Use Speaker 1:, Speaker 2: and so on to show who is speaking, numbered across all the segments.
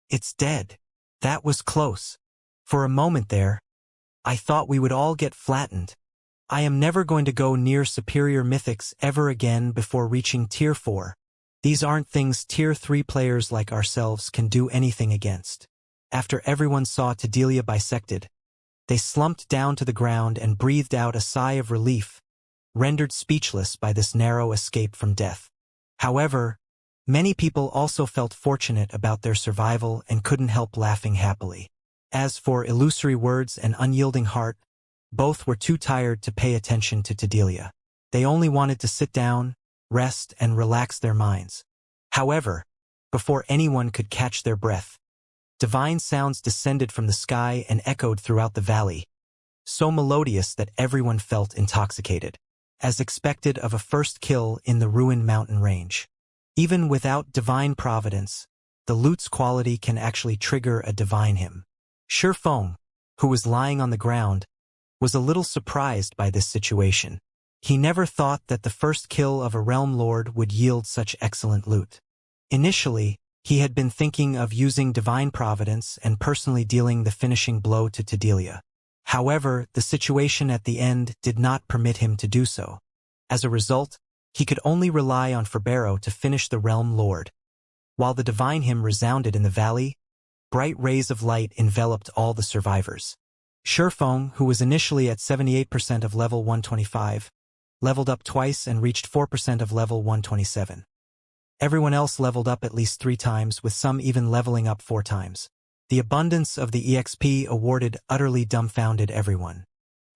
Speaker 1: It's dead. That was close. For a moment there, I thought we would all get flattened. I am never going to go near superior mythics ever again before reaching Tier 4. These aren't things Tier 3 players like ourselves can do anything against. After everyone saw Tedelia bisected, they slumped down to the ground and breathed out a sigh of relief, rendered speechless by this narrow escape from death. However, many people also felt fortunate about their survival and couldn't help laughing happily. As for Illusory Words and Unyielding Heart, both were too tired to pay attention to Tedelia. They only wanted to sit down, rest, and relax their minds. However, before anyone could catch their breath, divine sounds descended from the sky and echoed throughout the valley, so melodious that everyone felt intoxicated, as expected of a first kill in the ruined mountain range. Even without divine providence, the loot's quality can actually trigger a divine hymn. Shifeng, who was lying on the ground, was a little surprised by this situation. He never thought that the first kill of a realm lord would yield such excellent loot. Initially, he had been thinking of using divine providence and personally dealing the finishing blow to Tedelia. However, the situation at the end did not permit him to do so. As a result, he could only rely on Ferbero to finish the realm lord. While the divine hymn resounded in the valley, bright rays of light enveloped all the survivors. Shifeng, who was initially at 78% of level 125, leveled up twice and reached 4% of level 127. Everyone else leveled up at least 3 times, with some even leveling up 4 times. The abundance of the EXP awarded utterly dumbfounded everyone.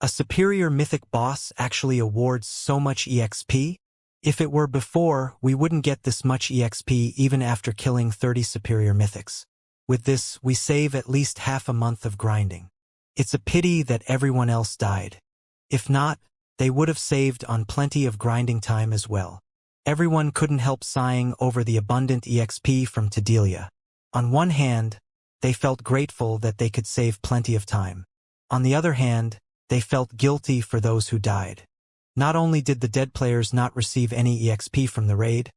Speaker 1: A superior mythic boss actually awards so much EXP? If it were before, we wouldn't get this much EXP even after killing 30 superior mythics. With this, we save at least half a month of grinding. It's a pity that everyone else died. If not, they would have saved on plenty of grinding time as well. Everyone couldn't help sighing over the abundant EXP from Tedelia. On one hand, they felt grateful that they could save plenty of time. On the other hand, they felt guilty for those who died. Not only did the dead players not receive any EXP from the raid,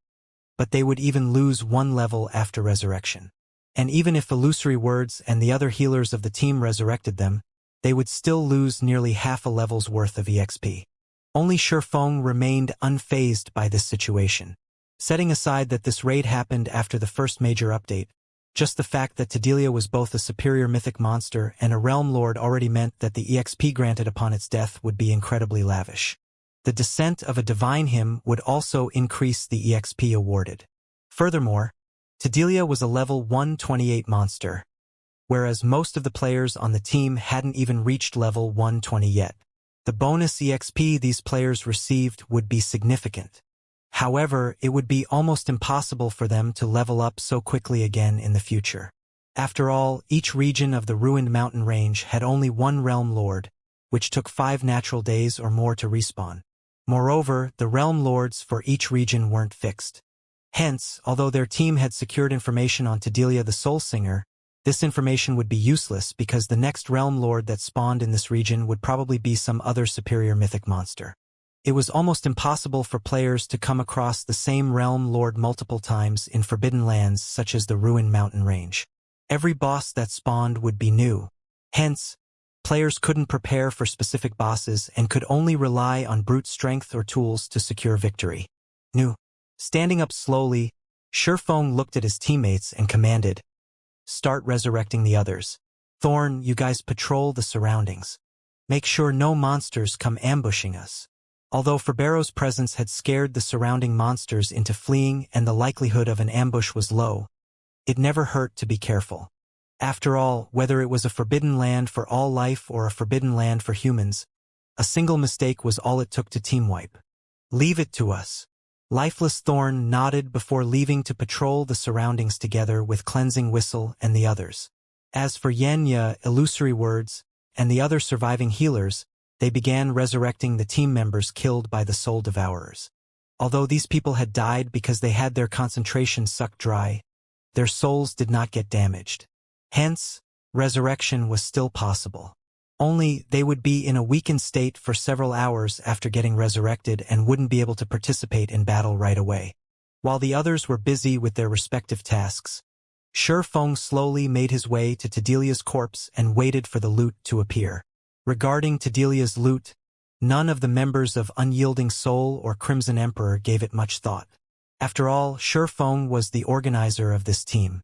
Speaker 1: but they would even lose 1 level after resurrection. And even if Illusory Words and the other healers of the team resurrected them, they would still lose nearly half a level's worth of EXP. Only Shifeng remained unfazed by this situation. Setting aside that this raid happened after the first major update, just the fact that Tedelia was both a superior mythic monster and a realm lord already meant that the EXP granted upon its death would be incredibly lavish. The descent of a divine hymn would also increase the EXP awarded. Furthermore, Tedelia was a level 128 monster, whereas most of the players on the team hadn't even reached level 120 yet. The bonus EXP these players received would be significant. However, it would be almost impossible for them to level up so quickly again in the future. After all, each region of the ruined mountain range had only 1 realm lord, which took 5 natural days or more to respawn. Moreover, the realm lords for each region weren't fixed. Hence, although their team had secured information on Tedelia the Soul Singer, this information would be useless because the next realm lord that spawned in this region would probably be some other superior mythic monster. It was almost impossible for players to come across the same realm lord multiple times in forbidden lands such as the ruined mountain range. Every boss that spawned would be new. Hence, players couldn't prepare for specific bosses and could only rely on brute strength or tools to secure victory. Standing up slowly, Shifeng looked at his teammates and commanded, "Start resurrecting the others. Thorn, you guys patrol the surroundings. Make sure no monsters come ambushing us." Although Ferbero's presence had scared the surrounding monsters into fleeing and the likelihood of an ambush was low, it never hurt to be careful. After all, whether it was a forbidden land for all life or a forbidden land for humans, a single mistake was all it took to team wipe. "Leave it to us." Lifeless Thorn nodded before leaving to patrol the surroundings together with Cleansing Whistle and the others. As for Yenya, Illusory Words, and the other surviving healers, they began resurrecting the team members killed by the Soul Devourers. Although these people had died because they had their concentration sucked dry, their souls did not get damaged. Hence, resurrection was still possible. Only they would be in a weakened state for several hours after getting resurrected and wouldn't be able to participate in battle right away. While the others were busy with their respective tasks, Shi Feng slowly made his way to Tadelia's corpse and waited for the loot to appear. Regarding Tadelia's loot, none of the members of Unyielding Soul or Crimson Emperor gave it much thought. After all, Shi Feng was the organizer of this team.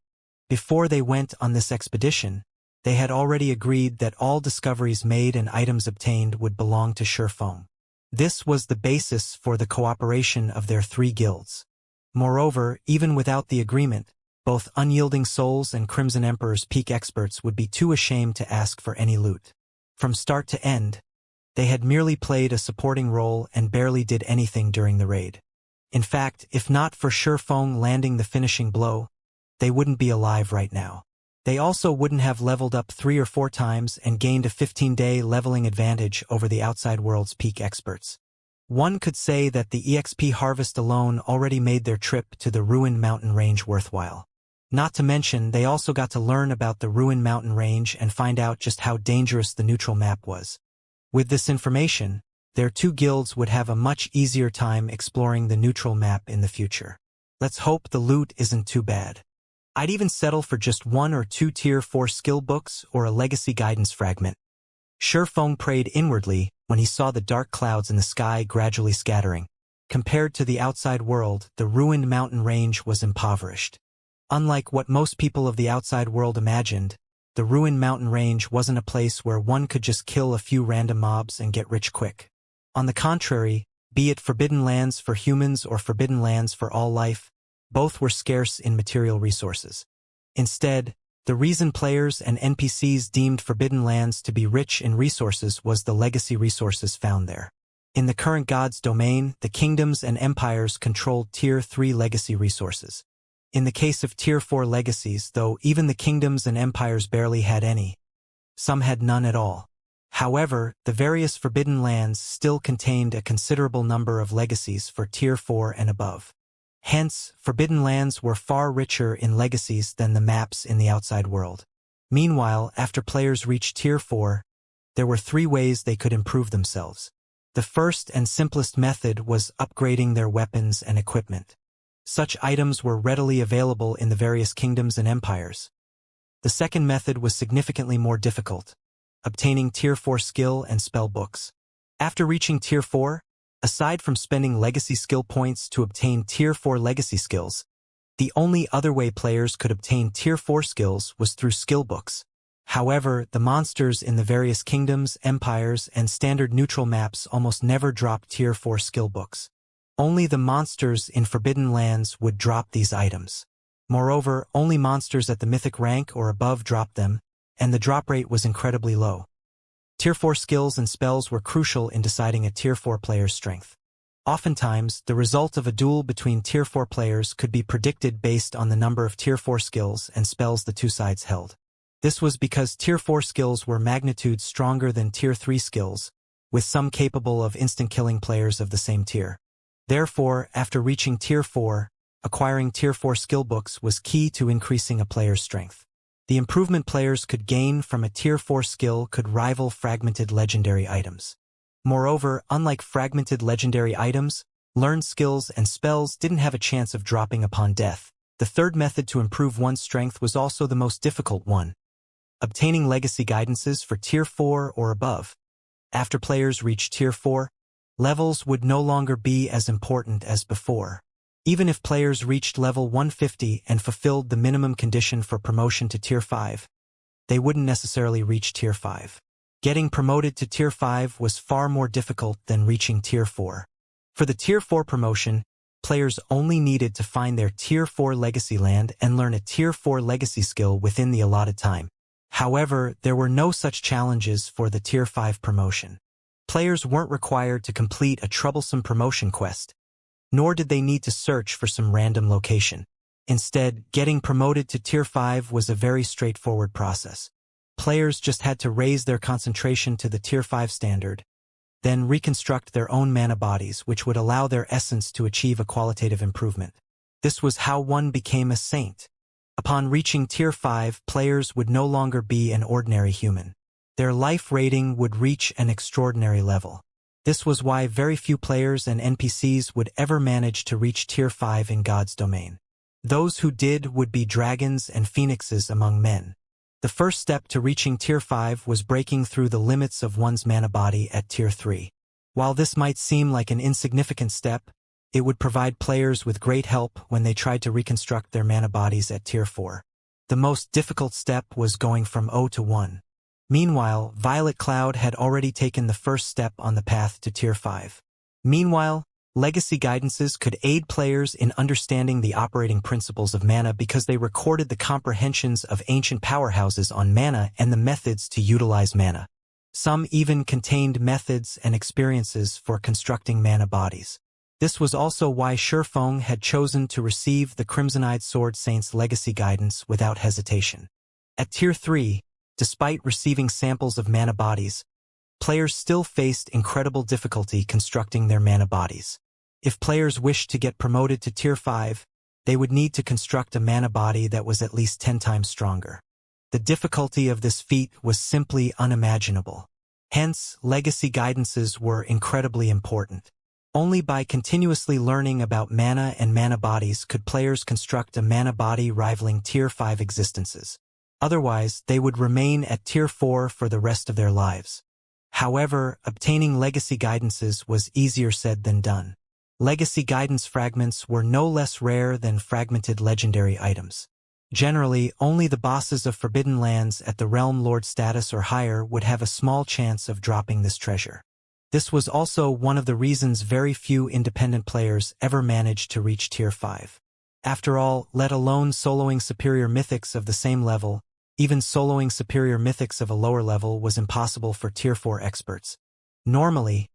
Speaker 1: Before they went on this expedition, they had already agreed that all discoveries made and items obtained would belong to Shi Feng. This was the basis for the cooperation of their 3 guilds. Moreover, even without the agreement, both Unyielding Souls and Crimson Emperor's peak experts would be too ashamed to ask for any loot. From start to end, they had merely played a supporting role and barely did anything during the raid. In fact, if not for Shi Feng landing the finishing blow, they wouldn't be alive right now. They also wouldn't have leveled up 3 or 4 times and gained a 15-day leveling advantage over the outside world's peak experts. One could say that the EXP harvest alone already made their trip to the Ruined Mountain Range worthwhile. Not to mention, they also got to learn about the Ruined Mountain Range and find out just how dangerous the neutral map was. With this information, their 2 guilds would have a much easier time exploring the neutral map in the future. Let's hope the loot isn't too bad. I'd even settle for just 1 or 2 tier 4 skill books or a legacy guidance fragment. Shi Feng prayed inwardly when he saw the dark clouds in the sky gradually scattering. Compared to the outside world, the Ruined Mountain Range was impoverished. Unlike what most people of the outside world imagined, the Ruined Mountain Range wasn't a place where one could just kill a few random mobs and get rich quick. On the contrary, be it forbidden lands for humans or forbidden lands for all life, both were scarce in material resources. Instead, the reason players and NPCs deemed forbidden lands to be rich in resources was the legacy resources found there. In the current God's domain, the kingdoms and empires controlled Tier 3 legacy resources. In the case of Tier 4 legacies, though, even the kingdoms and empires barely had any. Some had none at all. However, the various forbidden lands still contained a considerable number of legacies for Tier 4 and above. Hence, forbidden lands were far richer in legacies than the maps in the outside world. Meanwhile, after players reached Tier 4, there were 3 ways they could improve themselves. The first and simplest method was upgrading their weapons and equipment. Such items were readily available in the various kingdoms and empires. The second method was significantly more difficult, obtaining Tier 4 skill and spell books. After reaching Tier 4, aside from spending legacy skill points to obtain Tier 4 legacy skills, the only other way players could obtain Tier 4 skills was through skill books. However, the monsters in the various kingdoms, empires, and standard neutral maps almost never dropped Tier 4 skill books. Only the monsters in Forbidden Lands would drop these items. Moreover, only monsters at the mythic rank or above dropped them, and the drop rate was incredibly low. Tier 4 skills and spells were crucial in deciding a Tier 4 player's strength. Oftentimes, the result of a duel between Tier 4 players could be predicted based on the number of Tier 4 skills and spells the 2 sides held. This was because Tier 4 skills were magnitudes stronger than Tier 3 skills, with some capable of instant killing players of the same tier. Therefore, after reaching Tier 4, acquiring Tier 4 skill books was key to increasing a player's strength. The improvement players could gain from a Tier 4 skill could rival fragmented legendary items. Moreover, unlike fragmented legendary items, learned skills and spells didn't have a chance of dropping upon death. The third method to improve one's strength was also the most difficult one: obtaining legacy guidances for Tier 4 or above. After players reached Tier 4, levels would no longer be as important as before. Even if players reached level 150 and fulfilled the minimum condition for promotion to Tier 5, they wouldn't necessarily reach Tier 5. Getting promoted to Tier 5 was far more difficult than reaching Tier 4. For the Tier 4 promotion, players only needed to find their Tier 4 legacy land and learn a Tier 4 legacy skill within the allotted time. However, there were no such challenges for the Tier 5 promotion. Players weren't required to complete a troublesome promotion quest, nor did they need to search for some random location. Instead, getting promoted to Tier 5 was a very straightforward process. Players just had to raise their concentration to the Tier 5 standard, then reconstruct their own mana bodies, which would allow their essence to achieve a qualitative improvement. This was how one became a saint. Upon reaching Tier 5, players would no longer be an ordinary human. Their life rating would reach an extraordinary level. This was why very few players and NPCs would ever manage to reach Tier 5 in God's domain. Those who did would be dragons and phoenixes among men. The first step to reaching Tier 5 was breaking through the limits of one's mana body at Tier 3. While this might seem like an insignificant step, it would provide players with great help when they tried to reconstruct their mana bodies at Tier 4. The most difficult step was going from 0 to 1. Meanwhile, Violet Cloud had already taken the first step on the path to Tier 5. Meanwhile, legacy guidances could aid players in understanding the operating principles of mana because they recorded the comprehensions of ancient powerhouses on mana and the methods to utilize mana. Some even contained methods and experiences for constructing mana bodies. This was also why Shurfeng had chosen to receive the Crimson-Eyed Sword Saint's legacy guidance without hesitation. At Tier 3, despite receiving samples of mana bodies, players still faced incredible difficulty constructing their mana bodies. If players wished to get promoted to Tier 5, they would need to construct a mana body that was at least 10 times stronger. The difficulty of this feat was simply unimaginable. Hence, legacy guidances were incredibly important. Only by continuously learning about mana and mana bodies could players construct a mana body rivaling Tier 5 existences. Otherwise, they would remain at Tier 4 for the rest of their lives. However, obtaining legacy guidances was easier said than done. Legacy guidance fragments were no less rare than fragmented legendary items. Generally, only the bosses of Forbidden Lands at the Realm Lord status or higher would have a small chance of dropping this treasure. This was also one of the reasons very few independent players ever managed to reach Tier 5. After all, let alone soloing superior mythics of the same level, even soloing superior mythics of a lower level was impossible for Tier 4 experts. Normally,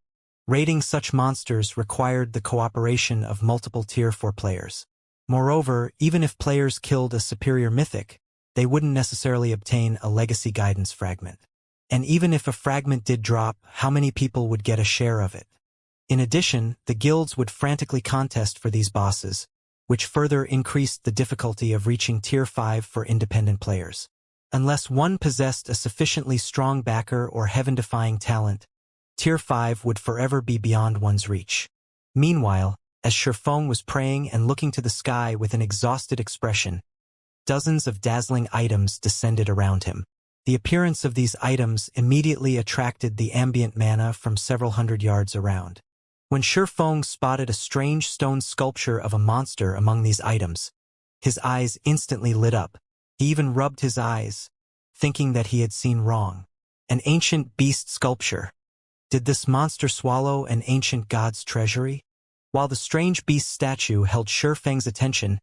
Speaker 1: raiding such monsters required the cooperation of multiple Tier 4 players. Moreover, even if players killed a superior mythic, they wouldn't necessarily obtain a legacy guidance fragment. And even if a fragment did drop, how many people would get a share of it? In addition, the guilds would frantically contest for these bosses, which further increased the difficulty of reaching Tier 5 for independent players. Unless one possessed a sufficiently strong backer or heaven-defying talent, Tier 5 would forever be beyond one's reach. Meanwhile, as Shurfeng was praying and looking to the sky with an exhausted expression, dozens of dazzling items descended around him. The appearance of these items immediately attracted the ambient mana from several hundred yards around. When Shurfeng spotted a strange stone sculpture of a monster among these items, his eyes instantly lit up. He even rubbed his eyes, thinking that he had seen wrong. An ancient beast sculpture. Did this monster swallow an ancient god's treasury? While the strange beast statue held Shurfeng's attention,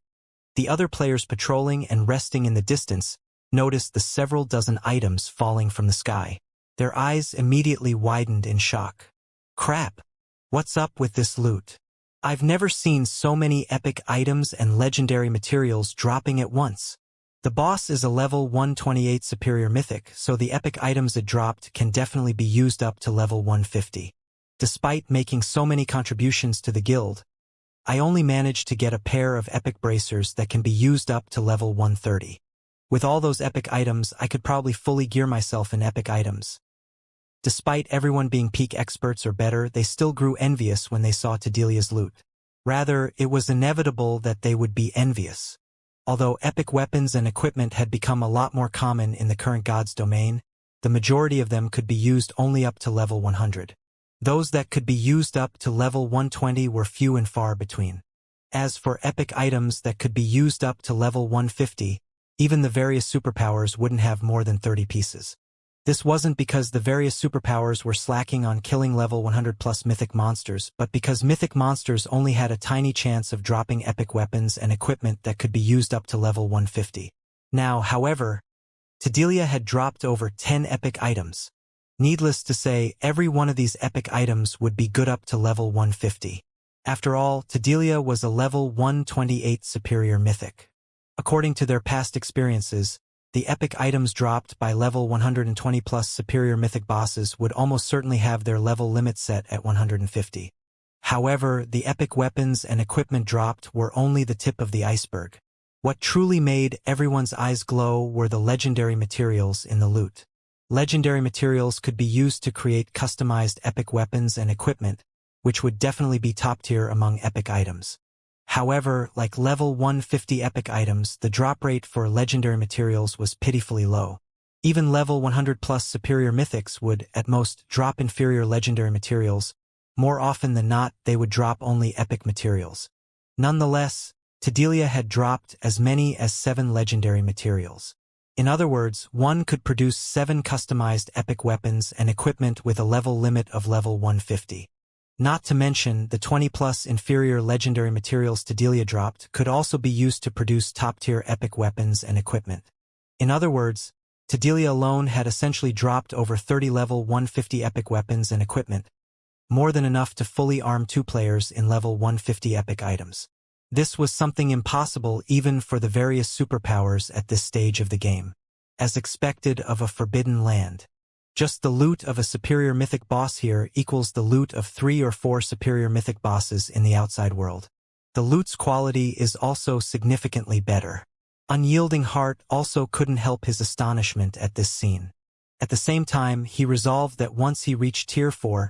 Speaker 1: the other players patrolling and resting in the distance noticed the several dozen items falling from the sky. Their eyes immediately widened in shock. Crap! What's up with this loot? I've never seen so many epic items and legendary materials dropping at once. The boss is a level 128 superior mythic, so the epic items it dropped can definitely be used up to level 150. Despite making so many contributions to the guild, I only managed to get a pair of epic bracers that can be used up to level 130. With all those epic items, I could probably fully gear myself in epic items. Despite everyone being peak experts or better, they still grew envious when they saw Tedelia's loot. Rather, it was inevitable that they would be envious. Although epic weapons and equipment had become a lot more common in the current god's domain, the majority of them could be used only up to level 100. Those that could be used up to level 120 were few and far between. As for epic items that could be used up to level 150, even the various superpowers wouldn't have more than 30 pieces. This wasn't because the various superpowers were slacking on killing level 100 plus mythic monsters, but because mythic monsters only had a tiny chance of dropping epic weapons and equipment that could be used up to level 150. Now, however, Tedelia had dropped over 10 epic items. Needless to say, every one of these epic items would be good up to level 150. After all, Tedelia was a level 128 superior mythic. According to their past experiences, the epic items dropped by level 120 plus superior mythic bosses would almost certainly have their level limit set at 150. However, the epic weapons and equipment dropped were only the tip of the iceberg. What truly made everyone's eyes glow were the legendary materials in the loot. Legendary materials could be used to create customized epic weapons and equipment, which would definitely be top tier among epic items. However, like level 150 epic items, the drop rate for legendary materials was pitifully low. Even level 100 plus superior mythics would, at most, drop inferior legendary materials. More often than not, they would drop only epic materials. Nonetheless, Tedelia had dropped as many as 7 legendary materials. In other words, one could produce 7 customized epic weapons and equipment with a level limit of level 150. Not to mention, the 20-plus inferior legendary materials Tedelia dropped could also be used to produce top-tier epic weapons and equipment. In other words, Tedelia alone had essentially dropped over 30 level 150 epic weapons and equipment, more than enough to fully arm 2 players in level 150 epic items. This was something impossible even for the various superpowers at this stage of the game, as expected of a forbidden land. Just the loot of a superior mythic boss here equals the loot of 3 or 4 superior mythic bosses in the outside world. The loot's quality is also significantly better. Unyielding Heart also couldn't help his astonishment at this scene. At the same time, he resolved that once he reached Tier 4,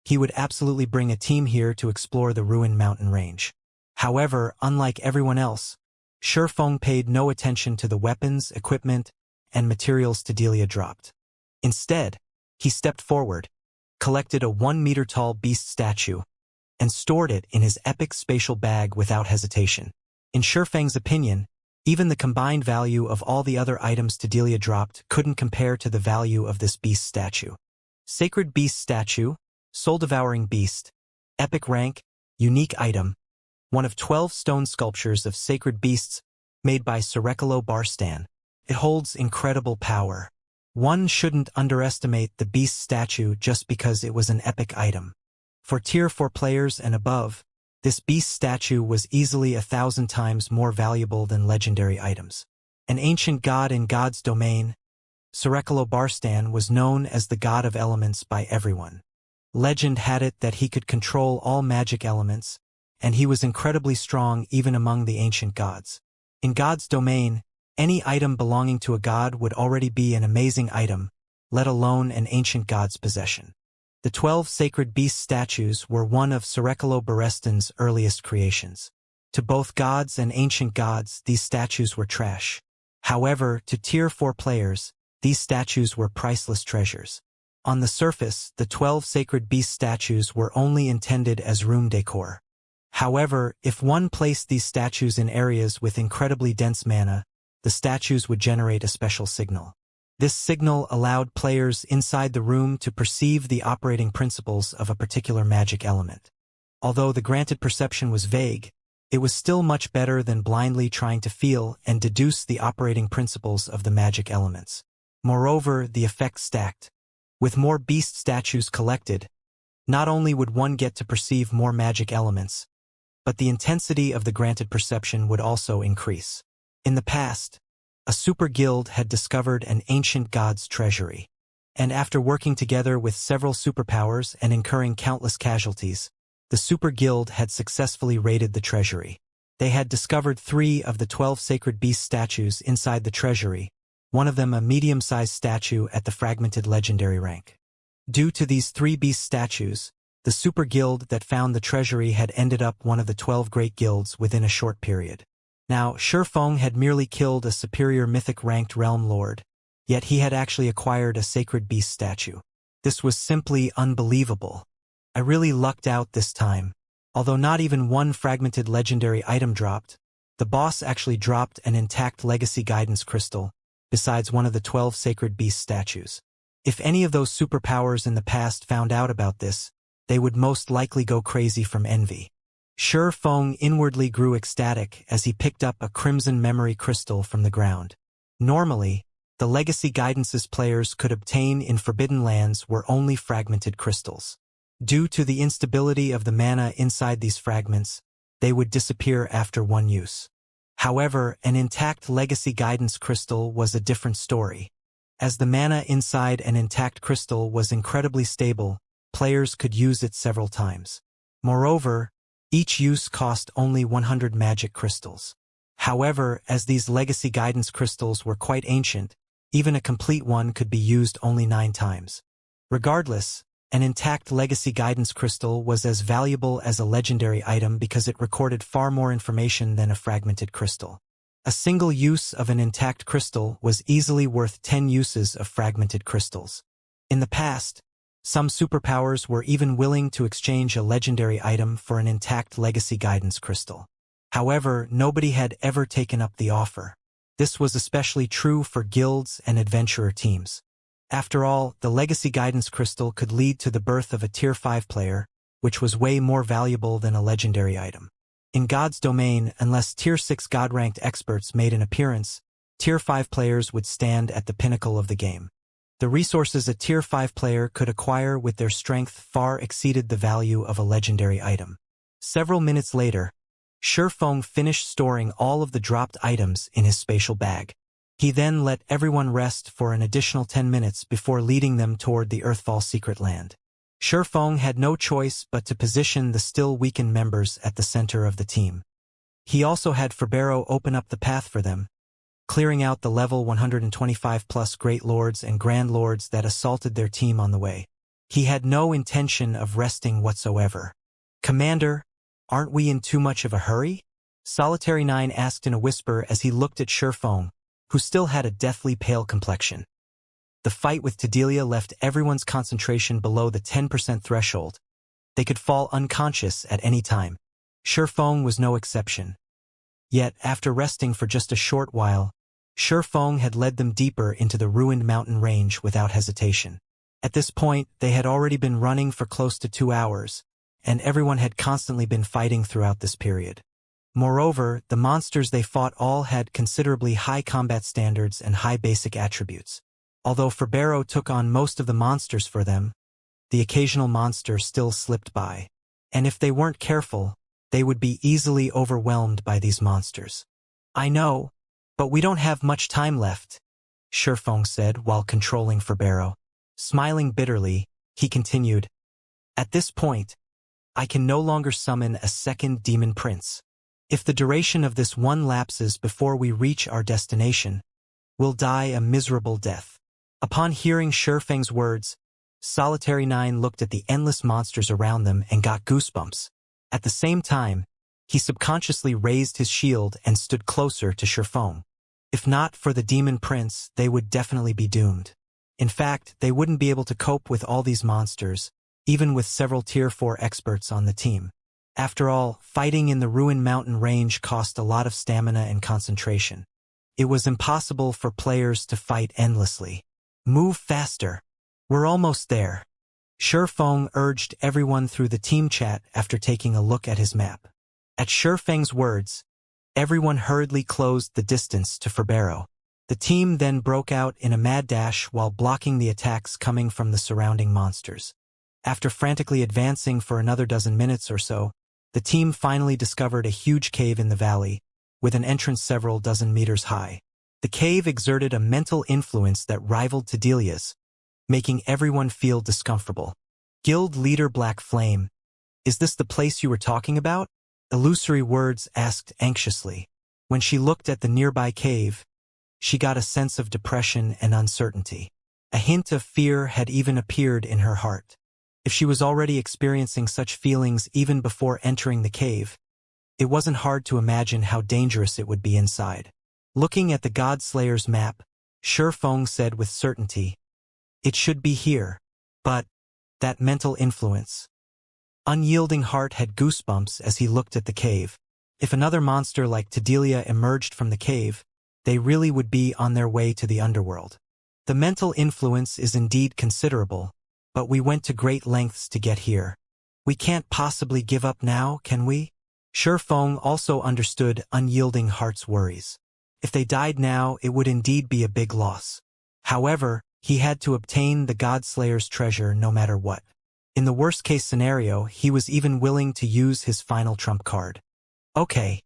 Speaker 1: he would absolutely bring a team here to explore the ruined mountain range. However, unlike everyone else, Shurfeng paid no attention to the weapons, equipment, and materials Tedelia dropped. Instead, he stepped forward, collected a 1-meter-tall beast statue, and stored it in his epic spatial bag without hesitation. In Shurfeng's opinion, even the combined value of all the other items Tedelia dropped couldn't compare to the value of this beast statue. Sacred Beast Statue, Soul-Devouring Beast, Epic Rank, Unique Item, one of 12 stone sculptures of sacred beasts made by Sirekalo Barstan. It holds incredible power. One shouldn't underestimate the beast statue just because it was an epic item. For Tier 4 players and above, this beast statue was easily 1,000 times more valuable than legendary items. An ancient god in God's domain, Sirekalo Barstan was known as the god of elements by everyone. Legend had it that he could control all magic elements, and he was incredibly strong even among the ancient gods. In God's domain, any item belonging to a god would already be an amazing item, let alone an ancient god's possession. The 12 sacred beast statues were one of Sirekalo Barstan's earliest creations. To both gods and ancient gods, these statues were trash. However, to Tier 4 players, these statues were priceless treasures. On the surface, the 12 sacred beast statues were only intended as room decor. However, if one placed these statues in areas with incredibly dense mana, the statues would generate a special signal. This signal allowed players inside the room to perceive the operating principles of a particular magic element. Although the granted perception was vague, it was still much better than blindly trying to feel and deduce the operating principles of the magic elements. Moreover, the effect stacked. With more beast statues collected, not only would one get to perceive more magic elements, but the intensity of the granted perception would also increase. In the past, a super guild had discovered an ancient god's treasury, and after working together with several superpowers and incurring countless casualties, the super guild had successfully raided the treasury. They had discovered 3 of the 12 sacred beast statues inside the treasury, one of them a medium-sized statue at the fragmented legendary rank. Due to these 3 beast statues, the super guild that found the treasury had ended up one of the 12 great guilds within a short period. Now, Shurfeng had merely killed a superior mythic-ranked realm lord, yet he had actually acquired a sacred beast statue. This was simply unbelievable. I really lucked out this time. Although not even one fragmented legendary item dropped, the boss actually dropped an intact legacy guidance crystal, besides one of the 12 sacred beast statues. If any of those superpowers in the past found out about this, they would most likely go crazy from envy. Shurfeng inwardly grew ecstatic as he picked up a crimson memory crystal from the ground. Normally, the legacy guidances players could obtain in Forbidden Lands were only fragmented crystals. Due to the instability of the mana inside these fragments, they would disappear after one use. However, an intact legacy guidance crystal was a different story. As the mana inside an intact crystal was incredibly stable, players could use it several times. Moreover, each use cost only 100 magic crystals. However, as these legacy guidance crystals were quite ancient, even a complete one could be used only 9 times. Regardless, An intact legacy guidance crystal was as valuable as a legendary item because it recorded far more information than a fragmented crystal. A single use of an intact crystal was easily worth 10 uses of fragmented crystals. In the past, some superpowers were even willing to exchange a legendary item for an intact legacy guidance crystal. However, nobody had ever taken up the offer. This was especially true for guilds and adventurer teams. After all, the legacy guidance crystal could lead to the birth of a Tier 5 player, which was way more valuable than a legendary item. In God's domain, unless Tier 6 God-ranked experts made an appearance, Tier 5 players would stand at the pinnacle of the game. The resources a Tier 5 player could acquire with their strength far exceeded the value of a legendary item. Several minutes later, Shifeng finished storing all of the dropped items in his spatial bag. He then let everyone rest for an additional 10 minutes before leading them toward the Earthfall secret land. Shifeng had no choice but to position the still weakened members at the center of the team. He also had Ferbero open up the path for them, clearing out the level 125+ Great Lords and Grand Lords that assaulted their team on the way. He had no intention of resting whatsoever. "Commander, aren't we in too much of a hurry?" Solitary 9 asked in a whisper as he looked at Shifeng, who still had a deathly pale complexion. The fight with Tedelia left everyone's concentration below the 10% threshold. They could fall unconscious at any time. Shifeng was no exception. Yet, after resting for just a short while, Shifeng had led them deeper into the ruined mountain range without hesitation. At this point, they had already been running for close to 2 hours, and everyone had constantly been fighting throughout this period. Moreover, the monsters they fought all had considerably high combat standards and high basic attributes. Although Ferbero took on most of the monsters for them, the occasional monster still slipped by. And if they weren't careful, they would be easily overwhelmed by these monsters. "I know, but we don't have much time left," Shifeng said while controlling Ferbero. Smiling bitterly, he continued, "At this point, I can no longer summon a second demon prince. If the duration of this one lapses before we reach our destination, we'll die a miserable death." Upon hearing Shifeng's words, Solitary 9 looked at the endless monsters around them and got goosebumps. At the same time, he subconsciously raised his shield and stood closer to Shifeng. If not for the demon prince, they would definitely be doomed. In fact, they wouldn't be able to cope with all these monsters, even with several Tier 4 experts on the team. After all, fighting in the ruined mountain range cost a lot of stamina and concentration. It was impossible for players to fight endlessly. "Move faster. We're almost there," Shifeng urged everyone through the team chat after taking a look at his map. At Shifeng's words, everyone hurriedly closed the distance to Ferbero. The team then broke out in a mad dash while blocking the attacks coming from the surrounding monsters. After frantically advancing for another dozen minutes or so, the team finally discovered a huge cave in the valley, with an entrance several dozen meters high. The cave exerted a mental influence that rivaled Tedelia's, making everyone feel discomfortable. Guild leader Black Flame, "Is this the place you were talking about?" Illusory Words asked anxiously. When she looked at the nearby cave, she got a sense of depression and uncertainty. A hint of fear had even appeared in her heart. If she was already experiencing such feelings even before entering the cave, it wasn't hard to imagine how dangerous it would be inside. Looking at the Godslayer's map, Shifeng said with certainty, "It should be here." But that mental influence. Unyielding Heart had goosebumps as he looked at the cave. If another monster like Tedelia emerged from the cave, they really would be on their way to the underworld. The mental influence is indeed considerable, but we went to great lengths to get here. We can't possibly give up now, can we? Shifeng also understood Unyielding Heart's worries. If they died now, it would indeed be a big loss. However, he had to obtain the Godslayer's treasure no matter what. In the worst-case scenario, he was even willing to use his final trump card. "Okay,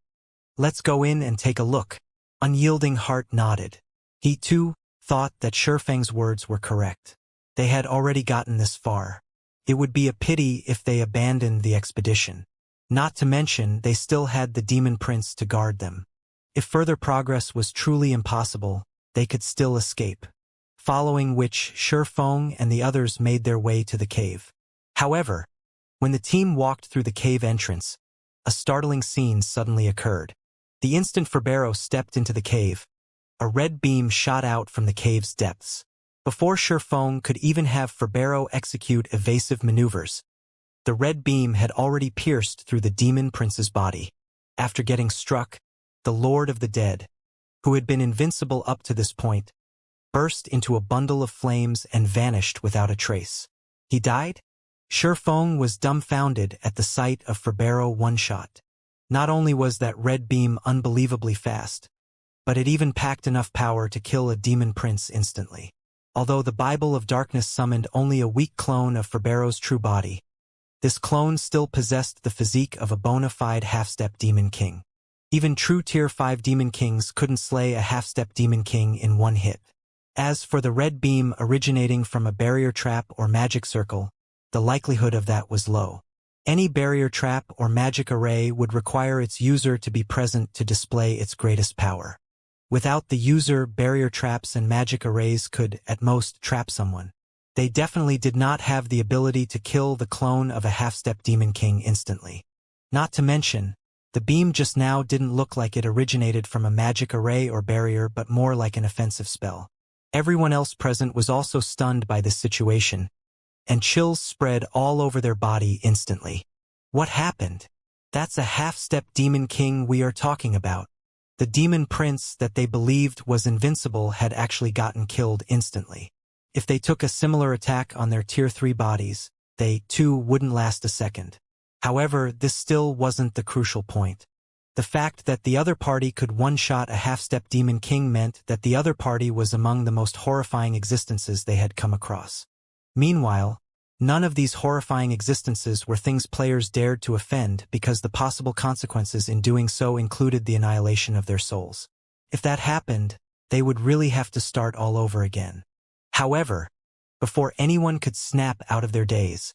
Speaker 1: let's go in and take a look." Unyielding Heart nodded. He, too, thought that Shifeng's words were correct. They had already gotten this far. It would be a pity if they abandoned the expedition. Not to mention, they still had the Demon Prince to guard them. If further progress was truly impossible, they could still escape. following which Shifeng and the others made their way to the cave. However, when the team walked through the cave entrance, a startling scene suddenly occurred. The instant Ferbero stepped into the cave, a red beam shot out from the cave's depths. Before Shifeng could even have Ferbero execute evasive maneuvers, the red beam had already pierced through the demon prince's body. After getting struck, the Lord of the Dead, who had been invincible up to this point, burst into a bundle of flames and vanished without a trace. He died? Shifeng was dumbfounded at the sight of Ferbero one-shot. Not only was that red beam unbelievably fast, but it even packed enough power to kill a demon prince instantly. Although the Bible of Darkness summoned only a weak clone of Ferbero's true body, this clone still possessed the physique of a bona fide half-step demon king. Even true Tier 5 demon kings couldn't slay a half-step demon king in one hit. As for the red beam originating from a barrier trap or magic circle, the likelihood of that was low. Any barrier trap or magic array would require its user to be present to display its greatest power. Without the user, barrier traps and magic arrays could, at most, trap someone. They definitely did not have the ability to kill the clone of a half-step demon king instantly. Not to mention, the beam just now didn't look like it originated from a magic array or barrier but more like an offensive spell. Everyone else present was also stunned by this situation, and chills spread all over their body instantly. What happened? That's a half-step demon king we are talking about. The demon prince that they believed was invincible had actually gotten killed instantly. If they took a similar attack on their Tier 3 bodies, they, too, wouldn't last a second. However, this still wasn't the crucial point. The fact that the other party could one-shot a half-step demon king meant that the other party was among the most horrifying existences they had come across. Meanwhile, none of these horrifying existences were things players dared to offend because the possible consequences in doing so included the annihilation of their souls. If that happened, they would really have to start all over again. However, before anyone could snap out of their daze,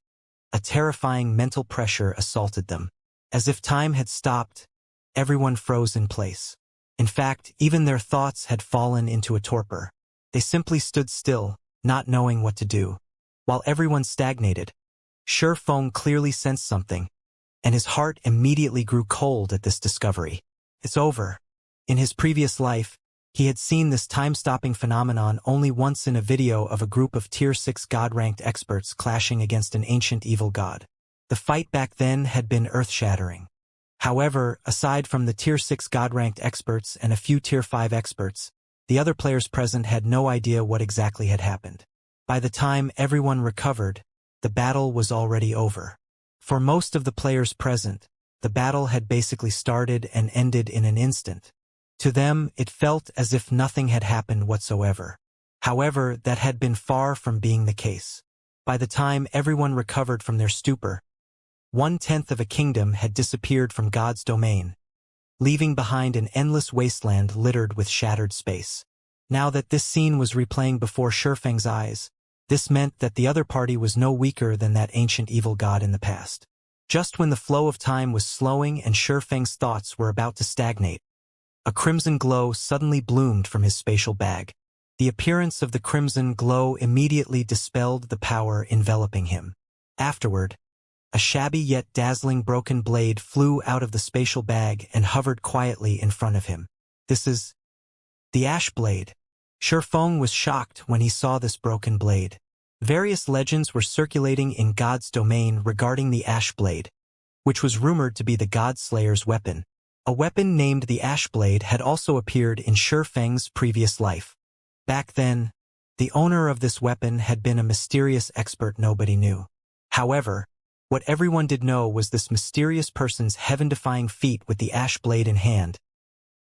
Speaker 1: a terrifying mental pressure assaulted them. As if time had stopped, everyone froze in place. In fact, even their thoughts had fallen into a torpor. They simply stood still, not knowing what to do. While everyone stagnated, Shifeng clearly sensed something, and his heart immediately grew cold at this discovery. It's over. In his previous life, he had seen this time-stopping phenomenon only once in a video of a group of Tier 6 God-ranked experts clashing against an ancient evil god. The fight back then had been earth-shattering. However, aside from the Tier 6 God-ranked experts and a few Tier 5 experts, the other players present had no idea what exactly had happened. By the time everyone recovered, the battle was already over. For most of the players present, the battle had basically started and ended in an instant. To them, it felt as if nothing had happened whatsoever. However, that had been far from being the case. By the time everyone recovered from their stupor, 1/10 of a kingdom had disappeared from God's domain, leaving behind an endless wasteland littered with shattered space. Now that this scene was replaying before Shifeng's eyes, this meant that the other party was no weaker than that ancient evil god in the past. Just when the flow of time was slowing and Shifeng's thoughts were about to stagnate, a crimson glow suddenly bloomed from his spatial bag. The appearance of the crimson glow immediately dispelled the power enveloping him. Afterward, a shabby yet dazzling broken blade flew out of the spatial bag and hovered quietly in front of him. This is the Ash Blade. Shifeng was shocked when he saw this broken blade. Various legends were circulating in God's domain regarding the Ash Blade, which was rumored to be the God Slayer's weapon. A weapon named the Ash Blade had also appeared in Shifeng's previous life. Back then, the owner of this weapon had been a mysterious expert nobody knew. However, what everyone did know was this mysterious person's heaven-defying feat with the Ash Blade in hand.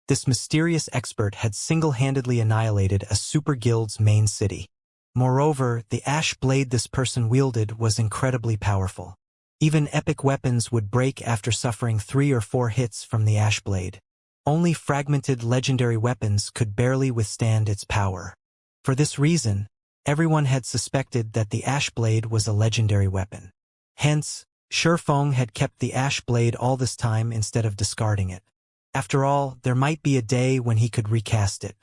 Speaker 1: This mysterious expert had single-handedly annihilated a super guild's main city. Moreover, the Ash Blade this person wielded was incredibly powerful. Even epic weapons would break after suffering 3 or 4 hits from the Ash Blade. Only fragmented legendary weapons could barely withstand its power. For this reason, everyone had suspected that the Ash Blade was a legendary weapon. Hence, Shifeng had kept the Ash Blade all this time instead of discarding it. After all, there might be a day when he could recast it.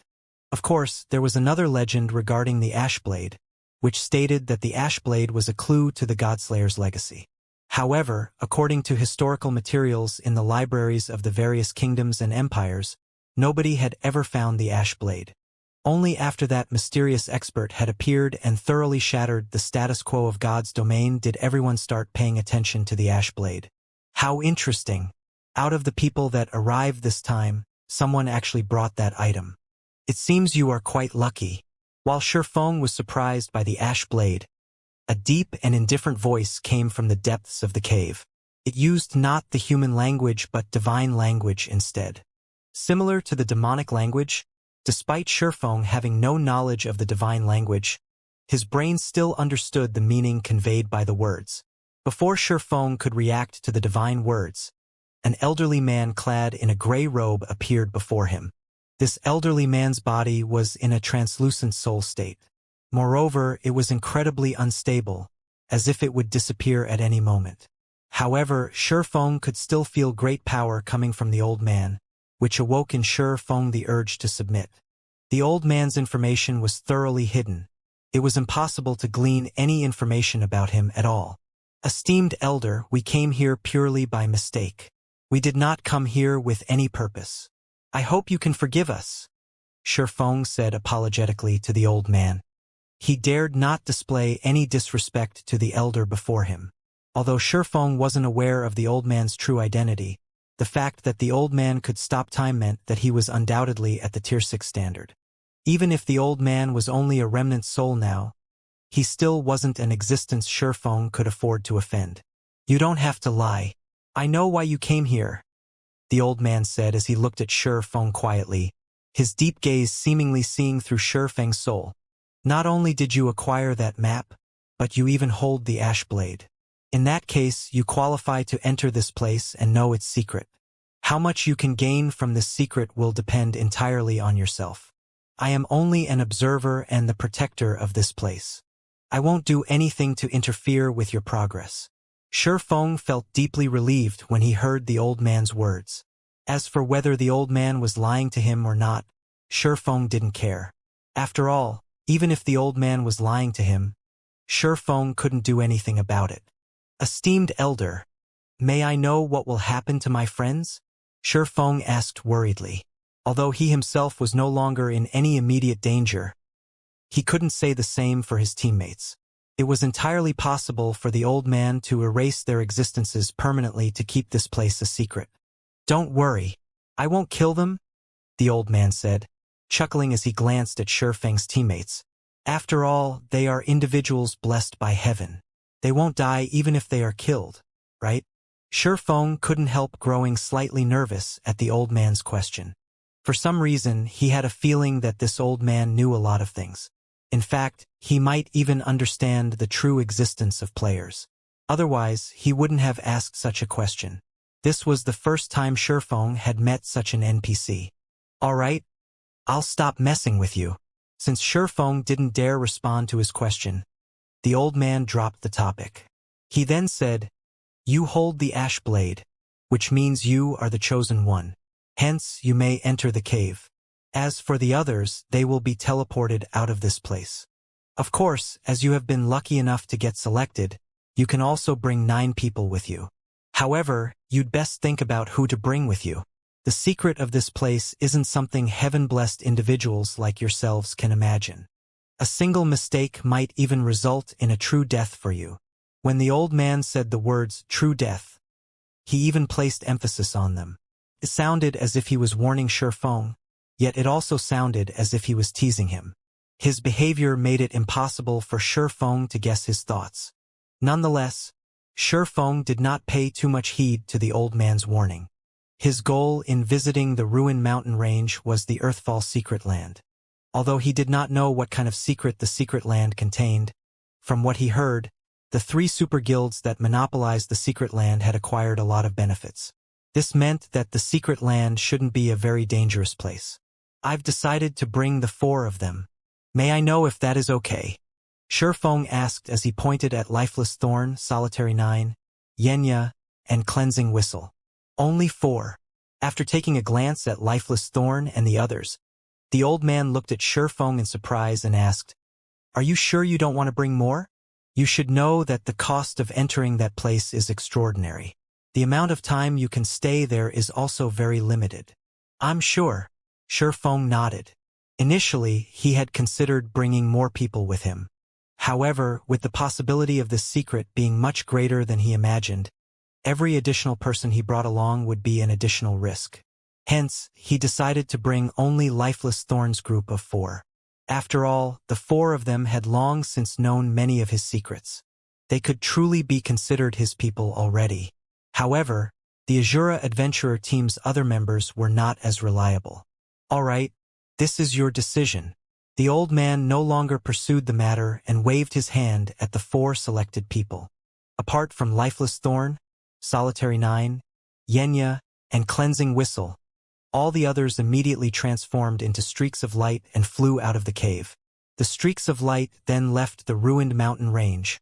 Speaker 1: Of course, there was another legend regarding the Ashblade, which stated that the Ashblade was a clue to the Godslayer's legacy. However, according to historical materials in the libraries of the various kingdoms and empires, nobody had ever found the Ashblade. Only after that mysterious expert had appeared and thoroughly shattered the status quo of God's domain did everyone start paying attention to the Ashblade. How interesting! Out of the people that arrived this time, someone actually brought that item. It seems you are quite lucky. While Shifeng was surprised by the Ashblade, a deep and indifferent voice came from the depths of the cave. It used not the human language but divine language instead. Similar to the demonic language, despite Shifeng having no knowledge of the divine language, his brain still understood the meaning conveyed by the words. Before Shifeng could react to the divine words, an elderly man clad in a gray robe appeared before him. This elderly man's body was in a translucent soul state. Moreover, it was incredibly unstable, as if it would disappear at any moment. However, Shifeng could still feel great power coming from the old man, which awoke in Shifeng the urge to submit. The old man's information was thoroughly hidden. It was impossible to glean any information about him at all. Esteemed elder, we came here purely by mistake. We did not come here with any purpose. I hope you can forgive us, Shifeng said apologetically to the old man. He dared not display any disrespect to the elder before him. Although Shifeng wasn't aware of the old man's true identity, the fact that the old man could stop time meant that he was undoubtedly at the Tier 6 standard. Even if the old man was only a remnant soul now, he still wasn't an existence Shifeng could afford to offend. You don't have to lie. I know why you came here, the old man said as he looked at Shifeng quietly, his deep gaze seemingly seeing through Shifeng's soul. Not only did you acquire that map, but you even hold the Ashblade. In that case, you qualify to enter this place and know its secret. How much you can gain from this secret will depend entirely on yourself. I am only an observer and the protector of this place. I won't do anything to interfere with your progress. Shifeng felt deeply relieved when he heard the old man's words. As for whether the old man was lying to him or not, Shifeng didn't care. After all, even if the old man was lying to him, Shifeng couldn't do anything about it. Esteemed elder, may I know what will happen to my friends? Shifeng asked worriedly. Although he himself was no longer in any immediate danger, he couldn't say the same for his teammates. It was entirely possible for the old man to erase their existences permanently to keep this place a secret. Don't worry, I won't kill them, the old man said, chuckling as he glanced at Shifeng's teammates. After all, they are individuals blessed by heaven. They won't die even if they are killed, right? Shifeng couldn't help growing slightly nervous at the old man's question. For some reason, he had a feeling that this old man knew a lot of things. In fact, he might even understand the true existence of players. Otherwise, he wouldn't have asked such a question. This was the first time Shifeng had met such an NPC. All right, I'll stop messing with you. Since Shifeng didn't dare respond to his question, the old man dropped the topic. He then said, You hold the Ashblade, which means you are the chosen one. Hence, you may enter the cave. As for the others, they will be teleported out of this place. Of course, as you have been lucky enough to get selected, you can also bring 9 people with you. However, you'd best think about who to bring with you. The secret of this place isn't something heaven-blessed individuals like yourselves can imagine. A single mistake might even result in a true death for you. When the old man said the words true death, he even placed emphasis on them. It sounded as if he was warning Shifeng, yet it also sounded as if he was teasing him. His behavior made it impossible for Shifeng to guess his thoughts. Nonetheless, Shifeng did not pay too much heed to the old man's warning. His goal in visiting the Ruin Mountain Range was the Earthfall Secret Land. Although he did not know what kind of secret the secret land contained, from what he heard, the 3 super guilds that monopolized the secret land had acquired a lot of benefits. This meant that the secret land shouldn't be a very dangerous place. I've decided to bring the 4 of them. May I know if that is okay? Shifeng asked as he pointed at Lifeless Thorn, Solitary 9, Yenya, and Cleansing Whistle. Only 4. After taking a glance at Lifeless Thorn and the others, The old man looked at Shifeng in surprise and asked, "Are you sure you don't want to bring more? You should know that the cost of entering that place is extraordinary. The amount of time you can stay there is also very limited." "I'm sure." Shifeng nodded. Initially, he had considered bringing more people with him. However, with the possibility of this secret being much greater than he imagined, every additional person he brought along would be an additional risk. Hence, he decided to bring only Lifeless Thorn's group of 4. After all, the 4 of them had long since known many of his secrets. They could truly be considered his people already. However, the Azura Adventurer team's other members were not as reliable. "All right, this is your decision." The old man no longer pursued the matter and waved his hand at the 4 selected people. Apart from Lifeless Thorn, Solitary 9, Yenya, and Cleansing Whistle, all the others immediately transformed into streaks of light and flew out of the cave. The streaks of light then left the ruined mountain range,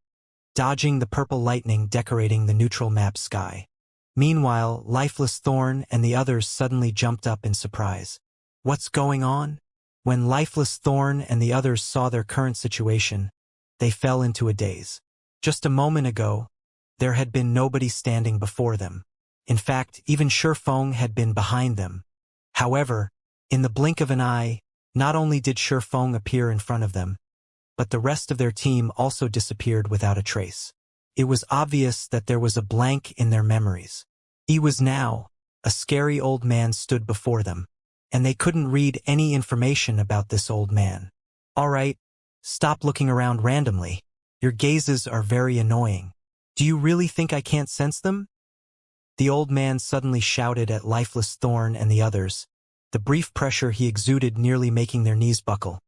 Speaker 1: dodging the purple lightning decorating the neutral map sky. Meanwhile, Lifeless Thorn and the others suddenly jumped up in surprise. "What's going on?" When Lifeless Thorn and the others saw their current situation, they fell into a daze. Just a moment ago, there had been nobody standing before them. In fact, even Shifeng had been behind them. However, in the blink of an eye, not only did Shifeng appear in front of them, but the rest of their team also disappeared without a trace. It was obvious that there was a blank in their memories. He was now, a scary old man stood before them, and they couldn't read any information about this old man. "All right, stop looking around randomly. Your gazes are very annoying. Do you really think I can't sense them?" The old man suddenly shouted at Lifeless Thorn and the others, the brief pressure he exuded nearly making their knees buckle.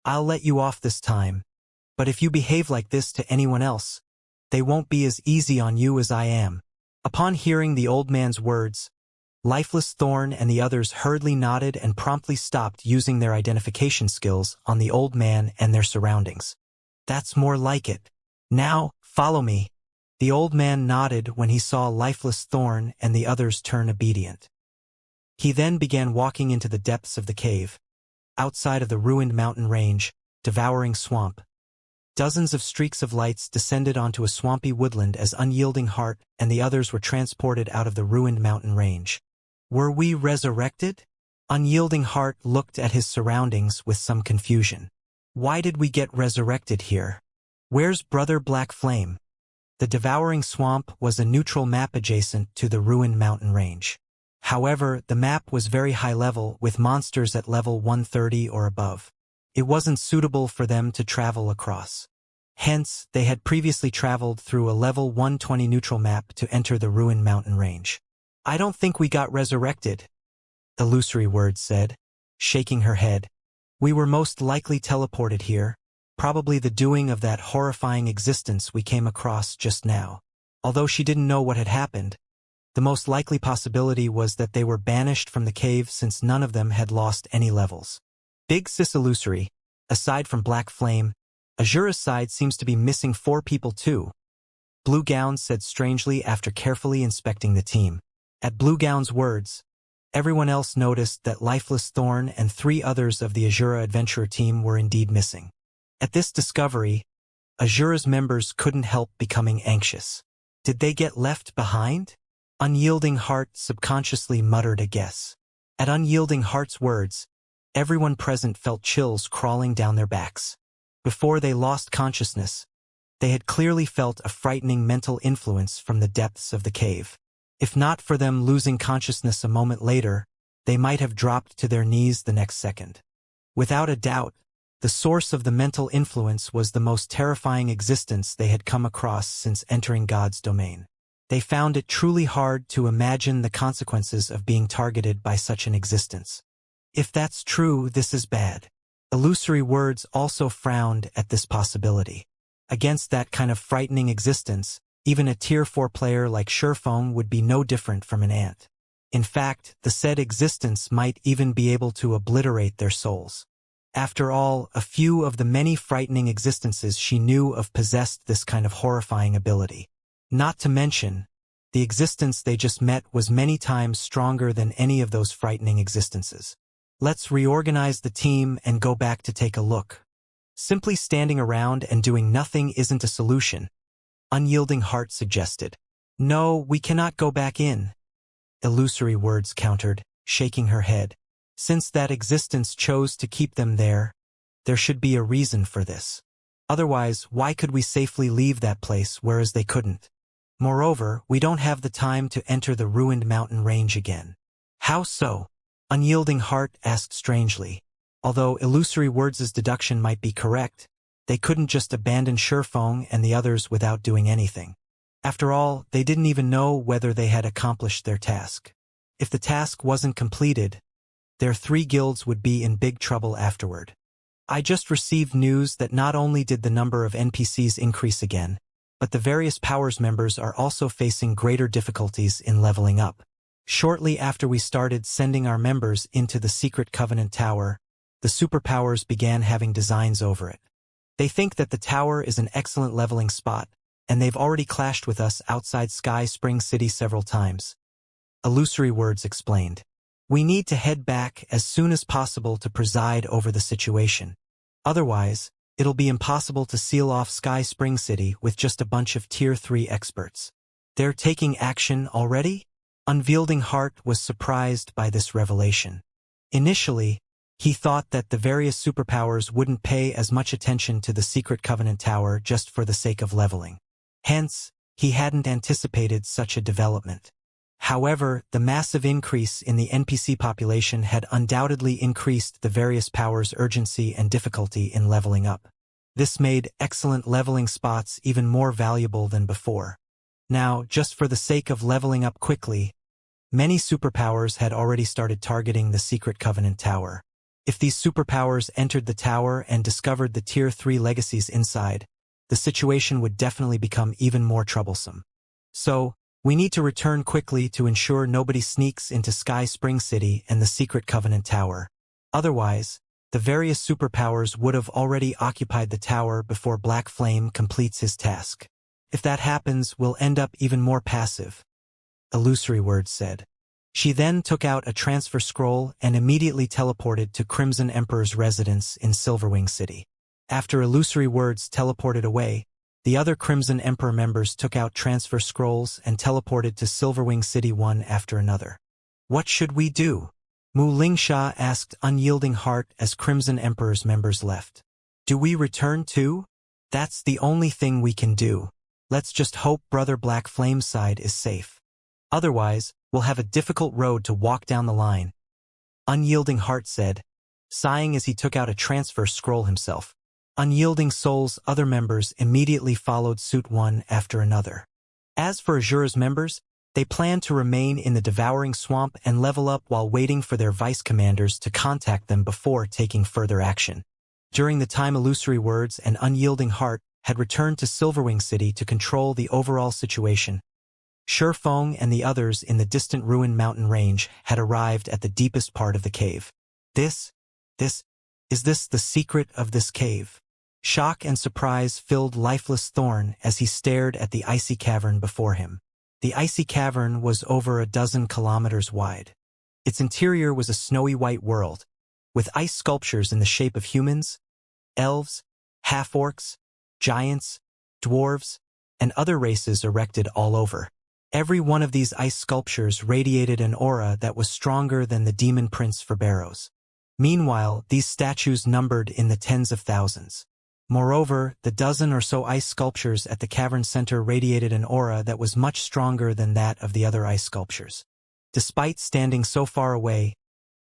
Speaker 1: "I'll let you off this time, but if you behave like this to anyone else, they won't be as easy on you as I am." Upon hearing the old man's words, Lifeless Thorn and the others hurriedly nodded and promptly stopped using their identification skills on the old man and their surroundings. "That's more like it. Now, follow me." The old man nodded when he saw Lifeless Thorn and the others turn obedient. He then began walking into the depths of the cave, outside of the ruined mountain range, devouring swamp. Dozens of streaks of lights descended onto a swampy woodland as Unyielding Heart and the others were transported out of the ruined mountain range. "Were we resurrected?" Unyielding Heart looked at his surroundings with some confusion. "Why did we get resurrected here? Where's Brother Black Flame?" The devouring swamp was a neutral map adjacent to the ruined mountain range. However, the map was very high level with monsters at level 130 or above. It wasn't suitable for them to travel across. Hence, they had previously traveled through a level 120 neutral map to enter the ruined mountain range. "I don't think we got resurrected," Illusory Words said, shaking her head. "We were most likely teleported here, probably the doing of that horrifying existence we came across just now." Although she didn't know what had happened, the most likely possibility was that they were banished from the cave since none of them had lost any levels. Big Sis Illusory, aside from Black Flame, Azura's side seems to be missing 4 people too, Blue Gown said strangely after carefully inspecting the team. At Blue Gown's words, everyone else noticed that Lifeless Thorn and 3 others of the Azura Adventurer team were indeed missing. At this discovery, Azura's members couldn't help becoming anxious. Did they get left behind? Unyielding Heart subconsciously muttered a guess. At Unyielding Heart's words, everyone present felt chills crawling down their backs. Before they lost consciousness, they had clearly felt a frightening mental influence from the depths of the cave. If not for them losing consciousness a moment later, they might have dropped to their knees the next second. Without a doubt, the source of the mental influence was the most terrifying existence they had come across since entering God's domain. They found it truly hard to imagine the consequences of being targeted by such an existence. If that's true, this is bad. Illusory Words also frowned at this possibility. Against that kind of frightening existence, even a Tier 4 player like Shifeng would be no different from an ant. In fact, the said existence might even be able to obliterate their souls. After all, a few of the many frightening existences she knew of possessed this kind of horrifying ability. Not to mention, the existence they just met was many times stronger than any of those frightening existences. Let's reorganize the team and go back to take a look. Simply standing around and doing nothing isn't a solution, Unyielding Heart suggested. No, we cannot go back in. Illusory Words countered, shaking her head. Since that existence chose to keep them there should be a reason for this. Otherwise, why could we safely leave that place whereas they couldn't? Moreover, we don't have the time to enter the ruined mountain range again. How so? Unyielding Heart asked strangely. Although Illusory Words' deduction might be correct, they couldn't just abandon Shurfeng and the others without doing anything. After all, they didn't even know whether they had accomplished their task. If the task wasn't completed, their 3 guilds would be in big trouble afterward. I just received news that not only did the number of NPCs increase again, but the various powers members are also facing greater difficulties in leveling up. Shortly after we started sending our members into the Secret Covenant Tower, the superpowers began having designs over it. They think that the tower is an excellent leveling spot, and they've already clashed with us outside Sky Spring City several times. Illusory Words explained. We need to head back as soon as possible to preside over the situation. Otherwise, it'll be impossible to seal off Sky Spring City with just a bunch of Tier 3 experts. They're taking action already? Unyielding Heart was surprised by this revelation. Initially, he thought that the various superpowers wouldn't pay as much attention to the Secret Covenant Tower just for the sake of leveling. Hence, he hadn't anticipated such a development. However, the massive increase in the NPC population had undoubtedly increased the various powers' urgency and difficulty in leveling up. This made excellent leveling spots even more valuable than before. Now, just for the sake of leveling up quickly, many superpowers had already started targeting the Secret Covenant Tower. If these superpowers entered the tower and discovered the Tier 3 legacies inside, the situation would definitely become even more troublesome. So, we need to return quickly to ensure nobody sneaks into Sky Spring City and the Secret Covenant Tower. Otherwise, the various superpowers would have already occupied the tower before Black Flame completes his task. If that happens, we'll end up even more passive, Illusory Words said. She then took out a transfer scroll and immediately teleported to Crimson Emperor's residence in Silverwing City. After Illusory Words teleported away, the other Crimson Emperor members took out transfer scrolls and teleported to Silverwing City one after another. What should we do? Mu Lingsha asked Unyielding Heart as Crimson Emperor's members left. Do we return too? That's the only thing we can do. Let's just hope Brother Black Flame's side is safe. Otherwise, we'll have a difficult road to walk down the line, Unyielding Heart said, sighing as he took out a transfer scroll himself. Unyielding Soul's other members immediately followed suit one after another. As for Azura's members, they planned to remain in the Devouring Swamp and level up while waiting for their vice commanders to contact them before taking further action. During the time Illusory Words and Unyielding Heart had returned to Silverwing City to control the overall situation, Shurfeng and the others in the distant ruined mountain range had arrived at the deepest part of the cave. Is this the secret of this cave? Shock and surprise filled Lifeless Thorn as he stared at the icy cavern before him. The icy cavern was over 12 kilometers wide. Its interior was a snowy white world, with ice sculptures in the shape of humans, elves, half-orcs, giants, dwarves, and other races erected all over. Every one of these ice sculptures radiated an aura that was stronger than the demon prince Ferberos. Meanwhile, these statues numbered in the tens of thousands. Moreover, the dozen or so ice sculptures at the cavern center radiated an aura that was much stronger than that of the other ice sculptures. Despite standing so far away,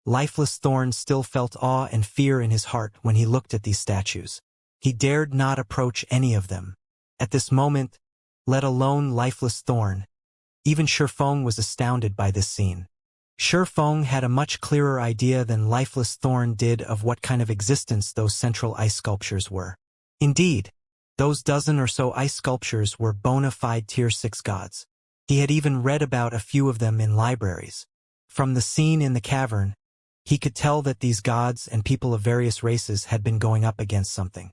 Speaker 1: Lifeless Thorn still felt awe and fear in his heart when he looked at these statues. He dared not approach any of them. At this moment, let alone Lifeless Thorn, even Shurfeng was astounded by this scene. Shurfeng had a much clearer idea than Lifeless Thorn did of what kind of existence those central ice sculptures were. Indeed, those dozen or so ice sculptures were bona fide Tier 6 gods. He had even read about a few of them in libraries. From the scene in the cavern, he could tell that these gods and people of various races had been going up against something.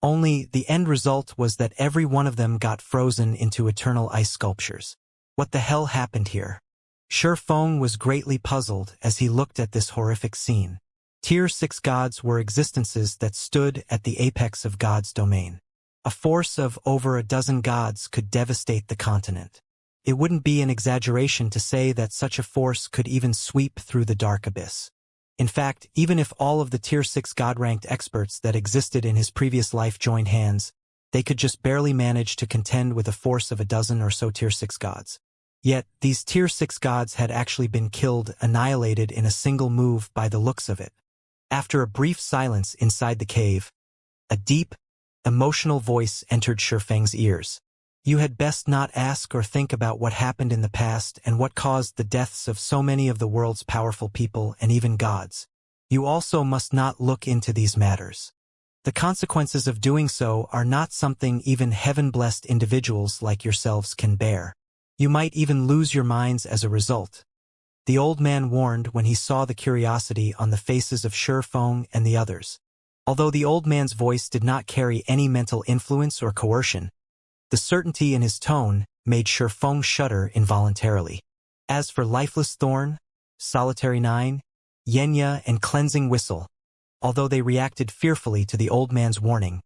Speaker 1: Only the end result was that every one of them got frozen into eternal ice sculptures. What the hell happened here? Shurfeng was greatly puzzled as he looked at this horrific scene. Tier 6 gods were existences that stood at the apex of God's domain. A force of over a dozen gods could devastate the continent. It wouldn't be an exaggeration to say that such a force could even sweep through the dark abyss. In fact, even if all of the Tier 6 god-ranked experts that existed in his previous life joined hands, they could just barely manage to contend with a force of a dozen or so Tier 6 gods. Yet, these Tier 6 gods had actually been annihilated in a single move by the looks of it. After a brief silence inside the cave, a deep, emotional voice entered Shifeng's ears. You had best not ask or think about what happened in the past and what caused the deaths of so many of the world's powerful people and even gods. You also must not look into these matters. The consequences of doing so are not something even heaven-blessed individuals like yourselves can bear. You might even lose your minds as a result. The old man warned when he saw the curiosity on the faces of Shifeng and the others. Although the old man's voice did not carry any mental influence or coercion, the certainty in his tone made Shifeng shudder involuntarily. As for Lifeless Thorn, Solitary Nine, Yenya, and Cleansing Whistle, although they reacted fearfully to the old man's warning,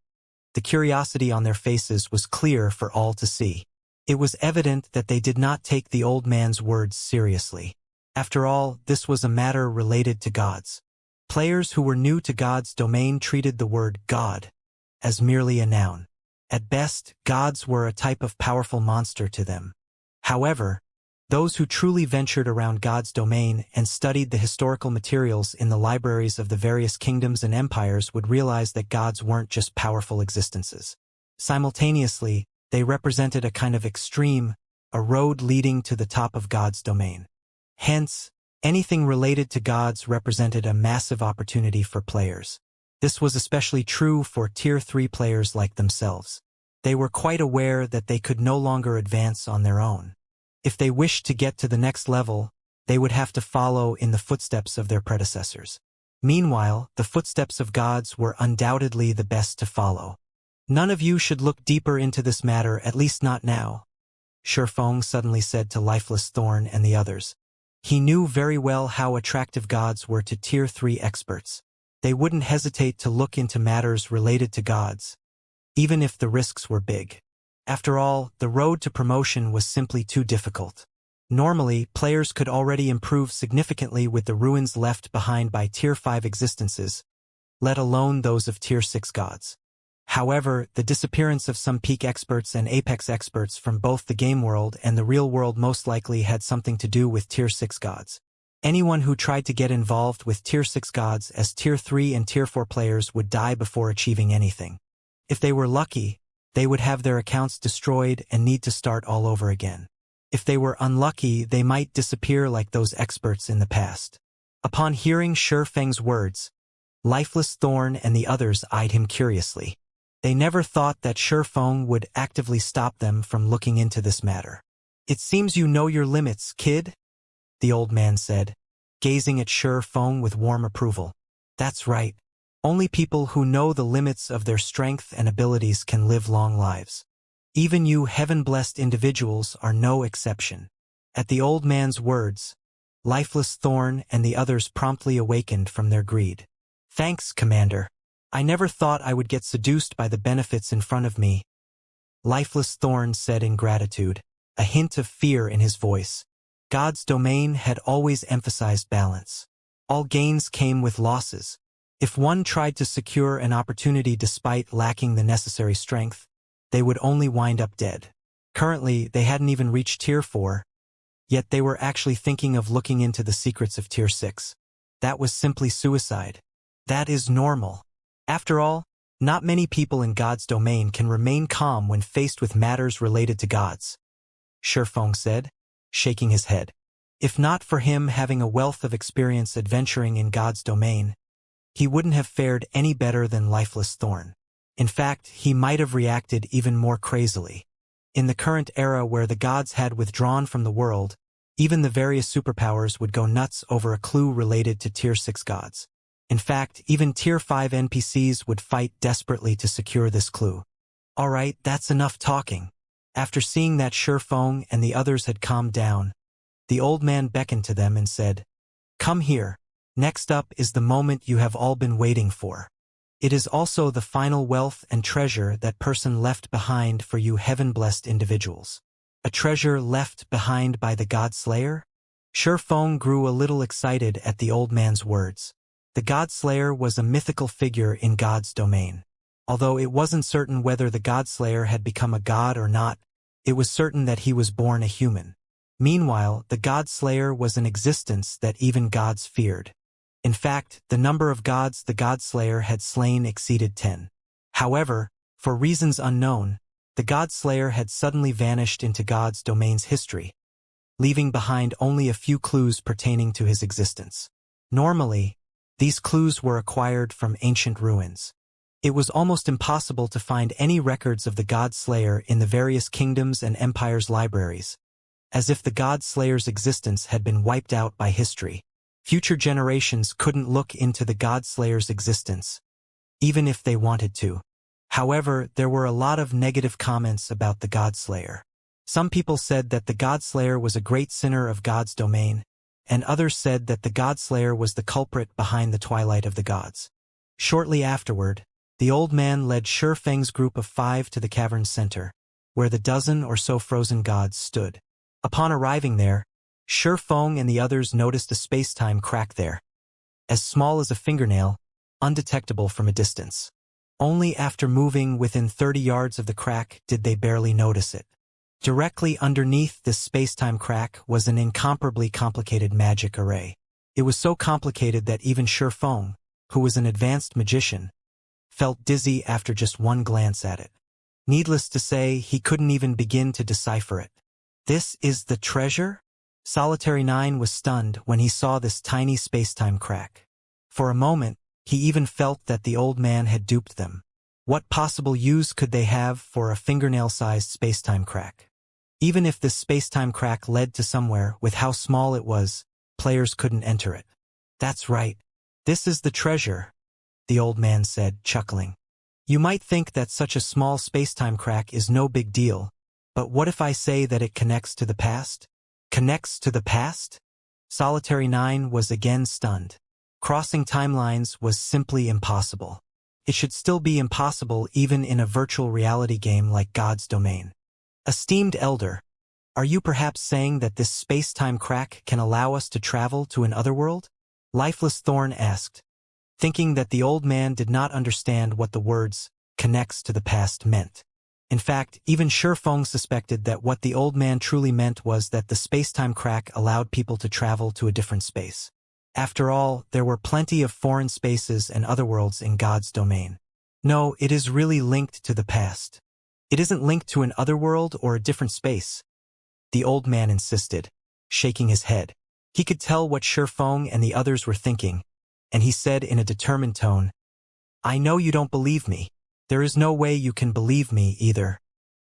Speaker 1: the curiosity on their faces was clear for all to see. It was evident that they did not take the old man's words seriously. After all, this was a matter related to gods. Players who were new to God's domain treated the word God as merely a noun. At best, gods were a type of powerful monster to them. However, those who truly ventured around God's domain and studied the historical materials in the libraries of the various kingdoms and empires would realize that gods weren't just powerful existences. Simultaneously, they represented a kind of extreme, a road leading to the top of God's domain. Hence, anything related to gods represented a massive opportunity for players. This was especially true for Tier 3 players like themselves. They were quite aware that they could no longer advance on their own. If they wished to get to the next level, they would have to follow in the footsteps of their predecessors. Meanwhile, the footsteps of gods were undoubtedly the best to follow. None of you should look deeper into this matter, at least not now, Shifeng suddenly said to Lifeless Thorn and the others. He knew very well how attractive gods were to Tier 3 experts. They wouldn't hesitate to look into matters related to gods, even if the risks were big. After all, the road to promotion was simply too difficult. Normally, players could already improve significantly with the ruins left behind by Tier 5 existences, let alone those of Tier 6 gods. However, the disappearance of some peak experts and apex experts from both the game world and the real world most likely had something to do with Tier 6 gods. Anyone who tried to get involved with Tier 6 gods as Tier 3 and Tier 4 players would die before achieving anything. If they were lucky, they would have their accounts destroyed and need to start all over again. If they were unlucky, they might disappear like those experts in the past. Upon hearing Shifeng's words, Lifeless Thorn and the others eyed him curiously. They never thought that Shifeng would actively stop them from looking into this matter. It seems you know your limits, kid, the old man said, gazing at Shifeng with warm approval. That's right. Only people who know the limits of their strength and abilities can live long lives. Even you heaven-blessed individuals are no exception. At the old man's words, Lifeless Thorn and the others promptly awakened from their greed. Thanks, Commander. I never thought I would get seduced by the benefits in front of me, Lifeless Thorn said in gratitude, a hint of fear in his voice. God's domain had always emphasized balance. All gains came with losses. If one tried to secure an opportunity despite lacking the necessary strength, they would only wind up dead. Currently, they hadn't even reached Tier 4, yet they were actually thinking of looking into the secrets of Tier 6. That was simply suicide. That is normal. After all, not many people in God's domain can remain calm when faced with matters related to gods, Shifeng said, shaking his head. If not for him having a wealth of experience adventuring in God's domain, he wouldn't have fared any better than Lifeless Thorn. In fact, he might have reacted even more crazily. In the current era where the gods had withdrawn from the world, even the various superpowers would go nuts over a clue related to Tier 6 gods. In fact, even Tier 5 NPCs would fight desperately to secure this clue. Alright, that's enough talking. After seeing that Shifeng and the others had calmed down, the old man beckoned to them and said, Come here. Next up is the moment you have all been waiting for. It is also the final wealth and treasure that person left behind for you heaven-blessed individuals. A treasure left behind by the God Slayer? Shi Feng grew a little excited at the old man's words. The God Slayer was a mythical figure in God's domain. Although it wasn't certain whether the God Slayer had become a god or not, it was certain that he was born a human. Meanwhile, the God Slayer was an existence that even gods feared. In fact, the number of gods the God Slayer had slain exceeded 10. However, for reasons unknown, the God Slayer had suddenly vanished into God's domain's history, leaving behind only a few clues pertaining to his existence. Normally, these clues were acquired from ancient ruins. It was almost impossible to find any records of the God Slayer in the various kingdoms and empires' libraries, as if the God Slayer's existence had been wiped out by history. Future generations couldn't look into the God Slayer's existence, even if they wanted to. However, there were a lot of negative comments about the God Slayer. Some people said that the God Slayer was a great sinner of God's domain, and others said that the God Slayer was the culprit behind the twilight of the gods. Shortly afterward, the old man led Shi Feng's group of 5 to the cavern's center, where the dozen or so frozen gods stood. Upon arriving there, Shi Feng and the others noticed a space-time crack there, as small as a fingernail, undetectable from a distance. Only after moving within 30 yards of the crack did they barely notice it. Directly underneath this space-time crack was an incomparably complicated magic array. It was so complicated that even Shi Feng, who was an advanced magician, felt dizzy after just one glance at it. Needless to say, he couldn't even begin to decipher it. This is the treasure? Solitary 9 was stunned when he saw this tiny space-time crack. For a moment, he even felt that the old man had duped them. What possible use could they have for a fingernail-sized space-time crack? Even if this space-time crack led to somewhere, with how small it was, players couldn't enter it. That's right. This is the treasure, the old man said, chuckling. You might think that such a small space-time crack is no big deal, but what if I say that it connects to the past? Connects to the past? Solitary 9 was again stunned. Crossing timelines was simply impossible. It should still be impossible even in a virtual reality game like God's Domain. Esteemed Elder, are you perhaps saying that this space-time crack can allow us to travel to an otherworld? Lifeless Thorn asked, thinking that the old man did not understand what the words connects to the past meant. In fact, even Shi Feng suspected that what the old man truly meant was that the space-time crack allowed people to travel to a different space. After all, there were plenty of foreign spaces and otherworlds in God's domain. No, it is really linked to the past. It isn't linked to an otherworld or a different space, the old man insisted, shaking his head. He could tell what Shi Feng and the others were thinking, and he said in a determined tone, I know you don't believe me. There is no way you can believe me either.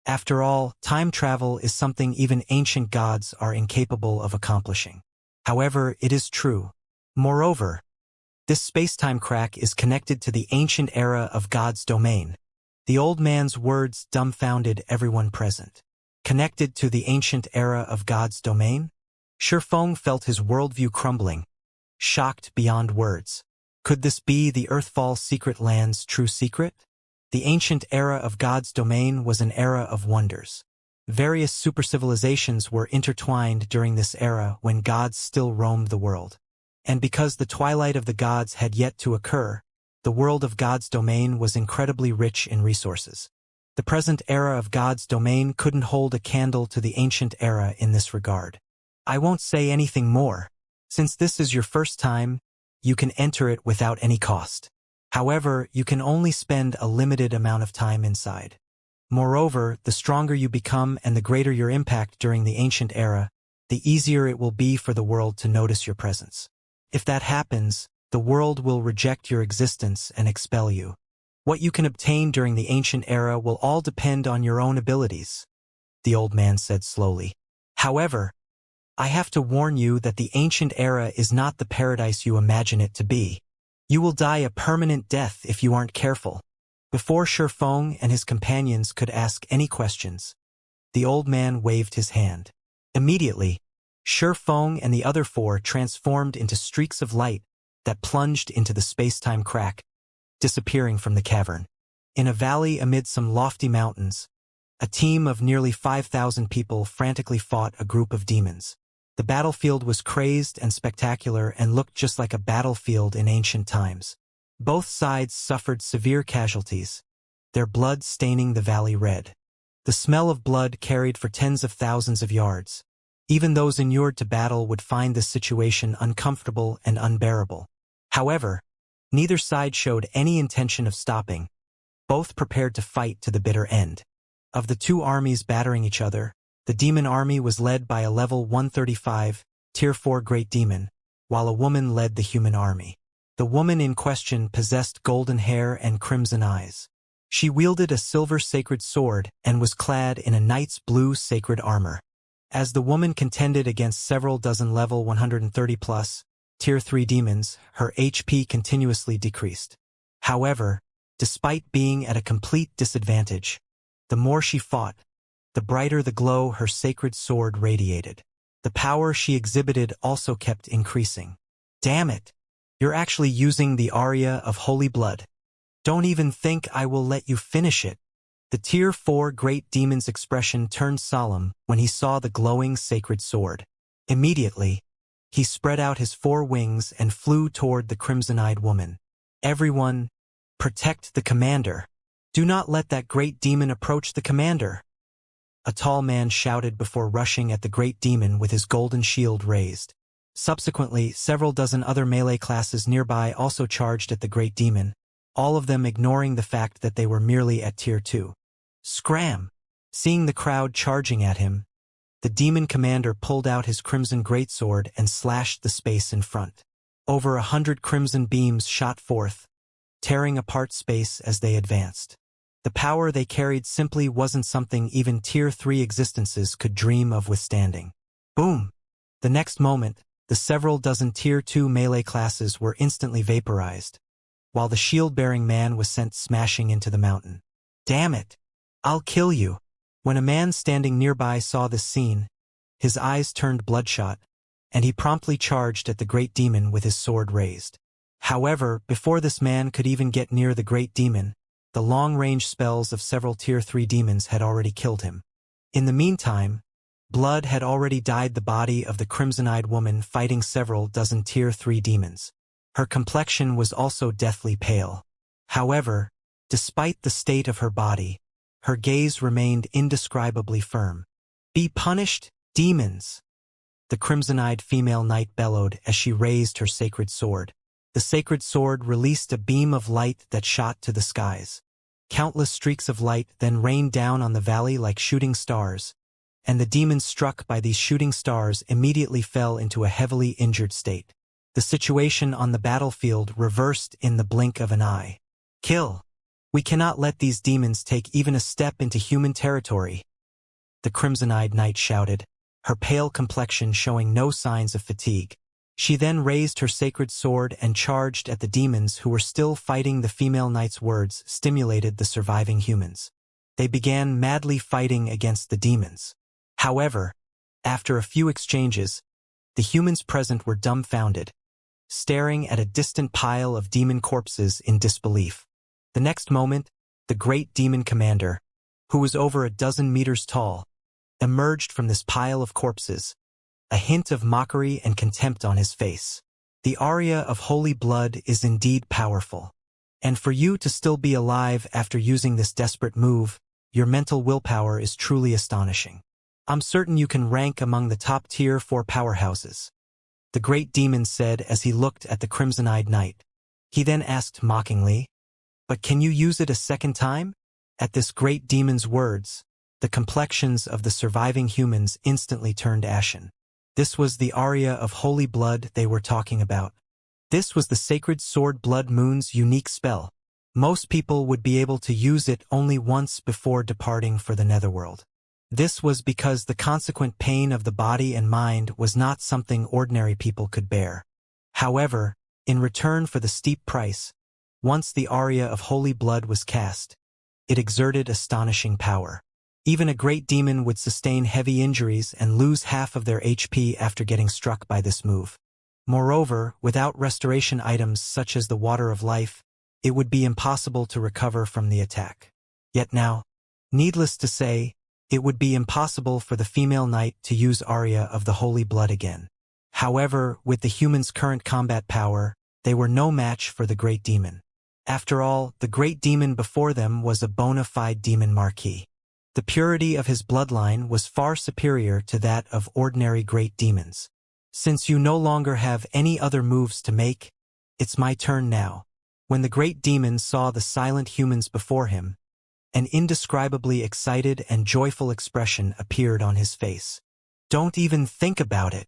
Speaker 1: After all, time travel is something even ancient gods are incapable of accomplishing. However, it is true. Moreover, this space-time crack is connected to the ancient era of God's domain. The old man's words dumbfounded everyone present. Connected to the ancient era of God's domain? Shi Feng felt his worldview crumbling, shocked beyond words. Could this be the Earthfall Secret Land's true secret? The ancient era of God's domain was an era of wonders. Various supercivilizations were intertwined during this era when gods still roamed the world. And because the twilight of the gods had yet to occur, the world of God's domain was incredibly rich in resources. The present era of God's domain couldn't hold a candle to the ancient era in this regard. I won't say anything more. Since this is your first time, you can enter it without any cost. However, you can only spend a limited amount of time inside. Moreover, the stronger you become and the greater your impact during the ancient era, the easier it will be for the world to notice your presence. If that happens, the world will reject your existence and expel you. What you can obtain during the ancient era will all depend on your own abilities, the old man said slowly. However, I have to warn you that the ancient era is not the paradise you imagine it to be. You will die a permanent death if you aren't careful. Before Shi Feng and his companions could ask any questions, the old man waved his hand. Immediately, Shi Feng and the other 4 transformed into streaks of light that plunged into the space-time crack, disappearing from the cavern. In a valley amid some lofty mountains, a team of nearly 5,000 people frantically fought a group of demons. The battlefield was crazed and spectacular and looked just like a battlefield in ancient times. Both sides suffered severe casualties, their blood staining the valley red. The smell of blood carried for tens of thousands of yards. Even those inured to battle would find this situation uncomfortable and unbearable. However, neither side showed any intention of stopping, both prepared to fight to the bitter end. Of the two armies battering each other, the demon army was led by a level 135, Tier 4 Great Demon, while a woman led the human army. The woman in question possessed golden hair and crimson eyes. She wielded a silver sacred sword and was clad in a knight's blue sacred armor. As the woman contended against several dozen level 130+, Tier 3 demons, her HP continuously decreased. However, despite being at a complete disadvantage, the more she fought, the brighter the glow her sacred sword radiated. The power she exhibited also kept increasing. Damn it! You're actually using the aria of holy blood. Don't even think I will let you finish it. The Tier 4 Great Demon's expression turned solemn when he saw the glowing sacred sword. Immediately, he spread out his 4 wings and flew toward the crimson-eyed woman. Everyone, protect the commander. Do not let that great demon approach the commander. A tall man shouted before rushing at the great demon with his golden shield raised. Subsequently, several dozen other melee classes nearby also charged at the great demon, all of them ignoring the fact that they were merely at Tier 2. Scram! Seeing the crowd charging at him, the demon commander pulled out his crimson greatsword and slashed the space in front. Over 100 crimson beams shot forth, tearing apart space as they advanced. The power they carried simply wasn't something even Tier 3 existences could dream of withstanding. Boom! The next moment, the several dozen Tier 2 melee classes were instantly vaporized, while the shield-bearing man was sent smashing into the mountain. Damn it! I'll kill you! When a man standing nearby saw this scene, his eyes turned bloodshot, and he promptly charged at the great demon with his sword raised. However, before this man could even get near the great demon, the long-range spells of several Tier 3 demons had already killed him. In the meantime, blood had already dyed the body of the crimson-eyed woman fighting several dozen Tier 3 demons. Her complexion was also deathly pale. However, despite the state of her body, her gaze remained indescribably firm. Be punished, demons! The crimson-eyed female knight bellowed as she raised her sacred sword. The sacred sword released a beam of light that shot to the skies. Countless streaks of light then rained down on the valley like shooting stars, and the demons struck by these shooting stars immediately fell into a heavily injured state. The situation on the battlefield reversed in the blink of an eye. Kill! We cannot let these demons take even a step into human territory. The crimson-eyed knight shouted, her pale complexion showing no signs of fatigue. She then raised her sacred sword and charged at the demons who were still fighting. The female knight's words stimulated the surviving humans. They began madly fighting against the demons. However, after a few exchanges, the humans present were dumbfounded, staring at a distant pile of demon corpses in disbelief. The next moment, the great demon commander, who was over a dozen meters tall, emerged from this pile of corpses, a hint of mockery and contempt on his face. The aria of holy blood is indeed powerful. And for you to still be alive after using this desperate move, your mental willpower is truly astonishing. I'm certain you can rank among the top Tier 4 powerhouses. The great demon said as he looked at the crimson-eyed knight. He then asked mockingly, "But can you use it a second time?" At this great demon's words, the complexions of the surviving humans instantly turned ashen. This was the aria of holy blood they were talking about. This was the sacred sword Blood Moon's unique spell. Most people would be able to use it only once before departing for the netherworld. This was because the consequent pain of the body and mind was not something ordinary people could bear. However, in return for the steep price, once the aria of holy blood was cast, it exerted astonishing power. Even a great demon would sustain heavy injuries and lose half of their HP after getting struck by this move. Moreover, without restoration items such as the Water of Life, it would be impossible to recover from the attack. Yet now, needless to say, it would be impossible for the female knight to use Aria of the Holy Blood again. However, with the humans' current combat power, they were no match for the Great Demon. After all, the Great Demon before them was a bona fide demon marquis. The purity of his bloodline was far superior to that of ordinary great demons. Since you no longer have any other moves to make, it's my turn now. When the Great Demon saw the silent humans before him, an indescribably excited and joyful expression appeared on his face. Don't even think about it.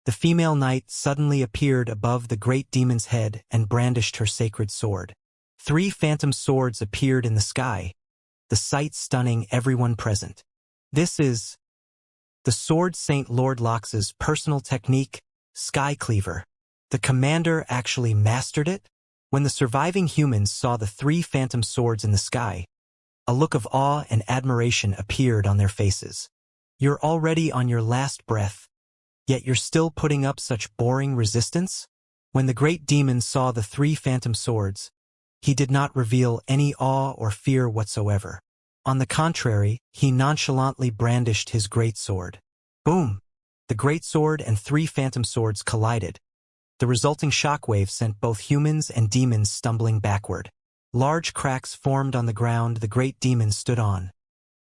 Speaker 1: The female knight suddenly appeared above the Great Demon's head and brandished her sacred sword. 3 phantom swords appeared in the sky, the sight stunning everyone present. This is the Sword Saint Lord Lox's personal technique, Sky Cleaver. The commander actually mastered it? When the surviving humans saw the 3 phantom swords in the sky, a look of awe and admiration appeared on their faces. You're already on your last breath, yet you're still putting up such boring resistance? When the Great Demon saw the 3 phantom swords, he did not reveal any awe or fear whatsoever. On the contrary, he nonchalantly brandished his great sword. Boom! The great sword and 3 phantom swords collided. The resulting shockwave sent both humans and demons stumbling backward. Large cracks formed on the ground the Great Demon stood on,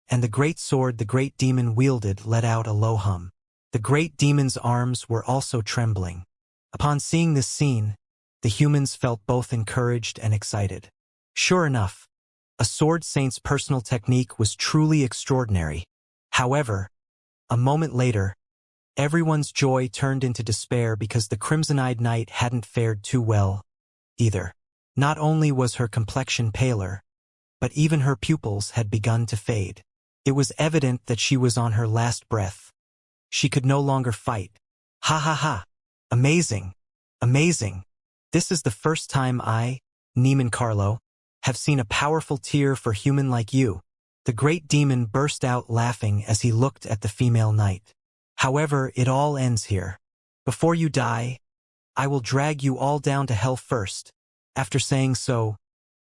Speaker 1: and the great sword the Great Demon wielded let out a low hum. The Great Demon's arms were also trembling. Upon seeing this scene, the humans felt both encouraged and excited. Sure enough, a Sword Saint's personal technique was truly extraordinary. However, a moment later, everyone's joy turned into despair because the Crimson-Eyed Knight hadn't fared too well, either. Not only was her complexion paler, but even her pupils had begun to fade. It was evident that she was on her last breath. She could no longer fight. Ha ha ha! Amazing! Amazing! This is the first time I, Neiman Carlo, have seen a powerful tear for human like you. The Great Demon burst out laughing as he looked at the female knight. However, it all ends here. Before you die, I will drag you all down to hell first. After saying so,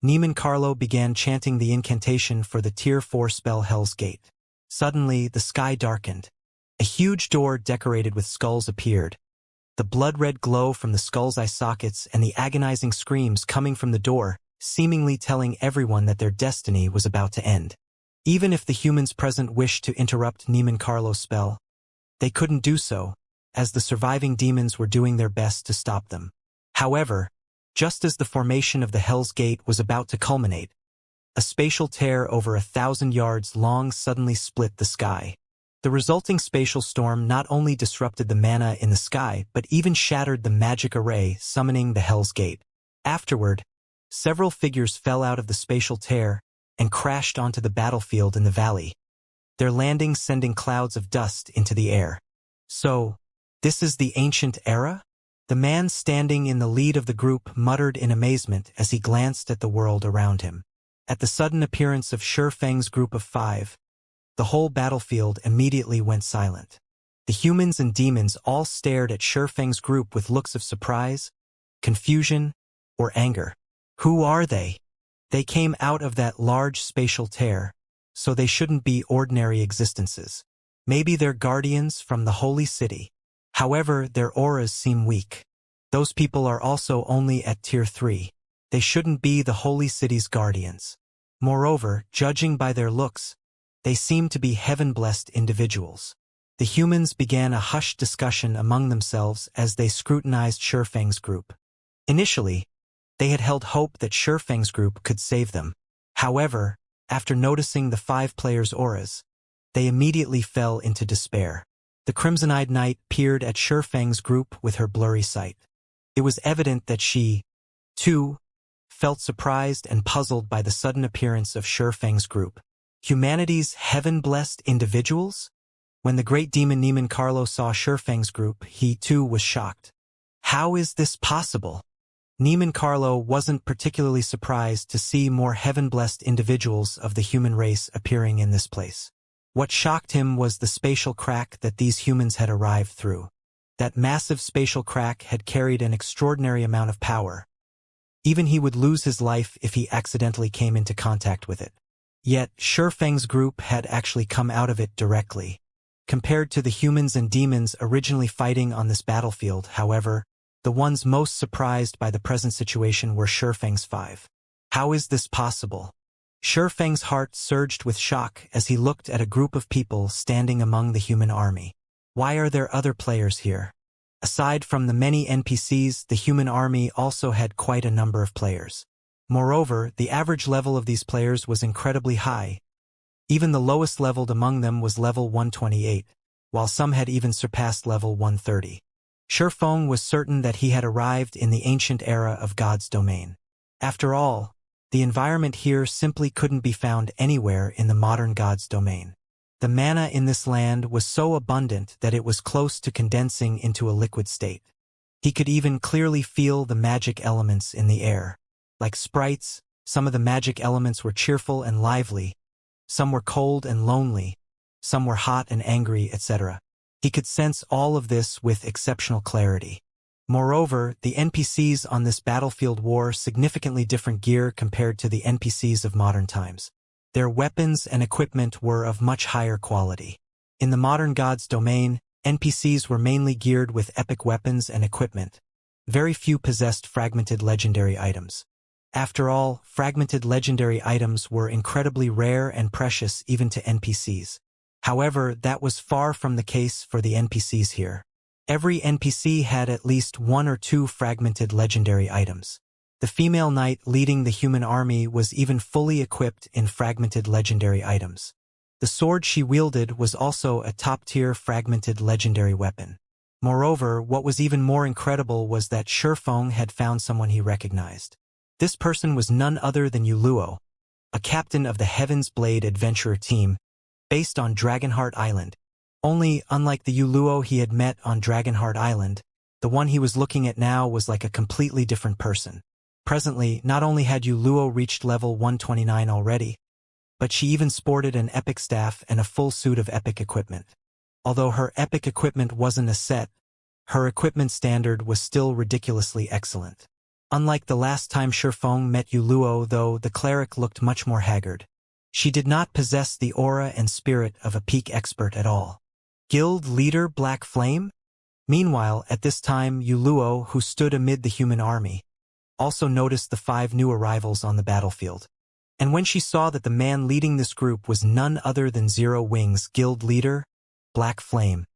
Speaker 1: Neiman Carlo began chanting the incantation for the Tier 4 spell Hell's Gate. Suddenly, the sky darkened. A huge door decorated with skulls appeared. The blood-red glow from the skull's eye sockets and the agonizing screams coming from the door, seemingly telling everyone that their destiny was about to end. Even if the humans present wished to interrupt Neiman Carlo's spell, they couldn't do so, as the surviving demons were doing their best to stop them. However, just as the formation of the Hell's Gate was about to culminate, a spatial tear over 1,000 yards long suddenly split the sky. The resulting spatial storm not only disrupted the mana in the sky but even shattered the magic array summoning the Hell's Gate. Afterward, several figures fell out of the spatial tear and crashed onto the battlefield in the valley, their landing sending clouds of dust into the air. So, this is the ancient era? The man standing in the lead of the group muttered in amazement as he glanced at the world around him. At the sudden appearance of Shurfeng's group of 5, the whole battlefield immediately went silent. The humans and demons all stared at Shurfeng's group with looks of surprise, confusion, or anger. Who are they? They came out of that large spatial tear, so they shouldn't be ordinary existences. Maybe they're guardians from the holy city. However, their auras seem weak. Those people are also only at Tier 3. They shouldn't be the holy city's guardians. Moreover, judging by their looks, they seem to be heaven-blessed individuals. The humans began a hushed discussion among themselves as they scrutinized Shurfeng's group. Initially, they had held hope that Shurfeng's group could save them. However, after noticing the 5 players' auras, they immediately fell into despair. The Crimson-Eyed Knight peered at Shurfeng's group with her blurry sight. It was evident that she, too, felt surprised and puzzled by the sudden appearance of Shurfeng's group. Humanity's heaven-blessed individuals? When the Great Demon Neiman Carlo saw Shurfeng's group, he too was shocked. How is this possible? Neiman Carlo wasn't particularly surprised to see more heaven-blessed individuals of the human race appearing in this place. What shocked him was the spatial crack that these humans had arrived through. That massive spatial crack had carried an extraordinary amount of power. Even he would lose his life if he accidentally came into contact with it. Yet, Shifeng's group had actually come out of it directly. Compared to the humans and demons originally fighting on this battlefield, however, the ones most surprised by the present situation were Shifeng's 5. How is this possible? Shifeng's heart surged with shock as he looked at a group of people standing among the human army. Why are there other players here? Aside from the many NPCs, the human army also had quite a number of players. Moreover, the average level of these players was incredibly high. Even the lowest leveled among them was level 128, while some had even surpassed level 130. Shifeng was certain that he had arrived in the ancient era of God's domain. After all, the environment here simply couldn't be found anywhere in the modern God's domain. The mana in this land was so abundant that it was close to condensing into a liquid state. He could even clearly feel the magic elements in the air. Like sprites, some of the magic elements were cheerful and lively, some were cold and lonely, some were hot and angry, etc. He could sense all of this with exceptional clarity. Moreover, the NPCs on this battlefield wore significantly different gear compared to the NPCs of modern times. Their weapons and equipment were of much higher quality. In the modern God's domain, NPCs were mainly geared with epic weapons and equipment. Very few possessed fragmented legendary items. After all, fragmented legendary items were incredibly rare and precious even to NPCs. However, that was far from the case for the NPCs here. Every NPC had at least 1 or 2 fragmented legendary items. The female knight leading the human army was even fully equipped in fragmented legendary items. The sword she wielded was also a top-tier fragmented legendary weapon. Moreover, what was even more incredible was that Shifeng had found someone he recognized. This person was none other than Yuluo, a captain of the Heaven's Blade adventurer team, based on Dragonheart Island. Only, unlike the Yuluo he had met on Dragonheart Island, the one he was looking at now was like a completely different person. Presently, not only had Yuluo reached level 129 already, but she even sported an epic staff and a full suit of epic equipment. Although her epic equipment wasn't a set, her equipment standard was still ridiculously excellent. Unlike the last time Shifeng met Yuluo, though, the cleric looked much more haggard. She did not possess the aura and spirit of a peak expert at all. Guild leader Black Flame? Meanwhile, at this time, Yuluo, who stood amid the human army, also noticed the 5 new arrivals on the battlefield. And when she saw that the man leading this group was none other than Zero Wings Guild leader, Black Flame,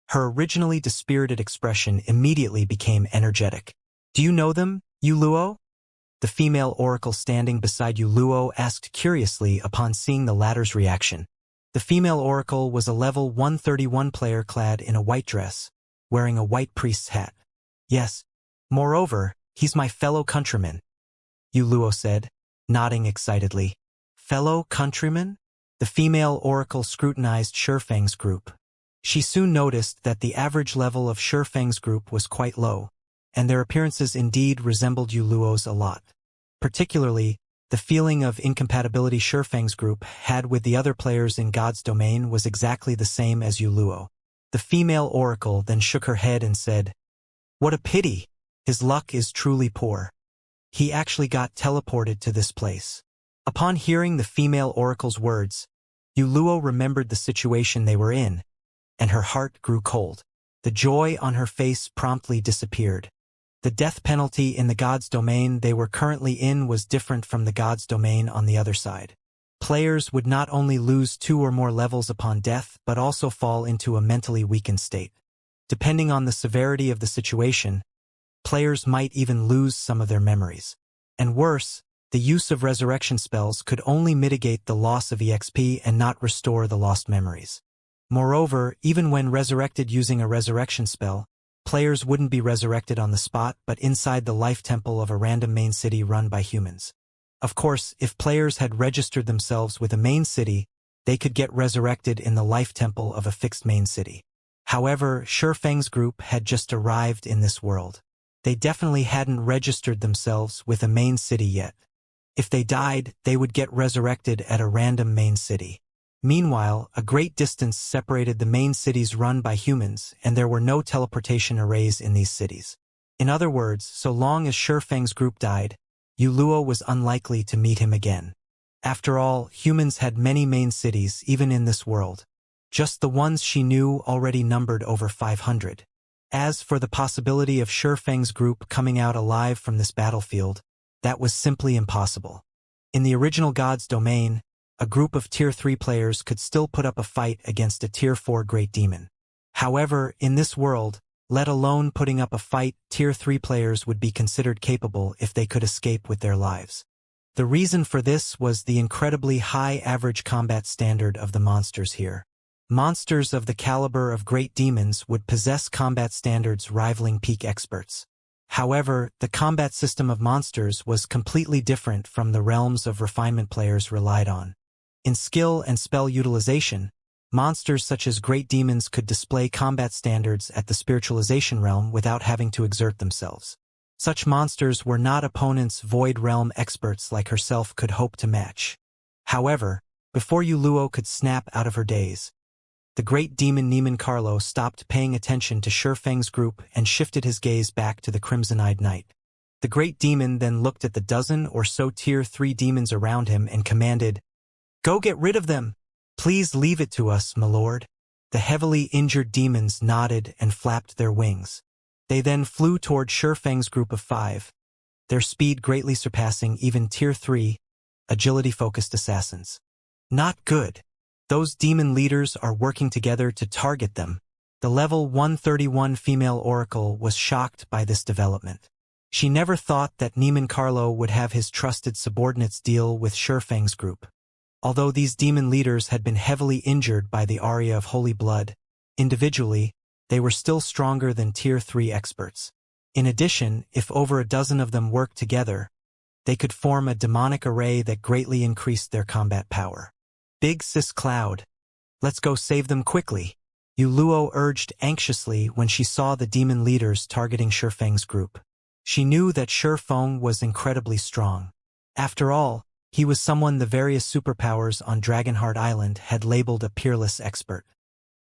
Speaker 1: her originally dispirited expression immediately became energetic. Do you know them, Yuluo? The female oracle standing beside Yuluo asked curiously upon seeing the latter's reaction. The female oracle was a level 131 player clad in a white dress, wearing a white priest's hat. Yes. Moreover, he's my fellow countryman, Yuluo said, nodding excitedly. Fellow countryman? The female oracle scrutinized Shifeng's group. She soon noticed that the average level of Shifeng's group was quite low, and their appearances indeed resembled Yuluo's a lot. Particularly, the feeling of incompatibility Shifeng's group had with the other players in God's domain was exactly the same as Yuluo. The female oracle then shook her head and said, "What a pity! His luck is truly poor. He actually got teleported to this place." Upon hearing the female oracle's words, Yuluo remembered the situation they were in, and her heart grew cold. The joy on her face promptly disappeared. The death penalty in the God's domain they were currently in was different from the God's domain on the other side. Players would not only lose 2 or more levels upon death, but also fall into a mentally weakened state. Depending on the severity of the situation, players might even lose some of their memories. And worse, the use of resurrection spells could only mitigate the loss of EXP and not restore the lost memories. Moreover, even when resurrected using a resurrection spell, players wouldn't be resurrected on the spot but inside the life temple of a random main city run by humans. Of course, if players had registered themselves with a main city, they could get resurrected in the life temple of a fixed main city. However, Shifeng's group had just arrived in this world. They definitely hadn't registered themselves with a main city yet. If they died, they would get resurrected at a random main city. Meanwhile, a great distance separated the main cities run by humans, and there were no teleportation arrays in these cities. In other words, so long as Shifeng's group died, Yuluo was unlikely to meet him again. After all, humans had many main cities even in this world. Just the ones she knew already numbered over 500. As for the possibility of Shifeng's group coming out alive from this battlefield, that was simply impossible. In the original God's domain, a group of Tier 3 players could still put up a fight against a Tier 4 Great Demon. However, in this world, let alone putting up a fight, Tier 3 players would be considered capable if they could escape with their lives. The reason for this was the incredibly high average combat standard of the monsters here. Monsters of the caliber of great demons would possess combat standards rivaling peak experts. However, the combat system of monsters was completely different from the realms of refinement players relied on. In skill and spell utilization, monsters such as great demons could display combat standards at the spiritualization realm without having to exert themselves. Such monsters were not opponents Void Realm experts like herself could hope to match. However, before Yuluo could snap out of her daze, the great demon Neiman Carlo stopped paying attention to Shifeng's group and shifted his gaze back to the crimson-eyed knight. The great demon then looked at the dozen or so Tier 3 demons around him and commanded, "Go get rid of them! Please leave it to us, my lord." The heavily injured demons nodded and flapped their wings. They then flew toward Shifeng's group of 5, their speed greatly surpassing even Tier 3, agility-focused assassins. Not good. Those demon leaders are working together to target them. The level 131 female oracle was shocked by this development. She never thought that Neiman Carlo would have his trusted subordinates deal with Shifeng's group. Although these demon leaders had been heavily injured by the aria of holy blood, individually, they were still stronger than Tier 3 experts. In addition, if over a dozen of them worked together, they could form a demonic array that greatly increased their combat power. "Big Sis Cloud, let's go save them quickly," Yuluo urged anxiously when she saw the demon leaders targeting Shifeng's group. She knew that Shifeng was incredibly strong. After all, he was someone the various superpowers on Dragonheart Island had labeled a peerless expert.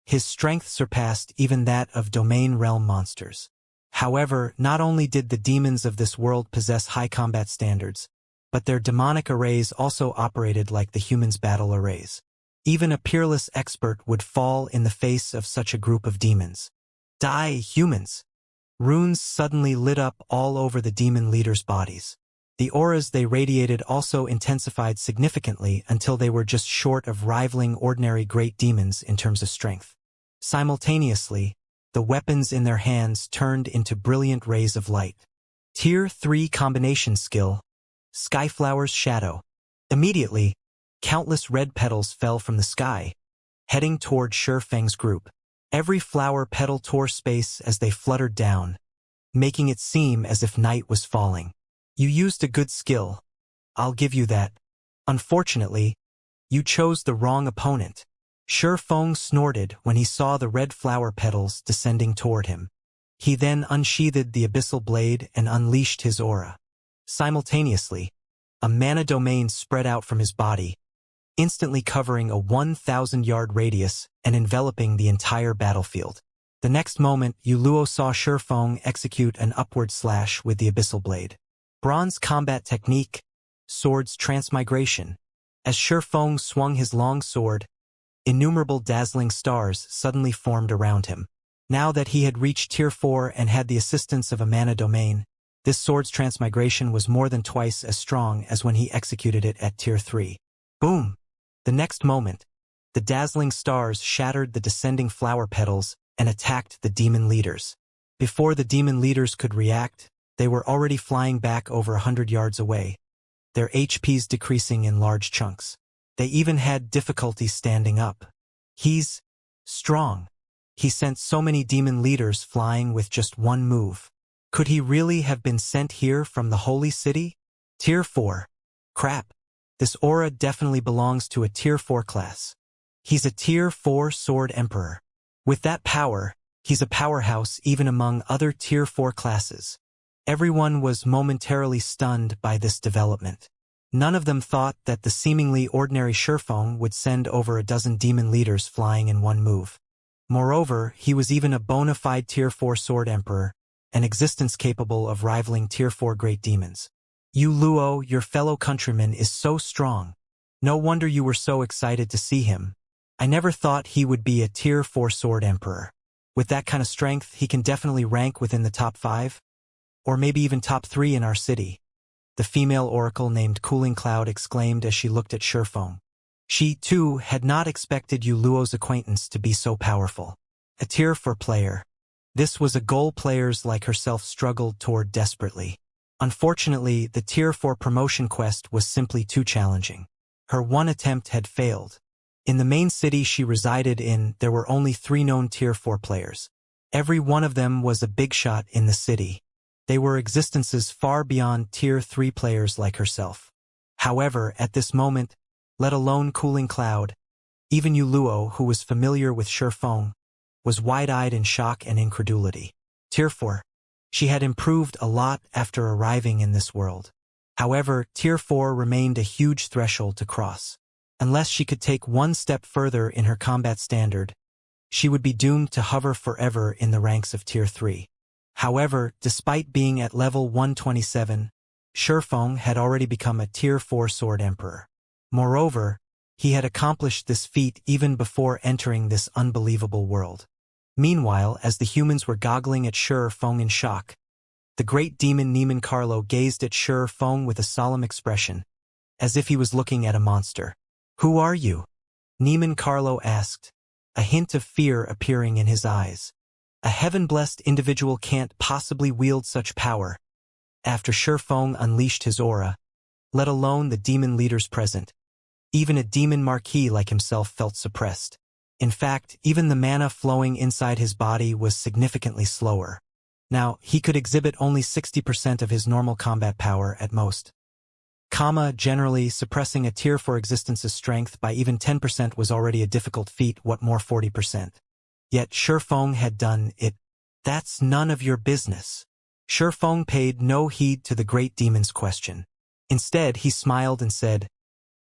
Speaker 1: His strength surpassed even that of domain realm monsters. However, not only did the demons of this world possess high combat standards, but their demonic arrays also operated like the humans' battle arrays. Even a peerless expert would fall in the face of such a group of demons. "Die, humans!" Runes suddenly lit up all over the demon leaders' bodies. The auras they radiated also intensified significantly until they were just short of rivaling ordinary great demons in terms of strength. Simultaneously, the weapons in their hands turned into brilliant rays of light. Tier 3 combination skill, Skyflower's Shadow. Immediately, countless red petals fell from the sky, heading toward Shifeng's group. Every flower petal tore space as they fluttered down, making it seem as if night was falling. "You used a good skill. I'll give you that. Unfortunately, you chose the wrong opponent." Shifeng snorted when he saw the red flower petals descending toward him. He then unsheathed the abyssal blade and unleashed his aura. Simultaneously, a mana domain spread out from his body, instantly covering a 1,000-yard radius and enveloping the entire battlefield. The next moment, Yuluo saw Shifeng execute an upward slash with the abyssal blade. Bronze combat technique, Sword's transmigration. As Shifeng swung his long sword, innumerable dazzling stars suddenly formed around him. Now that he had reached Tier 4 and had the assistance of a mana domain, this sword's transmigration was more than twice as strong as when he executed it at Tier 3. Boom! The next moment, the dazzling stars shattered the descending flower petals and attacked the demon leaders. Before the demon leaders could react, they were already flying back over 100 yards away, their HPs decreasing in large chunks. They even had difficulty standing up. "He's strong." He sent so many demon leaders flying with just one move. Could he really have been sent here from the Holy City? Tier 4. Crap. This aura definitely belongs to a Tier 4 class. He's a Tier 4 Sword Emperor. With that power, he's a powerhouse even among other Tier 4 classes. Everyone was momentarily stunned by this development. None of them thought that the seemingly ordinary Shurfeng would send over a dozen demon leaders flying in one move. Moreover, he was even a bona fide Tier 4 Sword Emperor, an existence capable of rivaling Tier 4 great demons. Yu Luo, your fellow countryman, is so strong. No wonder you were so excited to see him. I never thought he would be a Tier 4 Sword Emperor. With that kind of strength, he can definitely rank within the top 5, or maybe even top 3 in our city. The female oracle named Cooling Cloud exclaimed as she looked at Shurfeng. She, too, had not expected Yu Luo's acquaintance to be so powerful. A Tier 4 player. This was a goal players like herself struggled toward desperately. Unfortunately, the Tier 4 promotion quest was simply too challenging. Her one attempt had failed. In the main city she resided in, there were only 3 known Tier 4 players. Every one of them was a big shot in the city. They were existences far beyond Tier 3 players like herself. However, at this moment, let alone Cooling Cloud, even Yu Luo, who was familiar with Shurfeng, was wide-eyed in shock and incredulity. Tier 4. She had improved a lot after arriving in this world. However, Tier 4 remained a huge threshold to cross. Unless she could take one step further in her combat standard, she would be doomed to hover forever in the ranks of Tier 3. However, despite being at level 127, Shurfeng had already become a Tier 4 Sword Emperor. Moreover, he had accomplished this feat even before entering this unbelievable world. Meanwhile, as the humans were goggling at Shurfeng in shock, the great demon Niemann Carlo gazed at Shurfeng with a solemn expression, as if he was looking at a monster. "Who are you?" Niemann Carlo asked, a hint of fear appearing in his eyes. A heaven-blessed individual can't possibly wield such power. After Shurfeng unleashed his aura, let alone the demon leaders present, even a demon marquis like himself felt suppressed. In fact, even the mana flowing inside his body was significantly slower. Now, he could exhibit only 60% of his normal combat power at most. Generally, suppressing a Tier 4 existence's strength by even 10% was already a difficult feat, what more 40%. Yet Shurfeng had done it. "That's none of your business." Shurfeng paid no heed to the great demon's question. Instead, he smiled and said,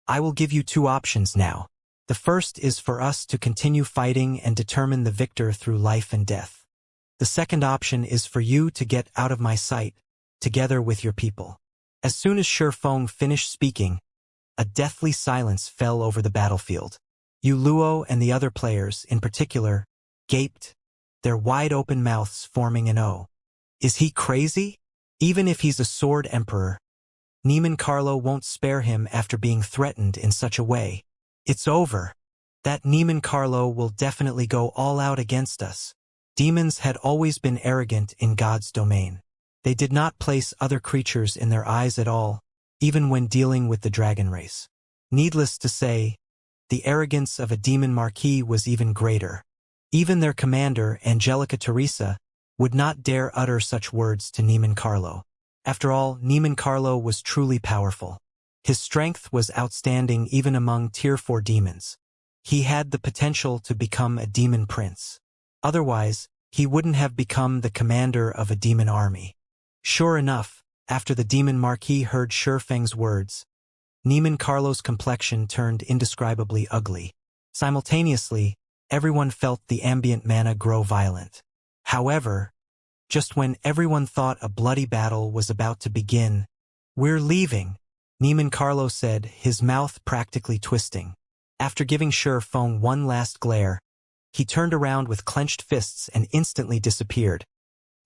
Speaker 1: "I will give you 2 options now. The first is for us to continue fighting and determine the victor through life and death. The second option is for you to get out of my sight, together with your people." As soon as Shurfeng finished speaking, a deathly silence fell over the battlefield. Yu Luo and the other players, in particular, gaped, their wide-open mouths forming an O. Is he crazy? Even if he's a Sword Emperor, Niemann Carlo won't spare him after being threatened in such a way. It's over. That Niemann Carlo will definitely go all out against us. Demons had always been arrogant in God's domain. They did not place other creatures in their eyes at all, even when dealing with the dragon race. Needless to say, the arrogance of a demon marquis was even greater. Even their commander, Angelica Teresa, would not dare utter such words to Niemann Carlo. After all, Niemann Carlo was truly powerful. His strength was outstanding even among Tier 4 demons. He had the potential to become a demon prince. Otherwise, he wouldn't have become the commander of a demon army. Sure enough, after the demon marquis heard Shurfeng's words, Niemann Carlo's complexion turned indescribably ugly. Simultaneously, everyone felt the ambient mana grow violent. However, just when everyone thought a bloody battle was about to begin, "We're leaving," Niemann Carlo said, his mouth practically twisting. After giving Shurfeng one last glare, he turned around with clenched fists and instantly disappeared,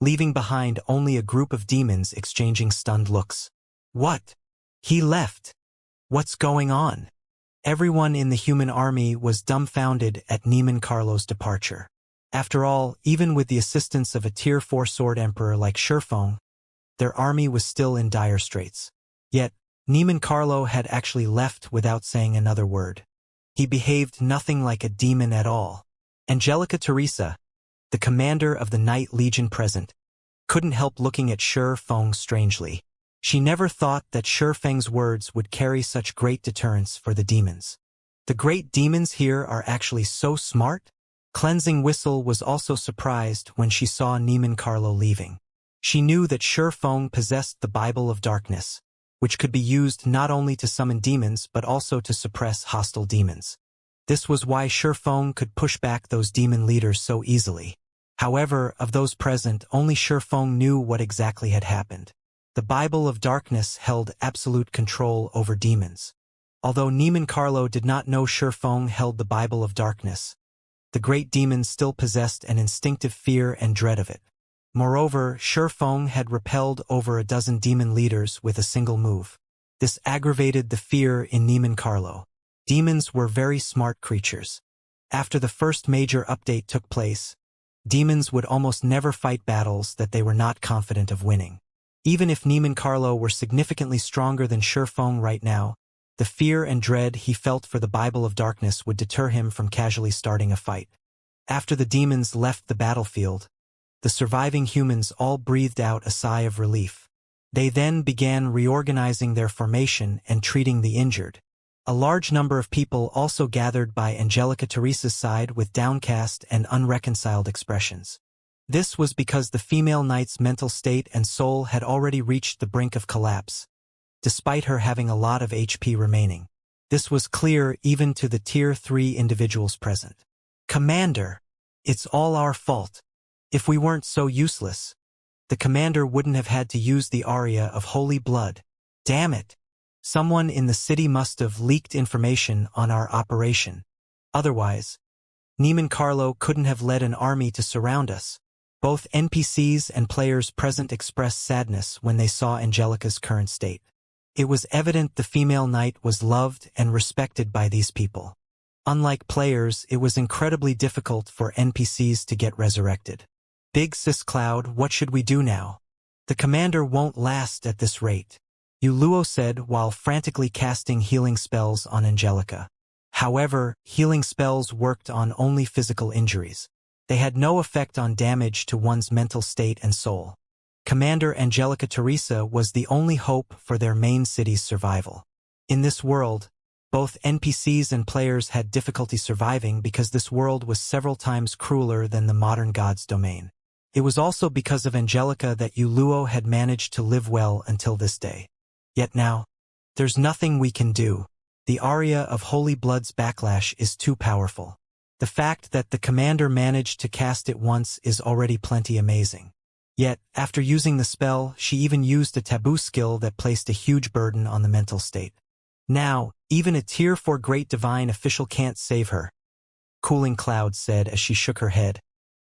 Speaker 1: leaving behind only a group of demons exchanging stunned looks. What? He left? What's going on? Everyone in the human army was dumbfounded at Niemann Carlo's departure. After all, even with the assistance of a Tier 4 Sword Emperor like Shurfeng, their army was still in dire straits. Yet, Niemann Carlo had actually left without saying another word. He behaved nothing like a demon at all. Angelica Teresa, the commander of the Night Legion present, couldn't help looking at Shurfeng strangely. She never thought that Shurfeng's words would carry such great deterrence for the demons. The great demons here are actually so smart? Cleansing Whistle was also surprised when she saw Niemann Carlo leaving. She knew that Shurfeng possessed the Bible of Darkness, which could be used not only to summon demons but also to suppress hostile demons. This was why Shifeng could push back those demon leaders so easily. However, of those present, only Shifeng knew what exactly had happened. The Bible of Darkness held absolute control over demons. Although Niemann Carlo did not know Shifeng held the Bible of Darkness, the great demon still possessed an instinctive fear and dread of it. Moreover, Shifeng had repelled over a dozen demon leaders with a single move. This aggravated the fear in Niemann Carlo. Demons were very smart creatures. After the first major update took place, demons would almost never fight battles that they were not confident of winning. Even if Niemann Carlo were significantly stronger than Shifeng right now, the fear and dread he felt for the Bible of Darkness would deter him from casually starting a fight. After the demons left the battlefield, the surviving humans all breathed out a sigh of relief. They then began reorganizing their formation and treating the injured. A large number of people also gathered by Angelica Teresa's side with downcast and unreconciled expressions. This was because the female knight's mental state and soul had already reached the brink of collapse, despite her having a lot of HP remaining. This was clear even to the Tier 3 individuals present. "Commander, it's all our fault. If we weren't so useless, the commander wouldn't have had to use the aria of holy blood. Damn it. Someone in the city must have leaked information on our operation. Otherwise, Niemann Carlo couldn't have led an army to surround us." Both NPCs and players present expressed sadness when they saw Angelica's current state. It was evident the female knight was loved and respected by these people. Unlike players, it was incredibly difficult for NPCs to get resurrected. "Big Sis Cloud, what should we do now? The commander won't last at this rate," Yuluo said while frantically casting healing spells on Angelica. However, healing spells worked on only physical injuries. They had no effect on damage to one's mental state and soul. Commander Angelica Teresa was the only hope for their main city's survival. In this world, both NPCs and players had difficulty surviving because this world was several times crueler than the modern god's domain. It was also because of Angelica that Yuluo had managed to live well until this day. Yet now, there's nothing we can do. The aria of Holy Blood's backlash is too powerful. The fact that the commander managed to cast it once is already plenty amazing. Yet, after using the spell, she even used a taboo skill that placed a huge burden on the mental state. Now, even a Tier 4 Great Divine official can't save her, Cooling Cloud said as she shook her head,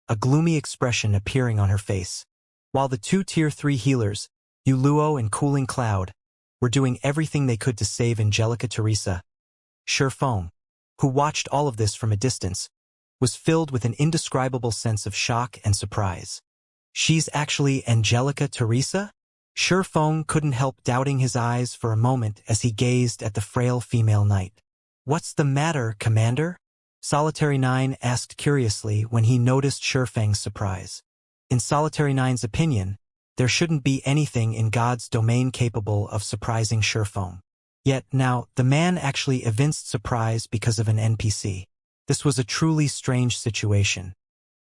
Speaker 1: a gloomy expression appearing on her face. While the two Tier 3 healers, Yuluo and Cooling Cloud, were doing everything they could to save Angelica Teresa, Shifeng, who watched all of this from a distance, was filled with an indescribable sense of shock and surprise. "She's actually Angelica Teresa?" Shifeng couldn't help doubting his eyes for a moment as he gazed at the frail female knight. "What's the matter, Commander?" Solitary 9 asked curiously when he noticed Shifeng's surprise. In Solitary 9's opinion, there shouldn't be anything in God's domain capable of surprising Shifeng. Yet now, the man actually evinced surprise because of an NPC. This was a truly strange situation.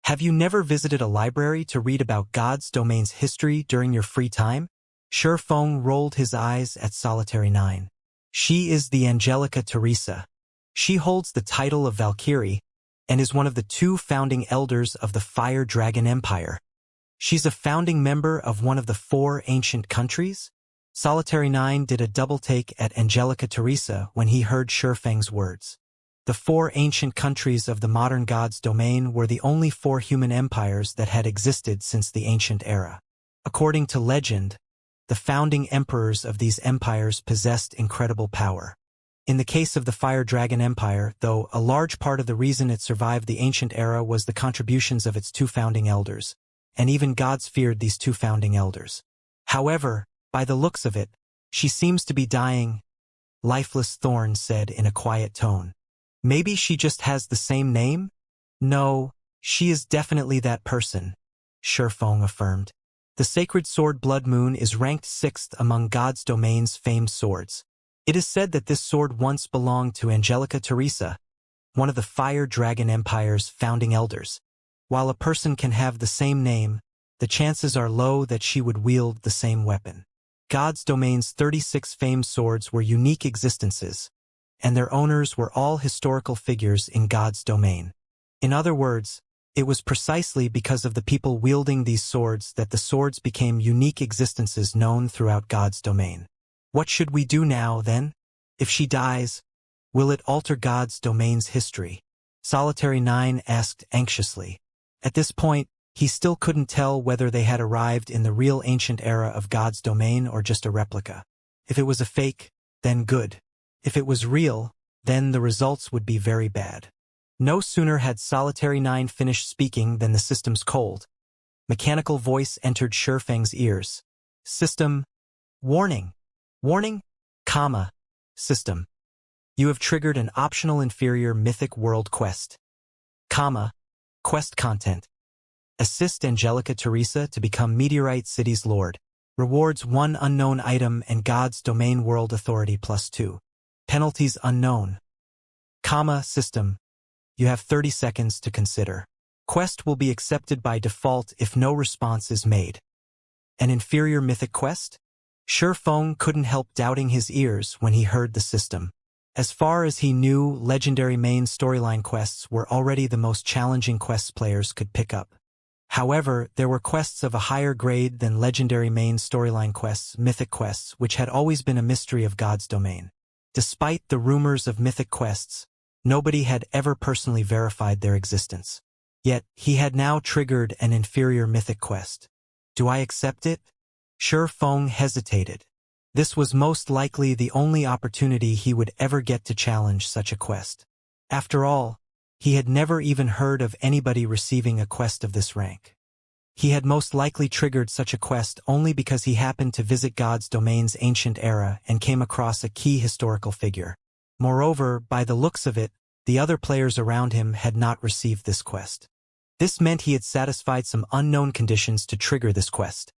Speaker 1: "Have you never visited a library to read about God's domain's history during your free time?" Shifeng rolled his eyes at Solitary 9. "She is the Angelica Teresa. She holds the title of Valkyrie and is one of the two founding elders of the Fire Dragon Empire. She's a founding member of one of the 4 ancient countries?" Solitary 9 did a double-take at Angelica Teresa when he heard Shifeng's words. The 4 ancient countries of the modern god's domain were the only 4 human empires that had existed since the ancient era. According to legend, the founding emperors of these empires possessed incredible power. In the case of the Fire Dragon Empire, though, a large part of the reason it survived the ancient era was the contributions of its 2 founding elders, and even gods feared these 2 founding elders. However, by the looks of it, she seems to be dying, Lifeless Thorn said in a quiet tone. "Maybe she just has the same name?" "No, she is definitely that person," Shifeng affirmed. The sacred sword Blood Moon is ranked 6th among God's domain's famed swords. It is said that this sword once belonged to Angelica Teresa, one of the Fire Dragon Empire's founding elders. While a person can have the same name, the chances are low that she would wield the same weapon. God's Domain's 36 famed swords were unique existences, and their owners were all historical figures in God's domain. In other words, it was precisely because of the people wielding these swords that the swords became unique existences known throughout God's domain. What should we do now, then? If she dies, will it alter God's domain's history? Solitary 9 asked anxiously. At this point, he still couldn't tell whether they had arrived in the real ancient era of God's domain or just a replica. If it was a fake, then good. If it was real, then the results would be very bad. No sooner had Solitary 9 finished speaking than the system's cold, mechanical voice entered Shifeng's ears. System. Warning. Warning, comma. System. You have triggered an optional inferior mythic world quest. Comma. Quest content. Assist Angelica Teresa to become Meteorite City's Lord. Rewards 1 unknown item and God's Domain World Authority +2. Penalties unknown. Comma. System. You have 30 seconds to consider. Quest will be accepted by default if no response is made. An inferior mythic quest? Shifeng couldn't help doubting his ears when he heard the system. As far as he knew, legendary main storyline quests were already the most challenging quests players could pick up. However, there were quests of a higher grade than legendary main storyline quests, mythic quests, which had always been a mystery of God's domain. Despite the rumors of mythic quests, nobody had ever personally verified their existence. Yet, he had now triggered an inferior mythic quest. Do I accept it? Shifeng hesitated. This was most likely the only opportunity he would ever get to challenge such a quest. After all, he had never even heard of anybody receiving a quest of this rank. He had most likely triggered such a quest only because he happened to visit God's domain's ancient era and came across a key historical figure. Moreover, by the looks of it, the other players around him had not received this quest. This meant he had satisfied some unknown conditions to trigger this quest.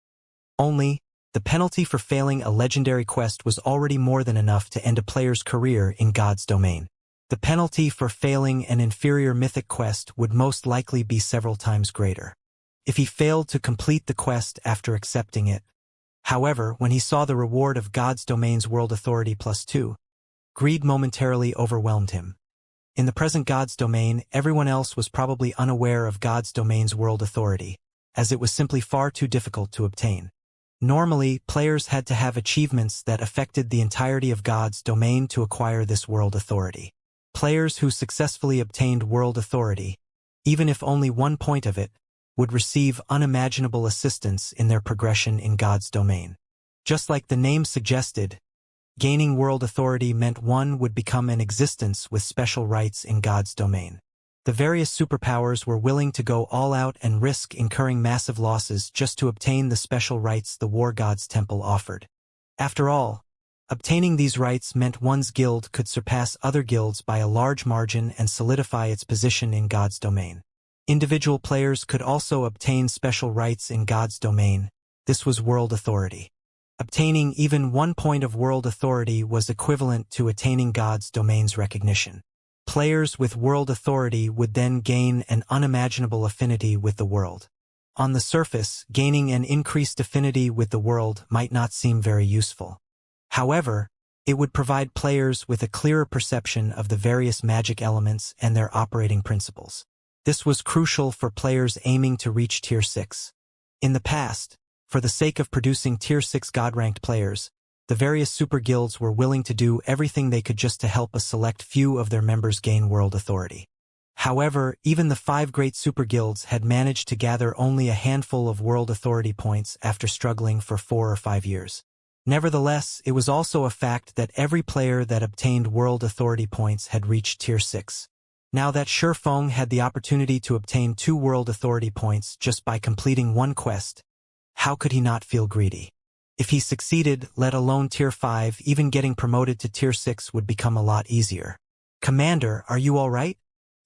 Speaker 1: Only, the penalty for failing a legendary quest was already more than enough to end a player's career in God's domain. The penalty for failing an inferior mythic quest would most likely be several times greater. If he failed to complete the quest after accepting it. However, when he saw the reward of God's domain's world authority +2, greed momentarily overwhelmed him. In the present God's domain, everyone else was probably unaware of God's domain's world authority, as it was simply far too difficult to obtain. Normally, players had to have achievements that affected the entirety of God's domain to acquire this world authority. Players who successfully obtained world authority, even if only 1 point of it, would receive unimaginable assistance in their progression in God's domain. Just like the name suggested, gaining world authority meant one would become an existence with special rights in God's domain. The various superpowers were willing to go all out and risk incurring massive losses just to obtain the special rights the War God's Temple offered. After all, obtaining these rights meant one's guild could surpass other guilds by a large margin and solidify its position in God's domain. Individual players could also obtain special rights in God's domain. This was world authority. Obtaining even 1 point of world authority was equivalent to attaining God's domain's recognition. Players with world authority would then gain an unimaginable affinity with the world. On the surface, gaining an increased affinity with the world might not seem very useful. However, it would provide players with a clearer perception of the various magic elements and their operating principles. This was crucial for players aiming to reach Tier 6. In the past, for the sake of producing Tier 6 God-ranked players, the various super guilds were willing to do everything they could just to help a select few of their members gain world authority. However, even the 5 great super guilds had managed to gather only a handful of world authority points after struggling for 4 or 5 years. Nevertheless, it was also a fact that every player that obtained world authority points had reached Tier 6. Now that Shifeng had the opportunity to obtain 2 world authority points just by completing 1 quest, how could he not feel greedy? If he succeeded, let alone Tier 5, even getting promoted to Tier 6 would become a lot easier. "Commander, are you all right?"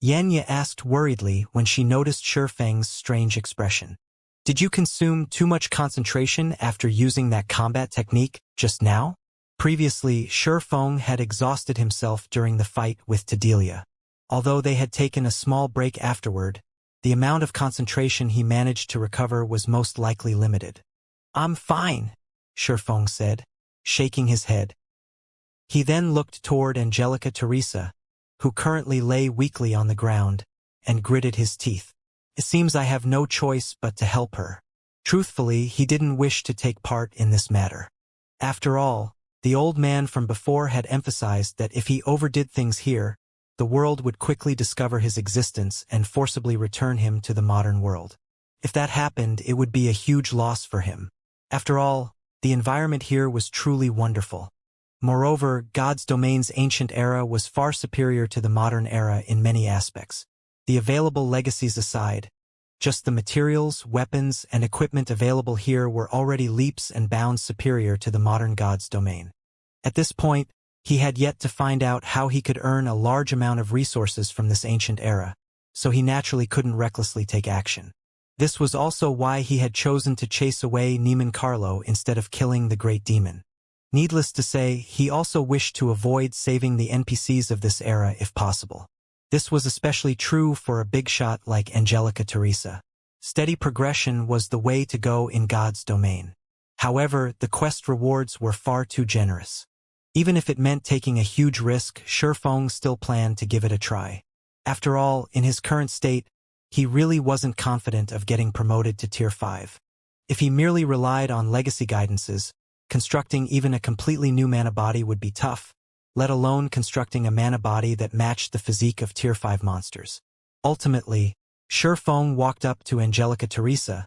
Speaker 1: Yenya asked worriedly when she noticed Shifeng's strange expression. "Did you consume too much concentration after using that combat technique just now?" Previously, Shifeng had exhausted himself during the fight with Tadelia. Although they had taken a small break afterward, the amount of concentration he managed to recover was most likely limited. "I'm fine." Shifeng said, shaking his head. He then looked toward Angelica Teresa, who currently lay weakly on the ground, and gritted his teeth. It seems I have no choice but to help her. Truthfully, he didn't wish to take part in this matter. After all, the old man from before had emphasized that if he overdid things here, the world would quickly discover his existence and forcibly return him to the modern world. If that happened, it would be a huge loss for him. After all, the environment here was truly wonderful. Moreover, God's domain's ancient era was far superior to the modern era in many aspects. The available legacies aside, just the materials, weapons, and equipment available here were already leaps and bounds superior to the modern God's domain. At this point, he had yet to find out how he could earn a large amount of resources from this ancient era, so he naturally couldn't recklessly take action. This was also why he had chosen to chase away Neiman Carlo instead of killing the great demon. Needless to say, he also wished to avoid saving the NPCs of this era if possible. This was especially true for a big shot like Angelica Teresa. Steady progression was the way to go in God's domain. However, the quest rewards were far too generous. Even if it meant taking a huge risk, Shifeng still planned to give it a try. After all, in his current state, he really wasn't confident of getting promoted to Tier 5. If he merely relied on legacy guidances, constructing even a completely new mana body would be tough, let alone constructing a mana body that matched the physique of Tier 5 monsters. Ultimately, Shifeng walked up to Angelica Teresa,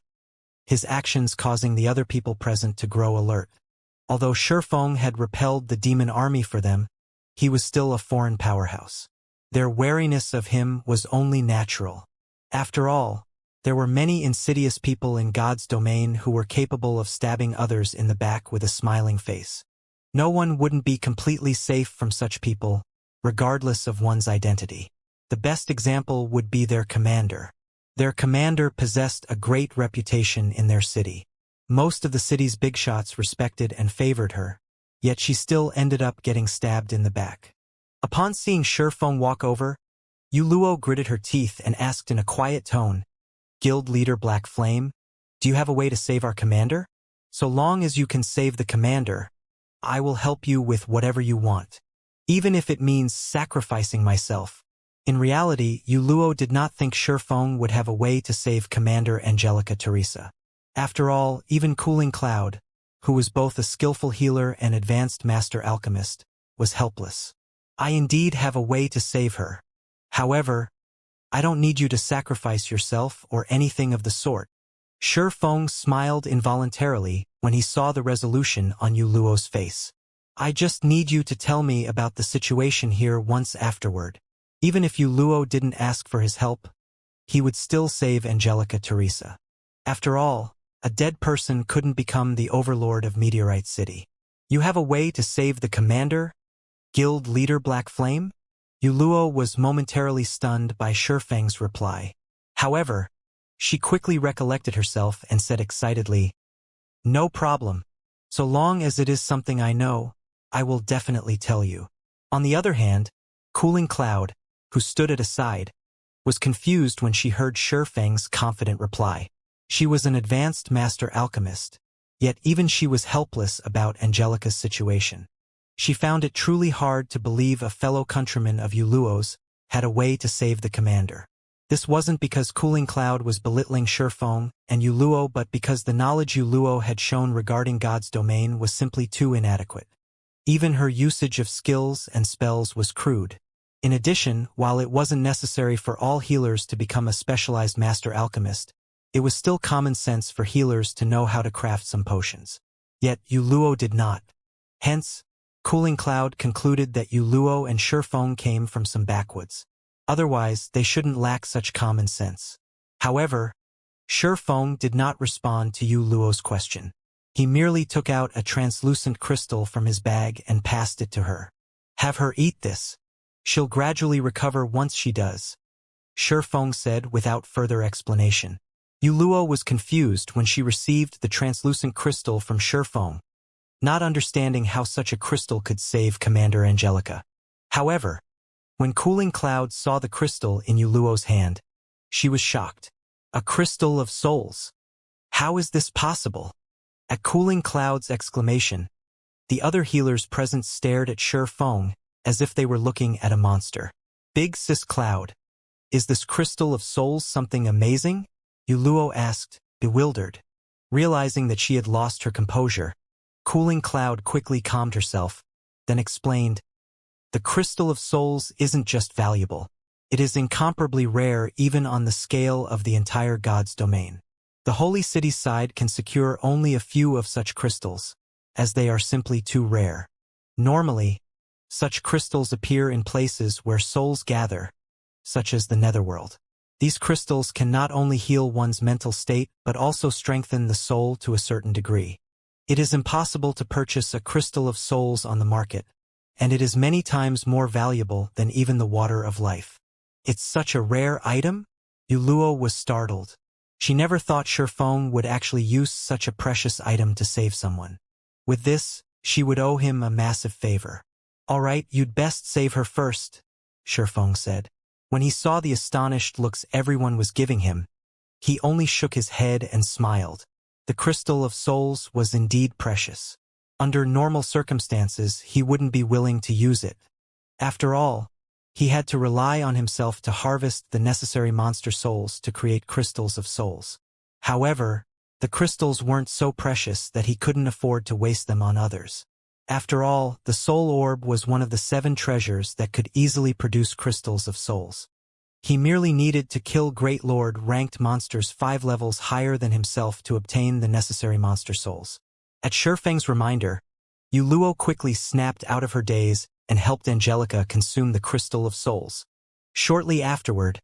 Speaker 1: his actions causing the other people present to grow alert. Although Shifeng had repelled the demon army for them, he was still a foreign powerhouse. Their wariness of him was only natural. After all, there were many insidious people in God's domain who were capable of stabbing others in the back with a smiling face. No one wouldn't be completely safe from such people, regardless of one's identity. The best example would be their commander. Their commander possessed a great reputation in their city. Most of the city's big shots respected and favored her, yet she still ended up getting stabbed in the back. Upon seeing Shifeng walk over, Yuluo gritted her teeth and asked in a quiet tone, "Guild leader Black Flame, do you have a way to save our commander? So long as you can save the commander, I will help you with whatever you want, even if it means sacrificing myself." In reality, Yuluo did not think Shifeng would have a way to save Commander Angelica Teresa. After all, even Cooling Cloud, who was both a skillful healer and advanced master alchemist, was helpless. "I indeed have a way to save her. However, I don't need you to sacrifice yourself or anything of the sort." Shifeng smiled involuntarily when he saw the resolution on Yuluo's face. "I just need you to tell me about the situation here once afterward." Even if Yuluo didn't ask for his help, he would still save Angelica Teresa. After all, a dead person couldn't become the overlord of Meteorite City. "You have a way to save the commander? Guild leader Black Flame?" Yuluo was momentarily stunned by Shifeng's reply. However, she quickly recollected herself and said excitedly, "No problem. So long as it is something I know, I will definitely tell you." On the other hand, Cooling Cloud, who stood at a side, was confused when she heard Shifeng's confident reply. She was an advanced master alchemist, yet even she was helpless about Angelica's situation. She found it truly hard to believe a fellow countryman of Yuluo's had a way to save the commander. This wasn't because Cooling Cloud was belittling Shifeng and Yuluo, but because the knowledge Yuluo had shown regarding God's domain was simply too inadequate. Even her usage of skills and spells was crude. In addition, while it wasn't necessary for all healers to become a specialized master alchemist, it was still common sense for healers to know how to craft some potions. Yet Yuluo did not. Hence, Cooling Cloud concluded that Yuluo and Shifeng came from some backwoods. Otherwise, they shouldn't lack such common sense. However, Shifeng did not respond to Yuluo's question. He merely took out a translucent crystal from his bag and passed it to her. "Have her eat this. She'll gradually recover once she does," Shifeng said without further explanation. Yuluo was confused when she received the translucent crystal from Shifeng, not understanding how such a crystal could save Commander Angelica. However, when Cooling Cloud saw the crystal in Yuluo's hand, she was shocked. "A crystal of souls? How is this possible?" At Cooling Cloud's exclamation, the other healers present stared at Shi Feng as if they were looking at a monster. Big Sis Cloud, is this crystal of souls something amazing? Yu Luo asked, bewildered. Realizing that she had lost her composure, Cooling Cloud quickly calmed herself, then explained, the crystal of souls isn't just valuable. It is incomparably rare even on the scale of the entire God's domain. The Holy City's side can secure only a few of such crystals, as they are simply too rare. Normally, such crystals appear in places where souls gather, such as the Netherworld. These crystals can not only heal one's mental state but also strengthen the soul to a certain degree. It is impossible to purchase a crystal of souls on the market, and it is many times more valuable than even the water of life. It's such a rare item? Yu Luo was startled. She never thought Shi Feng would actually use such a precious item to save someone. With this, she would owe him a massive favor. All right, you'd best save her first, Shi Feng said. When he saw the astonished looks everyone was giving him, he only shook his head and smiled. The crystal of souls was indeed precious. Under normal circumstances, he wouldn't be willing to use it. After all, he had to rely on himself to harvest the necessary monster souls to create crystals of souls. However, the crystals weren't so precious that he couldn't afford to waste them on others. After all, the soul orb was one of the 7 treasures that could easily produce crystals of souls. He merely needed to kill Great Lord ranked monsters 5 levels higher than himself to obtain the necessary monster souls. At Shi Feng's reminder, Yu Luo quickly snapped out of her daze and helped Angelica consume the crystal of souls. Shortly afterward,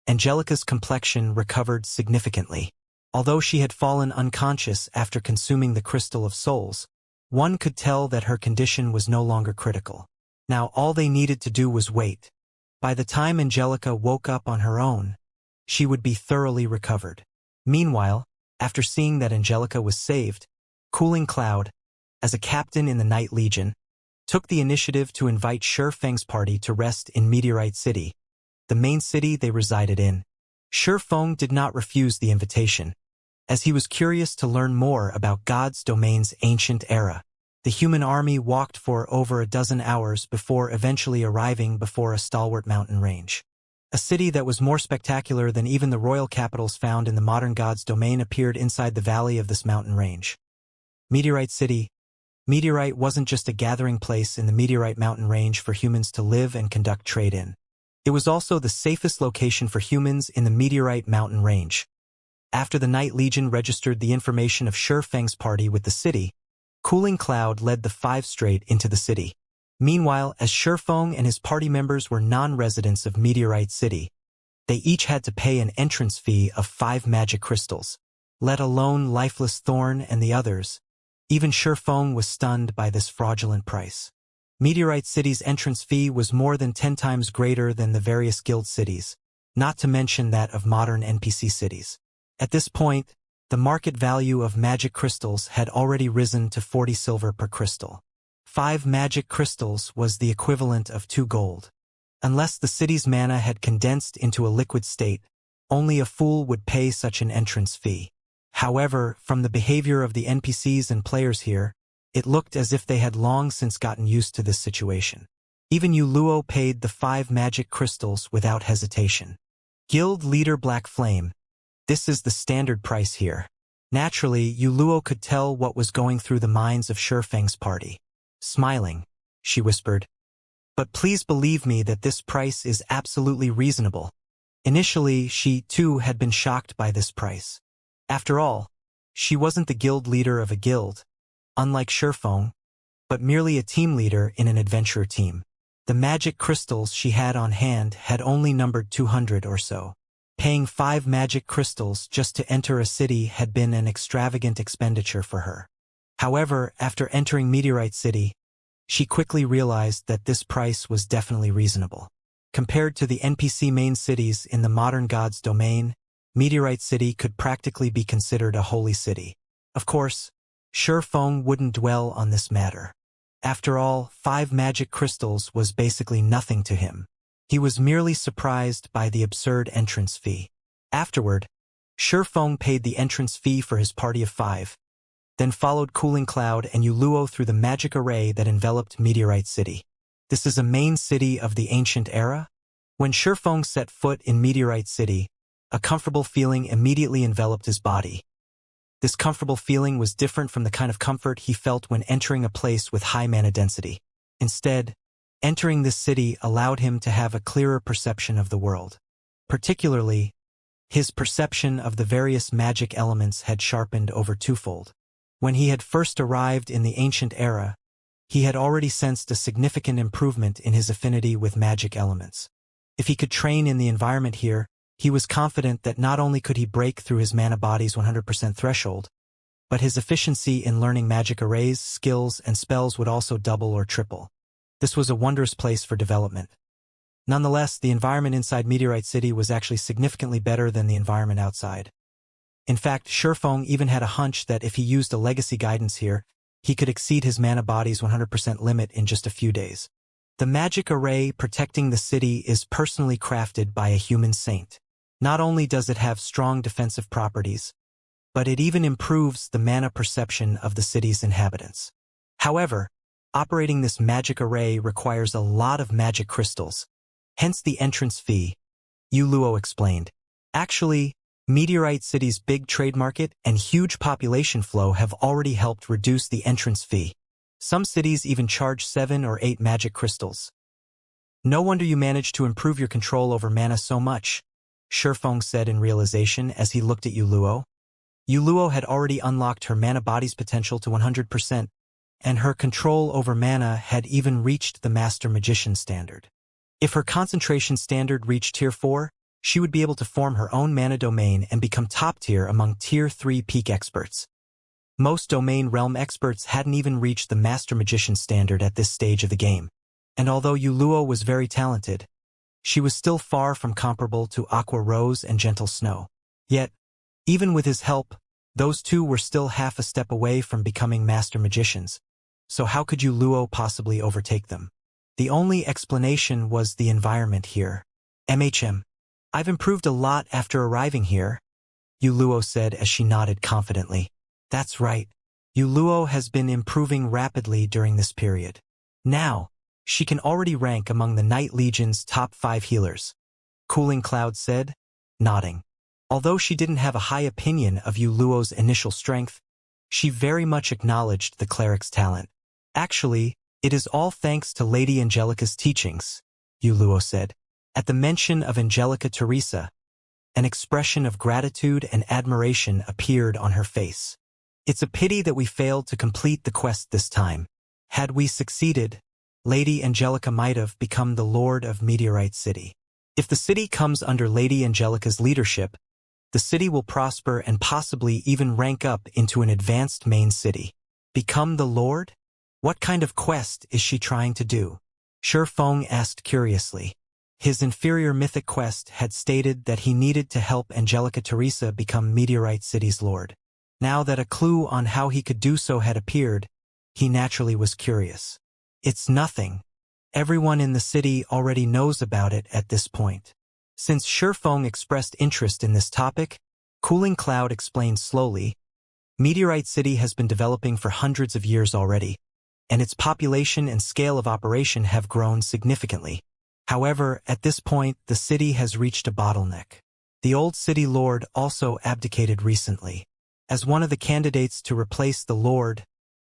Speaker 1: Angelica's complexion recovered significantly. Although she had fallen unconscious after consuming the crystal of souls, one could tell that her condition was no longer critical. Now all they needed to do was wait. By the time Angelica woke up on her own, she would be thoroughly recovered. Meanwhile, after seeing that Angelica was saved, Cooling Cloud, as a captain in the Night Legion, took the initiative to invite Shi Feng's party to rest in Meteorite City, the main city they resided in. Shi Feng did not refuse the invitation, as he was curious to learn more about God's domain's ancient era. The human army walked for over a dozen hours before eventually arriving before a stalwart mountain range. A city that was more spectacular than even the royal capitals found in the modern God's domain appeared inside the valley of this mountain range. Meteorite City. Meteorite wasn't just a gathering place in the Meteorite mountain range for humans to live and conduct trade in. It was also the safest location for humans in the Meteorite mountain range. After the Night Legion registered the information of Shi Feng's party with the city, Cooling Cloud led the 5 straight into the city. Meanwhile, as Shi Feng and his party members were non-residents of Meteorite City, they each had to pay an entrance fee of 5 magic crystals, let alone Lifeless Thorn and the others. Even Shi Feng was stunned by this fraudulent price. Meteorite City's entrance fee was more than 10 times greater than the various guild cities, not to mention that of modern NPC cities. At this point, the market value of magic crystals had already risen to 40 silver per crystal. 5 magic crystals was the equivalent of 2 gold. Unless the city's mana had condensed into a liquid state, only a fool would pay such an entrance fee. However, from the behavior of the NPCs and players here, it looked as if they had long since gotten used to this situation. Even Yu Luo paid the 5 magic crystals without hesitation. Guild Leader Black Flame. This is the standard price here. Naturally, Yu Luo could tell what was going through the minds of Shi Feng's party. Smiling, she whispered, "But please believe me that this price is absolutely reasonable." Initially, she too had been shocked by this price. After all, she wasn't the guild leader of a guild, unlike Shi Feng, but merely a team leader in an adventurer team. The magic crystals she had on hand had only numbered 200 or so. Paying 5 magic crystals just to enter a city had been an extravagant expenditure for her. However, after entering Meteorite City, she quickly realized that this price was definitely reasonable. Compared to the NPC main cities in the modern God's domain, Meteorite City could practically be considered a holy city. Of course, Shi Feng wouldn't dwell on this matter. After all, 5 magic crystals was basically nothing to him. He was merely surprised by the absurd entrance fee. Afterward, Shi Feng paid the entrance fee for his party of 5, Then followed Cooling Cloud and Yuluo through the magic array that enveloped Meteorite City. This is a main city of the ancient era? When Shifeng set foot in Meteorite City, a comfortable feeling immediately enveloped his body. This comfortable feeling was different from the kind of comfort he felt when entering a place with high mana density. Instead, entering this city allowed him to have a clearer perception of the world. Particularly, his perception of the various magic elements had sharpened over twofold. When he had first arrived in the ancient era, he had already sensed a significant improvement in his affinity with magic elements. If he could train in the environment here, he was confident that not only could he break through his mana body's 100% threshold, but his efficiency in learning magic arrays, skills, and spells would also double or triple. This was a wondrous place for development. Nonetheless, the environment inside Meteorite City was actually significantly better than the environment outside. In fact, Shifeng even had a hunch that if he used a legacy guidance here, he could exceed his mana body's 100% limit in just a few days. The magic array protecting the city is personally crafted by a human saint. Not only does it have strong defensive properties, but it even improves the mana perception of the city's inhabitants. However, operating this magic array requires a lot of magic crystals, hence the entrance fee, Yuluo explained. Actually, Meteorite City's big trade market and huge population flow have already helped reduce the entrance fee. Some cities even charge 7 or 8 magic crystals. No wonder you managed to improve your control over mana so much, Shifeng said in realization as he looked at Yuluo. Yuluo had already unlocked her mana body's potential to 100%, and her control over mana had even reached the Master Magician standard. If her concentration standard reached Tier 4, she would be able to form her own mana domain and become top tier among Tier 3 peak experts. Most domain realm experts hadn't even reached the Master Magician standard at this stage of the game, and although Yuluo was very talented, she was still far from comparable to Aqua Rose and Gentle Snow. Yet, even with his help, those two were still half a step away from becoming Master Magicians, so how could Yuluo possibly overtake them? The only explanation was the environment here. I've improved a lot after arriving here, Yuluo said as she nodded confidently. That's right. Yuluo has been improving rapidly during this period. Now, she can already rank among the Night Legion's top 5 healers, Cooling Cloud said, nodding. Although she didn't have a high opinion of Yuluo's initial strength, she very much acknowledged the cleric's talent. Actually, it is all thanks to Lady Angelica's teachings, Yuluo said. At the mention of Angelica Teresa, an expression of gratitude and admiration appeared on her face. It's a pity that we failed to complete the quest this time. Had we succeeded, Lady Angelica might have become the Lord of Meteorite City. If the city comes under Lady Angelica's leadership, the city will prosper and possibly even rank up into an advanced main city. Become the Lord? What kind of quest is she trying to do? Shifeng asked curiously. His inferior mythic quest had stated that he needed to help Angelica Teresa become Meteorite City's Lord. Now that a clue on how he could do so had appeared, he naturally was curious. It's nothing. Everyone in the city already knows about it at this point. Since Shifeng expressed interest in this topic, Cooling Cloud explained slowly, Meteorite City has been developing for hundreds of years already, and its population and scale of operation have grown significantly. However, at this point, the city has reached a bottleneck. The old city lord also abdicated recently. As one of the candidates to replace the lord,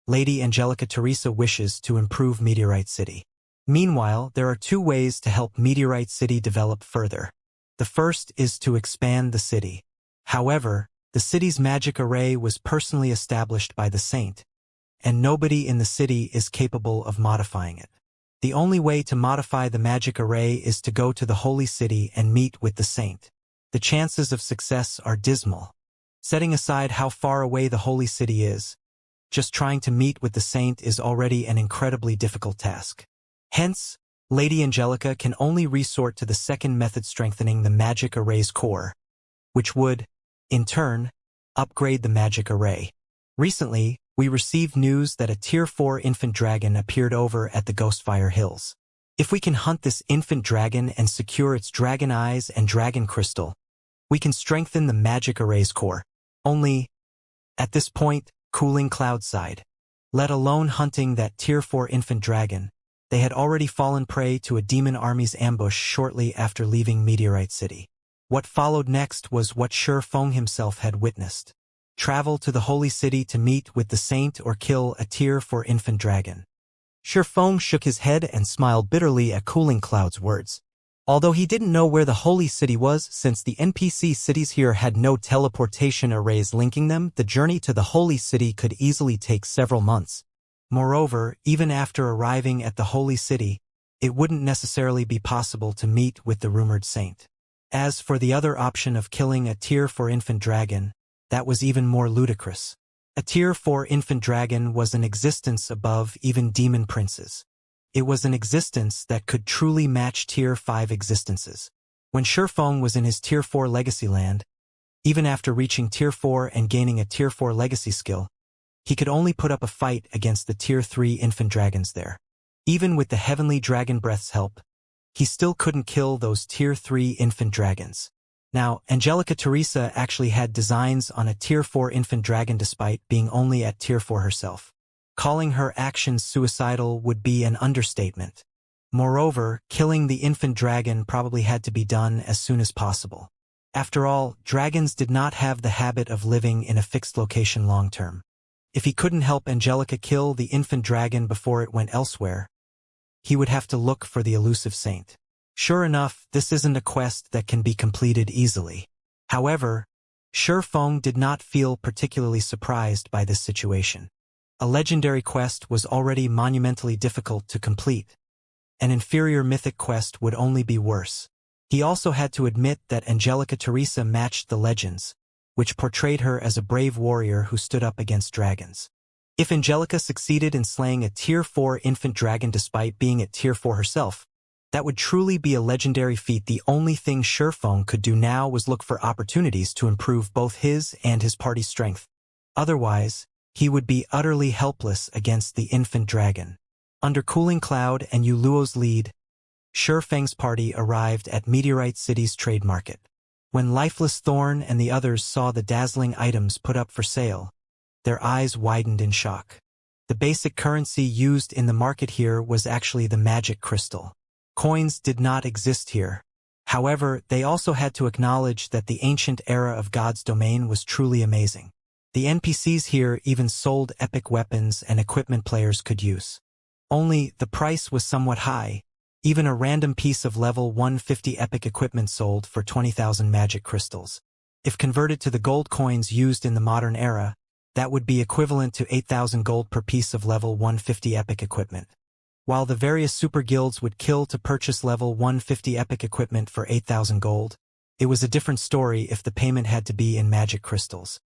Speaker 1: Lady Angelica Teresa wishes to improve Meteorite City. Meanwhile, there are 2 ways to help Meteorite City develop further. The first is to expand the city. However, the city's magic array was personally established by the saint, and nobody in the city is capable of modifying it. The only way to modify the magic array is to go to the holy city and meet with the saint. The chances of success are dismal. Setting aside how far away the holy city is, just trying to meet with the saint is already an incredibly difficult task. Hence, Lady Angelica can only resort to the second method, strengthening the magic array's core, which would, in turn, upgrade the magic array. Recently, we received news that a Tier 4 infant dragon appeared over at the Ghostfire Hills. If we can hunt this infant dragon and secure its dragon eyes and dragon crystal, we can strengthen the magic array's core. Only, at this point, Cooling Cloud sighed. Let alone hunting that Tier 4 infant dragon, they had already fallen prey to a demon army's ambush shortly after leaving Meteorite City. What followed next was what Shi Feng himself had witnessed. Travel to the Holy City to meet with the saint or kill a Tier 4 infant dragon. Shi Feng shook his head and smiled bitterly at Cooling Cloud's words. Although he didn't know where the Holy City was since the NPC cities here had no teleportation arrays linking them, the journey to the Holy City could easily take several months. Moreover, even after arriving at the Holy City, it wouldn't necessarily be possible to meet with the rumored saint. As for the other option of killing a Tier 4 infant dragon, that was even more ludicrous. A Tier 4 infant dragon was an existence above even demon princes. It was an existence that could truly match Tier 5 existences. When Shi Feng was in his Tier 4 legacy land, even after reaching Tier 4 and gaining a Tier 4 legacy skill, he could only put up a fight against the Tier 3 infant dragons there. Even with the Heavenly Dragon Breath's help, he still couldn't kill those Tier 3 infant dragons. Now, Angelica Teresa actually had designs on a Tier 4 infant dragon despite being only at Tier 4 herself. Calling her actions suicidal would be an understatement. Moreover, killing the infant dragon probably had to be done as soon as possible. After all, dragons did not have the habit of living in a fixed location long-term. If he couldn't help Angelica kill the infant dragon before it went elsewhere, he would have to look for the elusive saint. Sure enough, this isn't a quest that can be completed easily. However, Shi Feng did not feel particularly surprised by this situation. A legendary quest was already monumentally difficult to complete. An inferior mythic quest would only be worse. He also had to admit that Angelica Teresa matched the legends, which portrayed her as a brave warrior who stood up against dragons. If Angelica succeeded in slaying a Tier 4 infant dragon despite being at Tier 4 herself, that would truly be a legendary feat. The only thing Shi Feng could do now was look for opportunities to improve both his and his party's strength. Otherwise, he would be utterly helpless against the infant dragon. Under Cooling Cloud and Yu Luo's lead, Shi Feng's party arrived at Meteorite City's trade market. When Lifeless Thorn and the others saw the dazzling items put up for sale, their eyes widened in shock. The basic currency used in the market here was actually the magic crystal. Coins did not exist here. However, they also had to acknowledge that the ancient era of God's domain was truly amazing. The NPCs here even sold epic weapons and equipment players could use. Only, the price was somewhat high. Even a random piece of level 150 epic equipment sold for 20,000 magic crystals. If converted to the gold coins used in the modern era, that would be equivalent to 8,000 gold per piece of level 150 epic equipment. While the various super guilds would kill to purchase level 150 epic equipment for 8,000 gold, it was a different story if the payment had to be in magic crystals.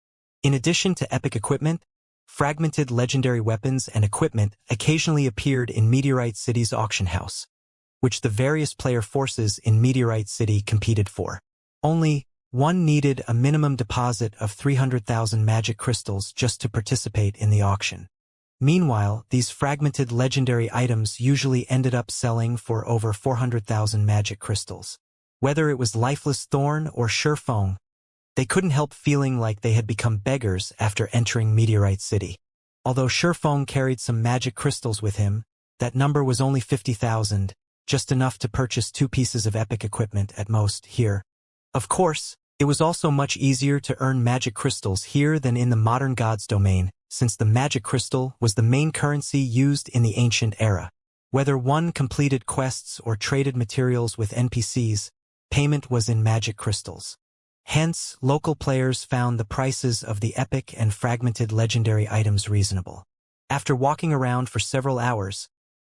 Speaker 1: In addition to epic equipment, fragmented legendary weapons and equipment occasionally appeared in Meteorite City's auction house, which the various player forces in Meteorite City competed for. Only, one needed a minimum deposit of 300,000 magic crystals just to participate in the auction. Meanwhile, these fragmented legendary items usually ended up selling for over 400,000 magic crystals. Whether it was Lifeless Thorn or Shi Feng, they couldn't help feeling like they had become beggars after entering Meteorite City. Although Shi Feng carried some magic crystals with him, that number was only 50,000, just enough to purchase 2 pieces of epic equipment at most here. Of course, it was also much easier to earn magic crystals here than in the modern God's domain, since the magic crystal was the main currency used in the ancient era. Whether one completed quests or traded materials with NPCs, payment was in magic crystals. Hence, local players found the prices of the epic and fragmented legendary items reasonable. After walking around for several hours,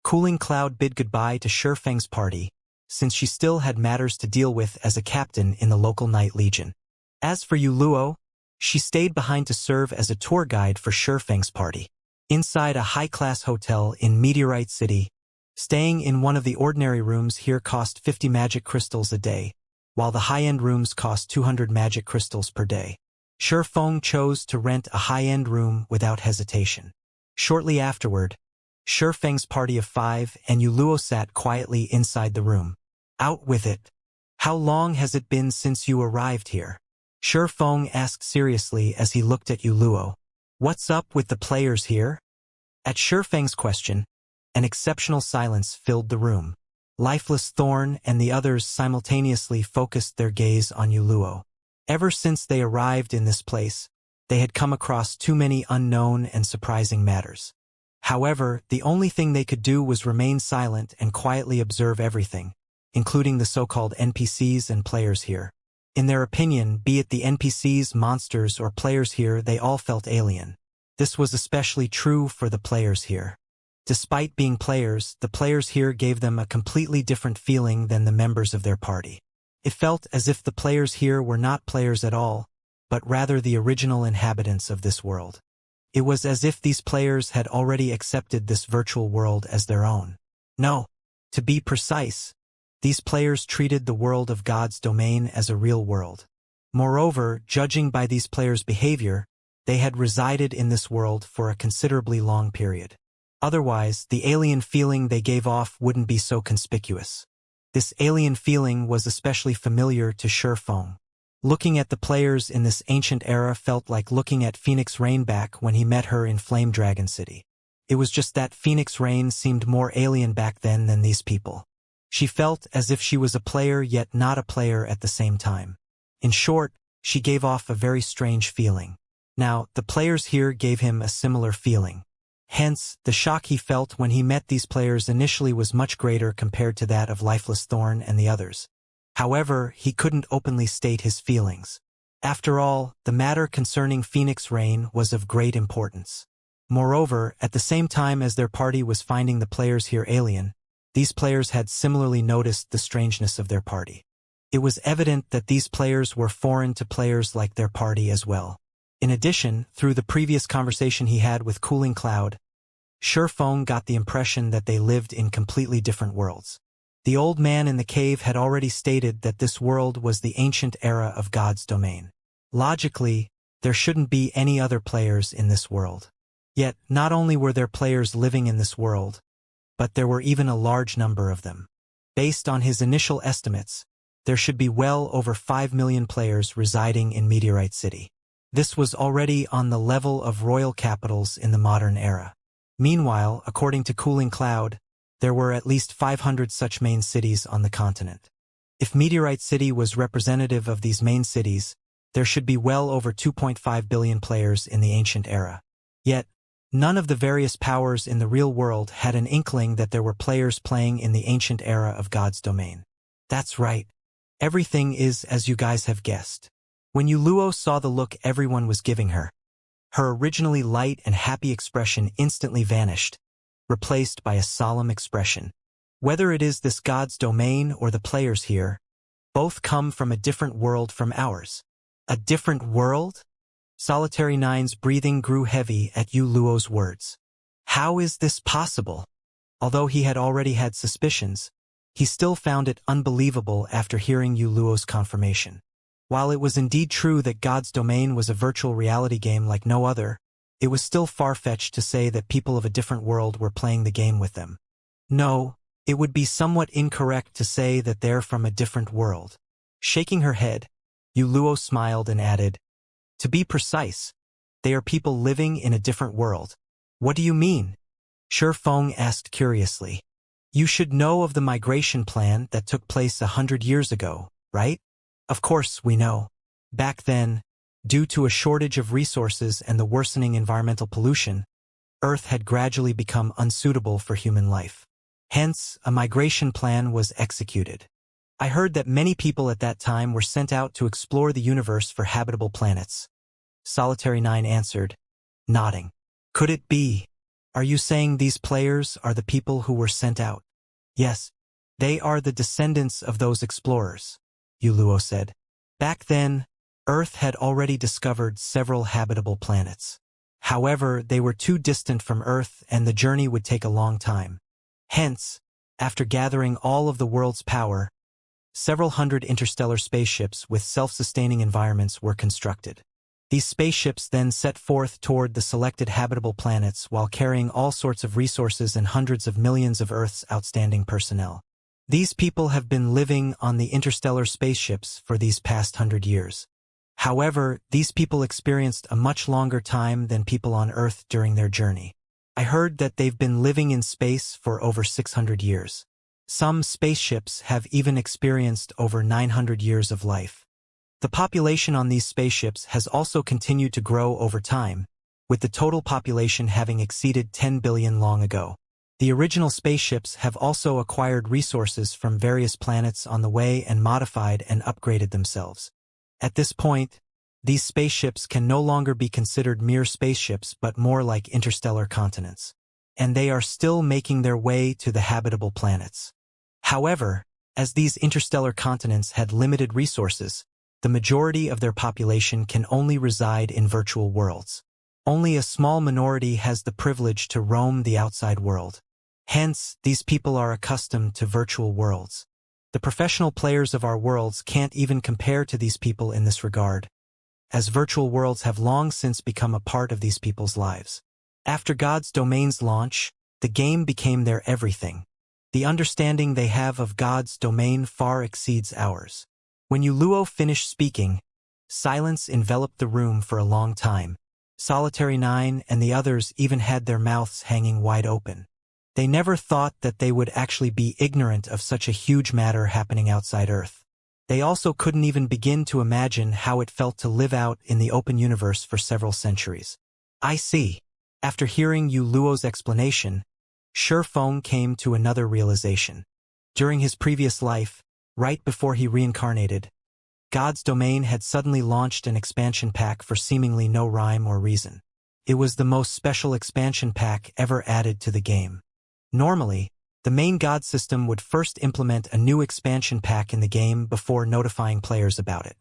Speaker 1: Cooling Cloud bid goodbye to Shi Feng's party, since she still had matters to deal with as a captain in the local Night Legion. As for Yu Luo, she stayed behind to serve as a tour guide for Shi Feng's party. Inside a high-class hotel in Meteorite City, staying in one of the ordinary rooms here cost 50 magic crystals a day, while the high-end rooms cost 200 magic crystals per day. Shi Feng chose to rent a high-end room without hesitation. Shortly afterward, Shi Feng's party of 5 and Yu Luo sat quietly inside the room. Out with it. How long has it been since you arrived here? Shi Feng asked seriously as he looked at Yu Luo. What's up with the players here? At Shurfeng's question, an exceptional silence filled the room. Lifeless Thorn and the others simultaneously focused their gaze on Yuluo. Ever since they arrived in this place, they had come across too many unknown and surprising matters. However, the only thing they could do was remain silent and quietly observe everything, including the so-called NPCs and players here. In their opinion, be it the NPCs, monsters, or players here, they all felt alien. This was especially true for the players here. Despite being players, the players here gave them a completely different feeling than the members of their party. It felt as if the players here were not players at all, but rather the original inhabitants of this world. It was as if these players had already accepted this virtual world as their own. No, to be precise, these players treated the world of God's domain as a real world. Moreover, judging by these players' behavior, they had resided in this world for a considerably long period. Otherwise, the alien feeling they gave off wouldn't be so conspicuous. This alien feeling was especially familiar to Shurfeng. Looking at the players in this ancient era felt like looking at Phoenix Rain back when he met her in Flame Dragon City. It was just that Phoenix Rain seemed more alien back then than these people. She felt as if she was a player yet not a player at the same time. In short, she gave off a very strange feeling. Now, the players here gave him a similar feeling. Hence, the shock he felt when he met these players initially was much greater compared to that of Lifeless Thorn and the others. However, he couldn't openly state his feelings. After all, the matter concerning Phoenix Rain was of great importance. Moreover, at the same time as their party was finding the players here alien, these players had similarly noticed the strangeness of their party. It was evident that these players were foreign to players like their party as well. In addition, through the previous conversation he had with Cooling Cloud, Shurfeng got the impression that they lived in completely different worlds. The old man in the cave had already stated that this world was the ancient era of God's domain. Logically, there shouldn't be any other players in this world. Yet, not only were there players living in this world, but there were even a large number of them. Based on his initial estimates, there should be well over 5 million players residing in Meteorite City. This was already on the level of royal capitals in the modern era. Meanwhile, according to Cooling Cloud, there were at least 500 such main cities on the continent. If Meteorite City was representative of these main cities, there should be well over 2.5 billion players in the ancient era. Yet, none of the various powers in the real world had an inkling that there were players playing in the ancient era of God's domain. That's right. Everything is as you guys have guessed. When Yuluo saw the look everyone was giving her, her originally light and happy expression instantly vanished, replaced by a solemn expression. Whether it is this God's domain or the players here, both come from a different world from ours. A different world? Solitary Nine's breathing grew heavy at Yuluo's words. How is this possible? Although he had already had suspicions, he still found it unbelievable after hearing Yuluo's confirmation. While it was indeed true that God's domain was a virtual reality game like no other, it was still far-fetched to say that people of a different world were playing the game with them. No, it would be somewhat incorrect to say that they're from a different world. Shaking her head, Yuluo smiled and added, "To be precise, they are people living in a different world." "What do you mean?" Shurfeng asked curiously. "You should know of the migration plan that took place 100 years ago, right?" "Of course we know. Back then, due to a shortage of resources and the worsening environmental pollution, Earth had gradually become unsuitable for human life. Hence, a migration plan was executed. I heard that many people at that time were sent out to explore the universe for habitable planets." Solitary Nine answered, nodding. "Could it be? Are you saying these players are the people who were sent out?" "Yes, they are the descendants of those explorers," Yuluo said. "Back then, Earth had already discovered several habitable planets. However, they were too distant from Earth and the journey would take a long time. Hence, after gathering all of the world's power, several hundred interstellar spaceships with self-sustaining environments were constructed. These spaceships then set forth toward the selected habitable planets while carrying all sorts of resources and hundreds of millions of Earth's outstanding personnel. These people have been living on the interstellar spaceships for these past 100 years. However, these people experienced a much longer time than people on Earth during their journey. I heard that they've been living in space for over 600 years. Some spaceships have even experienced over 900 years of life. The population on these spaceships has also continued to grow over time, with the total population having exceeded 10 billion long ago. The original spaceships have also acquired resources from various planets on the way and modified and upgraded themselves. At this point, these spaceships can no longer be considered mere spaceships but more like interstellar continents. And they are still making their way to the habitable planets. However, as these interstellar continents had limited resources, the majority of their population can only reside in virtual worlds. Only a small minority has the privilege to roam the outside world. Hence, these people are accustomed to virtual worlds. The professional players of our worlds can't even compare to these people in this regard, as virtual worlds have long since become a part of these people's lives. After God's Domain's launch, the game became their everything. The understanding they have of God's domain far exceeds ours. When Luo finished speaking, silence enveloped the room for a long time. Solitary 9 and the others even had their mouths hanging wide open. They never thought that they would actually be ignorant of such a huge matter happening outside Earth. They also couldn't even begin to imagine how it felt to live out in the open universe for several centuries. I see. After hearing Luo's explanation, Shifeng came to another realization. During his previous life, right before he reincarnated, God's Domain had suddenly launched an expansion pack for seemingly no rhyme or reason. It was the most special expansion pack ever added to the game. Normally, the main God system would first implement a new expansion pack in the game before notifying players about it.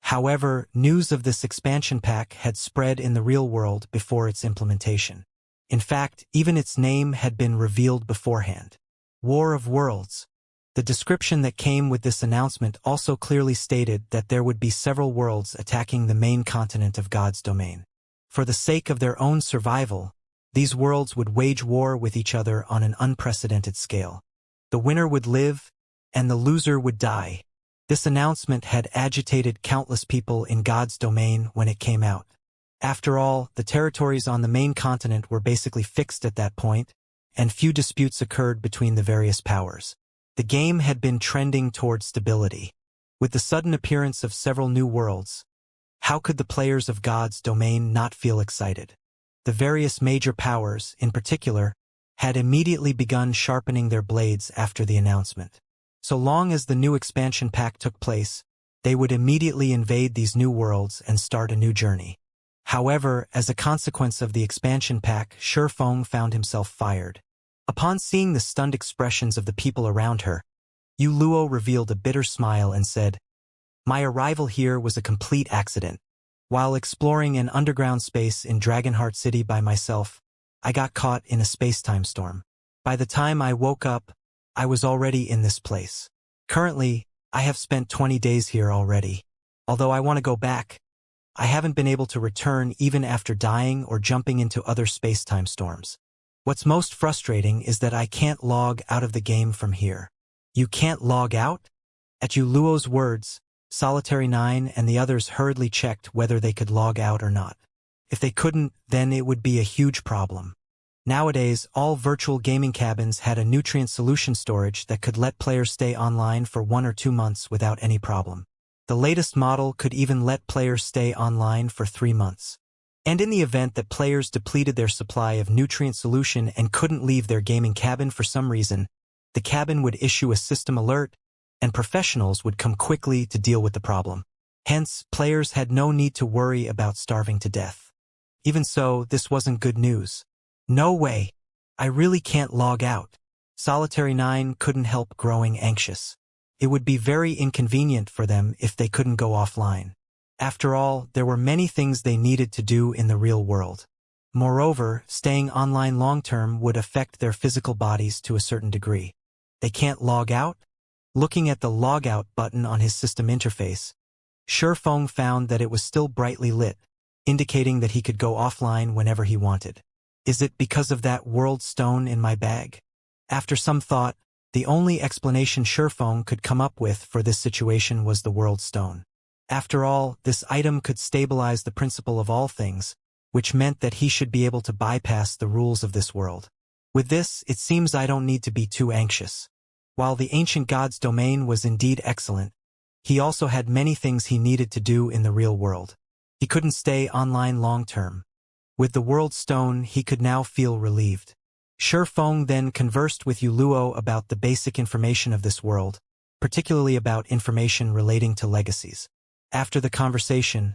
Speaker 1: However, news of this expansion pack had spread in the real world before its implementation. In fact, even its name had been revealed beforehand. War of Worlds. The description that came with this announcement also clearly stated that there would be several worlds attacking the main continent of God's Domain. For the sake of their own survival, these worlds would wage war with each other on an unprecedented scale. The winner would live, and the loser would die. This announcement had agitated countless people in God's Domain when it came out. After all, the territories on the main continent were basically fixed at that point, and few disputes occurred between the various powers. The game had been trending toward stability. With the sudden appearance of several new worlds, how could the players of God's Domain not feel excited? The various major powers, in particular, had immediately begun sharpening their blades after the announcement. So long as the new expansion pack took place, they would immediately invade these new worlds and start a new journey. However, as a consequence of the expansion pack, Shifeng found himself fired. Upon seeing the stunned expressions of the people around her, Luo revealed a bitter smile and said, "My arrival here was a complete accident. While exploring an underground space in Dragonheart City by myself, I got caught in a space-time storm. By the time I woke up, I was already in this place. Currently, I have spent 20 days here already. Although I want to go back, I haven't been able to return even after dying or jumping into other space-time storms. What's most frustrating is that I can't log out of the game from here." "You can't log out?" At Luo's words, Solitary 9 and the others hurriedly checked whether they could log out or not. If they couldn't, then it would be a huge problem. Nowadays, all virtual gaming cabins had a nutrient solution storage that could let players stay online for 1 or 2 months without any problem. The latest model could even let players stay online for 3 months. And in the event that players depleted their supply of nutrient solution and couldn't leave their gaming cabin for some reason, the cabin would issue a system alert, and professionals would come quickly to deal with the problem. Hence, players had no need to worry about starving to death. Even so, this wasn't good news. "No way. I really can't log out." Solitary 9 couldn't help growing anxious. It would be very inconvenient for them if they couldn't go offline. After all, there were many things they needed to do in the real world. Moreover, staying online long-term would affect their physical bodies to a certain degree. They can't log out? Looking at the logout button on his system interface, Shifeng found that it was still brightly lit, indicating that he could go offline whenever he wanted. Is it because of that world stone in my bag? After some thought, the only explanation Shifeng could come up with for this situation was the world stone. After all, this item could stabilize the principle of all things, which meant that he should be able to bypass the rules of this world. With this, it seems I don't need to be too anxious. While the ancient god's domain was indeed excellent, he also had many things he needed to do in the real world. He couldn't stay online long-term. With the world stone, he could now feel relieved. Shi Feng then conversed with Yu Luo about the basic information of this world, particularly about information relating to legacies. After the conversation,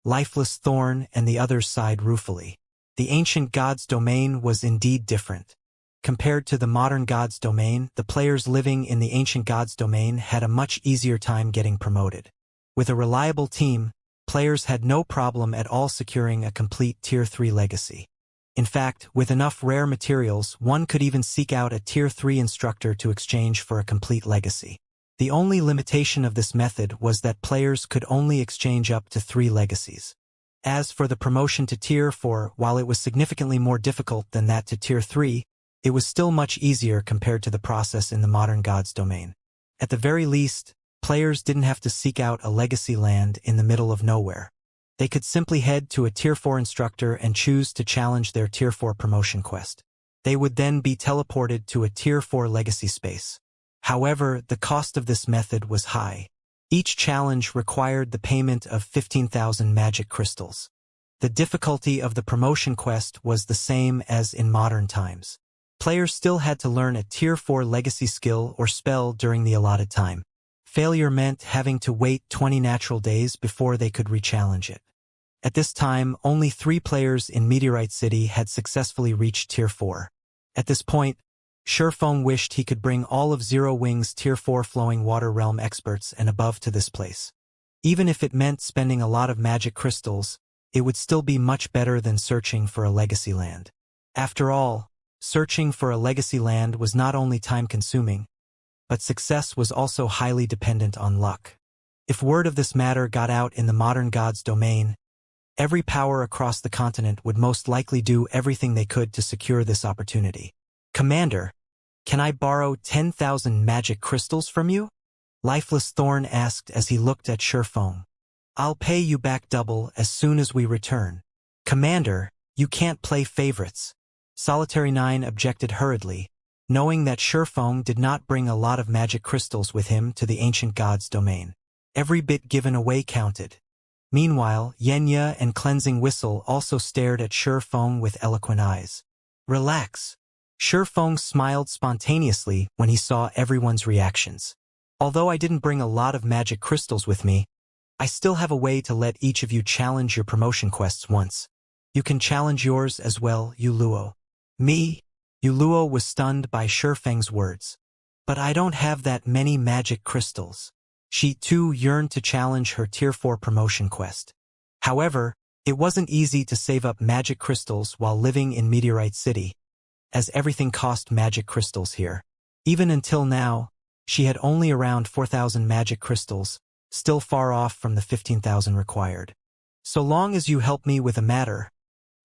Speaker 1: Lifeless Thorn and the others sighed ruefully. The ancient god's domain was indeed different. Compared to the modern god's domain, the players living in the ancient god's domain had a much easier time getting promoted. With a reliable team, players had no problem at all securing a complete Tier 3 legacy. In fact, with enough rare materials, one could even seek out a Tier 3 instructor to exchange for a complete legacy. The only limitation of this method was that players could only exchange up to 3 legacies. As for the promotion to Tier 4, while it was significantly more difficult than that to Tier 3, it was still much easier compared to the process in the modern god's domain. At the very least, players didn't have to seek out a legacy land in the middle of nowhere. They could simply head to a Tier 4 instructor and choose to challenge their Tier 4 promotion quest. They would then be teleported to a Tier 4 legacy space. However, the cost of this method was high. Each challenge required the payment of 15,000 magic crystals. The difficulty of the promotion quest was the same as in modern times. Players still had to learn a Tier 4 legacy skill or spell during the allotted time. Failure meant having to wait 20 natural days before they could re-challenge it. At this time, only 3 players in Meteorite City had successfully reached Tier 4. At this point, Shi Feng wished he could bring all of Zero Wing's Tier 4 Flowing Water Realm experts and above to this place. Even if it meant spending a lot of magic crystals, it would still be much better than searching for a legacy land. After all, searching for a legacy land was not only time-consuming, but success was also highly dependent on luck. If word of this matter got out in the modern god's domain, every power across the continent would most likely do everything they could to secure this opportunity. "Commander, can I borrow 10,000 magic crystals from you?" Lifeless Thorn asked as he looked at Shi Feng. "I'll pay you back double as soon as we return." "Commander, you can't play favorites." Solitary 9 objected hurriedly, knowing that Shi Feng did not bring a lot of magic crystals with him to the ancient god's domain. Every bit given away counted. Meanwhile, Yenya and Cleansing Whistle also stared at Shi Feng with eloquent eyes. "Relax." Shi Feng smiled spontaneously when he saw everyone's reactions. "Although I didn't bring a lot of magic crystals with me, I still have a way to let each of you challenge your promotion quests once. You can challenge yours as well, Yu Luo." "Me?" Yu Luo was stunned by Shi Feng's words. "But I don't have that many magic crystals." She too yearned to challenge her Tier 4 promotion quest. However, it wasn't easy to save up magic crystals while living in Meteorite City, as everything cost magic crystals here. Even until now, she had only around 4,000 magic crystals, still far off from the 15,000 required. "So long as you help me with a matter,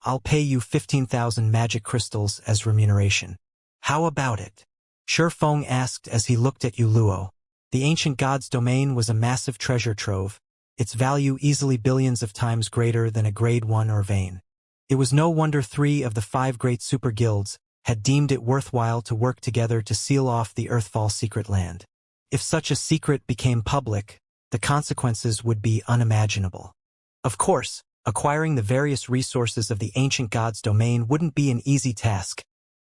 Speaker 1: I'll pay you 15,000 magic crystals as remuneration." "How about it?" Shi Feng asked as he looked at Yu Luo. The ancient god's domain was a massive treasure trove, its value easily billions of times greater than a Grade 1 or Vein. It was no wonder 3 of the 5 great super guilds had deemed it worthwhile to work together to seal off the Earthfall secret land. If such a secret became public, the consequences would be unimaginable. Of course, acquiring the various resources of the ancient god's domain wouldn't be an easy task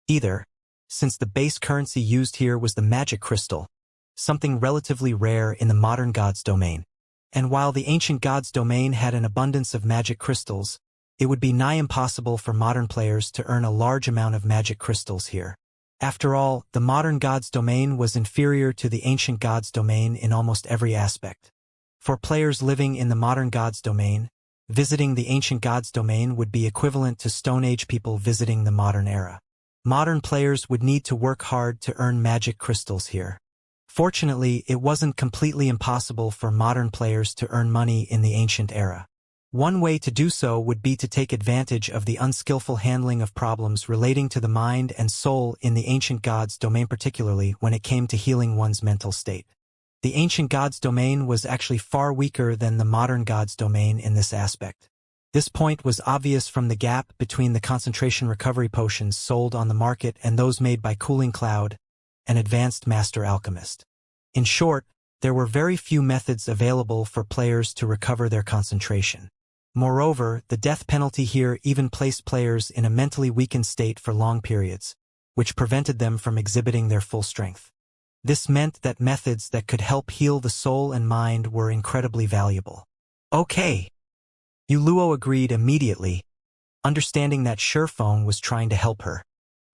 Speaker 1: either, since the base currency used here was the magic crystal, something relatively rare in the modern god's domain. And while the ancient god's domain had an abundance of magic crystals, it would be nigh impossible for modern players to earn a large amount of magic crystals here. After all, the modern god's domain was inferior to the ancient god's domain in almost every aspect. For players living in the modern god's domain, visiting the ancient god's domain would be equivalent to Stone Age people visiting the modern era. Modern players would need to work hard to earn magic crystals here. Fortunately, it wasn't completely impossible for modern players to earn money in the ancient era. One way to do so would be to take advantage of the unskillful handling of problems relating to the mind and soul in the ancient god's domain, particularly when it came to healing one's mental state. The ancient gods' domain was actually far weaker than the modern gods' domain in this aspect. This point was obvious from the gap between the concentration recovery potions sold on the market and those made by Cooling Cloud, an advanced master alchemist. In short, there were very few methods available for players to recover their concentration. Moreover, the death penalty here even placed players in a mentally weakened state for long periods, which prevented them from exhibiting their full strength. This meant that methods that could help heal the soul and mind were incredibly valuable. Okay. Yuluo agreed immediately, understanding that Shurfeng was trying to help her.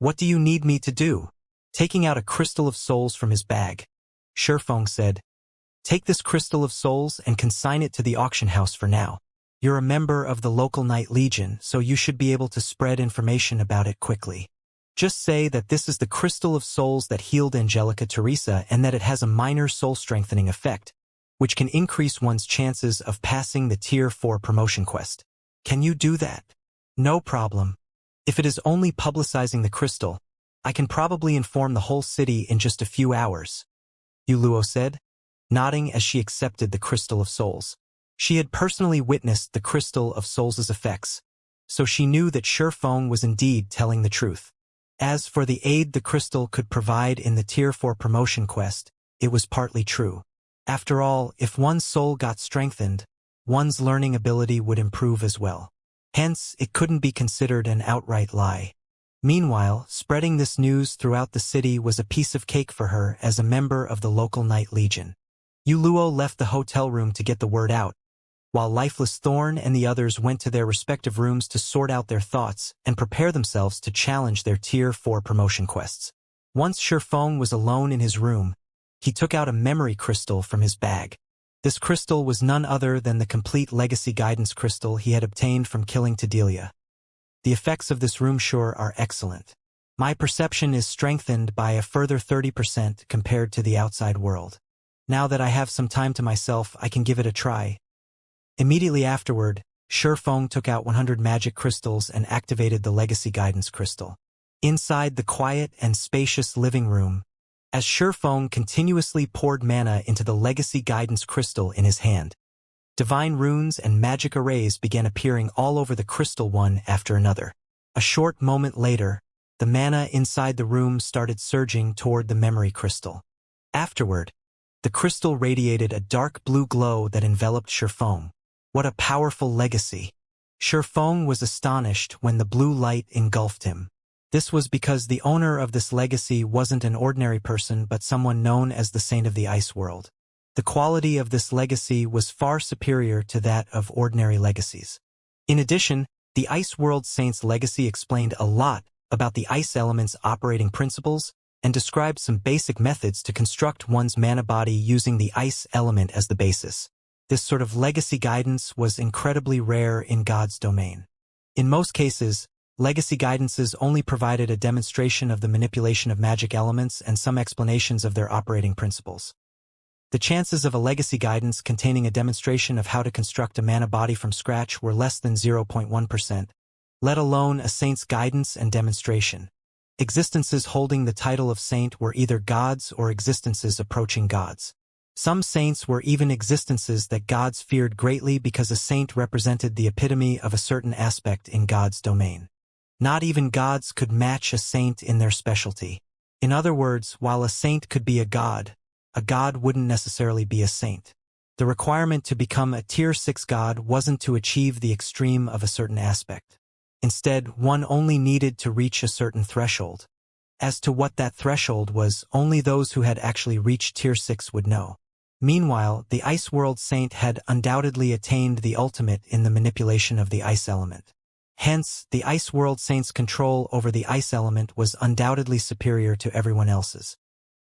Speaker 1: What do you need me to do? Taking out a crystal of souls from his bag, Shurfeng said, take this crystal of souls and consign it to the auction house for now. You're a member of the local Night Legion, so you should be able to spread information about it quickly. Just say that this is the crystal of souls that healed Angelica Teresa and that it has a minor soul-strengthening effect, which can increase one's chances of passing the Tier 4 promotion quest. Can you do that? No problem. If it is only publicizing the crystal, I can probably inform the whole city in just a few hours, Yuluo said, nodding as she accepted the crystal of souls. She had personally witnessed the crystal of souls' effects, so she knew that Shurfeng was indeed telling the truth. As for the aid the crystal could provide in the Tier 4 promotion quest, it was partly true. After all, if one's soul got strengthened, one's learning ability would improve as well. Hence, it couldn't be considered an outright lie. Meanwhile, spreading this news throughout the city was a piece of cake for her as a member of the local Night Legion. Yuluo left the hotel room to get the word out, while Lifeless Thorn and the others went to their respective rooms to sort out their thoughts and prepare themselves to challenge their Tier 4 promotion quests. Once Shurfeng was alone in his room, he took out a memory crystal from his bag. This crystal was none other than the complete legacy guidance crystal he had obtained from killing Tadelia. The effects of this room sure are excellent. My perception is strengthened by a further 30% compared to the outside world. Now that I have some time to myself, I can give it a try. Immediately afterward, Shurfeng took out 100 magic crystals and activated the legacy guidance crystal. Inside the quiet and spacious living room, as Shurfeng continuously poured mana into the legacy guidance crystal in his hand, divine runes and magic arrays began appearing all over the crystal one after another. A short moment later, the mana inside the room started surging toward the memory crystal. Afterward, the crystal radiated a dark blue glow that enveloped Shurfeng. What a powerful legacy! Shurfeng was astonished when the blue light engulfed him. This was because the owner of this legacy wasn't an ordinary person but someone known as the Saint of the Ice World. The quality of this legacy was far superior to that of ordinary legacies. In addition, the Ice World Saint's legacy explained a lot about the ice element's operating principles and described some basic methods to construct one's mana body using the ice element as the basis. This sort of legacy guidance was incredibly rare in God's domain. In most cases, legacy guidances only provided a demonstration of the manipulation of magic elements and some explanations of their operating principles. The chances of a legacy guidance containing a demonstration of how to construct a mana body from scratch were less than 0.1%, let alone a saint's guidance and demonstration. Existences holding the title of saint were either gods or existences approaching gods. Some saints were even existences that gods feared greatly because a saint represented the epitome of a certain aspect in God's domain. Not even gods could match a saint in their specialty. In other words, while a saint could be a god wouldn't necessarily be a saint. The requirement to become a Tier 6 god wasn't to achieve the extreme of a certain aspect. Instead, one only needed to reach a certain threshold. As to what that threshold was, only those who had actually reached Tier 6 would know. Meanwhile, the Ice World Saint had undoubtedly attained the ultimate in the manipulation of the ice element. Hence, the Ice World Saint's control over the ice element was undoubtedly superior to everyone else's.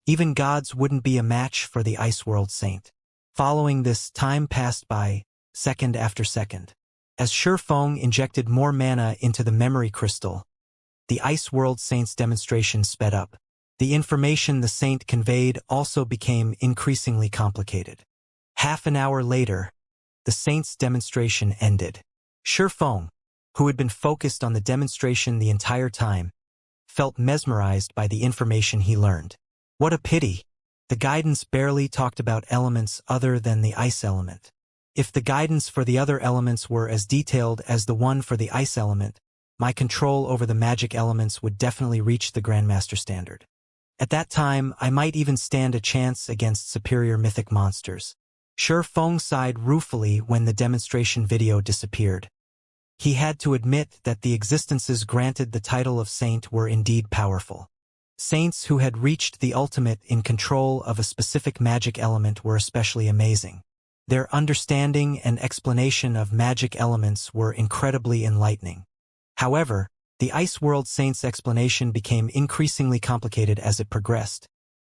Speaker 1: Even gods wouldn't be a match for the Ice World Saint. Following this, time passed by, second after second. As Shurfeng injected more mana into the memory crystal, the Ice World Saint's demonstration sped up. The information the saint conveyed also became increasingly complicated. Half an hour later, the saint's demonstration ended. Shurfeng, who had been focused on the demonstration the entire time, felt mesmerized by the information he learned. What a pity! The guidance barely talked about elements other than the ice element. If the guidance for the other elements were as detailed as the one for the ice element, my control over the magic elements would definitely reach the Grandmaster standard. At that time, I might even stand a chance against superior mythic monsters. Shi Feng sighed ruefully when the demonstration video disappeared. He had to admit that the existences granted the title of saint were indeed powerful. Saints who had reached the ultimate in control of a specific magic element were especially amazing. Their understanding and explanation of magic elements were incredibly enlightening. However, the Ice World Saint's explanation became increasingly complicated as it progressed,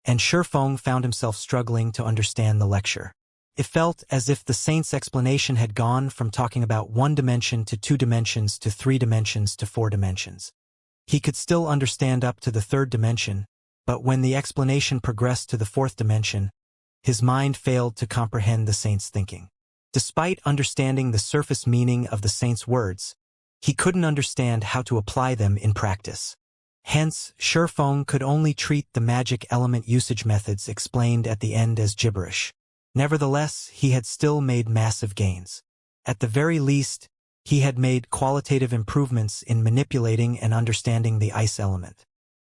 Speaker 1: and Shi Feng found himself struggling to understand the lecture. It felt as if the Saint's explanation had gone from talking about 1 dimension to 2 dimensions to 3 dimensions to 4 dimensions. He could still understand up to the 3rd dimension, but when the explanation progressed to the 4th dimension, his mind failed to comprehend the Saint's thinking. Despite understanding the surface meaning of the Saint's words, he couldn't understand how to apply them in practice. Hence, Shi Feng could only treat the magic element usage methods explained at the end as gibberish. Nevertheless, he had still made massive gains. At the very least, he had made qualitative improvements in manipulating and understanding the ice element.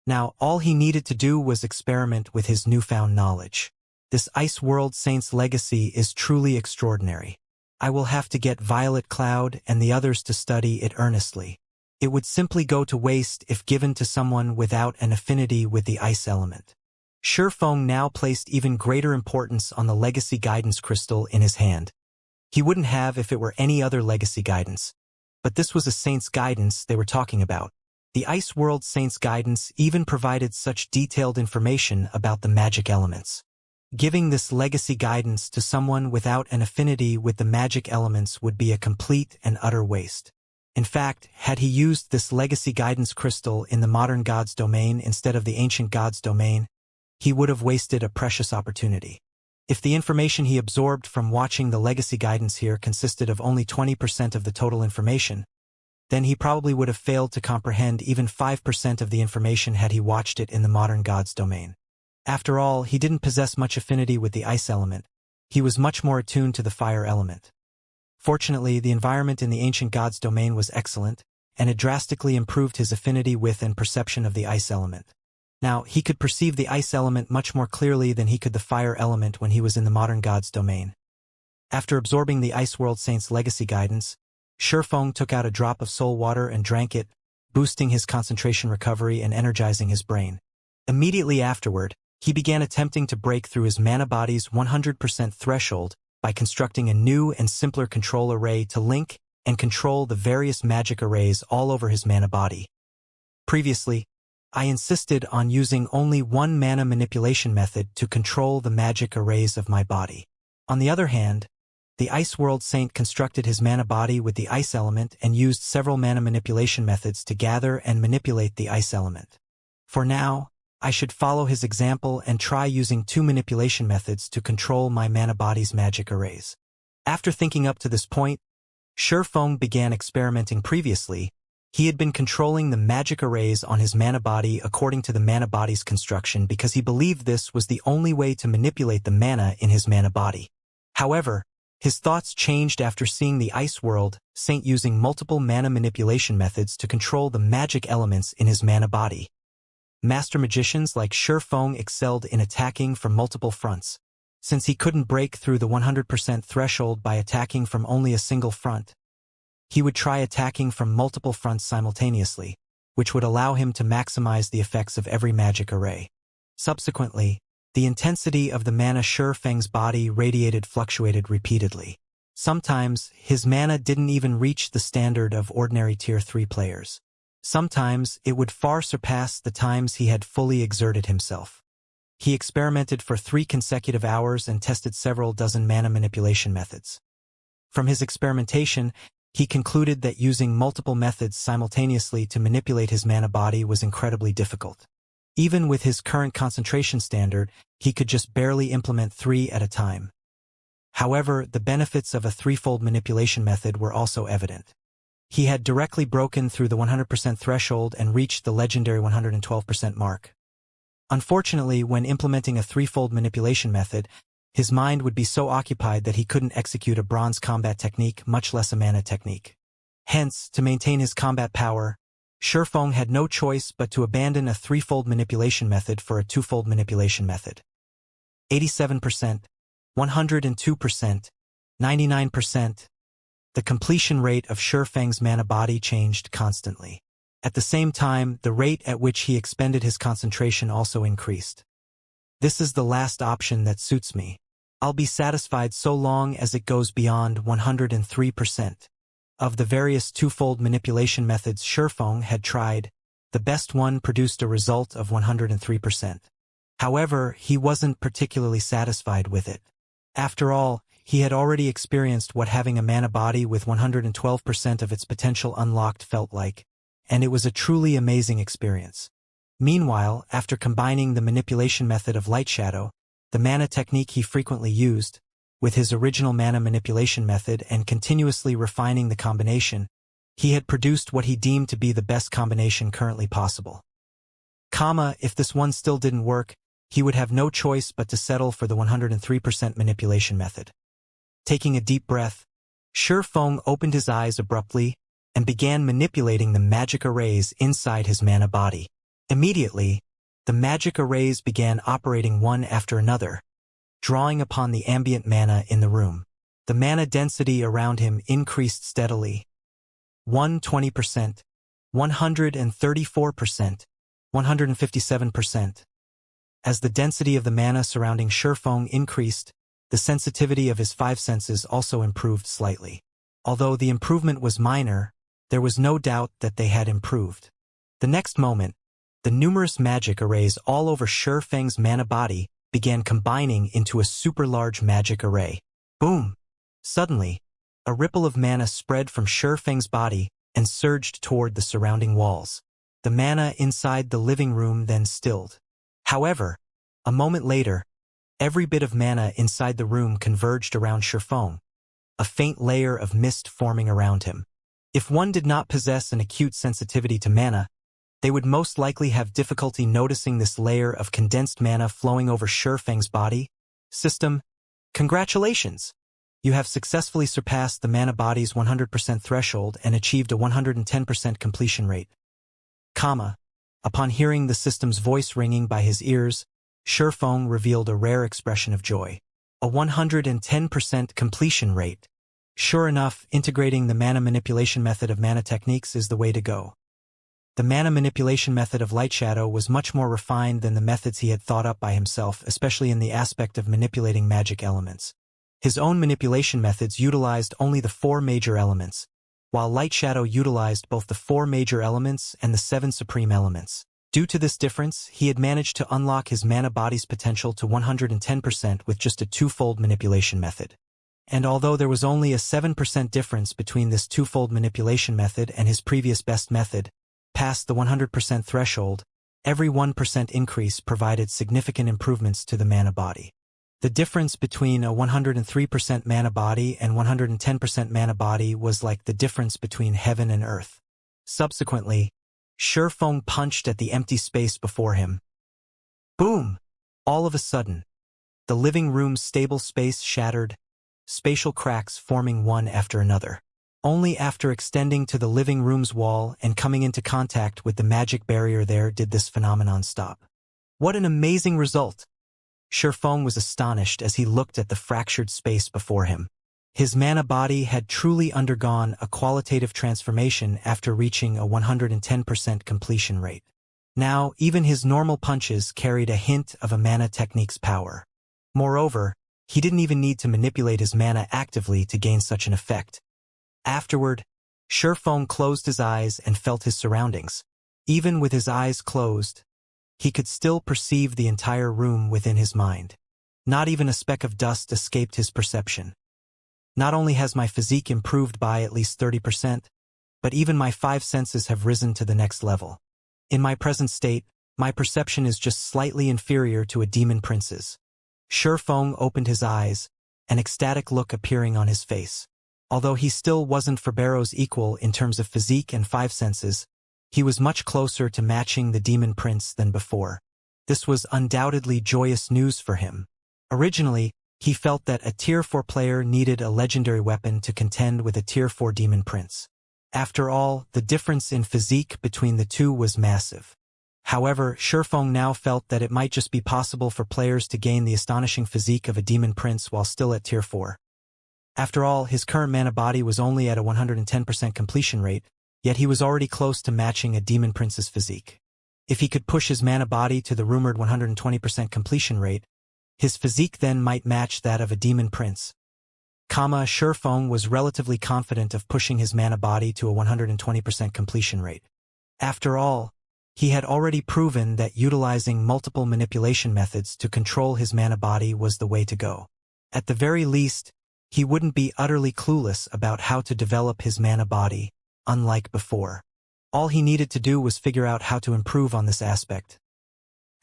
Speaker 1: Now, all he needed to do was experiment with his newfound knowledge. This Ice World Saint's legacy is truly extraordinary. I will have to get Violet Cloud and the others to study it earnestly. It would simply go to waste if given to someone without an affinity with the ice element. Shi Feng now placed even greater importance on the legacy guidance crystal in his hand. He wouldn't have if it were any other legacy guidance. But this was a saint's guidance they were talking about. The Ice World Saint's guidance even provided such detailed information about the magic elements. Giving this legacy guidance to someone without an affinity with the magic elements would be a complete and utter waste. In fact, had he used this legacy guidance crystal in the modern god's domain instead of the ancient god's domain, he would have wasted a precious opportunity. If the information he absorbed from watching the legacy guidance here consisted of only 20% of the total information, then he probably would have failed to comprehend even 5% of the information had he watched it in the modern god's domain. After all, he didn't possess much affinity with the ice element. He was much more attuned to the fire element. Fortunately, the environment in the ancient god's domain was excellent, and it drastically improved his affinity with and perception of the ice element. Now, he could perceive the ice element much more clearly than he could the fire element when he was in the modern god's domain. After absorbing the Ice World Saint's legacy guidance, Shi Feng took out a drop of soul water and drank it, boosting his concentration recovery and energizing his brain. Immediately afterward, he began attempting to break through his mana body's 100% threshold by constructing a new and simpler control array to link and control the various magic arrays all over his mana body. Previously, I insisted on using only 1 mana manipulation method to control the magic arrays of my body. On the other hand, the Ice World Saint constructed his mana body with the ice element and used several mana manipulation methods to gather and manipulate the ice element. For now, I should follow his example and try using 2 manipulation methods to control my mana body's magic arrays. After thinking up to this point, Shi Feng began experimenting. Previously, he had been controlling the magic arrays on his mana body according to the mana body's construction because he believed this was the only way to manipulate the mana in his mana body. However, his thoughts changed after seeing the Ice World Saint using multiple mana manipulation methods to control the magic elements in his mana body. Master magicians like Shi Feng excelled in attacking from multiple fronts. Since he couldn't break through the 100% threshold by attacking from only a single front, he would try attacking from multiple fronts simultaneously, which would allow him to maximize the effects of every magic array. Subsequently, the intensity of the mana Shi Feng's body radiated fluctuated repeatedly. Sometimes, his mana didn't even reach the standard of ordinary Tier 3 players. Sometimes, it would far surpass the times he had fully exerted himself. He experimented for 3 consecutive hours and tested several dozen mana manipulation methods. From his experimentation, he concluded that using multiple methods simultaneously to manipulate his mana body was incredibly difficult. Even with his current concentration standard, he could just barely implement 3 at a time. However, the benefits of a 3-fold manipulation method were also evident. He had directly broken through the 100% threshold and reached the legendary 112% mark. Unfortunately, when implementing a threefold manipulation method, his mind would be so occupied that he couldn't execute a bronze combat technique, much less a mana technique. Hence, to maintain his combat power, Shifeng had no choice but to abandon a threefold manipulation method for a twofold manipulation method. 87%, 102%, 99%. The completion rate of Shifeng's mana body changed constantly. At the same time, the rate at which he expended his concentration also increased. This is the last option that suits me. I'll be satisfied so long as it goes beyond 103%. Of the various twofold manipulation methods Shifeng had tried, the best one produced a result of 103%. However, he wasn't particularly satisfied with it. After all, he had already experienced what having a mana body with 112% of its potential unlocked felt like, and it was a truly amazing experience. Meanwhile, after combining the manipulation method of Light Shadow, the mana technique he frequently used, with his original mana manipulation method and continuously refining the combination, he had produced what he deemed to be the best combination currently possible. If this one still didn't work, he would have no choice but to settle for the 103% manipulation method. Taking a deep breath, Shifeng opened his eyes abruptly and began manipulating the magic arrays inside his mana body. Immediately, the magic arrays began operating one after another, drawing upon the ambient mana in the room. The mana density around him increased steadily. 120%, 134%, 157%. As the density of the mana surrounding Shifeng increased, the sensitivity of his five senses also improved slightly. Although the improvement was minor, there was no doubt that they had improved. The next moment, the numerous magic arrays all over Shifeng's mana body began combining into a super large magic array. Boom! Suddenly, a ripple of mana spread from Shifeng's body and surged toward the surrounding walls. The mana inside the living room then stilled. However, a moment later, every bit of mana inside the room converged around Shifeng, a faint layer of mist forming around him. If one did not possess an acute sensitivity to mana, they would most likely have difficulty noticing this layer of condensed mana flowing over Shifeng's body. System, congratulations! You have successfully surpassed the mana body's 100% threshold and achieved a 110% completion rate. Upon hearing the system's voice ringing by his ears, Shifeng revealed a rare expression of joy. A 110% completion rate. Sure enough, integrating the mana manipulation method of mana techniques is the way to go. The mana manipulation method of Light Shadow was much more refined than the methods he had thought up by himself, especially in the aspect of manipulating magic elements. His own manipulation methods utilized only the 4 major elements, while Light Shadow utilized both the 4 major elements and the 7 supreme elements. Due to this difference, he had managed to unlock his mana body's potential to 110% with just a twofold manipulation method. And although there was only a 7% difference between this twofold manipulation method and his previous best method, past the 100% threshold, every 1% increase provided significant improvements to the mana body. The difference between a 103% mana body and 110% mana body was like the difference between heaven and earth. Subsequently, Shifeng punched at the empty space before him. Boom! All of a sudden, the living room's stable space shattered, spatial cracks forming one after another. Only after extending to the living room's wall and coming into contact with the magic barrier there did this phenomenon stop. What an amazing result! Shifeng was astonished as he looked at the fractured space before him. His mana body had truly undergone a qualitative transformation after reaching a 110% completion rate. Now, even his normal punches carried a hint of a mana technique's power. Moreover, he didn't even need to manipulate his mana actively to gain such an effect. Afterward, Shifeng closed his eyes and felt his surroundings. Even with his eyes closed, he could still perceive the entire room within his mind. Not even a speck of dust escaped his perception. Not only has my physique improved by at least 30%, but even my 5 senses have risen to the next level. In my present state, my perception is just slightly inferior to a demon prince's. Shifeng opened his eyes, an ecstatic look appearing on his face. Although he still wasn't Ferbero's equal in terms of physique and 5 senses, he was much closer to matching the demon prince than before. This was undoubtedly joyous news for him. Originally, he felt that a Tier 4 player needed a legendary weapon to contend with a Tier 4 demon prince. After all, the difference in physique between the two was massive. However, Shifeng now felt that it might just be possible for players to gain the astonishing physique of a demon prince while still at Tier 4. After all, his current mana body was only at a 110% completion rate, yet he was already close to matching a demon prince's physique. If he could push his mana body to the rumored 120% completion rate, his physique then might match that of a demon prince. Shifeng was relatively confident of pushing his mana body to a 120% completion rate. After all, he had already proven that utilizing multiple manipulation methods to control his mana body was the way to go. At the very least, he wouldn't be utterly clueless about how to develop his mana body, unlike before. All he needed to do was figure out how to improve on this aspect.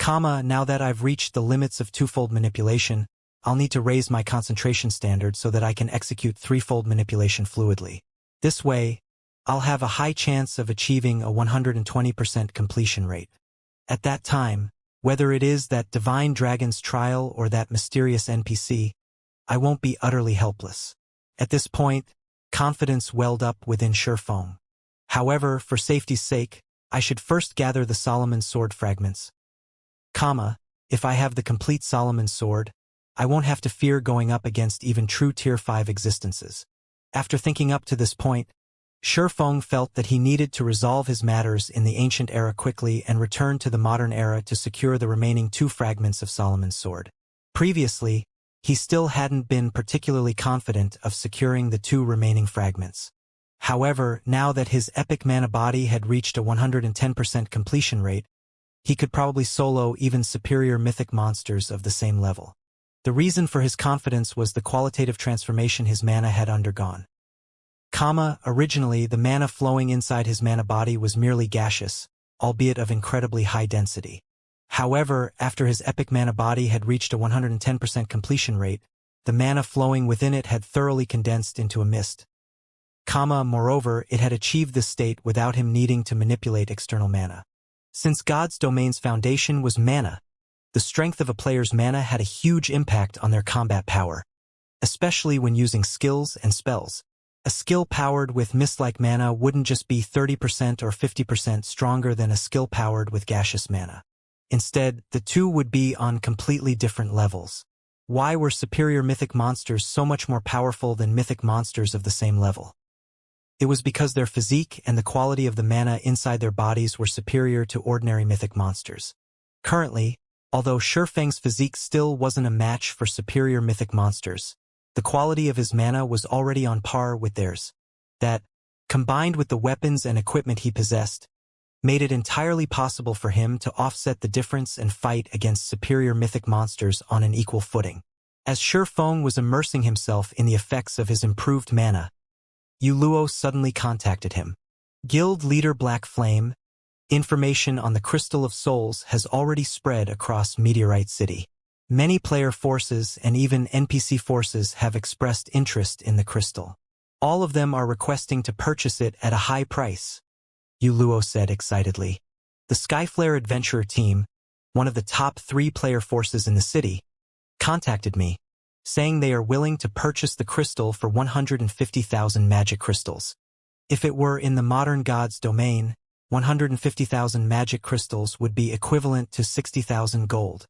Speaker 1: Now that I've reached the limits of twofold manipulation, I'll need to raise my concentration standard so that I can execute threefold manipulation fluidly. This way, I'll have a high chance of achieving a 120% completion rate. At that time, whether it is that divine dragon's trial or that mysterious NPC, I won't be utterly helpless. At this point, confidence welled up within Shifeng. However, for safety's sake, I should first gather the Solomon's sword fragments. If I have the complete Solomon's sword, I won't have to fear going up against even true Tier 5 existences. After thinking up to this point, Shifeng felt that he needed to resolve his matters in the ancient era quickly and return to the modern era to secure the remaining 2 fragments of Solomon's sword. Previously, he still hadn't been particularly confident of securing the 2 remaining fragments. However, now that his epic mana body had reached a 110% completion rate, he could probably solo even superior mythic monsters of the same level. The reason for his confidence was the qualitative transformation his mana had undergone. Originally, the mana flowing inside his mana body was merely gaseous, albeit of incredibly high density. However, after his epic mana body had reached a 110% completion rate, the mana flowing within it had thoroughly condensed into a mist. Moreover, it had achieved this state without him needing to manipulate external mana. Since God's domain's foundation was mana, the strength of a player's mana had a huge impact on their combat power, especially when using skills and spells. A skill powered with mist-like mana wouldn't just be 30% or 50% stronger than a skill powered with gaseous mana. Instead, the two would be on completely different levels. Why were superior mythic monsters so much more powerful than mythic monsters of the same level? It was because their physique and the quality of the mana inside their bodies were superior to ordinary mythic monsters. Currently, although Shifeng's physique still wasn't a match for superior mythic monsters, the quality of his mana was already on par with theirs. That, combined with the weapons and equipment he possessed, made it entirely possible for him to offset the difference and fight against superior mythic monsters on an equal footing. As Shifeng was immersing himself in the effects of his improved mana, Luo suddenly contacted him. Guild leader Black Flame, information on the Crystal of Souls has already spread across Meteorite City. Many player forces and even NPC forces have expressed interest in the crystal. All of them are requesting to purchase it at a high price, Luo said excitedly. The Skyflare Adventurer team, one of the top 3 player forces in the city, contacted me, saying they are willing to purchase the crystal for 150,000 magic crystals. If it were in the modern god's domain, 150,000 magic crystals would be equivalent to 60,000 gold.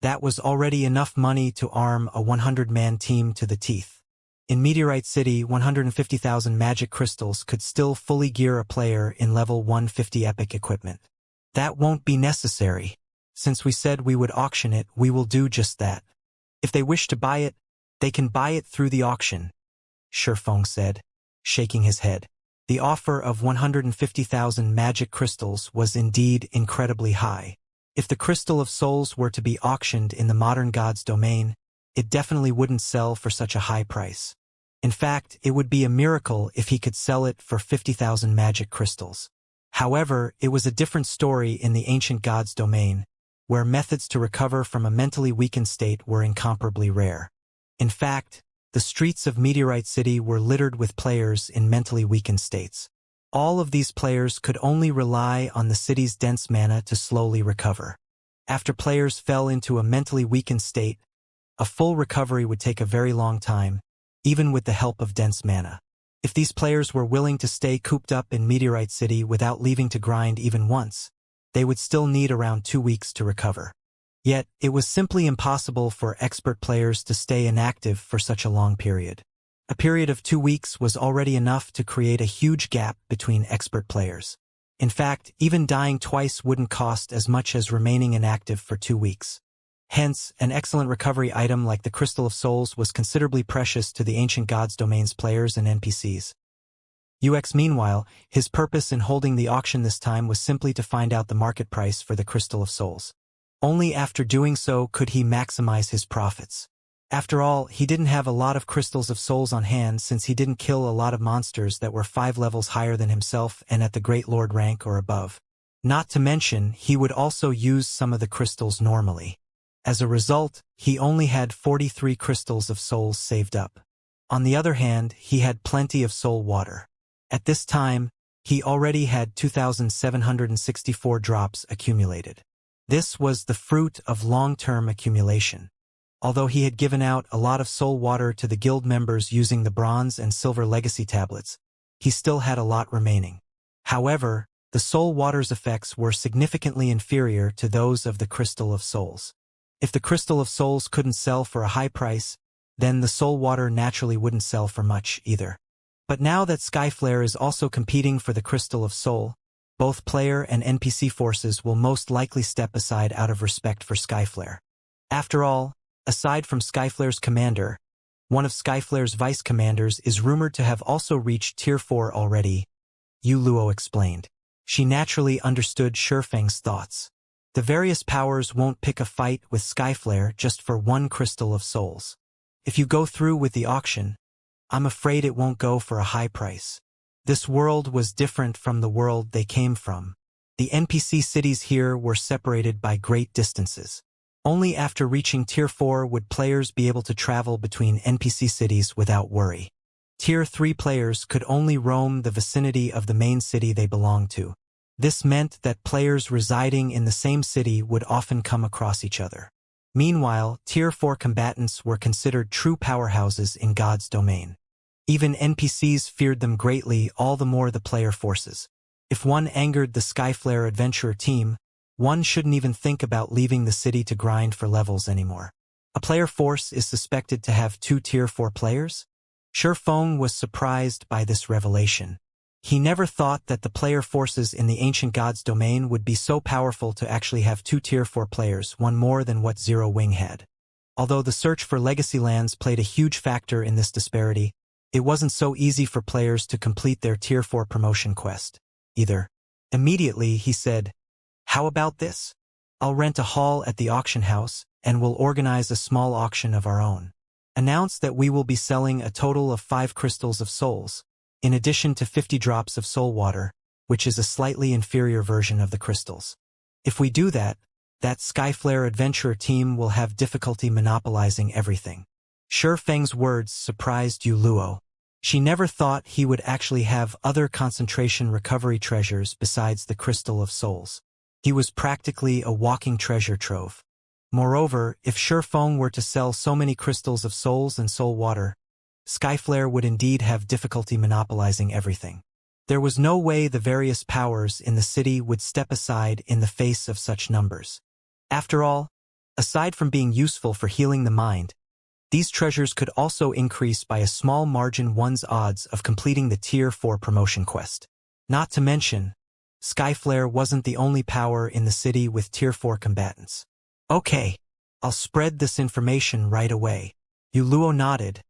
Speaker 1: That was already enough money to arm a 100-man team to the teeth. In Meteorite City, 150,000 magic crystals could still fully gear a player in level 150 epic equipment. That won't be necessary. Since we said we would auction it, we will do just that. If they wish to buy it, they can buy it through the auction, Shifeng said, shaking his head. The offer of 150,000 magic crystals was indeed incredibly high. If the Crystal of Souls were to be auctioned in the modern god's domain, it definitely wouldn't sell for such a high price. In fact, it would be a miracle if he could sell it for 50,000 magic crystals. However, it was a different story in the ancient god's domain, where methods to recover from a mentally weakened state were incomparably rare. In fact, the streets of Meteorite City were littered with players in mentally weakened states. All of these players could only rely on the city's dense mana to slowly recover. After players fell into a mentally weakened state, a full recovery would take a very long time, even with the help of dense mana. If these players were willing to stay cooped up in Meteorite City without leaving to grind even once, they would still need around 2 weeks to recover. Yet, it was simply impossible for expert players to stay inactive for such a long period. A period of 2 weeks was already enough to create a huge gap between expert players. In fact, even dying twice wouldn't cost as much as remaining inactive for 2 weeks. Hence, an excellent recovery item like the Crystal of Souls was considerably precious to the Ancient Gods Domain's players and NPCs. UX meanwhile, his purpose in holding the auction this time was simply to find out the market price for the Crystal of Souls. Only after doing so could he maximize his profits. After all, he didn't have a lot of Crystals of Souls on hand since he didn't kill a lot of monsters that were 5 levels higher than himself and at the Great Lord rank or above. Not to mention, he would also use some of the crystals normally. As a result, he only had 43 Crystals of Souls saved up. On the other hand, he had plenty of soul water. At this time, he already had 2,764 drops accumulated. This was the fruit of long-term accumulation. Although he had given out a lot of soul water to the guild members using the bronze and silver legacy tablets, he still had a lot remaining. However, the soul water's effects were significantly inferior to those of the Crystal of Souls. If the Crystal of Souls couldn't sell for a high price, then the soul water naturally wouldn't sell for much either. But now that Skyflare is also competing for the Crystal of Soul, both player and NPC forces will most likely step aside out of respect for Skyflare. After all, aside from Skyflare's commander, one of Skyflare's vice commanders is rumored to have also reached Tier 4 already, Yu Luo explained. She naturally understood Shifeng's thoughts. The various powers won't pick a fight with Skyflare just for one Crystal of Souls. If you go through with the auction, I'm afraid it won't go for a high price. This world was different from the world they came from. The NPC cities here were separated by great distances. Only after reaching Tier 4 would players be able to travel between NPC cities without worry. Tier 3 players could only roam the vicinity of the main city they belonged to. This meant that players residing in the same city would often come across each other. Meanwhile, Tier 4 combatants were considered true powerhouses in God's domain. Even NPCs feared them greatly, all the more the player forces. If one angered the Skyflare adventurer team, one shouldn't even think about leaving the city to grind for levels anymore. A player force is suspected to have 2 Tier 4 players? Shifeng was surprised by this revelation. He never thought that the player forces in the Ancient Gods domain would be so powerful to actually have 2 Tier 4 players, one more than what Zero Wing had. Although the search for legacy lands played a huge factor in this disparity, it wasn't so easy for players to complete their Tier 4 promotion quest, either. Immediately, he said, "How about this? I'll rent a hall at the auction house, and we'll organize a small auction of our own. Announce that we will be selling a total of 5 Crystals of Souls, in addition to 50 drops of soul water, which is a slightly inferior version of the crystals. If we do that, that Skyflare adventurer team will have difficulty monopolizing everything." Shifeng's words surprised Yu Luo. She never thought he would actually have other concentration recovery treasures besides the Crystal of Souls. He was practically a walking treasure trove. Moreover, if Shifeng were to sell so many Crystals of Souls and soul water, Skyflare would indeed have difficulty monopolizing everything. There was no way the various powers in the city would step aside in the face of such numbers. After all, aside from being useful for healing the mind, these treasures could also increase by a small margin one's odds of completing the Tier 4 promotion quest. Not to mention, Skyflare wasn't the only power in the city with Tier 4 combatants. "Okay, I'll spread this information right away." Yu Luo nodded,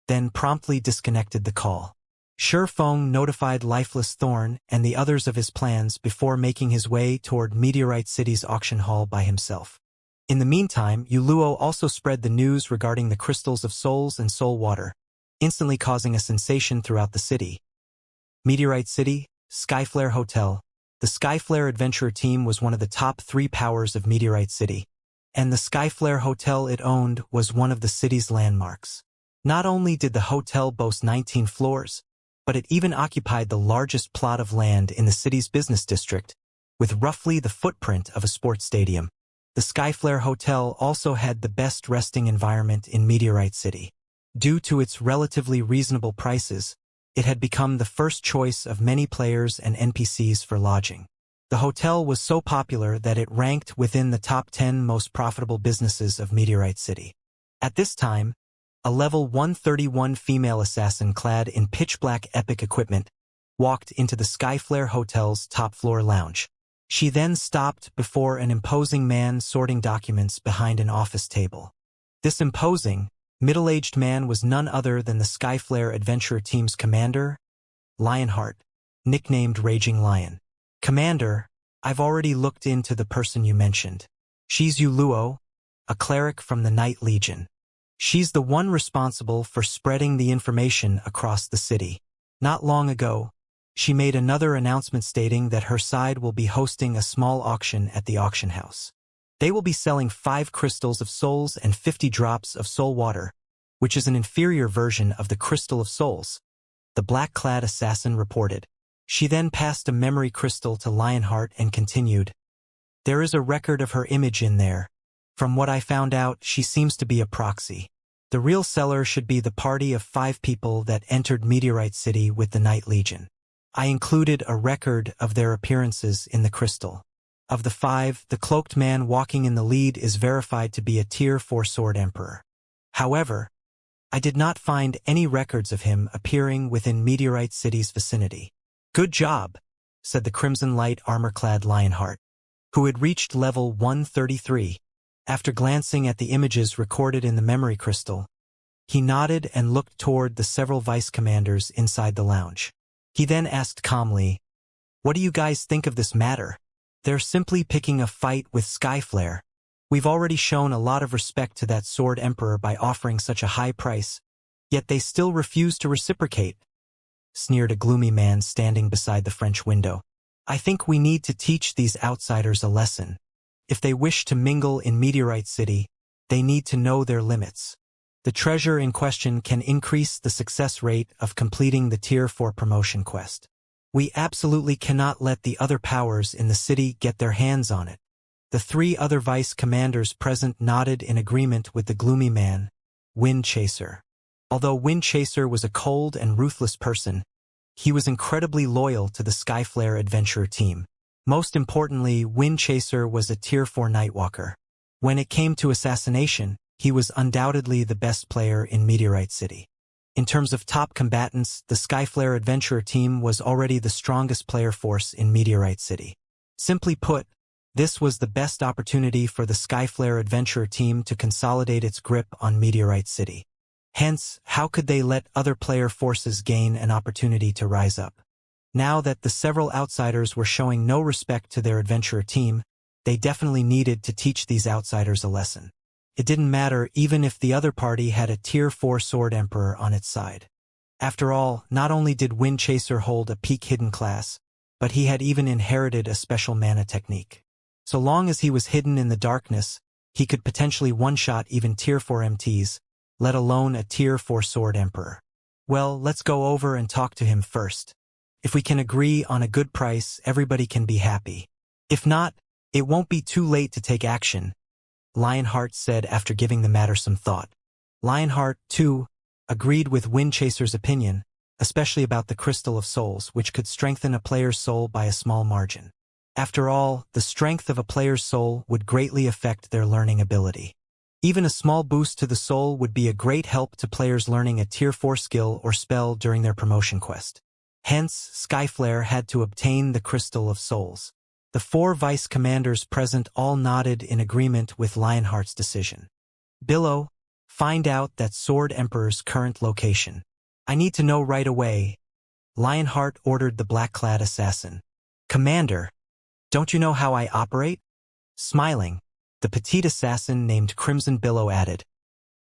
Speaker 1: then promptly disconnected the call. Shifeng notified Lifeless Thorn and the others of his plans before making his way toward Meteorite City's auction hall by himself. In the meantime, Yu Luo also spread the news regarding the Crystals of Souls and soul water, instantly causing a sensation throughout the city. Meteorite City, Skyflare Hotel. The Skyflare adventurer team was one of the top 3 powers of Meteorite City, and the Skyflare Hotel it owned was one of the city's landmarks. Not only did the hotel boast 19 floors, but it even occupied the largest plot of land in the city's business district, with roughly the footprint of a sports stadium. The Skyflare Hotel also had the best resting environment in Meteorite City. Due to its relatively reasonable prices, it had become the first choice of many players and NPCs for lodging. The hotel was so popular that it ranked within the top 10 most profitable businesses of Meteorite City. At this time, a level 131 female assassin clad in pitch-black epic equipment walked into the Skyflare Hotel's top-floor lounge. She then stopped before an imposing man sorting documents behind an office table. This imposing, middle-aged man was none other than the Skyflare Adventure Team's commander, Lionheart, nicknamed Raging Lion. Commander, I've already looked into the person you mentioned. She's Yuluo, a cleric from the Night Legion. She's the one responsible for spreading the information across the city. Not long ago, she made another announcement stating that her side will be hosting a small auction at the auction house. They will be selling 5 crystals of souls and 50 drops of soul water, which is an inferior version of the Crystal of Souls, the black-clad assassin reported. She then passed a memory crystal to Lionheart and continued, "There is a record of her image in there. From what I found out, she seems to be a proxy. The real seller should be the party of 5 people that entered Meteorite City with the Night Legion. I included a record of their appearances in the crystal. Of the 5, the cloaked man walking in the lead is verified to be a Tier 4 Sword Emperor. However, I did not find any records of him appearing within Meteorite City's vicinity." "Good job," said the Crimson Light armor-clad Lionheart, who had reached level 133. After glancing at the images recorded in the memory crystal, he nodded and looked toward the several vice commanders inside the lounge. He then asked calmly, "What do you guys think of this matter? They're simply picking a fight with Skyflare. We've already shown a lot of respect to that Sword Emperor by offering such a high price, yet they still refuse to reciprocate," sneered a gloomy man standing beside the French window. "I think we need to teach these outsiders a lesson. If they wish to mingle in Meteorite City, they need to know their limits. The treasure in question can increase the success rate of completing the Tier 4 promotion quest. We absolutely cannot let the other powers in the city get their hands on it." The 3 other vice commanders present nodded in agreement with the gloomy man, Wind Chaser. Although Wind Chaser was a cold and ruthless person, he was incredibly loyal to the Skyflare Adventure Team. Most importantly, Wind Chaser was a Tier 4 Nightwalker. When it came to assassination, he was undoubtedly the best player in Meteorite City. In terms of top combatants, the Skyflare Adventure Team was already the strongest player force in Meteorite City. Simply put, this was the best opportunity for the Skyflare Adventure Team to consolidate its grip on Meteorite City. Hence, how could they let other player forces gain an opportunity to rise up? Now that the several outsiders were showing no respect to their adventurer team, they definitely needed to teach these outsiders a lesson. It didn't matter even if the other party had a Tier 4 Sword Emperor on its side. After all, not only did Wind Chaser hold a peak hidden class, but he had even inherited a special mana technique. So long as he was hidden in the darkness, he could potentially one-shot even Tier 4 MTs, let alone a Tier 4 Sword Emperor. Well, let's go over and talk to him first. If we can agree on a good price, everybody can be happy. If not, it won't be too late to take action, Lionheart said after giving the matter some thought. Lionheart, too, agreed with Wind Chaser's opinion, especially about the Crystal of Souls, which could strengthen a player's soul by a small margin. After all, the strength of a player's soul would greatly affect their learning ability. Even a small boost to the soul would be a great help to players learning a Tier 4 skill or spell during their promotion quest. Hence, Skyflare had to obtain the Crystal of Souls. The 4 vice commanders present all nodded in agreement with Lionheart's decision. "Billow, find out that Sword Emperor's current location. I need to know right away," Lionheart ordered the black-clad assassin. "Commander, don't you know how I operate?" Smiling, the petite assassin named Crimson Billow added,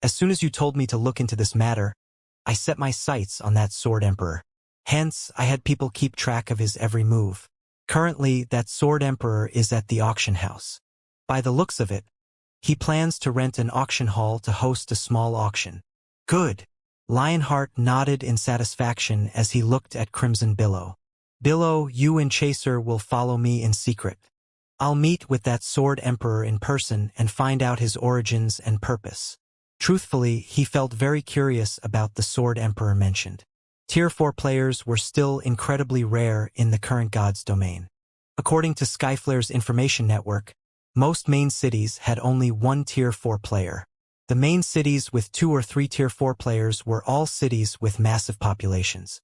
Speaker 1: "As soon as you told me to look into this matter, I set my sights on that Sword Emperor. Hence, I had people keep track of his every move. Currently, that Sword Emperor is at the auction house. By the looks of it, he plans to rent an auction hall to host a small auction." "Good." Lionheart nodded in satisfaction as he looked at Crimson Billow. "Billow, you and Chaser will follow me in secret. I'll meet with that Sword Emperor in person and find out his origins and purpose. Truthfully, he felt very curious about the Sword Emperor mentioned. Tier 4 players were still incredibly rare in the current God's domain. According to Skyflare's information network, most main cities had only one Tier 4 player. The main cities with 2 or 3 Tier 4 players were all cities with massive populations.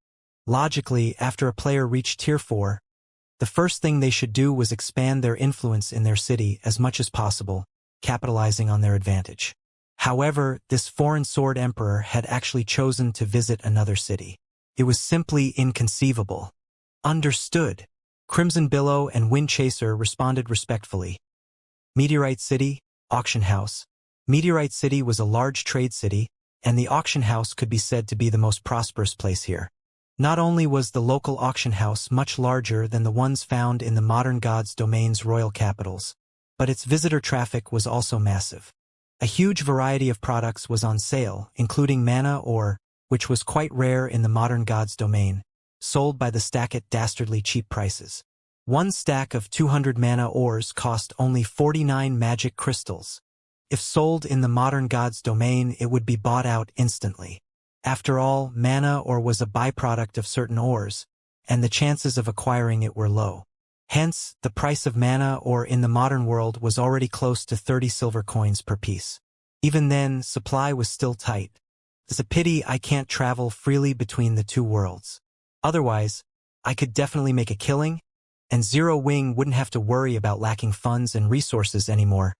Speaker 1: Logically, after a player reached Tier 4, the first thing they should do was expand their influence in their city as much as possible, capitalizing on their advantage. However, this foreign Sword Emperor had actually chosen to visit another city. It was simply inconceivable. Understood. Crimson Billow and Wind Chaser responded respectfully. Meteorite City, Auction House. Meteorite City was a large trade city, and the auction house could be said to be the most prosperous place here. Not only was the local auction house much larger than the ones found in the modern God's domain's royal capitals, but its visitor traffic was also massive. A huge variety of products was on sale, including mana ore, which was quite rare in the modern God's domain, sold by the stack at dastardly cheap prices. One stack of 200 mana ores cost only 49 magic crystals. If sold in the modern God's domain, it would be bought out instantly. After all, mana ore was a byproduct of certain ores, and the chances of acquiring it were low. Hence, the price of mana ore in the modern world was already close to 30 silver coins per piece. Even then, supply was still tight. It's a pity I can't travel freely between the two worlds. Otherwise, I could definitely make a killing, and Zero Wing wouldn't have to worry about lacking funds and resources anymore.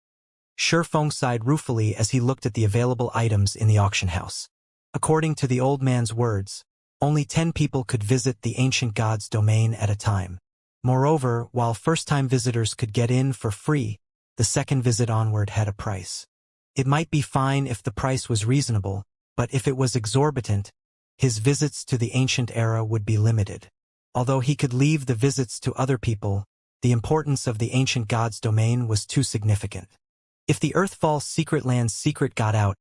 Speaker 1: Shifeng sighed ruefully as he looked at the available items in the auction house. According to the old man's words, only 10 people could visit the ancient God's domain at a time. Moreover, while first-time visitors could get in for free, the second visit onward had a price. It might be fine if the price was reasonable, but if it was exorbitant, his visits to the ancient era would be limited. Although he could leave the visits to other people, the importance of the ancient God's domain was too significant. If the Earthfall Secret Land's secret got out,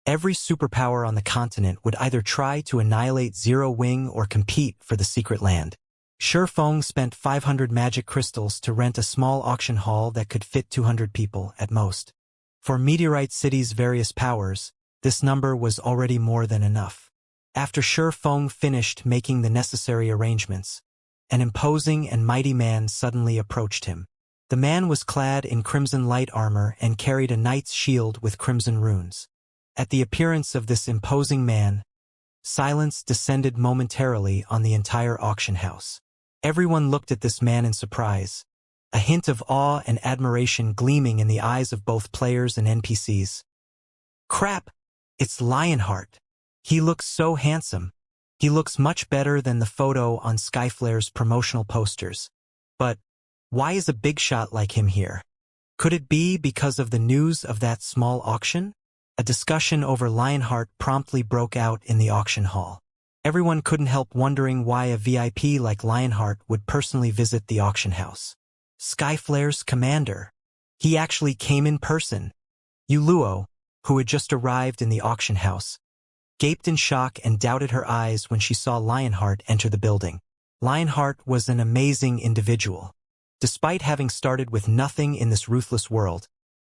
Speaker 1: every superpower on the continent would either try to annihilate Zero Wing or compete for the secret land. Shifeng spent 500 magic crystals to rent a small auction hall that could fit 200 people at most. For Meteorite City's various powers, this number was already more than enough. After Shifeng finished making the necessary arrangements, an imposing and mighty man suddenly approached him. The man was clad in crimson light armor and carried a knight's shield with crimson runes. At the appearance of this imposing man, silence descended momentarily on the entire auction house. Everyone looked at this man in surprise, a hint of awe and admiration gleaming in the eyes of both players and NPCs. Crap! It's Lionheart. He looks so handsome. He looks much better than the photo on Skyflare's promotional posters. But why is a big shot like him here? Could it be because of the news of that small auction? A discussion over Lionheart promptly broke out in the auction hall. Everyone couldn't help wondering why a VIP like Lionheart would personally visit the auction house. Skyflare's commander. He actually came in person. Yuluo, who had just arrived in the auction house, gaped in shock and doubted her eyes when she saw Lionheart enter the building. Lionheart was an amazing individual. Despite having started with nothing in this ruthless world,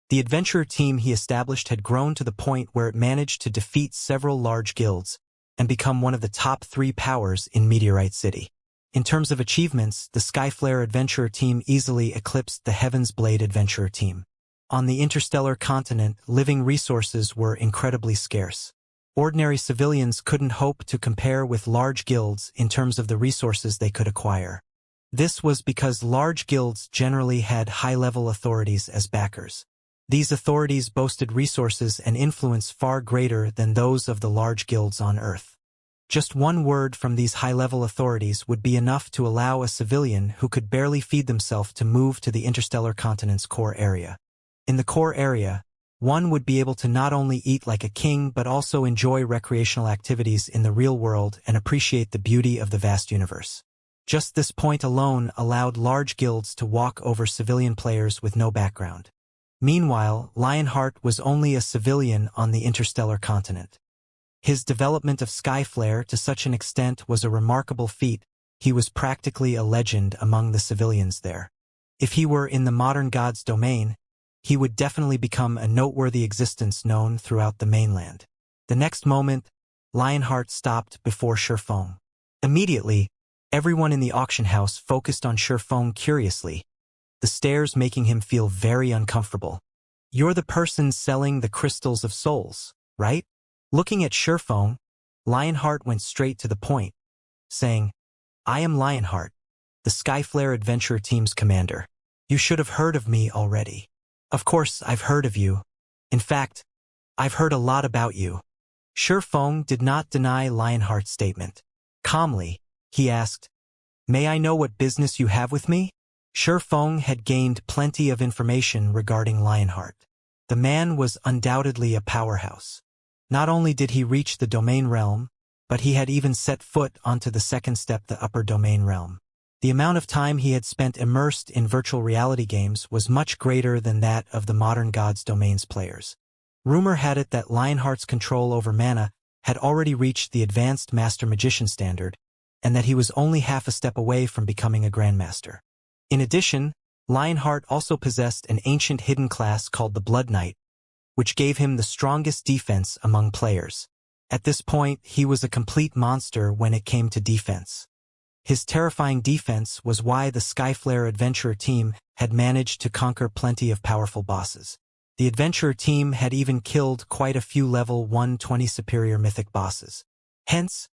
Speaker 1: the adventurer team he established had grown to the point where it managed to defeat several large guilds and become one of the top 3 powers in Meteorite City. In terms of achievements, the Skyflare adventurer team easily eclipsed the Heaven's Blade adventurer team. On the interstellar continent, living resources were incredibly scarce. Ordinary civilians couldn't hope to compare with large guilds in terms of the resources they could acquire. This was because large guilds generally had high-level authorities as backers. These authorities boasted resources and influence far greater than those of the large guilds on Earth. Just one word from these high-level authorities would be enough to allow a civilian who could barely feed themselves to move to the interstellar continent's core area. In the core area, one would be able to not only eat like a king but also enjoy recreational activities in the real world and appreciate the beauty of the vast universe. Just this point alone allowed large guilds to walk over civilian players with no background. Meanwhile, Lionheart was only a civilian on the interstellar continent. His development of Skyflare to such an extent was a remarkable feat. He was practically a legend among the civilians there. If he were in the modern god's domain, he would definitely become a noteworthy existence known throughout the mainland. The next moment, Lionheart stopped before Shifeng. Immediately, everyone in the auction house focused on Shifeng curiously, the stares making him feel very uncomfortable. "You're the person selling the crystals of souls, right?" Looking at Shifeng, Lionheart went straight to the point, saying, "I am Lionheart, the Skyflare Adventure Team's commander. You should have heard of me already." "Of course I've heard of you. In fact, I've heard a lot about you." Shifeng did not deny Lionheart's statement. Calmly, he asked, "May I know what business you have with me?" Shifeng had gained plenty of information regarding Lionheart. The man was undoubtedly a powerhouse. Not only did he reach the domain realm, but he had even set foot onto the second step, the upper domain realm. The amount of time he had spent immersed in virtual reality games was much greater than that of the modern God's Domains players. Rumor had it that Lionheart's control over mana had already reached the advanced Master Magician standard, and that he was only half a step away from becoming a Grandmaster. In addition, Lionheart also possessed an ancient hidden class called the Blood Knight, which gave him the strongest defense among players. At this point, he was a complete monster when it came to defense. His terrifying defense was why the Skyflare Adventurer Team had managed to conquer plenty of powerful bosses. The Adventurer Team had even killed quite a few level 120 superior mythic bosses. Hence,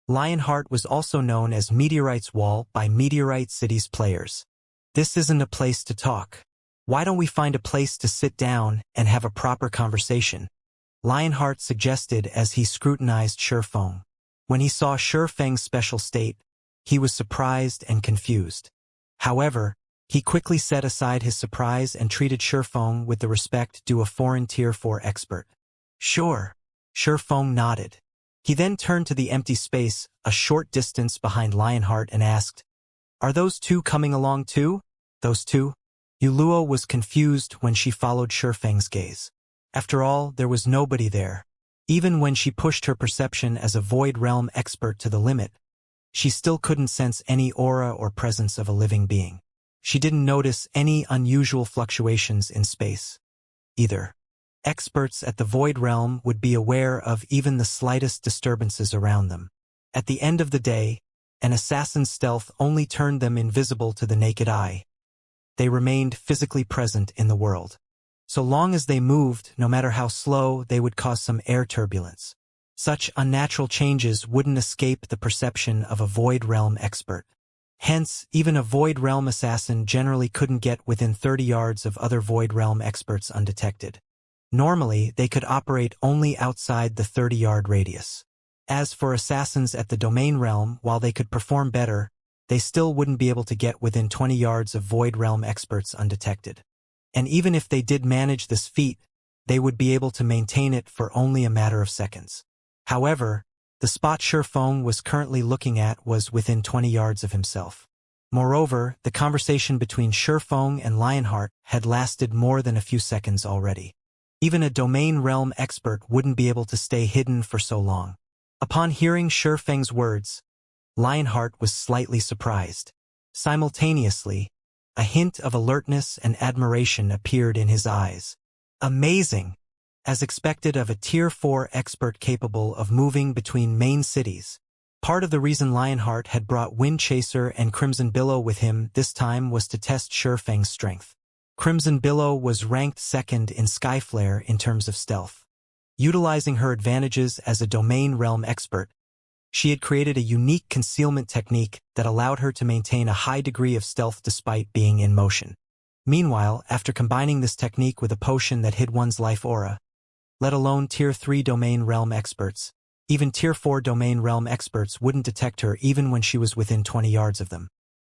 Speaker 1: Lionheart was also known as Meteorite's Wall by Meteorite City's players. "This isn't a place to talk. Why don't we find a place to sit down and have a proper conversation?" Lionheart suggested as he scrutinized Shifeng. When he saw Shifeng's special state, he was surprised and confused. However, he quickly set aside his surprise and treated Shifeng with the respect due a foreign Tier 4 expert. "Sure." Shifeng nodded. He then turned to the empty space a short distance behind Lionheart and asked, "Are those two coming along too?" "Those two?" Yuluo was confused when she followed Shifeng's gaze. After all, there was nobody there. Even when she pushed her perception as a Void Realm expert to the limit, she still couldn't sense any aura or presence of a living being. She didn't notice any unusual fluctuations in space, either. Experts at the Void Realm would be aware of even the slightest disturbances around them. At the end of the day, an assassin's stealth only turned them invisible to the naked eye. They remained physically present in the world. So long as they moved, no matter how slow, they would cause some air turbulence. Such unnatural changes wouldn't escape the perception of a Void Realm expert. Hence, even a Void Realm assassin generally couldn't get within 30 yards of other Void Realm experts undetected. Normally, they could operate only outside the 30-yard radius. As for assassins at the Domain Realm, while they could perform better, they still wouldn't be able to get within 20 yards of Void Realm experts undetected. And even if they did manage this feat, they would be able to maintain it for only a matter of seconds. However, the spot Shifeng was currently looking at was within 20 yards of himself. Moreover, the conversation between Shifeng and Lionheart had lasted more than a few seconds already. Even a Domain Realm expert wouldn't be able to stay hidden for so long. Upon hearing Shifeng's words, Lionheart was slightly surprised. Simultaneously, a hint of alertness and admiration appeared in his eyes. Amazing! As expected of a Tier 4 expert capable of moving between main cities. Part of the reason Lionheart had brought Windchaser and Crimson Billow with him this time was to test Shifeng's strength. Crimson Billow was ranked second in Skyflare in terms of stealth. Utilizing her advantages as a Domain Realm expert, she had created a unique concealment technique that allowed her to maintain a high degree of stealth despite being in motion. Meanwhile, after combining this technique with a potion that hid one's life aura, let alone Tier 3 Domain Realm experts, even Tier 4 Domain Realm experts wouldn't detect her even when she was within 20 yards of them.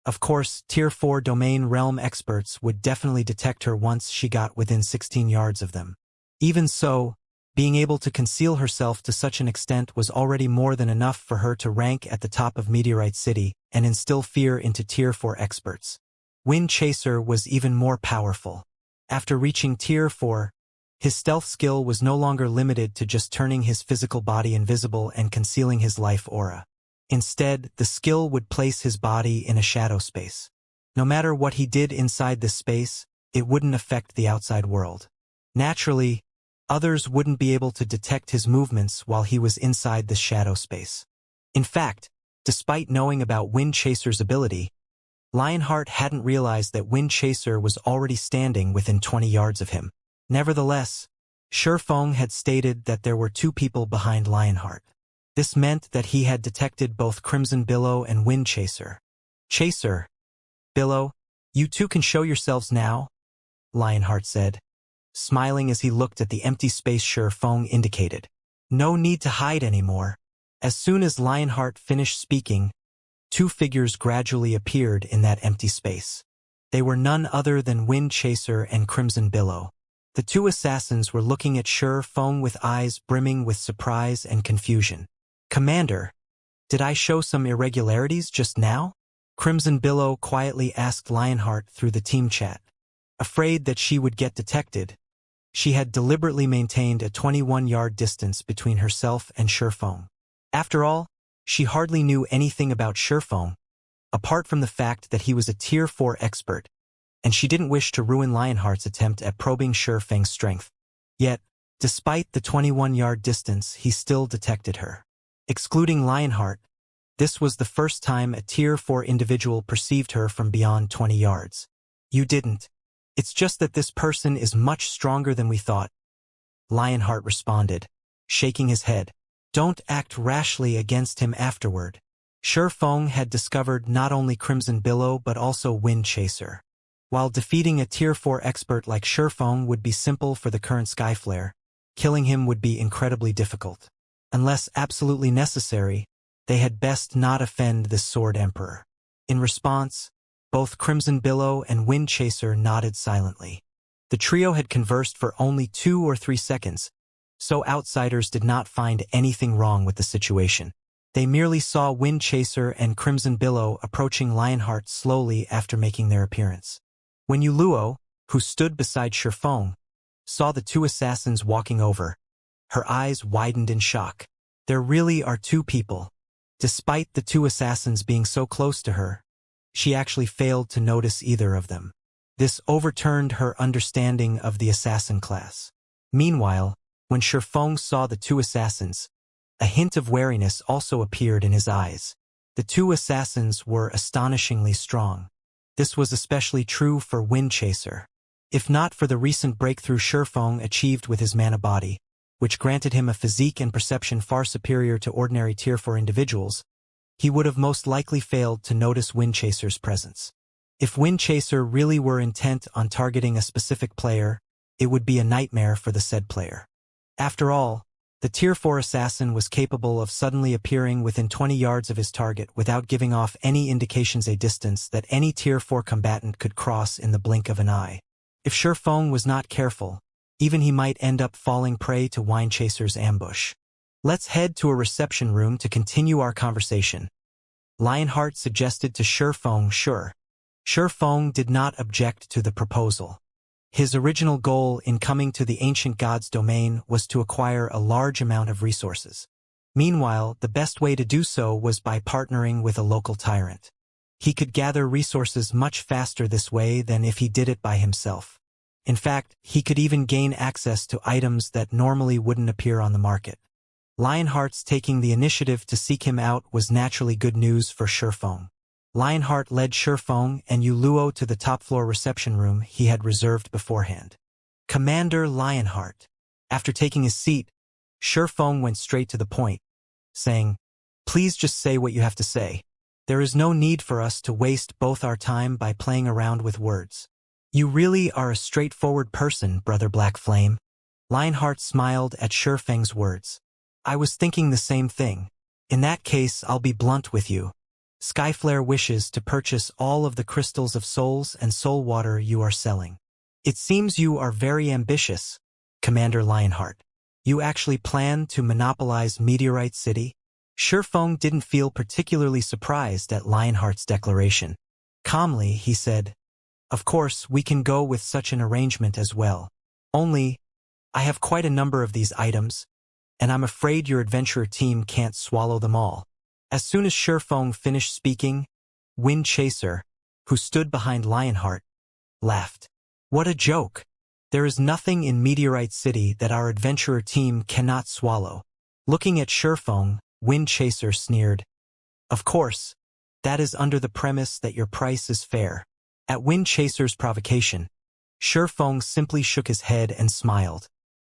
Speaker 1: Of course, Tier 4 Domain Realm experts would definitely detect her once she got within 16 yards of them. Even so, being able to conceal herself to such an extent was already more than enough for her to rank at the top of Meteorite City and instill fear into Tier 4 experts. Windchaser was even more powerful. After reaching Tier 4, his stealth skill was no longer limited to just turning his physical body invisible and concealing his life aura. Instead, the skill would place his body in a shadow space. No matter what he did inside this space, it wouldn't affect the outside world. Naturally, others wouldn't be able to detect his movements while he was inside this shadow space. In fact, despite knowing about Wind Chaser's ability, Lionheart hadn't realized that Wind Chaser was already standing within 20 yards of him. Nevertheless, Shifeng had stated that there were two people behind Lionheart. This meant that he had detected both Crimson Billow and Wind Chaser. "Chaser, Billow, you two can show yourselves now," Lionheart said, smiling as he looked at the empty space Shifeng indicated. No need to hide anymore. As soon as Lionheart finished speaking, two figures gradually appeared in that empty space. They were none other than Wind Chaser and Crimson Billow. The two assassins were looking at Shifeng with eyes brimming with surprise and confusion. "Commander, did I show some irregularities just now?" Crimson Billow quietly asked Lionheart through the team chat. Afraid that she would get detected, she had deliberately maintained a 21-yard distance between herself and Shifeng. After all, she hardly knew anything about Shifeng, apart from the fact that he was a Tier 4 expert, and she didn't wish to ruin Lionheart's attempt at probing Shifeng's strength. Yet, despite the 21-yard distance, he still detected her. Excluding Lionheart, this was the first time a Tier 4 individual perceived her from beyond 20 yards. "You didn't. It's just that this person is much stronger than we thought," Lionheart responded, shaking his head. "Don't act rashly against him afterward." Shifeng had discovered not only Crimson Billow but also Wind Chaser. While defeating a Tier 4 expert like Shifeng would be simple for the current Skyflare, killing him would be incredibly difficult. Unless absolutely necessary, they had best not offend the Sword Emperor. In response, both Crimson Billow and Wind Chaser nodded silently. The trio had conversed for only 2 or 3 seconds, so outsiders did not find anything wrong with the situation. They merely saw Wind Chaser and Crimson Billow approaching Lionheart slowly after making their appearance. When Yuluo, who stood beside Shifeng, saw the two assassins walking over, her eyes widened in shock. There really are two people. Despite the two assassins being so close to her, she actually failed to notice either of them. This overturned her understanding of the assassin class. Meanwhile, when Shifeng saw the two assassins, a hint of wariness also appeared in his eyes. The two assassins were astonishingly strong. This was especially true for Wind Chaser. If not for the recent breakthrough Shifeng achieved with his mana body, which granted him a physique and perception far superior to ordinary Tier 4 individuals, he would have most likely failed to notice Wind Chaser's presence. If Wind Chaser really were intent on targeting a specific player, it would be a nightmare for the said player. After all, the Tier 4 assassin was capable of suddenly appearing within 20 yards of his target without giving off any indications a distance that any Tier 4 combatant could cross in the blink of an eye. If Shifeng was not careful, even he might end up falling prey to Wind Chaser's ambush. "Let's head to a reception room to continue our conversation," Lionheart suggested to Shifeng. Shifeng did not object to the proposal. His original goal in coming to the ancient god's domain was to acquire a large amount of resources. Meanwhile, the best way to do so was by partnering with a local tyrant. He could gather resources much faster this way than if he did it by himself. In fact, he could even gain access to items that normally wouldn't appear on the market. Lionheart's taking the initiative to seek him out was naturally good news for Shifeng. Lionheart led Shifeng and Yuluo to the top-floor reception room he had reserved beforehand. "Commander Lionheart." After taking his seat, Shifeng went straight to the point, saying, "Please just say what you have to say. There is no need for us to waste both our time by playing around with words." "You really are a straightforward person, Brother Black Flame." Lionheart smiled at Shifeng's words. "I was thinking the same thing. In that case, I'll be blunt with you. Skyflare wishes to purchase all of the crystals of souls and soul water you are selling. It seems you are very ambitious, Commander Lionheart. You actually plan to monopolize Meteorite City?" Shifeng didn't feel particularly surprised at Lionheart's declaration. Calmly, he said, "Of course, we can go with such an arrangement as well. Only, I have quite a number of these items, and I'm afraid your adventurer team can't swallow them all." As soon as Shifeng finished speaking, Wind Chaser, who stood behind Lionheart, laughed. What a joke! There is nothing in Meteorite City that our adventurer team cannot swallow. Looking at Shurfeng, Wind Chaser sneered. Of course, that is under the premise that your price is fair. At Wind Chaser's provocation, Shurfeng simply shook his head and smiled.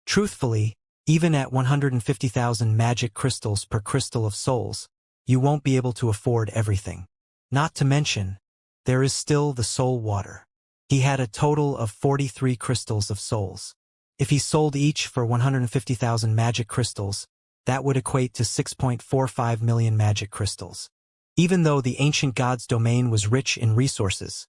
Speaker 1: Truthfully, even at 150,000 magic crystals per crystal of souls, you won't be able to afford everything. Not to mention, there is still the soul water. He had a total of 43 crystals of souls. If he sold each for 150,000 magic crystals, that would equate to 6.45 million magic crystals. Even though the ancient god's domain was rich in resources,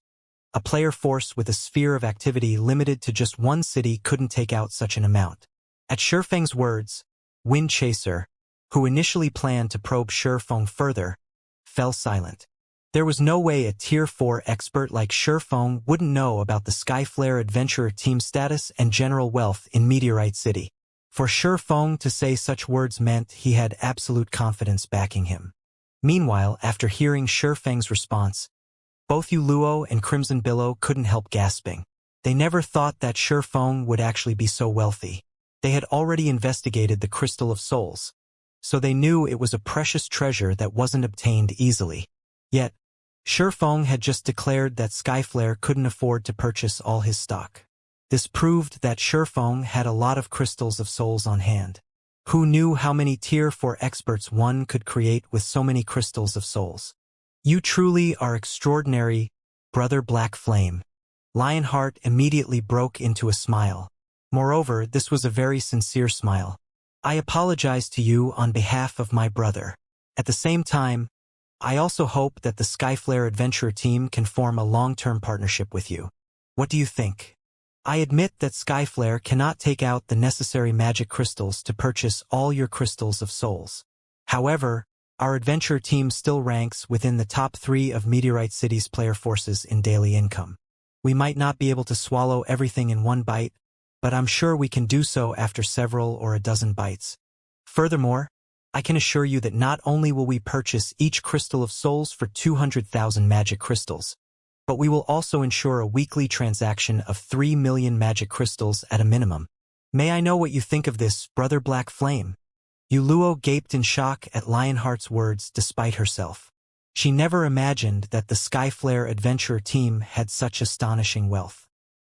Speaker 1: a player force with a sphere of activity limited to just one city couldn't take out such an amount. At Shurfeng's words, Wind Chaser, who initially planned to probe Shurfeng further, fell silent. There was no way a Tier 4 expert like Shurfeng wouldn't know about the Skyflare adventurer team status and general wealth in Meteorite City. For Shurfeng to say such words meant he had absolute confidence backing him. Meanwhile, after hearing Shurfeng's response, both Yuluo and Crimson Billow couldn't help gasping. They never thought that Shurfeng would actually be so wealthy. They had already investigated the Crystal of Souls, so they knew it was a precious treasure that wasn't obtained easily. Yet, Shurfeng had just declared that Skyflare couldn't afford to purchase all his stock. This proved that Shurfeng had a lot of crystals of souls on hand. Who knew how many Tier 4 experts one could create with so many crystals of souls? You truly are extraordinary, Brother Black Flame. Lionheart immediately broke into a smile. Moreover, this was a very sincere smile. I apologize to you on behalf of my brother. At the same time, I also hope that the Skyflare Adventure team can form a long-term partnership with you. What do you think? I admit that Skyflare cannot take out the necessary magic crystals to purchase all your crystals of souls. However, our adventure team still ranks within the top 3 of Meteorite City's player forces in daily income. We might not be able to swallow everything in one bite, but I'm sure we can do so after several or a dozen bites. Furthermore, I can assure you that not only will we purchase each crystal of souls for 200,000 magic crystals, but we will also ensure a weekly transaction of 3 million magic crystals at a minimum. May I know what you think of this, Brother Black Flame? Yuluo gaped in shock at Lionheart's words despite herself. She never imagined that the Skyflare adventure team had such astonishing wealth.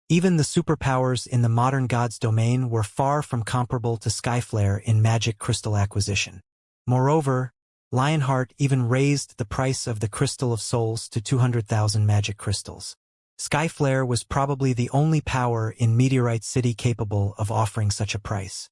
Speaker 1: Even the superpowers in the modern god's domain were far from comparable to Skyflare in magic crystal acquisition. Moreover, Lionheart even raised the price of the Crystal of Souls to 200,000 magic crystals. Skyflare was probably the only power in Meteorite City capable of offering such a price.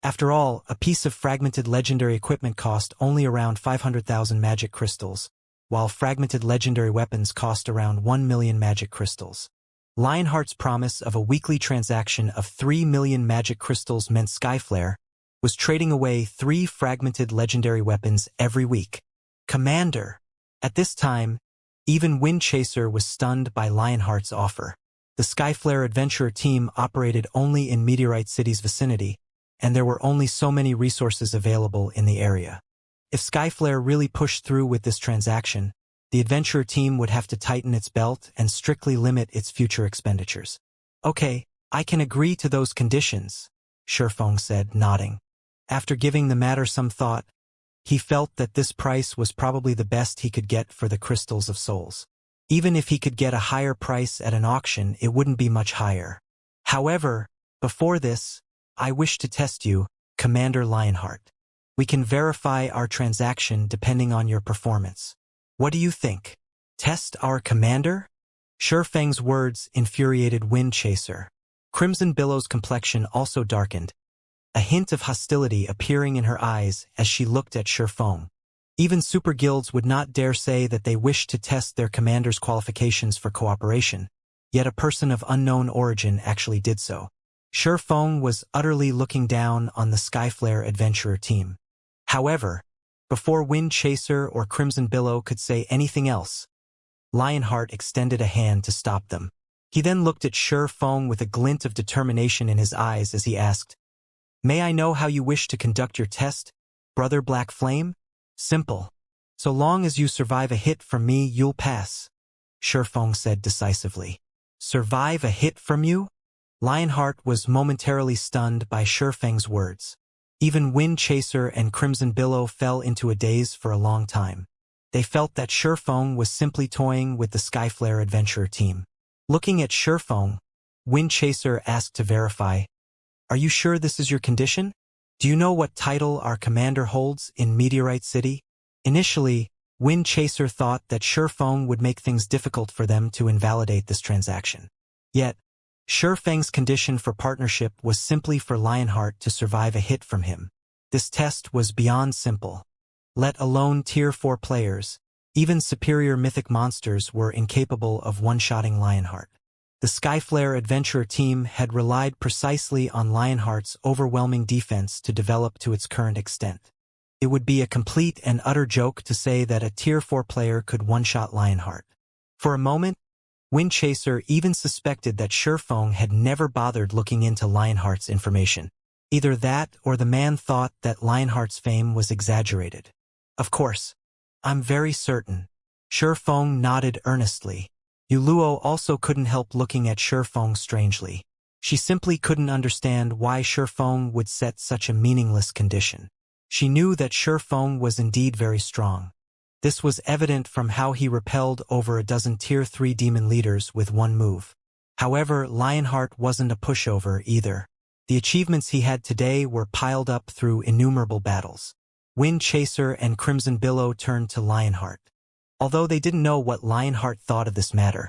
Speaker 1: After all, a piece of fragmented legendary equipment cost only around 500,000 magic crystals, while fragmented legendary weapons cost around 1 million magic crystals. Lionheart's promise of a weekly transaction of 3 million magic crystals meant Skyflare was trading away 3 fragmented legendary weapons every week. Commander! At this time, even Wind Chaser was stunned by Lionheart's offer. The Skyflare adventurer team operated only in Meteorite City's vicinity, and there were only so many resources available in the area. If Skyflare really pushed through with this transaction, the adventurer team would have to tighten its belt and strictly limit its future expenditures. Okay, I can agree to those conditions, Shurfeng said, nodding. After giving the matter some thought, he felt that this price was probably the best he could get for the Crystals of Souls. Even if he could get a higher price at an auction, it wouldn't be much higher. However, before this, I wish to test you, Commander Lionheart. We can verify our transaction depending on your performance. What do you think? Test our commander? Shurfeng's words infuriated Wind Chaser. Crimson Billow's complexion also darkened, a hint of hostility appearing in her eyes as she looked at Shurfeng. Even super guilds would not dare say that they wished to test their commander's qualifications for cooperation, yet a person of unknown origin actually did so. Shurfeng was utterly looking down on the Skyflare adventurer team. However, before Wind Chaser or Crimson Billow could say anything else, Lionheart extended a hand to stop them. He then looked at Shurfeng with a glint of determination in his eyes as he asked, "May I know how you wish to conduct your test, Brother Black Flame?" "Simple. So long as you survive a hit from me, you'll pass." Shifeng said decisively. Survive a hit from you? Lionheart was momentarily stunned by Shifeng's words. Even Wind Chaser and Crimson Billow fell into a daze for a long time. They felt that Shifeng was simply toying with the Skyflare adventurer team. Looking at Shifeng, Wind Chaser asked to verify, "Are you sure this is your condition? Do you know what title our commander holds in Meteorite City?" Initially, Wind Chaser thought that Shifeng would make things difficult for them to invalidate this transaction. Yet, Shifeng's condition for partnership was simply for Lionheart to survive a hit from him. This test was beyond simple. Let alone Tier 4 players, even superior mythic monsters were incapable of one-shotting Lionheart. The Skyflare adventurer team had relied precisely on Lionheart's overwhelming defense to develop to its current extent. It would be a complete and utter joke to say that a Tier 4 player could one-shot Lionheart. For a moment, Wind Chaser even suspected that Shifeng had never bothered looking into Lionheart's information. Either that or the man thought that Lionheart's fame was exaggerated. Of course, I'm very certain. Shifeng nodded earnestly. Yuluo also couldn't help looking at Shifeng strangely. She simply couldn't understand why Shifeng would set such a meaningless condition. She knew that Shifeng was indeed very strong. This was evident from how he repelled over a dozen Tier 3 demon leaders with one move. However, Lionheart wasn't a pushover either. The achievements he had today were piled up through innumerable battles. Wind Chaser and Crimson Billow turned to Lionheart. Although they didn't know what Lionheart thought of this matter,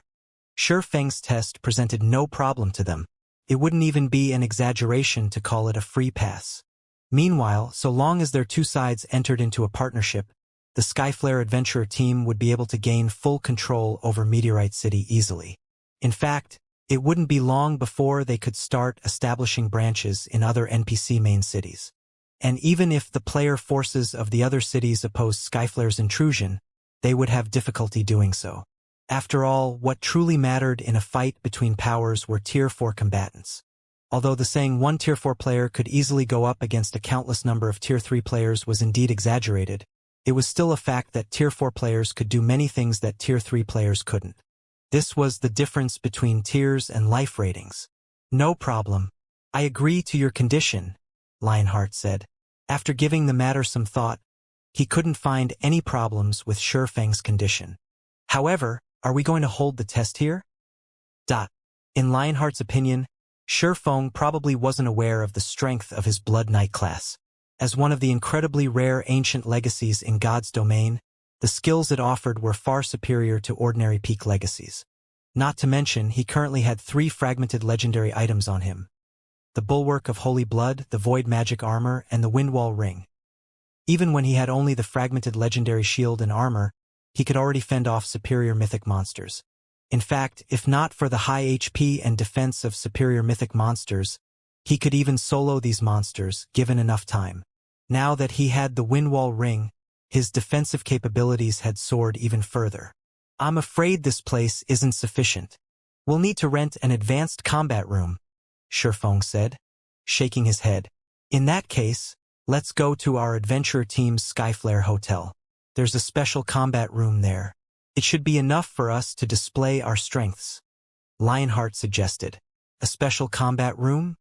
Speaker 1: Shifeng's test presented no problem to them. It wouldn't even be an exaggeration to call it a free pass. Meanwhile, so long as their two sides entered into a partnership, the Skyflare adventurer team would be able to gain full control over Meteorite City easily. In fact, it wouldn't be long before they could start establishing branches in other NPC main cities. And even if the player forces of the other cities opposed Skyflare's intrusion, they would have difficulty doing so. After all, what truly mattered in a fight between powers were Tier 4 combatants. Although the saying one Tier 4 player could easily go up against a countless number of Tier 3 players was indeed exaggerated, it was still a fact that Tier 4 players could do many things that Tier 3 players couldn't. This was the difference between tiers and life ratings. No problem. I agree to your condition, Lionheart said. After giving the matter some thought, he couldn't find any problems with Shifeng's condition. However, are we going to hold the test here? In Lionheart's opinion, Shifeng probably wasn't aware of the strength of his Blood Knight class. As one of the incredibly rare ancient legacies in God's domain, the skills it offered were far superior to ordinary peak legacies. Not to mention, he currently had 3 fragmented legendary items on him: the Bulwark of Holy Blood, the Void Magic Armor, and the Windwall Ring. Even when he had only the fragmented legendary shield and armor, he could already fend off superior mythic monsters. In fact, if not for the high HP and defense of superior mythic monsters, he could even solo these monsters, given enough time. Now that he had the Windwall Ring, his defensive capabilities had soared even further. I'm afraid this place isn't sufficient. We'll need to rent an advanced combat room, Shifeng said, shaking his head. In that case, let's go to our adventure team's Skyflare Hotel. There's a special combat room there. It should be enough for us to display our strengths, Lionheart suggested. A special combat room?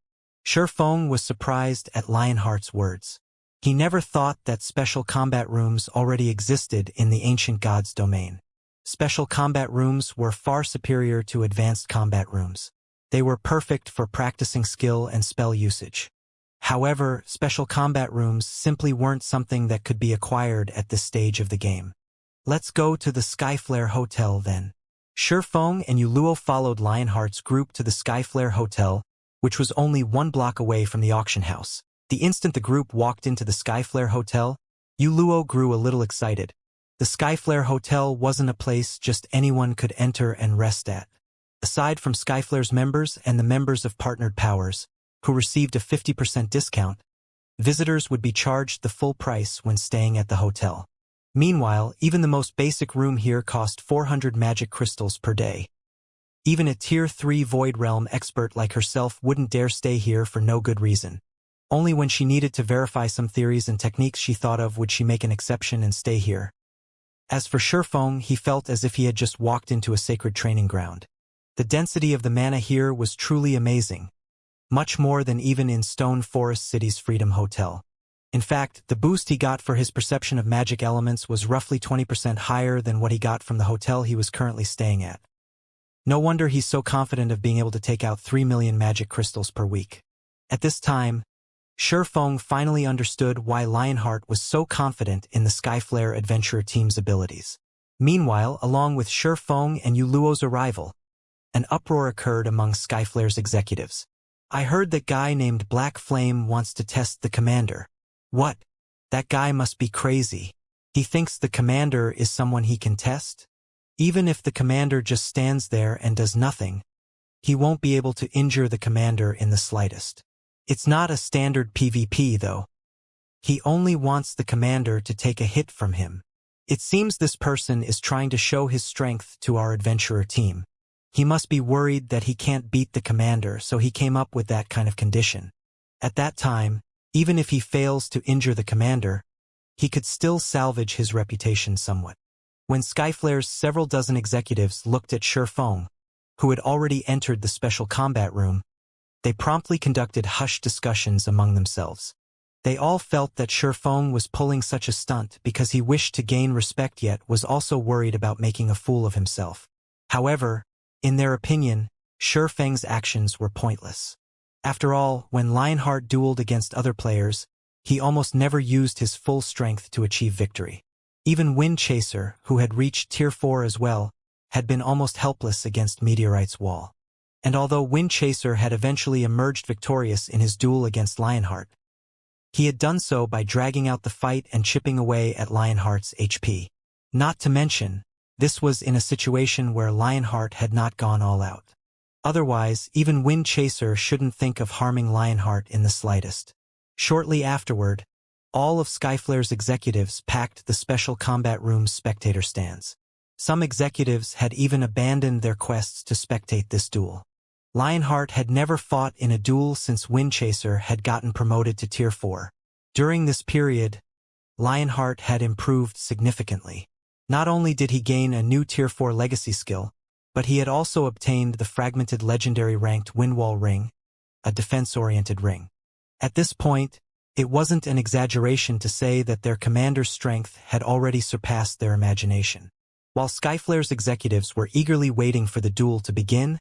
Speaker 1: Shifeng was surprised at Lionheart's words. He never thought that special combat rooms already existed in the ancient god's domain. Special combat rooms were far superior to advanced combat rooms. They were perfect for practicing skill and spell usage. However, special combat rooms simply weren't something that could be acquired at this stage of the game. Let's go to the Skyflare Hotel then. Shifeng and Yuluo followed Lionheart's group to the Skyflare Hotel, which was only 1 block away from the auction house. The instant the group walked into the Skyflare Hotel, Yuluo grew a little excited. The Skyflare Hotel wasn't a place just anyone could enter and rest at. Aside from Skyflare's members and the members of partnered powers, who received a 50% discount, visitors would be charged the full price when staying at the hotel. Meanwhile, even the most basic room here cost 400 magic crystals per day. Even a Tier 3 Void Realm expert like herself wouldn't dare stay here for no good reason. Only when she needed to verify some theories and techniques she thought of would she make an exception and stay here. As for Shifeng, he felt as if he had just walked into a sacred training ground. The density of the mana here was truly amazing, much more than even in Stone Forest City's Freedom Hotel. In fact, the boost he got for his perception of magic elements was roughly 20% higher than what he got from the hotel he was currently staying at. No wonder he's so confident of being able to take out 3 million magic crystals per week. At this time, Shifeng finally understood why Lionheart was so confident in the Skyflare adventurer team's abilities. Meanwhile, along with Shifeng and Yuluo's arrival, an uproar occurred among Skyflare's executives. "I heard that guy named Black Flame wants to test the commander." "What? That guy must be crazy. He thinks the commander is someone he can test? Even if the commander just stands there and does nothing, he won't be able to injure the commander in the slightest. It's not a standard PvP, though. He only wants the commander to take a hit from him. It seems this person is trying to show his strength to our adventurer team. He must be worried that he can't beat the commander, so he came up with that kind of condition. At that time, even if he fails to injure the commander, he could still salvage his reputation somewhat." When Skyflare's several dozen executives looked at Shifeng, who had already entered the special combat room, they promptly conducted hushed discussions among themselves. They all felt that Shifeng was pulling such a stunt because he wished to gain respect yet was also worried about making a fool of himself. However, in their opinion, Shifeng's actions were pointless. After all, when Lionheart dueled against other players, he almost never used his full strength to achieve victory. Even Wind Chaser, who had reached Tier 4 as well, had been almost helpless against Meteorite's wall. And although Wind Chaser had eventually emerged victorious in his duel against Lionheart, he had done so by dragging out the fight and chipping away at Lionheart's HP. Not to mention, this was in a situation where Lionheart had not gone all out. Otherwise, even Wind Chaser shouldn't think of harming Lionheart in the slightest. Shortly afterward, all of Skyflare's executives packed the special combat room's spectator stands. Some executives had even abandoned their quests to spectate this duel. Lionheart had never fought in a duel since Wind Chaser had gotten promoted to Tier 4. During this period, Lionheart had improved significantly. Not only did he gain a new Tier 4 legacy skill, but he had also obtained the fragmented legendary ranked Windwall ring, a defense-oriented ring. At this point, it wasn't an exaggeration to say that their commander's strength had already surpassed their imagination. While Skyflare's executives were eagerly waiting for the duel to begin,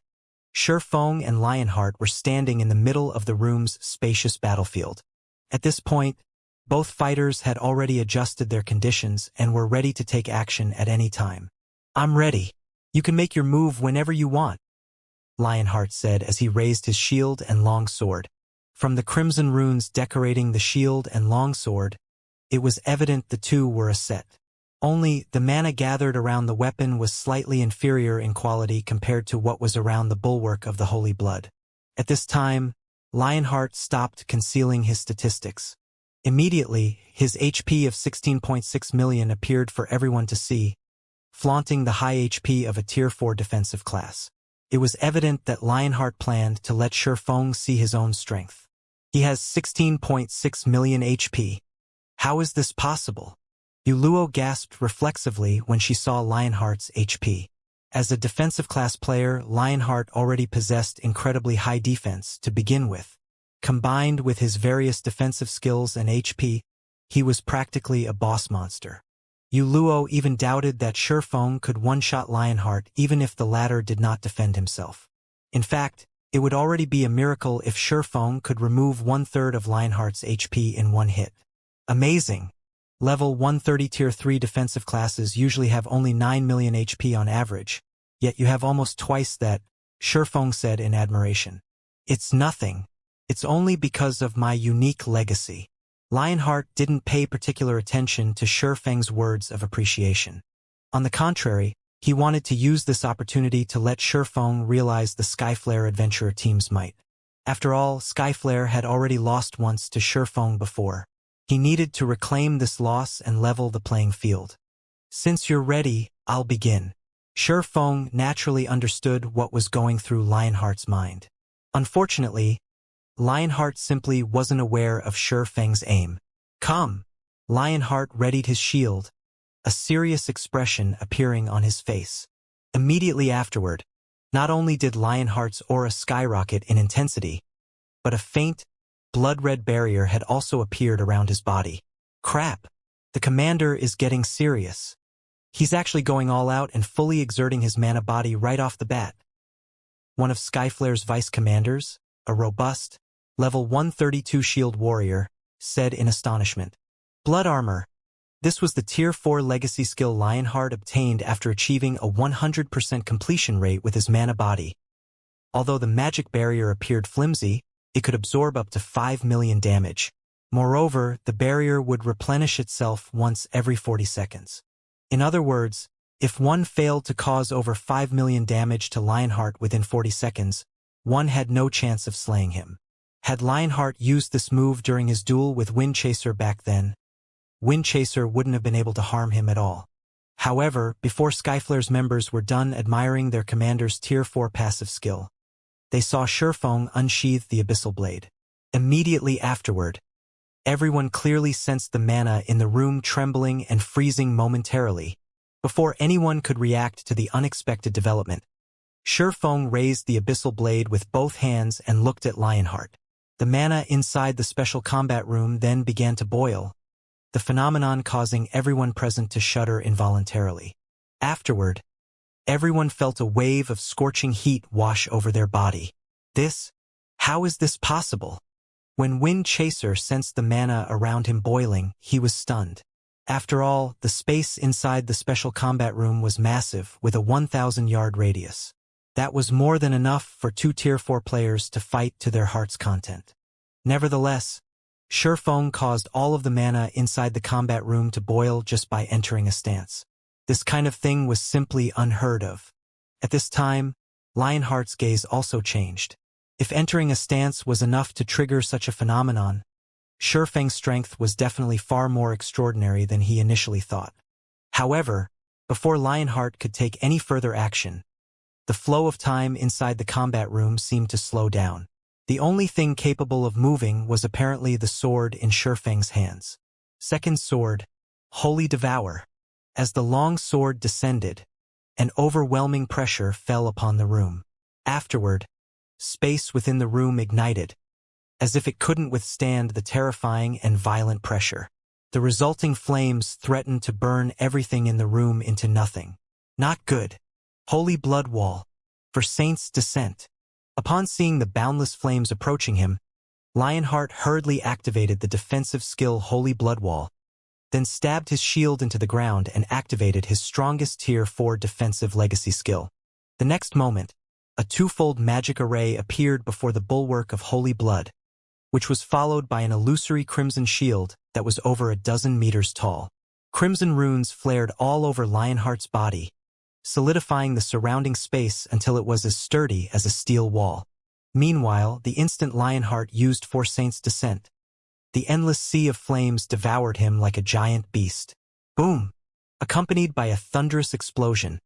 Speaker 1: Shifeng and Lionheart were standing in the middle of the room's spacious battlefield. At this point, both fighters had already adjusted their conditions and were ready to take action at any time. "I'm ready. You can make your move whenever you want," Lionheart said as he raised his shield and long sword. From the crimson runes decorating the shield and longsword, it was evident the two were a set. Only, the mana gathered around the weapon was slightly inferior in quality compared to what was around the bulwark of the Holy Blood. At this time, Lionheart stopped concealing his statistics. Immediately, his HP of 16.6 million appeared for everyone to see, flaunting the high HP of a Tier 4 defensive class. It was evident that Lionheart planned to let Shifeng see his own strength. "He has 16.6 million HP. How is this possible?" Yuluo gasped reflexively when she saw Lionheart's HP. As a defensive class player, Lionheart already possessed incredibly high defense to begin with. Combined with his various defensive skills and HP, he was practically a boss monster. Yuluo even doubted that Shifeng could one-shot Lionheart even if the latter did not defend himself. In fact, it would already be a miracle if Shifeng could remove 1/3 of Lionheart's HP in one hit. Amazing! Level 130 Tier 3 defensive classes usually have only 9 million HP on average, yet you have almost twice that, Shifeng said in admiration. "It's nothing. It's only because of my unique legacy." Lionheart didn't pay particular attention to Shifeng's words of appreciation. On the contrary, he wanted to use this opportunity to let Shifeng realize the Skyflare adventurer team's might. After all, Skyflare had already lost once to Shifeng before. He needed to reclaim this loss and level the playing field. "Since you're ready, I'll begin." Shifeng naturally understood what was going through Lionheart's mind. Unfortunately, Lionheart simply wasn't aware of Shifeng's aim. "Come!" Lionheart readied his shield, a serious expression appearing on his face. Immediately afterward, not only did Lionheart's aura skyrocket in intensity, but a faint, blood-red barrier had also appeared around his body. Crap! The commander is getting serious. He's actually going all out and fully exerting his mana body right off the bat. One of Skyflare's vice commanders, a robust, level 132 shield warrior, said in astonishment. Blood armor. This was the Tier 4 legacy skill Lionheart obtained after achieving a 100% completion rate with his mana body. Although the magic barrier appeared flimsy, it could absorb up to 5 million damage. Moreover, the barrier would replenish itself once every 40 seconds. In other words, if one failed to cause over 5 million damage to Lionheart within 40 seconds, one had no chance of slaying him. Had Lionheart used this move during his duel with Windchaser back then, Windchaser wouldn't have been able to harm him at all. However, before Skyflare's members were done admiring their commander's Tier 4 passive skill, they saw Shurfeng unsheath the Abyssal Blade. Immediately afterward, everyone clearly sensed the mana in the room trembling and freezing momentarily. Before anyone could react to the unexpected development, Shurfeng raised the Abyssal Blade with both hands and looked at Lionheart. The mana inside the special combat room then began to boil, the phenomenon causing everyone present to shudder involuntarily. Afterward, everyone felt a wave of scorching heat wash over their body. How is this possible? When Windchaser sensed the mana around him boiling, he was stunned. After all, the space inside the special combat room was massive, with a 1,000-yard radius. That was more than enough for 2 Tier 4 players to fight to their heart's content. Nevertheless, Shurfeng caused all of the mana inside the combat room to boil just by entering a stance. This kind of thing was simply unheard of. At this time, Lionheart's gaze also changed. If entering a stance was enough to trigger such a phenomenon, Shurfeng's strength was definitely far more extraordinary than he initially thought. However, before Lionheart could take any further action, the flow of time inside the combat room seemed to slow down. The only thing capable of moving was apparently the sword in Shurfeng's hands. Second sword, Holy Devour. As the long sword descended, an overwhelming pressure fell upon the room. Afterward, space within the room ignited, as if it couldn't withstand the terrifying and violent pressure. The resulting flames threatened to burn everything in the room into nothing. Not good. Holy Blood Wall. For Saint's Descent. Upon seeing the boundless flames approaching him, Lionheart hurriedly activated the defensive skill Holy Blood Wall, then stabbed his shield into the ground and activated his strongest Tier 4 defensive legacy skill. The next moment, a twofold magic array appeared before the bulwark of Holy Blood, which was followed by an illusory crimson shield that was over a dozen meters tall. Crimson runes flared all over Lionheart's body, solidifying the surrounding space until it was as sturdy as a steel wall. Meanwhile, the instant Lionheart used for Saint's Descent, the endless sea of flames devoured him like a giant beast. Boom! Accompanied by a thunderous explosion,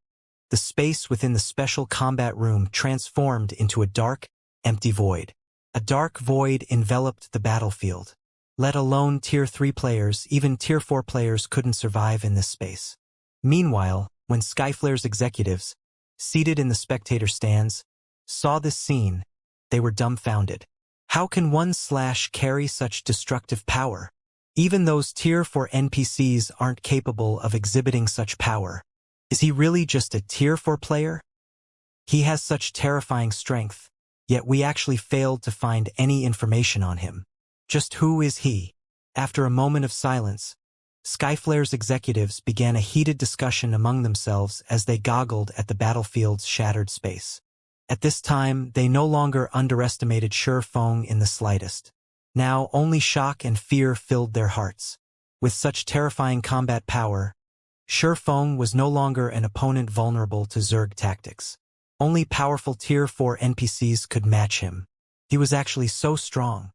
Speaker 1: the space within the special combat room transformed into a dark, empty void. A dark void enveloped the battlefield. Let alone Tier 3 players, even Tier 4 players couldn't survive in this space. Meanwhile, when Skyflare's executives, seated in the spectator stands, saw this scene, they were dumbfounded. How can one carry such destructive power? Even those Tier 4 NPCs aren't capable of exhibiting such power. Is he really just a Tier 4 player? He has such terrifying strength, yet we actually failed to find any information on him. Just who is he? After a moment of silence, Skyflare's executives began a heated discussion among themselves as they goggled at the battlefield's shattered space. At this time, they no longer underestimated Shurfeng in the slightest. Now, only shock and fear filled their hearts. With such terrifying combat power, Shurfeng was no longer an opponent vulnerable to Zerg tactics. Only powerful Tier 4 NPCs could match him. He was actually so strong.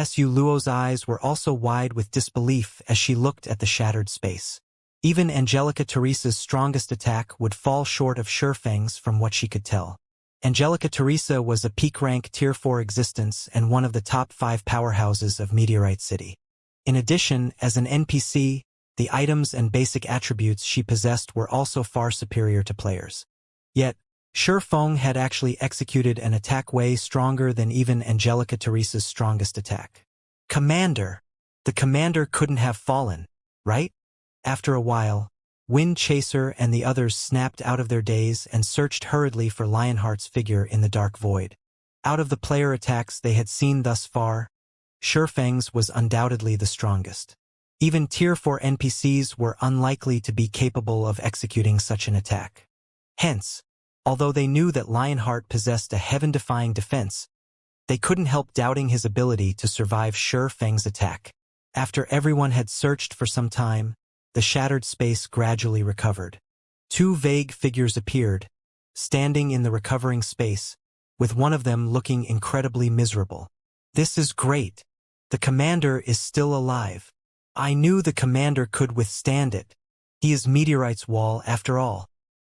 Speaker 1: Su Luo's eyes were also wide with disbelief as she looked at the shattered space. Even Angelica Teresa's strongest attack would fall short of Shurfeng's from what she could tell. Angelica Teresa was a peak-rank Tier 4 existence and one of the top 5 powerhouses of Meteorite City. In addition, as an NPC, The items and basic attributes she possessed were also far superior to players. Yet, Shi Feng had actually executed an attack way stronger than even Angelica Teresa's strongest attack. Commander! The commander couldn't have fallen, right? After a while, Wind Chaser and the others snapped out of their daze and searched hurriedly for Lionheart's figure in the dark void. Out of the player attacks they had seen thus far, Shi Feng's was undoubtedly the strongest. Even Tier 4 NPCs were unlikely to be capable of executing such an attack. Hence, although they knew that Lionheart possessed a heaven-defying defense, they couldn't help doubting his ability to survive Shi Feng's attack. After everyone had searched for some time, the shattered space gradually recovered. Two vague figures appeared, standing in the recovering space, with one of them looking incredibly miserable. This is great. The commander is still alive. I knew the commander could withstand it. He is Meteorite's Wall after all.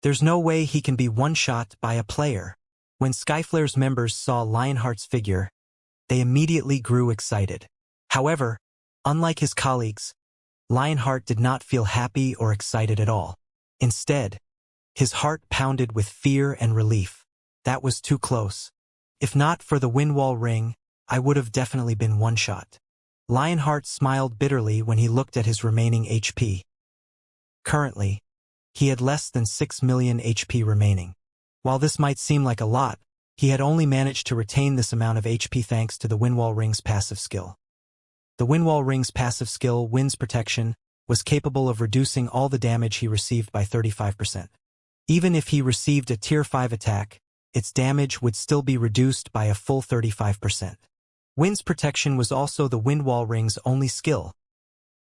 Speaker 1: There's no way he can be one-shot by a player. When Skyflare's members saw Lionheart's figure, they immediately grew excited. However, unlike his colleagues, Lionheart did not feel happy or excited at all. Instead, his heart pounded with fear and relief. That was too close. If not for the Windwall ring, I would have definitely been one-shot. Lionheart smiled bitterly when he looked at his remaining HP. Currently, he had less than 6 million HP remaining. While this might seem like a lot, he had only managed to retain this amount of HP thanks to the Windwall ring's passive skill. The Windwall ring's passive skill, Wind's Protection, was capable of reducing all the damage he received by 35%. Even if he received a Tier 5 attack, its damage would still be reduced by a full 35%. Wind's Protection was also the Windwall ring's only skill.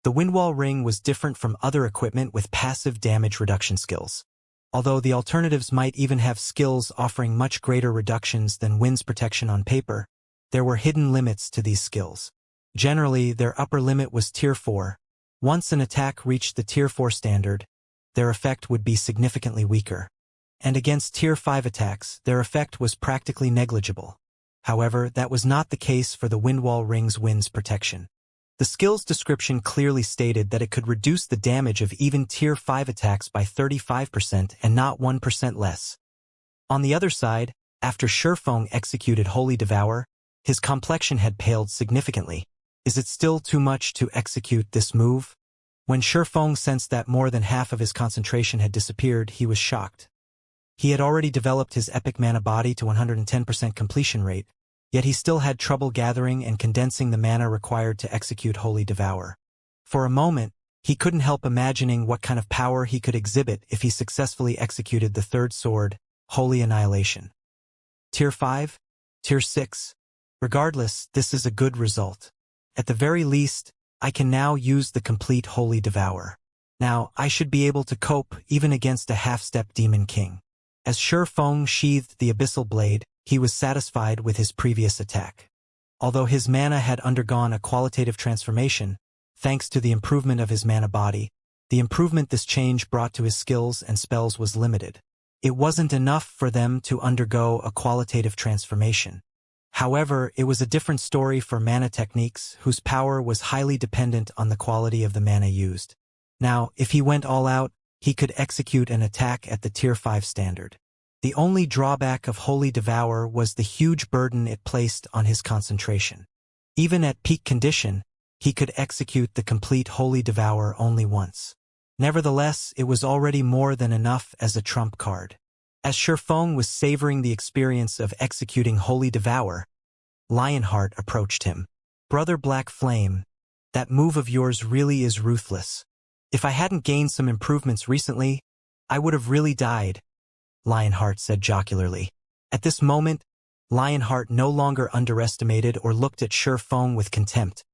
Speaker 1: The Windwall ring was different from other equipment with passive damage reduction skills. Although the alternatives might even have skills offering much greater reductions than Wind's Protection on paper, there were hidden limits to these skills. Generally, their upper limit was Tier 4. Once an attack reached the Tier 4 standard, their effect would be significantly weaker. And against Tier 5 attacks, their effect was practically negligible. However, that was not the case for the Windwall ring's Wind's Protection. The skill's description clearly stated that it could reduce the damage of even Tier 5 attacks by 35% and not 1% less. On the other side, after Shi Feng executed Holy Devour, his complexion had paled significantly. Is it still too much to execute this move? When Shi Feng sensed that more than half of his concentration had disappeared, he was shocked. He had already developed his epic mana body to 110% completion rate, yet he still had trouble gathering and condensing the mana required to execute Holy Devour. For a moment, he couldn't help imagining what kind of power he could exhibit if he successfully executed the third sword, Holy Annihilation. Tier 5? Tier 6? Regardless, this is a good result. At the very least, I can now use the complete Holy Devour. Now, I should be able to cope even against a half-step Demon King. As Shi Feng sheathed the Abyssal Blade, he was satisfied with his previous attack. Although his mana had undergone a qualitative transformation, thanks to the improvement of his mana body, the improvement this change brought to his skills and spells was limited. It wasn't enough for them to undergo a qualitative transformation. However, it was a different story for mana techniques whose power was highly dependent on the quality of the mana used. Now, if he went all out, he could execute an attack at the Tier 5 standard. The only drawback of Holy Devour was the huge burden it placed on his concentration. Even at peak condition, he could execute the complete Holy Devour only once. Nevertheless, it was already more than enough as a trump card. As Shi Feng was savoring the experience of executing Holy Devour, Lionheart approached him. "Brother Black Flame, that move of yours really is ruthless. If I hadn't gained some improvements recently, I would have really died," Lionheart said jocularly. At this moment, Lionheart no longer underestimated or looked at Shi Feng with contempt.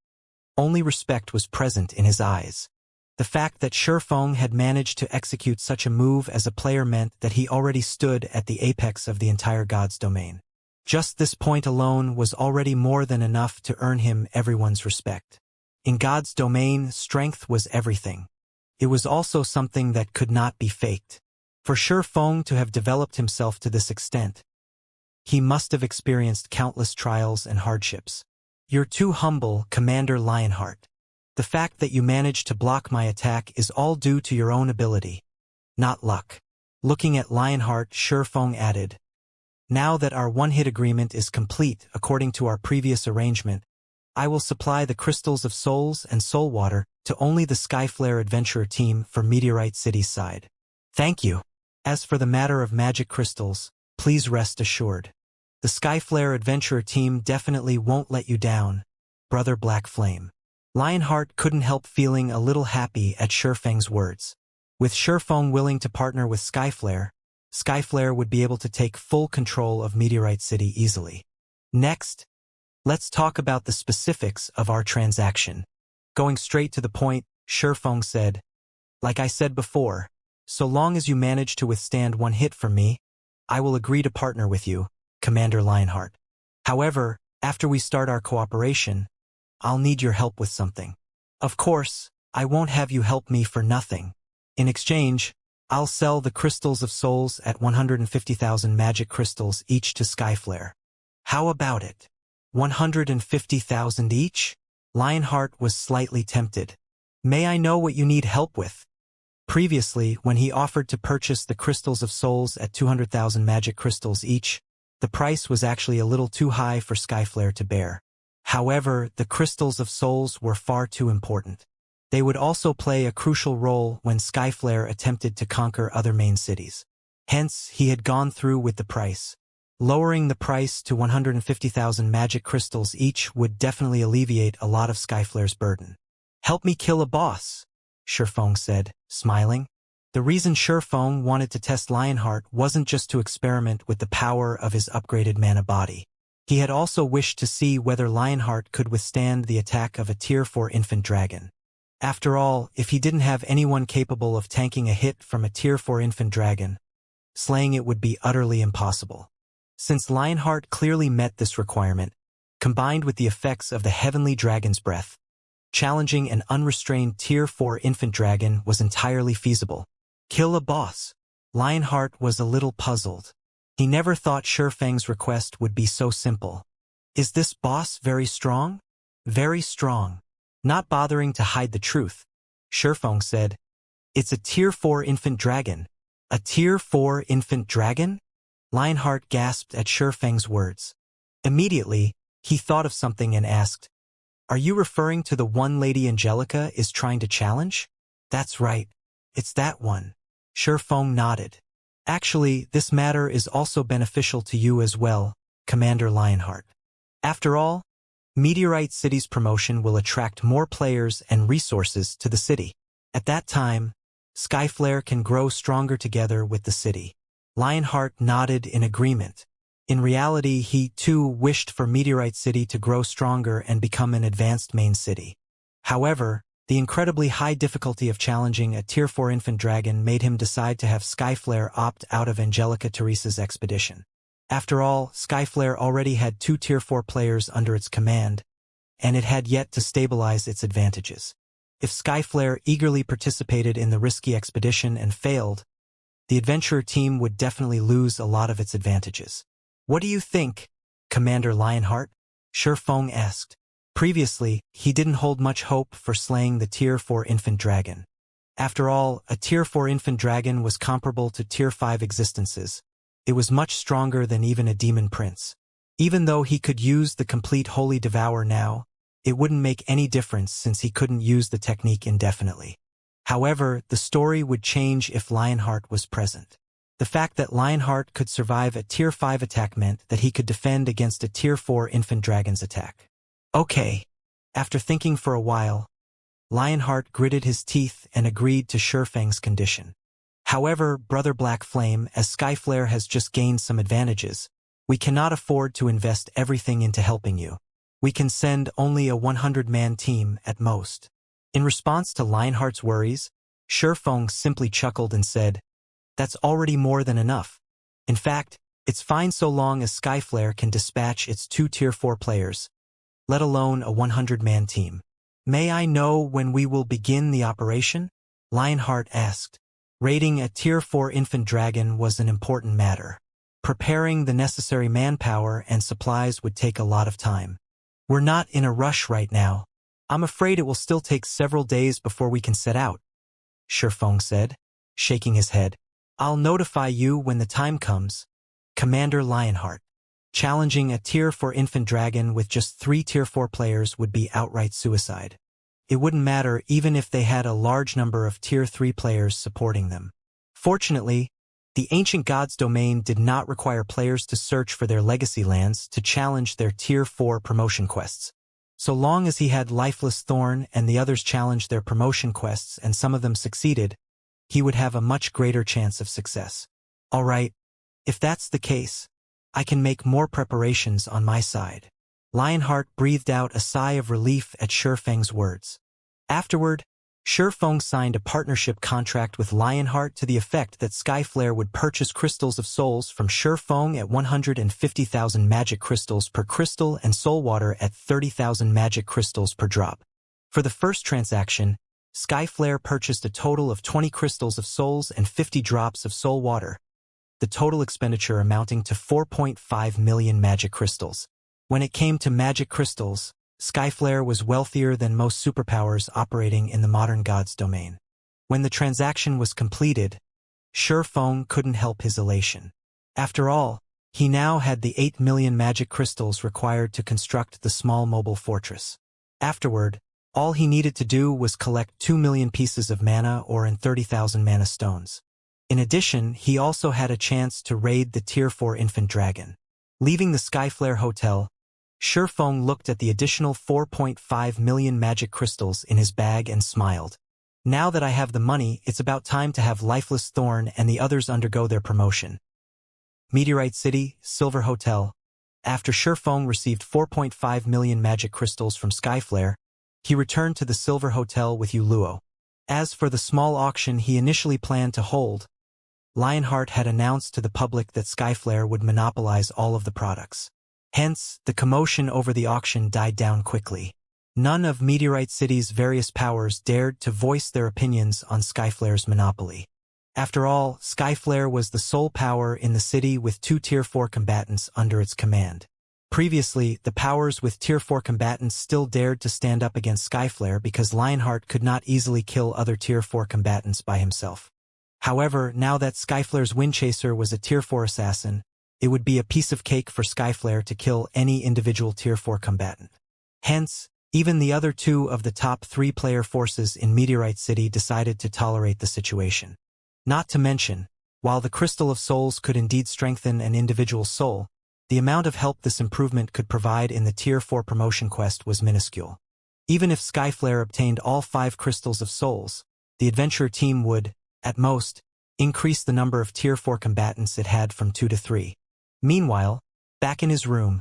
Speaker 1: Only respect was present in his eyes. The fact that Shi Feng had managed to execute such a move as a player meant that he already stood at the apex of the entire God's domain. Just this point alone was already more than enough to earn him everyone's respect. In God's domain, strength was everything. It was also something that could not be faked. For Shi Feng to have developed himself to this extent, he must have experienced countless trials and hardships. "You're too humble, Commander Lionheart. The fact that you managed to block my attack is all due to your own ability, not luck. Looking at Lionheart, Shifeng added, now that our one-hit agreement is complete according to our previous arrangement, I will supply the crystals of souls and soul water to only the Skyflare adventurer team for Meteorite City's side. Thank you. As for the matter of magic crystals, please rest assured. The Skyflare adventurer team definitely won't let you down, Brother Black Flame. Lionheart couldn't help feeling a little happy at Shifeng's words. With Shifeng willing to partner with Skyflare, Skyflare would be able to take full control of Meteorite City easily. Next, let's talk about the specifics of our transaction. Going straight to the point, Shifeng said, like I said before, so long as you manage to withstand one hit from me, I will agree to partner with you, Commander Lionheart. However, after we start our cooperation, I'll need your help with something. Of course, I won't have you help me for nothing. In exchange, I'll sell the crystals of souls at 150,000 magic crystals each to Skyflare. How about it? 150,000 each? Lionheart was slightly tempted. May I know what you need help with? Previously, when he offered to purchase the crystals of souls at 200,000 magic crystals each, the price was actually a little too high for Skyflare to bear. However, the crystals of souls were far too important. They would also play a crucial role when Skyflare attempted to conquer other main cities. Hence, he had gone through with the price. Lowering the price to 150,000 magic crystals each would definitely alleviate a lot of Skyflare's burden. Help me kill a boss, Shifeng said, smiling. The reason Shifeng wanted to test Lionheart wasn't just to experiment with the power of his upgraded mana body. He had also wished to see whether Lionheart could withstand the attack of a Tier 4 infant dragon. After all, if he didn't have anyone capable of tanking a hit from a Tier 4 infant dragon, slaying it would be utterly impossible. Since Lionheart clearly met this requirement, combined with the effects of the heavenly dragon's breath, challenging an unrestrained Tier 4 infant dragon was entirely feasible. Kill a boss. Lionheart was a little puzzled. He never thought Shifeng's request would be so simple. Is this boss very strong? Very strong. Not bothering to hide the truth, Shifeng said, it's a Tier 4 infant dragon. A Tier 4 infant dragon? Lionheart gasped at Shifeng's words. Immediately, he thought of something and asked, are you referring to the one Lady Angelica is trying to challenge? That's right. It's that one. Shifeng nodded. Actually, this matter is also beneficial to you as well, Commander Lionheart. After all, Meteorite City's promotion will attract more players and resources to the city. At that time, Skyflare can grow stronger together with the city. Lionheart nodded in agreement. In reality, he too wished for Meteorite City to grow stronger and become an advanced main city. However, the incredibly high difficulty of challenging a Tier 4 infant dragon made him decide to have Skyflare opt out of Angelica Teresa's expedition. After all, Skyflare already had 2 Tier 4 players under its command, and it had yet to stabilize its advantages. If Skyflare eagerly participated in the risky expedition and failed, the adventurer team would definitely lose a lot of its advantages. What do you think, Commander Lionheart? Shifeng asked. Previously, he didn't hold much hope for slaying the Tier 4 infant dragon. After all, a Tier 4 infant dragon was comparable to Tier 5 existences. It was much stronger than even a demon prince. Even though he could use the complete Holy Devour now, it wouldn't make any difference since he couldn't use the technique indefinitely. However, the story would change if Lionheart was present. The fact that Lionheart could survive a Tier 5 attack meant that he could defend against a Tier 4 infant dragon's attack. Okay. After thinking for a while, Lionheart gritted his teeth and agreed to Shifeng's condition. However, Brother Black Flame, as Skyflare has just gained some advantages, we cannot afford to invest everything into helping you. We can send only a 100-man team at most. In response to Lionheart's worries, Shifeng simply chuckled and said, that's already more than enough. In fact, it's fine so long as Skyflare can dispatch its 2 Tier 4 players, let alone a 100-man team. May I know when we will begin the operation? Lionheart asked. Raiding a Tier 4 infant dragon was an important matter. Preparing the necessary manpower and supplies would take a lot of time. We're not in a rush right now, I'm afraid it will still take several days before we can set out, Shifeng said, shaking his head. I'll notify you when the time comes. Commander Lionheart. Challenging a Tier 4 infant dragon with just 3 Tier 4 players would be outright suicide. It wouldn't matter even if they had a large number of Tier 3 players supporting them. Fortunately, the Ancient Gods domain did not require players to search for their legacy lands to challenge their Tier 4 promotion quests. So long as he had Lifeless Thorn and the others challenged their promotion quests and some of them succeeded, he would have a much greater chance of success. All right, if that's the case, I can make more preparations on my side. Lionheart breathed out a sigh of relief at Shifeng's words. Afterward, Shifeng signed a partnership contract with Lionheart to the effect that Skyflare would purchase crystals of souls from Shifeng at 150,000 magic crystals per crystal and soul water at 30,000 magic crystals per drop. For the first transaction, Skyflare purchased a total of 20 crystals of souls and 50 drops of soul water, the total expenditure amounting to 4.5 million magic crystals. When it came to magic crystals, Skyflare was wealthier than most superpowers operating in the modern gods domain. When the transaction was completed, Shifeng couldn't help his elation. After all, he now had the 8 million magic crystals required to construct the small mobile fortress. Afterward, all he needed to do was collect 2 million pieces of mana or 30,000 mana stones. In addition, he also had a chance to raid the Tier 4 infant dragon. Leaving the Skyflare Hotel, Shifeng looked at the additional 4.5 million magic crystals in his bag and smiled. Now that I have the money, it's about time to have Lifeless Thorn and the others undergo their promotion. Meteorite City, Silver Hotel. After Shifeng received 4.5 million magic crystals from Skyflare, he returned to the Silver Hotel with Yuluo. As for the small auction he initially planned to hold, Lionheart had announced to the public that Skyflare would monopolize all of the products. Hence, the commotion over the auction died down quickly. None of Meteorite City's various powers dared to voice their opinions on Skyflare's monopoly. After all, Skyflare was the sole power in the city with 2 Tier 4 combatants under its command. Previously, the powers with Tier 4 combatants still dared to stand up against Skyflare because Lionheart could not easily kill other Tier 4 combatants by himself. However, now that Skyflare's Windchaser was a Tier 4 assassin, it would be a piece of cake for Skyflare to kill any individual Tier 4 combatant. Hence, even the other 2 of the top 3 player forces in Meteorite City decided to tolerate the situation. Not to mention, while the Crystal of Souls could indeed strengthen an individual's soul, the amount of help this improvement could provide in the Tier 4 promotion quest was minuscule. Even if Skyflare obtained all 5 Crystals of Souls, the adventurer team would, at most, increase the number of Tier 4 combatants it had from 2 to 3. Meanwhile, back in his room,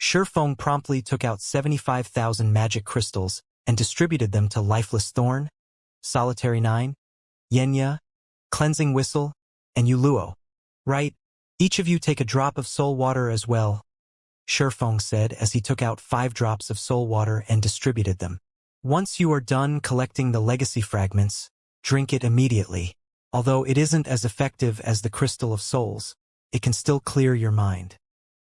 Speaker 1: Shifeng promptly took out 75,000 magic crystals and distributed them to Lifeless Thorn, Solitary 9, Yenya, Cleansing Whistle, and Yuluo. Right, each of you take a drop of soul water as well, Shifeng said as he took out 5 drops of soul water and distributed them. Once you are done collecting the legacy fragments, drink it immediately. Although it isn't as effective as the Crystal of Souls, it can still clear your mind.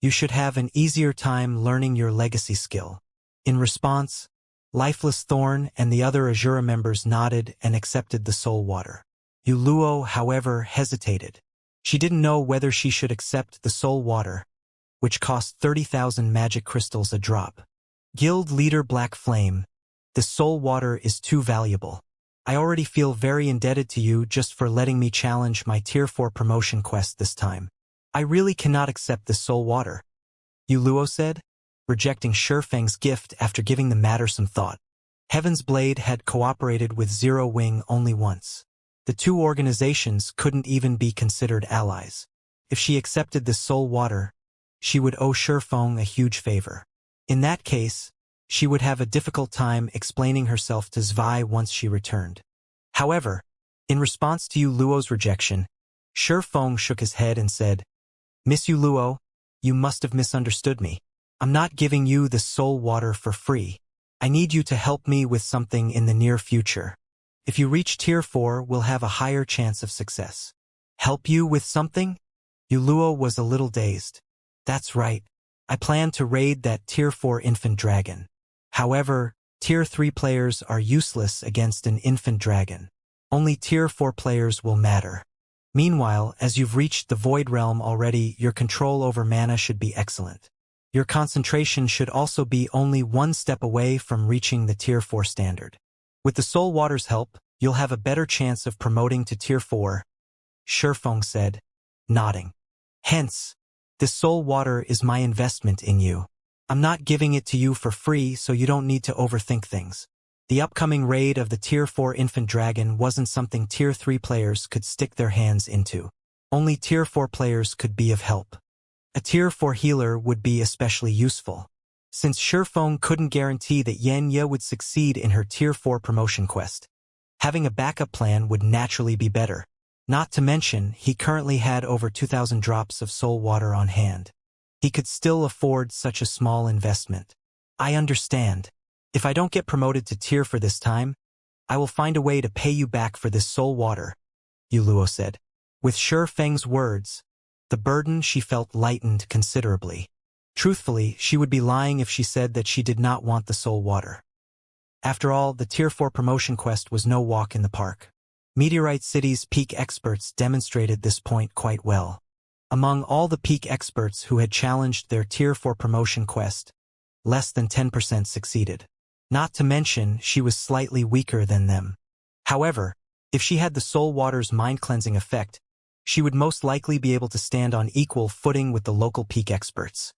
Speaker 1: You should have an easier time learning your legacy skill. In response, Lifeless Thorn and the other Azura members nodded and accepted the soul water. Yuluo, however, hesitated. She didn't know whether she should accept the soul water, which cost 30,000 magic crystals a drop. Guild Leader Black Flame, the soul water is too valuable. I already feel very indebted to you just for letting me challenge my Tier 4 promotion quest this time. I really cannot accept this soul water, Yuluo said, rejecting Shifeng's gift after giving the matter some thought. Heaven's Blade had cooperated with Zero Wing only once. The 2 organizations couldn't even be considered allies. If she accepted this soul water, she would owe Shifeng a huge favor. In that case, she would have a difficult time explaining herself to Zwei once she returned. However, in response to Yuluo's rejection, Shifeng shook his head and said, Miss Yuluo, you must have misunderstood me. I'm not giving you the soul water for free. I need you to help me with something in the near future. If you reach Tier 4, we'll have a higher chance of success. Help you with something? Yuluo was a little dazed. That's right. I plan to raid that Tier 4 infant dragon. However, Tier 3 players are useless against an infant dragon. Only Tier 4 players will matter. Meanwhile, as you've reached the Void Realm already, your control over mana should be excellent. Your concentration should also be only one step away from reaching the Tier 4 standard. With the Soul Water's help, you'll have a better chance of promoting to Tier 4, Shifeng said, nodding. Hence, this Soul Water is my investment in you. I'm not giving it to you for free, so you don't need to overthink things. The upcoming raid of the Tier 4 Infant Dragon wasn't something Tier 3 players could stick their hands into. Only Tier 4 players could be of help. A Tier 4 healer would be especially useful. Since Shifeng couldn't guarantee that Ye would succeed in her Tier 4 promotion quest, having a backup plan would naturally be better. Not to mention, he currently had over 2,000 drops of soul water on hand. He could still afford such a small investment. I understand. If I don't get promoted to Tier 4 this time, I will find a way to pay you back for this soul water, Yuluo said. With Shifeng's words, the burden she felt lightened considerably. Truthfully, she would be lying if she said that she did not want the soul water. After all, the Tier 4 promotion quest was no walk in the park. Meteorite City's peak experts demonstrated this point quite well. Among all the peak experts who had challenged their Tier 4 promotion quest, less than 10% succeeded. Not to mention, she was slightly weaker than them. However, if she had the soul water's mind-cleansing effect, she would most likely be able to stand on equal footing with the local peak experts.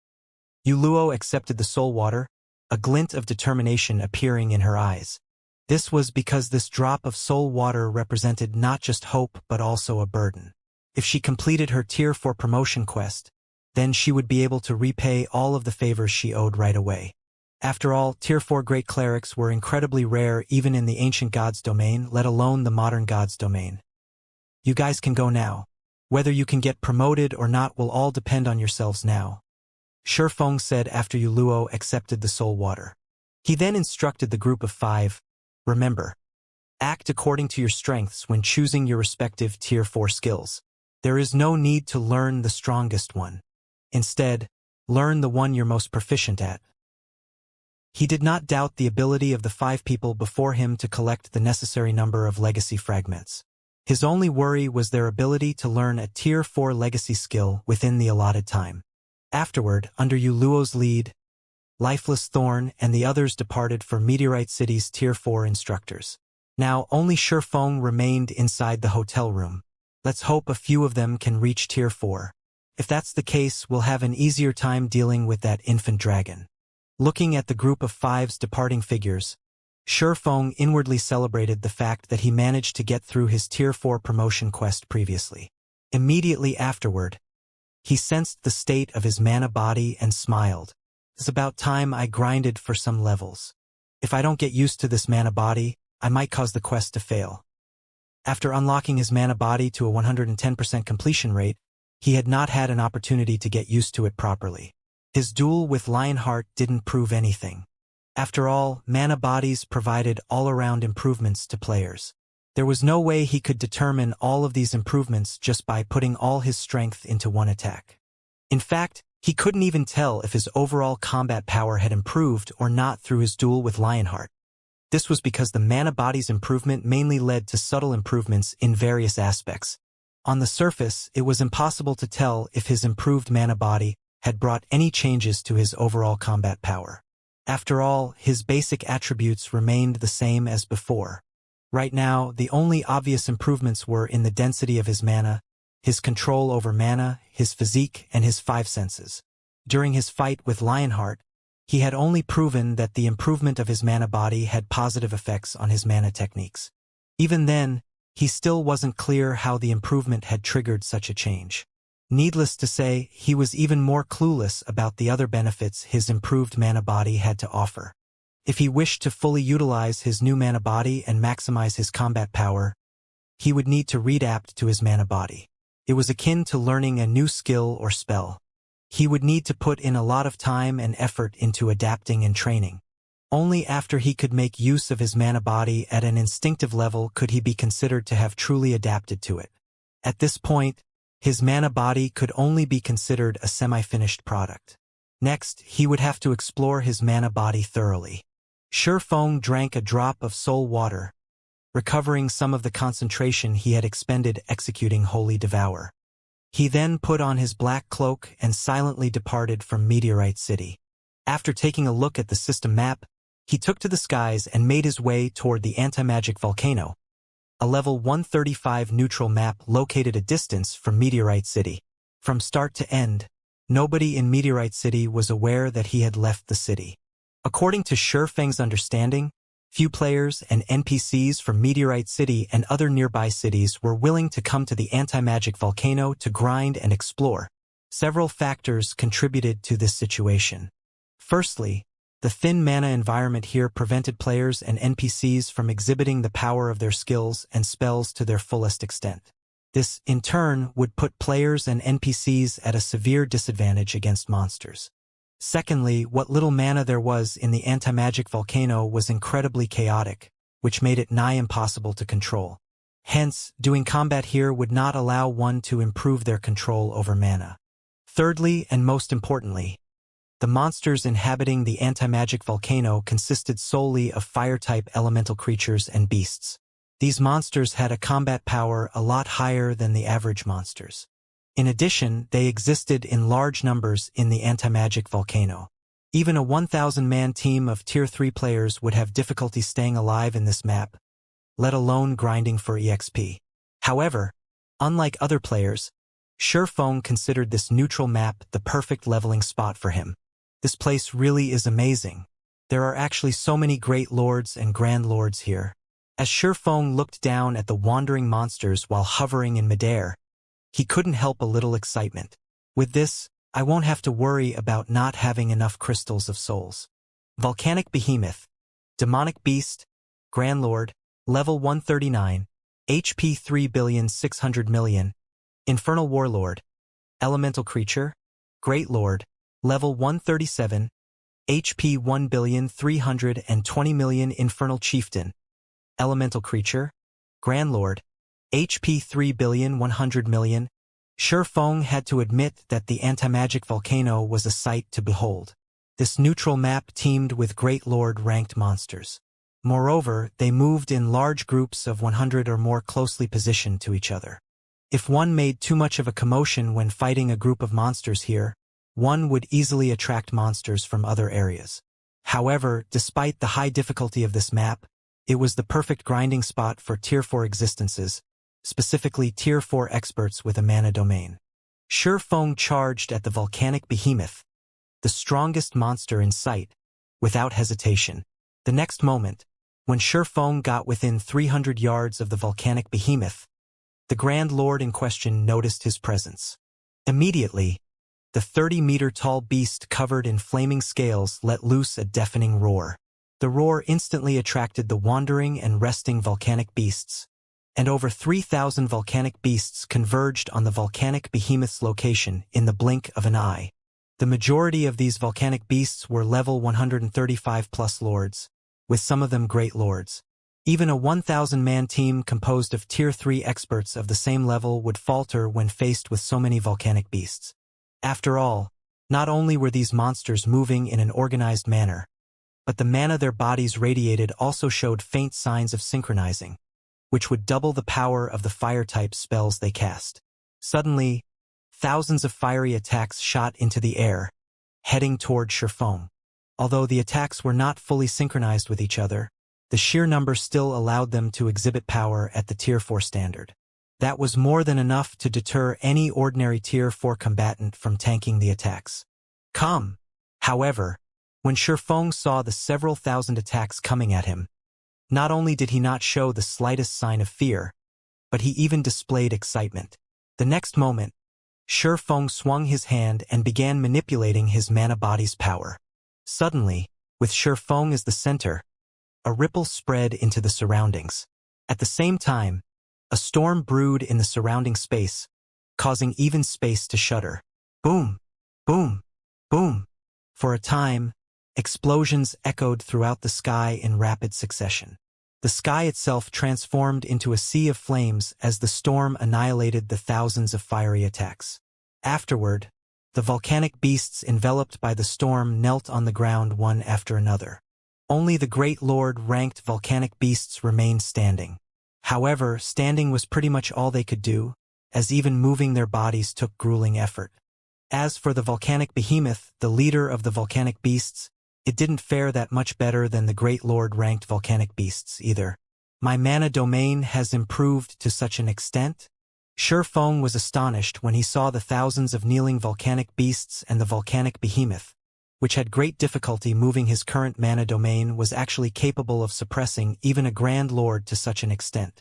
Speaker 1: Yuluo accepted the soul water, a glint of determination appearing in her eyes. This was because this drop of soul water represented not just hope but also a burden. If she completed her Tier 4 promotion quest, then she would be able to repay all of the favors she owed right away. After all, Tier 4 Great Clerics were incredibly rare even in the Ancient Gods domain, let alone the Modern Gods domain. You guys can go now. Whether you can get promoted or not will all depend on yourselves now, Shifeng said after Yuluo accepted the soul water. He then instructed the group of 5, remember, act according to your strengths when choosing your respective Tier 4 skills. There is no need to learn the strongest one. Instead, learn the one you're most proficient at. He did not doubt the ability of the 5 people before him to collect the necessary number of legacy fragments. His only worry was their ability to learn a Tier 4 legacy skill within the allotted time. Afterward, under Yuluo's lead, Lifeless Thorn and the others departed for Meteorite City's Tier 4 instructors. Now, only Shifeng remained inside the hotel room. Let's hope a few of them can reach Tier 4. If that's the case, we'll have an easier time dealing with that infant dragon. Looking at the group of 5's departing figures, Shifeng inwardly celebrated the fact that he managed to get through his Tier 4 promotion quest previously. Immediately afterward, he sensed the state of his mana body and smiled. It's about time I grinded for some levels. If I don't get used to this mana body, I might cause the quest to fail. After unlocking his mana body to a 110% completion rate, he had not had an opportunity to get used to it properly. His duel with Lionheart didn't prove anything. After all, mana bodies provided all-around improvements to players. There was no way he could determine all of these improvements just by putting all his strength into one attack. In fact, he couldn't even tell if his overall combat power had improved or not through his duel with Lionheart. This was because the mana body's improvement mainly led to subtle improvements in various aspects. On the surface, it was impossible to tell if his improved mana body had brought any changes to his overall combat power. After all, his basic attributes remained the same as before. Right now, the only obvious improvements were in the density of his mana, his control over mana, his physique, and his 5 senses. During his fight with Lionheart, he had only proven that the improvement of his mana body had positive effects on his mana techniques. Even then, he still wasn't clear how the improvement had triggered such a change. Needless to say, he was even more clueless about the other benefits his improved mana body had to offer. If he wished to fully utilize his new mana body and maximize his combat power, he would need to readapt to his mana body. It was akin to learning a new skill or spell. He would need to put in a lot of time and effort into adapting and training. Only after he could make use of his mana body at an instinctive level could he be considered to have truly adapted to it. At this point, his mana body could only be considered a semi-finished product. Next, he would have to explore his mana body thoroughly. Feng drank a drop of soul water, recovering some of the concentration he had expended executing Holy Devour. He then put on his black cloak and silently departed from Meteorite City. After taking a look at the system map, he took to the skies and made his way toward the anti-magic volcano, a level 135 neutral map located a distance from Meteorite City. From start to end, nobody in Meteorite City was aware that he had left the city. According to Feng's understanding, few players and NPCs from Meteorite City and other nearby cities were willing to come to the anti-magic volcano to grind and explore. Several factors contributed to this situation. Firstly, the thin mana environment here prevented players and NPCs from exhibiting the power of their skills and spells to their fullest extent. This, in turn, would put players and NPCs at a severe disadvantage against monsters. Secondly, what little mana there was in the anti-magic volcano was incredibly chaotic, which made it nigh impossible to control. Hence, doing combat here would not allow one to improve their control over mana. Thirdly, and most importantly, the monsters inhabiting the anti-magic volcano consisted solely of fire-type elemental creatures and beasts. These monsters had a combat power a lot higher than the average monsters. In addition, they existed in large numbers in the anti-magic volcano. Even a 1,000-man team of Tier 3 players would have difficulty staying alive in this map, let alone grinding for EXP. However, unlike other players, Feng considered this neutral map the perfect leveling spot for him. This place really is amazing. There are actually so many great lords and grand lords here. As Feng looked down at the wandering monsters while hovering in midair, he couldn't help a little excitement. With this, I won't have to worry about not having enough crystals of souls. Volcanic Behemoth, Demonic Beast, Grand Lord, Level 139, HP 3,600,000,000, Infernal Warlord, Elemental Creature, Great Lord, Level 137, HP 1,320,000,000 Infernal Chieftain, Elemental Creature, Grand Lord, HP 3,100,000,000. Feng had to admit that the anti-magic volcano was a sight to behold. This neutral map teemed with Great Lord-ranked monsters. Moreover, they moved in large groups of 100 or more closely positioned to each other. If one made too much of a commotion when fighting a group of monsters here, one would easily attract monsters from other areas. However, despite the high difficulty of this map, it was the perfect grinding spot for Tier 4 existences, specifically Tier 4 experts with a mana domain. Feng charged at the volcanic behemoth, the strongest monster in sight, without hesitation. The next moment, when Feng got within 300 yards of the volcanic behemoth, the Grand Lord in question noticed his presence. Immediately, the 30-meter-tall beast covered in flaming scales let loose a deafening roar. The roar instantly attracted the wandering and resting volcanic beasts, and over 3,000 volcanic beasts converged on the volcanic behemoth's location in the blink of an eye. The majority of these volcanic beasts were level 135+ lords, with some of them great lords. Even a 1,000-man team composed of Tier 3 experts of the same level would falter when faced with so many volcanic beasts. After all, not only were these monsters moving in an organized manner, but the mana their bodies radiated also showed faint signs of synchronizing, which would double the power of the fire-type spells they cast. Suddenly, thousands of fiery attacks shot into the air, heading toward Feng. Although the attacks were not fully synchronized with each other, the sheer number still allowed them to exhibit power at the Tier 4 standard. That was more than enough to deter any ordinary Tier 4 combatant from tanking the attacks. However, when Feng saw the several thousand attacks coming at him, not only did he not show the slightest sign of fear, but he even displayed excitement. The next moment, Feng swung his hand and began manipulating his mana body's power. Suddenly, with Feng as the center, a ripple spread into the surroundings. At the same time, a storm brewed in the surrounding space, causing even space to shudder. Boom! Boom! Boom! For a time, explosions echoed throughout the sky in rapid succession. The sky itself transformed into a sea of flames as the storm annihilated the thousands of fiery attacks. Afterward, the volcanic beasts enveloped by the storm knelt on the ground one after another. Only the Great Lord-ranked volcanic beasts remained standing. However, standing was pretty much all they could do, as even moving their bodies took grueling effort. As for the volcanic behemoth, the leader of the volcanic beasts, it didn't fare that much better than the Great Lord-ranked volcanic beasts either. My mana domain has improved to such an extent? Feng was astonished when he saw the thousands of kneeling volcanic beasts, and the volcanic behemoth, which had great difficulty moving his current mana domain, was actually capable of suppressing even a Grand Lord to such an extent.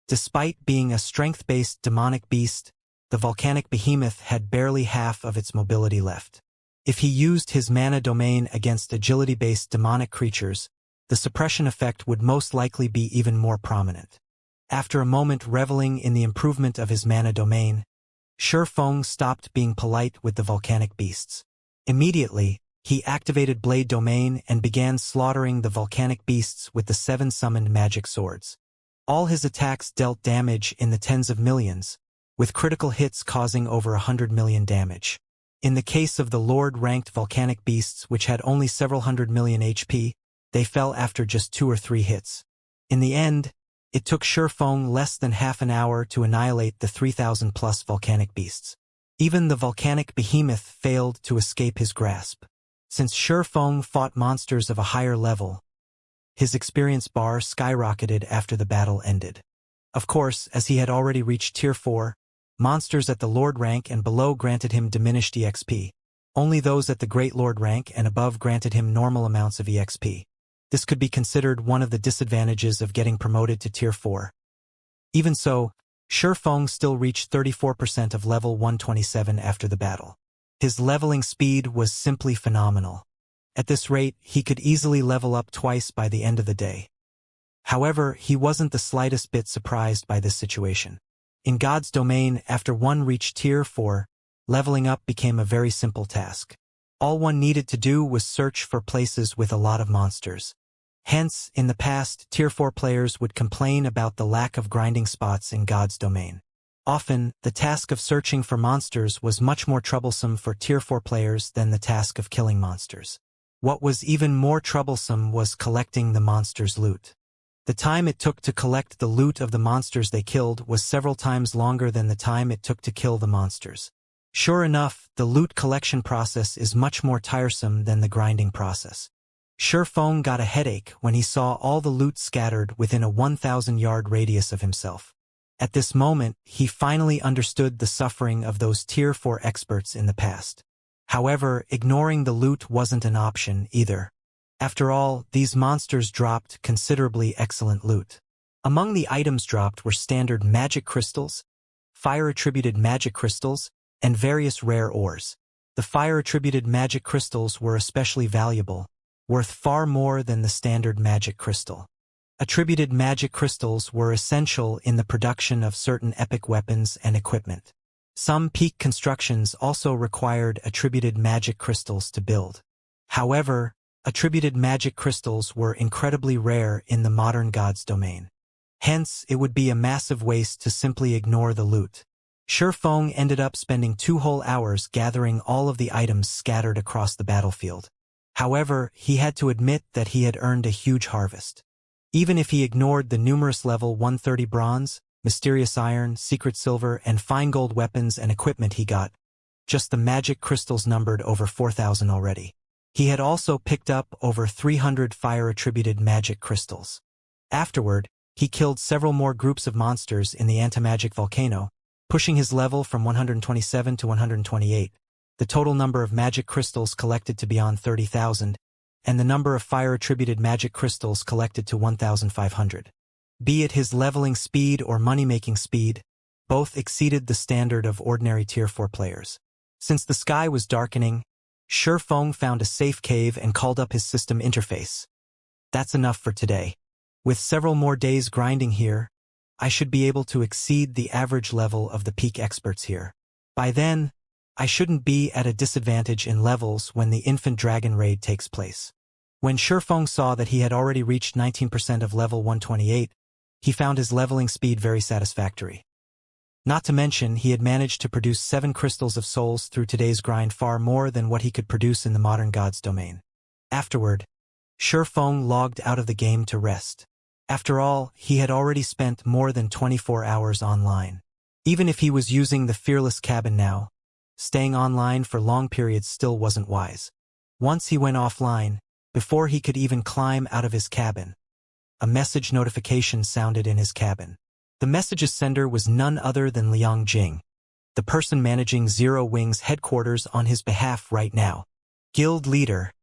Speaker 1: Despite being a strength-based demonic beast, the volcanic behemoth had barely half of its mobility left. If he used his mana domain against agility-based demonic creatures, the suppression effect would most likely be even more prominent. After a moment reveling in the improvement of his mana domain, Feng stopped being polite with the volcanic beasts. Immediately, he activated Blade Domain and began slaughtering the volcanic beasts with the 7 summoned magic swords. All his attacks dealt damage in the tens of millions, with critical hits causing over 100 million damage. In the case of the Lord-ranked volcanic beasts, which had only several hundred million HP, they fell after just 2 or 3 hits. In the end, it took Feng less than half an hour to annihilate the 3,000-plus volcanic beasts. Even the volcanic behemoth failed to escape his grasp. Since Feng fought monsters of a higher level, his experience bar skyrocketed after the battle ended. Of course, as he had already reached Tier 4, monsters at the Lord rank and below granted him diminished EXP. Only those at the Great Lord rank and above granted him normal amounts of EXP. This could be considered one of the disadvantages of getting promoted to Tier 4. Even so, Feng still reached 34% of level 127 after the battle. His leveling speed was simply phenomenal. At this rate, he could easily level up twice by the end of the day. However, he wasn't the slightest bit surprised by this situation. In God's domain, after one reached Tier 4, leveling up became a very simple task. All one needed to do was search for places with a lot of monsters. Hence, in the past, Tier 4 players would complain about the lack of grinding spots in God's domain. Often, the task of searching for monsters was much more troublesome for Tier 4 players than the task of killing monsters. What was even more troublesome was collecting the monsters' loot. The time it took to collect the loot of the monsters they killed was several times longer than the time it took to kill the monsters. Sure enough, the loot collection process is much more tiresome than the grinding process. Feng got a headache when he saw all the loot scattered within a 1,000-yard radius of himself. At this moment, he finally understood the suffering of those Tier 4 experts in the past. However, ignoring the loot wasn't an option either. After all, these monsters dropped considerably excellent loot. Among the items dropped were standard magic crystals, fire-attributed magic crystals, and various rare ores. The fire-attributed magic crystals were especially valuable, worth far more than the standard magic crystal. Attributed magic crystals were essential in the production of certain epic weapons and equipment. Some peak constructions also required attributed magic crystals to build. However, attributed magic crystals were incredibly rare in the modern God's domain. Hence, it would be a massive waste to simply ignore the loot. Feng ended up spending 2 whole hours gathering all of the items scattered across the battlefield. However, he had to admit that he had earned a huge harvest. Even if he ignored the numerous level 130 bronze, mysterious iron, secret silver, and fine gold weapons and equipment he got, just the magic crystals numbered over 4,000 already. He had also picked up over 300 fire-attributed magic crystals. Afterward, he killed several more groups of monsters in the anti-magic volcano, pushing his level from 127 to 128, the total number of magic crystals collected to beyond 30,000, and the number of fire-attributed magic crystals collected to 1,500. Be it his leveling speed or money-making speed, both exceeded the standard of ordinary Tier 4 players. Since the sky was darkening, Feng found a safe cave and called up his system interface. That's enough for today. With several more days grinding here, I should be able to exceed the average level of the peak experts here. By then, I shouldn't be at a disadvantage in levels when the infant dragon raid takes place. When Feng saw that he had already reached 19% of level 128, he found his leveling speed very satisfactory. Not to mention, he had managed to produce 7 crystals of souls through today's grind, far more than what he could produce in the modern God's domain. Afterward, Shifeng logged out of the game to rest. After all, he had already spent more than 24 hours online. Even if he was using the fearless cabin now, staying online for long periods still wasn't wise. Once he went offline, before he could even climb out of his cabin, a message notification sounded in his cabin. The message's sender was none other than Liang Jing, the person managing Zero Wing's headquarters on his behalf right now. Guild leader,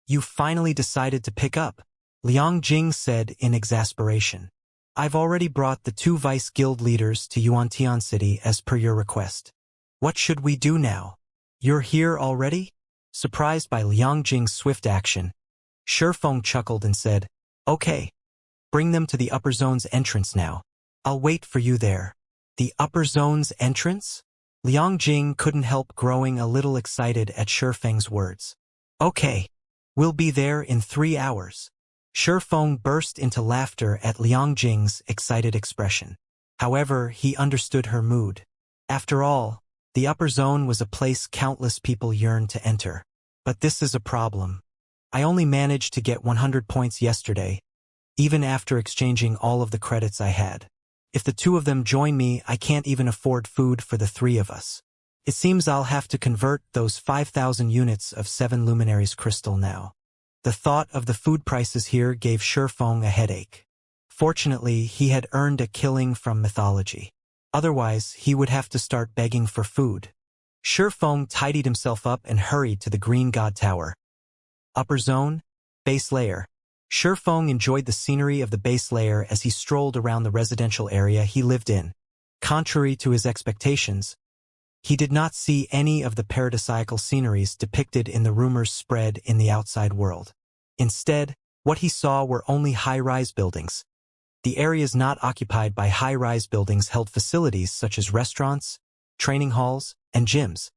Speaker 1: you finally decided to pick up, Liang Jing said in exasperation. I've already brought the 2 vice guild leaders to Yuantian City as per your request. What should we do now? You're here already? Surprised by Liang Jing's swift action, Shifeng chuckled and said, Okay, bring them to the upper zone's entrance now. I'll wait for you there. The upper zone's entrance? Liang Jing couldn't help growing a little excited at Shifeng's words. Okay, we'll be there in 3 hours. Shifeng burst into laughter at Liang Jing's excited expression. However, he understood her mood. After all, the upper zone was a place countless people yearned to enter. But this is a problem. I only managed to get 100 points yesterday, even after exchanging all of the credits I had. If the 2 of them join me, I can't even afford food for the 3 of us. It seems I'll have to convert those 5,000 units of 7 luminaries crystal now. The thought of the food prices here gave Shifeng a headache. Fortunately, he had earned a killing from mythology. Otherwise, he would have to start begging for food. Shifeng tidied himself up and hurried to the Green God Tower. Upper zone, base layer. Shifeng enjoyed the scenery of the base layer as he strolled around the residential area he lived in. Contrary to his expectations, he did not see any of the paradisiacal sceneries depicted in the rumors spread in the outside world. Instead, what he saw were only high-rise buildings. The areas not occupied by high-rise buildings held facilities such as restaurants, training halls, and gyms.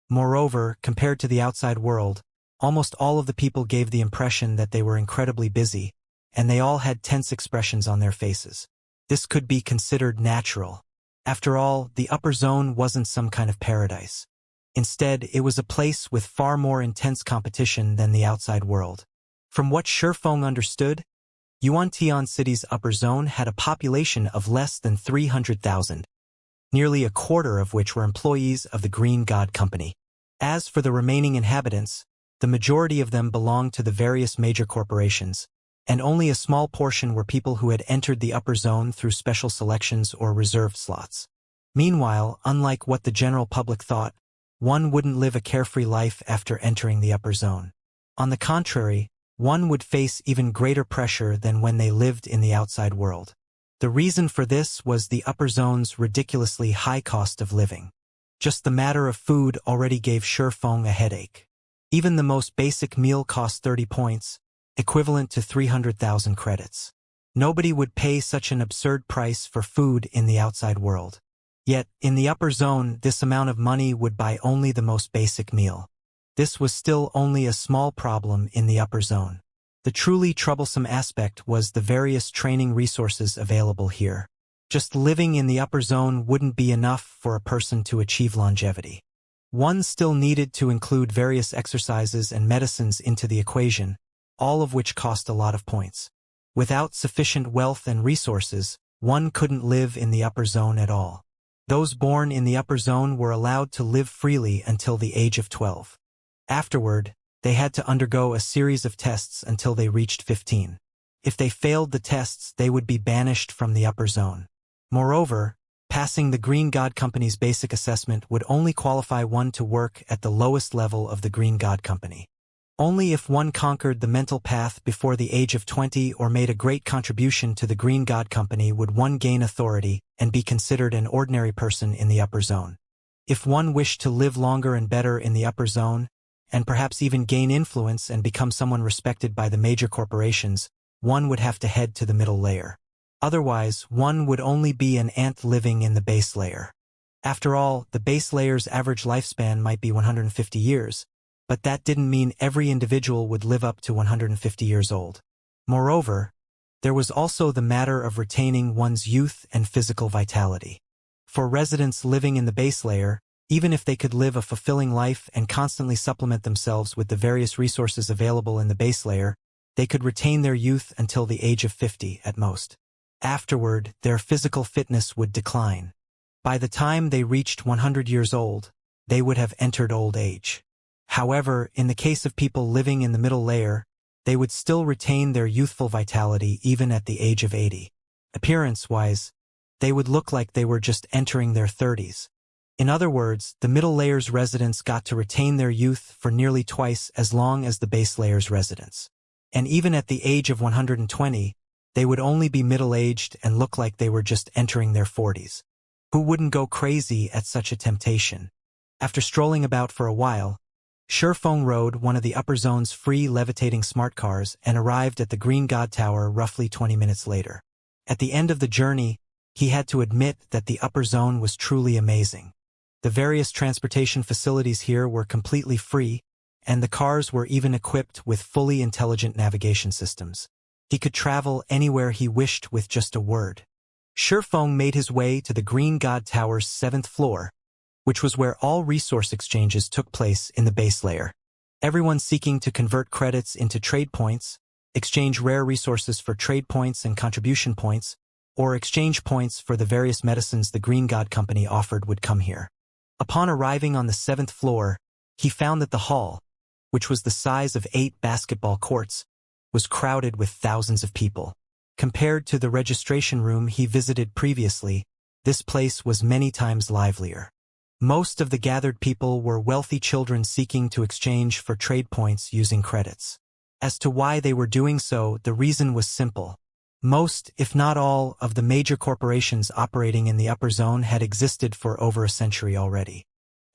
Speaker 1: Moreover, compared to the outside world, almost all of the people gave the impression that they were incredibly busy, and they all had tense expressions on their faces. This could be considered natural. After all, the upper zone wasn't some kind of paradise. Instead, it was a place with far more intense competition than the outside world. From what Shifeng understood, Yuantian City's upper zone had a population of less than 300,000, nearly a quarter of which were employees of the Green God Company. As for the remaining inhabitants, the majority of them belonged to the various major corporations, and only a small portion were people who had entered the upper zone through special selections or reserved slots. Meanwhile, unlike what the general public thought, one wouldn't live a carefree life after entering the upper zone. On the contrary, one would face even greater pressure than when they lived in the outside world. The reason for this was the upper zone's ridiculously high cost of living. Just the matter of food already gave Shifeng a headache. Even the most basic meal cost 30 points, equivalent to 300,000 credits. Nobody would pay such an absurd price for food in the outside world. Yet, in the upper zone, this amount of money would buy only the most basic meal. This was still only a small problem in the upper zone. The truly troublesome aspect was the various training resources available here. Just living in the upper zone wouldn't be enough for a person to achieve longevity. One still needed to include various exercises and medicines into the equation, all of which cost a lot of points. Without sufficient wealth and resources, one couldn't live in the upper zone at all. Those born in the upper zone were allowed to live freely until the age of 12. Afterward, they had to undergo a series of tests until they reached 15. If they failed the tests, they would be banished from the upper zone. Moreover, passing the Green God Company's basic assessment would only qualify one to work at the lowest level of the Green God Company. Only if one conquered the mental path before the age of 20 or made a great contribution to the Green God Company would one gain authority and be considered an ordinary person in the upper zone. If one wished to live longer and better in the upper zone, and perhaps even gain influence and become someone respected by the major corporations, one would have to head to the middle layer. Otherwise, one would only be an ant living in the base layer. After all, the base layer's average lifespan might be 150 years, but that didn't mean every individual would live up to 150 years old. Moreover, there was also the matter of retaining one's youth and physical vitality. For residents living in the base layer, even if they could live a fulfilling life and constantly supplement themselves with the various resources available in the base layer, they could retain their youth until the age of 50 at most. Afterward, their physical fitness would decline. By the time they reached 100 years old, they would have entered old age. However, in the case of people living in the middle layer, they would still retain their youthful vitality even at the age of 80. Appearance-wise, they would look like they were just entering their 30s. In other words, the middle layer's residents got to retain their youth for nearly twice as long as the base layer's residents. And even at the age of 120, they would only be middle-aged and look like they were just entering their 40s. Who wouldn't go crazy at such a temptation? After strolling about for a while, Shifeng rode one of the upper zone's free levitating smart cars and arrived at the Green God Tower roughly 20 minutes later. At the end of the journey, he had to admit that the upper zone was truly amazing. The various transportation facilities here were completely free, and the cars were even equipped with fully intelligent navigation systems. He could travel anywhere he wished with just a word. Shifeng made his way to the Green God Tower's 7th floor, which was where all resource exchanges took place in the base layer. Everyone seeking to convert credits into trade points, exchange rare resources for trade points and contribution points, or exchange points for the various medicines the Green God Company offered would come here. Upon arriving on the 7th floor, he found that the hall, which was the size of 8 basketball courts, was crowded with thousands of people. Compared to the registration room he visited previously, this place was many times livelier. Most of the gathered people were wealthy children seeking to exchange for trade points using credits. As to why they were doing so, the reason was simple. Most, if not all, of the major corporations operating in the upper zone had existed for over a century already.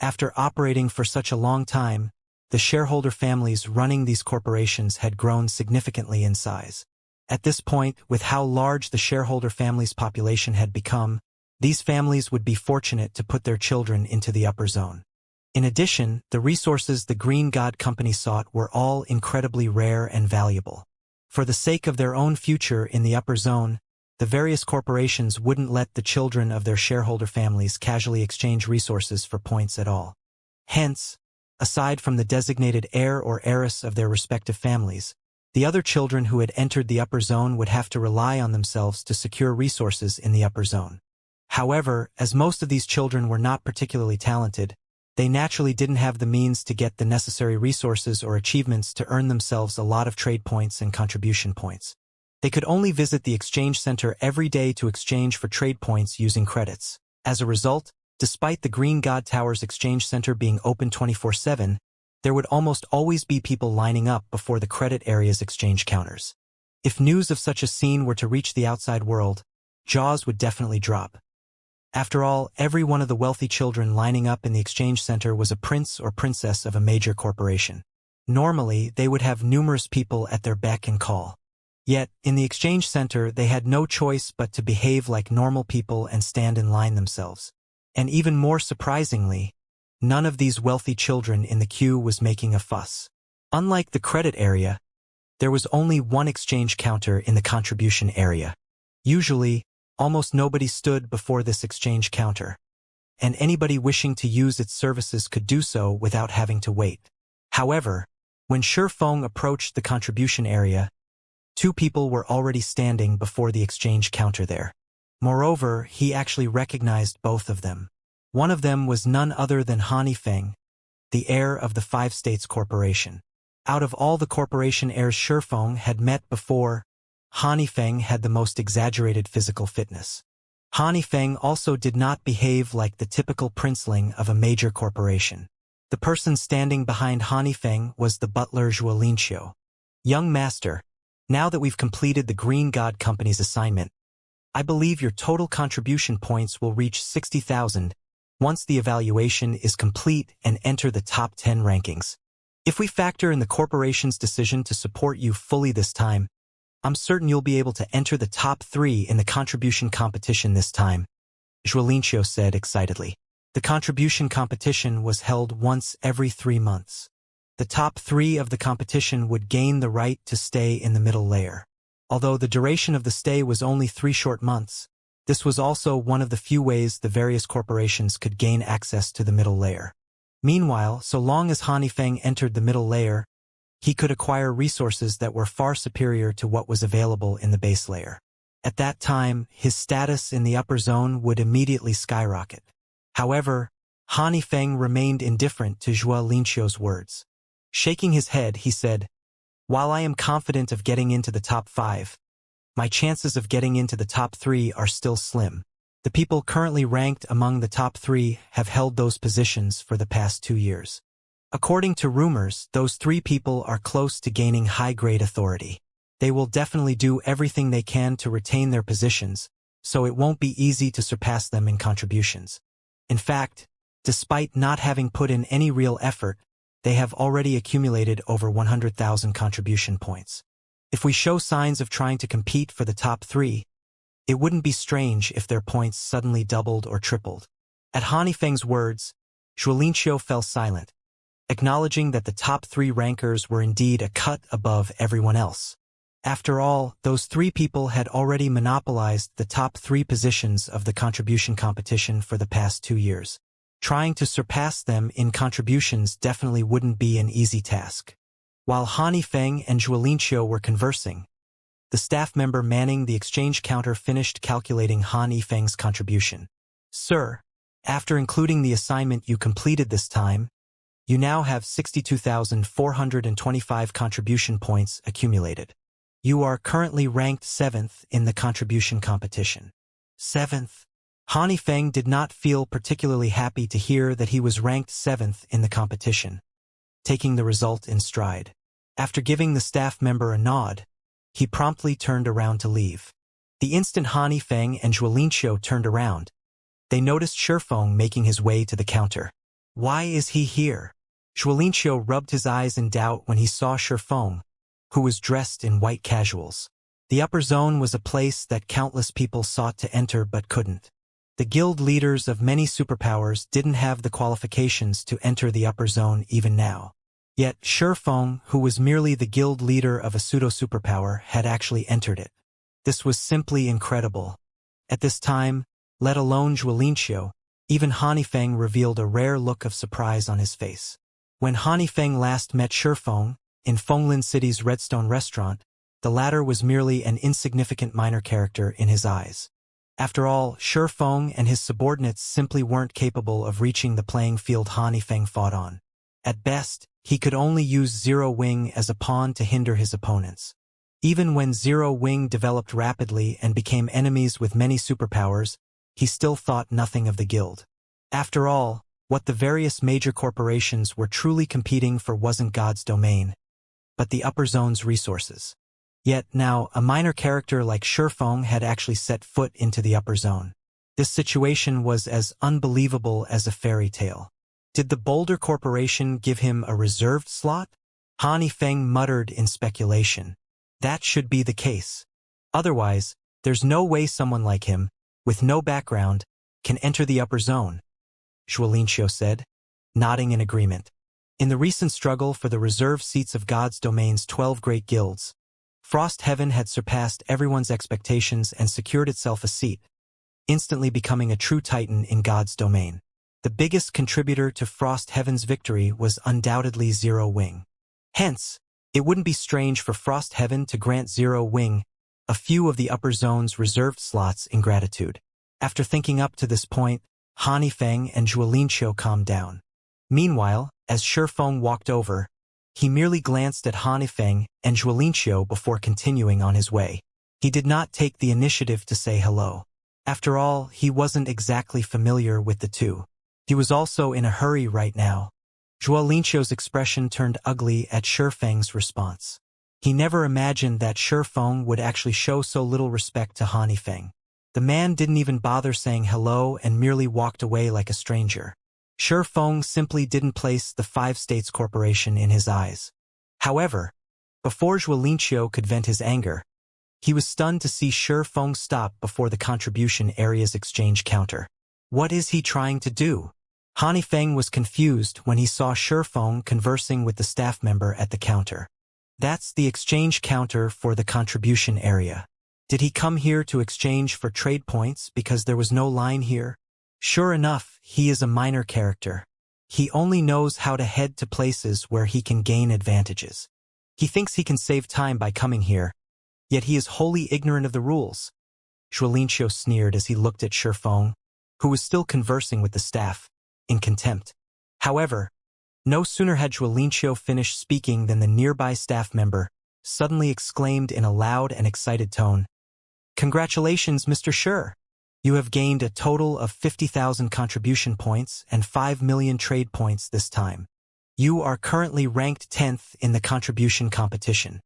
Speaker 1: After operating for such a long time, the shareholder families running these corporations had grown significantly in size. At this point, with how large the shareholder family's population had become, these families would be fortunate to put their children into the upper zone. In addition, the resources the Green God Company sought were all incredibly rare and valuable. For the sake of their own future in the upper zone, the various corporations wouldn't let the children of their shareholder families casually exchange resources for points at all. Hence, aside from the designated heir or heiress of their respective families, the other children who had entered the upper zone would have to rely on themselves to secure resources in the upper zone. However, as most of these children were not particularly talented, they naturally didn't have the means to get the necessary resources or achievements to earn themselves a lot of trade points and contribution points. They could only visit the exchange center every day to exchange for trade points using credits. As a result, despite the Green God Tower's exchange center being open 24/7, there would almost always be people lining up before the credit area's exchange counters. If news of such a scene were to reach the outside world, jaws would definitely drop. After all, every one of the wealthy children lining up in the exchange center was a prince or princess of a major corporation. Normally, they would have numerous people at their beck and call. Yet, in the exchange center, they had no choice but to behave like normal people and stand in line themselves. And even more surprisingly, none of these wealthy children in the queue was making a fuss. Unlike the credit area, there was only one exchange counter in the contribution area. Usually, almost nobody stood before this exchange counter, and anybody wishing to use its services could do so without having to wait. However, when Shifeng approached the contribution area, 2 people were already standing before the exchange counter there. Moreover, he actually recognized both of them. One of them was none other than Feng, the heir of the 5 States Corporation. Out of all the corporation heirs Shifeng had met before, Feng had the most exaggerated physical fitness. Feng also did not behave like the typical princeling of a major corporation. The person standing behind Feng was the butler Zhuolinqiu. Young master, now that we've completed the Green God Company's assignment, I believe your total contribution points will reach 60,000 once the evaluation is complete and enter the top 10 rankings. If we factor in the corporation's decision to support you fully this time, I'm certain you'll be able to enter the top 3 in the contribution competition this time, Zhuolinqiu said excitedly. The contribution competition was held once every 3 months. The top 3 of the competition would gain the right to stay in the middle layer. Although the duration of the stay was only 3 short months, this was also one of the few ways the various corporations could gain access to the middle layer. Meanwhile, so long as Feng entered the middle layer, he could acquire resources that were far superior to what was available in the base layer. At that time, his status in the upper zone would immediately skyrocket. However, Han Yifeng remained indifferent to Zhuo Linqiu's words. Shaking his head, he said, "While I am confident of getting into the top 5, my chances of getting into the top 3 are still slim. The people currently ranked among the top 3 have held those positions for the past 2 years. According to rumors, those 3 people are close to gaining high-grade authority. They will definitely do everything they can to retain their positions, so it won't be easy to surpass them in contributions. In fact, despite not having put in any real effort, they have already accumulated over 100,000 contribution points. If we show signs of trying to compete for the top 3, it wouldn't be strange if their points suddenly doubled or tripled." At Han Yifeng's words, Zhuo Linqiu fell silent, acknowledging that the top 3 rankers were indeed a cut above everyone else. After all, those 3 people had already monopolized the top 3 positions of the contribution competition for the past 2 years. Trying to surpass them in contributions definitely wouldn't be an easy task. While Han Yifeng and Zhuo Linqiu were conversing, the staff member manning the exchange counter finished calculating Han Yifeng's contribution. "Sir, after including the assignment you completed this time, you now have 62,425 contribution points accumulated. You are currently ranked 7th in the contribution competition." 7th? Han Yifeng did not feel particularly happy to hear that he was ranked 7th in the competition. Taking the result in stride, after giving the staff member a nod, he promptly turned around to leave. The instant Han Yifeng and Zhuo Linqiu turned around, they noticed Shifeng making his way to the counter. Why is he here? Zhuo Linqiu rubbed his eyes in doubt when he saw Shifeng, who was dressed in white casuals. The upper zone was a place that countless people sought to enter but couldn't. The guild leaders of many superpowers didn't have the qualifications to enter the upper zone even now. Yet Shifeng, who was merely the guild leader of a pseudo-superpower, had actually entered it. This was simply incredible. At this time, let alone Zhuo Linqiu, even Han Yifeng revealed a rare look of surprise on his face. When Han Yifeng last met Shifeng in Fenglin City's Redstone restaurant, the latter was merely an insignificant minor character in his eyes. After all, Shifeng and his subordinates simply weren't capable of reaching the playing field Han Yifeng fought on. At best, he could only use Zero Wing as a pawn to hinder his opponents. Even when Zero Wing developed rapidly and became enemies with many superpowers, he still thought nothing of the guild. After all, what the various major corporations were truly competing for wasn't God's domain, but the upper zone's resources. Yet now, a minor character like Shifeng had actually set foot into the upper zone. This situation was as unbelievable as a fairy tale. Did the Boulder Corporation give him a reserved slot? Han Yifeng muttered in speculation. That should be the case. Otherwise, there's no way someone like him, with no background, can enter the upper zone, Zhuo Linqiu said, nodding in agreement. In the recent struggle for the reserve seats of God's domain's 12 great guilds, Frost Heaven had surpassed everyone's expectations and secured itself a seat, instantly becoming a true titan in God's domain. The biggest contributor to Frost Heaven's victory was undoubtedly Zero Wing. Hence, it wouldn't be strange for Frost Heaven to grant Zero Wing a few of the upper zone's reserved slots in gratitude. After thinking up to this point, Han Yifeng and Zhuo Linqiu calmed down. Meanwhile, as Shifeng walked over, he merely glanced at Han Yifeng and Zhuo Linqiu before continuing on his way. He did not take the initiative to say hello. After all, he wasn't exactly familiar with the two. He was also in a hurry right now. Zhuo Linqiu's expression turned ugly at Shifeng's response. He never imagined that Shifeng would actually show so little respect to Han Yifeng. The man didn't even bother saying hello and merely walked away like a stranger. Shifeng simply didn't place the Five States Corporation in his eyes. However, before Zhuo Linqiu could vent his anger, he was stunned to see Shifeng stop before the contribution area's exchange counter. What is he trying to do? Han Yifeng was confused when he saw Shifeng conversing with the staff member at the counter. That's the exchange counter for the contribution area. Did he come here to exchange for trade points because there was no line here? Sure enough, he is a minor character. He only knows how to head to places where he can gain advantages. He thinks he can save time by coming here, yet he is wholly ignorant of the rules. Zhuolinqiu sneered as he looked at Shifeng, who was still conversing with the staff, in contempt. However, no sooner had Zhuolinqiu finished speaking than the nearby staff member suddenly exclaimed in a loud and excited tone, "Congratulations, Mr. Shi! You have gained a total of 50,000 contribution points and 5 million trade points this time. You are currently ranked 10th in the contribution competition."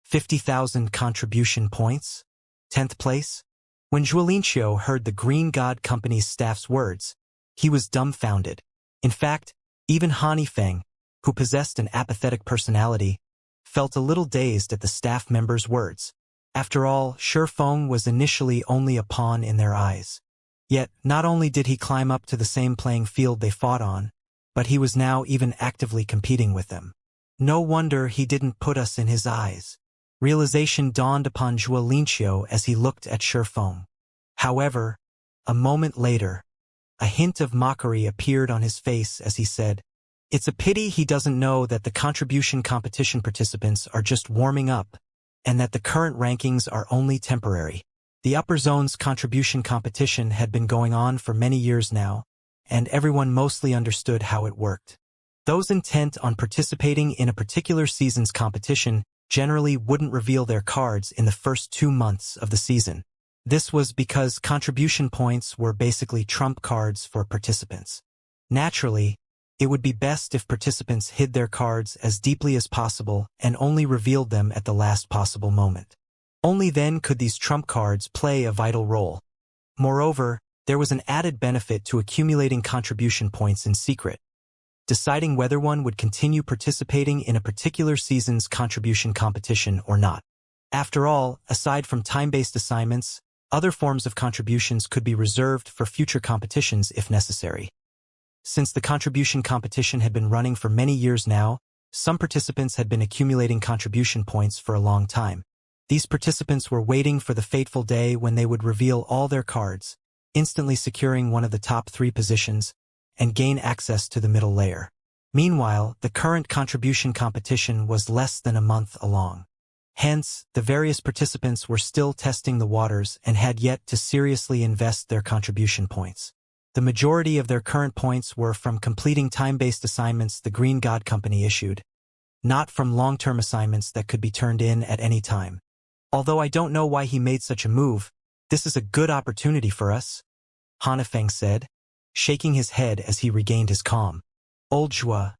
Speaker 1: 50,000 contribution points? 10th place? When Zhuolinqiu heard the Green God Company's staff's words, he was dumbfounded. In fact, even Hanifeng, who possessed an apathetic personality, felt a little dazed at the staff member's words. After all, Shifeng was initially only a pawn in their eyes. Yet, not only did he climb up to the same playing field they fought on, but he was now even actively competing with them. No wonder he didn't put us in his eyes. Realization dawned upon Zhuolinqiu as he looked at Shifeng. However, a moment later, a hint of mockery appeared on his face as he said, "It's a pity he doesn't know that the contribution competition participants are just warming up, and that the current rankings are only temporary." The upper zone's contribution competition had been going on for many years now, and everyone mostly understood how it worked. Those intent on participating in a particular season's competition generally wouldn't reveal their cards in the first 2 months of the season. This was because contribution points were basically trump cards for participants. Naturally, it would be best if participants hid their cards as deeply as possible and only revealed them at the last possible moment. Only then could these trump cards play a vital role. Moreover, there was an added benefit to accumulating contribution points in secret, deciding whether one would continue participating in a particular season's contribution competition or not. After all, aside from time-based assignments, other forms of contributions could be reserved for future competitions if necessary. Since the contribution competition had been running for many years now, some participants had been accumulating contribution points for a long time. These participants were waiting for the fateful day when they would reveal all their cards, instantly securing one of the top 3 positions, and gain access to the middle layer. Meanwhile, the current contribution competition was less than a month along. Hence, the various participants were still testing the waters and had yet to seriously invest their contribution points. The majority of their current points were from completing time-based assignments the Green God Company issued, not from long-term assignments that could be turned in at any time. Although I don't know why he made such a move, this is a good opportunity for us, Hanifeng said, shaking his head as he regained his calm. Old Zhua,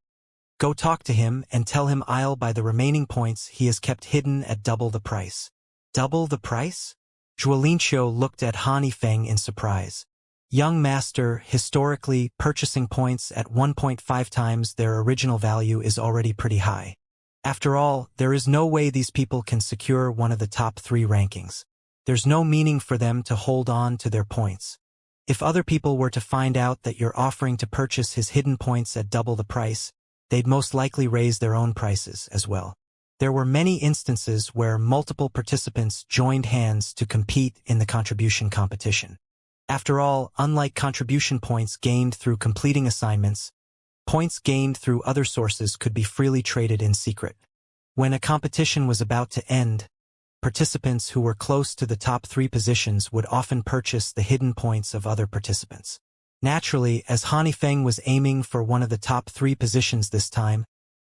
Speaker 1: go talk to him and tell him I'll buy the remaining points he has kept hidden at double the price. Double the price? Zhuolinqiu looked at Hanifeng in surprise. Young master, historically, purchasing points at 1.5 times their original value is already pretty high. After all, there is no way these people can secure one of the top 3 rankings. There's no meaning for them to hold on to their points. If other people were to find out that you're offering to purchase his hidden points at double the price, they'd most likely raise their own prices as well. There were many instances where multiple participants joined hands to compete in the contribution competition. After all, unlike contribution points gained through completing assignments, points gained through other sources could be freely traded in secret. When a competition was about to end, participants who were close to the top 3 positions would often purchase the hidden points of other participants. Naturally, as Hanifeng was aiming for one of the top 3 positions this time,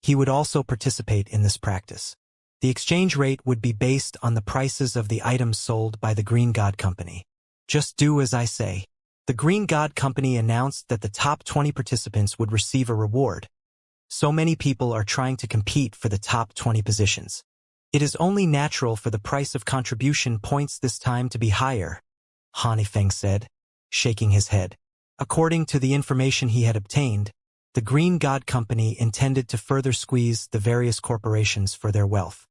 Speaker 1: he would also participate in this practice. The exchange rate would be based on the prices of the items sold by the Green God Company. Just do as I say. The Green God Company announced that the top 20 participants would receive a reward. So many people are trying to compete for the top 20 positions. It is only natural for the price of contribution points this time to be higher, Hanifeng said, shaking his head. According to the information he had obtained, the Green God Company intended to further squeeze the various corporations for their wealth.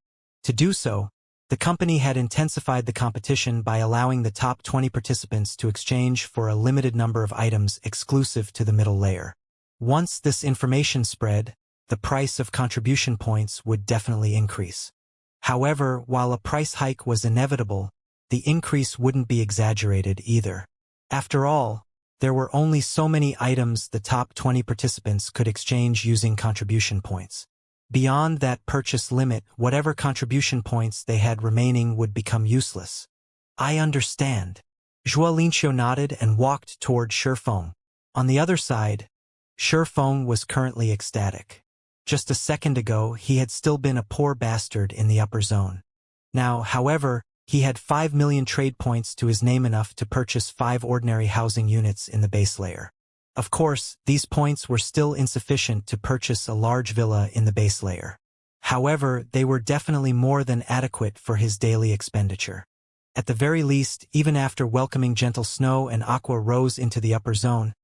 Speaker 1: To do so, the company had intensified the competition by allowing the top 20 participants to exchange for a limited number of items exclusive to the middle layer. Once this information spread, the price of contribution points would definitely increase. However, while a price hike was inevitable, the increase wouldn't be exaggerated either. After all, there were only so many items the top 20 participants could exchange using contribution points. Beyond that purchase limit, whatever contribution points they had remaining would become useless. I understand. Zhuo Linqiu nodded and walked toward Shifeng. On the other side, Shifeng was currently ecstatic. Just a second ago, he had still been a poor bastard in the upper zone. Now, however, he had 5 million trade points to his name, enough to purchase 5 ordinary housing units in the base layer. Of course, these points were still insufficient to purchase a large villa in the base layer. However, they were definitely more than adequate for his daily expenditure. At the very least, even after welcoming Gentle Snow and Aqua Rose into the upper zone,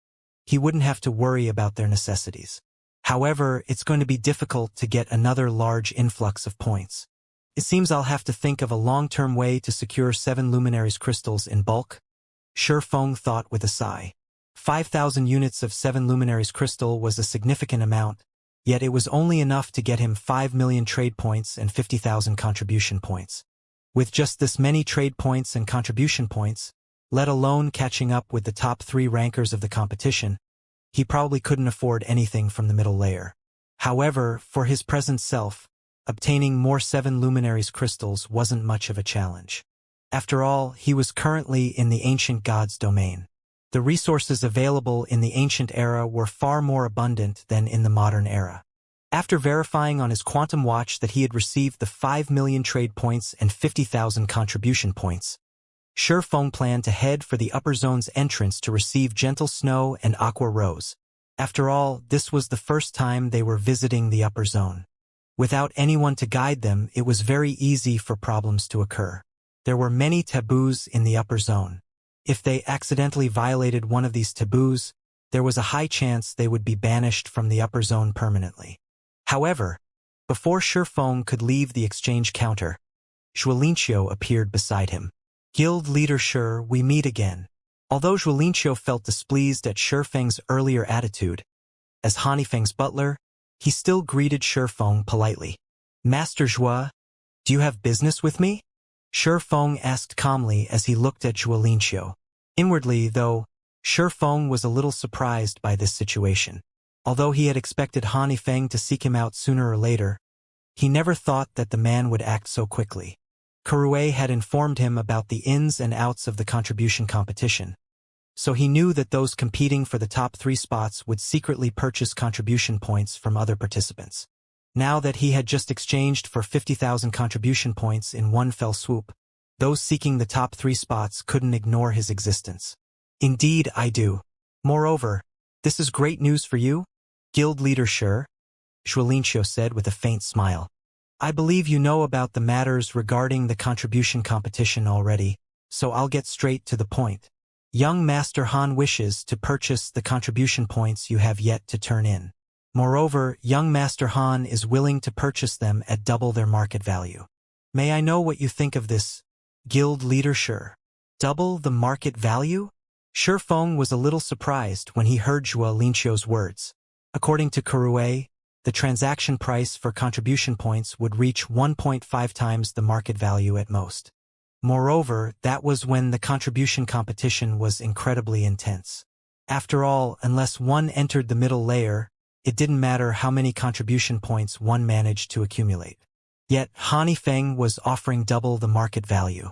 Speaker 1: he wouldn't have to worry about their necessities. However, it's going to be difficult to get another large influx of points. It seems I'll have to think of a long-term way to secure 7 luminaries crystals in bulk, Shifeng thought with a sigh. 5,000 units of 7 luminaries crystal was a significant amount, yet it was only enough to get him 5 million trade points and 50,000 contribution points. With just this many trade points and contribution points, let alone catching up with the top 3 rankers of the competition, he probably couldn't afford anything from the middle layer. However, for his present self, obtaining more 7 luminaries crystals wasn't much of a challenge. After all, he was currently in the ancient god's domain. The resources available in the ancient era were far more abundant than in the modern era. After verifying on his quantum watch that he had received the 5 million trade points and 50,000 contribution points, Shifeng planned to head for the upper zone's entrance to receive Gentle Snow and Aqua Rose. After all, this was the first time they were visiting the upper zone. Without anyone to guide them, it was very easy for problems to occur. There were many taboos in the upper zone. If they accidentally violated one of these taboos, there was a high chance they would be banished from the upper zone permanently. However, before Shifeng could leave the exchange counter, Zhuo Linqiu appeared beside him. Guild leader Shi, we meet again. Although Zhuo Linqiu felt displeased at Shifeng's earlier attitude, as Hanifeng's butler, he still greeted Shifeng politely. Master Zhuo, do you have business with me? Shifeng asked calmly as he looked at Zhuo Linqiu. Inwardly, though, Shifeng was a little surprised by this situation. Although he had expected Hanifeng to seek him out sooner or later, he never thought that the man would act so quickly. Kurue had informed him about the ins and outs of the contribution competition, so he knew that those competing for the top 3 spots would secretly purchase contribution points from other participants. Now that he had just exchanged for 50,000 contribution points in one fell swoop, those seeking the top 3 spots couldn't ignore his existence. Indeed, I do. Moreover, this is great news for you, Guild leader Shi, Zhuo Linqiu said with a faint smile. I believe you know about the matters regarding the contribution competition already, so I'll get straight to the point. Young Master Han wishes to purchase the contribution points you have yet to turn in. Moreover, young Master Han is willing to purchase them at double their market value. May I know what you think of this, Guild leader Shi? Double the market value? Shifeng was a little surprised when he heard Zhuo Linqiu's words. According to Kurue, the transaction price for contribution points would reach 1.5 times the market value at most. Moreover, that was when the contribution competition was incredibly intense. After all, unless one entered the middle layer, it didn't matter how many contribution points one managed to accumulate. Yet, Hanifeng was offering double the market value.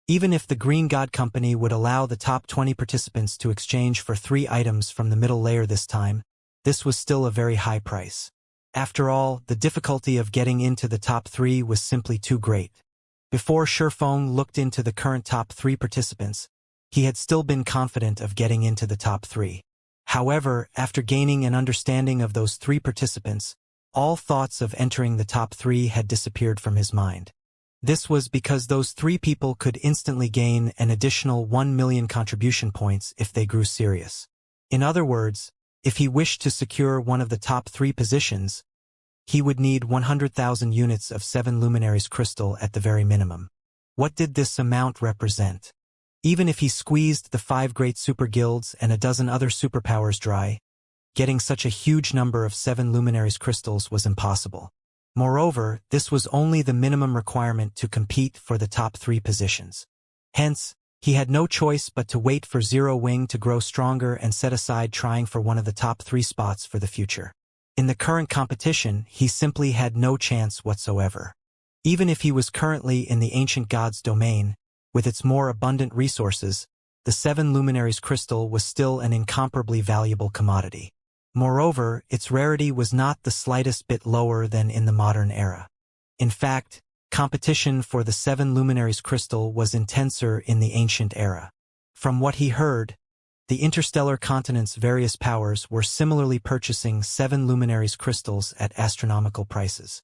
Speaker 1: Even if the Green God Company would allow the top 20 participants to exchange for 3 items from the middle layer this time, this was still a very high price. After all, the difficulty of getting into the top 3 was simply too great. Before Shifeng looked into the current top 3 participants, he had still been confident of getting into the top 3. However, after gaining an understanding of those 3 participants, all thoughts of entering the top 3 had disappeared from his mind. This was because those 3 people could instantly gain an additional 1 million contribution points if they grew serious. In other words, if he wished to secure one of the top 3 positions, he would need 100,000 units of 7 luminaries crystal at the very minimum. What did this amount represent? Even if he squeezed the 5 great super guilds and a dozen other superpowers dry, getting such a huge number of 7 luminaries crystals was impossible. Moreover, this was only the minimum requirement to compete for the top 3 positions. Hence, he had no choice but to wait for Zero Wing to grow stronger and set aside trying for one of the top 3 spots for the future. In the current competition, he simply had no chance whatsoever. Even if he was currently in the ancient god's domain, with its more abundant resources, the 7 Luminaries crystal was still an incomparably valuable commodity. Moreover, its rarity was not the slightest bit lower than in the modern era. In fact, competition for the 7 Luminaries crystal was intenser in the ancient era. From what he heard, the interstellar continent's various powers were similarly purchasing 7 Luminaries crystals at astronomical prices.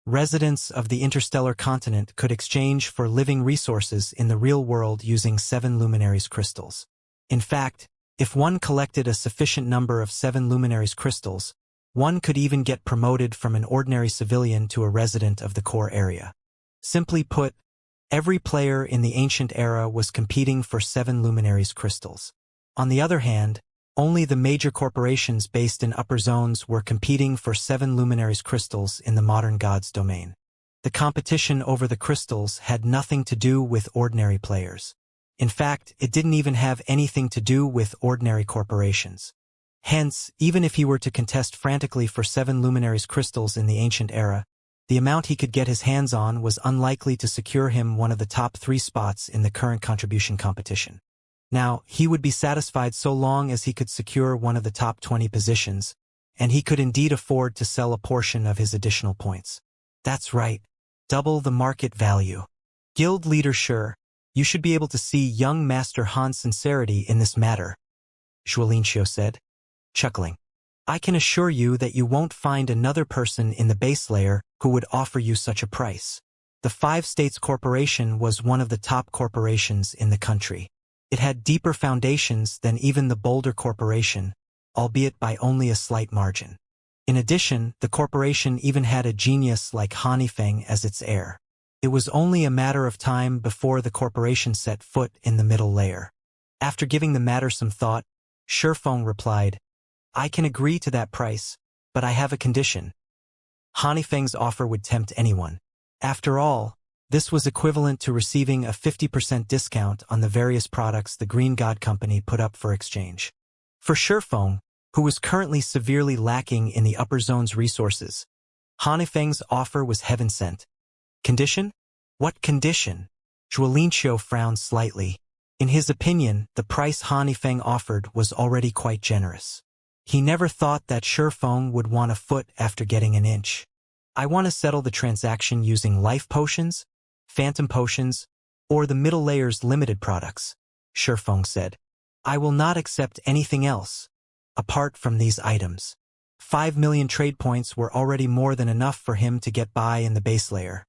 Speaker 1: Residents of the interstellar continent could exchange for living resources in the real world using 7 Luminaries crystals. In fact, if one collected a sufficient number of 7 Luminaries crystals, one could even get promoted from an ordinary civilian to a resident of the core area. Simply put, every player in the ancient era was competing for 7 Luminaries crystals. On the other hand, only the major corporations based in upper zones were competing for 7 Luminaries crystals in the modern god's domain. The competition over the crystals had nothing to do with ordinary players. In fact, it didn't even have anything to do with ordinary corporations. Hence, even if he were to contest frantically for 7 Luminaries crystals in the ancient era, the amount he could get his hands on was unlikely to secure him one of the top 3 spots in the current contribution competition. Now, he would be satisfied so long as he could secure one of the top 20 positions, and he could indeed afford to sell a portion of his additional points. That's right. Double the market value. Guild leader Sure, you should be able to see young Master Han's sincerity in this matter, Zhuolinqiu said, chuckling. I can assure you that you won't find another person in the base layer who would offer you such a price. The 5 States Corporation was one of the top corporations in the country. It had deeper foundations than even the Boulder Corporation, albeit by only a slight margin. In addition, the corporation even had a genius like Hanifeng as its heir. It was only a matter of time before the corporation set foot in the middle layer. After giving the matter some thought, Shifeng replied, I can agree to that price, but I have a condition. Hanifeng's offer would tempt anyone. After all, this was equivalent to receiving a 50% discount on the various products the Green God Company put up for exchange. For Shifeng, who was currently severely lacking in the upper zone's resources, Hanifeng's offer was heaven-sent. Condition? What condition? Zhuolinqiu frowned slightly. In his opinion, the price Hanifeng offered was already quite generous. He never thought that Shifeng would want a foot after getting an inch. I want to settle the transaction using life potions, phantom potions, or the middle layer's limited products, Shifeng said. I will not accept anything else, apart from these items. 5 million trade points were already more than enough for him to get by in the base layer.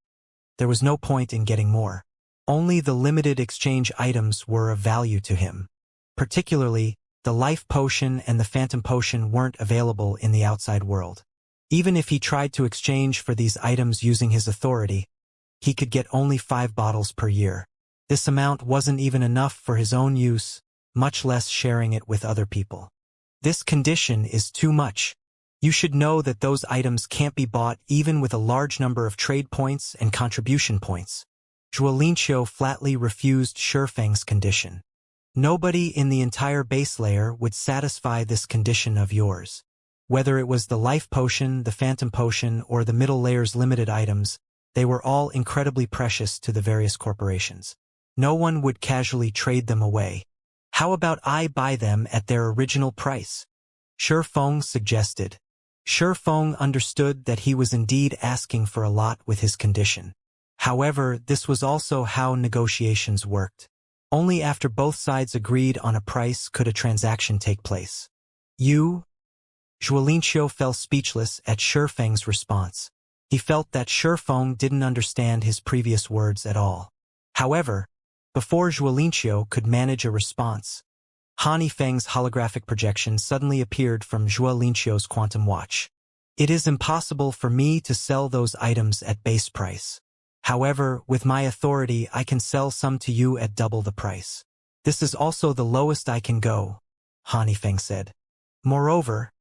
Speaker 1: There was no point in getting more. Only the limited exchange items were of value to him. Particularly, the life potion and the phantom potion weren't available in the outside world. Even if he tried to exchange for these items using his authority, he could get only 5 bottles per year. This amount wasn't even enough for his own use, much less sharing it with other people. This condition is too much. You should know that those items can't be bought even with a large number of trade points and contribution points. Zhuolinqiu flatly refused Shifeng's condition. Nobody in the entire base layer would satisfy this condition of yours. Whether it was the life potion, the phantom potion, or the middle layer's limited items, they were all incredibly precious to the various corporations. No one would casually trade them away. How about I buy them at their original price? Shifeng suggested. Shifeng understood that he was indeed asking for a lot with his condition. However, this was also how negotiations worked. Only after both sides agreed on a price could a transaction take place. You? Zhuolinqiu fell speechless at Shifeng's response. He felt that Shifeng didn't understand his previous words at all. However, before Zhuolinqiu could manage a response, Hanifeng's holographic projection suddenly appeared from Zhuolinqiu's quantum watch. It is impossible for me to sell those items at base price. However, with my authority I can sell some to you at double the price. This is also the lowest I can go, Hanifeng said. Moreover,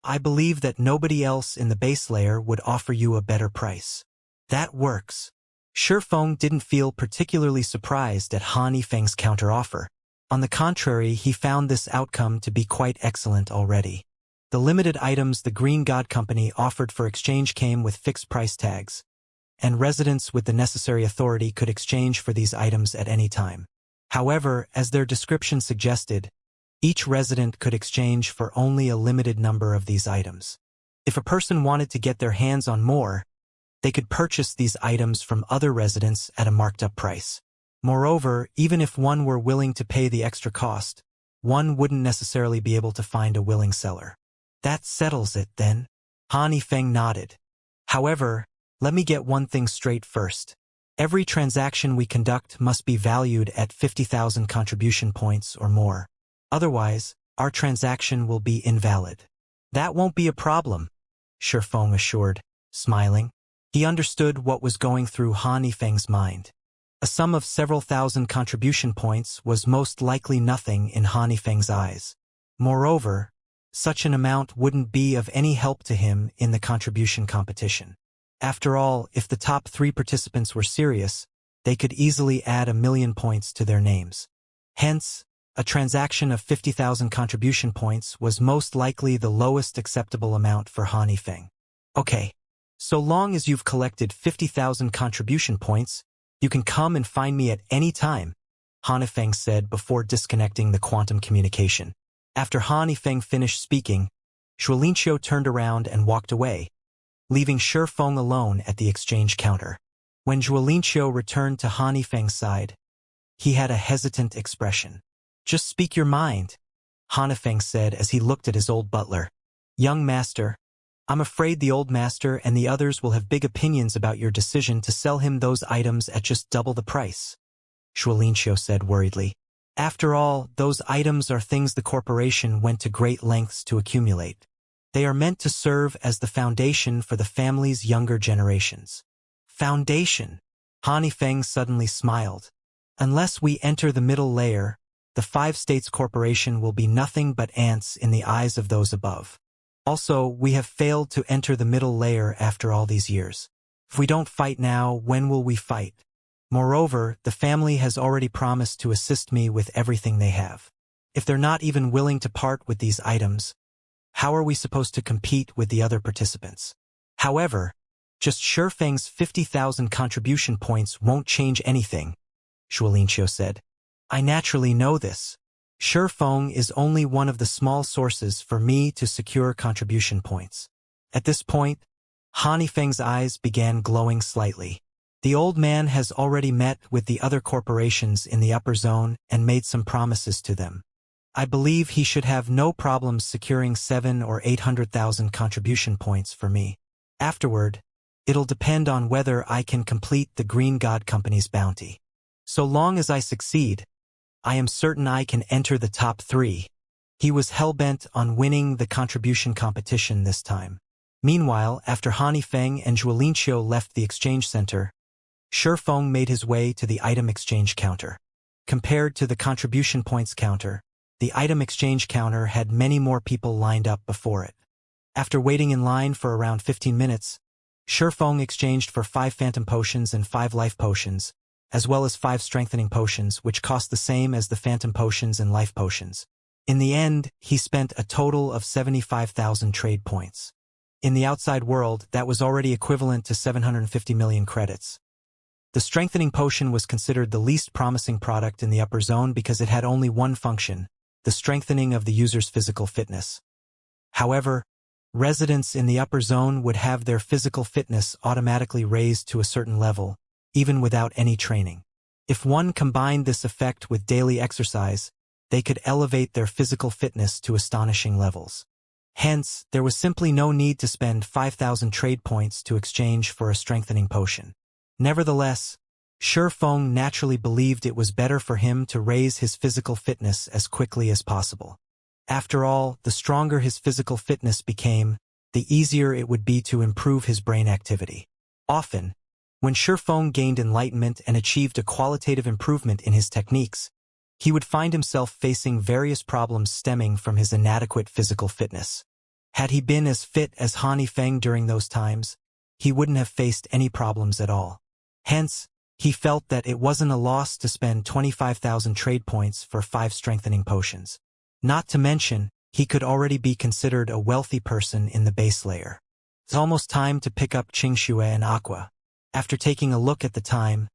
Speaker 1: I believe that nobody else in the base layer would offer you a better price. That works. Shifeng didn't feel particularly surprised at Hanifeng's counteroffer. On the contrary, he found this outcome to be quite excellent already. The limited items the Green God Company offered for exchange came with fixed price tags, and residents with the necessary authority could exchange for these items at any time. However, as their description suggested, each resident could exchange for only a limited number of these items. If a person wanted to get their hands on more, they could purchase these items from other residents at a marked-up price. Moreover, even if one were willing to pay the extra cost, one wouldn't necessarily be able to find a willing seller. That settles it, then. Han Yifeng nodded. However, let me get one thing straight first. Every transaction we conduct must be valued at 50,000 contribution points or more. Otherwise, our transaction will be invalid. That won't be a problem, Shifeng assured, smiling. He understood what was going through Han Yifeng's mind. A sum of several thousand contribution points was most likely nothing in Han Yifeng's eyes. Moreover, such an amount wouldn't be of any help to him in the contribution competition. After all, if the top 3 participants were serious, they could easily add 1,000,000 points to their names. Hence, a transaction of 50,000 contribution points was most likely the lowest acceptable amount for Han Yifeng. Okay, so long as you've collected 50,000 contribution points, you can come and find me at any time, Han Yifeng said before disconnecting the quantum communication. After Han Yifeng finished speaking, Zhuolinqiu turned around and walked away, leaving Shifeng alone at the exchange counter. When Zhuolinqiu returned to Han Yifeng's side, he had a hesitant expression. Just speak your mind, Han Yifeng said as he looked at his old butler. Young master, I'm afraid the old master and the others will have big opinions about your decision to sell him those items at just double the price, Zhuolinqiu said worriedly. After all, those items are things the corporation went to great lengths to accumulate. They are meant to serve as the foundation for the family's younger generations. Foundation? Han Yifeng suddenly smiled. Unless we enter the middle layer, the 5 states corporation will be nothing but ants in the eyes of those above. Also, we have failed to enter the middle layer after all these years. If we don't fight now, when will we fight? Moreover, the family has already promised to assist me with everything they have. If they're not even willing to part with these items, how are we supposed to compete with the other participants? However, just Shifeng's 50,000 contribution points won't change anything, Zhuolinqiu said. I naturally know this. Shifeng is only one of the small sources for me to secure contribution points. At this point, Han Yifeng's eyes began glowing slightly. The old man has already met with the other corporations in the upper zone and made some promises to them. I believe he should have no problems securing 700,000 or 800,000 contribution points for me. Afterward, it'll depend on whether I can complete the Green God Company's bounty. So long as I succeed, I am certain I can enter the top 3. He was hell-bent on winning the contribution competition this time. Meanwhile, after Han Yifeng and Zhuolinqiu left the exchange center, Shifeng made his way to the item exchange counter. Compared to the contribution points counter, the item exchange counter had many more people lined up before it. After waiting in line for around 15 minutes, Shifeng exchanged for 5 phantom potions and 5 life potions, as well as 5 strengthening potions, which cost the same as the phantom potions and life potions. In the end, he spent a total of 75,000 trade points. In the outside world, that was already equivalent to 750 million credits. The strengthening potion was considered the least promising product in the upper zone because it had only one function, the strengthening of the user's physical fitness. However, residents in the upper zone would have their physical fitness automatically raised to a certain level, even without any training. If one combined this effect with daily exercise, they could elevate their physical fitness to astonishing levels. Hence, there was simply no need to spend 5,000 trade points to exchange for a strengthening potion. Nevertheless, Shifeng naturally believed it was better for him to raise his physical fitness as quickly as possible. After all, the stronger his physical fitness became, the easier it would be to improve his brain activity. Often, when Shifeng gained enlightenment and achieved a qualitative improvement in his techniques, he would find himself facing various problems stemming from his inadequate physical fitness. Had he been as fit as Han Yifeng during those times, he wouldn't have faced any problems at all. Hence, he felt that it wasn't a loss to spend 25,000 trade points for 5 strengthening potions. Not to mention, he could already be considered a wealthy person in the base layer. It's almost time to pick up Qingxue and Aqua. After taking a look at the time,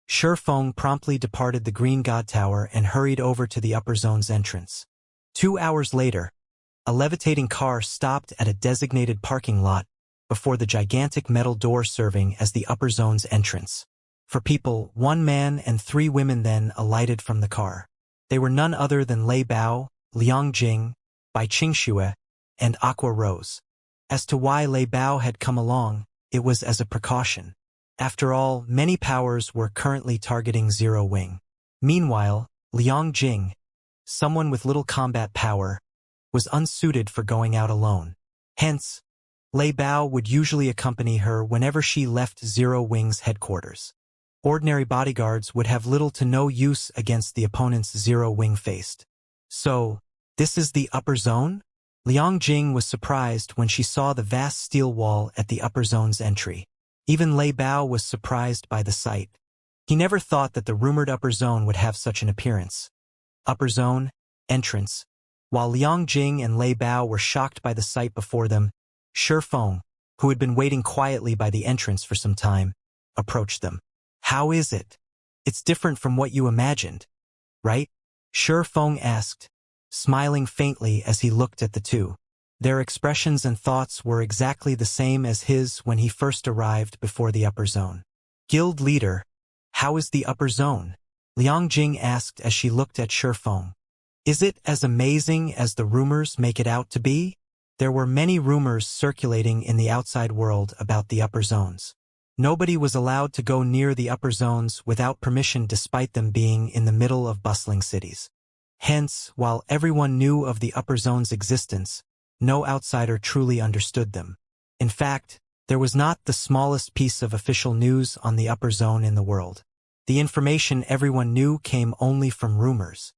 Speaker 1: Shifeng promptly departed the Green God Tower and hurried over to the upper zone's entrance. 2 hours later, a levitating car stopped at a designated parking lot before the gigantic metal door serving as the upper zone's entrance. For people, 1 man and 3 women then alighted from the car. They were none other than Lei Bao, Liang Jing, Bai Qingxue, and Aqua Rose. As to why Lei Bao had come along, it was as a precaution. After all, many powers were currently targeting Zero Wing. Meanwhile, Liang Jing, someone with little combat power, was unsuited for going out alone. Hence, Lei Bao would usually accompany her whenever she left Zero Wing's headquarters. Ordinary bodyguards would have little to no use against the opponents Zero Wing faced. So, this is the upper zone? Liang Jing was surprised when she saw the vast steel wall at the upper zone's entry. Even Lei Bao was surprised by the sight. He never thought that the rumored upper zone would have such an appearance. Upper zone, entrance. While Liang Jing and Lei Bao were shocked by the sight before them, Shifeng, who had been waiting quietly by the entrance for some time, approached them. How is it? It's different from what you imagined, right? Shifeng asked, smiling faintly as he looked at the two. Their expressions and thoughts were exactly the same as his when he first arrived before the upper zone. Guild leader, how is the upper zone? Liang Jing asked as she looked at Shifeng. Is it as amazing as the rumors make it out to be? There were many rumors circulating in the outside world about the upper zones. Nobody was allowed to go near the upper zones without permission despite them being in the middle of bustling cities. Hence, while everyone knew of the upper zone's existence, no outsider truly understood them. In fact, there was not the smallest piece of official news on the upper zone in the world. The information everyone knew came only from rumors.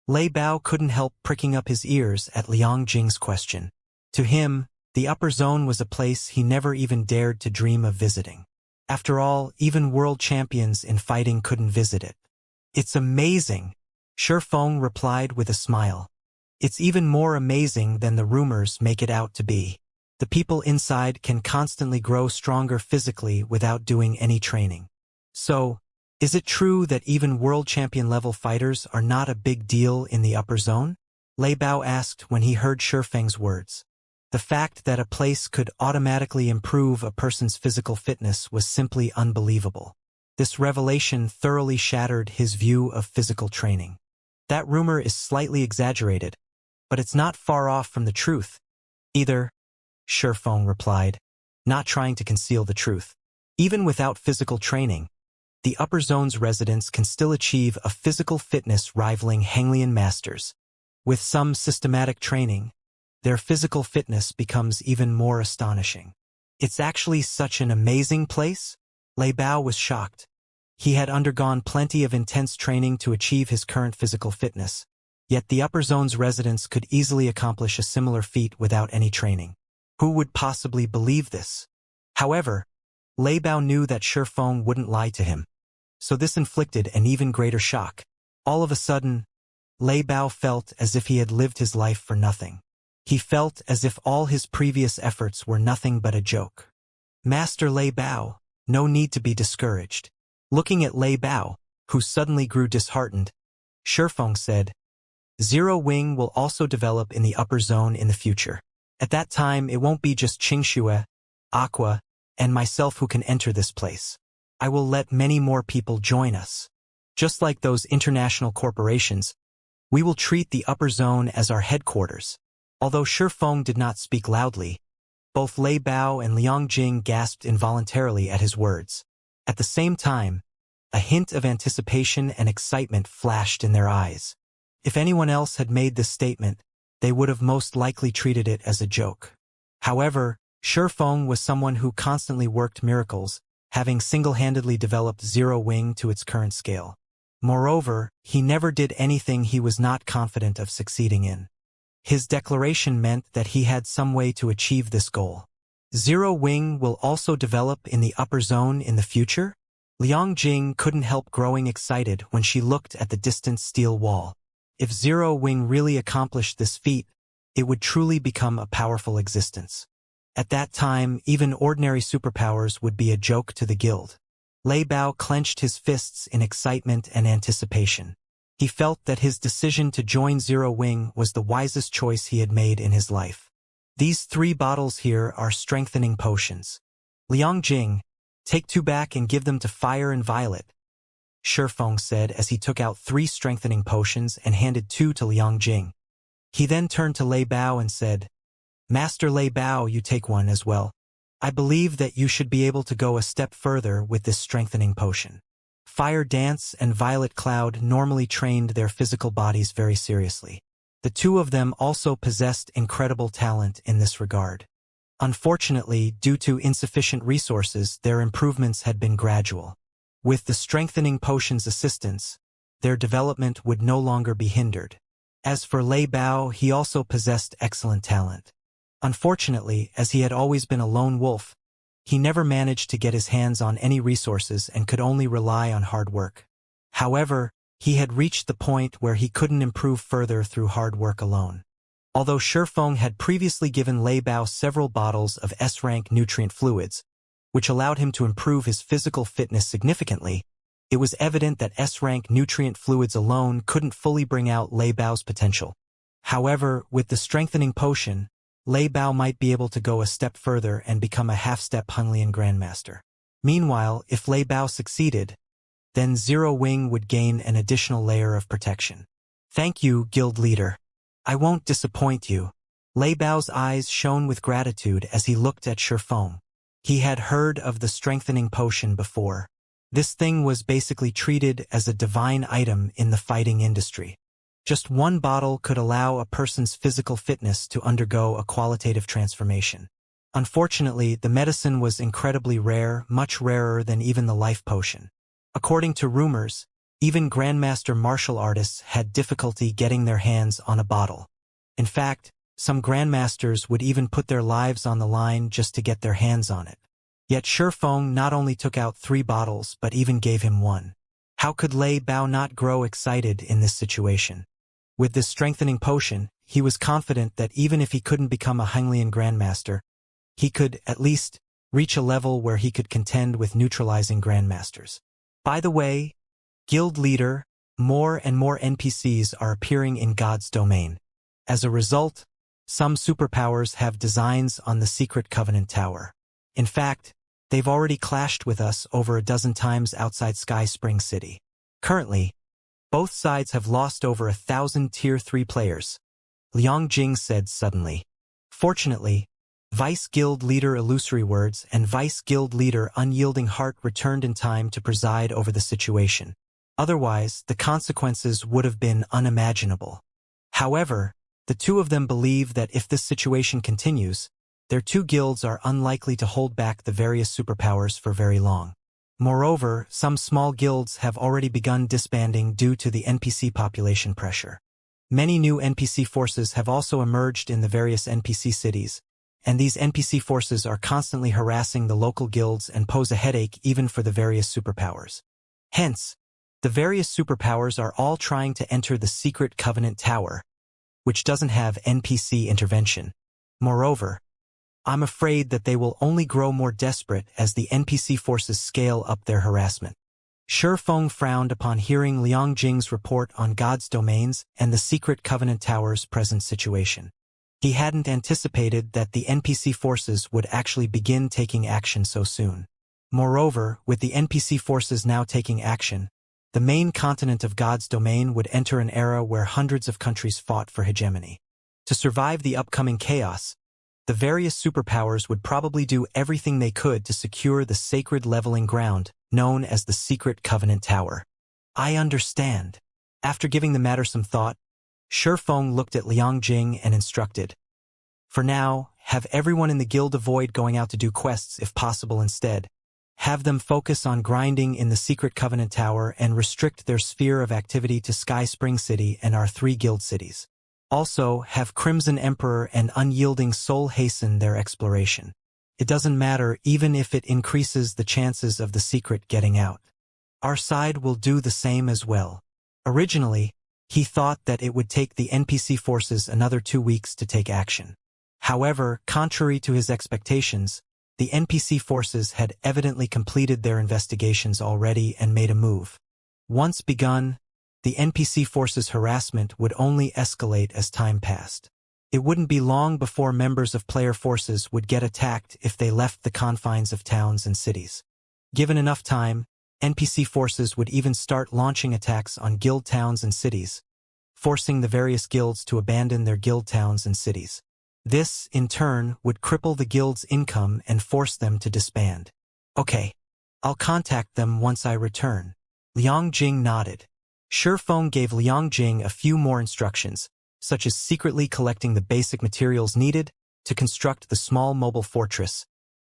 Speaker 1: Lei Bao couldn't help pricking up his ears at Liang Jing's question. To him, the upper zone was a place he never even dared to dream of visiting. After all, even world champions in fighting couldn't visit it. It's amazing, Shifeng replied with a smile. It's even more amazing than the rumors make it out to be. The people inside can constantly grow stronger physically without doing any training. So, is it true that even world champion level fighters are not a big deal in the upper zone? Lei Bao asked when he heard Shifeng's words. The fact that a place could automatically improve a person's physical fitness was simply unbelievable. This revelation thoroughly shattered his view of physical training. That rumor is slightly exaggerated, but it's not far off from the truth, either, Shifeng replied, not trying to conceal the truth. Even without physical training, the upper zone's residents can still achieve a physical fitness rivaling Henglian masters. With some systematic training, their physical fitness becomes even more astonishing. It's actually such an amazing place? Lei Bao was shocked. He had undergone plenty of intense training to achieve his current physical fitness, yet the upper zone's residents could easily accomplish a similar feat without any training. Who would possibly believe this? However, Lei Bao knew that Shifeng wouldn't lie to him, so this inflicted an even greater shock. All of a sudden, Lei Bao felt as if he had lived his life for nothing. He felt as if all his previous efforts were nothing but a joke. Master Lei Bao, no need to be discouraged. Looking at Lei Bao, who suddenly grew disheartened, Shifeng said, Zero Wing will also develop in the upper zone in the future. At that time, it won't be just Qingxue, Aqua, and myself who can enter this place. I will let many more people join us. Just like those international corporations, we will treat the upper zone as our headquarters. Although Shifeng did not speak loudly, both Lei Bao and Liang Jing gasped involuntarily at his words. At the same time, a hint of anticipation and excitement flashed in their eyes. If anyone else had made this statement, they would have most likely treated it as a joke. However, Shifeng was someone who constantly worked miracles, having single-handedly developed Zero Wing to its current scale. Moreover, he never did anything he was not confident of succeeding in. His declaration meant that he had some way to achieve this goal. Zero Wing will also develop in the upper zone in the future? Liang Jing couldn't help growing excited when she looked at the distant steel wall. If Zero Wing really accomplished this feat, it would truly become a powerful existence. At that time, even ordinary superpowers would be a joke to the guild. Lei Bao clenched his fists in excitement and anticipation. He felt that his decision to join Zero Wing was the wisest choice he had made in his life. These 3 bottles here are strengthening potions. Liang Jing, take 2 back and give them to Fire and Violet, Shifeng said as he took out 3 strengthening potions and handed 2 to Liang Jing. He then turned to Lei Bao and said, Master Lei Bao, you take 1 as well. I believe that you should be able to go a step further with this strengthening potion. Fire Dance and Violet Cloud normally trained their physical bodies very seriously. The 2 of them also possessed incredible talent in this regard. Unfortunately, due to insufficient resources, their improvements had been gradual. With the strengthening potion's assistance, their development would no longer be hindered. As for Lei Bao, he also possessed excellent talent. Unfortunately, as he had always been a lone wolf, he never managed to get his hands on any resources and could only rely on hard work. However, he had reached the point where he couldn't improve further through hard work alone. Although Shifeng had previously given Lei Bao several bottles of S-rank nutrient fluids, which allowed him to improve his physical fitness significantly, it was evident that S-rank nutrient fluids alone couldn't fully bring out Lei Bao's potential. However, with the strengthening potion, Lei Bao might be able to go a step further and become a half-step Hunglian Grandmaster. Meanwhile, if Lei Bao succeeded, then Zero Wing would gain an additional layer of protection. Thank you, guild leader. I won't disappoint you. Lei Bao's eyes shone with gratitude as he looked at Shifeng. He had heard of the strengthening potion before. This thing was basically treated as a divine item in the fighting industry. Just 1 bottle could allow a person's physical fitness to undergo a qualitative transformation. Unfortunately, the medicine was incredibly rare, much rarer than even the life potion. According to rumors, even Grandmaster martial artists had difficulty getting their hands on a bottle. In fact, some Grandmasters would even put their lives on the line just to get their hands on it. Yet Shifeng not only took out 3 bottles but even gave him 1. How could Lei Bao not grow excited in this situation? With this strengthening potion, he was confident that even if he couldn't become a Hunglian Grandmaster, he could, at least, reach a level where he could contend with neutralizing Grandmasters. By the way, Guild Leader, more and more NPCs are appearing in God's domain. As a result, some superpowers have designs on the Secret Covenant Tower. In fact, they've already clashed with us over a dozen times outside Sky Spring City. Currently, both sides have lost over 1,000 Tier 3 players, Liang Jing said suddenly. Fortunately, Vice Guild Leader Illusory Words and Vice Guild Leader Unyielding Heart returned in time to preside over the situation. Otherwise, the consequences would have been unimaginable. However, the 2 of them believe that if this situation continues, their 2 guilds are unlikely to hold back the various superpowers for very long. Moreover, some small guilds have already begun disbanding due to the NPC population pressure. Many new NPC forces have also emerged in the various NPC cities, and these NPC forces are constantly harassing the local guilds and pose a headache even for the various superpowers. Hence, the various superpowers are all trying to enter the Secret Covenant Tower, which doesn't have NPC intervention. Moreover, I'm afraid that they will only grow more desperate as the NPC forces scale up their harassment. Shifeng frowned upon hearing Liang Jing's report on God's domains and the Secret Covenant Tower's present situation. He hadn't anticipated that the NPC forces would actually begin taking action so soon. Moreover, with the NPC forces now taking action, the main continent of God's domain would enter an era where hundreds of countries fought for hegemony. To survive the upcoming chaos, the various superpowers would probably do everything they could to secure the sacred leveling ground known as the Secret Covenant Tower. I understand. After giving the matter some thought, Shifeng looked at Liang Jing and instructed, "For now, have everyone in the guild avoid going out to do quests if possible instead. Have them focus on grinding in the Secret Covenant Tower and restrict their sphere of activity to Sky Spring City and our 3 guild cities. Also, have Crimson Emperor and Unyielding Soul hasten their exploration. It doesn't matter even if it increases the chances of the secret getting out. Our side will do the same as well." Originally, He thought that it would take the NPC forces another 2 weeks to take action. However, contrary to his expectations, the NPC forces had evidently completed their investigations already and made a move. Once begun, the NPC forces' harassment would only escalate as time passed. It wouldn't be long before members of player forces would get attacked if they left the confines of towns and cities. Given enough time, NPC forces would even start launching attacks on guild towns and cities, forcing the various guilds to abandon their guild towns and cities. This, in turn, would cripple the guild's income and force them to disband. Okay, I'll contact them once I return. Liang Jing nodded. Shifeng gave Liang Jing a few more instructions, such as secretly collecting the basic materials needed to construct the small mobile fortress,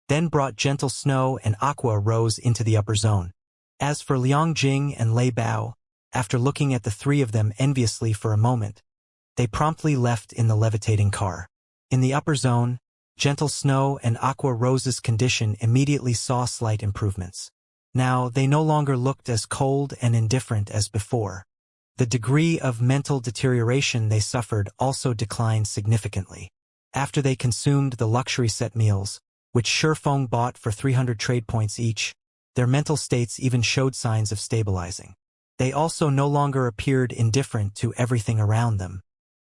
Speaker 1: then brought Gentle Snow and Aqua Rose into the upper zone. As for Liang Jing and Lei Bao, after looking at the three of them enviously for a moment, they promptly left in the levitating car. In the upper zone, Gentle Snow and Aqua Rose's condition immediately saw slight improvements. Now, they no longer looked as cold and indifferent as before. The degree of mental deterioration they suffered also declined significantly. After they consumed the luxury set meals, which Shifeng bought for 300 trade points each, their mental states even showed signs of stabilizing. They also no longer appeared indifferent to everything around them.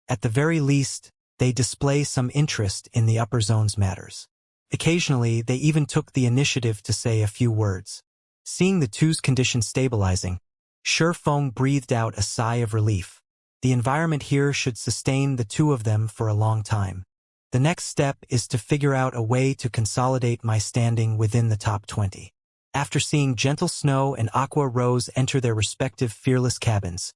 Speaker 1: At the very least, they display some interest in the upper zone's matters. Occasionally, they even took the initiative to say a few words. Seeing the two's condition stabilizing, Shifeng breathed out a sigh of relief. The environment here should sustain the two of them for a long time. The next step is to figure out a way to consolidate my standing within the top 20. After seeing Gentle Snow and Aqua Rose enter their respective fearless cabins,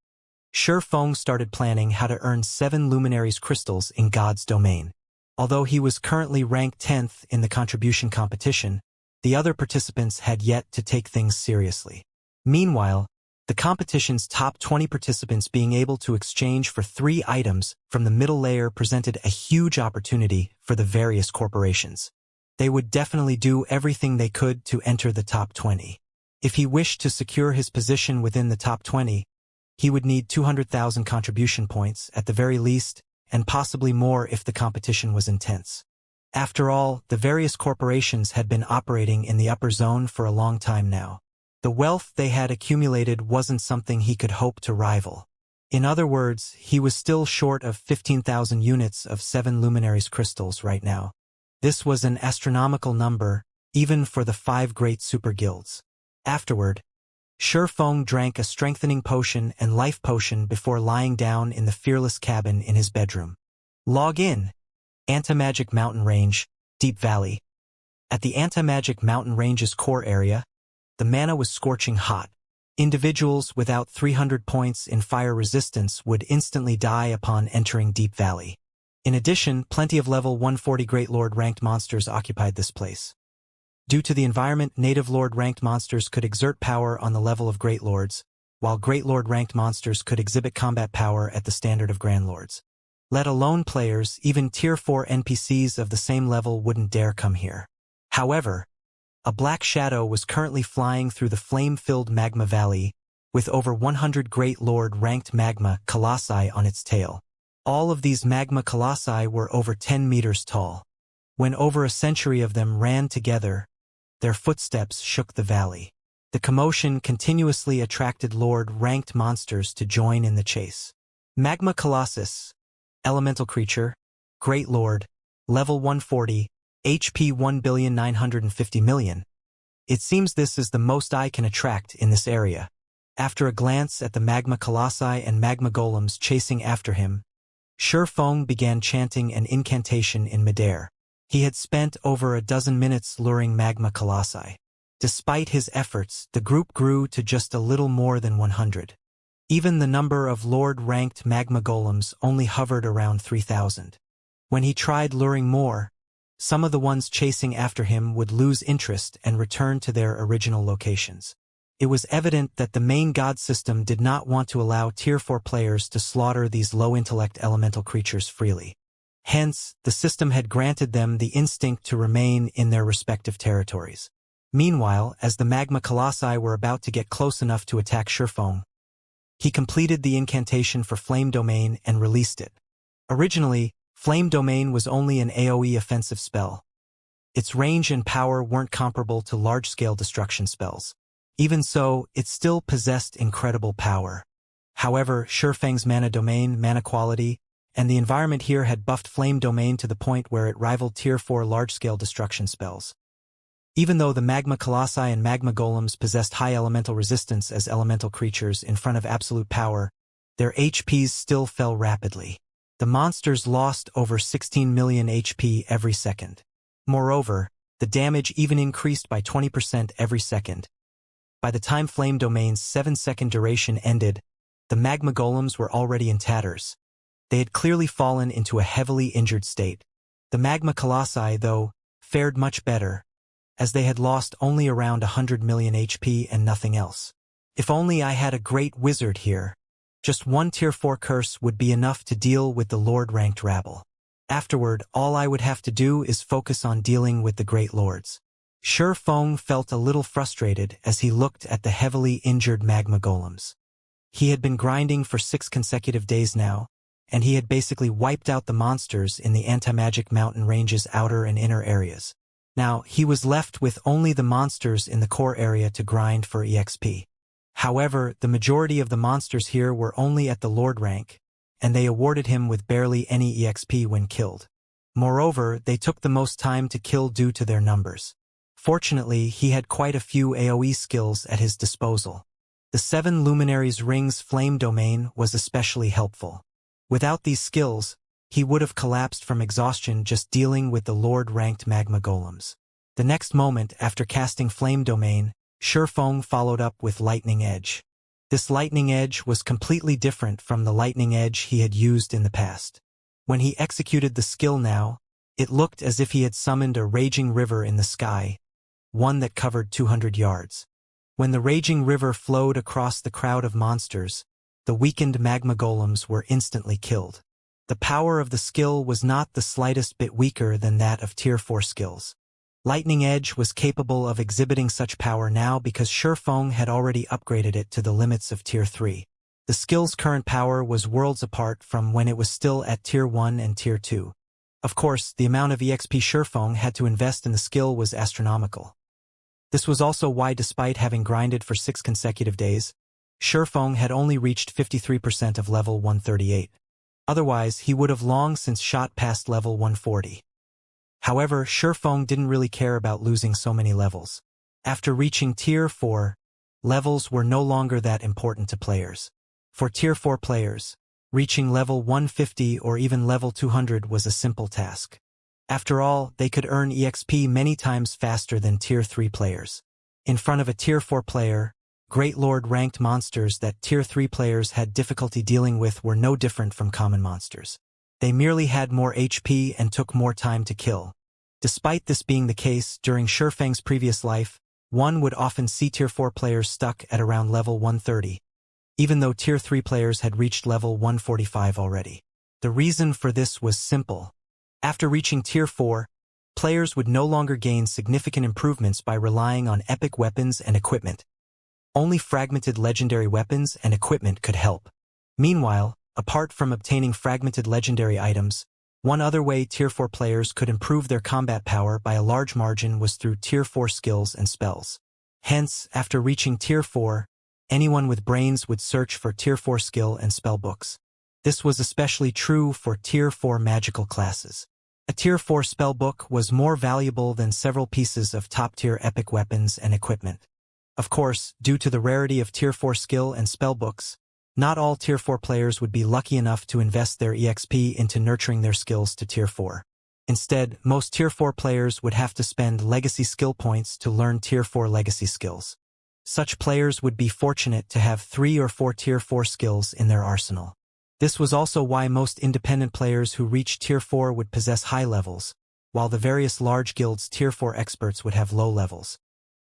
Speaker 1: Shifeng started planning how to earn 7 Luminaries crystals in God's domain. Although he was currently ranked 10th in the contribution competition, the other participants had yet to take things seriously. Meanwhile, the competition's top 20 participants being able to exchange for 3 items from the middle layer presented a huge opportunity for the various corporations. They would definitely do everything they could to enter the top 20. If he wished to secure his position within the top 20, he would need 200,000 contribution points at the very least, and possibly more if the competition was intense. After all, the various corporations had been operating in the upper zone for a long time now. The wealth they had accumulated wasn't something he could hope to rival. In other words, he was still short of 15,000 units of 7 Luminaries crystals right now. This was an astronomical number, even for the 5 great super guilds. Afterward, Shifeng drank a strengthening potion and life potion before lying down in the fearless cabin in his bedroom. Log in. Anti-Magic Mountain Range, Deep Valley. At the Anti-Magic Mountain Range's core area, the mana was scorching hot. Individuals without 300 points in fire resistance would instantly die upon entering Deep Valley. In addition, plenty of level 140 Great Lord ranked monsters occupied this place. Due to the environment, native Lord ranked monsters could exert power on the level of Great Lords, while Great Lord ranked monsters could exhibit combat power at the standard of Grand Lords. Let alone players, even Tier 4 NPCs of the same level wouldn't dare come here. However, a black shadow was currently flying through the flame-filled magma valley, with over 100 Great Lord ranked magma colossi on its tail. All of these magma colossi were over 10 meters tall. When over a century of them ran together, their footsteps shook the valley. The commotion continuously attracted Lord-ranked monsters to join in the chase. Magma Colossus, Elemental Creature, Great Lord, Level 140, HP 1,950,000,000. It seems this is the most I can attract in this area. After a glance at the Magma Colossi and Magma Golems chasing after him, Shifeng began chanting an incantation in midair. He had spent over a dozen minutes luring Magma Colossi. Despite his efforts, the group grew to just a little more than 100. Even the number of Lord-ranked Magma Golems only hovered around 3,000. When he tried luring more, some of the ones chasing after him would lose interest and return to their original locations. It was evident that the main god system did not want to allow Tier 4 players to slaughter these low-intellect elemental creatures freely. Hence, the system had granted them the instinct to remain in their respective territories. Meanwhile, as the Magma Colossi were about to get close enough to attack Shifeng, He completed the incantation for Flame Domain and released it. Originally, Flame Domain was only an AoE offensive spell. Its range and power weren't comparable to large-scale destruction spells. Even so, it still possessed incredible power. However, Shurfeng's mana domain, mana quality, and the environment here had buffed Flame Domain to the point where it rivaled Tier 4 large-scale destruction spells. Even though the Magma Colossi and Magma Golems possessed high elemental resistance as elemental creatures in front of absolute power, their HPs still fell rapidly. The monsters lost over 16 million HP every second. Moreover, the damage even increased by 20% every second. By the time Flame Domain's 7-second duration ended, the Magma Golems were already in tatters. They had clearly fallen into a heavily injured state. The Magma Colossi, though, fared much better, as they had lost only around 100 million HP and nothing else. If only I had a great wizard here. Just one Tier 4 curse would be enough to deal with the Lord-ranked rabble. Afterward, all I would have to do is focus on dealing with the Great Lords. Shurfeng felt a little frustrated as he looked at the heavily injured Magma Golems. He had been grinding for 6 consecutive days now, and he had basically wiped out the monsters in the Anti-Magic Mountain Range's outer and inner areas. Now, he was left with only the monsters in the core area to grind for EXP. However, the majority of the monsters here were only at the Lord rank, and they awarded him with barely any EXP when killed. Moreover, they took the most time to kill due to their numbers. Fortunately, he had quite a few AoE skills at his disposal. The 7 Luminaries Ring's Flame Domain was especially helpful. Without these skills, he would have collapsed from exhaustion just dealing with the Lord-ranked Magma Golems. The next moment after casting Flame Domain, Shurfeng followed up with Lightning Edge. This Lightning Edge was completely different from the Lightning Edge he had used in the past. When he executed the skill now, it looked as if he had summoned a raging river in the sky, one that covered 200 yards. When the raging river flowed across the crowd of monsters, the weakened Magma Golems were instantly killed. The power of the skill was not the slightest bit weaker than that of Tier 4 skills. Lightning Edge was capable of exhibiting such power now because Shurfeng had already upgraded it to the limits of Tier 3. The skill's current power was worlds apart from when it was still at Tier 1 and Tier 2. Of course, the amount of EXP Shurfeng had to invest in the skill was astronomical. This was also why, despite having grinded for 6 consecutive days, Shurfeng had only reached 53% of level 138. Otherwise, he would have long since shot past level 140. However, Shurfeng didn't really care about losing so many levels. After reaching Tier 4, levels were no longer that important to players. For Tier 4 players, reaching level 150 or even level 200 was a simple task. After all, they could earn EXP many times faster than Tier 3 players. In front of a Tier 4 player, Great Lord-ranked monsters that Tier 3 players had difficulty dealing with were no different from common monsters. They merely had more HP and took more time to kill. Despite this being the case, during Shurfeng's previous life, one would often see Tier 4 players stuck at around level 130, even though Tier 3 players had reached level 145 already. The reason for this was simple. After reaching Tier 4, players would no longer gain significant improvements by relying on epic weapons and equipment. Only fragmented legendary weapons and equipment could help. Meanwhile, apart from obtaining fragmented legendary items, one other way Tier 4 players could improve their combat power by a large margin was through Tier 4 skills and spells. Hence, after reaching Tier 4, anyone with brains would search for Tier 4 skill and spell books. This was especially true for Tier 4 magical classes. A Tier 4 spell book was more valuable than several pieces of top-tier epic weapons and equipment. Of course, due to the rarity of Tier 4 skill and spell books, not all Tier 4 players would be lucky enough to invest their EXP into nurturing their skills to Tier 4. Instead, most Tier 4 players would have to spend legacy skill points to learn Tier 4 legacy skills. Such players would be fortunate to have 3 or 4 Tier 4 skills in their arsenal. This was also why most independent players who reached Tier 4 would possess high levels, while the various large guilds' Tier 4 experts would have low levels.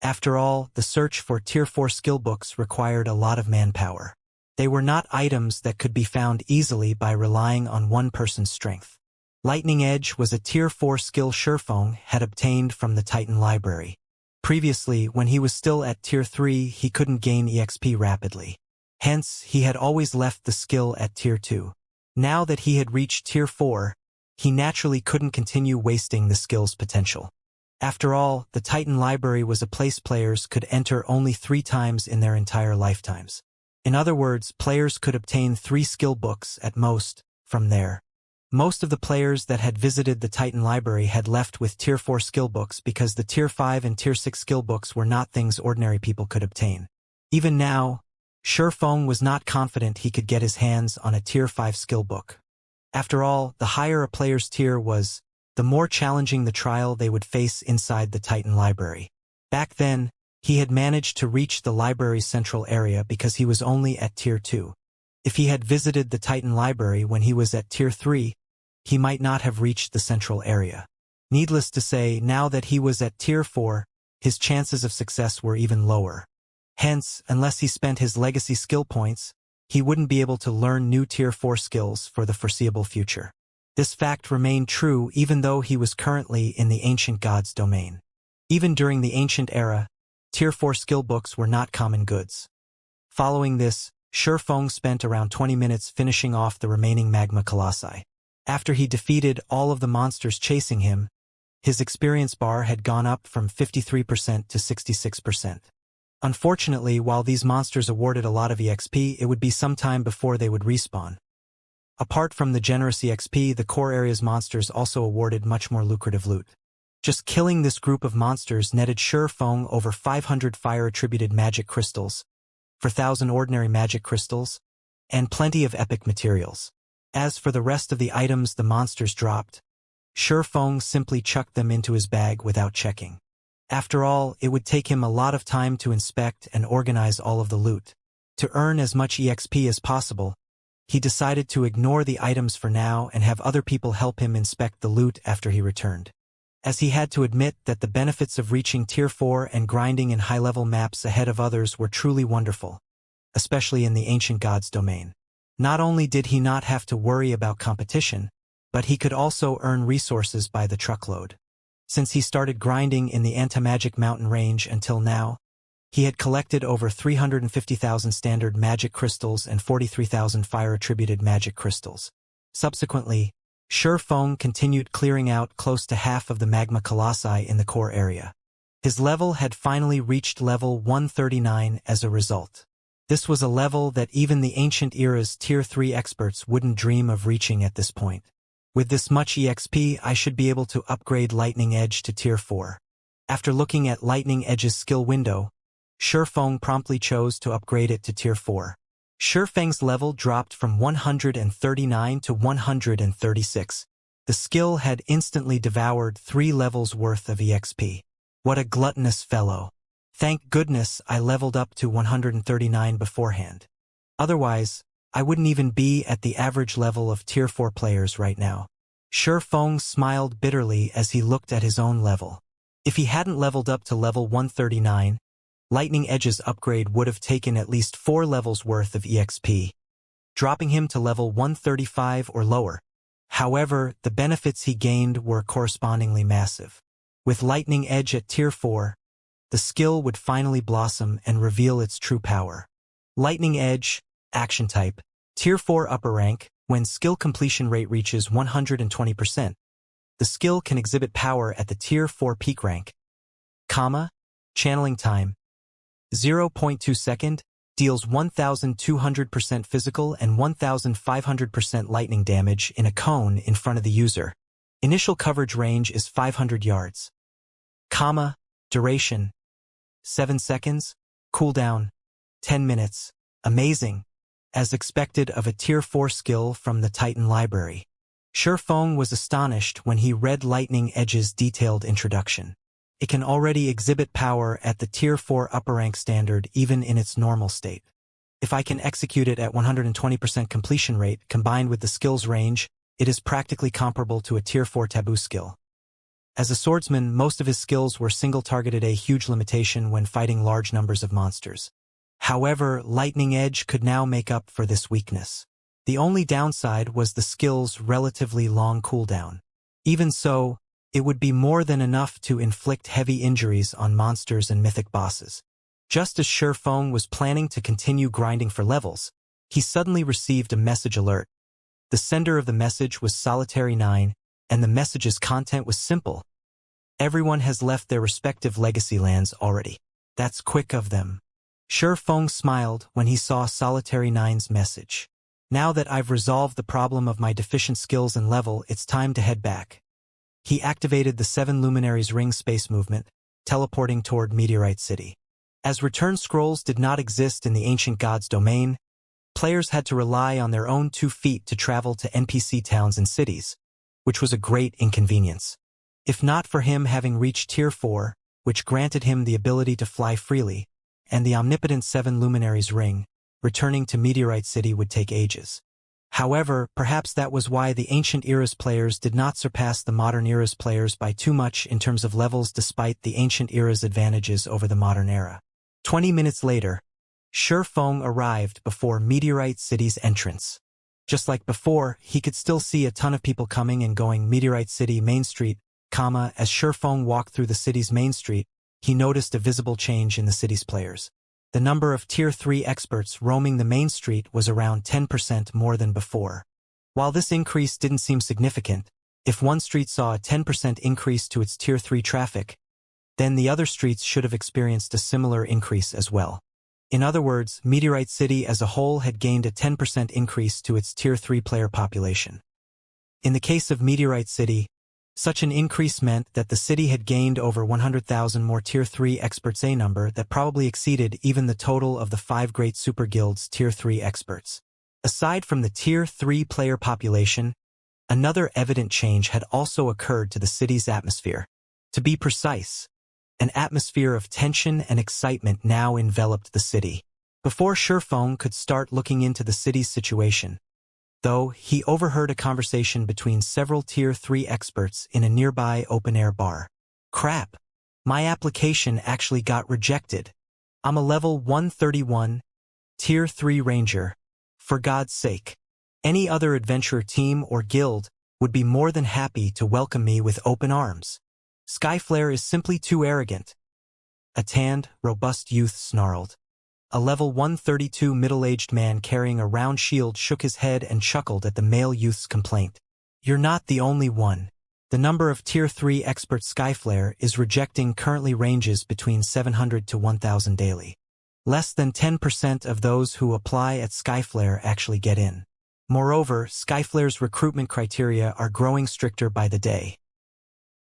Speaker 1: After all, the search for Tier 4 skill books required a lot of manpower. They were not items that could be found easily by relying on one person's strength. Lightning Edge was a Tier 4 skill Shurfeng had obtained from the Titan Library. Previously, when he was still at Tier 3, he couldn't gain EXP rapidly. Hence, he had always left the skill at Tier 2. Now that he had reached Tier 4, he naturally couldn't continue wasting the skill's potential. After all, the Titan library was a place players could enter only 3 times in their entire lifetimes. In other words, players could obtain 3 skill books at most from there. Most of the players that had visited the Titan library had left with Tier 4 skill books because the Tier 5 and Tier 6 skill books were not things ordinary people could obtain. Even now, Shifeng was not confident he could get his hands on a Tier 5 skill book. After all, the higher a player's tier was, the more challenging the trial they would face inside the Titan library. Back then, he had managed to reach the library's central area because he was only at Tier 2. If he had visited the Titan library when he was at Tier 3, he might not have reached the central area. Needless to say, now that he was at Tier 4, his chances of success were even lower. Hence, unless he spent his legacy skill points, he wouldn't be able to learn new Tier 4 skills for the foreseeable future. This fact remained true even though he was currently in the ancient gods' domain. Even during the ancient era, Tier 4 skill books were not common goods. Following this, Shifeng spent around 20 minutes finishing off the remaining magma colossi. After he defeated all of the monsters chasing him, his experience bar had gone up from 53% to 66%. Unfortunately, while these monsters awarded a lot of EXP, it would be some time before they would respawn. Apart from the generous EXP, the core area's monsters also awarded much more lucrative loot. Just killing this group of monsters netted Shifeng over 500 fire-attributed magic crystals, 4,000 ordinary magic crystals, and plenty of epic materials. As for the rest of the items the monsters dropped, Shifeng simply chucked them into his bag without checking. After all, it would take him a lot of time to inspect and organize all of the loot. To earn as much EXP as possible, he decided to ignore the items for now and have other people help him inspect the loot after he returned. As he had to admit that the benefits of reaching Tier 4 and grinding in high-level maps ahead of others were truly wonderful, especially in the ancient gods' domain. Not only did he not have to worry about competition, but he could also earn resources by the truckload. Since he started grinding in the Anti-Magic Mountain range until now, he had collected over 350,000 standard magic crystals and 43,000 fire-attributed magic crystals. Subsequently, Shifeng continued clearing out close to half of the magma colossi in the core area. His level had finally reached level 139 as a result. This was a level that even the ancient era's Tier 3 experts wouldn't dream of reaching at this point. With this much EXP, I should be able to upgrade Lightning Edge to Tier 4. After looking at Lightning Edge's skill window, Shifeng promptly chose to upgrade it to Tier 4. Shifeng's level dropped from 139 to 136. The skill had instantly devoured 3 levels worth of EXP. What a gluttonous fellow. Thank goodness I leveled up to 139 beforehand. Otherwise, I wouldn't even be at the average level of Tier 4 players right now. Shifeng smiled bitterly as he looked at his own level. If he hadn't leveled up to level 139, Lightning Edge's upgrade would have taken at least 4 levels worth of EXP, dropping him to level 135 or lower. However, the benefits he gained were correspondingly massive. With Lightning Edge at Tier 4, the skill would finally blossom and reveal its true power. Lightning Edge, Action Type, Tier 4 Upper Rank. When skill completion rate reaches 120%, the skill can exhibit power at the Tier 4 Peak Rank. Channeling Time, 0.2 second, deals 1,200% physical and 1,500% lightning damage in a cone in front of the user. Initial coverage range is 500 yards. Duration, 7 seconds. Cooldown, 10 minutes. Amazing. As expected of a Tier 4 skill from the Titan library. Shifeng was astonished when he read Lightning Edge's detailed introduction. It can already exhibit power at the Tier 4 upper rank standard even in its normal state. If I can execute it at 120% completion rate combined with the skill's range, it is practically comparable to a Tier 4 taboo skill. As a swordsman, most of his skills were single-targeted, a huge limitation when fighting large numbers of monsters. However, Lightning Edge could now make up for this weakness. The only downside was the skill's relatively long cooldown. Even so, it would be more than enough to inflict heavy injuries on monsters and mythic bosses. Just as Sherfong was planning to continue grinding for levels, he suddenly received a message alert. The sender of the message was Solitary 9, and the message's content was simple. Everyone has left their respective legacy lands already. That's quick of them. Sherfong smiled when he saw Solitary 9's message. Now that I've resolved the problem of my deficient skills and level, it's time to head back. He activated the 7 Luminaries Ring space movement, teleporting toward Meteorite City. As return scrolls did not exist in the ancient god's domain, players had to rely on their own 2 feet to travel to NPC towns and cities, which was a great inconvenience. If not for him having reached Tier 4, which granted him the ability to fly freely, and the omnipotent 7 Luminaries Ring, returning to Meteorite City would take ages. However, perhaps that was why the Ancient Era's players did not surpass the Modern Era's players by too much in terms of levels despite the Ancient Era's advantages over the Modern Era. 20 minutes later, Sherfong arrived before Meteorite City's entrance. Just like before, he could still see a ton of people coming and going Meteorite City Main Street, as Sherfong walked through the city's main street, he noticed a visible change in the city's players. The number of Tier 3 experts roaming the main street was around 10% more than before. While this increase didn't seem significant, if one street saw a 10% increase to its Tier 3 traffic, then the other streets should have experienced a similar increase as well. In other words, Meteorite City as a whole had gained a 10% increase to its Tier 3 player population. In the case of Meteorite City, such an increase meant that the city had gained over 100,000 more Tier 3 experts, a number that probably exceeded even the total of the 5 great super guilds' Tier 3 experts. Aside from the Tier 3 player population, another evident change had also occurred to the city's atmosphere. To be precise, an atmosphere of tension and excitement now enveloped the city. Before Sherfong could start looking into the city's situation, though, he overheard a conversation between several Tier 3 experts in a nearby open-air bar. Crap! My application actually got rejected. I'm a level 131, Tier 3 Ranger. For God's sake. Any other adventurer team or guild would be more than happy to welcome me with open arms. Skyflare is simply too arrogant. A tanned, robust youth snarled. A level 132 middle-aged man carrying a round shield shook his head and chuckled at the male youth's complaint. You're not the only one. The number of Tier 3 expert Skyflare is rejecting currently ranges between 700 to 1,000 daily. Less than 10% of those who apply at Skyflare actually get in. Moreover, Skyflare's recruitment criteria are growing stricter by the day.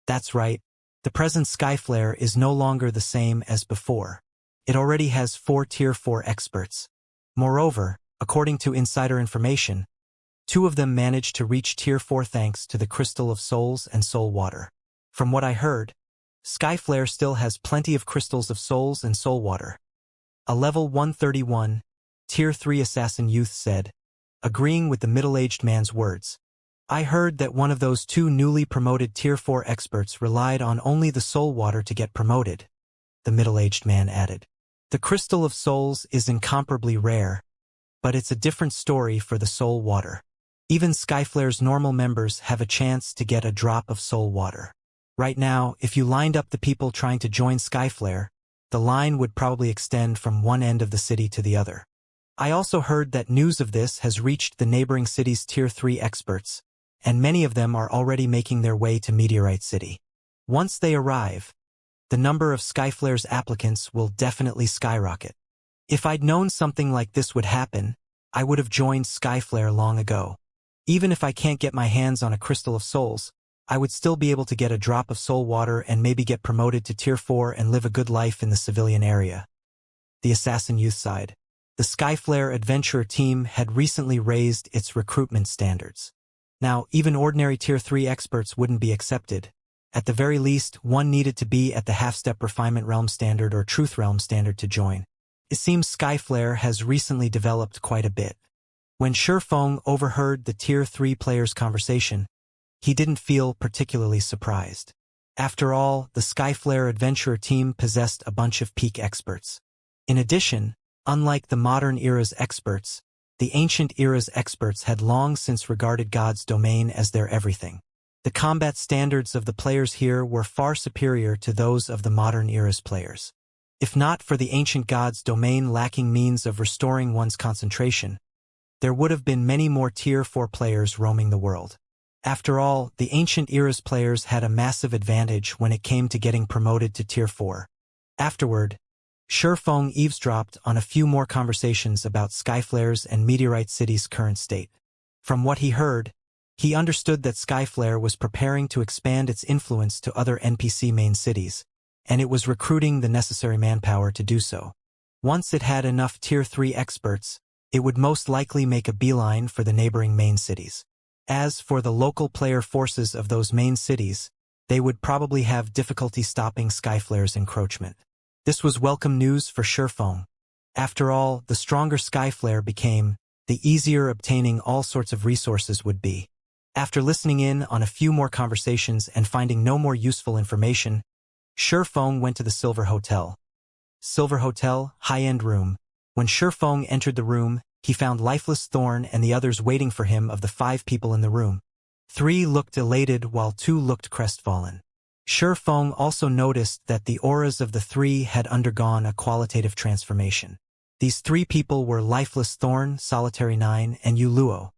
Speaker 1: That's right. The present Skyflare is no longer the same as before. It already has 4 Tier 4 experts. Moreover, according to insider information, 2 of them managed to reach Tier 4 thanks to the Crystal of Souls and Soul Water. From what I heard, Skyflare still has plenty of Crystals of Souls and Soul Water. A level 131, Tier 3 assassin youth said, agreeing with the middle-aged man's words. I heard that one of those 2 newly promoted Tier 4 experts relied on only the Soul Water to get promoted, the middle-aged man added. The Crystal of Souls is incomparably rare, but it's a different story for the Soul Water. Even Skyflare's normal members have a chance to get a drop of Soul Water. Right now, if you lined up the people trying to join Skyflare, the line would probably extend from one end of the city to the other. I also heard that news of this has reached the neighboring city's Tier 3 experts, and many of them are already making their way to Meteorite City. Once they arrive, the number of Skyflare's applicants will definitely skyrocket. If I'd known something like this would happen, I would have joined Skyflare long ago. Even if I can't get my hands on a Crystal of Souls, I would still be able to get a drop of Soul Water and maybe get promoted to Tier 4 and live a good life in the civilian area. The assassin youth sighed. The Skyflare adventurer team had recently raised its recruitment standards. Now, even ordinary Tier 3 experts wouldn't be accepted. At the very least, one needed to be at the half-step Refinement Realm Standard or Truth Realm Standard to join. It seems Skyflare has recently developed quite a bit. When Sherfong overheard the Tier 3 players' conversation, he didn't feel particularly surprised. After all, the Skyflare adventurer team possessed a bunch of peak experts. In addition, unlike the modern era's experts, the ancient era's experts had long since regarded God's domain as their everything. The combat standards of the players here were far superior to those of the modern era's players. If not for the ancient god's domain lacking means of restoring one's concentration, there would have been many more Tier 4 players roaming the world. After all, the ancient era's players had a massive advantage when it came to getting promoted to Tier 4. Afterward, Shifeng eavesdropped on a few more conversations about Skyflare's and Meteorite City's current state. From what he heard, he understood that Skyflare was preparing to expand its influence to other NPC main cities, and it was recruiting the necessary manpower to do so. Once it had enough Tier 3 experts, it would most likely make a beeline for the neighboring main cities. As for the local player forces of those main cities, they would probably have difficulty stopping Skyflare's encroachment. This was welcome news for Shifeng. After all, the stronger Skyflare became, the easier obtaining all sorts of resources would be. After listening in on a few more conversations and finding no more useful information, Shifeng went to the Silver Hotel. Silver Hotel, high-end room. When Shifeng entered the room, he found Lifeless Thorn and the others waiting for him. Of the 5 people in the room, 3 looked elated while 2 looked crestfallen. Shifeng also noticed that the auras of the 3 had undergone a qualitative transformation. These 3 people were Lifeless Thorn, Solitary 9, and Yuluo.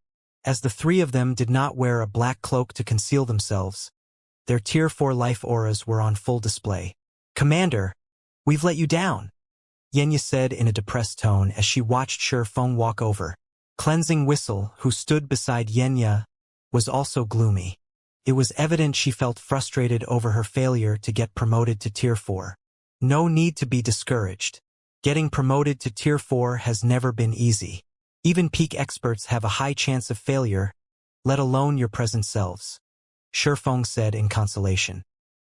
Speaker 1: As the 3 of them did not wear a black cloak to conceal themselves, their Tier 4 life auras were on full display. "Commander, we've let you down," Yenya said in a depressed tone as she watched Shifeng walk over. Cleansing Whistle, who stood beside Yenya, was also gloomy. It was evident she felt frustrated over her failure to get promoted to Tier 4. No need to be discouraged. Getting promoted to Tier 4 has never been easy. Even peak experts have a high chance of failure, let alone your present selves, Shifeng said in consolation.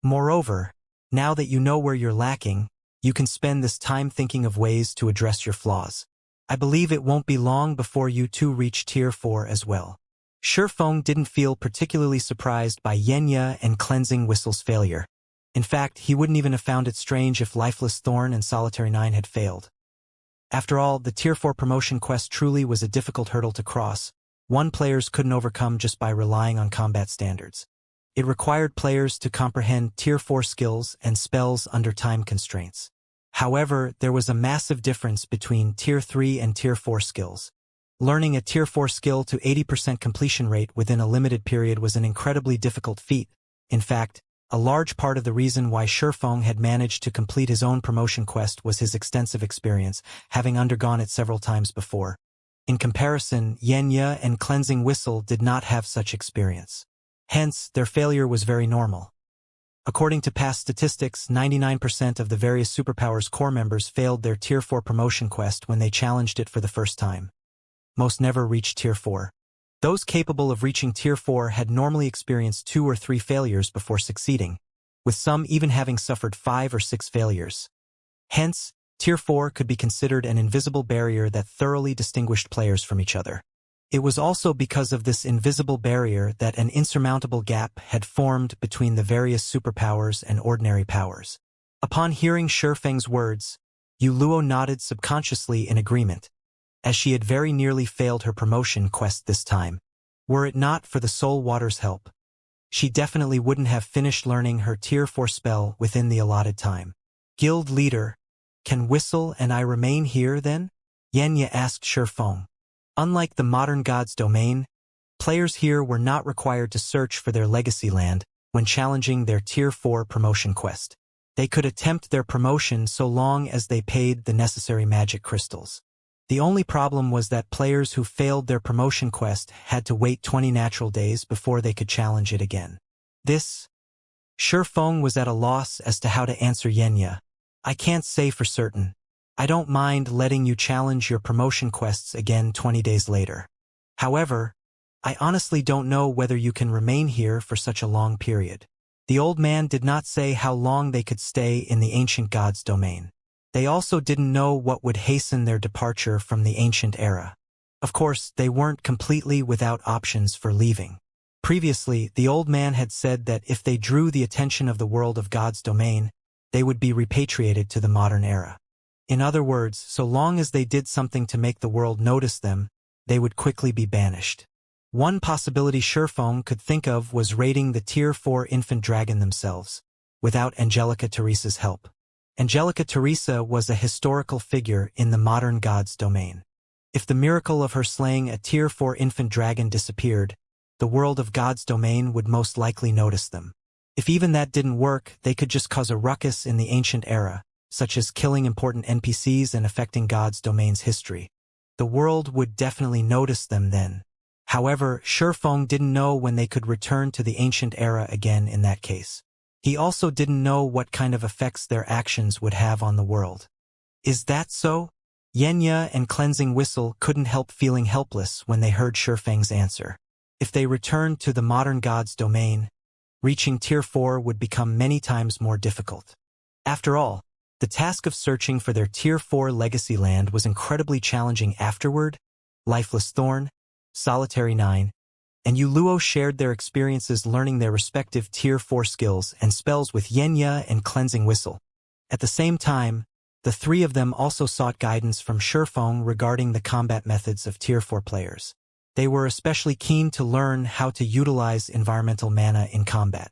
Speaker 1: Moreover, now that you know where you're lacking, you can spend this time thinking of ways to address your flaws. I believe it won't be long before you too reach Tier 4 as well. Shifeng didn't feel particularly surprised by Yenya and Cleansing Whistle's failure. In fact, he wouldn't even have found it strange if Lifeless Thorn and Solitary 9 had failed. After all, the Tier 4 promotion quest truly was a difficult hurdle to cross, one players couldn't overcome just by relying on combat standards. It required players to comprehend Tier 4 skills and spells under time constraints. However, there was a massive difference between Tier 3 and Tier 4 skills. Learning a Tier 4 skill to 80% completion rate within a limited period was an incredibly difficult feat. In fact, a large part of the reason why Shifeng had managed to complete his own promotion quest was his extensive experience, having undergone it several times before. In comparison, Yenya and Cleansing Whistle did not have such experience. Hence, their failure was very normal. According to past statistics, 99% of the various superpowers core members failed their Tier 4 promotion quest when they challenged it for the first time. Most never reached Tier 4. Those capable of reaching Tier 4 had normally experienced 2 or 3 failures before succeeding, with some even having suffered 5 or 6 failures. Hence, Tier 4 could be considered an invisible barrier that thoroughly distinguished players from each other. It was also because of this invisible barrier that an insurmountable gap had formed between the various superpowers and ordinary powers. Upon hearing Shifeng's words, Yuluo nodded subconsciously in agreement, as she had very nearly failed her promotion quest this time. Were it not for the Soul Water's help, she definitely wouldn't have finished learning her Tier 4 spell within the allotted time. "Guild leader, can Whistle and I remain here then?" Yenya asked Shifeng. Unlike the modern god's domain, players here were not required to search for their legacy land when challenging their Tier 4 promotion quest. They could attempt their promotion so long as they paid the necessary magic crystals. The only problem was that players who failed their promotion quest had to wait 20 natural days before they could challenge it again. Shifeng was at a loss as to how to answer Yenya. "I can't say for certain. I don't mind letting you challenge your promotion quests again 20 days later. However, I honestly don't know whether you can remain here for such a long period." The old man did not say how long they could stay in the ancient god's domain. They also didn't know what would hasten their departure from the ancient era. Of course, they weren't completely without options for leaving. Previously, the old man had said that if they drew the attention of the world of God's domain, they would be repatriated to the modern era. In other words, so long as they did something to make the world notice them, they would quickly be banished. One possibility Shifeng could think of was raiding the Tier 4 infant dragon themselves, without Angelica Teresa's help. Angelica Teresa was a historical figure in the modern gods domain. If the miracle of her slaying a Tier 4 infant dragon disappeared, the world of gods domain would most likely notice them. If even that didn't work, they could just cause a ruckus in the ancient era, such as killing important NPCs and affecting gods domain's history. The world would definitely notice them then. However, Shifeng didn't know when they could return to the ancient era again in that case. He also didn't know what kind of effects their actions would have on the world. Is that so? Yenya and Cleansing Whistle couldn't help feeling helpless when they heard Shifeng's answer. If they returned to the modern gods domain, reaching Tier 4 would become many times more difficult. After all, the task of searching for their Tier 4 legacy land was incredibly challenging afterward. Lifeless Thorn, Solitary 9, and Yuluo shared their experiences learning their respective Tier 4 skills and spells with Yenya and Cleansing Whistle. At the same time, the three of them also sought guidance from Shifeng regarding the combat methods of Tier 4 players. They were especially keen to learn how to utilize environmental mana in combat.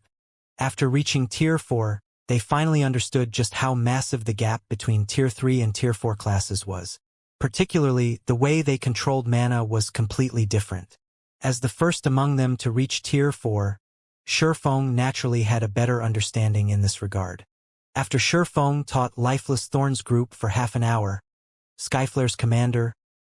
Speaker 1: After reaching Tier 4, they finally understood just how massive the gap between Tier 3 and Tier 4 classes was. Particularly, the way they controlled mana was completely different. As the first among them to reach Tier 4, Shifeng naturally had a better understanding in this regard. After Shifeng taught Lifeless Thorn's group for half an hour, Skyflare's commander,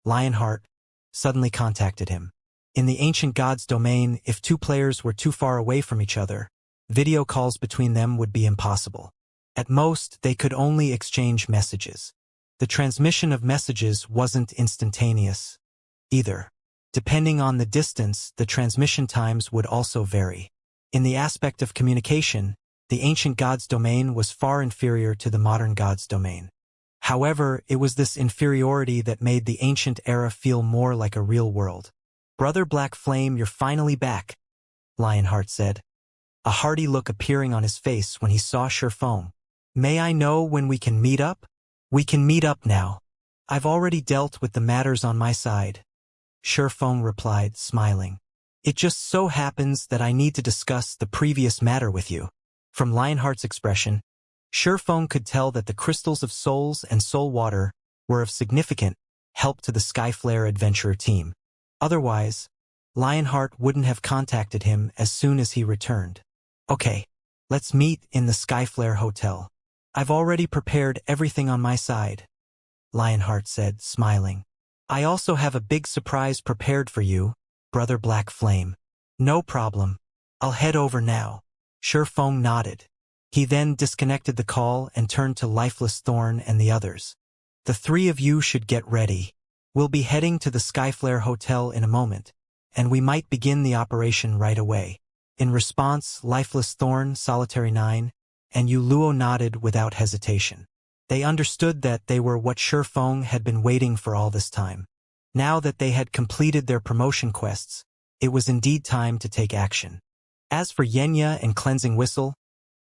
Speaker 1: Lionheart, suddenly contacted him. In the ancient gods domain, if two players were too far away from each other, video calls between them would be impossible. At most, they could only exchange messages. The transmission of messages wasn't instantaneous either. Depending on the distance, the transmission times would also vary. In the aspect of communication, the ancient gods domain was far inferior to the modern gods domain. However, it was this inferiority that made the ancient era feel more like a real world. "Brother Black Flame, you're finally back," Lionheart said, a hearty look appearing on his face when he saw Shifeng. "May I know when we can meet up?" "We can meet up now. I've already dealt with the matters on my side," Shifeng replied, smiling. "It just so happens that I need to discuss the previous matter with you." From Lionheart's expression, Shifeng could tell that the crystals of souls and soul water were of significant help to the Skyflare adventurer team. Otherwise, Lionheart wouldn't have contacted him as soon as he returned. "Okay, let's meet in the Skyflare Hotel. I've already prepared everything on my side," Lionheart said, smiling. "I also have a big surprise prepared for you, Brother Black Flame." "No problem. I'll head over now." Shifeng nodded. He then disconnected the call and turned to Lifeless Thorn and the others. "The three of you should get ready. We'll be heading to the Skyflare Hotel in a moment, and we might begin the operation right away." In response, Lifeless Thorn, Solitary 9, and Yuluo nodded without hesitation. They understood that they were what Shifeng had been waiting for all this time. Now that they had completed their promotion quests, it was indeed time to take action. As for Yenya and Cleansing Whistle,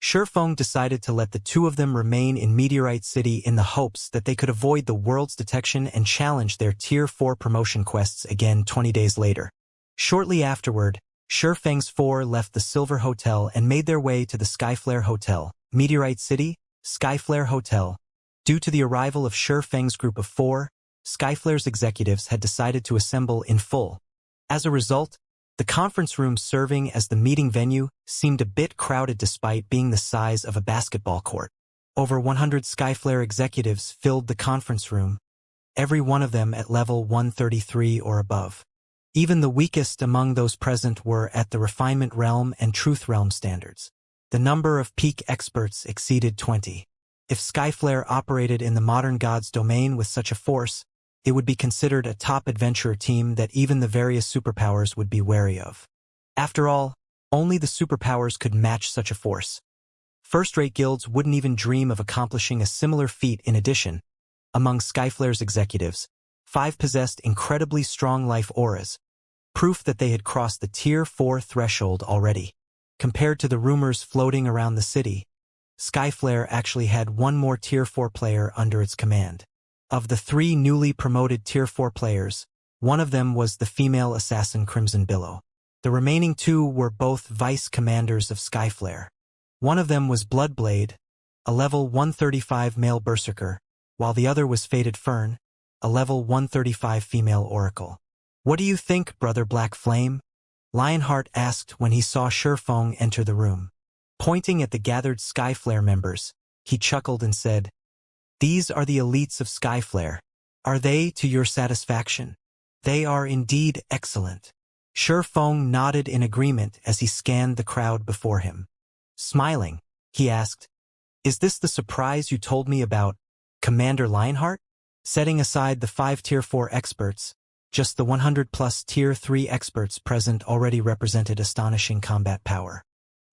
Speaker 1: Shifeng decided to let the two of them remain in Meteorite City in the hopes that they could avoid the world's detection and challenge their Tier 4 promotion quests again 20 days later. Shortly afterward, Shifeng's four left the Silver Hotel and made their way to the Skyflare Hotel, Meteorite City, Skyflare Hotel. Due to the arrival of Shifeng's group of four, Skyflare's executives had decided to assemble in full. As a result, the conference room serving as the meeting venue seemed a bit crowded despite being the size of a basketball court. Over 100 Skyflare executives filled the conference room, every one of them at level 133 or above. Even the weakest among those present were at the Refinement Realm and Truth Realm standards. The number of peak experts exceeded 20. If Skyflare operated in the modern gods domain with such a force, it would be considered a top adventurer team that even the various superpowers would be wary of. After all, only the superpowers could match such a force. First-rate guilds wouldn't even dream of accomplishing a similar feat. In addition, among Skyflare's executives, 5 possessed incredibly strong life auras, proof that they had crossed the Tier 4 threshold already. Compared to the rumors floating around the city, Skyflare actually had one more Tier 4 player under its command. Of the 3 newly promoted Tier 4 players, one of them was the female assassin Crimson Billow. The remaining 2 were both vice commanders of Skyflare. One of them was Bloodblade, a level 135 male berserker, while the other was Fated Fern, a level 135 female oracle. "What do you think, Brother Black Flame?" Lionheart asked when he saw Shifeng enter the room. Pointing at the gathered Skyflare members, he chuckled and said, "These are the elites of Skyflare. Are they to your satisfaction?" "They are indeed excellent." Shifeng nodded in agreement as he scanned the crowd before him. Smiling, he asked, "Is this the surprise you told me about, Commander Lionheart?" Setting aside the 5 Tier 4 experts, just the 100-plus Tier 3 experts present already represented astonishing combat power.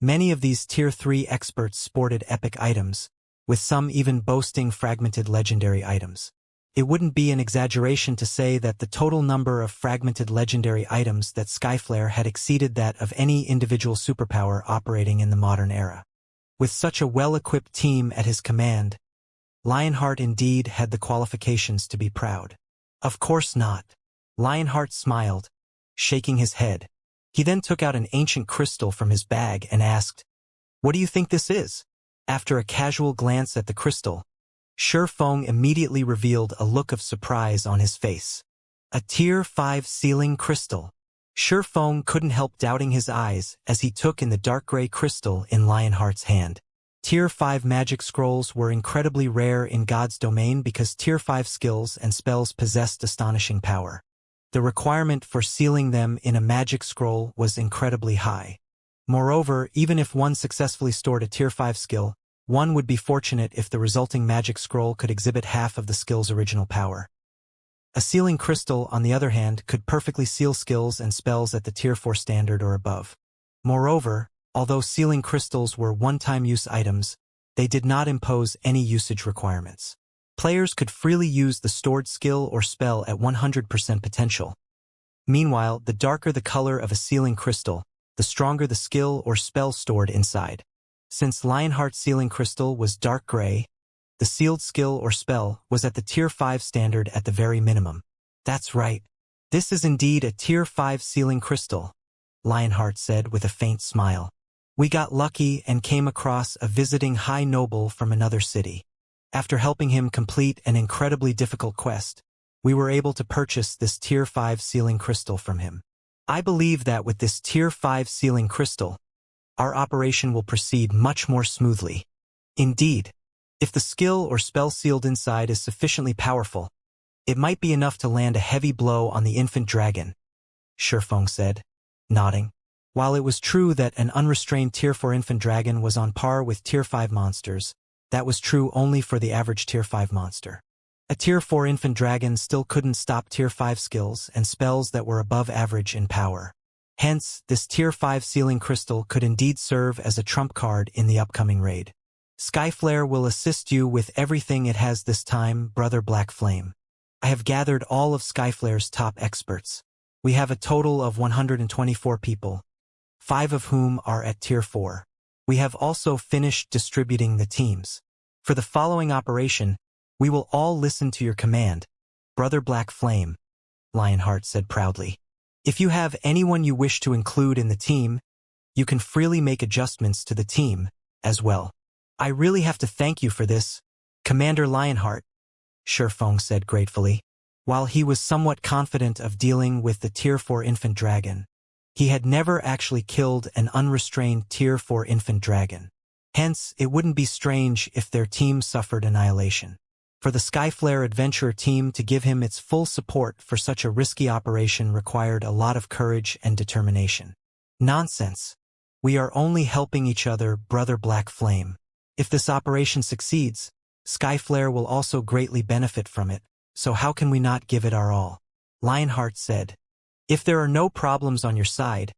Speaker 1: Many of these Tier 3 experts sported epic items, with some even boasting fragmented legendary items. It wouldn't be an exaggeration to say that the total number of fragmented legendary items that Skyflare had exceeded that of any individual superpower operating in the modern era. With such a well-equipped team at his command, Lionheart indeed had the qualifications to be proud. Of course not. Lionheart smiled, shaking his head. He then took out an ancient crystal from his bag and asked, "What do you think this is?" After a casual glance at the crystal, Shifeng immediately revealed a look of surprise on his face. A Tier 5 sealing crystal. Shifeng couldn't help doubting his eyes as he took in the dark gray crystal in Lionheart's hand. Tier 5 magic scrolls were incredibly rare in God's domain because Tier 5 skills and spells possessed astonishing power. The requirement for sealing them in a magic scroll was incredibly high. Moreover, even if one successfully stored a Tier 5 skill, one would be fortunate if the resulting magic scroll could exhibit half of the skill's original power. A sealing crystal, on the other hand, could perfectly seal skills and spells at the Tier 4 standard or above. Moreover, although sealing crystals were one-time use items, they did not impose any usage requirements. Players could freely use the stored skill or spell at 100% potential. Meanwhile, the darker the color of a sealing crystal, the stronger the skill or spell stored inside. Since Lionheart's sealing crystal was dark gray, the sealed skill or spell was at the Tier 5 standard at the very minimum. "That's right. This is indeed a Tier 5 sealing crystal," Lionheart said with a faint smile. "We got lucky and came across a visiting high noble from another city. After helping him complete an incredibly difficult quest, we were able to purchase this Tier 5 sealing crystal from him. I believe that with this Tier 5 sealing crystal, our operation will proceed much more smoothly. Indeed, if the skill or spell sealed inside is sufficiently powerful, it might be enough to land a heavy blow on the infant dragon," Shifeng said, nodding. While it was true that an unrestrained Tier 4 infant dragon was on par with Tier 5 monsters, that was true only for the average Tier 5 monster. A Tier 4 infant dragon still couldn't stop Tier 5 skills and spells that were above average in power. Hence, this Tier 5 sealing crystal could indeed serve as a trump card in the upcoming raid. "Skyflare will assist you with everything it has this time, Brother Black Flame. I have gathered all of Skyflare's top experts. We have a total of 124 people, 5 of whom are at Tier 4. We have also finished distributing the teams. For the following operation, we will all listen to your command, Brother Black Flame," Lionheart said proudly. "If you have anyone you wish to include in the team, you can freely make adjustments to the team as well." "I really have to thank you for this, Commander Lionheart," Shifeng said gratefully. While he was somewhat confident of dealing with the Tier 4 infant dragon, he had never actually killed an unrestrained Tier 4 infant dragon. Hence, it wouldn't be strange if their team suffered annihilation. For the Skyflare adventurer team to give him its full support for such a risky operation required a lot of courage and determination. "Nonsense. We are only helping each other, Brother Black Flame. If this operation succeeds, Skyflare will also greatly benefit from it, so how can we not give it our all?" Lionheart said. "If there are no problems on your side,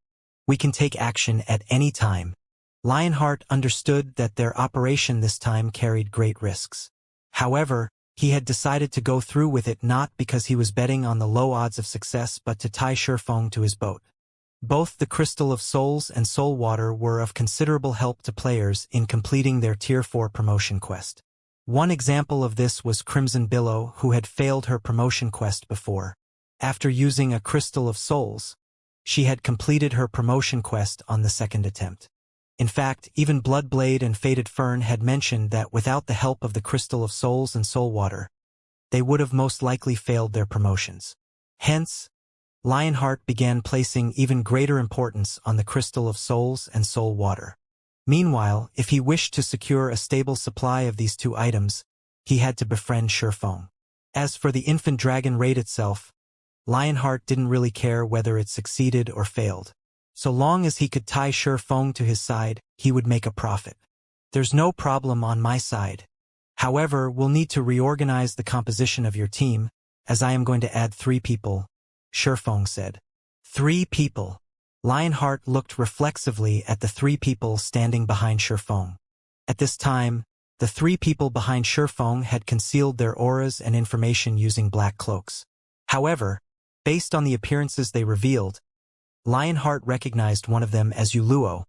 Speaker 1: we can take action at any time." Lionheart understood that their operation this time carried great risks. However, he had decided to go through with it not because he was betting on the low odds of success but to tie Shifeng to his boat. Both the Crystal of Souls and Soul Water were of considerable help to players in completing their Tier 4 promotion quest. One example of this was Crimson Billow, who had failed her promotion quest before. After using a Crystal of Souls, she had completed her promotion quest on the second attempt. In fact, even Bloodblade and Faded Fern had mentioned that without the help of the Crystal of Souls and Soul Water, they would have most likely failed their promotions. Hence, Lionheart began placing even greater importance on the Crystal of Souls and Soul Water. Meanwhile, if he wished to secure a stable supply of these two items, he had to befriend Shurfeng. As for the Infant Dragon raid itself, Lionheart didn't really care whether it succeeded or failed. So long as he could tie Shurfeng to his side, he would make a profit. There's no problem on my side. However, we'll need to reorganize the composition of your team, as I am going to add 3 people, Shurfeng said. 3 people. Lionheart looked reflexively at the 3 people standing behind Shurfeng. At this time, the 3 people behind Shurfeng had concealed their auras and information using black cloaks. However, based on the appearances they revealed, Lionheart recognized one of them as Yuluo,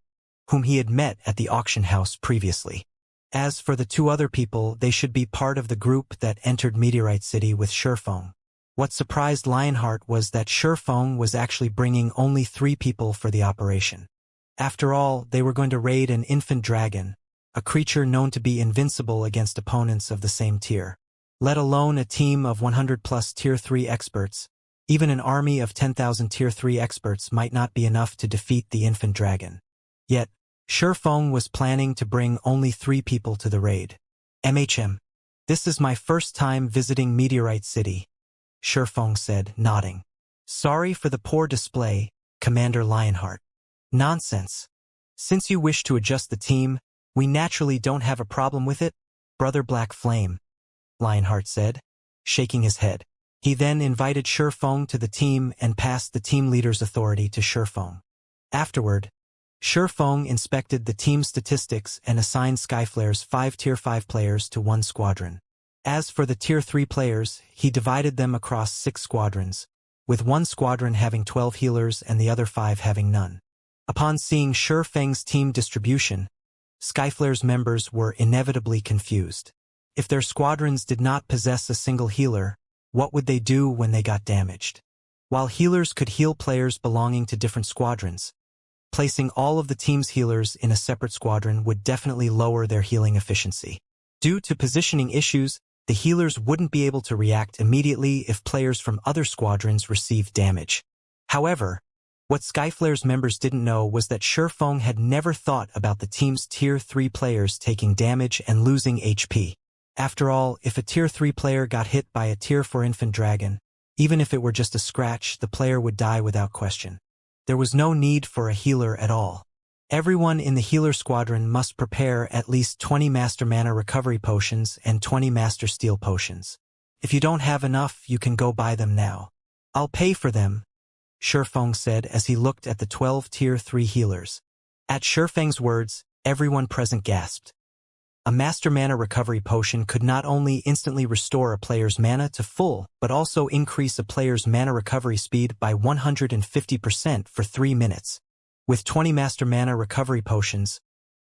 Speaker 1: whom he had met at the auction house previously. As for the 2 other people, they should be part of the group that entered Meteorite City with Shurfeng. What surprised Lionheart was that Shurfeng was actually bringing only 3 people for the operation. After all, they were going to raid an infant dragon, a creature known to be invincible against opponents of the same tier. Let alone a team of 100+ Tier 3 experts. Even an army of 10,000 Tier 3 experts might not be enough to defeat the infant dragon. Yet, Shurfeng was planning to bring only 3 people to the raid. This is my first time visiting Meteorite City, Shurfeng said, nodding. Sorry for the poor display, Commander Lionheart. Nonsense. Since you wish to adjust the team, we naturally don't have a problem with it, Brother Black Flame, Lionheart said, shaking his head. He then invited Shurfeng to the team and passed the team leader's authority to Shurfeng. Afterward, Shurfeng inspected the team's statistics and assigned Skyflare's 5 Tier 5 players to 1 squadron. As for the Tier 3 players, he divided them across 6 squadrons, with 1 squadron having 12 healers and the other 5 having none. Upon seeing Shurfeng's team distribution, Skyflare's members were inevitably confused. If their squadrons did not possess a single healer, what would they do when they got damaged? While healers could heal players belonging to different squadrons, placing all of the team's healers in a separate squadron would definitely lower their healing efficiency. Due to positioning issues, the healers wouldn't be able to react immediately if players from other squadrons received damage. However, what Skyflare's members didn't know was that Shurfeng had never thought about the team's Tier 3 players taking damage and losing HP. After all, if a Tier 3 player got hit by a Tier 4 infant dragon, even if it were just a scratch, the player would die without question. There was no need for a healer at all. Everyone in the healer squadron must prepare at least 20 Master Mana Recovery Potions and 20 Master Steel Potions. If you don't have enough, you can go buy them now. I'll pay for them, Shurfeng said as he looked at the 12 Tier 3 healers. At Shurfeng's words, everyone present gasped. A Master Mana Recovery Potion could not only instantly restore a player's mana to full, but also increase a player's mana recovery speed by 150% for 3 minutes. With 20 Master Mana Recovery Potions,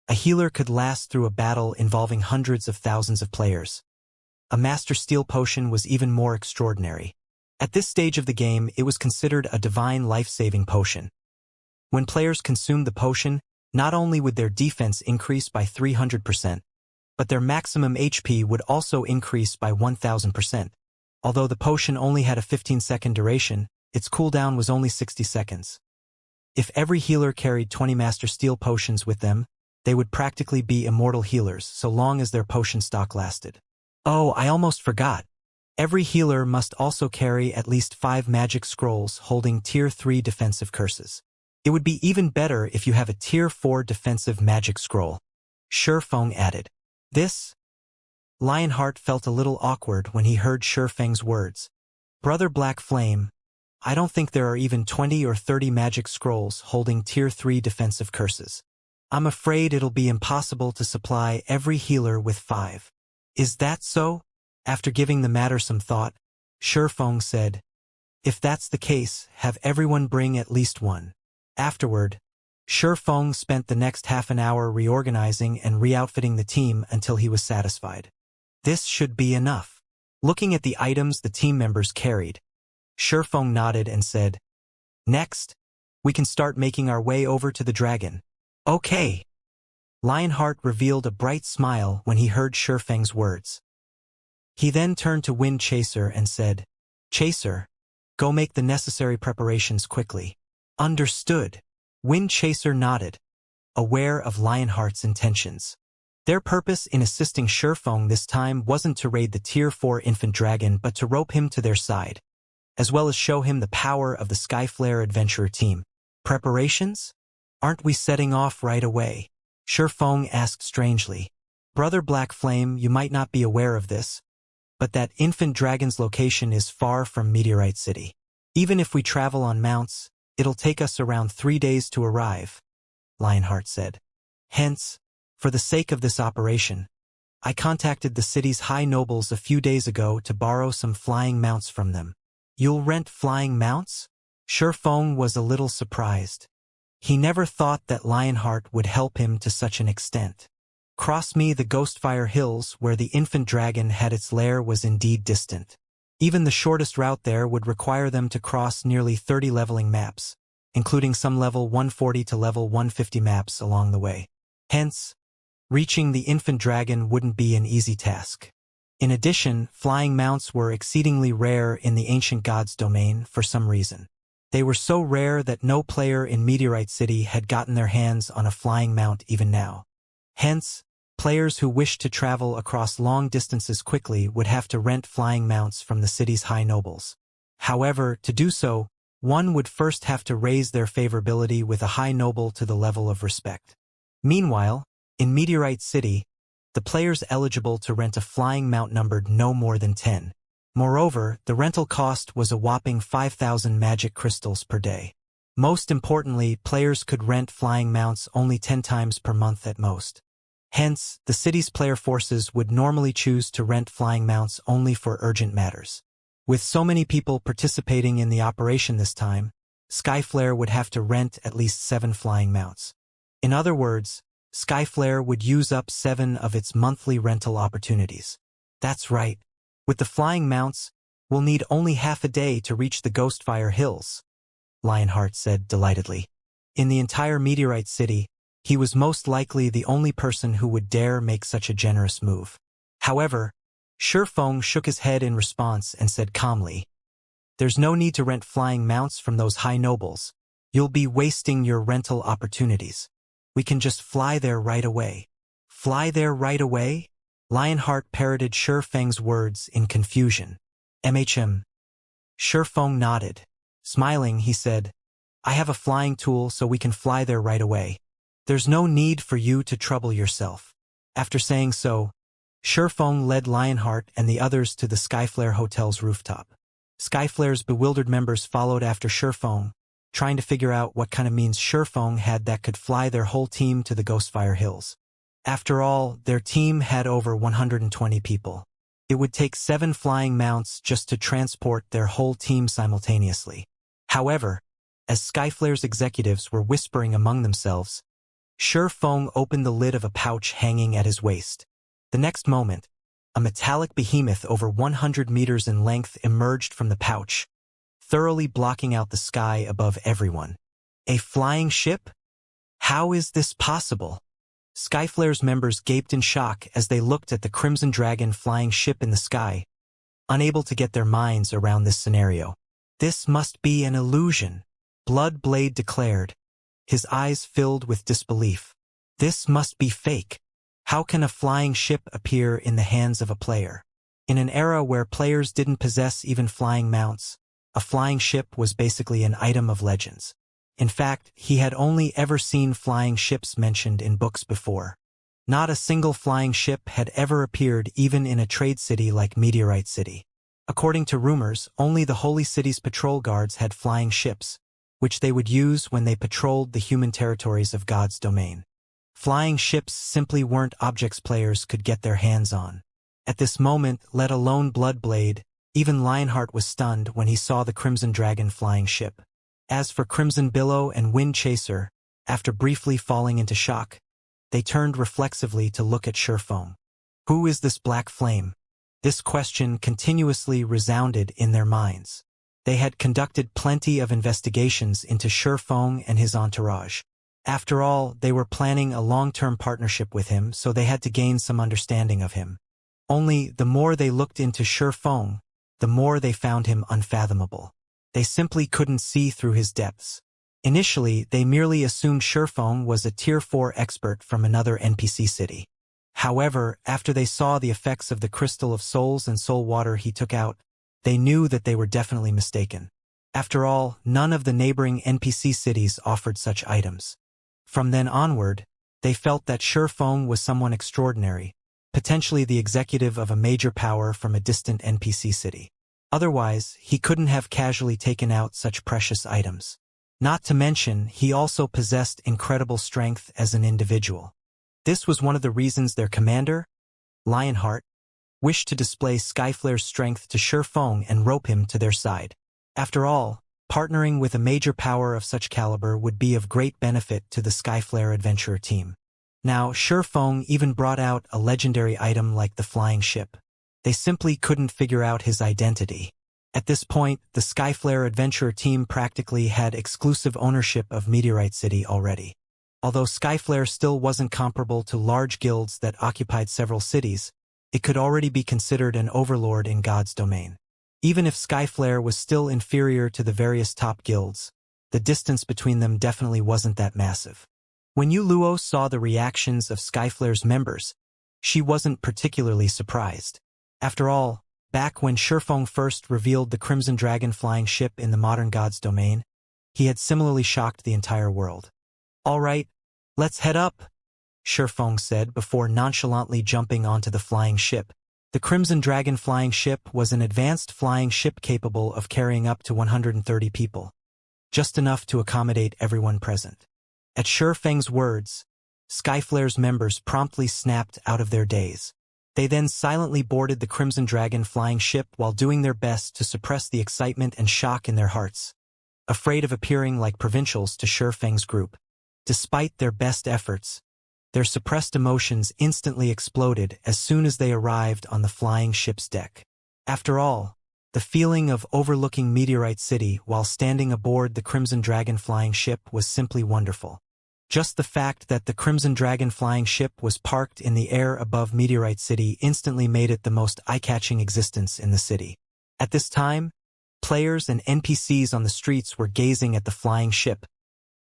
Speaker 1: a healer could last through a battle involving hundreds of thousands of players. A Master Steel Potion was even more extraordinary. At this stage of the game, it was considered a divine life-saving potion. When players consumed the potion, not only would their defense increase by 300%, but their maximum HP would also increase by 1000%. Although the potion only had a 15-second duration, its cooldown was only 60 seconds. If every healer carried 20 Master Steel Potions with them, they would practically be immortal healers so long as their potion stock lasted. Oh, I almost forgot. Every healer must also carry at least 5 magic scrolls holding Tier 3 defensive curses. It would be even better if you have a Tier 4 defensive magic scroll, Shurfeng added. Lionheart felt a little awkward when he heard Shurfeng's words. Brother Black Flame, I don't think there are even 20 or 30 magic scrolls holding Tier 3 defensive curses. I'm afraid it'll be impossible to supply every healer with 5. Is that so? After giving the matter some thought, Shurfeng said, If that's the case, have everyone bring at least 1. Afterward, Shurfeng spent the next half an hour reorganizing and re-outfitting the team until he was satisfied. This should be enough. Looking at the items the team members carried, Shurfeng nodded and said, Next, we can start making our way over to the dragon. Okay. Lionheart revealed a bright smile when he heard Shurfeng's words. He then turned to Wind Chaser and said, "Chaser, go make the necessary preparations quickly." "Understood." Wind Chaser nodded, aware of Lionheart's intentions. Their purpose in assisting Shurfeng this time wasn't to raid the Tier 4 infant dragon but to rope him to their side, as well as show him the power of the Skyflare adventurer team. "Preparations? Aren't we setting off right away?" Shurfeng asked strangely. "Brother Black Flame, you might not be aware of this, but that infant dragon's location is far from Meteorite City. Even if we travel on mounts, it'll take us around 3 days to arrive," Lionheart said. "Hence, for the sake of this operation, I contacted the city's high nobles a few days ago to borrow some flying mounts from them." "You'll rent flying mounts?" Shurfeng was a little surprised. He never thought that Lionheart would help him to such an extent. Cross me the Ghostfire Hills where the infant dragon had its lair was indeed distant. Even the shortest route there would require them to cross nearly 30 leveling maps, including some level 140 to level 150 maps along the way. Hence, reaching the infant dragon wouldn't be an easy task. In addition, flying mounts were exceedingly rare in the ancient gods' domain for some reason. They were so rare that no player in Meteorite City had gotten their hands on a flying mount even now. Hence, players who wished to travel across long distances quickly would have to rent flying mounts from the city's high nobles. However, to do so, one would first have to raise their favorability with a high noble to the level of respect. Meanwhile, in Meteorite City, the players eligible to rent a flying mount numbered no more than 10. Moreover, the rental cost was a whopping 5,000 magic crystals per day. Most importantly, players could rent flying mounts only 10 times per month at most. Hence, the city's player forces would normally choose to rent flying mounts only for urgent matters. With so many people participating in the operation this time, Skyflare would have to rent at least 7 flying mounts. In other words, Skyflare would use up 7 of its monthly rental opportunities. "That's right. With the flying mounts, we'll need only half a day to reach the Ghostfire Hills," Lionheart said delightedly. In the entire Meteorite City, he was most likely the only person who would dare make such a generous move. However, Shurfeng shook his head in response and said calmly, "There's no need to rent flying mounts from those high nobles. You'll be wasting your rental opportunities. We can just fly there right away." "Fly there right away?" Lionheart parroted Shurfeng's words in confusion. "MHM." Shurfeng nodded. Smiling, he said, "I have a flying tool so we can fly there right away. There's no need for you to trouble yourself." After saying so, Shurfeng led Lionheart and the others to the Skyflare Hotel's rooftop. Skyflare's bewildered members followed after Shurfeng, trying to figure out what kind of means Shurfeng had that could fly their whole team to the Ghostfire Hills. After all, their team had over 120 people. It would take 7 flying mounts just to transport their whole team simultaneously. However, as Skyflare's executives were whispering among themselves, Shurfeng opened the lid of a pouch hanging at his waist. The next moment, a metallic behemoth over 100 meters in length emerged from the pouch, thoroughly blocking out the sky above everyone. "A flying ship? How is this possible?" Skyflare's members gaped in shock as they looked at the Crimson Dragon flying ship in the sky, unable to get their minds around this scenario. "This must be an illusion," Bloodblade declared, his eyes filled with disbelief. "This must be fake. How can a flying ship appear in the hands of a player?" In an era where players didn't possess even flying mounts, a flying ship was basically an item of legends. In fact, he had only ever seen flying ships mentioned in books before. Not a single flying ship had ever appeared even in a trade city like Meteorite City. According to rumors, only the Holy City's patrol guards had flying ships, which they would use when they patrolled the human territories of God's domain. Flying ships simply weren't objects players could get their hands on. At this moment, let alone Bloodblade, even Lionheart was stunned when he saw the Crimson Dragon flying ship. As for Crimson Billow and Wind Chaser, after briefly falling into shock, they turned reflexively to look at Shurfeng. Who is this black flame? This question continuously resounded in their minds. They had conducted plenty of investigations into Shurfeng and his entourage. After all, they were planning a long-term partnership with him, so they had to gain some understanding of him. Only, the more they looked into Shifeng, the more they found him unfathomable. They simply couldn't see through his depths. Initially, they merely assumed Shifeng was a Tier 4 expert from another NPC city. However, after they saw the effects of the Crystal of Souls and Soul Water he took out, they knew that they were definitely mistaken. After all, none of the neighboring NPC cities offered such items. From then onward, they felt that Shifeng was someone extraordinary, potentially the executive of a major power from a distant NPC city. Otherwise, he couldn't have casually taken out such precious items. Not to mention, he also possessed incredible strength as an individual. This was one of the reasons their commander, Lionheart, wished to display Skyflare's strength to Shifeng and rope him to their side. After all, partnering with a major power of such caliber would be of great benefit to the Skyflare adventurer team. Now, Shifeng even brought out a legendary item like the flying ship. They simply couldn't figure out his identity. At this point, the Skyflare adventurer team practically had exclusive ownership of Meteorite City already. Although Skyflare still wasn't comparable to large guilds that occupied several cities, it could already be considered an overlord in God's domain. Even if Skyflare was still inferior to the various top guilds, the distance between them definitely wasn't that massive. When Yu Luo saw the reactions of Skyflare's members, she wasn't particularly surprised. After all, back when Shifeng first revealed the Crimson Dragon flying ship in the modern God's domain, he had similarly shocked the entire world. "All right, let's head up," Shifeng said before nonchalantly jumping onto the flying ship. The Crimson Dragon flying ship was an advanced flying ship capable of carrying up to 130 people, just enough to accommodate everyone present. At Shifeng's words, Skyflare's members promptly snapped out of their daze. They then silently boarded the Crimson Dragon flying ship while doing their best to suppress the excitement and shock in their hearts, afraid of appearing like provincials to Shifeng's group. Despite their best efforts, their suppressed emotions instantly exploded as soon as they arrived on the flying ship's deck. After all, the feeling of overlooking Meteorite City while standing aboard the Crimson Dragon flying ship was simply wonderful. Just the fact that the Crimson Dragon flying ship was parked in the air above Meteorite City instantly made it the most eye-catching existence in the city. At this time, players and NPCs on the streets were gazing at the flying ship,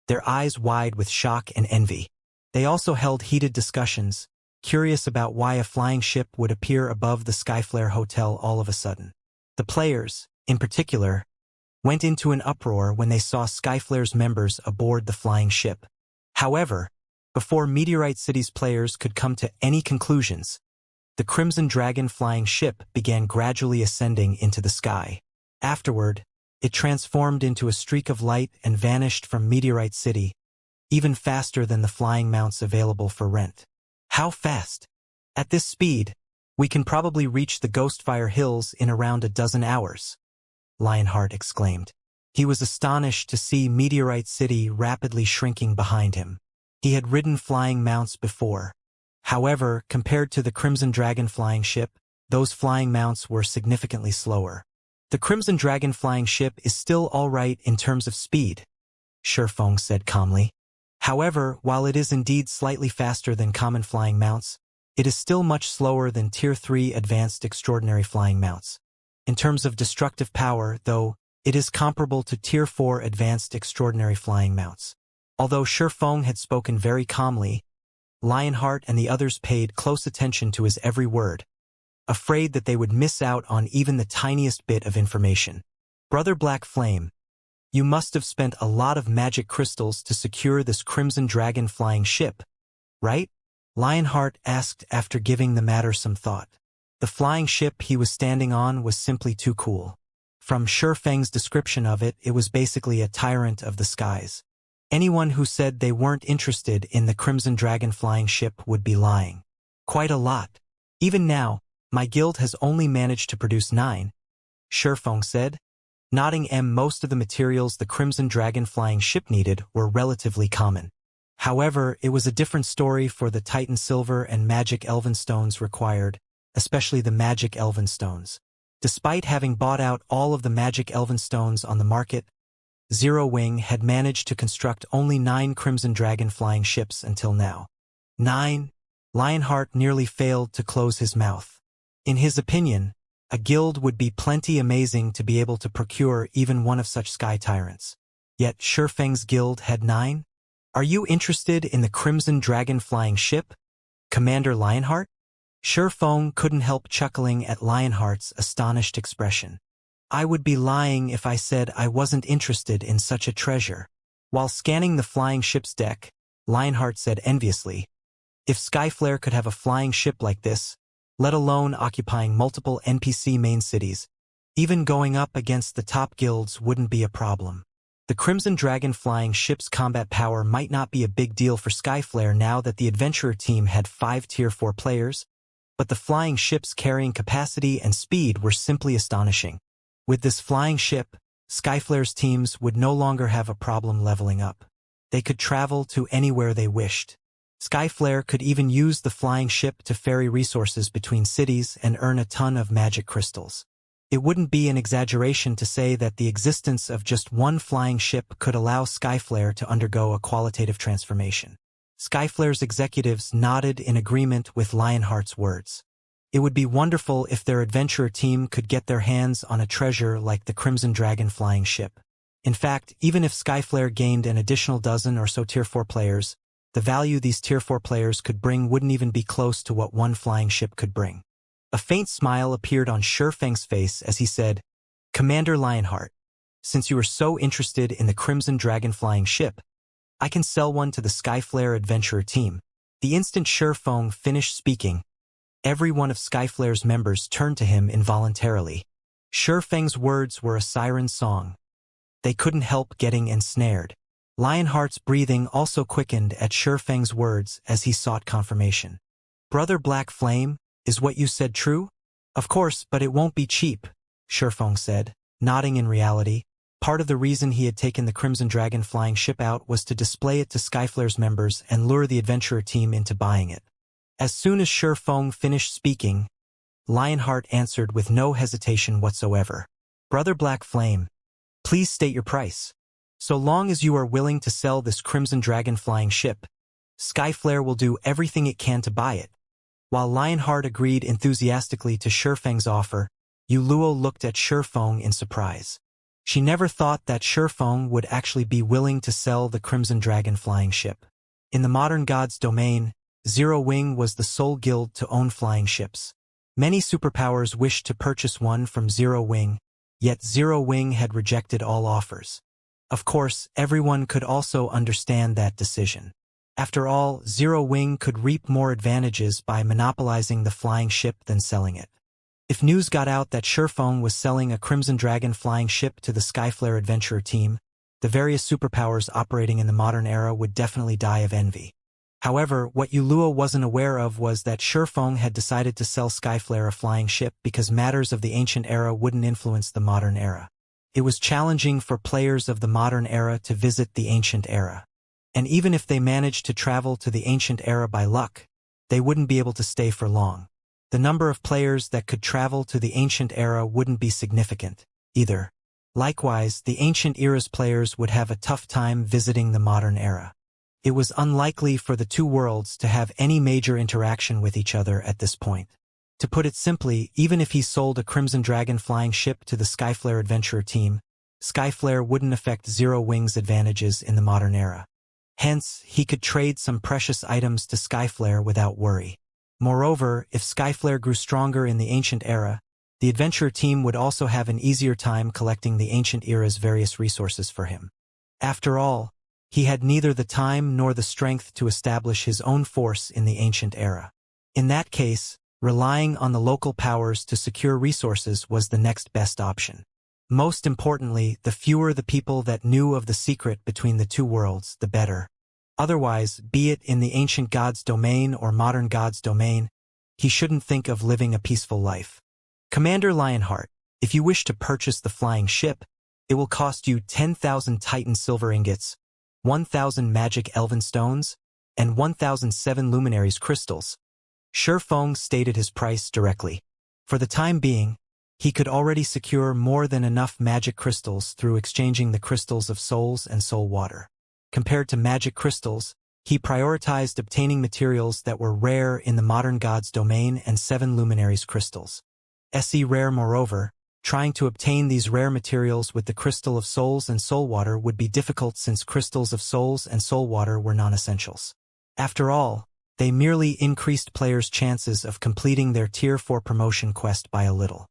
Speaker 1: their eyes wide with shock and envy. They also held heated discussions, curious about why a flying ship would appear above the Skyflare Hotel all of a sudden. The players, in particular, went into an uproar when they saw Skyflare's members aboard the flying ship. However, before Meteorite City's players could come to any conclusions, the Crimson Dragon flying ship began gradually ascending into the sky. Afterward, it transformed into a streak of light and vanished from Meteorite City, even faster than the flying mounts available for rent. How fast? At this speed, we can probably reach the Ghostfire Hills in around a dozen hours, Lionheart exclaimed. He was astonished to see Meteorite City rapidly shrinking behind him. He had ridden flying mounts before. However, compared to the Crimson Dragon flying ship, those flying mounts were significantly slower. The Crimson Dragon flying ship is still all right in terms of speed, Shifeng said calmly. However, while it is indeed slightly faster than common flying mounts, it is still much slower than Tier 3 advanced extraordinary flying mounts. In terms of destructive power, though, it is comparable to Tier 4 advanced extraordinary flying mounts. Although Shifeng had spoken very calmly, Lionheart and the others paid close attention to his every word, afraid that they would miss out on even the tiniest bit of information. "Brother Black Flame, you must have spent a lot of magic crystals to secure this Crimson Dragon flying ship, right?" Lionheart asked after giving the matter some thought. The flying ship he was standing on was simply too cool. From Shifeng's description of it, it was basically a tyrant of the skies. Anyone who said they weren't interested in the Crimson Dragon flying ship would be lying. "Quite a lot. Even now, my guild has only managed to produce 9, Shifeng said, nodding. Most of the materials the Crimson Dragon flying ship needed were relatively common. However, it was a different story for the Titan Silver and Magic Elven Stones required, especially the Magic Elven Stones. Despite having bought out all of the Magic Elven Stones on the market, Zero Wing had managed to construct only 9 Crimson Dragon flying ships until now. 9? Lionheart nearly failed to close his mouth. In his opinion, a guild would be plenty amazing to be able to procure even one of such sky tyrants. Yet Shifeng's guild had 9? Are you interested in the Crimson Dragon flying ship, Commander Lionheart? Shifeng couldn't help chuckling at Lionheart's astonished expression. I would be lying if I said I wasn't interested in such a treasure. While scanning the flying ship's deck, Lionheart said enviously, if Skyflare could have a flying ship like this, let alone occupying multiple NPC main cities, even going up against the top guilds wouldn't be a problem. The Crimson Dragon flying ship's combat power might not be a big deal for Skyflare now that the adventurer team had 5 Tier 4 players, but the flying ship's carrying capacity and speed were simply astonishing. With this flying ship, Skyflare's teams would no longer have a problem leveling up. They could travel to anywhere they wished. Skyflare could even use the flying ship to ferry resources between cities and earn a ton of magic crystals. It wouldn't be an exaggeration to say that the existence of just one flying ship could allow Skyflare to undergo a qualitative transformation. Skyflare's executives nodded in agreement with Lionheart's words. It would be wonderful if their adventurer team could get their hands on a treasure like the Crimson Dragon flying ship. In fact, even if Skyflare gained an additional dozen or so Tier 4 players, the value these Tier 4 players could bring wouldn't even be close to what one flying ship could bring. A faint smile appeared on Shifeng's face as he said, Commander Lionheart, since you are so interested in the Crimson Dragon flying ship, I can sell one to the Skyflare adventurer team. The instant Shifeng finished speaking, every one of Skyflare's members turned to him involuntarily. Shifeng's words were a siren song. They couldn't help getting ensnared. Lionheart's breathing also quickened at Shifeng's words as he sought confirmation. Brother Black Flame, is what you said true? Of course, but it won't be cheap, Shifeng said, nodding in reality. Part of the reason he had taken the Crimson Dragon flying ship out was to display it to Skyflare's members and lure the adventurer team into buying it. As soon as Shifeng finished speaking, Lionheart answered with no hesitation whatsoever. Brother Black Flame, please state your price. So long as you are willing to sell this Crimson Dragon flying ship, Skyflare will do everything it can to buy it. While Lionheart agreed enthusiastically to Shifeng's offer, Yuluo looked at Shifeng in surprise. She never thought that Shifeng would actually be willing to sell the Crimson Dragon flying ship. In the modern god's domain, Zero Wing was the sole guild to own flying ships. Many superpowers wished to purchase one from Zero Wing, yet Zero Wing had rejected all offers. Of course, everyone could also understand that decision. After all, Zero Wing could reap more advantages by monopolizing the flying ship than selling it. If news got out that Shifeng was selling a Crimson Dragon flying ship to the Skyflare adventurer team, the various superpowers operating in the modern era would definitely die of envy. However, what Yuluo wasn't aware of was that Shifeng had decided to sell Skyflare a flying ship because matters of the ancient era wouldn't influence the modern era. It was challenging for players of the modern era to visit the ancient era. And even if they managed to travel to the ancient era by luck, they wouldn't be able to stay for long. The number of players that could travel to the ancient era wouldn't be significant, either. Likewise, the ancient era's players would have a tough time visiting the modern era. It was unlikely for the two worlds to have any major interaction with each other at this point. To put it simply, even if he sold a Crimson Dragon flying ship to the Skyflare adventurer team, Skyflare wouldn't affect Zero Wing's advantages in the modern era. Hence, he could trade some precious items to Skyflare without worry. Moreover, if Skyflare grew stronger in the ancient era, the adventurer team would also have an easier time collecting the ancient era's various resources for him. After all, he had neither the time nor the strength to establish his own force in the ancient era. In that case, relying on the local powers to secure resources was the next best option. Most importantly, the fewer the people that knew of the secret between the two worlds, the better. Otherwise, be it in the ancient god's domain or modern god's domain, he shouldn't think of living a peaceful life. Commander Lionheart, if you wish to purchase the flying ship, it will cost you 10,000 Titan silver ingots, 1,000 magic elven stones, and 1,007 luminaries crystals. Shifeng stated his price directly. For the time being, He could already secure more than enough magic crystals through exchanging the crystals of souls and soul water. Compared to magic crystals, he prioritized obtaining materials that were rare in the modern god's domain and 7 luminaries crystals. Se rare. Moreover, trying to obtain these rare materials with the crystal of souls and soul water would be difficult since crystals of souls and soul water were non-essentials. After all, they merely increased players' chances of completing their Tier 4 promotion quest by a little.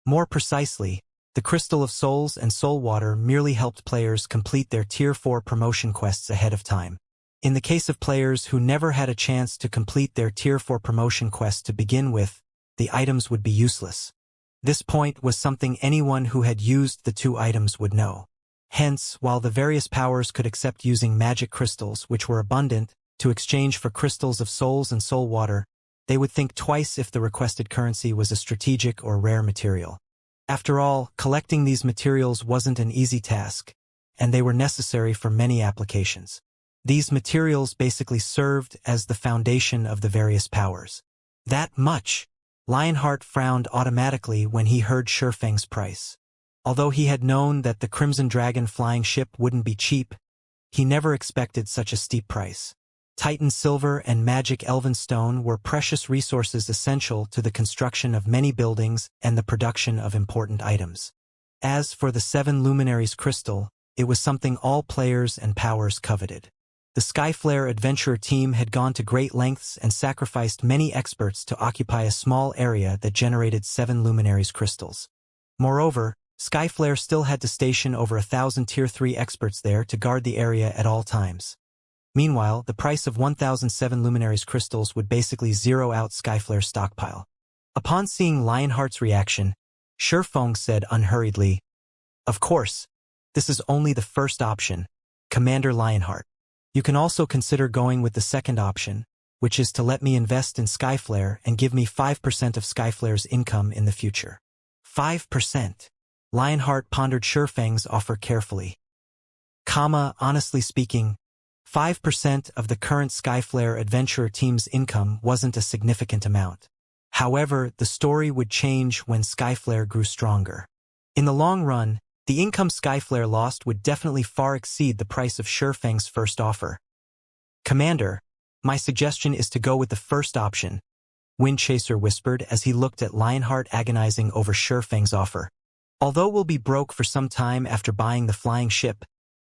Speaker 1: More precisely, the crystal of souls and soul water merely helped players complete their Tier 4 promotion quests ahead of time. In the case of players who never had a chance to complete their Tier 4 promotion quest to begin with, the items would be useless. This point was something anyone who had used the 2 items would know. Hence, while the various powers could accept using magic crystals, which were abundant, to exchange for crystals of souls and soul water, they would think twice if the requested currency was a strategic or rare material. After all, collecting these materials wasn't an easy task, and they were necessary for many applications. These materials basically served as the foundation of the various powers. That much! Lionheart frowned automatically when he heard Shurfeng's price. Although he had known that the Crimson Dragon flying ship wouldn't be cheap, he never expected such a steep price. Titan silver and magic elven stone were precious resources essential to the construction of many buildings and the production of important items. As for the 7 luminaries crystal, it was something all players and powers coveted. The Skyflare adventurer team had gone to great lengths and sacrificed many experts to occupy a small area that generated 7 luminaries crystals. Moreover, Skyflare still had to station over 1,000 Tier 3 experts there to guard the area at all times. Meanwhile, the price of 1,007 luminaries crystals would basically zero out Skyflare's stockpile. Upon seeing Lionheart's reaction, Shurfeng said unhurriedly, "Of course, this is only the first option, Commander Lionheart. You can also consider going with the second option, which is to let me invest in Skyflare and give me 5% of Skyflare's income in the future." 5%. Lionheart pondered Shurfeng's offer carefully. Honestly speaking, 5% of the current Skyflare adventurer team's income wasn't a significant amount. However, the story would change when Skyflare grew stronger. In the long run, the income Skyflare lost would definitely far exceed the price of Shurfeng's first offer. "Commander, my suggestion is to go with the first option," Windchaser whispered as he looked at Lionheart agonizing over Shurfeng's offer. "Although we'll be broke for some time after buying the flying ship,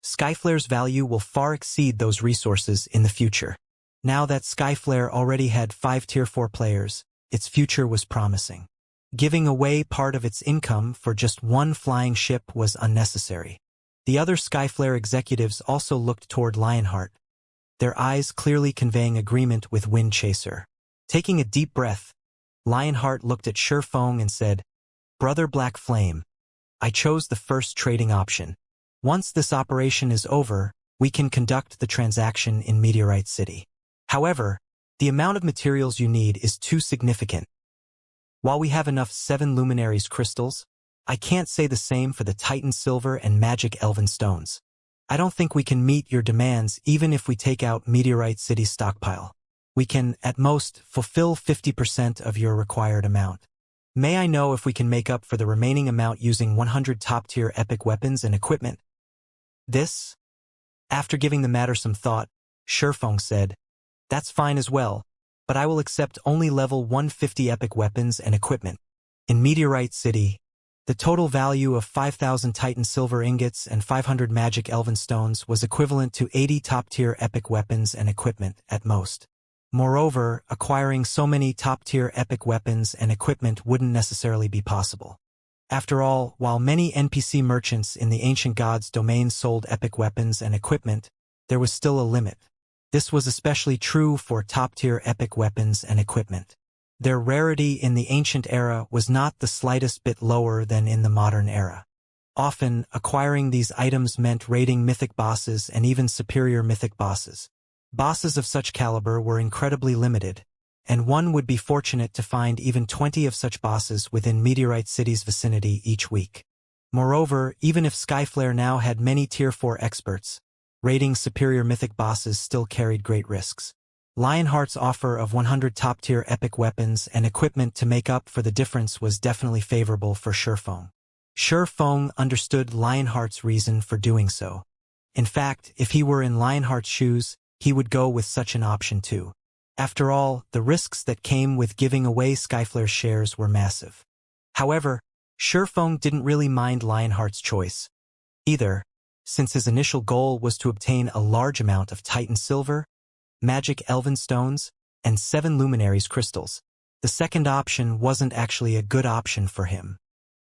Speaker 1: Skyflare's value will far exceed those resources in the future." Now that Skyflare already had 5 Tier 4 players, its future was promising. Giving away part of its income for just one flying ship was unnecessary. The other Skyflare executives also looked toward Lionheart, their eyes clearly conveying agreement with Windchaser. Taking a deep breath, Lionheart looked at Shurfeng and said, "Brother Black Flame, I chose the first trading option. Once this operation is over, we can conduct the transaction in Meteorite City. However, the amount of materials you need is too significant. While we have enough 7 luminaries crystals, I can't say the same for the Titan silver and magic elven stones. I don't think we can meet your demands even if we take out Meteorite City's stockpile. We can, at most, fulfill 50% of your required amount. May I know if we can make up for the remaining amount using 100 top-tier epic weapons and equipment?" This? After giving the matter some thought, Shurfeng said, "That's fine as well, but I will accept only level 150 epic weapons and equipment. In Meteorite City, the total value of 5,000 Titan silver ingots and 500 magic elven stones was equivalent to 80 top-tier epic weapons and equipment at most. Moreover, acquiring so many top-tier epic weapons and equipment wouldn't necessarily be possible. After all, while many NPC merchants in the ancient gods' domain sold epic weapons and equipment, there was still a limit. This was especially true for top-tier epic weapons and equipment. Their rarity in the ancient era was not the slightest bit lower than in the modern era. Often, acquiring these items meant raiding mythic bosses and even superior mythic bosses. Bosses of such caliber were incredibly limited, and one would be fortunate to find even 20 of such bosses within Meteorite City's vicinity each week. Moreover, even if Skyflare now had many Tier 4 experts, raiding superior mythic bosses still carried great risks. Lionheart's offer of 100 top-tier epic weapons and equipment to make up for the difference was definitely favorable for Shifeng. Shifeng understood Lionheart's reason for doing so. In fact, if he were in Lionheart's shoes, he would go with such an option too. After all, the risks that came with giving away Skyflare's shares were massive. However, Shifeng didn't really mind Lionheart's choice either, since his initial goal was to obtain a large amount of Titan Silver, magic Elven Stones, and 7 Luminaries crystals. The second option wasn't actually a good option for him.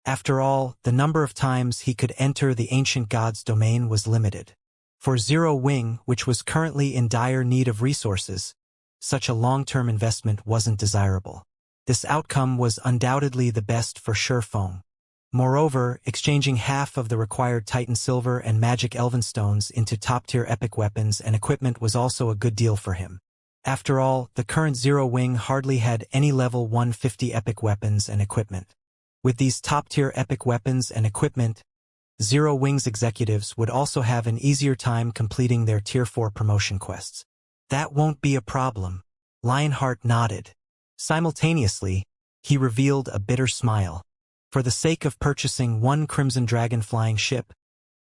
Speaker 1: After all, the number of times he could enter the ancient god's domain was limited. For Zero Wing, which was currently in dire need of resources, such a long-term investment wasn't desirable. This outcome was undoubtedly the best for Shifeng. Moreover, exchanging half of the required Titan Silver and magic Elven Stones into top-tier epic weapons and equipment was also a good deal for him. After all, the current Zero Wing hardly had any level 150 epic weapons and equipment. With these top-tier epic weapons and equipment, Zero Wing's executives would also have an easier time completing their Tier 4 promotion quests. That won't be a problem. Lionheart nodded. Simultaneously, he revealed a bitter smile. For the sake of purchasing 1 Crimson Dragon flying ship,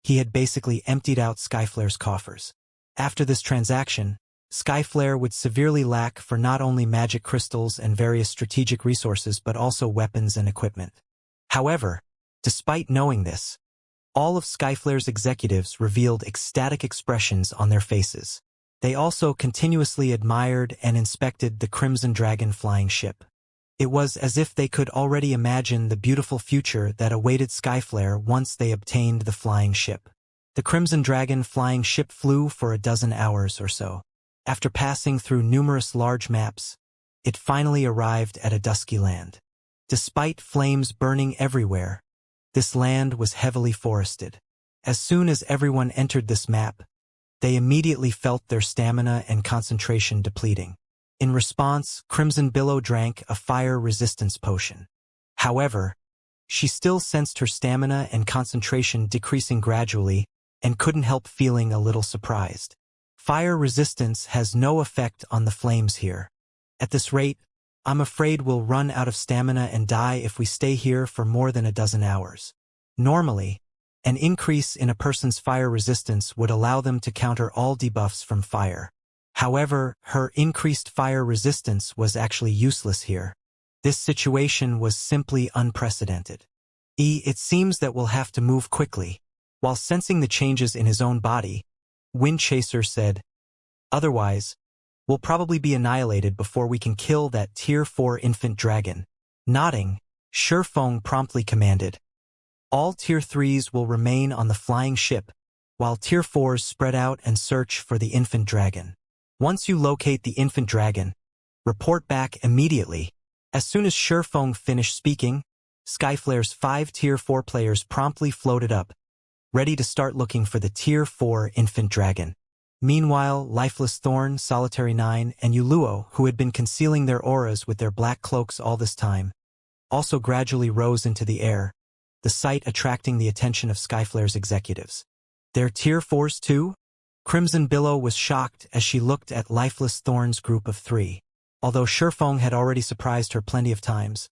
Speaker 1: he had basically emptied out Skyflare's coffers. After this transaction, Skyflare would severely lack for not only magic crystals and various strategic resources but also weapons and equipment. However, despite knowing this, all of Skyflare's executives revealed ecstatic expressions on their faces. They also continuously admired and inspected the Crimson Dragon flying ship. It was as if they could already imagine the beautiful future that awaited Skyflare once they obtained the flying ship. The Crimson Dragon flying ship flew for a dozen hours or so. After passing through numerous large maps, it finally arrived at a dusky land. Despite flames burning everywhere, this land was heavily forested. As soon as everyone entered this map, they immediately felt their stamina and concentration depleting. In response, Crimson Billow drank a fire resistance potion. However, she still sensed her stamina and concentration decreasing gradually and couldn't help feeling a little surprised. Fire resistance has no effect on the flames here. At this rate, I'm afraid we'll run out of stamina and die if we stay here for more than a dozen hours. Normally, an increase in a person's fire resistance would allow them to counter all debuffs from fire. However, her increased fire resistance was actually useless here. This situation was simply unprecedented. It seems that we'll have to move quickly. While sensing the changes in his own body, Windchaser said, "Otherwise, we'll probably be annihilated before we can kill that Tier 4 infant dragon." Nodding, Shifeng promptly commanded, "All Tier 3s will remain on the flying ship, while Tier 4s spread out and search for the infant dragon. Once you locate the infant dragon, report back immediately." As soon as Shifeng finished speaking, Skyflare's 5 Tier 4 players promptly floated up, ready to start looking for the Tier 4 infant dragon. Meanwhile, Lifeless Thorn, Solitary 9, and Yuluo, who had been concealing their auras with their black cloaks all this time, also gradually rose into the air, the sight attracting the attention of Skyflare's executives. "They're Tier 4s too?" Crimson Billow was shocked as she looked at Lifeless Thorn's group of 3. Although Shifeng had already surprised her plenty of times,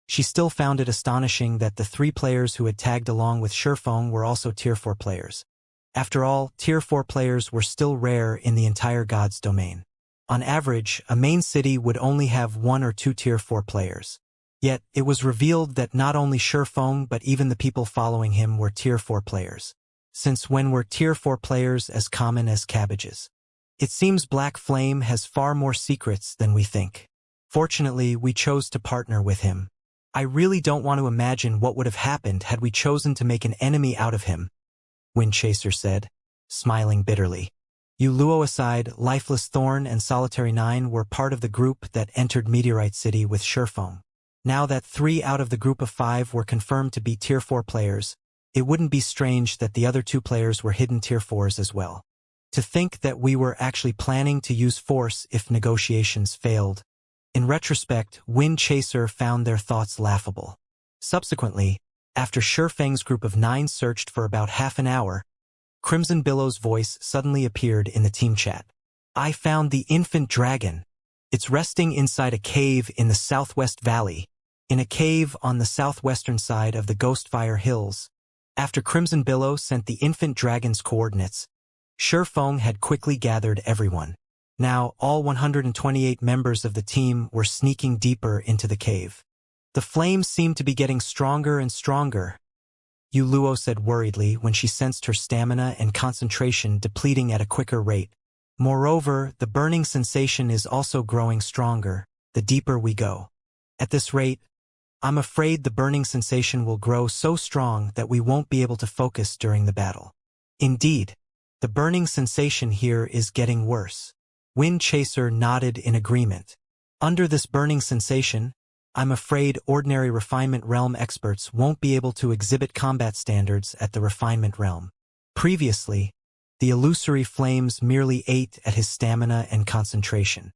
Speaker 1: she still found it astonishing that the 3 players who had tagged along with Shifeng were also Tier 4 players. After all, Tier 4 players were still rare in the entire God's domain. On average, a main city would only have 1 or 2 Tier 4 players. Yet, it was revealed that not only Shifeng but even the people following him were Tier 4 players. Since when were Tier 4 players as common as cabbages? It seems Black Flame has far more secrets than we think. Fortunately, we chose to partner with him. I really don't want to imagine what would have happened had we chosen to make an enemy out of him," Windchaser said, smiling bitterly. Yuluo aside, Lifeless Thorn and Solitary 9 were part of the group that entered Meteorite City with Shifeng. Now that 3 out of the group of 5 were confirmed to be Tier 4 players, it wouldn't be strange that the other 2 players were hidden Tier 4s as well. To think that we were actually planning to use force if negotiations failed. In retrospect, Windchaser found their thoughts laughable. Subsequently, after Shifeng's group of 9 searched for about half an hour, Crimson Billow's voice suddenly appeared in the team chat. I found the infant dragon. It's resting inside a cave in the Southwest Valley, in a cave on the southwestern side of the Ghostfire Hills. After Crimson Billow sent the infant dragon's coordinates, Shurfeng had quickly gathered everyone. Now, all 128 members of the team were sneaking deeper into the cave. The flames seemed to be getting stronger and stronger, Yu Luo said worriedly when she sensed her stamina and concentration depleting at a quicker rate. Moreover, the burning sensation is also growing stronger, the deeper we go. At this rate, I'm afraid the burning sensation will grow so strong that we won't be able to focus during the battle. Indeed, the burning sensation here is getting worse. Wind Chaser nodded in agreement. Under this burning sensation, I'm afraid ordinary refinement realm experts won't be able to exhibit combat standards at the refinement realm. Previously, the illusory flames merely ate at his stamina and concentration.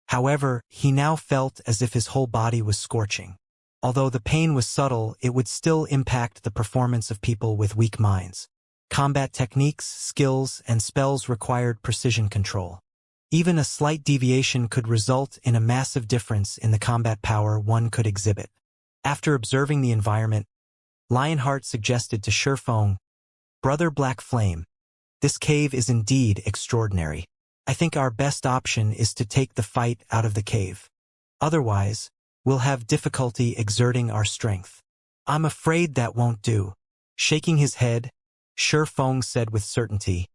Speaker 1: However, he now felt as if his whole body was scorching. Although the pain was subtle, it would still impact the performance of people with weak minds. Combat techniques, skills, and spells required precision control. Even a slight deviation could result in a massive difference in the combat power one could exhibit. After observing the environment, Lionheart suggested to Shurfeng, "Brother Black Flame, this cave is indeed extraordinary. I think our best option is to take the fight out of the cave. Otherwise, we'll have difficulty exerting our strength." "I'm afraid that won't do." Shaking his head, Shurfeng said with certainty,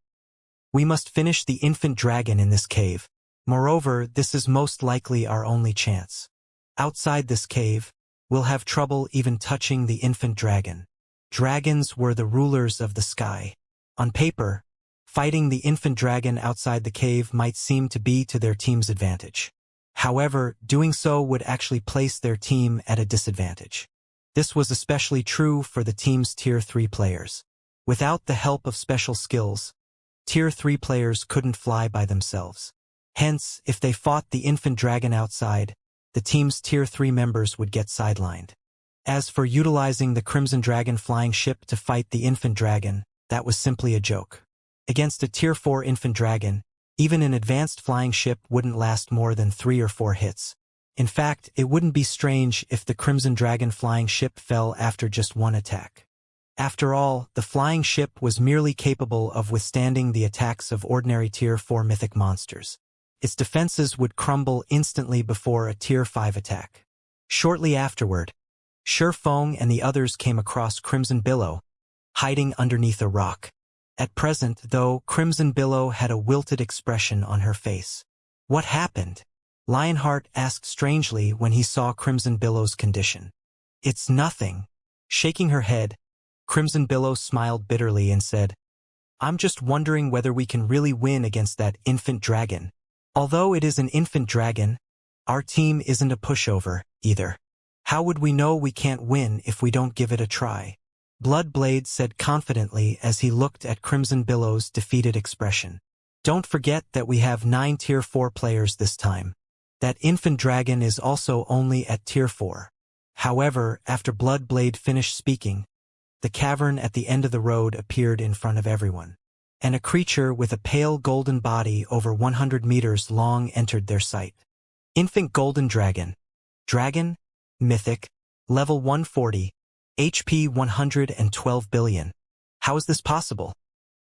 Speaker 1: "We must finish the infant dragon in this cave. Moreover, this is most likely our only chance. Outside this cave, we'll have trouble even touching the infant dragon." Dragons were the rulers of the sky. On paper, fighting the infant dragon outside the cave might seem to be to their team's advantage. However, doing so would actually place their team at a disadvantage. This was especially true for the team's Tier 3 players. Without the help of special skills, Tier 3 players couldn't fly by themselves. Hence, if they fought the infant dragon outside, the team's Tier 3 members would get sidelined. As for utilizing the Crimson Dragon flying ship to fight the infant dragon, that was simply a joke. Against a Tier 4 infant dragon, even an advanced flying ship wouldn't last more than 3 or 4 hits. In fact, it wouldn't be strange if the Crimson Dragon flying ship fell after just one attack. After all, the flying ship was merely capable of withstanding the attacks of ordinary Tier 4 mythic monsters. Its defenses would crumble instantly before a Tier 5 attack. Shortly afterward, Shurfeng and the others came across Crimson Billow, hiding underneath a rock. At present, though, Crimson Billow had a wilted expression on her face. "What happened?" Lionheart asked strangely when he saw Crimson Billow's condition. "It's nothing." Shaking her head, Crimson Billow smiled bitterly and said, "I'm just wondering whether we can really win against that infant dragon. Although it is an infant dragon, our team isn't a pushover, either. How would we know we can't win if we don't give it a try?" Bloodblade said confidently as he looked at Crimson Billow's defeated expression. "Don't forget that we have 9 Tier 4 players this time. That infant dragon is also only at Tier 4. However, after Bloodblade finished speaking, the cavern at the end of the road appeared in front of everyone, and a creature with a pale golden body over 100 meters long entered their sight. Infant Golden Dragon. Dragon, Mythic, Level 140, HP 112 billion. How is this possible?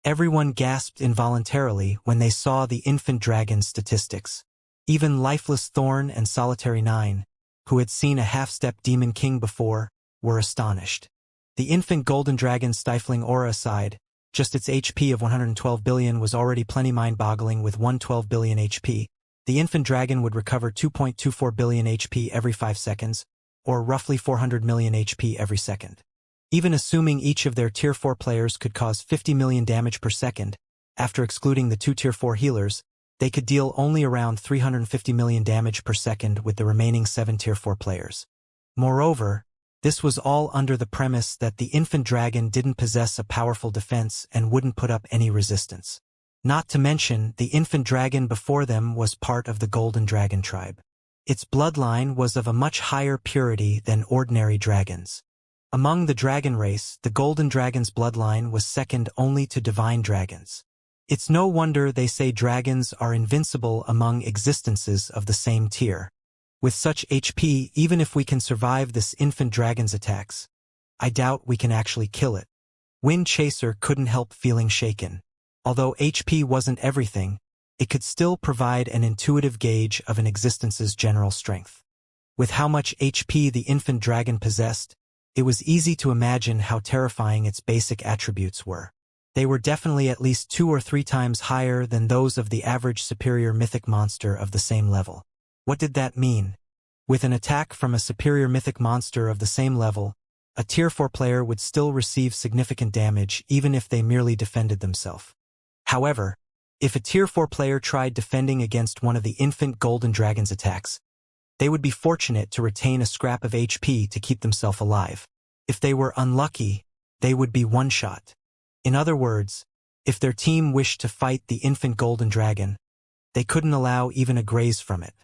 Speaker 1: Everyone gasped involuntarily when they saw the infant dragon's statistics. Even Lifeless Thorn and Solitary 9, who had seen a half-step Demon King before, were astonished. The infant golden dragon's stifling aura aside, just its HP of 112 billion was already plenty mind-boggling. With 112 billion HP, the infant dragon would recover 2.24 billion HP every 5 seconds, or roughly 400 million HP every second. Even assuming each of their Tier 4 players could cause 50 million damage per second, after excluding the 2 Tier 4 healers, they could deal only around 350 million damage per second with the remaining 7 Tier 4 players. Moreover, this was all under the premise that the infant dragon didn't possess a powerful defense and wouldn't put up any resistance. Not to mention, the infant dragon before them was part of the Golden Dragon tribe. Its bloodline was of a much higher purity than ordinary dragons. Among the dragon race, the Golden Dragon's bloodline was second only to divine dragons. It's no wonder they say dragons are invincible among existences of the same tier. With such HP, even if we can survive this infant dragon's attacks, I doubt we can actually kill it. Wind Chaser couldn't help feeling shaken. Although HP wasn't everything, it could still provide an intuitive gauge of an existence's general strength. With how much HP the infant dragon possessed, it was easy to imagine how terrifying its basic attributes were. They were definitely at least 2 or 3 times higher than those of the average superior mythic monster of the same level. What did that mean? With an attack from a superior mythic monster of the same level, a Tier 4 player would still receive significant damage even if they merely defended themselves. However, if a Tier 4 player tried defending against one of the infant golden dragon's attacks, they would be fortunate to retain a scrap of HP to keep themselves alive. If they were unlucky, they would be one-shot. In other words, if their team wished to fight the infant golden dragon, they couldn't allow even a graze from it.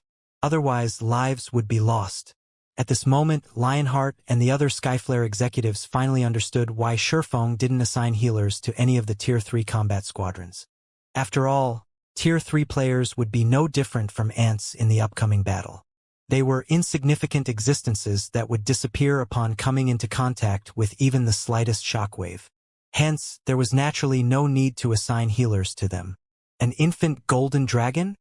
Speaker 1: Otherwise, lives would be lost. At this moment, Lionheart and the other Skyflare executives finally understood why Shurfeng didn't assign healers to any of the Tier 3 combat squadrons. After all, Tier 3 players would be no different from ants in the upcoming battle. They were insignificant existences that would disappear upon coming into contact with even the slightest shockwave. Hence, there was naturally no need to assign healers to them. An infant golden dragon?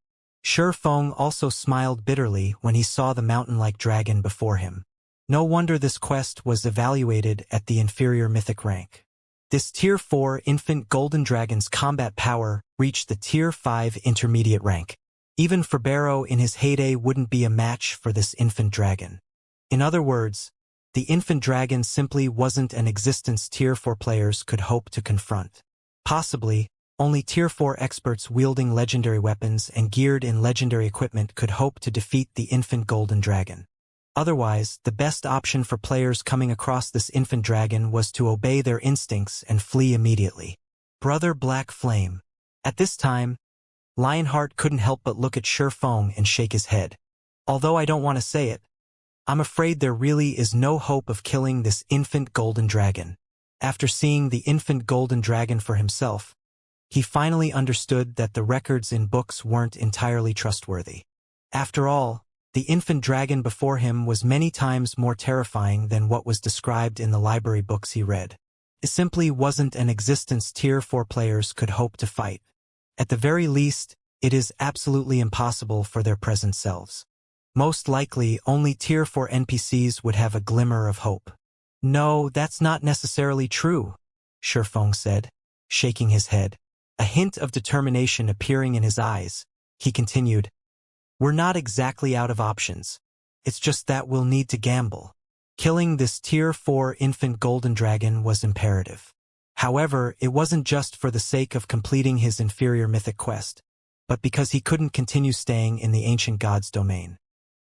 Speaker 1: Shurfeng also smiled bitterly when he saw the mountain-like dragon before him. No wonder this quest was evaluated at the inferior mythic rank. This Tier 4 infant golden dragon's combat power reached the Tier 5 intermediate rank. Even Ferbero in his heyday wouldn't be a match for this infant dragon. In other words, the infant dragon simply wasn't an existence Tier 4 players could hope to confront. Possibly, only Tier 4 experts wielding legendary weapons and geared in legendary equipment could hope to defeat the infant golden dragon. Otherwise, the best option for players coming across this infant dragon was to obey their instincts and flee immediately. Brother Black Flame. At this time, Lionheart couldn't help but look at Shurfeng and shake his head. Although I don't want to say it, I'm afraid there really is no hope of killing this infant golden dragon. After seeing the infant golden dragon for himself, he finally understood that the records in books weren't entirely trustworthy. After all, the infant dragon before him was many times more terrifying than what was described in the library books he read. It simply wasn't an existence Tier 4 players could hope to fight. At the very least, it is absolutely impossible for their present selves. Most likely, only Tier 4 NPCs would have a glimmer of hope. No, that's not necessarily true, Shurfeng said, shaking his head. A hint of determination appearing in his eyes, he continued, "We're not exactly out of options. It's just that we'll need to gamble." Killing this Tier 4 infant golden dragon was imperative. However, it wasn't just for the sake of completing his inferior mythic quest, but because he couldn't continue staying in the ancient god's domain.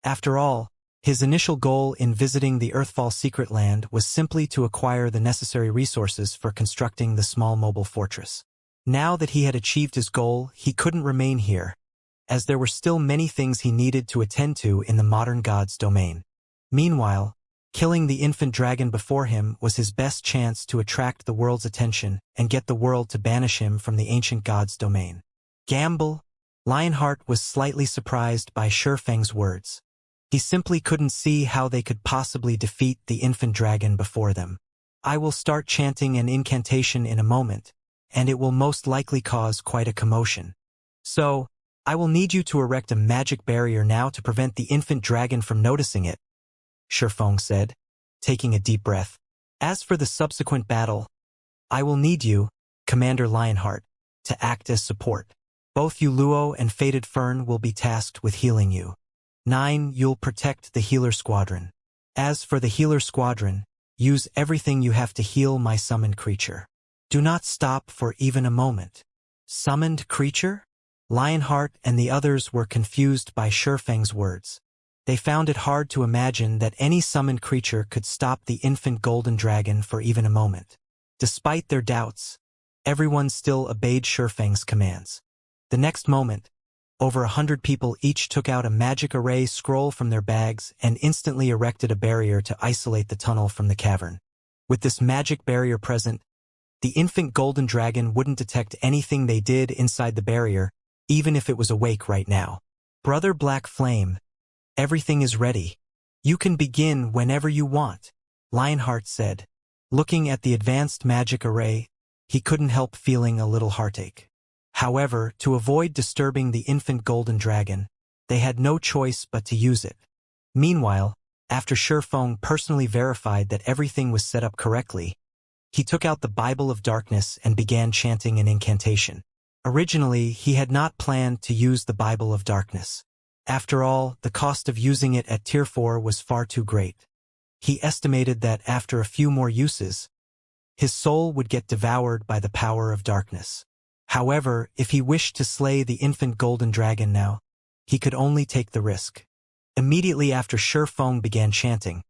Speaker 1: After all, his initial goal in visiting the Earthfall secret land was simply to acquire the necessary resources for constructing the small mobile fortress. Now that he had achieved his goal, he couldn't remain here, as there were still many things he needed to attend to in the modern god's domain. Meanwhile, killing the infant dragon before him was his best chance to attract the world's attention and get the world to banish him from the ancient god's domain. Gamble? Lionheart was slightly surprised by Shurfeng's words. He simply couldn't see how they could possibly defeat the infant dragon before them. I will start chanting an incantation in a moment, and it will most likely cause quite a commotion. So, I will need you to erect a magic barrier now to prevent the infant dragon from noticing it, Shurfeng said, taking a deep breath. As for the subsequent battle, I will need you, Commander Lionheart, to act as support. Both Yuluo and Fated Fern will be tasked with healing you. 9. You'll protect the healer squadron. As for the healer squadron, use everything you have to heal my summoned creature. Do not stop for even a moment. Summoned creature? Lionheart and the others were confused by Shurfeng's words. They found it hard to imagine that any summoned creature could stop the infant golden dragon for even a moment. Despite their doubts, everyone still obeyed Shurfeng's commands. The next moment, over 100 people each took out a magic array scroll from their bags and instantly erected a barrier to isolate the tunnel from the cavern. With this magic barrier present, The infant golden dragon wouldn't detect anything they did inside the barrier, even if it was awake right now. Brother Black Flame, everything is ready. You can begin whenever you want, Lionheart said. Looking at the advanced magic array, he couldn't help feeling a little heartache. However, to avoid disturbing the infant golden dragon, they had no choice but to use it. Meanwhile, after Shifeng personally verified that everything was set up correctly, he took out the Bible of Darkness and began chanting an incantation. Originally, he had not planned to use the Bible of Darkness. After all, the cost of using it at Tier 4 was far too great. He estimated that after a few more uses, his soul would get devoured by the power of darkness. However, if he wished to slay the infant golden dragon now, he could only take the risk. Immediately after Shifeng began chanting,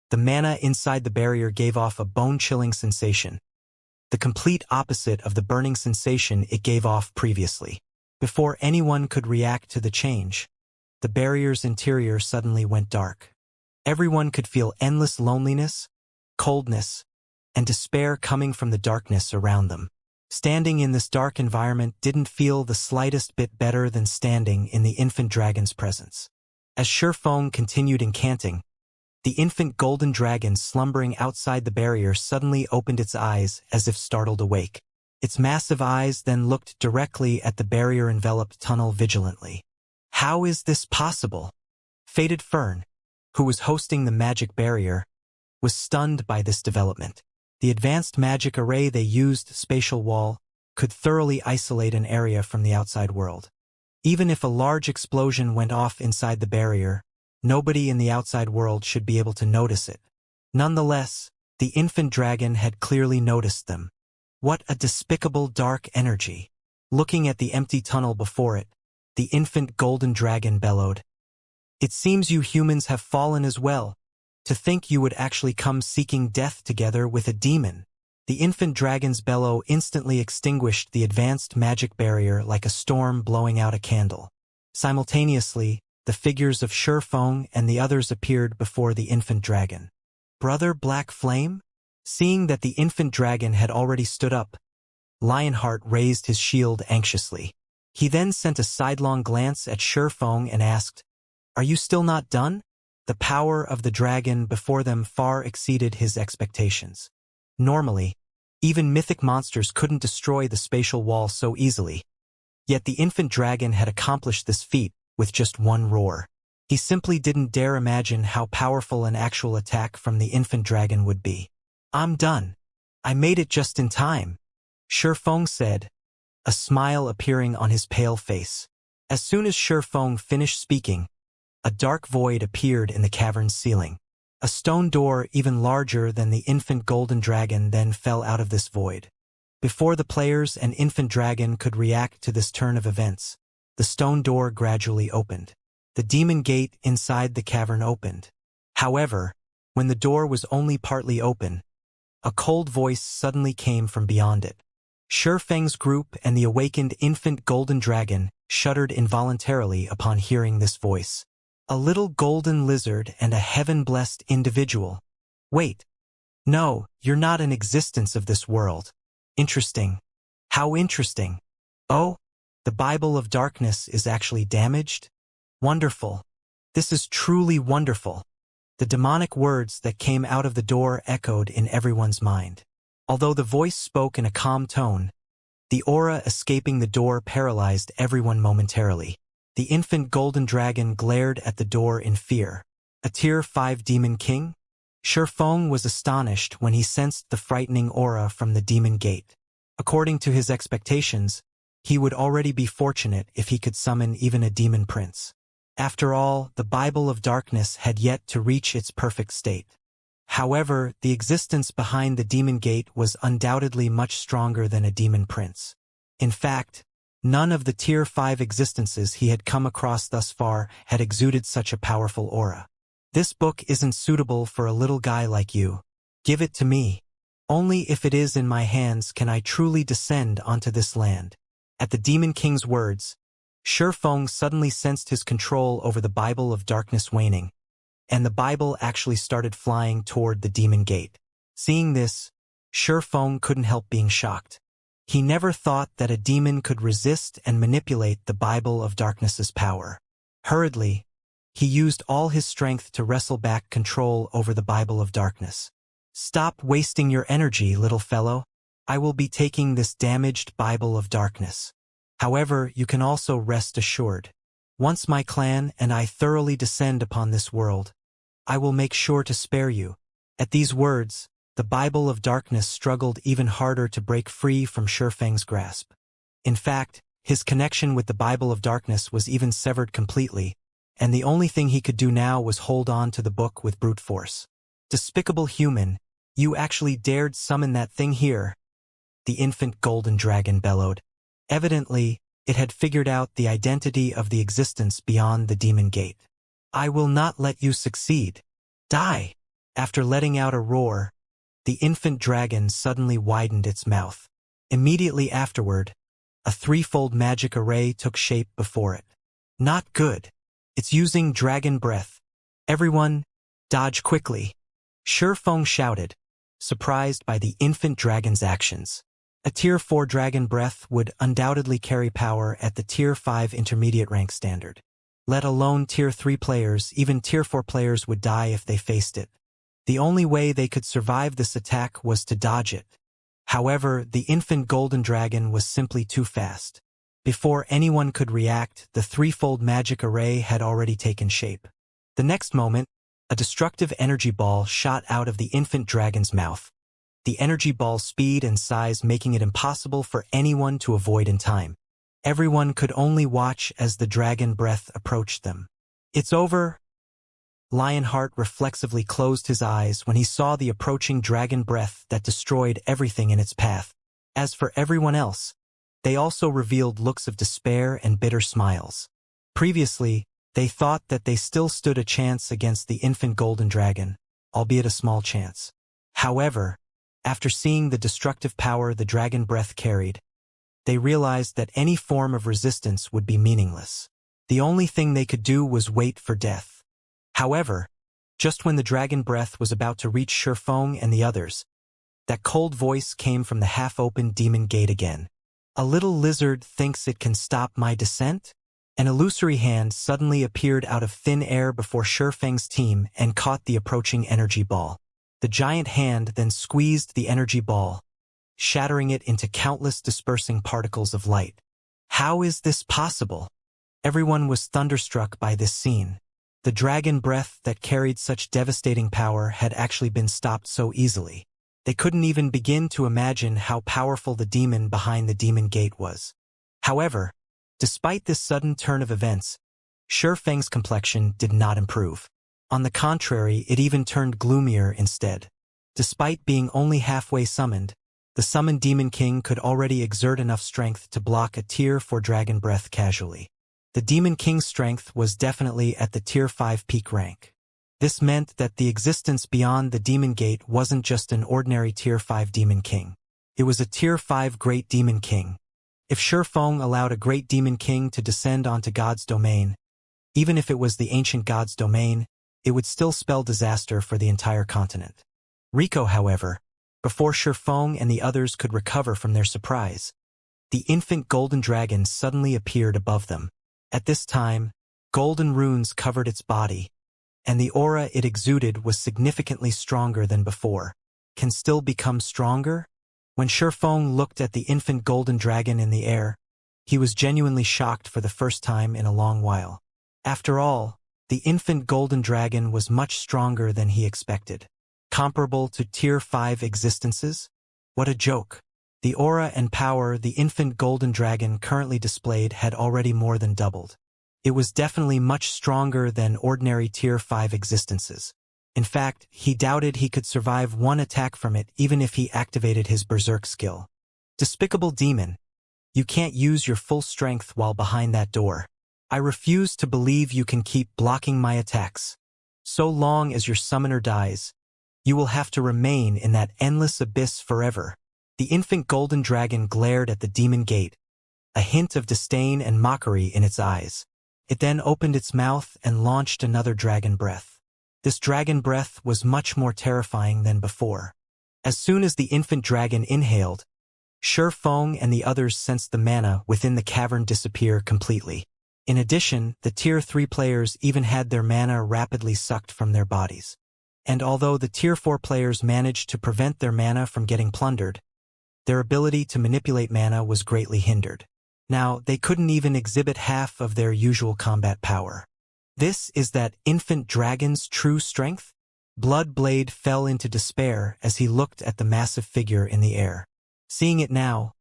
Speaker 1: the mana inside the barrier gave off a bone-chilling sensation, the complete opposite of the burning sensation it gave off previously. Before anyone could react to the change, the barrier's interior suddenly went dark. Everyone could feel endless loneliness, coldness, and despair coming from the darkness around them. Standing in this dark environment didn't feel the slightest bit better than standing in the infant dragon's presence. As Shifeng continued incanting, the infant golden dragon slumbering outside the barrier suddenly opened its eyes as if startled awake. Its massive eyes then looked directly at the barrier-enveloped tunnel vigilantly. How is this possible? Faded Fern, who was hosting the magic barrier, was stunned by this development. The advanced magic array they used, spatial wall, could thoroughly isolate an area from the outside world. Even if a large explosion went off inside the barrier, nobody in the outside world should be able to notice it. Nonetheless, the infant dragon had clearly noticed them. What a despicable dark energy! Looking at the empty tunnel before it, the infant golden dragon bellowed. It seems you humans have fallen as well. To think you would actually come seeking death together with a demon. The infant dragon's bellow instantly extinguished the advanced magic barrier like a storm blowing out a candle. Simultaneously, the figures of Shifeng and the others appeared before the infant dragon. Brother Black Flame? Seeing that the infant dragon had already stood up, Lionheart raised his shield anxiously. He then sent a sidelong glance at Shifeng and asked, "Are you still not done?" The power of the dragon before them far exceeded his expectations. Normally, even mythic monsters couldn't destroy the spatial wall so easily. Yet the infant dragon had accomplished this feat with just one roar. He simply didn't dare imagine how powerful an actual attack from the infant dragon would be. "I'm done. I made it just in time," Shifeng said, a smile appearing on his pale face. As soon as Shifeng finished speaking, a dark void appeared in the cavern's ceiling. A stone door even larger than the infant golden dragon then fell out of this void. Before the players and infant dragon could react to this turn of events, the stone door gradually opened. The demon gate inside the cavern opened. However, when the door was only partly open, a cold voice suddenly came from beyond it. Shifeng's group and the awakened infant golden dragon shuddered involuntarily upon hearing this voice. A little golden lizard and a heaven-blessed individual. Wait. No, you're not an existence of this world. Interesting. How interesting. Oh, the Bible of Darkness is actually damaged? Wonderful. This is truly wonderful. The demonic words that came out of the door echoed in everyone's mind. Although the voice spoke in a calm tone, the aura escaping the door paralyzed everyone momentarily. The infant golden dragon glared at the door in fear. A Tier 5 demon king? Shifeng was astonished when he sensed the frightening aura from the demon gate. According to his expectations, he would already be fortunate if he could summon even a demon prince. After all, the Bible of Darkness had yet to reach its perfect state. However, the existence behind the demon gate was undoubtedly much stronger than a demon prince. In fact, none of the Tier 5 existences he had come across thus far had exuded such a powerful aura. This book isn't suitable for a little guy like you. Give it to me. Only if it is in my hands can I truly descend onto this land. At the Demon King's words, Shifeng suddenly sensed his control over the Bible of Darkness waning, and the Bible actually started flying toward the demon gate. Seeing this, Feng couldn't help being shocked. He never thought that a demon could resist and manipulate the Bible of Darkness's power. Hurriedly, he used all his strength to wrestle back control over the Bible of Darkness. "Stop wasting your energy, little fellow. I will be taking this damaged Bible of Darkness. However, you can also rest assured. Once my clan and I thoroughly descend upon this world, I will make sure to spare you." At these words, the Bible of Darkness struggled even harder to break free from Feng's grasp. In fact, his connection with the Bible of Darkness was even severed completely, and the only thing he could do now was hold on to the book with brute force. "Despicable human, you actually dared summon that thing here," the infant golden dragon bellowed. Evidently, it had figured out the identity of the existence beyond the demon gate. "I will not let you succeed. Die!" After letting out a roar, the infant dragon suddenly widened its mouth. Immediately afterward, a threefold magic array took shape before it. "Not good. It's using dragon breath. Everyone, dodge quickly," Feng shouted, surprised by the infant dragon's actions. A Tier 4 dragon breath would undoubtedly carry power at the Tier 5 intermediate rank standard. Let alone Tier 3 players, even Tier 4 players would die if they faced it. The only way they could survive this attack was to dodge it. However, the infant golden dragon was simply too fast. Before anyone could react, the threefold magic array had already taken shape. The next moment, a destructive energy ball shot out of the infant dragon's mouth, the energy ball's speed and size making it impossible for anyone to avoid in time. Everyone could only watch as the dragon breath approached them. "It's over." Lionheart reflexively closed his eyes when he saw the approaching dragon breath that destroyed everything in its path. As for everyone else, they also revealed looks of despair and bitter smiles. Previously, they thought that they still stood a chance against the infant golden dragon, albeit a small chance. However, after seeing the destructive power the dragon breath carried, they realized that any form of resistance would be meaningless. The only thing they could do was wait for death. However, just when the dragon breath was about to reach Feng and the others, that cold voice came from the half-open demon gate again. "A little lizard thinks it can stop my descent?" An illusory hand suddenly appeared out of thin air before Feng's team and caught the approaching energy ball. The giant hand then squeezed the energy ball, shattering it into countless dispersing particles of light. How is this possible? Everyone was thunderstruck by this scene. The dragon breath that carried such devastating power had actually been stopped so easily. They couldn't even begin to imagine how powerful the demon behind the demon gate was. However, despite this sudden turn of events, Feng's complexion did not improve. On the contrary, it even turned gloomier instead. Despite being only halfway summoned, the summoned Demon King could already exert enough strength to block a Tier 4 dragon breath casually. The Demon King's strength was definitely at the Tier 5 peak rank. This meant that the existence beyond the Demon Gate wasn't just an ordinary Tier 5 Demon King. It was a Tier 5 Great Demon King. If Feng allowed a Great Demon King to descend onto God's domain, even if it was the ancient God's domain, it would still spell disaster for the entire continent. Rico, however, before Feng and the others could recover from their surprise, the infant golden dragon suddenly appeared above them. At this time, golden runes covered its body, and the aura it exuded was significantly stronger than before. Can still become stronger? When Feng looked at the infant golden dragon in the air, he was genuinely shocked for the first time in a long while. After all, the infant golden dragon was much stronger than he expected. Comparable to Tier 5 existences? What a joke. The aura and power the infant golden dragon currently displayed had already more than doubled. It was definitely much stronger than ordinary Tier 5 existences. In fact, he doubted he could survive one attack from it even if he activated his berserk skill. Despicable demon. You can't use your full strength while behind that door. I refuse to believe you can keep blocking my attacks. So long as your summoner dies, you will have to remain in that endless abyss forever. The infant golden dragon glared at the demon gate, a hint of disdain and mockery in its eyes. It then opened its mouth and launched another dragon breath. This dragon breath was much more terrifying than before. As soon as the infant dragon inhaled, Shi Feng and the others sensed the mana within the cavern disappear completely. In addition, the Tier 3 players even had their mana rapidly sucked from their bodies. And although the Tier 4 players managed to prevent their mana from getting plundered, their ability to manipulate mana was greatly hindered. Now, they couldn't even exhibit half of their usual combat power. This is that infant dragon's true strength? Bloodblade fell into despair as he looked at the massive figure in the air. Seeing it now,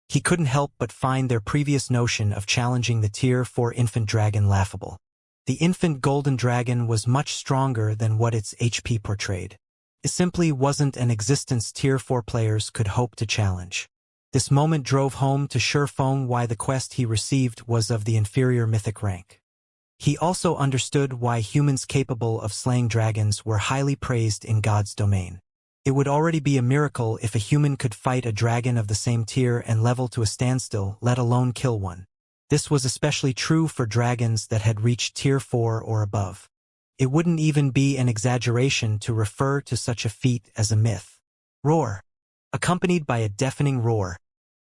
Speaker 1: he couldn't help but find their previous notion of challenging the Tier 4 infant dragon laughable. The infant golden dragon was much stronger than what its HP portrayed. It simply wasn't an existence Tier 4 players could hope to challenge. This moment drove home to Shi Feng why the quest he received was of the inferior mythic rank. He also understood why humans capable of slaying dragons were highly praised in God's domain. It would already be a miracle if a human could fight a dragon of the same tier and level to a standstill, let alone kill one. This was especially true for dragons that had reached Tier 4 or above. It wouldn't even be an exaggeration to refer to such a feat as a myth. Roar. Accompanied by a deafening roar,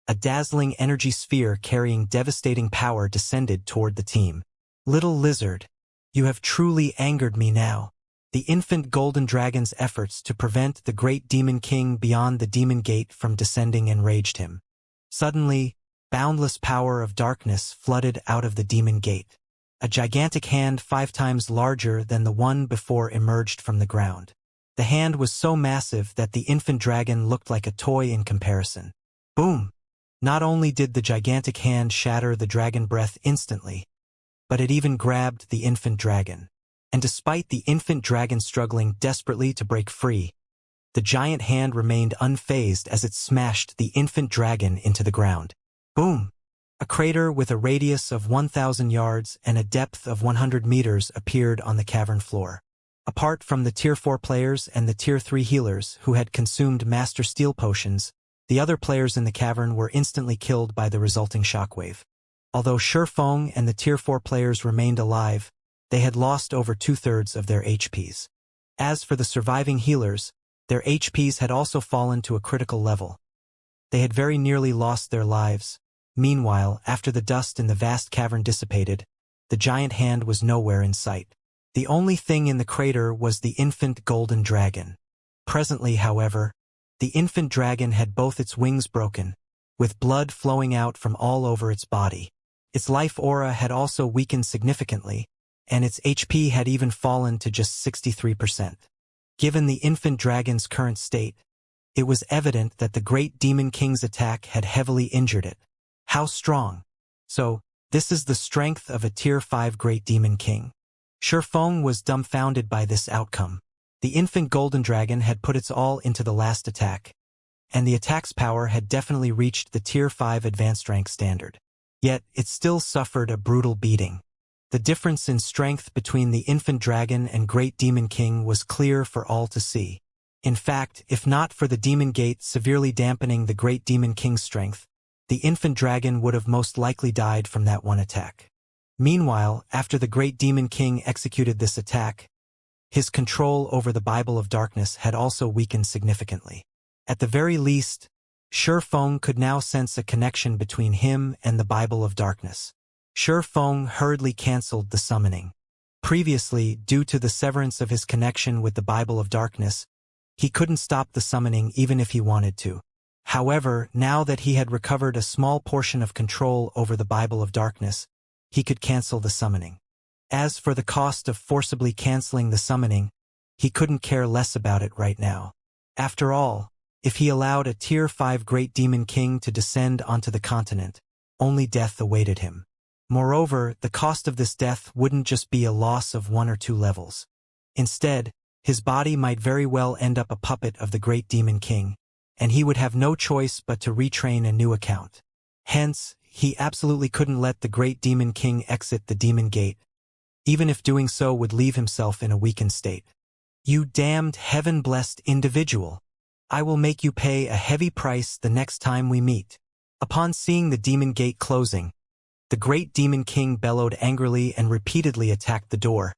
Speaker 1: a dazzling energy sphere carrying devastating power descended toward the team. Little lizard, you have truly angered me now. The infant golden dragon's efforts to prevent the great demon king beyond the demon gate from descending enraged him. Suddenly, boundless power of darkness flooded out of the demon gate. A gigantic hand 5 times larger than the one before emerged from the ground. The hand was so massive that the infant dragon looked like a toy in comparison. Boom! Not only did the gigantic hand shatter the dragon breath instantly, but it even grabbed the infant dragon. And despite the infant dragon struggling desperately to break free, the giant hand remained unfazed as it smashed the infant dragon into the ground. Boom! A crater with a radius of 1,000 yards and a depth of 100 meters appeared on the cavern floor. Apart from the Tier 4 players and the Tier 3 healers who had consumed Master Steel potions, the other players in the cavern were instantly killed by the resulting shockwave. Although Shi Feng and the Tier 4 players remained alive, they had lost over 2/3 of their HPs. As for the surviving healers, their HPs had also fallen to a critical level. They had very nearly lost their lives. Meanwhile, after the dust in the vast cavern dissipated, the giant hand was nowhere in sight. The only thing in the crater was the infant golden dragon. Presently, however, the infant dragon had both its wings broken, with blood flowing out from all over its body. Its life aura had also weakened significantly, and its HP had even fallen to just 63%. Given the infant dragon's current state, it was evident that the great demon king's attack had heavily injured it. How strong? So, this is the strength of a Tier 5 great demon king. Shi Feng was dumbfounded by this outcome. The infant golden dragon had put its all into the last attack, and the attack's power had definitely reached the Tier 5 advanced rank standard. Yet, it still suffered a brutal beating. The difference in strength between the infant dragon and great demon king was clear for all to see. In fact, if not for the demon gate severely dampening the great demon king's strength, the infant dragon would have most likely died from that one attack. Meanwhile, after the great demon king executed this attack, his control over the Bible of Darkness had also weakened significantly. At the very least, Shi Feng could now sense a connection between him and the Bible of Darkness. Shi Feng hurriedly cancelled the summoning. Previously, due to the severance of his connection with the Bible of Darkness, he couldn't stop the summoning even if he wanted to. However, now that he had recovered a small portion of control over the Bible of Darkness, he could cancel the summoning. As for the cost of forcibly canceling the summoning, he couldn't care less about it right now. After all, if he allowed a Tier 5 great demon king to descend onto the continent, only death awaited him. Moreover, the cost of this death wouldn't just be a loss of 1 or 2 levels. Instead, his body might very well end up a puppet of the great demon king, and he would have no choice but to retrain a new account. Hence, he absolutely couldn't let the great demon king exit the demon gate, even if doing so would leave himself in a weakened state. You damned heaven-blessed individual! I will make you pay a heavy price the next time we meet. Upon seeing the demon gate closing, the great demon king bellowed angrily and repeatedly attacked the door,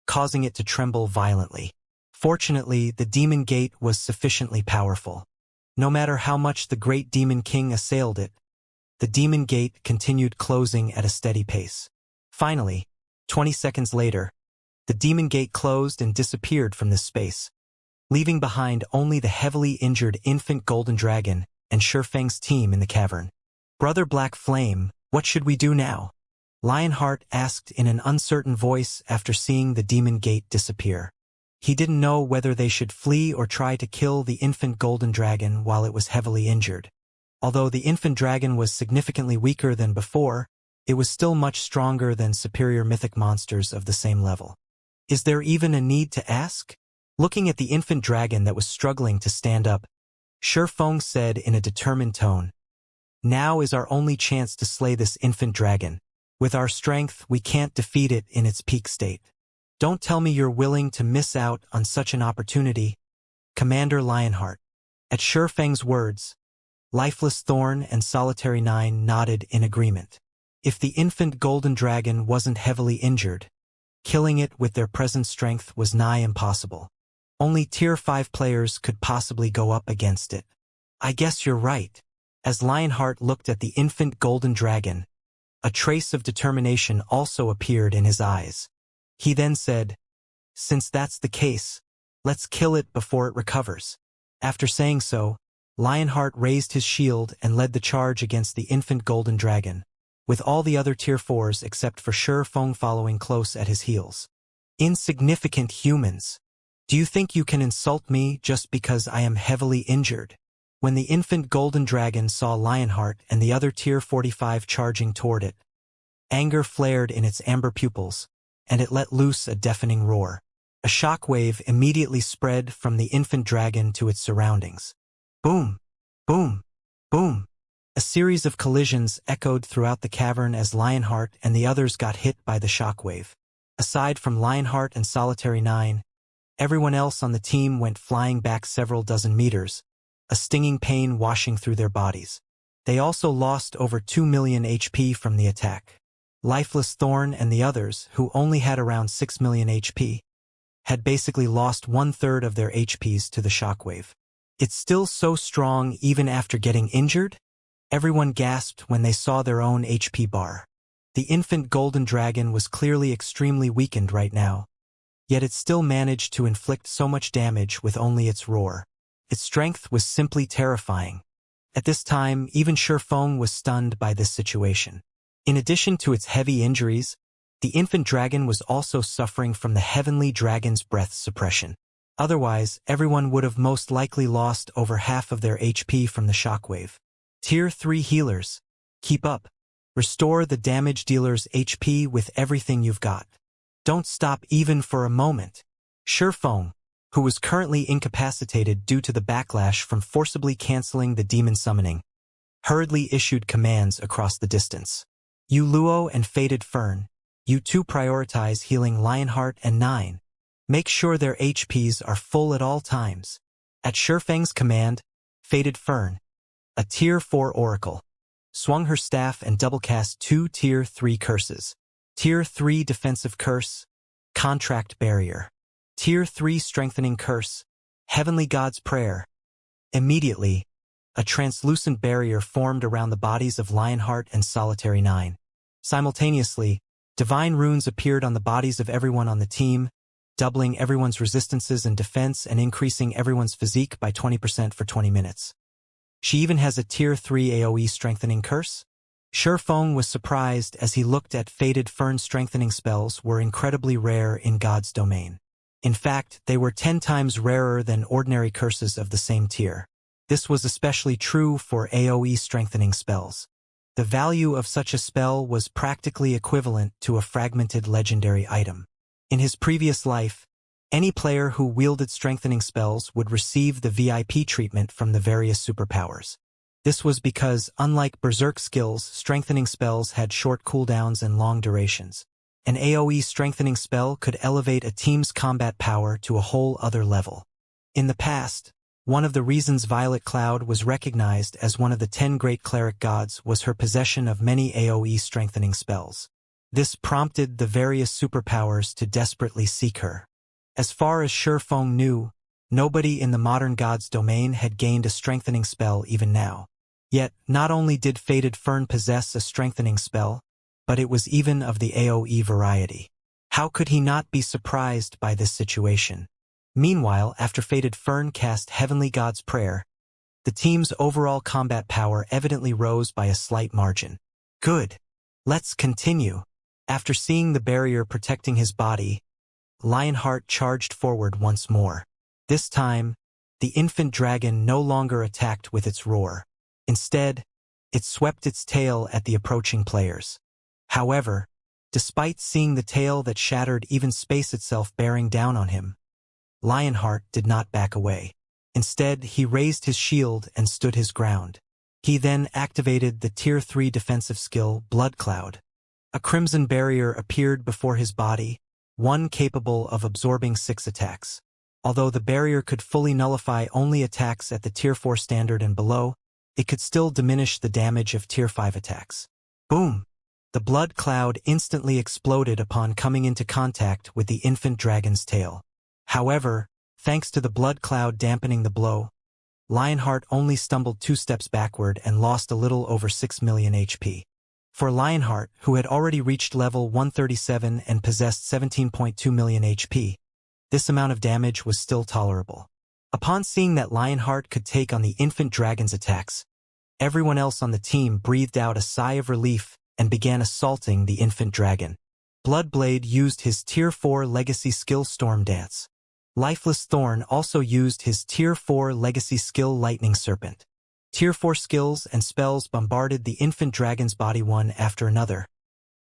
Speaker 1: causing it to tremble violently. Fortunately, the demon gate was sufficiently powerful. No matter how much the great demon king assailed it, the demon gate continued closing at a steady pace. Finally, 20 seconds later, the demon gate closed and disappeared from this space, leaving behind only the heavily injured infant golden dragon and Shifeng's team in the cavern. "Brother Black Flame, what should we do now?" Lionheart asked in an uncertain voice after seeing the demon gate disappear. He didn't know whether they should flee or try to kill the infant golden dragon while it was heavily injured. Although the infant dragon was significantly weaker than before, it was still much stronger than superior mythic monsters of the same level. Is there even a need to ask? Looking at the infant dragon that was struggling to stand up, Shifeng said in a determined tone, "Now is our only chance to slay this infant dragon. With our strength, we can't defeat it in its peak state. Don't tell me you're willing to miss out on such an opportunity, Commander Lionheart." At Shifeng's words, Lifeless Thorn and Solitary 9 nodded in agreement. If the infant golden dragon wasn't heavily injured, killing it with their present strength was nigh impossible. Only Tier 5 players could possibly go up against it. "I guess you're right." As Lionheart looked at the infant golden dragon, a trace of determination also appeared in his eyes. He then said, "Since that's the case, let's kill it before it recovers." After saying so, Lionheart raised his shield and led the charge against the infant golden dragon, with all the other Tier 4s except for Shifeng following close at his heels. "Insignificant humans. Do you think you can insult me just because I am heavily injured?" When the infant golden dragon saw Lionheart and the other Tier 45 charging toward it, anger flared in its amber pupils, and it let loose a deafening roar. A shockwave immediately spread from the infant dragon to its surroundings. Boom! Boom! Boom! A series of collisions echoed throughout the cavern as Lionheart and the others got hit by the shockwave. Aside from Lionheart and Solitary 9, everyone else on the team went flying back several dozen meters, a stinging pain washing through their bodies. They also lost over 2 million HP from the attack. Lifeless Thorn and the others, who only had around 6 million HP, had basically lost 1/3 of their HPs to the shockwave. "It's still so strong even after getting injured?" Everyone gasped when they saw their own HP bar. The infant golden dragon was clearly extremely weakened right now, yet it still managed to inflict so much damage with only its roar. Its strength was simply terrifying. At this time, even Shifeng was stunned by this situation. In addition to its heavy injuries, the infant dragon was also suffering from the heavenly dragon's breath suppression. Otherwise, everyone would have most likely lost over half of their HP from the shockwave. Tier 3 healers, keep up. Restore the damage dealer's HP with everything you've got. Don't stop even for a moment. Shifeng, who was currently incapacitated due to the backlash from forcibly canceling the demon summoning, hurriedly issued commands across the distance. "You Luo and Faded Fern, you two prioritize healing Lionheart and 9. Make sure their HPs are full at all times." At Shifeng's command, Faded Fern, a Tier 4 oracle, swung her staff and double-cast 2 Tier 3 curses. Tier 3 Defensive Curse, Contract Barrier. Tier 3 Strengthening Curse, Heavenly God's Prayer. Immediately, a translucent barrier formed around the bodies of Lionheart and Solitary 9. Simultaneously, divine runes appeared on the bodies of everyone on the team, doubling everyone's resistances and defense and increasing everyone's physique by 20% for 20 minutes. She even has a Tier 3 AoE strengthening curse? Shifeng was surprised as he looked at Faded Fern strengthening spells were incredibly rare in God's domain. In fact, they were 10 times rarer than ordinary curses of the same tier. This was especially true for AoE strengthening spells. The value of such a spell was practically equivalent to a fragmented legendary item. In his previous life, any player who wielded strengthening spells would receive the VIP treatment from the various superpowers. This was because, unlike Berserk skills, strengthening spells had short cooldowns and long durations. An AoE strengthening spell could elevate a team's combat power to a whole other level. In the past, one of the reasons Violet Cloud was recognized as one of the 10 great cleric gods was her possession of many AoE strengthening spells. This prompted the various superpowers to desperately seek her. As far as Shi Feng knew, nobody in the modern god's domain had gained a strengthening spell even now. Yet, not only did Fated Fern possess a strengthening spell, but it was even of the AoE variety. How could he not be surprised by this situation? Meanwhile, after Fated Fern cast Heavenly God's Prayer, the team's overall combat power evidently rose by a slight margin. Good. Let's continue. After seeing the barrier protecting his body, Lionheart charged forward once more. This time, the infant dragon no longer attacked with its roar. Instead, it swept its tail at the approaching players. However, despite seeing the tail that shattered even space itself bearing down on him, Lionheart did not back away. Instead, he raised his shield and stood his ground. He then activated the Tier 3 defensive skill, Blood Cloud. A crimson barrier appeared before his body, one capable of absorbing 6 attacks. Although the barrier could fully nullify only attacks at the Tier 4 standard and below, it could still diminish the damage of Tier 5 attacks. Boom! The blood cloud instantly exploded upon coming into contact with the infant dragon's tail. However, thanks to the blood cloud dampening the blow, Lionheart only stumbled 2 steps backward and lost a little over 6 million HP. For Lionheart, who had already reached level 137 and possessed 17.2 million HP, this amount of damage was still tolerable. Upon seeing that Lionheart could take on the infant dragon's attacks, everyone else on the team breathed out a sigh of relief and began assaulting the infant dragon. Bloodblade used his Tier 4 legacy skill Storm Dance. Lifeless Thorn also used his Tier 4 legacy skill Lightning Serpent. Tier 4 skills and spells bombarded the infant dragon's body one after another,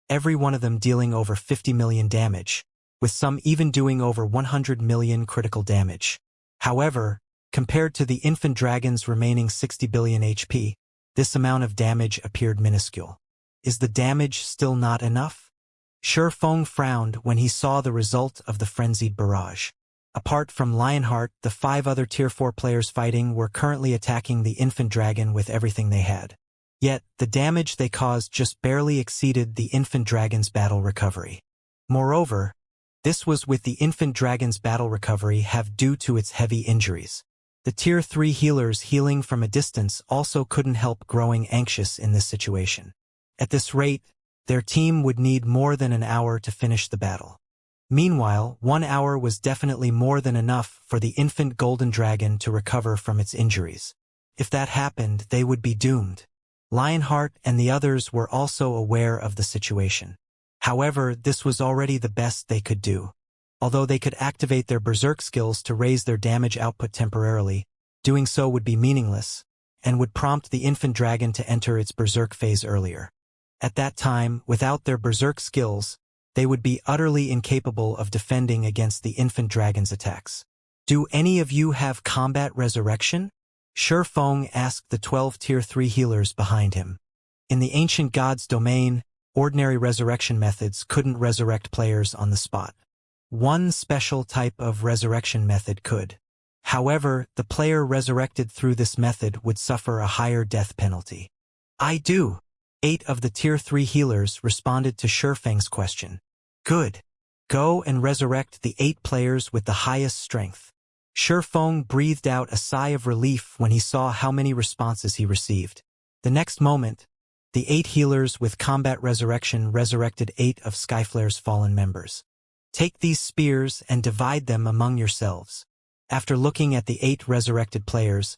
Speaker 1: every one of them dealing over 50 million damage, with some even doing over 100 million critical damage. However, compared to the infant dragon's remaining 60 billion HP, this amount of damage appeared minuscule. Is the damage still not enough? Shi Feng frowned when he saw the result of the frenzied barrage. Apart from Lionheart, the 5 other Tier 4 players fighting were currently attacking the infant dragon with everything they had. Yet, the damage they caused just barely exceeded the infant dragon's battle recovery. Moreover, this was with the infant dragon's battle recovery have due to its heavy injuries. The Tier 3 healers healing from a distance also couldn't help growing anxious in this situation. At this rate, their team would need more than an hour to finish the battle. Meanwhile, 1 hour was definitely more than enough for the infant golden dragon to recover from its injuries. If that happened, they would be doomed. Lionheart and the others were also aware of the situation. However, this was already the best they could do. Although they could activate their berserk skills to raise their damage output temporarily, doing so would be meaningless, and would prompt the infant dragon to enter its berserk phase earlier. At that time, without their berserk skills, they would be utterly incapable of defending against the infant dragon's attacks. Do any of you have combat resurrection? Shi Feng asked the 12 Tier 3 healers behind him. In the ancient god's domain, ordinary resurrection methods couldn't resurrect players on the spot. One special type of resurrection method could. However, the player resurrected through this method would suffer a higher death penalty. I do. 8 of the Tier 3 healers responded to Shi Feng's question. Good. Go and resurrect the 8 players with the highest strength. Shi Feng breathed out a sigh of relief when he saw how many responses he received. The next moment, the 8 healers with combat resurrection resurrected 8 of Skyflare's fallen members. Take these spears and divide them among yourselves. After looking at the 8 resurrected players,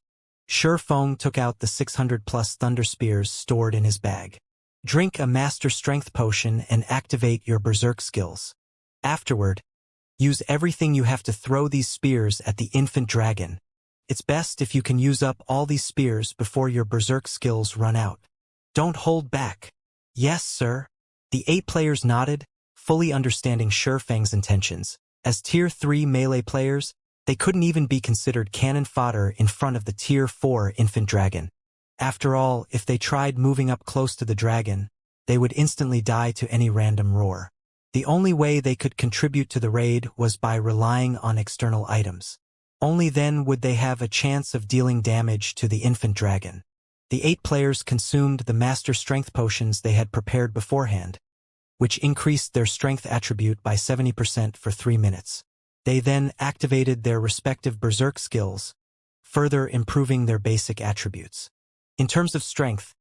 Speaker 1: Shi Feng took out the 600+ thunder spears stored in his bag. Drink a master strength potion and activate your berserk skills. Afterward, use everything you have to throw these spears at the infant dragon. It's best if you can use up all these spears before your berserk skills run out. Don't hold back. Yes, sir. The 8 players nodded, fully understanding Shi Feng's intentions. As Tier 3 melee players, they couldn't even be considered cannon fodder in front of the Tier 4 infant dragon. After all, if they tried moving up close to the dragon, they would instantly die to any random roar. The only way they could contribute to the raid was by relying on external items. Only then would they have a chance of dealing damage to the infant dragon. The 8 players consumed the master strength potions they had prepared beforehand, which increased their strength attribute by 70% for 3 minutes. They then activated their respective berserk skills, further improving their basic attributes. In terms of strength,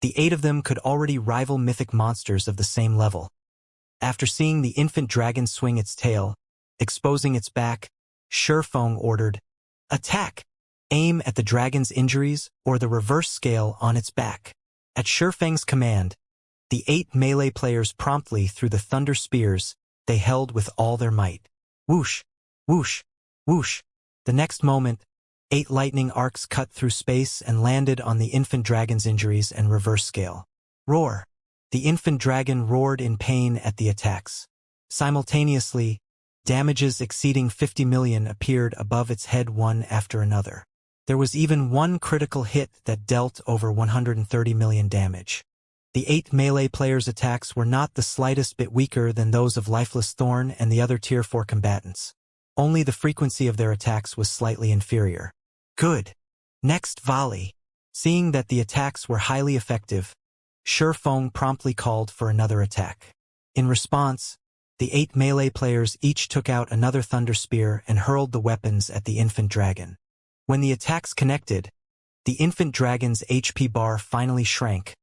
Speaker 1: the 8 of them could already rival mythic monsters of the same level. After seeing the infant dragon swing its tail, exposing its back, Shifeng ordered, "Attack! Aim at the dragon's injuries or the reverse scale on its back." At Shifeng's command, the 8 melee players promptly threw the thunder spears they held with all their might. Whoosh! Whoosh! Whoosh! The next moment, 8 lightning arcs cut through space and landed on the infant dragon's injuries and reverse scale. Roar! The infant dragon roared in pain at the attacks. Simultaneously, damages exceeding 50 million appeared above its head one after another. There was even one critical hit that dealt over 130 million damage. The 8 melee players' attacks were not the slightest bit weaker than those of Lifeless Thorn and the other Tier 4 combatants. Only the frequency of their attacks was slightly inferior. Good. Next volley. Seeing that the attacks were highly effective, Shifeng promptly called for another attack. In response, the 8 melee players each took out another thunder spear and hurled the weapons at the infant dragon. When the attacks connected, the infant dragon's HP bar finally shrank,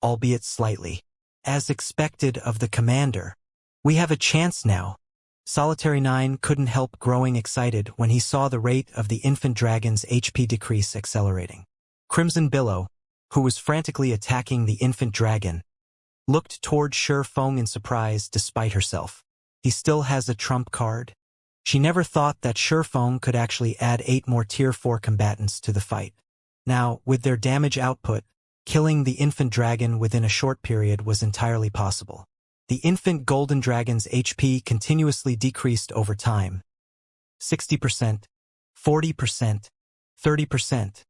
Speaker 1: albeit slightly. As expected of the commander, "We have a chance now." Solitary 9 couldn't help growing excited when he saw the rate of the infant dragon's HP decrease accelerating. Crimson Billow, who was frantically attacking the infant dragon, looked toward Shifeng in surprise despite herself. He still has a trump card? She never thought that Shifeng could actually add 8 more Tier 4 combatants to the fight. Now, with their damage output, killing the infant dragon within a short period was entirely possible. The infant golden dragon's HP continuously decreased over time. 60%, 40%, 30%.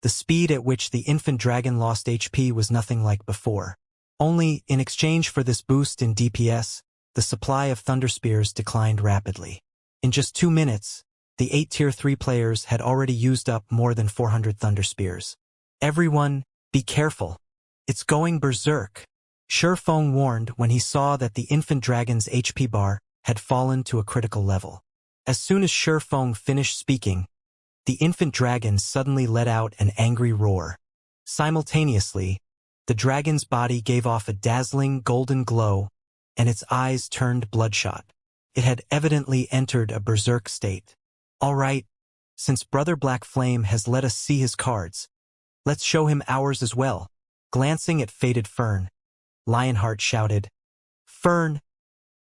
Speaker 1: The speed at which the infant dragon lost HP was nothing like before. Only, in exchange for this boost in DPS, the supply of thunder spears declined rapidly. In just 2 minutes, the 8 Tier 3 players had already used up more than 400 thunder spears. "Everyone, be careful. It's going berserk," Shifeng warned when he saw that the infant dragon's HP bar had fallen to a critical level. As soon as Shifeng finished speaking, the infant dragon suddenly let out an angry roar. Simultaneously, the dragon's body gave off a dazzling golden glow, and its eyes turned bloodshot. It had evidently entered a berserk state. "All right, since Brother Black Flame has let us see his cards, let's show him ours as well." Glancing at Faded Fern, Lionheart shouted, "Fern,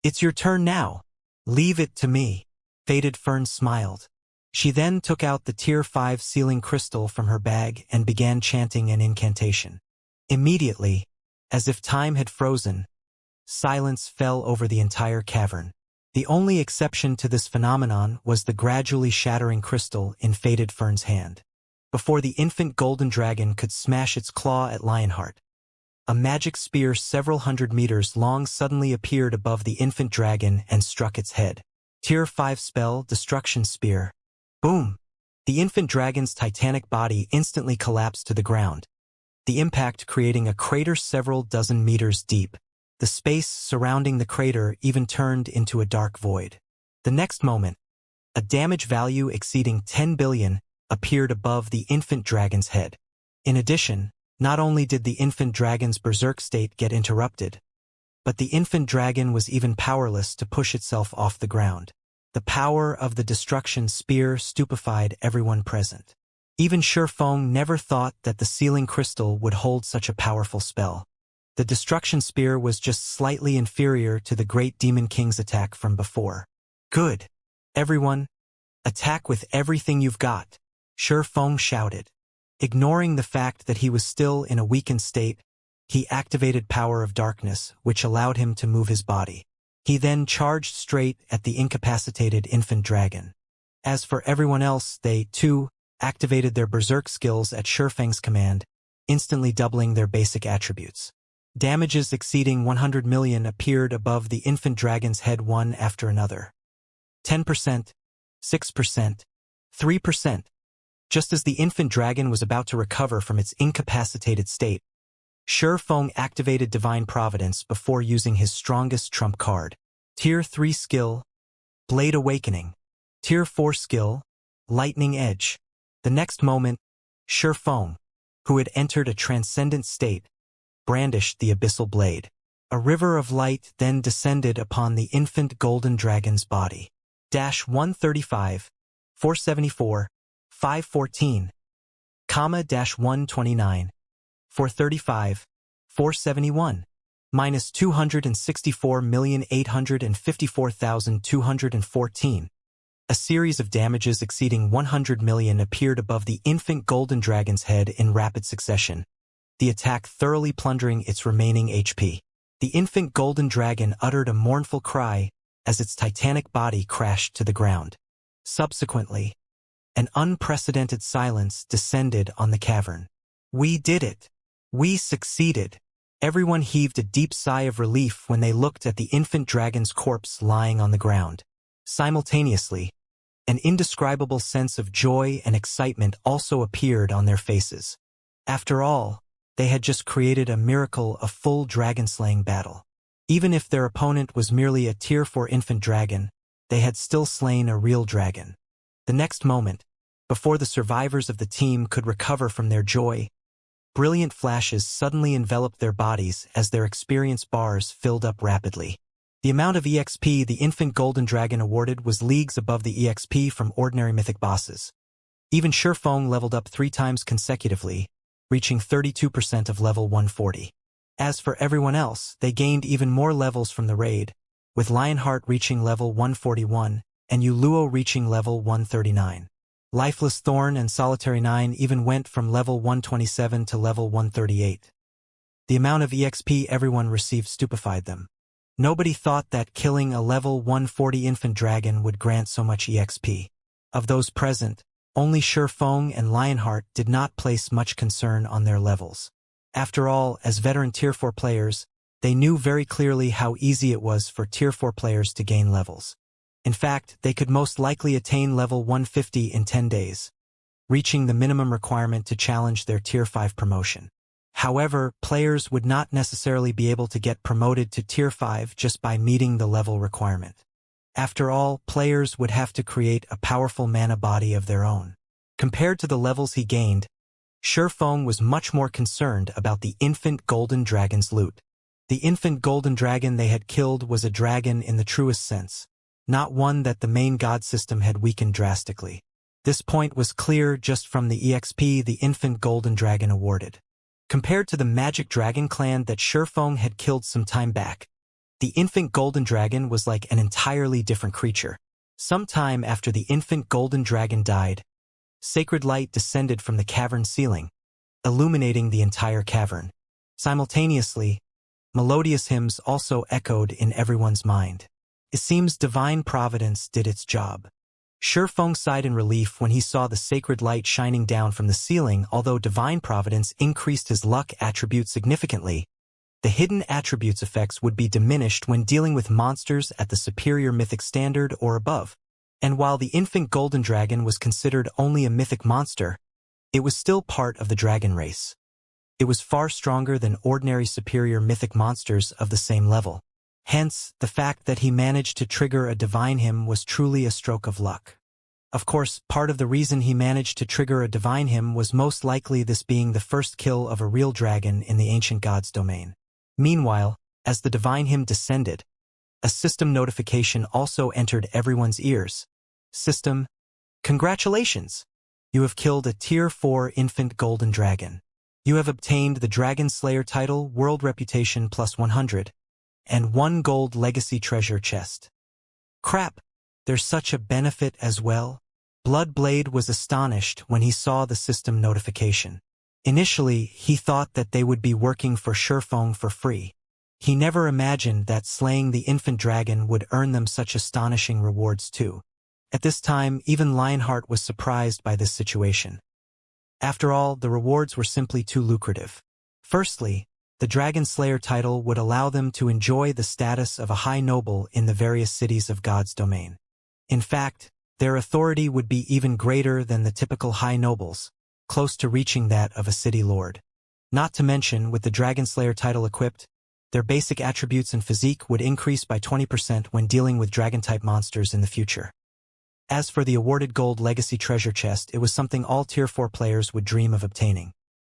Speaker 1: it's your turn now. Leave it to me." Faded Fern smiled. She then took out the Tier 5 sealing crystal from her bag and began chanting an incantation. Immediately, as if time had frozen, silence fell over the entire cavern. The only exception to this phenomenon was the gradually shattering crystal in Faded Fern's hand. Before the infant golden dragon could smash its claw at Lionheart, a magic spear several hundred meters long suddenly appeared above the infant dragon and struck its head. Tier 5 spell, Destruction Spear. Boom! The infant dragon's titanic body instantly collapsed to the ground, the impact creating a crater several dozen meters deep. The space surrounding the crater even turned into a dark void. The next moment, a damage value exceeding 10 billion appeared above the infant dragon's head. In addition, not only did the infant dragon's berserk state get interrupted, but the infant dragon was even powerless to push itself off the ground. The power of the destruction spear stupefied everyone present. Even Shifeng never thought that the sealing crystal would hold such a powerful spell. The destruction spear was just slightly inferior to the Great Demon King's attack from before. "Good. Everyone, attack with everything you've got," Shifeng shouted. Ignoring the fact that he was still in a weakened state, he activated Power of Darkness, which allowed him to move his body. He then charged straight at the incapacitated infant dragon. As for everyone else, they, too, activated their berserk skills at Shifeng's command, instantly doubling their basic attributes. Damages exceeding 100 million appeared above the infant dragon's head one after another. 10%, 6%, 3%. Just as the infant dragon was about to recover from its incapacitated state, Shifeng activated Divine Providence before using his strongest trump card. Tier 3 skill, Blade Awakening. Tier 4 skill, Lightning Edge. The next moment, Feng, who had entered a transcendent state, brandished the abyssal blade. A river of light then descended upon the infant golden dragon's body. 135, 474, 514, 129, 435, 471, minus 264,854,214. A series of damages exceeding 100 million appeared above the infant golden dragon's head in rapid succession, the attack thoroughly plundering its remaining HP. The infant golden dragon uttered a mournful cry as its titanic body crashed to the ground. Subsequently, an unprecedented silence descended on the cavern. We did it! We succeeded! Everyone heaved a deep sigh of relief when they looked at the infant dragon's corpse lying on the ground. Simultaneously, an indescribable sense of joy and excitement also appeared on their faces. After all, they had just created a miracle of full dragon-slaying battle. Even if their opponent was merely a Tier 4 infant dragon, they had still slain a real dragon. The next moment, before the survivors of the team could recover from their joy, brilliant flashes suddenly enveloped their bodies as their experience bars filled up rapidly. The amount of EXP the infant golden dragon awarded was leagues above the EXP from ordinary mythic bosses. Even Feng leveled up 3 times consecutively, reaching 32% of level 140. As for everyone else, they gained even more levels from the raid, with Lionheart reaching level 141 and Yuluo reaching level 139. Lifeless Thorn and Solitary 9 even went from level 127 to level 138. The amount of EXP everyone received stupefied them. Nobody thought that killing a level 140 infant dragon would grant so much EXP. Of those present, only Feng and Lionheart did not place much concern on their levels. After all, as veteran Tier 4 players, they knew very clearly how easy it was for Tier 4 players to gain levels. In fact, they could most likely attain level 150 in 10 days, reaching the minimum requirement to challenge their Tier 5 promotion. However, players would not necessarily be able to get promoted to Tier 5 just by meeting the level requirement. After all, players would have to create a powerful mana body of their own. Compared to the levels he gained, Feng was much more concerned about the infant golden dragon's loot. The infant golden dragon they had killed was a dragon in the truest sense, not one that the main god system had weakened drastically. This point was clear just from the EXP the infant golden dragon awarded. Compared to the magic dragon clan that Feng had killed some time back, the infant golden dragon was like an entirely different creature. Sometime after the infant golden dragon died, sacred light descended from the cavern ceiling, illuminating the entire cavern. Simultaneously, melodious hymns also echoed in everyone's mind. It seems divine providence did its job. Feng sighed in relief when he saw the sacred light shining down from the ceiling. Although divine providence increased his luck attribute significantly, the hidden attributes effects would be diminished when dealing with monsters at the superior mythic standard or above. And while the infant golden dragon was considered only a mythic monster, it was still part of the dragon race. It was far stronger than ordinary superior mythic monsters of the same level. Hence, the fact that he managed to trigger a divine hymn was truly a stroke of luck. Of course, part of the reason he managed to trigger a divine hymn was most likely this being the first kill of a real dragon in the ancient god's domain. Meanwhile, as the divine hymn descended, a system notification also entered everyone's ears. System, congratulations! You have killed a Tier 4 infant golden dragon. You have obtained the Dragon Slayer title, World Reputation plus 100, and 1 gold legacy treasure chest. Crap, there's such a benefit as well? Bloodblade was astonished when he saw the system notification. Initially, he thought that they would be working for Feng for free. He never imagined that slaying the infant dragon would earn them such astonishing rewards too. At this time, even Lionheart was surprised by this situation. After all, the rewards were simply too lucrative. Firstly, the Dragon Slayer title would allow them to enjoy the status of a high noble in the various cities of God's domain. In fact, their authority would be even greater than the typical high nobles, close to reaching that of a city lord. Not to mention, with the Dragon Slayer title equipped, their basic attributes and physique would increase by 20% when dealing with dragon-type monsters in the future. As for the awarded Gold Legacy Treasure Chest, it was something all Tier 4 players would dream of obtaining.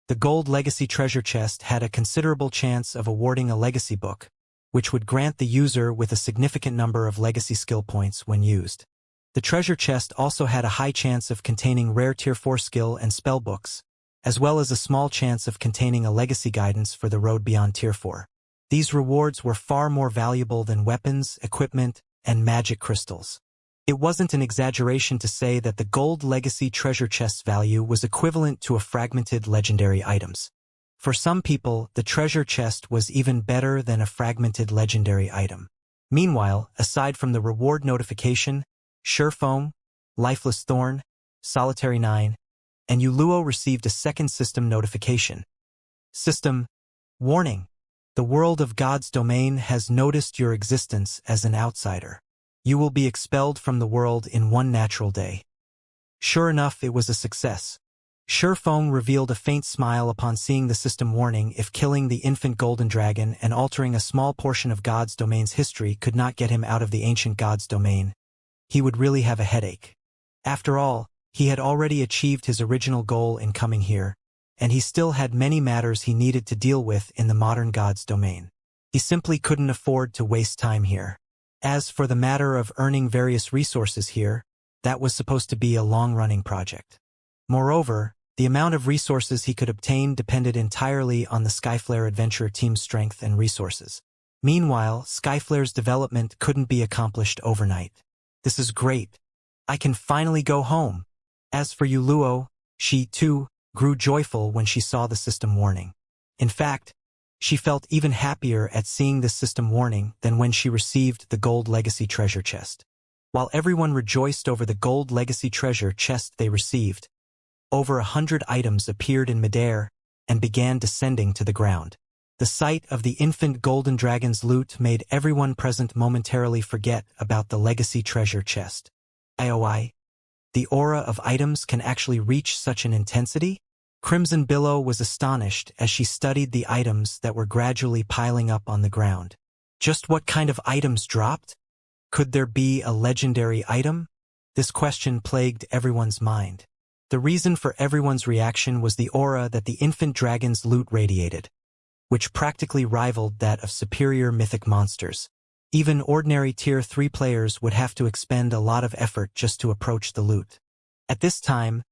Speaker 1: The Gold Legacy Treasure Chest had a considerable chance of awarding a legacy book, which would grant the user with a significant number of legacy skill points when used. The treasure chest also had a high chance of containing rare Tier 4 skill and spell books, as well as a small chance of containing a legacy guidance for the road beyond Tier 4. These rewards were far more valuable than weapons, equipment, and magic crystals. It wasn't an exaggeration to say that the Gold Legacy Treasure Chest's value was equivalent to a fragmented legendary items. For some people, the treasure chest was even better than a fragmented legendary item. Meanwhile, aside from the reward notification, Surefoam, Lifeless Thorn, Solitary 9, and Uluo received a second system notification. System warning. The world of God's domain has noticed your existence as an outsider. You will be expelled from the world in one natural day. Sure enough, it was a success. Surefoam revealed a faint smile upon seeing the system warning if killing the infant golden dragon and altering a small portion of God's domain's history could not get him out of the ancient God's domain. He would really have a headache. After all, he had already achieved his original goal in coming here, and he still had many matters he needed to deal with in the modern God's domain. He simply couldn't afford to waste time here. As for the matter of earning various resources here, that was supposed to be a long-running project. Moreover, the amount of resources he could obtain depended entirely on the Skyflare Adventure team's strength and resources. Meanwhile, Skyflare's development couldn't be accomplished overnight. This is great. I can finally go home. As for Uluo, she, too, grew joyful when she saw the system warning. In fact, she felt even happier at seeing this system warning than when she received the Gold Legacy Treasure Chest. While everyone rejoiced over the Gold Legacy Treasure Chest they received, over 100 items appeared in midair and began descending to the ground. The sight of the infant golden dragon's loot made everyone present momentarily forget about the legacy treasure chest. IOI. The aura of items can actually reach such an intensity? Crimson Billow was astonished as she studied the items that were gradually piling up on the ground. Just what kind of items dropped? Could there be a legendary item? This question plagued everyone's mind. The reason for everyone's reaction was the aura that the infant dragon's loot radiated, which practically rivaled that of superior mythic monsters. Even ordinary Tier 3 players would have to expend a lot of effort just to approach the loot. At this time,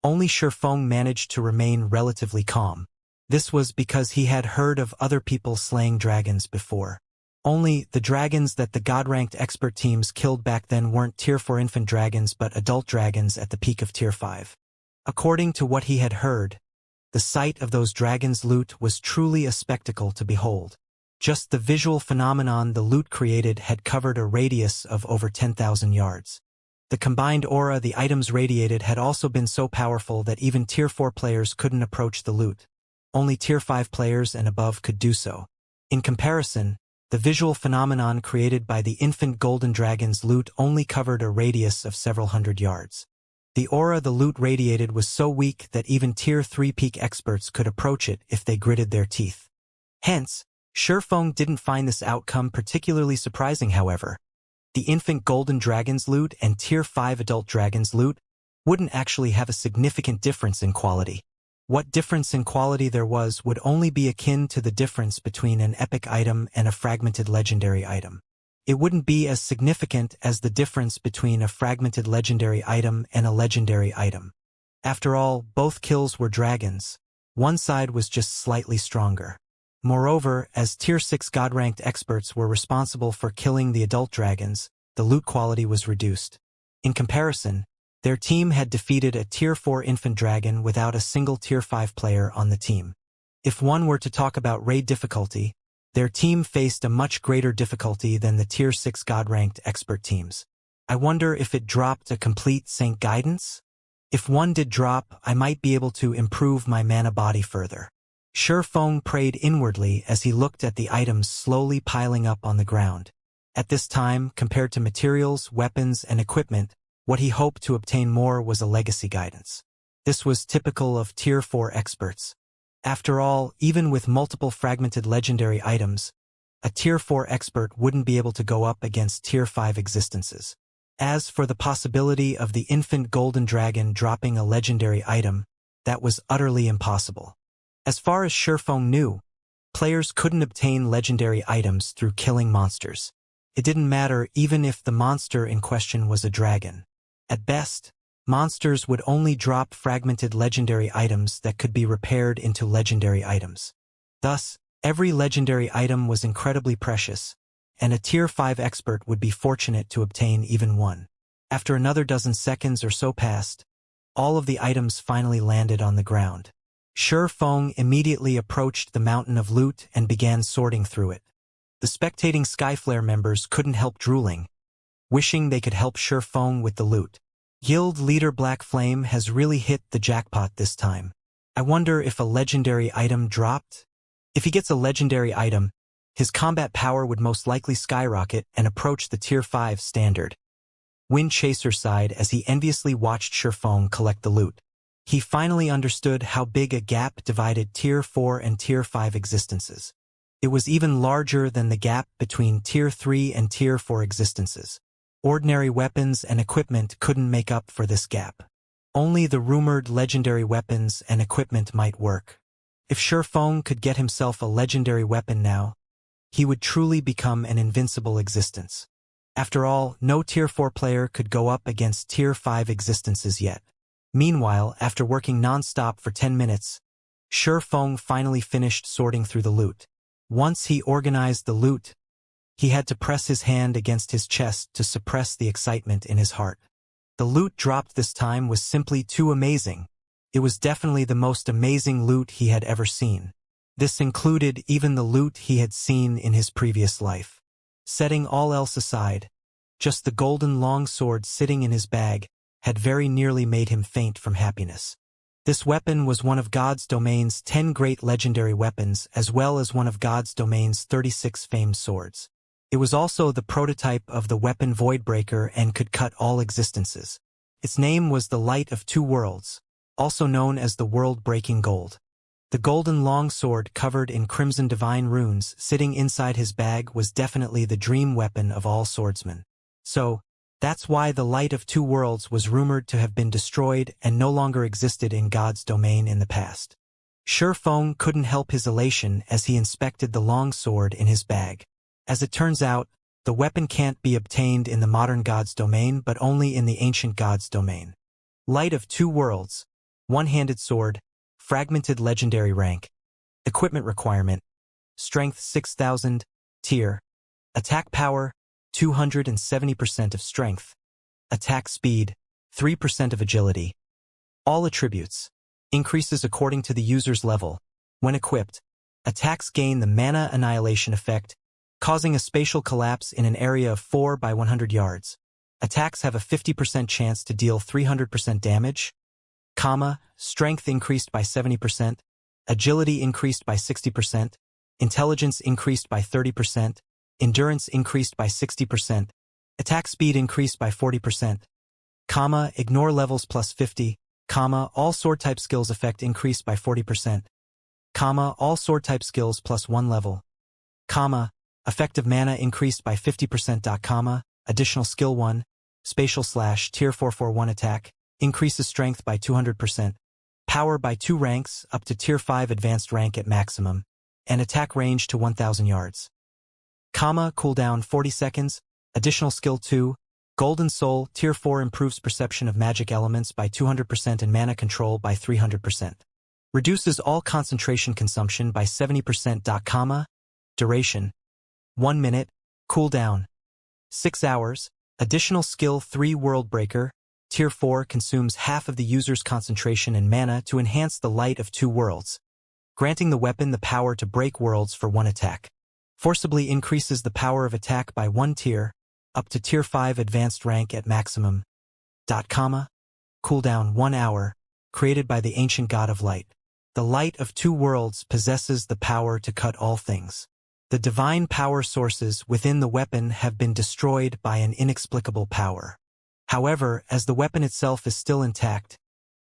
Speaker 1: only Surefoam managed to remain relatively calm. This was because he had heard of other people slaying dragons before. Only the dragons that the God-ranked expert teams killed back then weren't Tier 4 infant dragons but adult dragons at the peak of Tier 5. According to what he had heard, the sight of those dragons' loot was truly a spectacle to behold. Just the visual phenomenon the loot created had covered a radius of over 10,000 yards. The combined aura the items radiated had also been so powerful that even Tier 4 players couldn't approach the loot. Only Tier 5 players and above could do so. In comparison, the visual phenomenon created by the infant golden dragon's loot only covered a radius of several hundred yards. The aura the loot radiated was so weak that even Tier 3 peak experts could approach it if they gritted their teeth. Hence, Surefoam didn't find this outcome particularly surprising, however. The infant golden dragon's loot and Tier 5 adult dragon's loot wouldn't actually have a significant difference in quality. What difference in quality there was would only be akin to the difference between an epic item and a fragmented legendary item. It wouldn't be as significant as the difference between a fragmented legendary item and a legendary item. After all, both kills were dragons. One side was just slightly stronger. Moreover, as Tier 6 God-ranked experts were responsible for killing the adult dragons, the loot quality was reduced. In comparison, their team had defeated a Tier 4 infant dragon without a single Tier 5 player on the team. If one were to talk about raid difficulty, their team faced a much greater difficulty than the Tier 6 God-ranked expert teams. I wonder if it dropped a complete Saint Guidance? If one did drop, I might be able to improve my mana body further. Surefoam prayed inwardly as he looked at the items slowly piling up on the ground. At this time, compared to materials, weapons, and equipment, what he hoped to obtain more was a legacy guidance. This was typical of Tier 4 experts. After all, even with multiple fragmented legendary items, a Tier 4 expert wouldn't be able to go up against Tier 5 existences. As for the possibility of the infant golden dragon dropping a legendary item, that was utterly impossible. As far as Shifeng knew, players couldn't obtain legendary items through killing monsters. It didn't matter even if the monster in question was a dragon. At best, monsters would only drop fragmented legendary items that could be repaired into legendary items. Thus, every legendary item was incredibly precious, and a Tier 5 expert would be fortunate to obtain even one. After another dozen seconds or so passed, all of the items finally landed on the ground. Shifeng immediately approached the mountain of loot and began sorting through it. The spectating Skyflare members couldn't help drooling, wishing they could help Shifeng with the loot. Guild leader Black Flame has really hit the jackpot this time. I wonder if a legendary item dropped? If he gets a legendary item, his combat power would most likely skyrocket and approach the Tier 5 standard. Wind Chaser sighed as he enviously watched Shifeng collect the loot. He finally understood how big a gap divided Tier 4 and Tier 5 existences. It was even larger than the gap between Tier 3 and Tier 4 existences. Ordinary weapons and equipment couldn't make up for this gap. Only the rumored legendary weapons and equipment might work. If Shifeng could get himself a legendary weapon now, he would truly become an invincible existence. After all, no Tier 4 player could go up against Tier 5 existences yet. Meanwhile, after working non-stop for 10 minutes, Shifeng finally finished sorting through the loot. Once he organized the loot, he had to press his hand against his chest to suppress the excitement in his heart. The loot dropped this time was simply too amazing. It was definitely the most amazing loot he had ever seen. This included even the loot he had seen in his previous life. Setting all else aside, just the golden longsword sitting in his bag had very nearly made him faint from happiness. This weapon was one of God's domain's 10 great legendary weapons as well as one of God's domain's 36 famed swords. It was also the prototype of the weapon Voidbreaker and could cut all existences. Its name was the Light of Two Worlds, also known as the World-Breaking Gold. The golden longsword covered in crimson divine runes sitting inside his bag was definitely the dream weapon of all swordsmen. So, that's why the Light of Two Worlds was rumored to have been destroyed and no longer existed in God's domain in the past. Shifeng couldn't help his elation as he inspected the longsword in his bag. As it turns out, the weapon can't be obtained in the modern God's domain but only in the ancient God's domain. Light of Two Worlds, one-handed sword, fragmented legendary rank, equipment requirement, strength 6000, tier, attack power, 270% of strength, attack speed, 3% of agility. All attributes, increases according to the user's level. When equipped, attacks gain the mana annihilation effect, causing a spatial collapse in an area of 4 by 100 yards. Attacks have a 50% chance to deal 300% damage, strength increased by 70%, agility increased by 60%, intelligence increased by 30%, endurance increased by 60%, attack speed increased by 40%, ignore levels plus 50, all sword type skills effect increased by 40%, all sword type skills plus 1 level, effective mana increased by 50%, additional skill 1, spatial / tier 441 attack, increases strength by 200%, power by 2 ranks up to tier 5 advanced rank at maximum, and attack range to 1000 yards. Cooldown 40 seconds, additional skill 2, Golden Soul, tier 4 improves perception of magic elements by 200% and mana control by 300%. Reduces all concentration consumption by 70%, duration, 1 minute, cooldown, 6 hours, additional skill 3 Worldbreaker, tier 4 consumes half of the user's concentration and mana to enhance the Light of Two Worlds, granting the weapon the power to break worlds for 1 attack. Forcibly increases the power of attack by 1 tier, up to tier 5 advanced rank at maximum. Cooldown 1 hour, created by the ancient god of light. The Light of Two Worlds possesses the power to cut all things. The divine power sources within the weapon have been destroyed by an inexplicable power. However, as the weapon itself is still intact,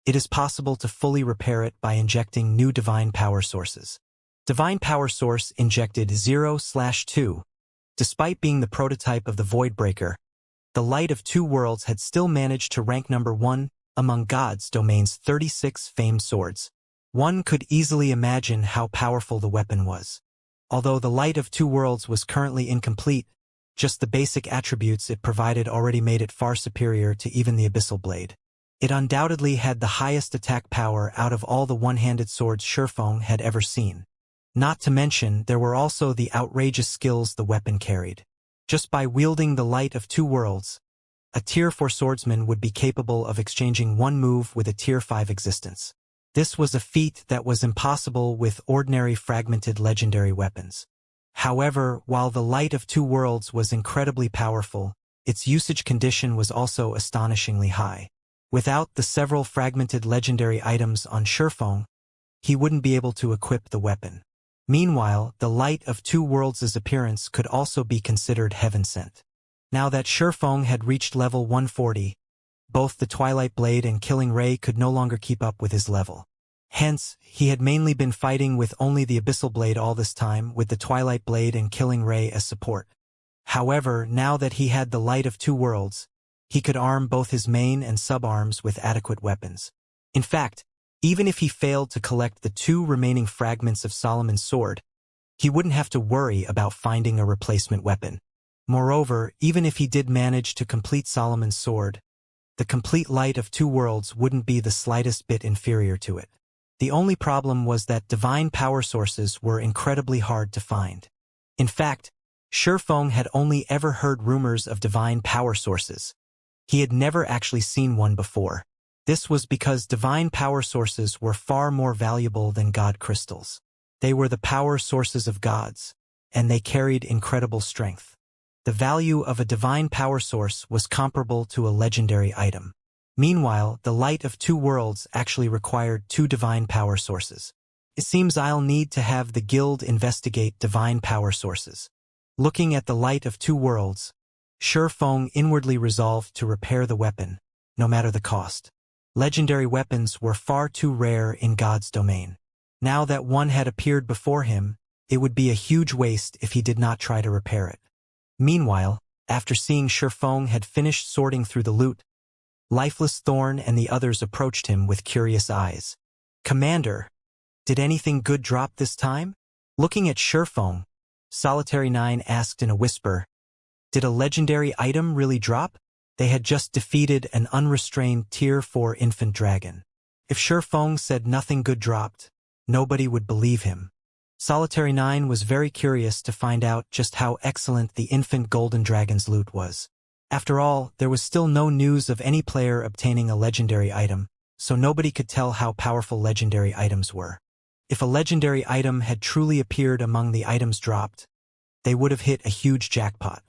Speaker 1: it is possible to fully repair it by injecting new divine power sources. Divine Power Source injected 0/2. Despite being the prototype of the Voidbreaker, the Light of Two Worlds had still managed to rank number 1 among God's Domain's 36 famed swords. One could easily imagine how powerful the weapon was. Although the Light of Two Worlds was currently incomplete, just the basic attributes it provided already made it far superior to even the Abyssal Blade. It undoubtedly had the highest attack power out of all the one-handed swords Shurfeng had ever seen. Not to mention, there were also the outrageous skills the weapon carried. Just by wielding the Light of Two Worlds, a Tier 4 swordsman would be capable of exchanging one move with a Tier 5 existence. This was a feat that was impossible with ordinary fragmented legendary weapons. However, while the Light of Two Worlds was incredibly powerful, its usage condition was also astonishingly high. Without the several fragmented legendary items on Shurfeng, he wouldn't be able to equip the weapon. Meanwhile, the Light of Two Worlds' appearance could also be considered heaven-sent. Now that Shurfeng had reached level 140, both the Twilight Blade and Killing Ray could no longer keep up with his level. Hence, he had mainly been fighting with only the Abyssal Blade all this time, with the Twilight Blade and Killing Ray as support. However, now that he had the Light of Two Worlds, he could arm both his main and sub-arms with adequate weapons. In fact, even if he failed to collect the 2 remaining fragments of Solomon's sword, he wouldn't have to worry about finding a replacement weapon. Moreover, even if he did manage to complete Solomon's sword, the complete Light of Two Worlds wouldn't be the slightest bit inferior to it. The only problem was that divine power sources were incredibly hard to find. In fact, Shurfeng had only ever heard rumors of divine power sources. He had never actually seen one before. This was because divine power sources were far more valuable than god crystals. They were the power sources of gods, and they carried incredible strength. The value of a divine power source was comparable to a legendary item. Meanwhile, the Light of Two Worlds actually required 2 divine power sources. It seems I'll need to have the guild investigate divine power sources. Looking at the Light of Two Worlds, Shurfeng inwardly resolved to repair the weapon, no matter the cost. Legendary weapons were far too rare in God's domain. Now that one had appeared before him, it would be a huge waste if he did not try to repair it. Meanwhile, after seeing Shurfeng had finished sorting through the loot, Lifeless Thorn and the others approached him with curious eyes. "Commander, did anything good drop this time?" Looking at Shurfeng, Solitary 9 asked in a whisper, "Did a legendary item really drop?" They had just defeated an unrestrained Tier 4 infant dragon. If Shurfeng said nothing good dropped, nobody would believe him. Solitary 9 was very curious to find out just how excellent the infant golden dragon's loot was. After all, there was still no news of any player obtaining a legendary item, so nobody could tell how powerful legendary items were. If a legendary item had truly appeared among the items dropped, they would have hit a huge jackpot.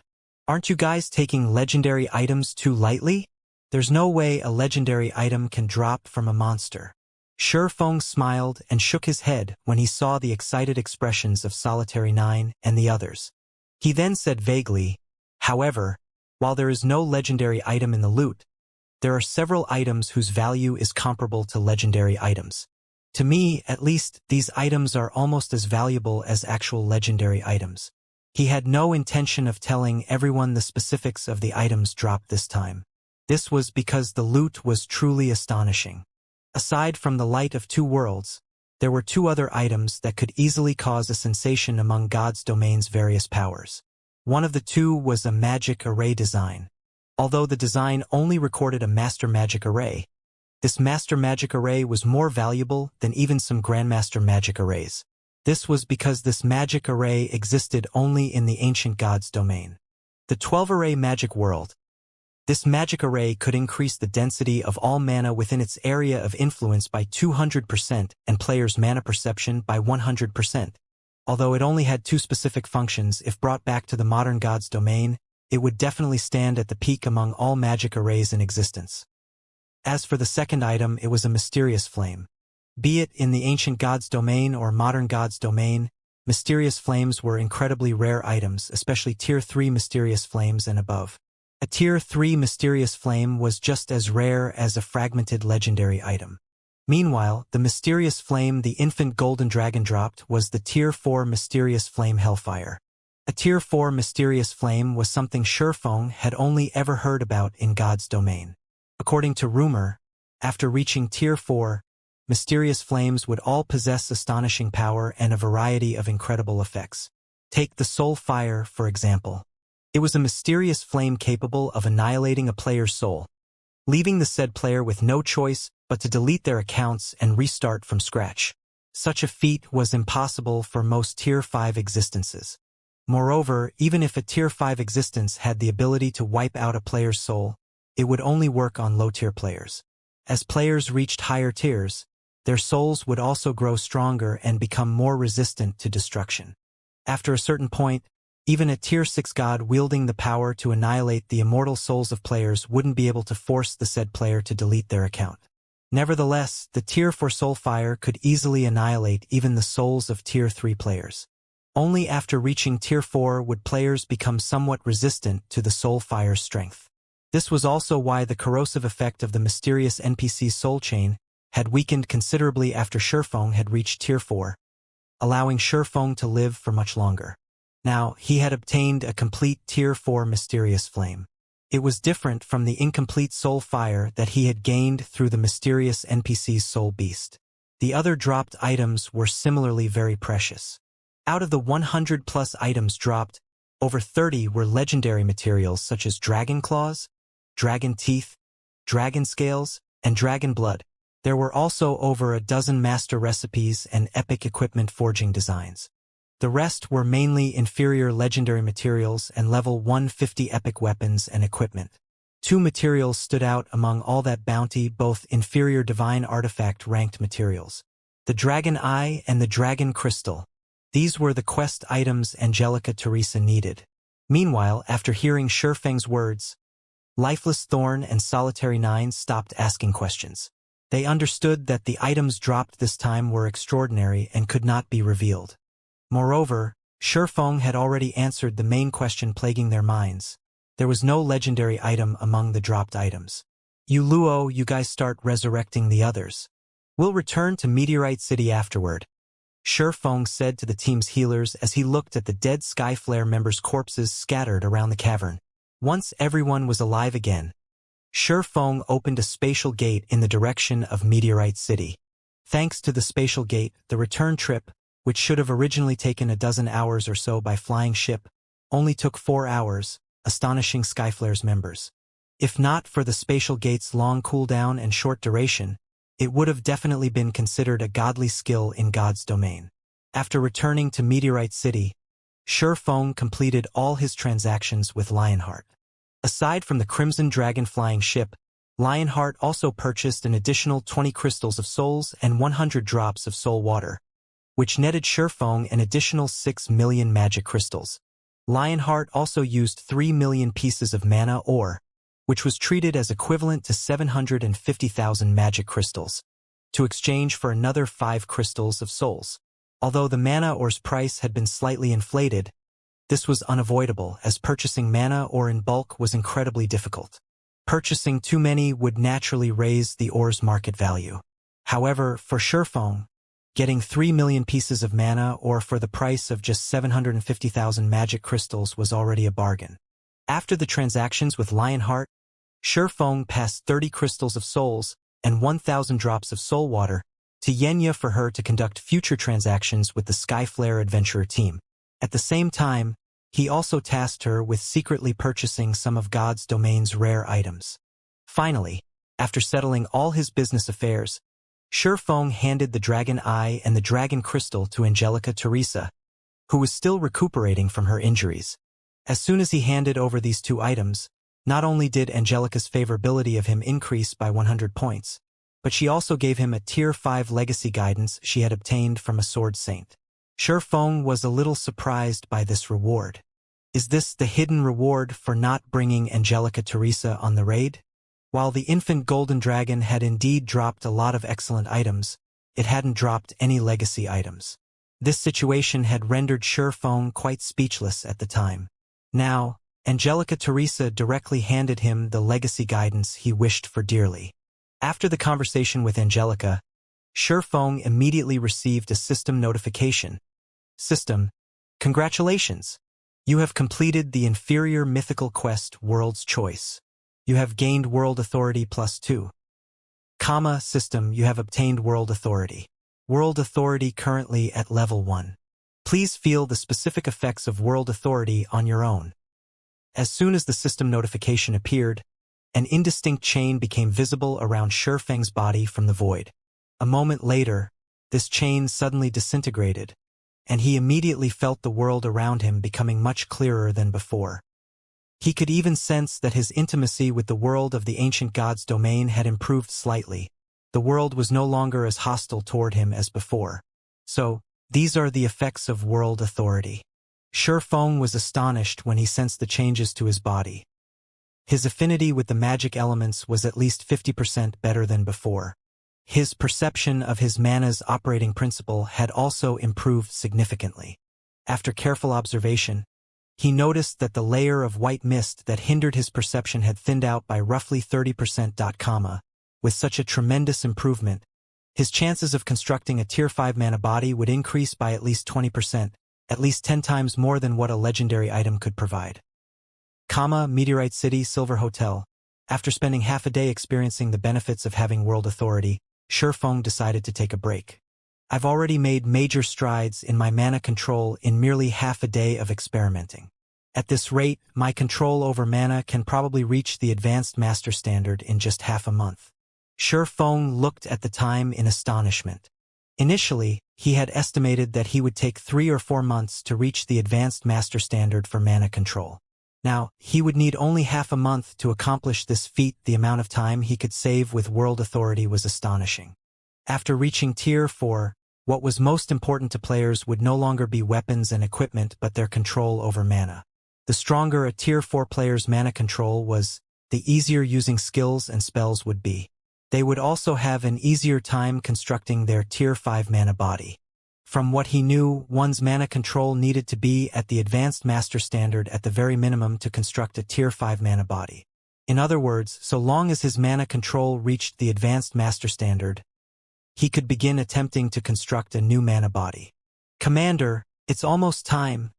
Speaker 1: "Aren't you guys taking legendary items too lightly? There's no way a legendary item can drop from a monster." Shurfeng smiled and shook his head when he saw the excited expressions of Solitary 9 and the others. He then said vaguely, "However, while there is no legendary item in the loot, there are several items whose value is comparable to legendary items. To me, at least, these items are almost as valuable as actual legendary items." He had no intention of telling everyone the specifics of the items dropped this time. This was because the loot was truly astonishing. Aside from the Light of Two Worlds, there were 2 other items that could easily cause a sensation among God's domain's various powers. One of the 2 was a magic array design. Although the design only recorded a master magic array, this master magic array was more valuable than even some grandmaster magic arrays. This was because this magic array existed only in the ancient God's domain. The 12-array magic world. This magic array could increase the density of all mana within its area of influence by 200% and players' mana perception by 100%. Although it only had 2 specific functions, if brought back to the modern God's domain, it would definitely stand at the peak among all magic arrays in existence. As for the second item, it was a mysterious flame. Be it in the ancient God's domain or modern God's domain, mysterious flames were incredibly rare items, especially Tier 3 mysterious flames and above. A Tier 3 mysterious flame was just as rare as a fragmented legendary item. Meanwhile, the mysterious flame the infant golden dragon dropped was the Tier 4 mysterious flame Hellfire. A Tier 4 mysterious flame was something Shifeng had only ever heard about in God's domain. According to rumor, after reaching Tier 4, mysterious flames would all possess astonishing power and a variety of incredible effects. Take the Soul Fire, for example. It was a mysterious flame capable of annihilating a player's soul, leaving the said player with no choice but to delete their accounts and restart from scratch. Such a feat was impossible for most Tier 5 existences. Moreover, even if a Tier 5 existence had the ability to wipe out a player's soul, it would only work on low-tier players. As players reached higher tiers, their souls would also grow stronger and become more resistant to destruction. After a certain point, even a Tier 6 god wielding the power to annihilate the immortal souls of players wouldn't be able to force the said player to delete their account. Nevertheless, the Tier 4 Soul Fire could easily annihilate even the souls of Tier 3 players. Only after reaching Tier 4 would players become somewhat resistant to the Soul Fire's strength. This was also why the corrosive effect of the mysterious NPC's soul chain had weakened considerably after Shifeng had reached Tier 4, allowing Shifeng to live for much longer. Now, he had obtained a complete Tier 4 mysterious flame. It was different from the incomplete soul fire that he had gained through the mysterious NPC's soul beast. The other dropped items were similarly very precious. Out of the 100+ items dropped, over 30 were legendary materials such as dragon claws, dragon teeth, dragon scales, and dragon blood. There were also over a dozen master recipes and epic equipment forging designs. The rest were mainly inferior legendary materials and level 150 epic weapons and equipment. Two materials stood out among all that bounty, both inferior divine artifact ranked materials: the Dragon Eye and the Dragon Crystal. These were the quest items Angelica Teresa needed. Meanwhile, after hearing Shifeng's words, Lifeless Thorn and Solitary Nine stopped asking questions. They understood that the items dropped this time were extraordinary and could not be revealed. Moreover, Shifeng had already answered the main question plaguing their minds. There was no legendary item among the dropped items. You Luo, you guys start resurrecting the others. We'll return to Meteorite City afterward, Shifeng said to the team's healers as he looked at the dead Skyflare members' corpses scattered around the cavern. Once everyone was alive again, Shifeng opened a spatial gate in the direction of Meteorite City. Thanks to the spatial gate, the return trip, which should have originally taken a dozen hours or so by flying ship, only took 4 hours, astonishing Skyflare's members. If not for the spatial gate's long cooldown and short duration, it would have definitely been considered a godly skill in God's domain. After returning to Meteorite City, Shifeng completed all his transactions with Lionheart. Aside from the Crimson Dragon flying ship, Lionheart also purchased an additional 20 crystals of souls and 100 drops of soul water, which netted Shifeng an additional 6 million magic crystals. Lionheart also used 3 million pieces of mana ore, which was treated as equivalent to 750,000 magic crystals, to exchange for another 5 crystals of souls. Although the mana ore's price had been slightly inflated, this was unavoidable as purchasing mana ore in bulk was incredibly difficult. Purchasing too many would naturally raise the ore's market value. However, for Shifeng, getting 3 million pieces of mana ore for the price of just 750,000 magic crystals was already a bargain. After the transactions with Lionheart, Shifeng passed 30 crystals of souls and 1,000 drops of soul water to Yenya for her to conduct future transactions with the Skyflare Adventurer team. At the same time, he also tasked her with secretly purchasing some of God's domain's rare items. Finally, after settling all his business affairs, Shifeng handed the Dragon Eye and the Dragon Crystal to Angelica Teresa, who was still recuperating from her injuries. As soon as he handed over these 2 items, not only did Angelica's favorability of him increase by 100 points, but she also gave him a Tier 5 legacy guidance she had obtained from a sword saint. Shifeng was a little surprised by this reward. Is this the hidden reward for not bringing Angelica Teresa on the raid? While the infant golden dragon had indeed dropped a lot of excellent items, it hadn't dropped any legacy items. This situation had rendered Shifeng quite speechless at the time. Now, Angelica Teresa directly handed him the legacy guidance he wished for dearly. After the conversation with Angelica, Shifeng immediately received a system notification. System, congratulations! You have completed the inferior mythical quest World's Choice. You have gained World Authority +2. System, you have obtained World Authority. World Authority currently at level 1. Please feel the specific effects of World Authority on your own. As soon as the system notification appeared, an indistinct chain became visible around Shifeng's body from the void. A moment later, this chain suddenly disintegrated, and he immediately felt the world around him becoming much clearer than before. He could even sense that his intimacy with the world of the ancient god's domain had improved slightly. The world was no longer as hostile toward him as before. So, these are the effects of world authority. Shifeng was astonished when he sensed the changes to his body. His affinity with the magic elements was at least 50% better than before. His perception of his mana's operating principle had also improved significantly. After careful observation, he noticed that the layer of white mist that hindered his perception had thinned out by roughly 30%. With such a tremendous improvement, his chances of constructing a Tier 5 mana body would increase by at least 20%, at least 10 times more than what a legendary item could provide. Meteorite City Silver Hotel. After spending half a day experiencing the benefits of having world authority, Shifeng decided to take a break. I've already made major strides in my mana control in merely half a day of experimenting. At this rate, my control over mana can probably reach the Advanced Master Standard in just half a month. Shifeng looked at the time in astonishment. Initially, he had estimated that he would take 3 or 4 months to reach the Advanced Master Standard for mana control. Now, he would need only half a month to accomplish this feat. The amount of time he could save with World Authority was astonishing. After reaching Tier 4, what was most important to players would no longer be weapons and equipment but their control over mana. The stronger a Tier 4 player's mana control was, the easier using skills and spells would be. They would also have an easier time constructing their Tier 5 mana body. From what he knew, one's mana control needed to be at the Advanced Master Standard at the very minimum to construct a Tier 5 mana body. In other words, so long as his mana control reached the Advanced Master Standard, he could begin attempting to construct a new mana body. "Commander, it's almost time,"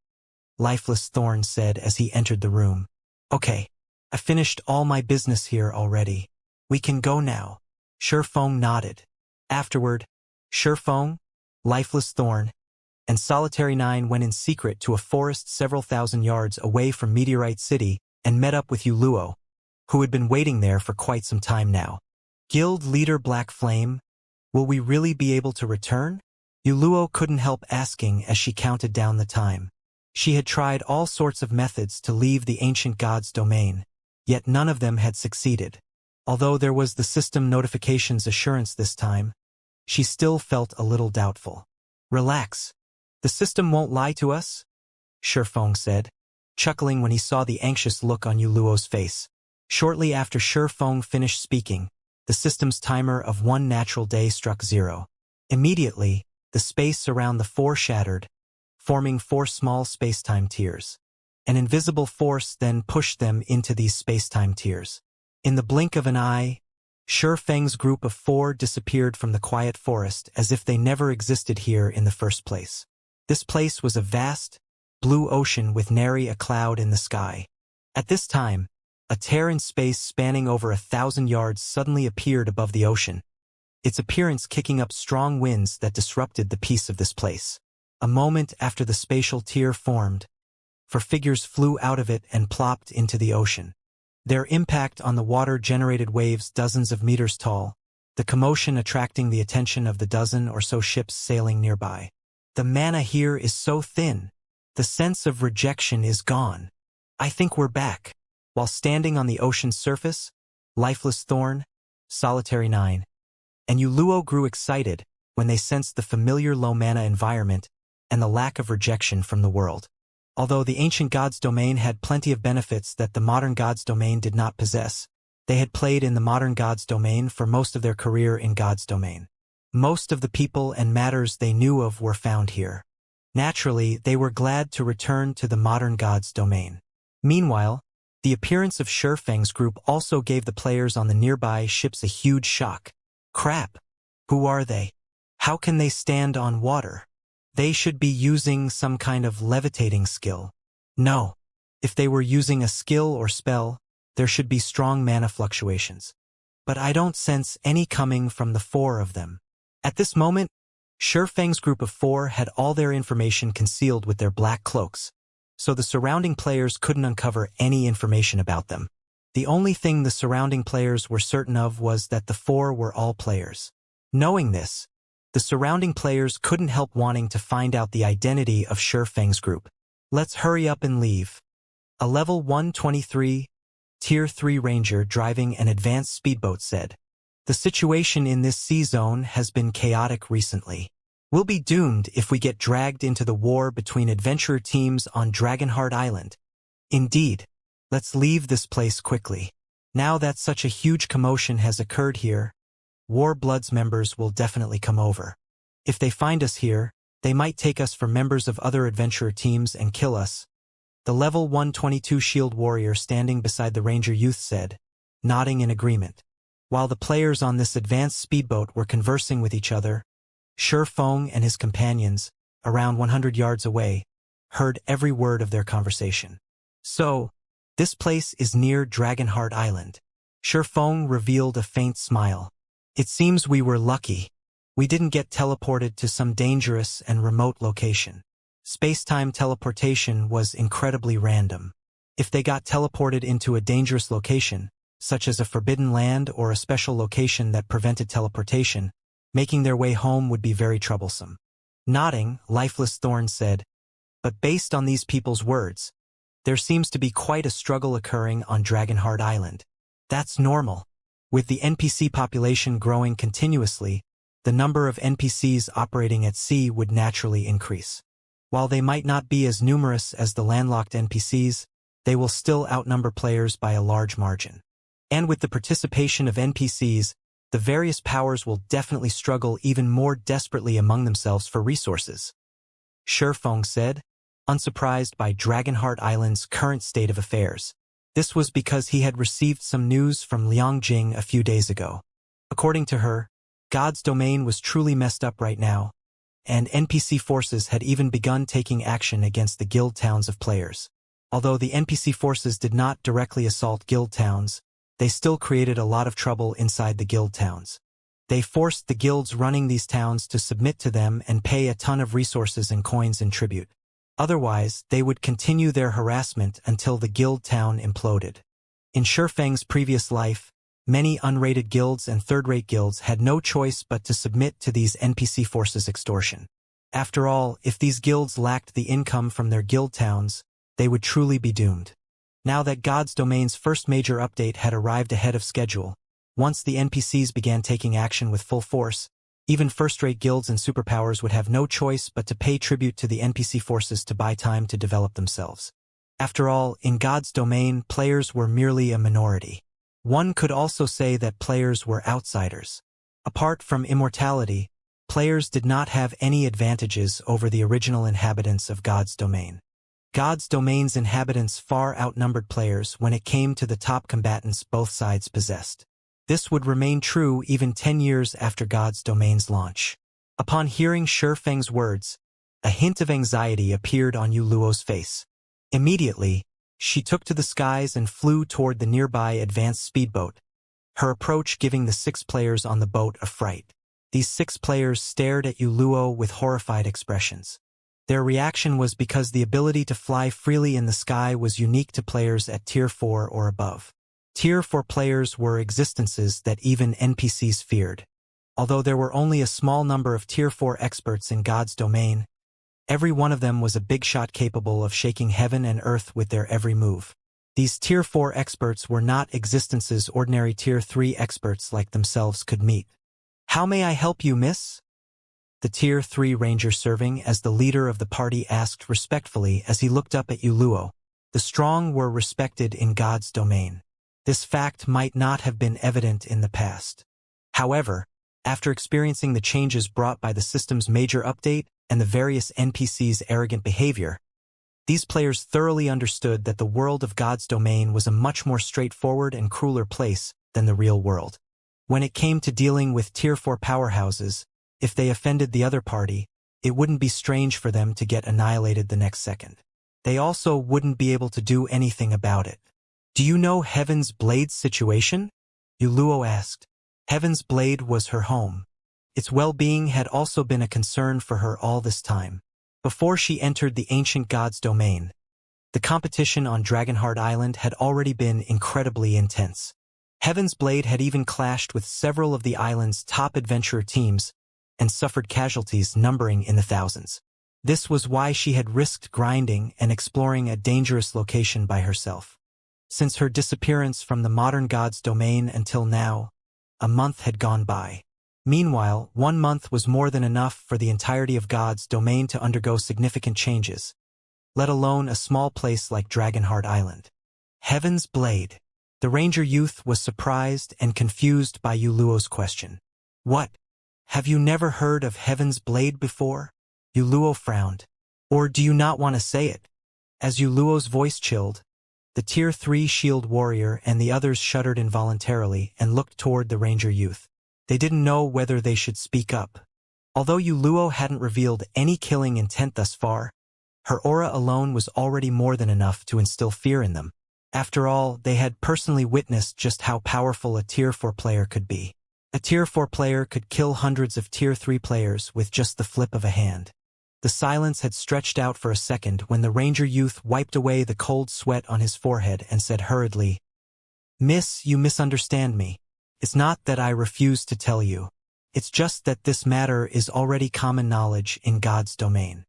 Speaker 1: Lifeless Thorn said as he entered the room. "Okay, I finished all my business here already. We can go now." Shifeng nodded. Afterward, Shifeng, Lifeless Thorn, and Solitary 9 went in secret to a forest several thousand yards away from Meteorite City and met up with Yuluo, who had been waiting there for quite some time now. "Guild leader Black Flame, will we really be able to return?" Yuluo couldn't help asking as she counted down the time. She had tried all sorts of methods to leave the ancient god's domain, yet none of them had succeeded. Although there was the system notifications assurance this time, she still felt a little doubtful. "Relax. The system won't lie to us," Shifeng said, chuckling when he saw the anxious look on Yuluo's face. Shortly after Shifeng finished speaking, the system's timer of 1 natural day struck 0. Immediately, the space around the 4 shattered, forming 4 small space-time tiers. An invisible force then pushed them into these space-time tiers. In the blink of an eye, Shifeng's group of 4 disappeared from the quiet forest as if they never existed here in the first place. This place was a vast, blue ocean with nary a cloud in the sky. At this time, a tear in space spanning over 1,000 yards suddenly appeared above the ocean, its appearance kicking up strong winds that disrupted the peace of this place. A moment after the spatial tier formed, 4 figures flew out of it and plopped into the ocean. Their impact on the water generated waves dozens of meters tall, the commotion attracting the attention of the dozen or so ships sailing nearby. "The mana here is so thin. The sense of rejection is gone. I think we're back." While standing on the ocean's surface, Lifeless Thorn, Solitary 9, and Yuluo grew excited when they sensed the familiar low mana environment and the lack of rejection from the world. Although the ancient god's domain had plenty of benefits that the modern god's domain did not possess, they had played in the modern god's domain for most of their career in god's domain. Most of the people and matters they knew of were found here. Naturally, they were glad to return to the modern god's domain. Meanwhile, the appearance of Shifeng's group also gave the players on the nearby ships a huge shock. "Crap! Who are they? How can they stand on water? They should be using some kind of levitating skill." No. If they were using a skill or spell, there should be strong mana fluctuations. But I don't sense any coming from the four of them. At this moment, Shurfeng's group of four had all their information concealed with their black cloaks, so the surrounding players couldn't uncover any information about them. The only thing the surrounding players were certain of was that the four were all players. Knowing this, the surrounding players couldn't help wanting to find out the identity of Shurfeng's group. Let's hurry up and leave. A level 123, Tier 3 ranger driving an advanced speedboat said, "The situation in this sea zone has been chaotic recently. We'll be doomed if we get dragged into the war between adventurer teams on Dragonheart Island. Indeed, let's leave this place quickly. Now that such a huge commotion has occurred here, Warbloods members will definitely come over. If they find us here, they might take us for members of other adventurer teams and kill us." The level 122 shield warrior standing beside the ranger youth said, nodding in agreement. While the players on this advanced speedboat were conversing with each other, Shurfeng and his companions, around 100 yards away, heard every word of their conversation. "So, this place is near Dragonheart Island." Shurfeng revealed a faint smile. "It seems we were lucky. We didn't get teleported to some dangerous and remote location. Space-time teleportation was incredibly random. If they got teleported into a dangerous location, such as a forbidden land or a special location that prevented teleportation, making their way home would be very troublesome." Nodding, Lifeless Thorn said, "But based on these people's words, there seems to be quite a struggle occurring on Dragonheart Island. That's normal. With the NPC population growing continuously, the number of NPCs operating at sea would naturally increase. While they might not be as numerous as the landlocked NPCs, they will still outnumber players by a large margin. And with the participation of NPCs, the various powers will definitely struggle even more desperately among themselves for resources," Shurfeng said, unsurprised by Dragonheart Island's current state of affairs. This was because he had received some news from Liangjing a few days ago. According to her, God's domain was truly messed up right now, and NPC forces had even begun taking action against the guild towns of players. Although the NPC forces did not directly assault guild towns, they still created a lot of trouble inside the guild towns. They forced the guilds running these towns to submit to them and pay a ton of resources and coins in tribute. Otherwise, they would continue their harassment until the guild town imploded. In Shurfeng's previous life, many unrated guilds and third-rate guilds had no choice but to submit to these NPC forces' extortion. After all, if these guilds lacked the income from their guild towns, they would truly be doomed. Now that God's Domain's first major update had arrived ahead of schedule, once the NPCs began taking action with full force, even first-rate guilds and superpowers would have no choice but to pay tribute to the NPC forces to buy time to develop themselves. After all, in God's Domain, players were merely a minority. One could also say that players were outsiders. Apart from immortality, players did not have any advantages over the original inhabitants of God's Domain. God's Domain's inhabitants far outnumbered players when it came to the top combatants both sides possessed. This would remain true even 10 years after God's Domain's launch. Upon hearing Shurfeng's words, a hint of anxiety appeared on Yu Luo's face. Immediately, she took to the skies and flew toward the nearby advanced speedboat, her approach giving the 6 players on the boat a fright. These 6 players stared at Yu Luo with horrified expressions. Their reaction was because the ability to fly freely in the sky was unique to players at Tier 4 or above. Tier 4 players were existences that even NPCs feared. Although there were only a small number of Tier 4 experts in God's Domain, every one of them was a big shot capable of shaking heaven and earth with their every move. These Tier 4 experts were not existences ordinary Tier 3 experts like themselves could meet. "How may I help you, miss?" The Tier 3 ranger serving as the leader of the party asked respectfully as he looked up at Yu Luo. The strong were respected in God's Domain. This fact might not have been evident in the past. However, after experiencing the changes brought by the system's major update and the various NPCs' arrogant behavior, these players thoroughly understood that the world of God's Domain was a much more straightforward and crueler place than the real world. When it came to dealing with Tier 4 powerhouses, if they offended the other party, it wouldn't be strange for them to get annihilated the next second. They also wouldn't be able to do anything about it. Do you know Heaven's Blade's situation? Yuluo asked. Heaven's Blade was her home. Its well-being had also been a concern for her all this time. Before she entered the ancient god's domain, the competition on Dragonheart Island had already been incredibly intense. Heaven's Blade had even clashed with several of the island's top adventurer teams and suffered casualties numbering in the thousands. This was why she had risked grinding and exploring a dangerous location by herself. Since her disappearance from the modern god's domain until now, a month had gone by. Meanwhile, 1 month was more than enough for the entirety of God's domain to undergo significant changes, let alone a small place like Dragonheart Island. Heaven's Blade. The ranger youth was surprised and confused by Yuluo's question. What? Have you never heard of Heaven's Blade before? Yuluo frowned. Or do you not want to say it? As Yuluo's voice chilled, the Tier 3 shield warrior and the others shuddered involuntarily and looked toward the ranger youth. They didn't know whether they should speak up. Although Yuluo hadn't revealed any killing intent thus far, her aura alone was already more than enough to instill fear in them. After all, they had personally witnessed just how powerful a Tier 4 player could be. A Tier 4 player could kill hundreds of Tier 3 players with just the flip of a hand. The silence had stretched out for a second when the ranger youth wiped away the cold sweat on his forehead and said hurriedly, Miss, you misunderstand me. It's not that I refuse to tell you. It's just that this matter is already common knowledge in God's domain.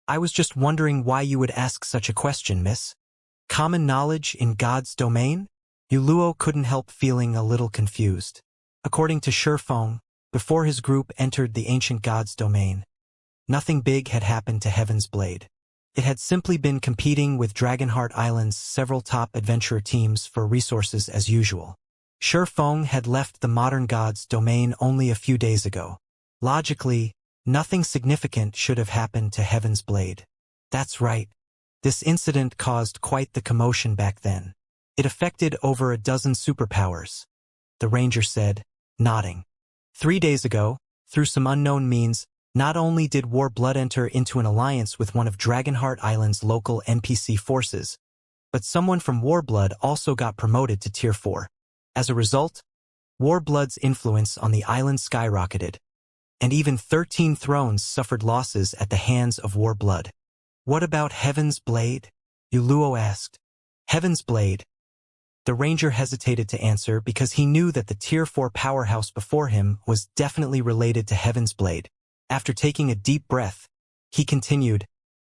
Speaker 1: I was just wondering why you would ask such a question, miss. Common knowledge in God's domain? Yuluo couldn't help feeling a little confused. According to Shifeng, before his group entered the ancient God's domain, nothing big had happened to Heaven's Blade. It had simply been competing with Dragonheart Island's several top adventurer teams for resources as usual. Shifeng had left the modern god's domain only a few days ago. Logically, nothing significant should have happened to Heaven's Blade. That's right. This incident caused quite the commotion back then. It affected over a dozen superpowers, the ranger said, nodding. 3 days ago, through some unknown means, not only did Warblood enter into an alliance with one of Dragonheart Island's local NPC forces, but someone from Warblood also got promoted to Tier 4. As a result, Warblood's influence on the island skyrocketed, and even 13 thrones suffered losses at the hands of Warblood. What about Heaven's Blade? Yuluo asked. Heaven's Blade. The ranger hesitated to answer because he knew that the Tier 4 powerhouse before him was definitely related to Heaven's Blade. After taking a deep breath, he continued,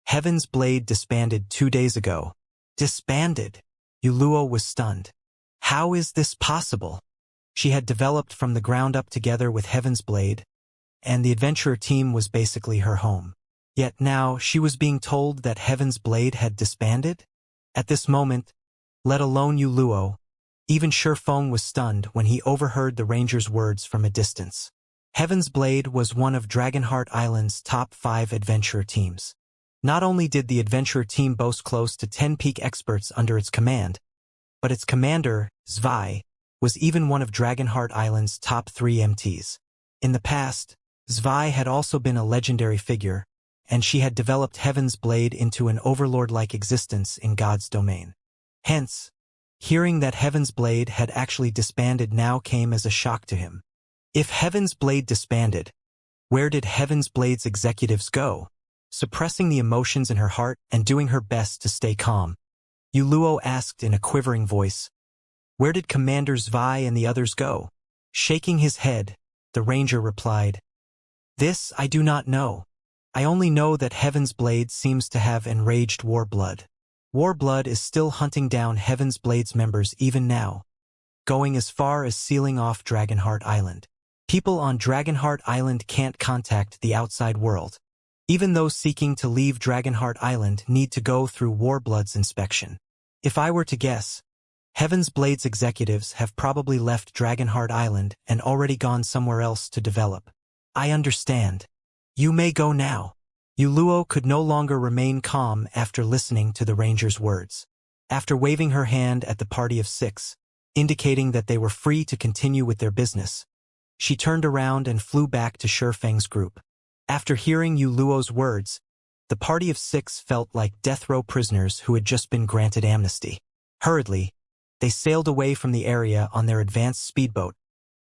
Speaker 1: Heaven's Blade disbanded 2 days ago. Disbanded? Yuluo was stunned. How is this possible? She had developed from the ground up together with Heaven's Blade, and the adventurer team was basically her home. Yet now she was being told that Heaven's Blade had disbanded? At this moment, let alone Yuluo, even Shifeng was stunned when he overheard the ranger's words from a distance. Heaven's Blade was one of Dragonheart Island's top 5 adventurer teams. Not only did the adventurer team boast close to 10 peak experts under its command, but its commander, Zwei, was even one of Dragonheart Island's top 3 MTs. In the past, Zwei had also been a legendary figure, and she had developed Heaven's Blade into an overlord-like existence in God's domain. Hence, hearing that Heaven's Blade had actually disbanded now came as a shock to him. If Heaven's Blade disbanded, where did Heaven's Blade's executives go? Suppressing the emotions in her heart and doing her best to stay calm, Yuluo asked in a quivering voice, Where did Commander Zwei and the others go? Shaking his head, the ranger replied, This I do not know. I only know that Heaven's Blade seems to have enraged Warblood. Warblood is still hunting down Heaven's Blade's members even now, going as far as sealing off Dragonheart Island. People on Dragonheart Island can't contact the outside world. Even those seeking to leave Dragonheart Island need to go through Warblood's inspection. If I were to guess, Heaven's Blade's executives have probably left Dragonheart Island and already gone somewhere else to develop. I understand. You may go now. Yuluo could no longer remain calm after listening to the ranger's words. After waving her hand at the party of 6, indicating that they were free to continue with their business, she turned around and flew back to Shifeng's group. After hearing Yuluo's words, The party of 6 felt like death row prisoners who had just been granted amnesty. Hurriedly, they sailed away from the area on their advanced speedboat,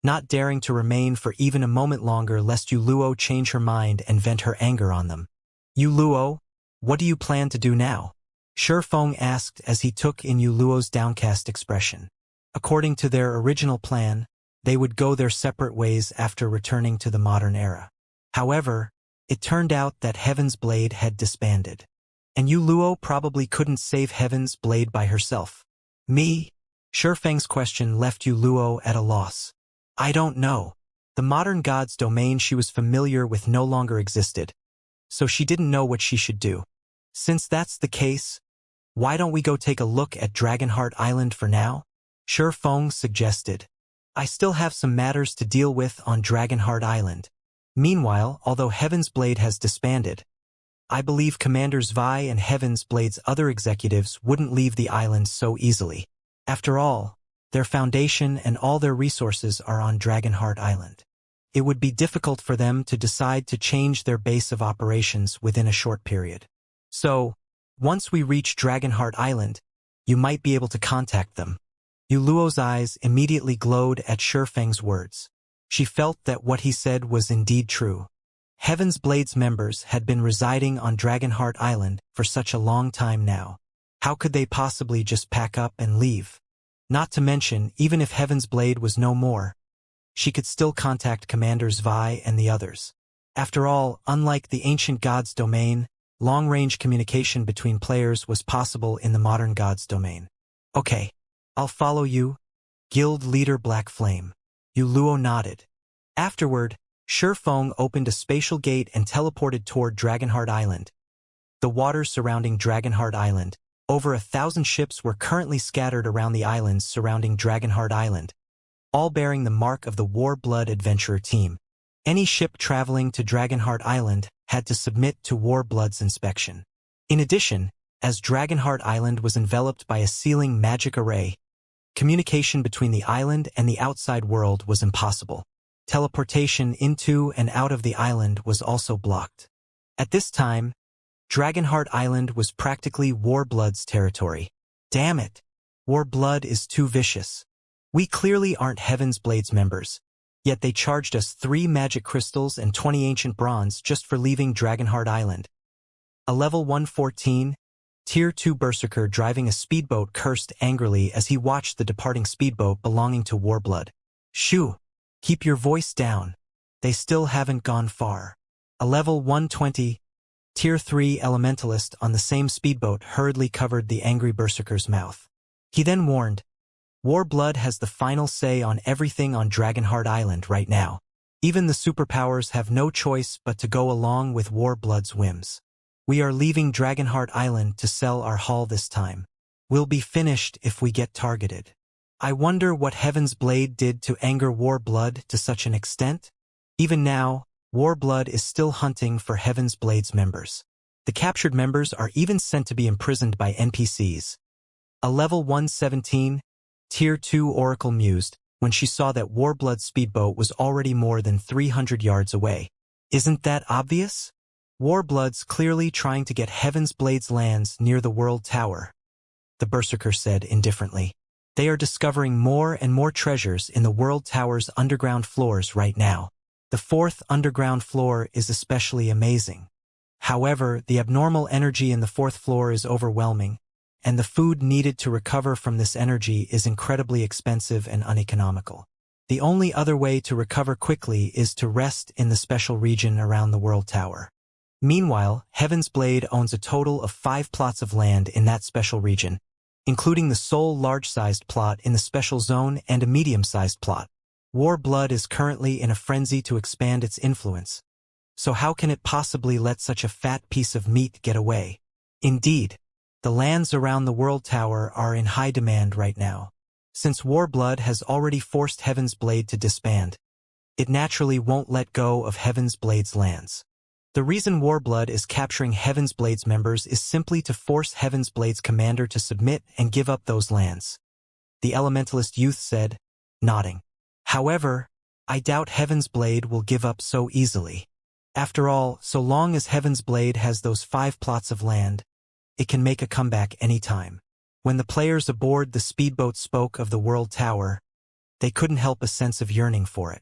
Speaker 1: not daring to remain for even a moment longer lest Yuluo change her mind and vent her anger on them. Yuluo, what do you plan to do now? Shifeng asked as he took in Yuluo's downcast expression. According to their original plan, they would go their separate ways after returning to the modern era. However, it turned out that Heaven's Blade had disbanded. And Yuluo probably couldn't save Heaven's Blade by herself. Me? Shifeng's question left Yuluo at a loss. I don't know. The modern god's domain she was familiar with no longer existed, so she didn't know what she should do. Since that's the case, why don't we go take a look at Dragonheart Island for now? Shifeng suggested. I still have some matters to deal with on Dragonheart Island. Meanwhile, although Heaven's Blade has disbanded, I believe Commanders Vi and Heaven's Blade's other executives wouldn't leave the island so easily. After all, their foundation and all their resources are on Dragonheart Island. It would be difficult for them to decide to change their base of operations within a short period. So, once we reach Dragonheart Island, you might be able to contact them. Yuluo's eyes immediately glowed at Shifeng's words. She felt that what he said was indeed true. Heaven's Blade's members had been residing on Dragonheart Island for such a long time now. How could they possibly just pack up and leave? Not to mention, even if Heaven's Blade was no more, she could still contact Commanders Vi and the others. After all, unlike the ancient god's domain, long-range communication between players was possible in the modern god's domain. Okay, I'll follow you, Guild Leader Black Flame. Yuluo nodded. Afterward, Shifeng opened a spatial gate and teleported toward Dragonheart Island. The waters surrounding Dragonheart Island, over 1,000 ships were currently scattered around the islands surrounding Dragonheart Island, all bearing the mark of the Warblood Adventurer team. Any ship traveling to Dragonheart Island had to submit to Warblood's inspection. In addition, as Dragonheart Island was enveloped by a sealing magic array, communication between the island and the outside world was impossible. Teleportation into and out of the island was also blocked. At this time, Dragonheart Island was practically Warblood's territory. Damn it! Warblood is too vicious. We clearly aren't Heaven's Blade's members, yet they charged us 3 magic crystals and 20 ancient bronze just for leaving Dragonheart Island. A level 114, Tier 2 berserker driving a speedboat cursed angrily as he watched the departing speedboat belonging to Warblood. Shoo! Keep your voice down. They still haven't gone far. A level 120, Tier 3 elementalist on the same speedboat hurriedly covered the angry berserker's mouth. He then warned, Warblood has the final say on everything on Dragonheart Island right now. Even the superpowers have no choice but to go along with Warblood's whims. We are leaving Dragonheart Island to sell our haul this time. We'll be finished if we get targeted. I wonder what Heaven's Blade did to anger Warblood to such an extent? Even now, Warblood is still hunting for Heaven's Blade's members. The captured members are even sent to be imprisoned by NPCs. A level 117, Tier 2 Oracle mused when she saw that Warblood's speedboat was already more than 300 yards away. Isn't that obvious? Warblood's clearly trying to get Heaven's Blade's lands near the World Tower, the Berserker said indifferently. They are discovering more and more treasures in the World Tower's underground floors right now. The 4th underground floor is especially amazing. However, the abnormal energy in the 4th floor is overwhelming, and the food needed to recover from this energy is incredibly expensive and uneconomical. The only other way to recover quickly is to rest in the special region around the World Tower. Meanwhile, Heaven's Blade owns a total of 5 plots of land in that special region, including the sole large-sized plot in the special zone and a medium-sized plot. Warblood is currently in a frenzy to expand its influence. So how can it possibly let such a fat piece of meat get away? Indeed, the lands around the World Tower are in high demand right now. Since Warblood has already forced Heaven's Blade to disband, it naturally won't let go of Heaven's Blade's lands. The reason Warblood is capturing Heaven's Blade's members is simply to force Heaven's Blade's commander to submit and give up those lands, the Elementalist youth said, nodding. However, I doubt Heaven's Blade will give up so easily. After all, so long as Heaven's Blade has those 5 plots of land, it can make a comeback anytime. When the players aboard the speedboat spoke of the World Tower, they couldn't help a sense of yearning for it.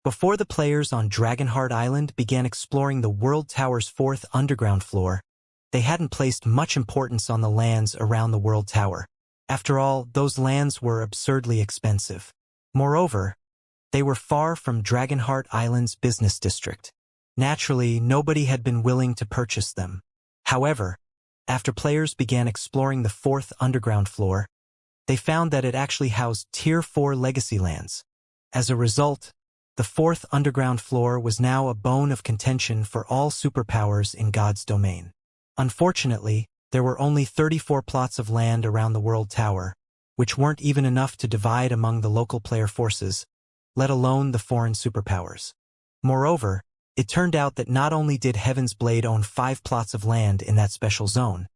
Speaker 1: Before the players on Dragonheart Island began exploring the World Tower's 4th underground floor, they hadn't placed much importance on the lands around the World Tower. After all, those lands were absurdly expensive. Moreover, they were far from Dragonheart Island's business district. Naturally, nobody had been willing to purchase them. However, after players began exploring the 4th underground floor, they found that it actually housed Tier 4 legacy lands. As a result, the 4th underground floor was now a bone of contention for all superpowers in God's domain. Unfortunately, there were only 34 plots of land around the World Tower, which weren't even enough to divide among the local player forces, let alone the foreign superpowers. Moreover, it turned out that not only did Heaven's Blade own 5 plots of land in that special zone,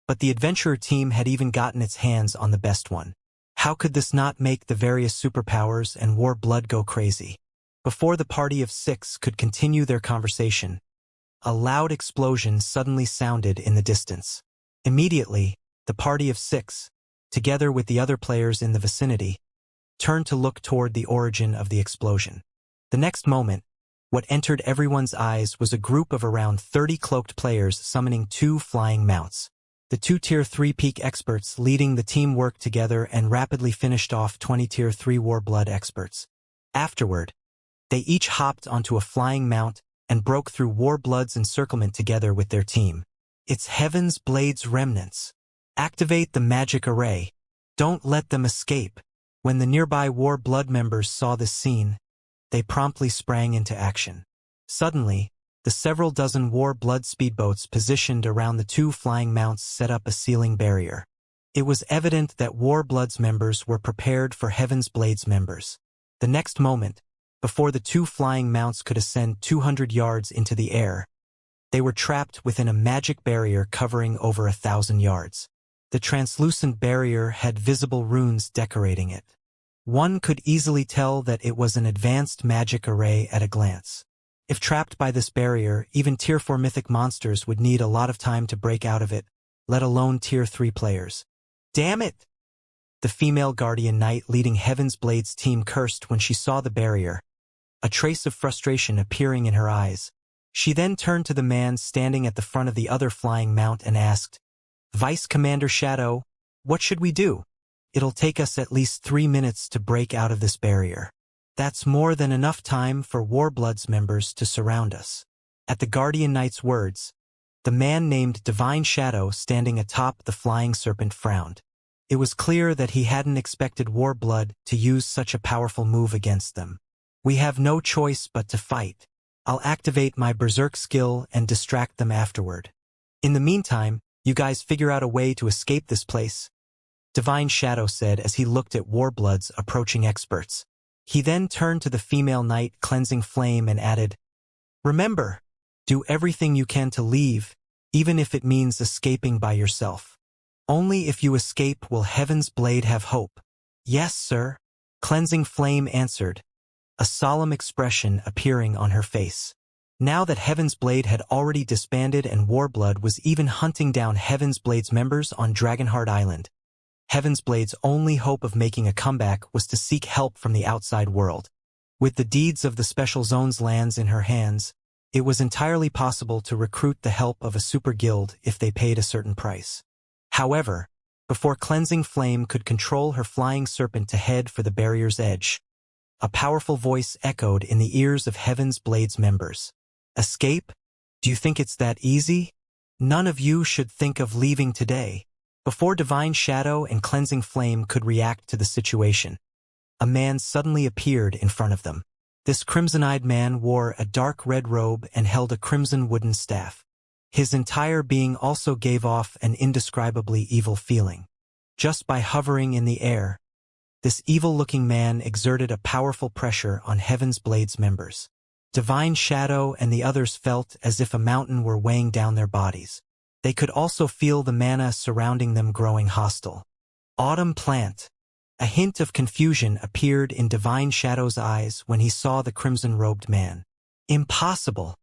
Speaker 1: but the adventurer team had even gotten its hands on the best one. How could this not make the various superpowers and war blood go crazy? Before the party of 6 could continue their conversation, a loud explosion suddenly sounded in the distance. Immediately, the party of 6, together with the other players in the vicinity, turned to look toward the origin of the explosion. The next moment, what entered everyone's eyes was a group of around 30 cloaked players summoning 2 flying mounts. The 2 Tier 3 peak experts leading the team worked together and rapidly finished off 20 Tier 3 Warblood experts. Afterward, they each hopped onto a flying mount and broke through Warblood's encirclement together with their team. It's Heaven's Blade's remnants. Activate the magic array. Don't let them escape. When the nearby Warblood members saw this scene, they promptly sprang into action. Suddenly, the several dozen Warblood speedboats positioned around the 2 flying mounts set up a sealing barrier. It was evident that Warblood's members were prepared for Heaven's Blade's members. The next moment, before the 2 flying mounts could ascend 200 yards into the air, they were trapped within a magic barrier covering over 1,000 yards. The translucent barrier had visible runes decorating it. One could easily tell that it was an advanced magic array at a glance. If trapped by this barrier, even Tier 4 mythic monsters would need a lot of time to break out of it, let alone Tier 3 players. Damn it! The female Guardian Knight leading Heaven's Blade's team cursed when she saw the barrier, a trace of frustration appearing in her eyes. She then turned to the man standing at the front of the other flying mount and asked, "Vice Commander Shadow, what should we do? It'll take us at least 3 minutes to break out of this barrier. That's more than enough time for Warblood's members to surround us." At the Guardian Knight's words, the man named Divine Shadow standing atop the flying serpent frowned. It was clear that he hadn't expected Warblood to use such a powerful move against them. "We have no choice but to fight. I'll activate my Berserk skill and distract them afterward. In the meantime, you guys figure out a way to escape this place," Divine Shadow said as he looked at Warblood's approaching experts. He then turned to the female knight Cleansing Flame and added, "Remember, do everything you can to leave, even if it means escaping by yourself. Only if you escape will Heaven's Blade have hope." "Yes, sir," Cleansing Flame answered, a solemn expression appearing on her face. Now that Heaven's Blade had already disbanded and Warblood was even hunting down Heaven's Blade's members on Dragonheart Island, Heaven's Blade's only hope of making a comeback was to seek help from the outside world. With the deeds of the Special Zone's lands in her hands, it was entirely possible to recruit the help of a super guild if they paid a certain price. However, before Cleansing Flame could control her flying serpent to head for the barrier's edge, a powerful voice echoed in the ears of Heaven's Blade's members. "Escape? Do you think it's that easy? None of you should think of leaving today." Before Divine Shadow and Cleansing Flame could react to the situation, a man suddenly appeared in front of them. This crimson-eyed man wore a dark red robe and held a crimson wooden staff. His entire being also gave off an indescribably evil feeling. Just by hovering in the air, this evil-looking man exerted a powerful pressure on Heaven's Blade's members. Divine Shadow and the others felt as if a mountain were weighing down their bodies. They could also feel the mana surrounding them growing hostile. "Autumn plant." A hint of confusion appeared in Divine Shadow's eyes when he saw the crimson-robed man. "Impossible.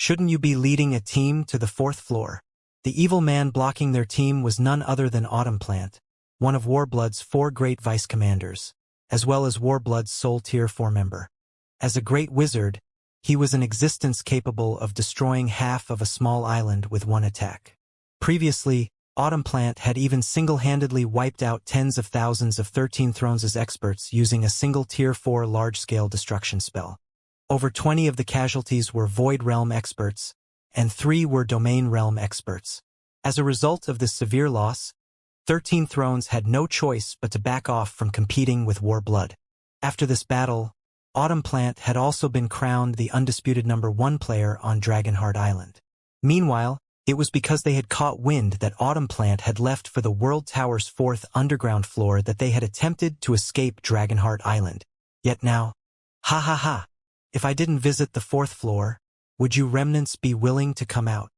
Speaker 1: Shouldn't you be leading a team to the 4th floor? The evil man blocking their team was none other than Autumnplant, one of Warblood's 4 great vice commanders, as well as Warblood's sole Tier 4 member. As a great wizard, he was an existence capable of destroying half of a small island with one attack. Previously, Autumnplant had even single-handedly wiped out tens of thousands of 13 Thrones' experts using a single Tier 4 large-scale destruction spell. Over 20 of the casualties were Void Realm experts, and 3 were Domain Realm experts. As a result of this severe loss, 13 Thrones had no choice but to back off from competing with Warblood. After this battle, Autumnplant had also been crowned the undisputed #1 player on Dragonheart Island. Meanwhile, it was because they had caught wind that Autumnplant had left for the World Tower's 4th underground floor that they had attempted to escape Dragonheart Island. Yet now, ha ha ha, if I didn't visit the 4th floor, would you remnants be willing to come out?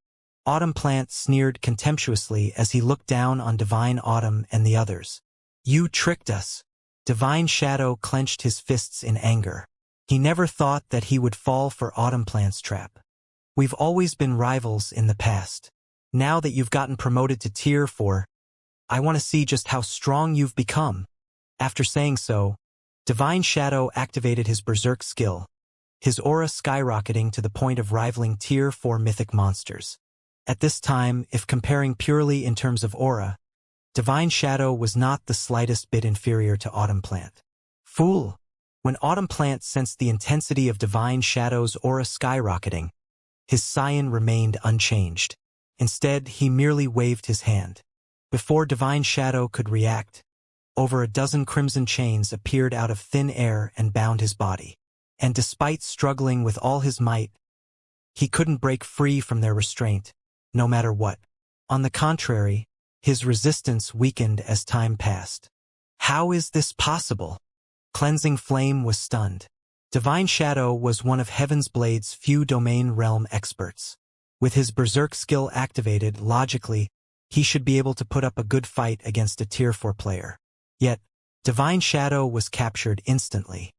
Speaker 1: Autumnplant sneered contemptuously as he looked down on Divine Autumn and the others. You tricked us. Divine Shadow clenched his fists in anger. He never thought that he would fall for Autumnplant's trap. We've always been rivals in the past. Now that you've gotten promoted to Tier 4, I want to see just how strong you've become. After saying so, Divine Shadow activated his Berserk skill, his aura skyrocketing to the point of rivaling Tier 4 mythic monsters. At this time, if comparing purely in terms of aura, Divine Shadow was not the slightest bit inferior to Autumnplant. Fool! When Autumnplant sensed the intensity of Divine Shadow's aura skyrocketing, his scion remained unchanged. Instead, he merely waved his hand. Before Divine Shadow could react, over a dozen crimson chains appeared out of thin air and bound his body. And despite struggling with all his might, he couldn't break free from their restraint, no matter what. On the contrary, his resistance weakened as time passed. How is this possible? Cleansing Flame was stunned. Divine Shadow was one of Heaven's Blade's few Domain Realm experts. With his Berserk skill activated, logically, he should be able to put up a good fight against a Tier 4 player. Yet, Divine Shadow was captured instantly.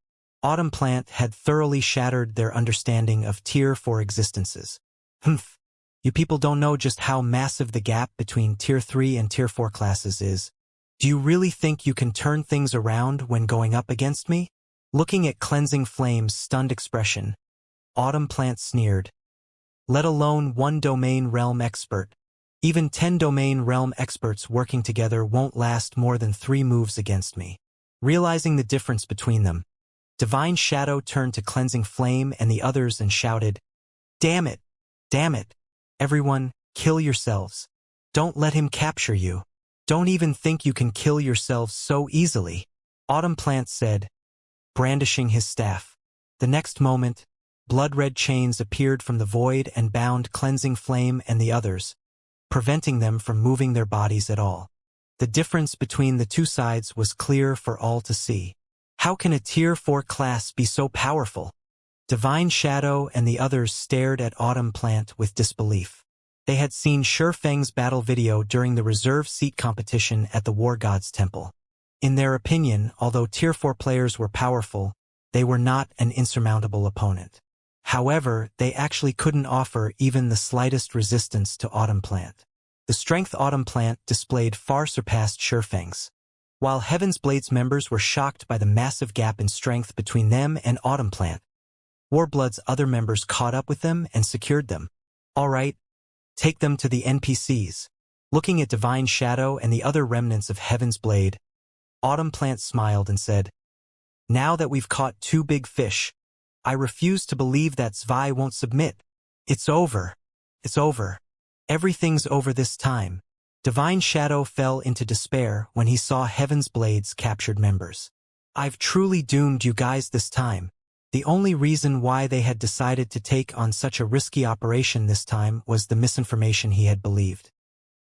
Speaker 1: Autumnplant had thoroughly shattered their understanding of Tier 4 existences. Humph! You people don't know just how massive the gap between Tier 3 and Tier 4 classes is. Do you really think you can turn things around when going up against me? Looking at Cleansing Flame's stunned expression, Autumnplant sneered. Let alone 1 Domain Realm expert. Even 10 Domain Realm experts working together won't last more than 3 moves against me. Realizing the difference between them, Divine Shadow turned to Cleansing Flame and the others and shouted, Damn it! Damn it! Everyone, kill yourselves. Don't let him capture you. Don't even think you can kill yourselves so easily, Autumnplant said, brandishing his staff. The next moment, blood-red chains appeared from the void and bound Cleansing Flame and the others, preventing them from moving their bodies at all. The difference between the two sides was clear for all to see. How can a Tier 4 class be so powerful? Divine Shadow and the others stared at Autumnplant with disbelief. They had seen Shurfeng's battle video during the reserve seat competition at the War God's Temple. In their opinion, although Tier 4 players were powerful, they were not an insurmountable opponent. However, they actually couldn't offer even the slightest resistance to Autumnplant. The strength Autumnplant displayed far surpassed Shurfeng's. While Heaven's Blade's members were shocked by the massive gap in strength between them and Autumnplant, Warblood's other members caught up with them and secured them. All right, take them to the NPCs. Looking at Divine Shadow and the other remnants of Heaven's Blade, Autumnplant smiled and said, Now that we've caught 2 big fish, I refuse to believe that Zwei won't submit. It's over. It's over. Everything's over this time. Divine Shadow fell into despair when he saw Heaven's Blade's captured members. I've truly doomed you guys this time. The only reason why they had decided to take on such a risky operation this time was the misinformation he had believed.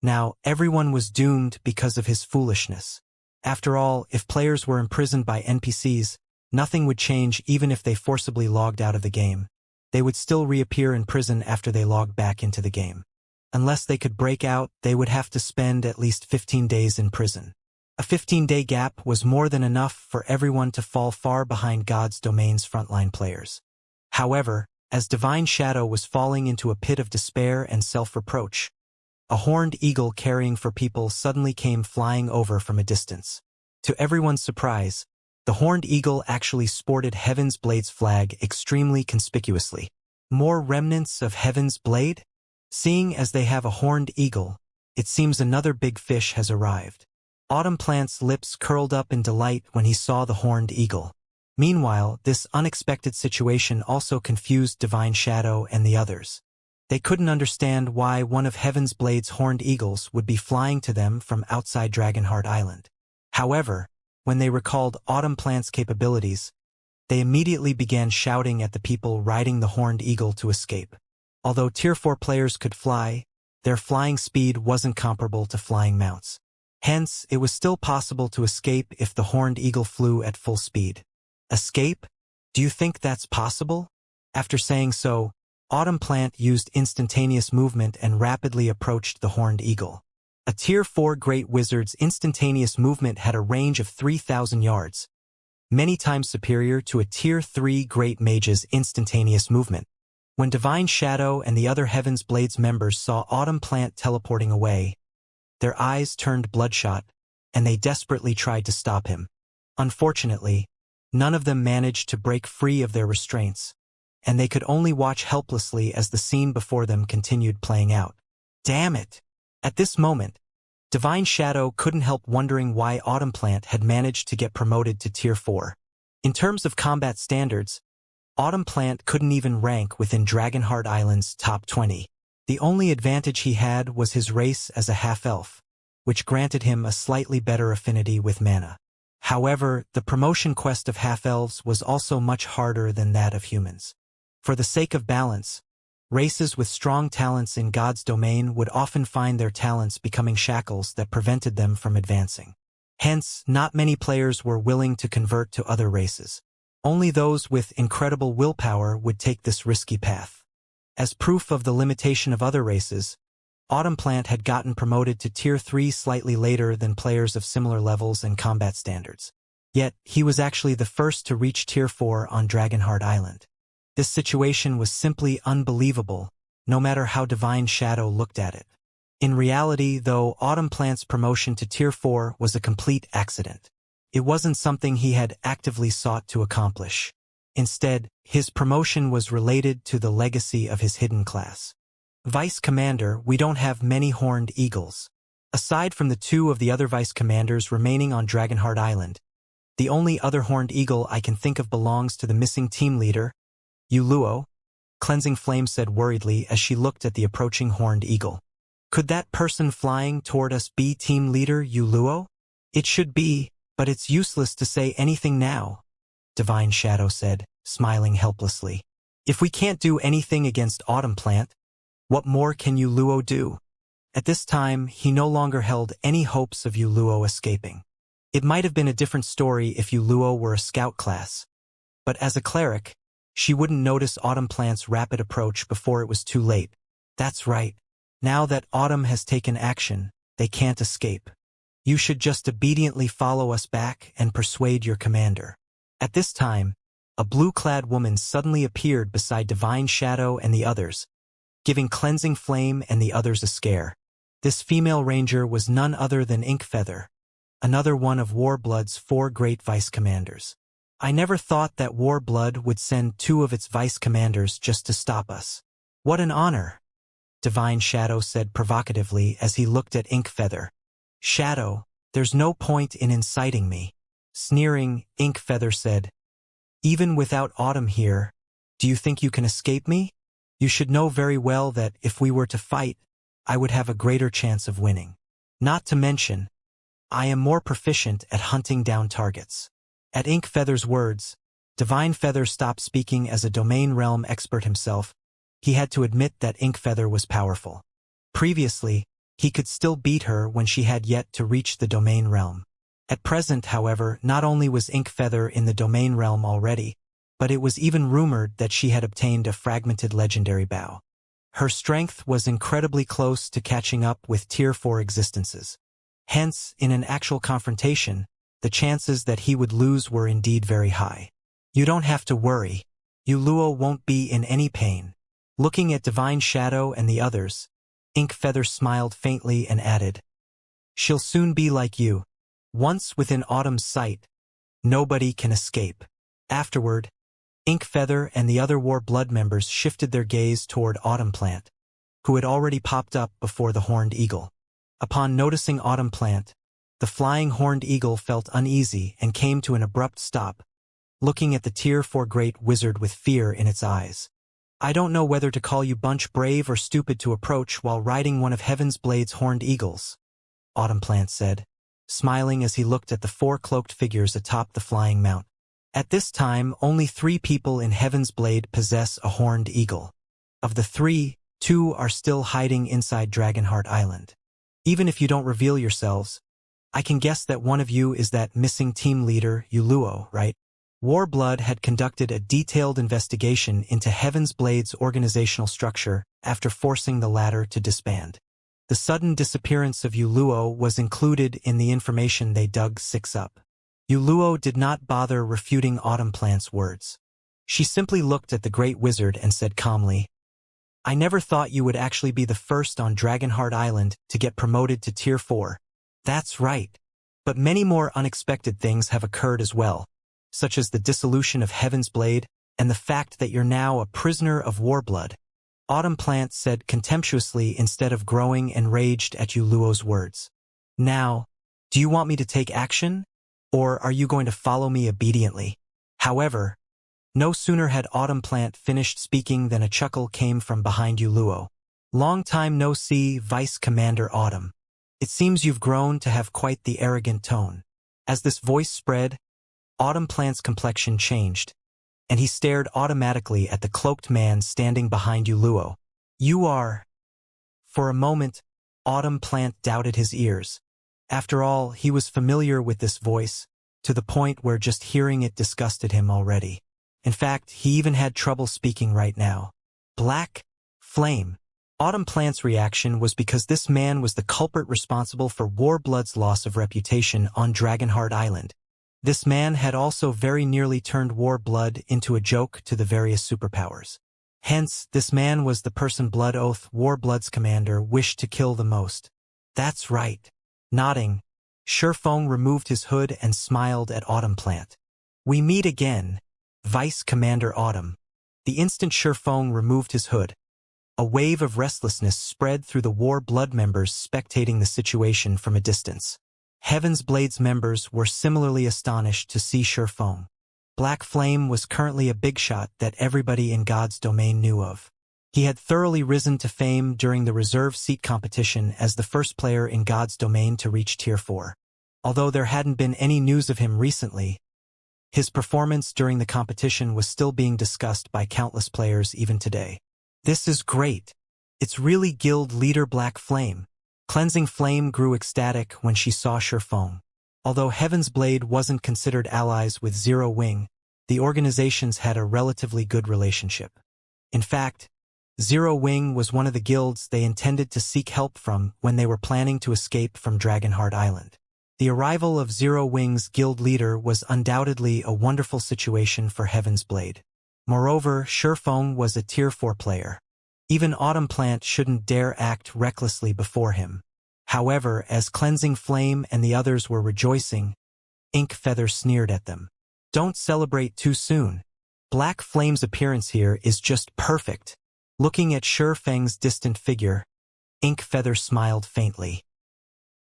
Speaker 1: Now, everyone was doomed because of his foolishness. After all, if players were imprisoned by NPCs, nothing would change even if they forcibly logged out of the game. They would still reappear in prison after they logged back into the game. Unless they could break out, they would have to spend at least 15 days in prison. A 15-day gap was more than enough for everyone to fall far behind God's Domain's frontline players. However, As Divine Shadow was falling into a pit of despair and self-reproach, a horned eagle carrying for people suddenly came flying over from a distance. To everyone's surprise, the horned eagle actually sported Heaven's Blade's flag extremely conspicuously. More remnants of Heaven's Blade? Seeing as they have a horned eagle, it seems another big fish has arrived. Autumn Plant's lips curled up in delight when he saw the horned eagle. Meanwhile, this unexpected situation also confused Divine Shadow and the others. They couldn't understand why one of Heaven's Blade's horned eagles would be flying to them from outside Dragonheart Island. However, when they recalled Autumn Plant's capabilities, they immediately began shouting at the people riding the horned eagle to escape. Although Tier 4 players could fly, their flying speed wasn't comparable to flying mounts. Hence, it was still possible to escape if the horned eagle flew at full speed. Escape? Do you think that's possible? After saying so, Autumn Plant used instantaneous movement and rapidly approached the horned eagle. A Tier 4 Great Wizard's instantaneous movement had a range of 3,000 yards, many times superior to a Tier 3 Great Mage's instantaneous movement. When Divine Shadow and the other Heaven's Blades members saw Autumn Plant teleporting away, their eyes turned bloodshot, and they desperately tried to stop him. Unfortunately, none of them managed to break free of their restraints, and they could only watch helplessly as the scene before them continued playing out. Damn it! At this moment, Divine Shadow couldn't help wondering why Autumn Plant had managed to get promoted to Tier 4. In terms of combat standards, Autumn Plant couldn't even rank within Dragonheart Island's top 20. The only advantage he had was his race as a half-elf, which granted him a slightly better affinity with mana. However, the promotion quest of half-elves was also much harder than that of humans. For the sake of balance, races with strong talents in God's domain would often find their talents becoming shackles that prevented them from advancing. Hence, not many players were willing to convert to other races. Only those with incredible willpower would take this risky path. As proof of the limitation of other races, Autumn Plant had gotten promoted to Tier 3 slightly later than players of similar levels and combat standards. Yet, he was actually the first to reach Tier 4 on Dragonheart Island. This situation was simply unbelievable, no matter how Divine Shadow looked at it. In reality, though, Autumn Plant's promotion to Tier 4 was a complete accident. It wasn't something he had actively sought to accomplish. Instead, his promotion was related to the legacy of his hidden class. Vice Commander, we don't have many horned eagles. Aside from the two of the other Vice Commanders remaining on Dragonheart Island, the only other horned eagle I can think of belongs to the missing team leader, Yuluo, Cleansing Flame said worriedly as she looked at the approaching horned eagle. Could that person flying toward us be team leader Yuluo? It should be, but it's useless to say anything now, Divine Shadow said, smiling helplessly. If we can't do anything against Autumn Plant, what more can Yuluo do? At this time, he no longer held any hopes of Yuluo escaping. It might have been a different story if Yuluo were a scout class, but as a cleric, she wouldn't notice Autumn Plant's rapid approach before it was too late. That's right. Now that Autumn has taken action, they can't escape. You should just obediently follow us back and persuade your commander. At this time, a blue-clad woman suddenly appeared beside Divine Shadow and the others, giving Cleansing Flame and the others a scare. This female ranger was none other than Inkfeather, another one of Warblood's 4 great vice commanders. I never thought that Warblood would send 2 of its vice commanders just to stop us. What an honor, Divine Shadow said provocatively as he looked at Inkfeather. Shadow, there's no point in inciting me. Sneering, Inkfeather said, even without Autumn here, do you think you can escape me? You should know very well that if we were to fight, I would have a greater chance of winning. Not to mention, I am more proficient at hunting down targets. At Inkfeather's words, Divine Feather stopped speaking as a domain realm expert himself. He had to admit that Inkfeather was powerful. Previously, he could still beat her when she had yet to reach the domain realm. At present, however, not only was Inkfeather in the domain realm already, but it was even rumored that she had obtained a fragmented legendary bow. Her strength was incredibly close to catching up with Tier 4 existences. Hence, in an actual confrontation, the chances that he would lose were indeed very high. You don't have to worry. Yuluo won't be in any pain. Looking at Divine Shadow and the others, Inkfeather smiled faintly and added, "She'll soon be like you. Once within Autumn's sight, nobody can escape." Afterward, Inkfeather and the other War Blood members shifted their gaze toward Autumn Plant, who had already popped up before the Horned Eagle. Upon noticing Autumn Plant, the flying Horned Eagle felt uneasy and came to an abrupt stop, looking at the Tier 4 Great Wizard with fear in its eyes. "I don't know whether to call you bunch brave or stupid to approach while riding one of Heaven's Blade's Horned Eagles," Autumn Plant said, smiling as he looked at the 4 cloaked figures atop the flying mount. At this time, only 3 people in Heaven's Blade possess a Horned Eagle. Of the 3, 2 are still hiding inside Dragonheart Island. Even if you don't reveal yourselves, I can guess that one of you is that missing team leader, Yuluo, right? Warblood had conducted a detailed investigation into Heaven's Blade's organizational structure after forcing the latter to disband. The sudden disappearance of Yuluo was included in the information they dug 6 up. Yuluo did not bother refuting Autumn Plant's words. She simply looked at the Great Wizard and said calmly, "I never thought you would actually be the first on Dragonheart Island to get promoted to Tier 4. That's right. But many more unexpected things have occurred as well, such as the dissolution of Heaven's Blade and the fact that you're now a prisoner of Warblood," Autumn Plant said contemptuously instead of growing enraged at Yuluo's words. "Now, do you want me to take action? Or are you going to follow me obediently?" However, no sooner had Autumn Plant finished speaking than a chuckle came from behind Yuluo. "Long time no see, Vice Commander Autumn. It seems you've grown to have quite the arrogant tone." As this voice spread, Autumn Plant's complexion changed, and he stared automatically at the cloaked man standing behind Yuluo. "You are—" For a moment, Autumn Plant doubted his ears. After all, he was familiar with this voice, to the point where just hearing it disgusted him already. In fact, he even had trouble speaking right now. Black Flame. Autumn Plant's reaction was because this man was the culprit responsible for Warblood's loss of reputation on Dragonheart Island. This man had also very nearly turned Warblood into a joke to the various superpowers. Hence, this man was the person Blood Oath, Warblood's commander, wished to kill the most. That's right. Nodding, Shurfeng removed his hood and smiled at Autumn Plant. "We meet again, Vice Commander Autumn." The instant Shurfeng removed his hood, a wave of restlessness spread through the War Blood members spectating the situation from a distance. Heaven's Blade's members were similarly astonished to see Shurfeng. Black Flame was currently a big shot that everybody in God's domain knew of. He had thoroughly risen to fame during the reserve seat competition as the first player in God's domain to reach Tier 4. Although there hadn't been any news of him recently, his performance during the competition was still being discussed by countless players even today. "This is great. It's really Guild Leader Black Flame." Cleansing Flame grew ecstatic when she saw Shurfeng. Although Heaven's Blade wasn't considered allies with Zero Wing, the organizations had a relatively good relationship. In fact, Zero Wing was one of the guilds they intended to seek help from when they were planning to escape from Dragonheart Island. The arrival of Zero Wing's guild leader was undoubtedly a wonderful situation for Heaven's Blade. Moreover, Shurfeng was a Tier 4 player. Even Autumn Plant shouldn't dare act recklessly before him. However, as Cleansing Flame and the others were rejoicing, Inkfeather sneered at them. "Don't celebrate too soon. Black Flame's appearance here is just perfect." Looking at Shurfeng's distant figure, Inkfeather smiled faintly.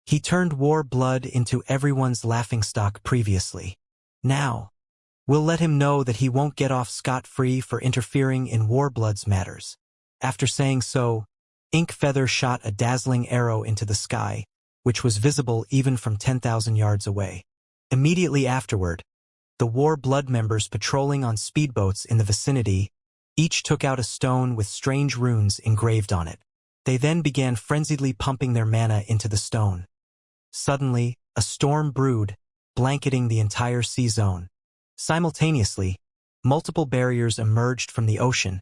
Speaker 1: He turned War Blood into everyone's laughingstock previously. Now, we'll let him know that he won't get off scot-free for interfering in Warblood's matters. After saying so, Inkfeather shot a dazzling arrow into the sky, which was visible even from 10,000 yards away. Immediately afterward, the War Blood members patrolling on speedboats in the vicinity each took out a stone with strange runes engraved on it. They then began frenziedly pumping their mana into the stone. Suddenly, a storm brewed, blanketing the entire sea zone. Simultaneously, multiple barriers emerged from the ocean,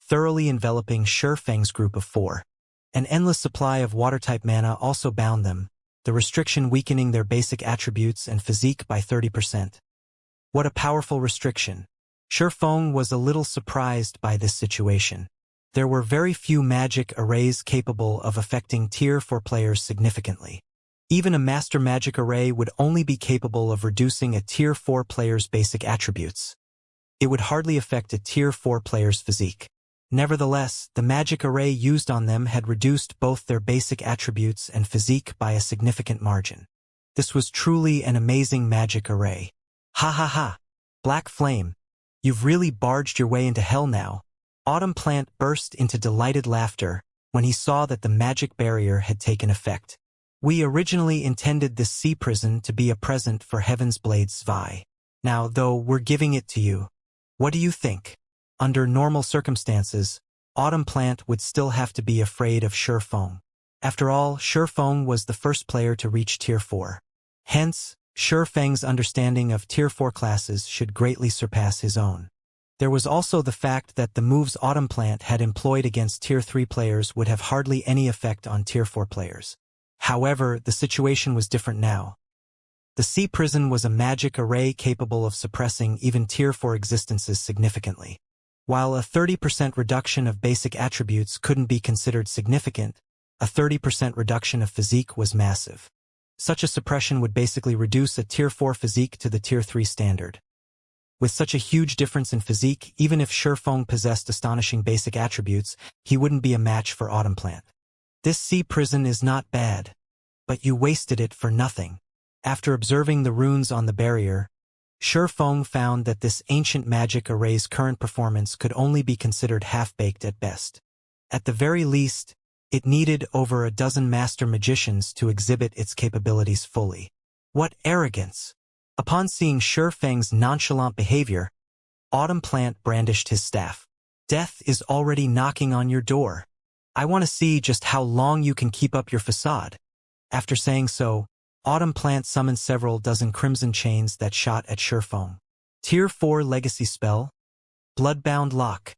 Speaker 1: thoroughly enveloping Shurfeng's group of 4. An endless supply of water-type mana also bound them, the restriction weakening their basic attributes and physique by 30%. What a powerful restriction! Shurfeng was a little surprised by this situation. There were very few magic arrays capable of affecting Tier 4 players significantly. Even a Master Magic Array would only be capable of reducing a Tier 4 player's basic attributes. It would hardly affect a Tier 4 player's physique. Nevertheless, the magic array used on them had reduced both their basic attributes and physique by a significant margin. This was truly an amazing magic array. Ha ha ha! Black Flame, you've really barged your way into hell now. Autumn Plant burst into delighted laughter when he saw that the magic barrier had taken effect. We originally intended this sea prison to be a present for Heaven's Blade Sci-Fi. Now, though, we're giving it to you. What do you think? Under normal circumstances, Autumn Plant would still have to be afraid of Shurfeng. After all, Shurfeng was the first player to reach Tier 4. Hence, Shurfeng's understanding of Tier 4 classes should greatly surpass his own. There was also the fact that the moves Autumn Plant had employed against Tier 3 players would have hardly any effect on Tier 4 players. However, the situation was different now. The Sea Prison was a magic array capable of suppressing even Tier 4 existences significantly. While a 30% reduction of basic attributes couldn't be considered significant, a 30% reduction of physique was massive. Such a suppression would basically reduce a Tier 4 physique to the Tier 3 standard. With such a huge difference in physique, even if Shurfeng possessed astonishing basic attributes, he wouldn't be a match for Autumn Plant. This sea prison is not bad, but you wasted it for nothing. After observing the runes on the barrier, Shurfeng found that this ancient magic array's current performance could only be considered half-baked at best. At the very least, it needed over a dozen master magicians to exhibit its capabilities fully. What arrogance! Upon seeing Shurfeng's nonchalant behavior, Autumn Plant brandished his staff. Death is already knocking on your door. I want to see just how long you can keep up your facade. After saying so, Autumn Plant summoned several dozen crimson chains that shot at Shurfeng. Tier 4 legacy spell, Bloodbound Lock.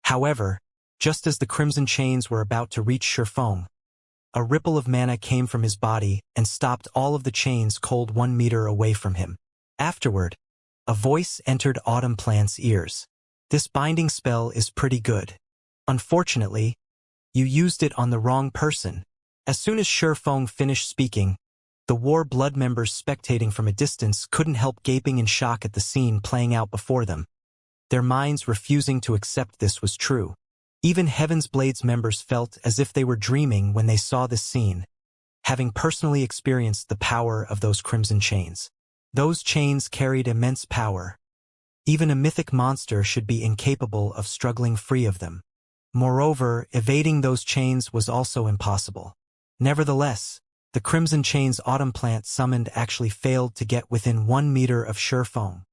Speaker 1: However, just as the crimson chains were about to reach Shurfeng, a ripple of mana came from his body and stopped all of the chains cold 1 meter away from him. Afterward, a voice entered Autumn Plant's ears. This binding spell is pretty good. Unfortunately, you used it on the wrong person. As soon as Shurfeng finished speaking, the war blood members spectating from a distance couldn't help gaping in shock at the scene playing out before them, their minds refusing to accept this was true. Even Heaven's Blade's members felt as if they were dreaming when they saw this scene, having personally experienced the power of those crimson chains. Those chains carried immense power. Even a mythic monster should be incapable of struggling free of them. Moreover, evading those chains was also impossible. Nevertheless, the crimson chains Autumn Plant summoned actually failed to get within 1 meter of Shurfeng.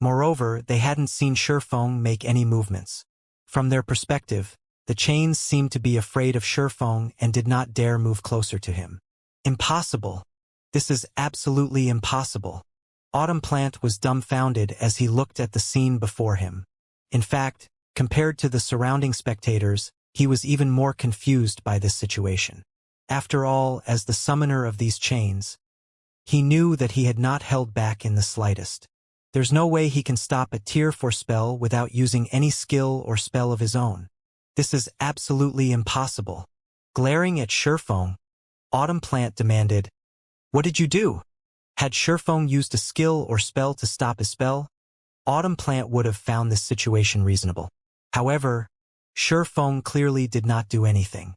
Speaker 1: Moreover, they hadn't seen Shurfeng make any movements. From their perspective, the chains seemed to be afraid of Shurfeng and did not dare move closer to him. Impossible. This is absolutely impossible. Autumn Plant was dumbfounded as he looked at the scene before him. In fact, compared to the surrounding spectators, he was even more confused by this situation. After all, as the summoner of these chains, he knew that he had not held back in the slightest. There's no way he can stop a Tier 4 spell without using any skill or spell of his own. This is absolutely impossible. Glaring at Shurfeng, Autumn Plant demanded, "What did you do?" Had Shurfeng used a skill or spell to stop his spell, Autumn Plant would have found this situation reasonable. However, Shurfeng clearly did not do anything.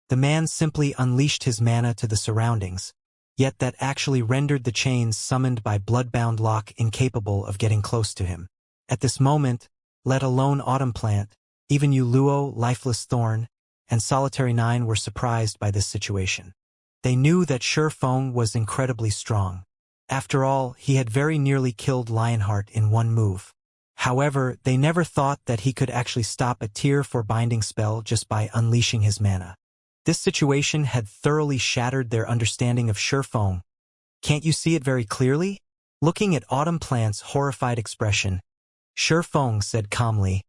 Speaker 1: The man simply unleashed his mana to the surroundings, yet that actually rendered the chains summoned by Bloodbound Lock incapable of getting close to him. At this moment, let alone Autumn Plant, even Yuluo, Lifeless Thorn, and Solitary 9 were surprised by this situation. They knew that Shurfeng was incredibly strong. After all, he had very nearly killed Lionheart in one move. However, they never thought that he could actually stop a Tier 4 binding spell just by unleashing his mana. This situation had thoroughly shattered their understanding of Shurfeng. Can't you see it very clearly? Looking at Autumn Plant's horrified expression, Shurfeng said calmly,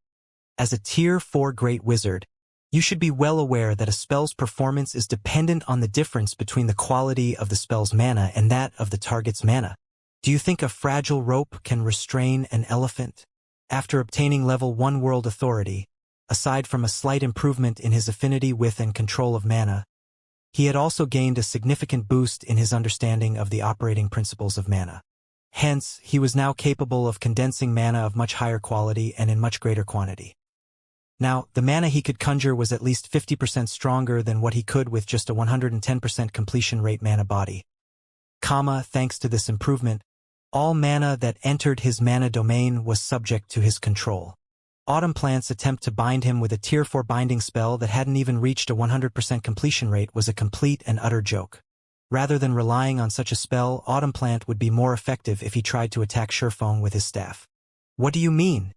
Speaker 1: "As a Tier 4 Great Wizard, you should be well aware that a spell's performance is dependent on the difference between the quality of the spell's mana and that of the target's mana. Do you think a fragile rope can restrain an elephant?" After obtaining level 1 world authority, aside from a slight improvement in his affinity with and control of mana, he had also gained a significant boost in his understanding of the operating principles of mana. Hence, he was now capable of condensing mana of much higher quality and in much greater quantity. Now, the mana he could conjure was at least 50% stronger than what he could with just a 110% completion rate mana body. Thanks to this improvement, all mana that entered his mana domain was subject to his control. Autumn Plant's attempt to bind him with a Tier 4 binding spell that hadn't even reached a 100% completion rate was a complete and utter joke. Rather than relying on such a spell, Autumn Plant would be more effective if he tried to attack Shurfeng with his staff. What do you mean?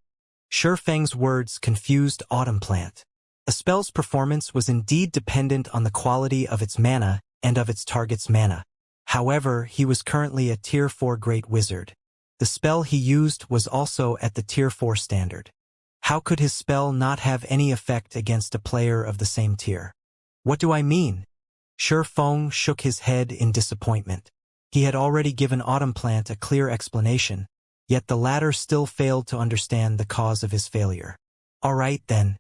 Speaker 1: Shurfeng's words confused Autumn Plant. A spell's performance was indeed dependent on the quality of its mana and of its target's mana. However, he was currently a Tier 4 Great Wizard. The spell he used was also at the Tier 4 standard. How could his spell not have any effect against a player of the same tier? What do I mean? Shurfeng shook his head in disappointment. He had already given Autumn Plant a clear explanation, yet the latter still failed to understand the cause of his failure. All right then.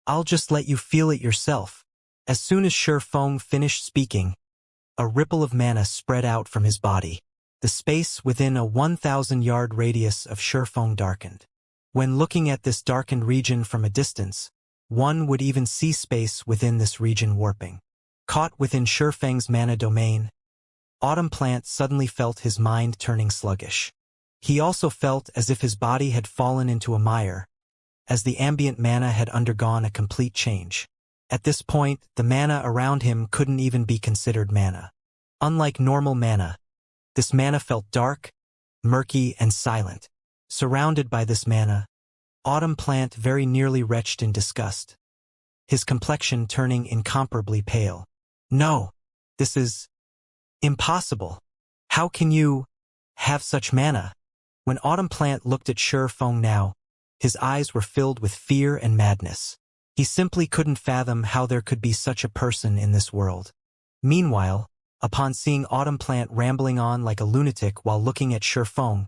Speaker 1: I'll just let you feel it yourself. As soon as Shurfeng finished speaking, a ripple of mana spread out from his body. The space within a 1,000-yard radius of Shurfeng darkened. When looking at this darkened region from a distance, one would even see space within this region warping. Caught within Shurfeng's mana domain, Autumn Plant suddenly felt his mind turning sluggish. He also felt as if his body had fallen into a mire, as the ambient mana had undergone a complete change. At this point, the mana around him couldn't even be considered mana. Unlike normal mana, this mana felt dark, murky, and silent. Surrounded by this mana, Autumn Plant very nearly retched in disgust, his complexion turning incomparably pale. No, this is impossible. How can you have such mana? When Autumn Plant looked at Shurfeng now, his eyes were filled with fear and madness. He simply couldn't fathom how there could be such a person in this world. Meanwhile, upon seeing Autumn Plant rambling on like a lunatic while looking at Shurfeng,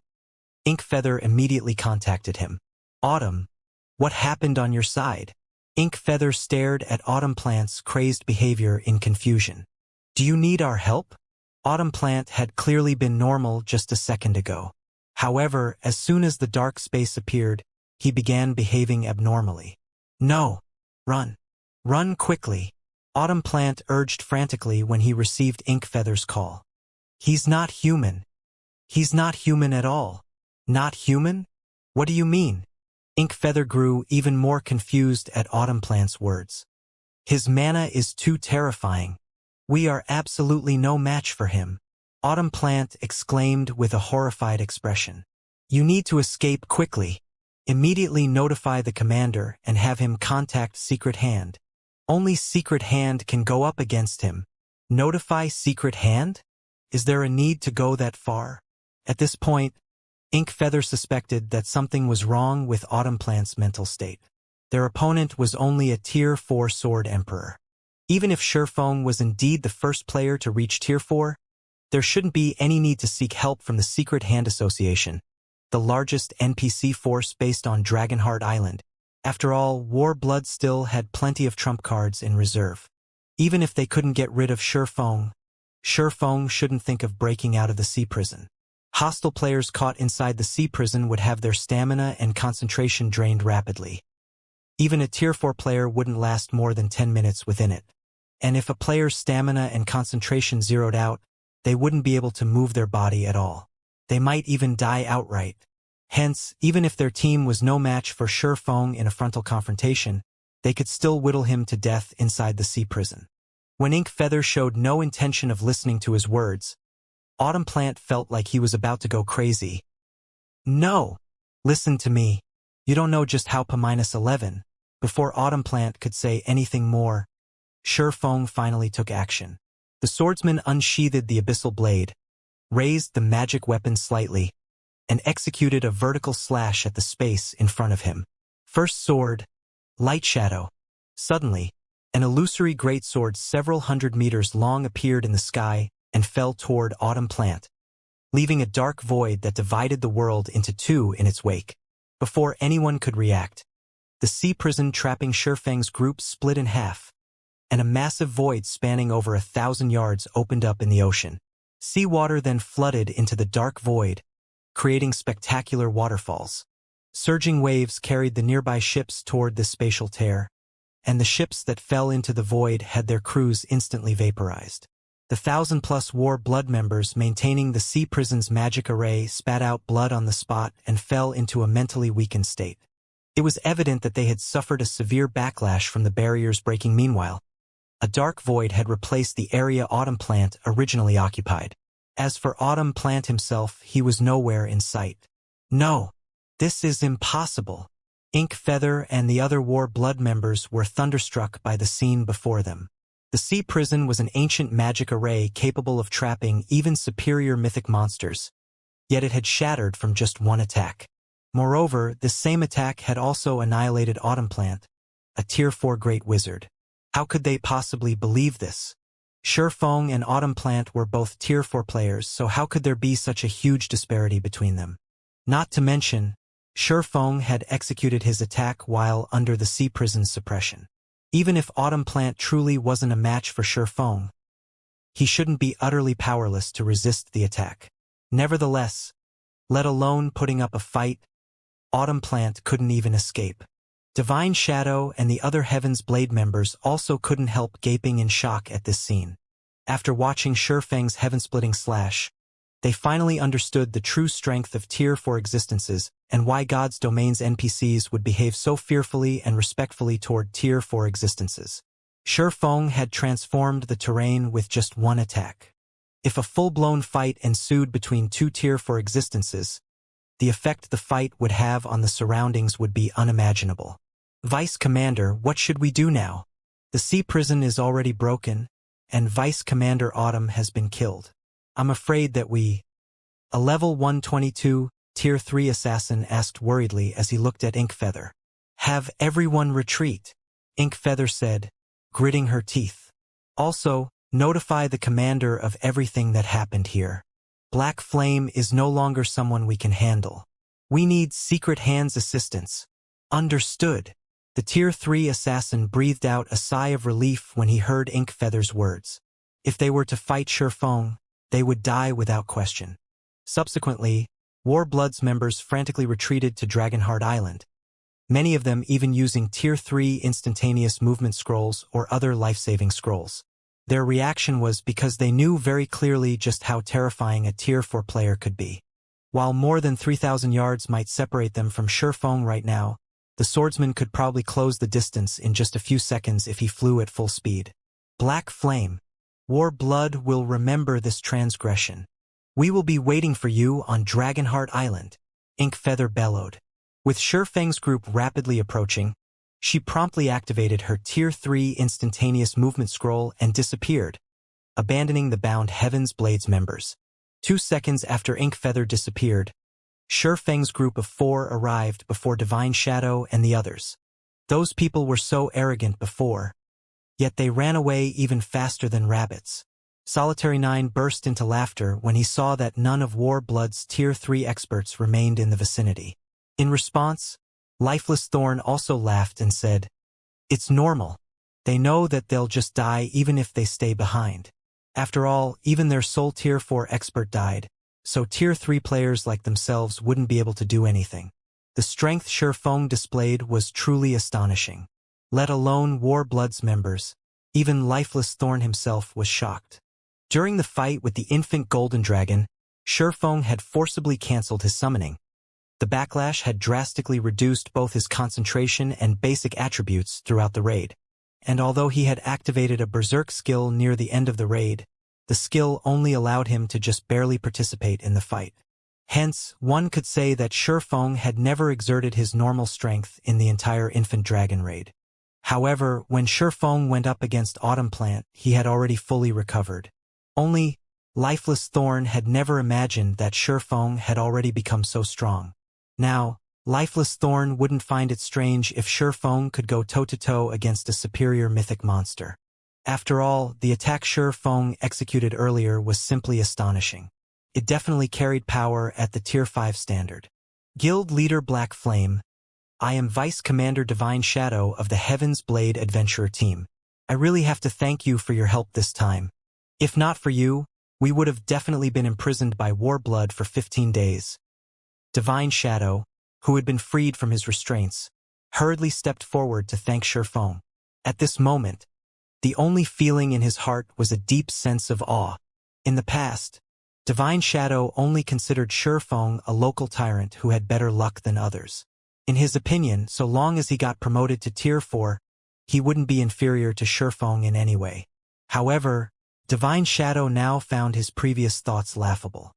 Speaker 1: Inkfeather immediately contacted him. Autumn, what happened on your side? Inkfeather stared at Autumn Plant's crazed behavior in confusion. Do you need our help? Autumn Plant had clearly been normal just a second ago. However, as soon as the dark space appeared, he began behaving abnormally. No! Run! Run quickly! Autumn Plant urged frantically when he received Inkfeather's call. He's not human. He's not human at all. Not human? What do you mean? Inkfeather grew even more confused at Autumn Plant's words. His mana is too terrifying. We are absolutely no match for him. Autumn Plant exclaimed with a horrified expression. You need to escape quickly. Immediately notify the commander and have him contact Secret Hand. Only Secret Hand can go up against him. Notify Secret Hand? Is there a need to go that far? At this point, Inkfeather suspected that something was wrong with Autumn Plant's mental state. Their opponent was only a Tier 4 Sword Emperor. Even if Shurfeng was indeed the first player to reach Tier 4, there shouldn't be any need to seek help from the Secret Hand Association, the largest NPC force based on Dragonheart Island. After all, Warblood still had plenty of trump cards in reserve. Even if they couldn't get rid of Shurfeng shouldn't think of breaking out of the sea prison. Hostile players caught inside the sea prison would have their stamina and concentration drained rapidly. Even a Tier 4 player wouldn't last more than 10 minutes within it. And if a player's stamina and concentration zeroed out, they wouldn't be able to move their body at all. They might even die outright. Hence, even if their team was no match for Shurfeng in a frontal confrontation, they could still whittle him to death inside the sea prison. When Inkfeather showed no intention of listening to his words, Autumn Plant felt like he was about to go crazy. No! Listen to me. You don't know just how P-11. Before Autumn Plant could say anything more, Shurfeng finally took action. The swordsman unsheathed the abyssal blade, raised the magic weapon slightly, and executed a vertical slash at the space in front of him. First sword, light shadow. Suddenly, an illusory greatsword several hundred meters long appeared in the sky and fell toward Autumn Plant, leaving a dark void that divided the world into two in its wake. Before anyone could react, the sea prison trapping Shifeng's group split in half, and a massive void spanning over 1,000 yards opened up in the ocean. Seawater then flooded into the dark void, creating spectacular waterfalls. Surging waves carried the nearby ships toward this spatial tear, and the ships that fell into the void had their crews instantly vaporized. The 1,000-plus war blood members maintaining the sea prison's magic array spat out blood on the spot and fell into a mentally weakened state. It was evident that they had suffered a severe backlash from the barriers breaking. Meanwhile, a dark void had replaced the area Autumn Plant originally occupied. As for Autumn Plant himself, he was nowhere in sight. No, this is impossible. Ink Feather and the other war blood members were thunderstruck by the scene before them. The sea prison was an ancient magic array capable of trapping even superior mythic monsters, yet it had shattered from just one attack. Moreover, this same attack had also annihilated Autumn Plant, a Tier 4 great wizard. How could they possibly believe this? Shifeng and Autumn Plant were both Tier 4 players, so how could there be such a huge disparity between them? Not to mention, Shifeng had executed his attack while under the sea prison's suppression. Even if Autumn Plant truly wasn't a match for Shifeng, he shouldn't be utterly powerless to resist the attack. Nevertheless, let alone putting up a fight, Autumn Plant couldn't even escape. Divine Shadow and the other Heaven's Blade members also couldn't help gaping in shock at this scene. After watching Shifeng's heaven-splitting slash, they finally understood the true strength of Tier 4 existences and why God's Domain's NPCs would behave so fearfully and respectfully toward Tier 4 existences. Shifeng had transformed the terrain with just one attack. If a full-blown fight ensued between two Tier 4 existences, the effect the fight would have on the surroundings would be unimaginable. Vice Commander, what should we do now? The sea prison is already broken, and Vice Commander Autumn has been killed. I'm afraid that a level 122, Tier 3 assassin asked worriedly as he looked at Ink Feather. Have everyone retreat, Ink Feather said, gritting her teeth. Also, notify the commander of everything that happened here. Black Flame is no longer someone we can handle. We need Secret Hand's assistance. Understood. The Tier 3 assassin breathed out a sigh of relief when he heard Ink Feather's words. If they were to fight Shifeng, they would die without question. Subsequently, Warblood's members frantically retreated to Dragonheart Island, many of them even using Tier 3 instantaneous movement scrolls or other life-saving scrolls. Their reaction was because they knew very clearly just how terrifying a Tier 4 player could be. While more than 3,000 yards might separate them from Shifeng right now, the swordsman could probably close the distance in just a few seconds if he flew at full speed. Black Flame. Warblood will remember this transgression. We will be waiting for you on Dragonheart Island, Ink Feather bellowed. With Shifeng's group rapidly approaching, she promptly activated her Tier 3 instantaneous movement scroll and disappeared, abandoning the bound Heaven's Blades members. 2 seconds after Ink Feather disappeared, Shifeng's group of 4 arrived before Divine Shadow and the others. Those people were so arrogant before, yet they ran away even faster than rabbits. Solitary 9 burst into laughter when he saw that none of Warblood's Tier 3 experts remained in the vicinity. In response, Lifeless Thorn also laughed and said, "It's normal. They know that they'll just die even if they stay behind. After all, even their sole Tier 4 expert died, so Tier 3 players like themselves wouldn't be able to do anything." The strength Shifeng displayed was truly astonishing. Let alone Warblood's members, even Lifeless Thorn himself was shocked. During the fight with the infant Golden Dragon, Shifeng had forcibly cancelled his summoning. The backlash had drastically reduced both his concentration and basic attributes throughout the raid. And although he had activated a Berserk skill near the end of the raid, the skill only allowed him to just barely participate in the fight. Hence, one could say that Shifeng had never exerted his normal strength in the entire Infant Dragon raid. However, when Shifeng went up against Autumn Plant, he had already fully recovered. Only, Lifeless Thorn had never imagined that Shifeng had already become so strong. Now, Lifeless Thorn wouldn't find it strange if Shifeng could go toe-to-toe against a superior mythic monster. After all, the attack Shifeng executed earlier was simply astonishing. It definitely carried power at the Tier 5 standard. Guild Leader Black Flame, I am Vice Commander Divine Shadow of the Heaven's Blade Adventurer Team. I really have to thank you for your help this time. If not for you, we would have definitely been imprisoned by Warblood for 15 days. Divine Shadow, who had been freed from his restraints, hurriedly stepped forward to thank Shurfeng. At this moment, the only feeling in his heart was a deep sense of awe. In the past, Divine Shadow only considered Shurfeng a local tyrant who had better luck than others. In his opinion, so long as he got promoted to Tier 4, he wouldn't be inferior to Shurfeng in any way. However, Divine Shadow now found his previous thoughts laughable.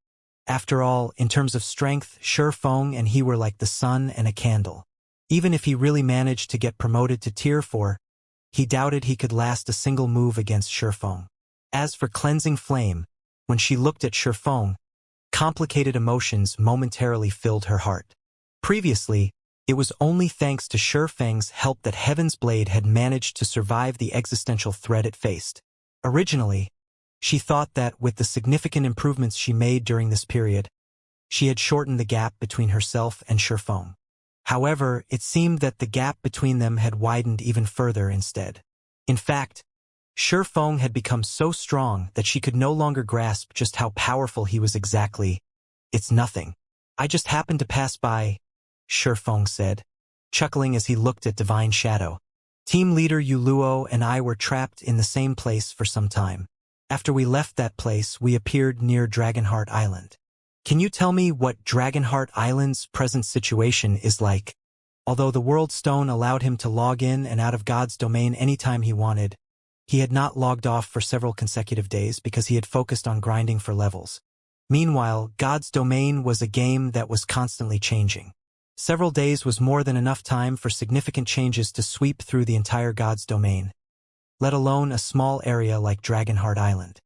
Speaker 1: After all, in terms of strength, Shurfeng and he were like the sun and a candle. Even if he really managed to get promoted to Tier 4, he doubted he could last a single move against Shurfeng. As for Cleansing Flame, when she looked at Shurfeng, complicated emotions momentarily filled her heart. Previously, it was only thanks to Shurfeng's help that Heaven's Blade had managed to survive the existential threat it faced. Originally, she thought that with the significant improvements she made during this period, she had shortened the gap between herself and Shurfeng. However, it seemed that the gap between them had widened even further instead. In fact, Shurfeng had become so strong that she could no longer grasp just how powerful he was exactly. It's nothing. I just happened to pass by, Shurfeng said, chuckling as he looked at Divine Shadow. Team leader Yuluo and I were trapped in the same place for some time. After we left that place, we appeared near Dragonheart Island. Can you tell me what Dragonheart Island's present situation is like? Although the World Stone allowed him to log in and out of God's domain anytime he wanted, he had not logged off for several consecutive days because he had focused on grinding for levels. Meanwhile, God's domain was a game that was constantly changing. Several days was more than enough time for significant changes to sweep through the entire God's domain, let alone a small area like Dragonheart Island.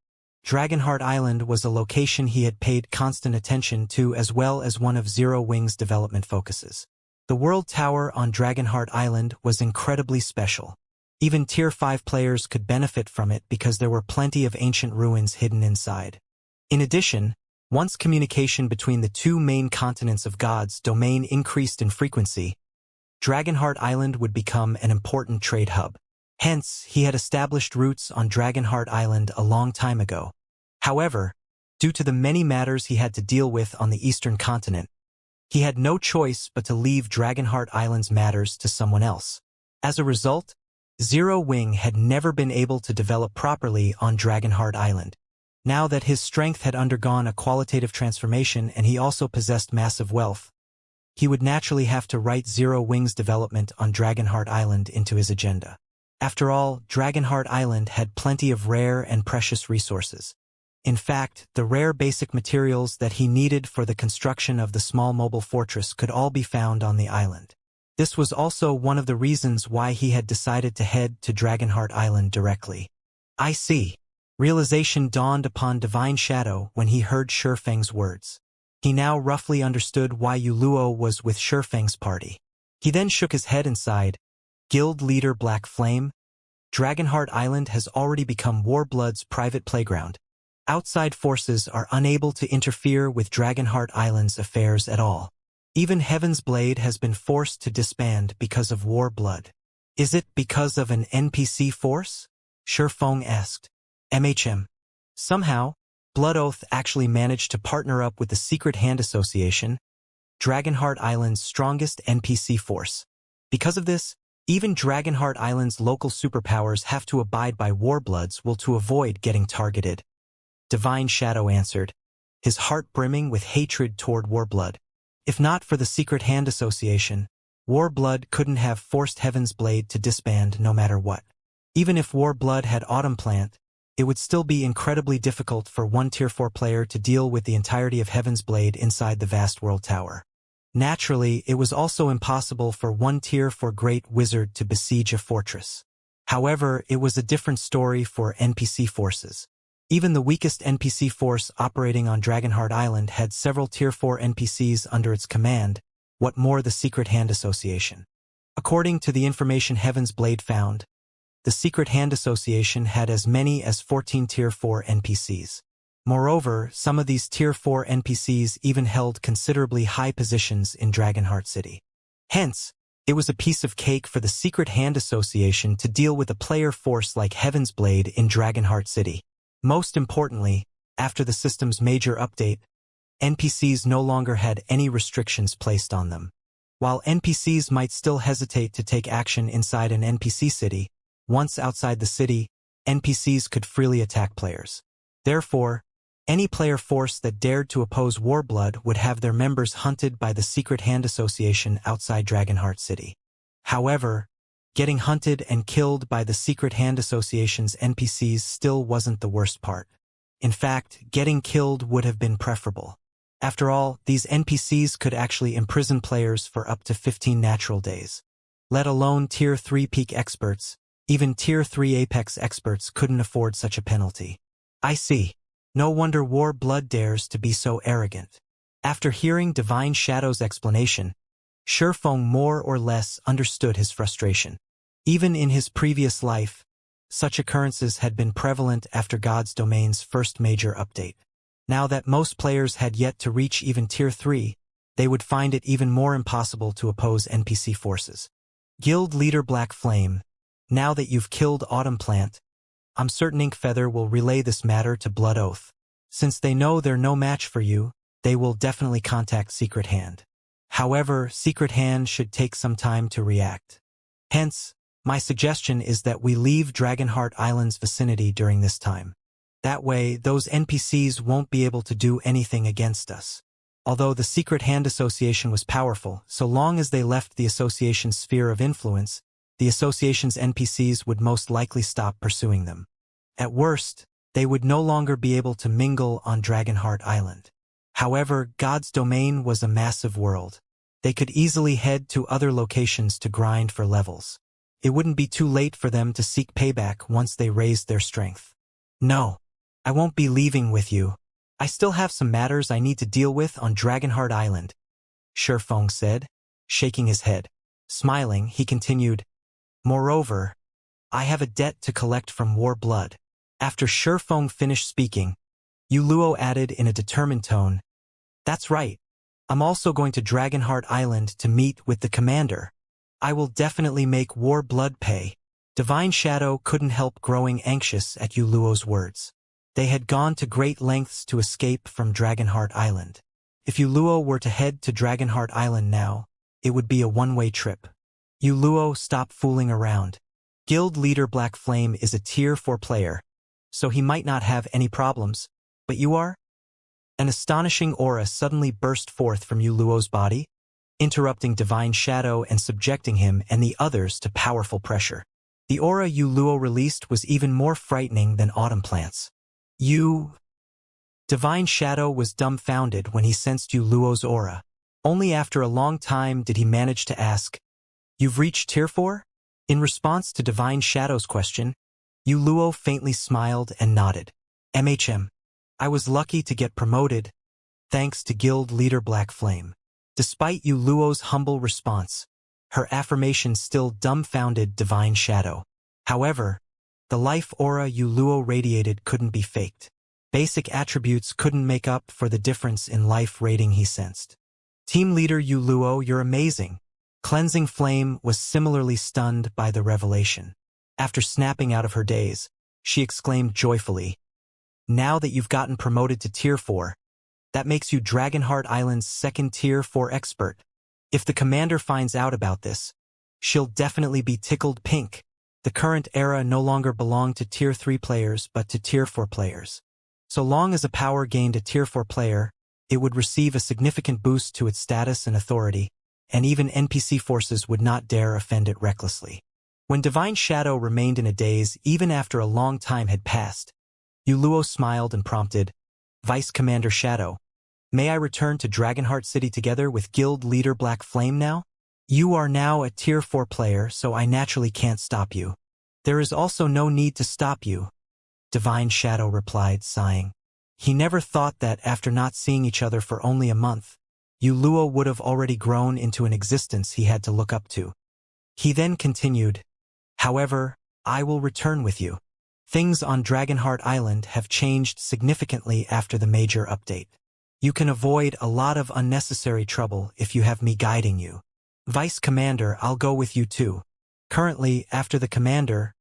Speaker 1: Dragonheart Island was a location he had paid constant attention to as well as one of Zero Wing's development focuses. The World Tower on Dragonheart Island was incredibly special. Even Tier 5 players could benefit from it because there were plenty of ancient ruins hidden inside. In addition, once communication between the two main continents of God's domain increased in frequency, Dragonheart Island would become an important trade hub. Hence, he had established roots on Dragonheart Island a long time ago. However, due to the many matters he had to deal with on the eastern continent, he had no choice but to leave Dragonheart Island's matters to someone else. As a result, Zero Wing had never been able to develop properly on Dragonheart Island. Now that his strength had undergone a qualitative transformation and he also possessed massive wealth, he would naturally have to write Zero Wing's development on Dragonheart Island into his agenda. After all, Dragonheart Island had plenty of rare and precious resources. In fact, the rare basic materials that he needed for the construction of the small mobile fortress could all be found on the island. This was also one of the reasons why he had decided to head to Dragonheart Island directly. I see. Realization dawned upon Divine Shadow when he heard Shurfeng's words. He now roughly understood why Yuluo was with Shurfeng's party. He then shook his head and sighed. Guild Leader Black Flame, Dragonheart Island has already become Warblood's private playground. Outside forces are unable to interfere with Dragonheart Island's affairs at all. Even Heaven's Blade has been forced to disband because of Warblood. Is it because of an NPC force? Shurfeng asked. Somehow, Blood Oath actually managed to partner up with the Secret Hand Association, Dragonheart Island's strongest NPC force. Because of this, even Dragonheart Island's local superpowers have to abide by Warbloods will to avoid getting targeted. Divine Shadow answered, his heart brimming with hatred toward Warblood. If not for the Secret Hand Association, Warblood couldn't have forced Heaven's Blade to disband no matter what. Even if Warblood had Autumn Plant, it would still be incredibly difficult for one Tier 4 player to deal with the entirety of Heaven's Blade inside the vast World Tower. Naturally, it was also impossible for one Tier 4 Great Wizard to besiege a fortress. However, it was a different story for NPC forces. Even the weakest NPC force operating on Dragonheart Island had several Tier 4 NPCs under its command, what more the Secret Hand Association. According to the information Heaven's Blade found, the Secret Hand Association had as many as 14 Tier 4 NPCs. Moreover, some of these Tier 4 NPCs even held considerably high positions in Dragonheart City. Hence, it was a piece of cake for the Secret Hand Association to deal with a player force like Heaven's Blade in Dragonheart City. Most importantly, after the system's major update, NPCs no longer had any restrictions placed on them. While NPCs might still hesitate to take action inside an NPC city, once outside the city, NPCs could freely attack players. Therefore, any player force that dared to oppose Warblood would have their members hunted by the Secret Hand Association outside Dragonheart City. However, getting hunted and killed by the Secret Hand Association's NPCs still wasn't the worst part. In fact, getting killed would have been preferable. After all, these NPCs could actually imprison players for up to 15 natural days. Let alone Tier 3 peak experts, even Tier 3 Apex experts couldn't afford such a penalty. I see. No wonder Warblood dares to be so arrogant. After hearing Divine Shadow's explanation, Shurfeng more or less understood his frustration. Even in his previous life, such occurrences had been prevalent after God's Domain's first major update. Now that most players had yet to reach even Tier 3, they would find it even more impossible to oppose NPC forces. Guild Leader Black Flame, now that you've killed Autumn Plant, I'm certain Inkfeather will relay this matter to Blood Oath. Since they know they're no match for you, they will definitely contact Secret Hand. However, Secret Hand should take some time to react. Hence, my suggestion is that we leave Dragonheart Island's vicinity during this time. That way, those NPCs won't be able to do anything against us. Although the Secret Hand Association was powerful, so long as they left the association's sphere of influence, the association's NPCs would most likely stop pursuing them. At worst, they would no longer be able to mingle on Dragonheart Island. However, God's Domain was a massive world. They could easily head to other locations to grind for levels. It wouldn't be too late for them to seek payback once they raised their strength. No, I won't be leaving with you. I still have some matters I need to deal with on Dragonheart Island, Shurfeng said, shaking his head. Smiling, he continued, Moreover, I have a debt to collect from Warblood. After Shurfeng finished speaking, Yuluo added in a determined tone, That's right. I'm also going to Dragonheart Island to meet with the commander. I will definitely make Warblood pay. Divine Shadow couldn't help growing anxious at Yuluo's words. They had gone to great lengths to escape from Dragonheart Island. If Yuluo were to head to Dragonheart Island now, it would be a one-way trip. Yuluo, stop fooling around. Guild Leader Black Flame is a Tier 4 player, so he might not have any problems, but you are? An astonishing aura suddenly burst forth from Yuluo's body, interrupting Divine Shadow and subjecting him and the others to powerful pressure. The aura Yuluo released was even more frightening than Autumn Plant's. Divine Shadow was dumbfounded when he sensed Yuluo's aura. Only after a long time did he manage to ask, You've reached Tier 4? In response to Divine Shadow's question, Yuluo faintly smiled and nodded. MHM. I was lucky to get promoted, thanks to Guild Leader Black Flame. Despite Yuluo's humble response, her affirmation still dumbfounded Divine Shadow. However, the life aura Yuluo radiated couldn't be faked. Basic attributes couldn't make up for the difference in life rating he sensed. Team Leader Yuluo, you're amazing. Cleansing Flame was similarly stunned by the revelation. After snapping out of her daze, she exclaimed joyfully, Now that you've gotten promoted to Tier 4, that makes you Dragonheart Island's second Tier 4 expert. If the commander finds out about this, she'll definitely be tickled pink. The current era no longer belonged to Tier 3 players but to Tier 4 players. So long as a power gained a Tier 4 player, it would receive a significant boost to its status and authority, and even NPC forces would not dare offend it recklessly. When Divine Shadow remained in a daze even after a long time had passed, Yuluo smiled and prompted, Vice Commander Shadow, may I return to Dragonheart City together with Guild Leader Black Flame now? You are now a Tier 4 player, so I naturally can't stop you. There is also no need to stop you, Divine Shadow replied, sighing. He never thought that after not seeing each other for only a month, Yuluo would have already grown into an existence he had to look up to. He then continued, However, I will return with you. Things on Dragonheart Island have changed significantly after the major update. You can avoid a lot of unnecessary trouble if you have me guiding you. Vice Commander, I'll go with you too. Currently, after the Commander,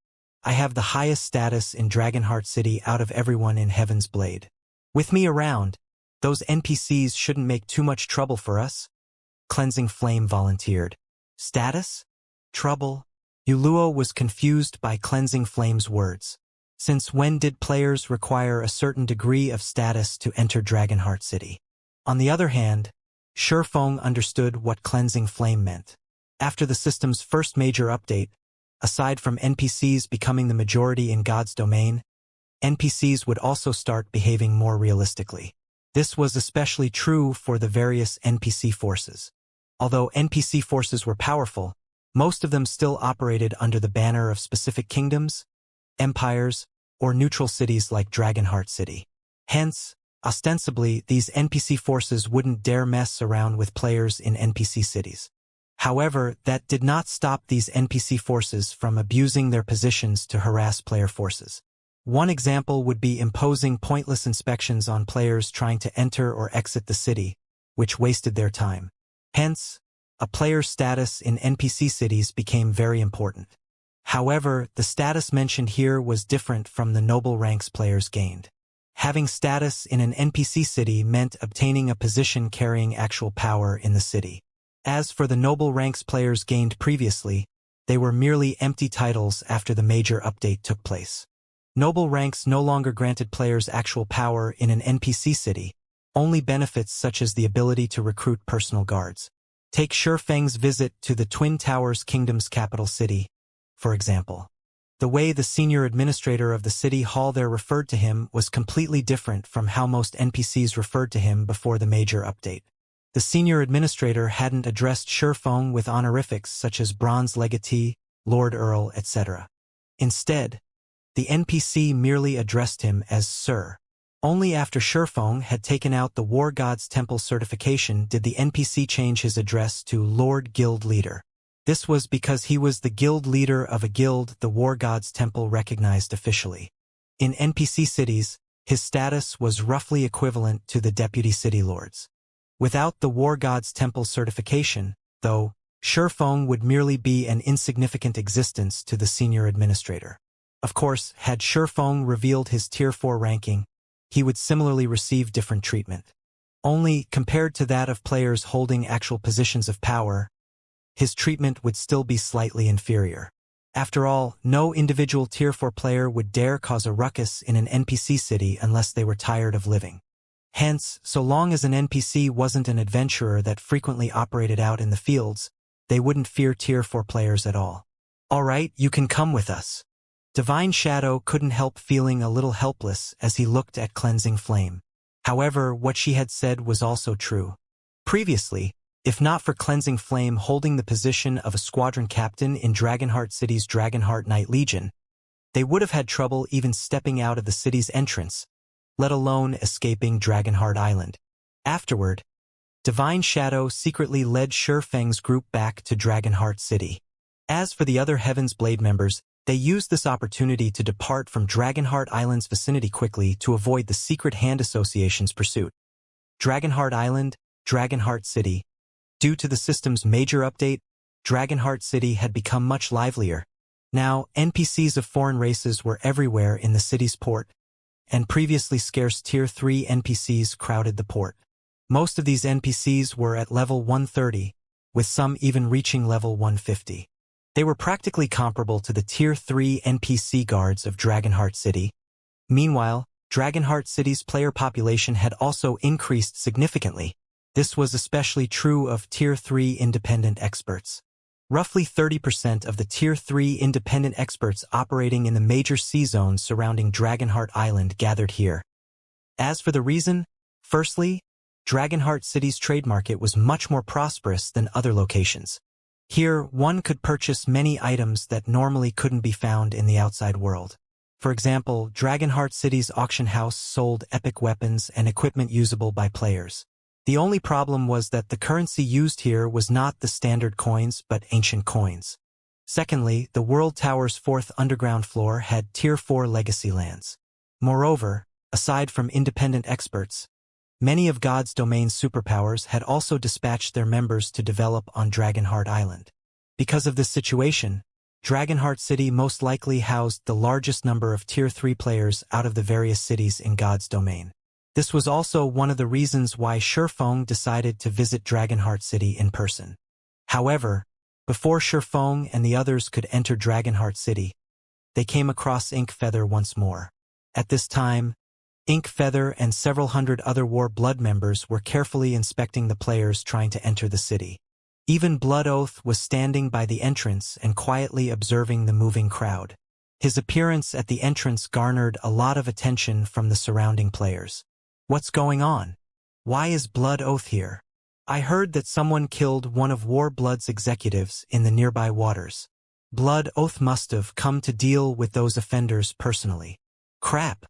Speaker 1: I have the highest status in Dragonheart City out of everyone in Heaven's Blade. With me around, those NPCs shouldn't make too much trouble for us. Cleansing Flame volunteered. Status? Trouble? Uluo was confused by Cleansing Flame's words. Since when did players require a certain degree of status to enter Dragonheart City? On the other hand, Shifeng understood what Cleansing Flame meant. After the system's first major update, aside from NPCs becoming the majority in God's domain, NPCs would also start behaving more realistically. This was especially true for the various NPC forces. Although NPC forces were powerful, most of them still operated under the banner of specific kingdoms, empires, or neutral cities like Dragonheart City. Hence, ostensibly, these NPC forces wouldn't dare mess around with players in NPC cities. However, that did not stop these NPC forces from abusing their positions to harass player forces. One example would be imposing pointless inspections on players trying to enter or exit the city, which wasted their time. Hence, a player's status in NPC cities became very important. However, the status mentioned here was different from the noble ranks players gained. Having status in an NPC city meant obtaining a position carrying actual power in the city. As for the noble ranks players gained previously, they were merely empty titles after the major update took place. Noble ranks no longer granted players actual power in an NPC city, only benefits such as the ability to recruit personal guards. Take Shifeng's visit to the Twin Towers Kingdom's capital city, for example. The way the senior administrator of the city hall there referred to him was completely different from how most NPCs referred to him before the major update. The senior administrator hadn't addressed Shifeng with honorifics such as Bronze Legatee, Lord Earl, etc. Instead, the NPC merely addressed him as Sir. Only after Shifeng had taken out the War God's Temple certification did the NPC change his address to Lord Guild Leader. This was because he was the guild leader of a guild the War God's Temple recognized officially. In NPC cities, his status was roughly equivalent to the deputy city lords. Without the War God's Temple certification, though, Shifeng would merely be an insignificant existence to the senior administrator. Of course, had Shifeng revealed his Tier 4 ranking, he would similarly receive different treatment. Only, compared to that of players holding actual positions of power, his treatment would still be slightly inferior. After all, no individual Tier 4 player would dare cause a ruckus in an NPC city unless they were tired of living. Hence, so long as an NPC wasn't an adventurer that frequently operated out in the fields, they wouldn't fear Tier 4 players at all. Alright, you can come with us. Divine Shadow couldn't help feeling a little helpless as he looked at Cleansing Flame. However, what she had said was also true. Previously, if not for Cleansing Flame holding the position of a squadron captain in Dragonheart City's Dragonheart Knight Legion, they would have had trouble even stepping out of the city's entrance, let alone escaping Dragonheart Island. Afterward, Divine Shadow secretly led Shifeng's group back to Dragonheart City. As for the other Heaven's Blade members, they used this opportunity to depart from Dragonheart Island's vicinity quickly to avoid the secret Hand Association's pursuit. Dragonheart Island, Dragonheart City. Due to the system's major update, Dragonheart City had become much livelier. Now, NPCs of foreign races were everywhere in the city's port, and previously scarce Tier 3 NPCs crowded the port. Most of these NPCs were at level 130, with some even reaching level 150. They were practically comparable to the Tier 3 NPC guards of Dragonheart City. Meanwhile, Dragonheart City's player population had also increased significantly. This was especially true of Tier 3 independent experts. Roughly 30% of the Tier 3 independent experts operating in the major sea zones surrounding Dragonheart Island gathered here. As for the reason, firstly, Dragonheart City's trade market was much more prosperous than other locations. Here, one could purchase many items that normally couldn't be found in the outside world. For example, Dragonheart City's auction house sold epic weapons and equipment usable by players. The only problem was that the currency used here was not the standard coins but ancient coins. Secondly, the World Tower's fourth underground floor had Tier 4 legacy lands. Moreover, aside from independent experts, many of God's Domain's superpowers had also dispatched their members to develop on Dragonheart Island. Because of this situation, Dragonheart City most likely housed the largest number of Tier 3 players out of the various cities in God's Domain. This was also one of the reasons why Shifeng decided to visit Dragonheart City in person. However, before Shifeng and the others could enter Dragonheart City, they came across Inkfeather once more. At this time, Inkfeather and several hundred other War Blood members were carefully inspecting the players trying to enter the city. Even Blood Oath was standing by the entrance and quietly observing the moving crowd. His appearance at the entrance garnered a lot of attention from the surrounding players. What's going on? Why is Blood Oath here? I heard that someone killed one of War Blood's executives in the nearby waters. Blood Oath must have come to deal with those offenders personally. Crap!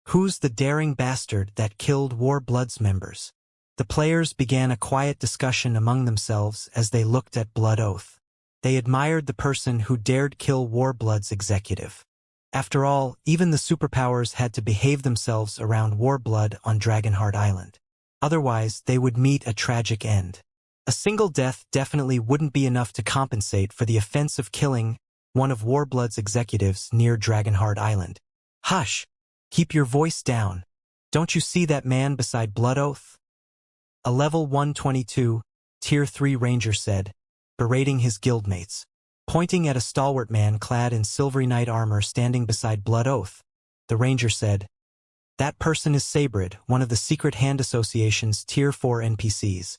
Speaker 1: Who's the daring bastard that killed War Blood's members? The players began a quiet discussion among themselves as they looked at Blood Oath. They admired the person who dared kill War Blood's executive. After all, even the superpowers had to behave themselves around War Blood on Dragonheart Island. Otherwise, they would meet a tragic end. A single death definitely wouldn't be enough to compensate for the offense of killing one of War Blood's executives near Dragonheart Island. Hush! Keep your voice down. Don't you see that man beside Blood Oath? A level 122, Tier 3 ranger said, berating his guildmates. Pointing at a stalwart man clad in silvery knight armor standing beside Blood Oath, the ranger said, "That person is Sabrid, one of the Secret Hand Association's Tier 4 NPCs.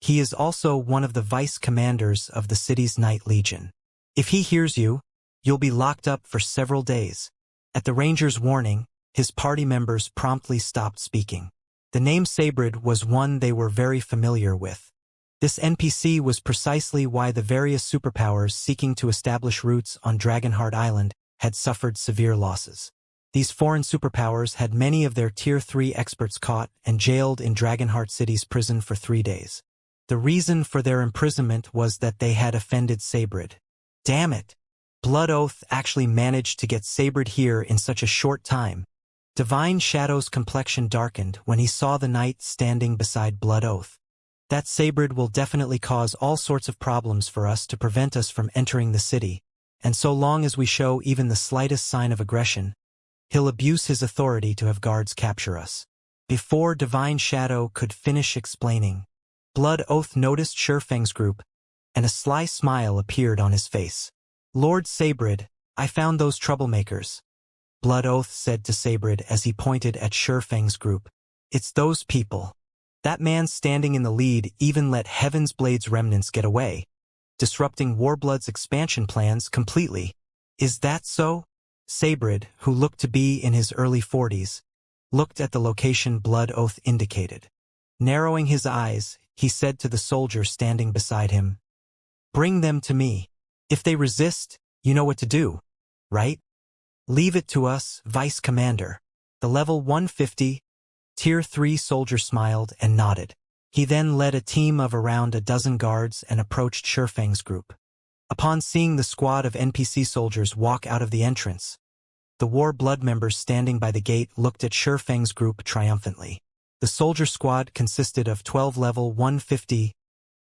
Speaker 1: He is also one of the vice-commanders of the city's Knight Legion. If he hears you, you'll be locked up for several days." At the ranger's warning, his party members promptly stopped speaking. The name Sabrid was one they were very familiar with. This NPC was precisely why the various superpowers seeking to establish roots on Dragonheart Island had suffered severe losses. These foreign superpowers had many of their Tier 3 experts caught and jailed in Dragonheart City's prison for 3 days. The reason for their imprisonment was that they had offended Sabrid. Damn it! Blood Oath actually managed to get Sabrid here in such a short time. Divine Shadow's complexion darkened when he saw the knight standing beside Blood Oath. That Sabrid will definitely cause all sorts of problems for us to prevent us from entering the city, and so long as we show even the slightest sign of aggression, he'll abuse his authority to have guards capture us. Before Divine Shadow could finish explaining, Blood Oath noticed Shifeng's group, and a sly smile appeared on his face. "Lord Sabrid, I found those troublemakers," Blood Oath said to Sabrid as he pointed at Shifeng's group. "It's those people. That man standing in the lead even let Heaven's Blade's remnants get away, disrupting Warblood's expansion plans completely. Is that so?" Sabrid, who looked to be in his early 40s, looked at the location Blood Oath indicated. Narrowing his eyes, he said to the soldier standing beside him, "Bring them to me. If they resist, you know what to do, right? Leave it to us, Vice Commander." The level 150, Tier 3 soldier smiled and nodded. He then led a team of around a dozen guards and approached Shifeng's group. Upon seeing the squad of NPC soldiers walk out of the entrance, the War Blood members standing by the gate looked at Shifeng's group triumphantly. The soldier squad consisted of 12 level 150,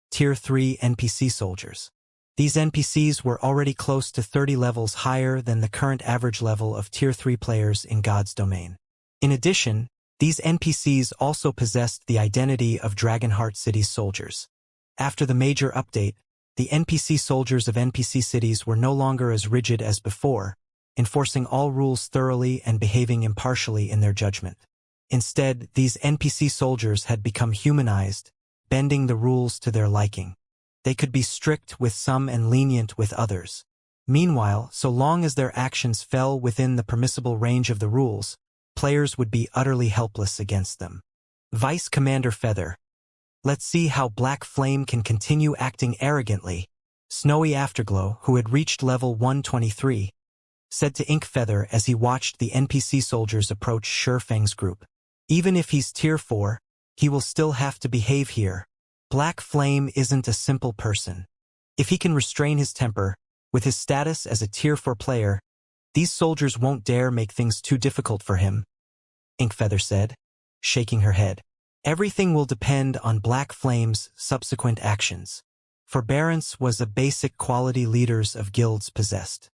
Speaker 1: Tier 3 NPC soldiers. These NPCs were already close to 30 levels higher than the current average level of Tier 3 players in God's Domain. In addition, these NPCs also possessed the identity of Dragonheart City's soldiers. After the major update, the NPC soldiers of NPC cities were no longer as rigid as before, enforcing all rules thoroughly and behaving impartially in their judgment. Instead, these NPC soldiers had become humanized, bending the rules to their liking. They could be strict with some and lenient with others. Meanwhile, so long as their actions fell within the permissible range of the rules, players would be utterly helpless against them. Vice Commander Feather. "Let's see how Black Flame can continue acting arrogantly," Snowy Afterglow, who had reached level 123, said to Inkfeather as he watched the NPC soldiers approach Shifeng's group. "Even if he's Tier 4, he will still have to behave here. Black Flame isn't a simple person. If he can restrain his temper, With his status as a Tier 4 player, these soldiers won't dare make things too difficult for him, Inkfeather said, shaking her head. Everything will depend on Black Flame's subsequent actions. Forbearance was a basic quality leaders of guilds possessed.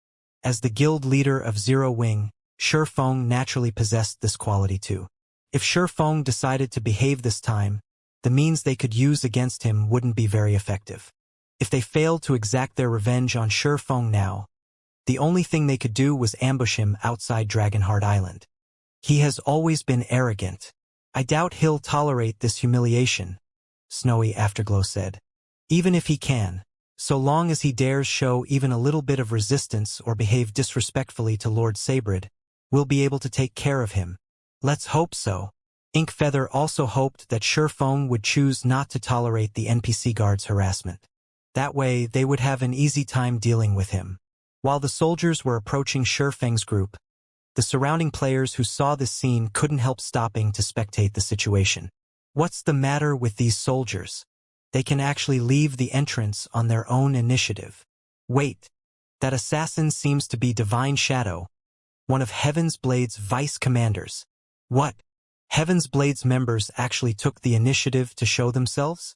Speaker 1: As the guild leader of Zero Wing, Shifeng naturally possessed this quality too. If Shifeng decided to behave this time, the means they could use against him wouldn't be very effective. If they failed to exact their revenge on Shifeng now, the only thing they could do was ambush him outside Dragonheart Island. He has always been arrogant. I doubt he'll tolerate this humiliation, Snowy Afterglow said. Even if he can, so long as he dares show even a little bit of resistance or behave disrespectfully to Lord Sabrid, we'll be able to take care of him. Let's hope so. Inkfeather also hoped that Shifeng would choose not to tolerate the NPC guards' harassment. That way, they would have an easy time dealing with him. While the soldiers were approaching Shifeng's group, the surrounding players who saw this scene couldn't help stopping to spectate the situation. What's the matter with these soldiers? They can actually leave the entrance on their own initiative. Wait, that assassin seems to be Divine Shadow, one of Heaven's Blade's vice commanders. What? Heaven's Blade's members actually took the initiative to show themselves?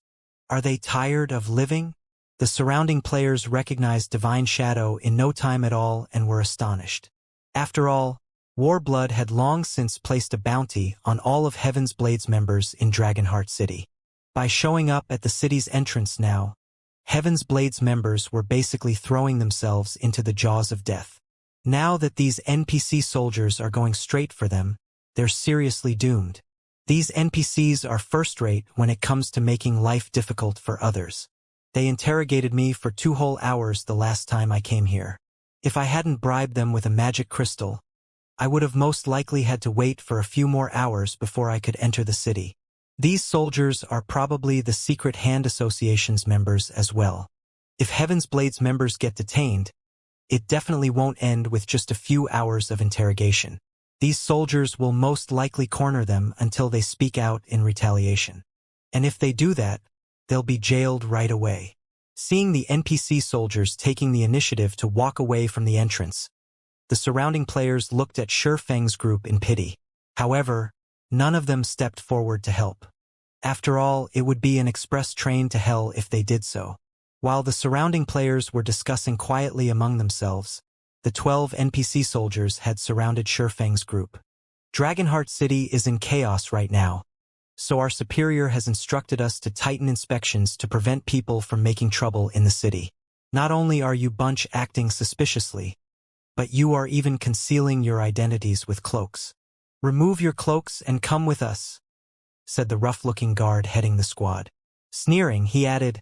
Speaker 1: Are they tired of living? The surrounding players recognized Divine Shadow in no time at all and were astonished. After all, Warblood had long since placed a bounty on all of Heaven's Blade's members in Dragonheart City. By showing up at the city's entrance now, Heaven's Blade's members were basically throwing themselves into the jaws of death. Now that these NPC soldiers are going straight for them, they're seriously doomed. These NPCs are first-rate when it comes to making life difficult for others. They interrogated me for 2 whole hours the last time I came here. If I hadn't bribed them with a magic crystal, I would have most likely had to wait for a few more hours before I could enter the city. These soldiers are probably the Secret Hand Association's members as well. If Heaven's Blade's members get detained, it definitely won't end with just a few hours of interrogation. These soldiers will most likely corner them until they speak out in retaliation. And if they do that, they'll be jailed right away. Seeing the NPC soldiers taking the initiative to walk away from the entrance, the surrounding players looked at Shifeng's group in pity. However, none of them stepped forward to help. After all, it would be an express train to hell if they did so. While the surrounding players were discussing quietly among themselves, the 12 NPC soldiers had surrounded Shifeng's group. Dragonheart City is in chaos right now, so our superior has instructed us to tighten inspections to prevent people from making trouble in the city. Not only are you bunch acting suspiciously, but you are even concealing your identities with cloaks. Remove your cloaks and come with us, said the rough-looking guard heading the squad. Sneering, he added,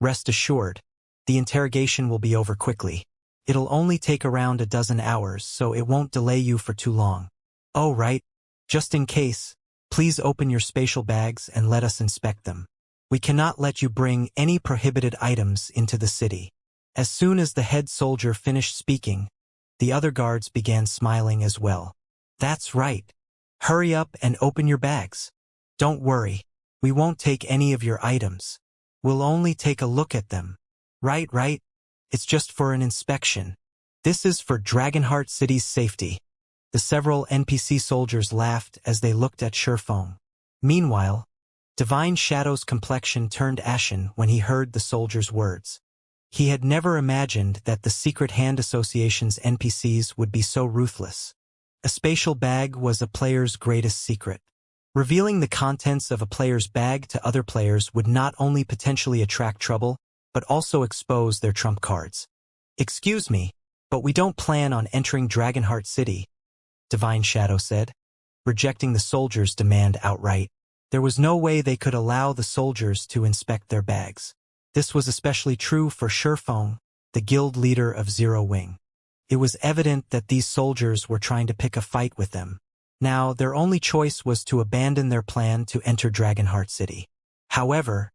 Speaker 1: rest assured, the interrogation will be over quickly. It'll only take around a dozen hours, so it won't delay you for too long. Oh, right. Just in case, please open your spatial bags and let us inspect them. We cannot let you bring any prohibited items into the city. As soon as the head soldier finished speaking, the other guards began smiling as well. That's right. Hurry up and open your bags. Don't worry, we won't take any of your items. We'll only take a look at them. Right. It's just for an inspection. This is for Dragonheart City's safety. The several NPC soldiers laughed as they looked at Shifeng. Meanwhile, Divine Shadow's complexion turned ashen when he heard the soldiers' words. He had never imagined that the Secret Hand Association's NPCs would be so ruthless. A spatial bag was a player's greatest secret. Revealing the contents of a player's bag to other players would not only potentially attract trouble, but also expose their trump cards. Excuse me, but we don't plan on entering Dragonheart City, Divine Shadow said, rejecting the soldiers' demand outright. There was no way they could allow the soldiers to inspect their bags. This was especially true for Shifeng, the guild leader of Zero Wing. It was evident that these soldiers were trying to pick a fight with them. Now, their only choice was to abandon their plan to enter Dragonheart City. However,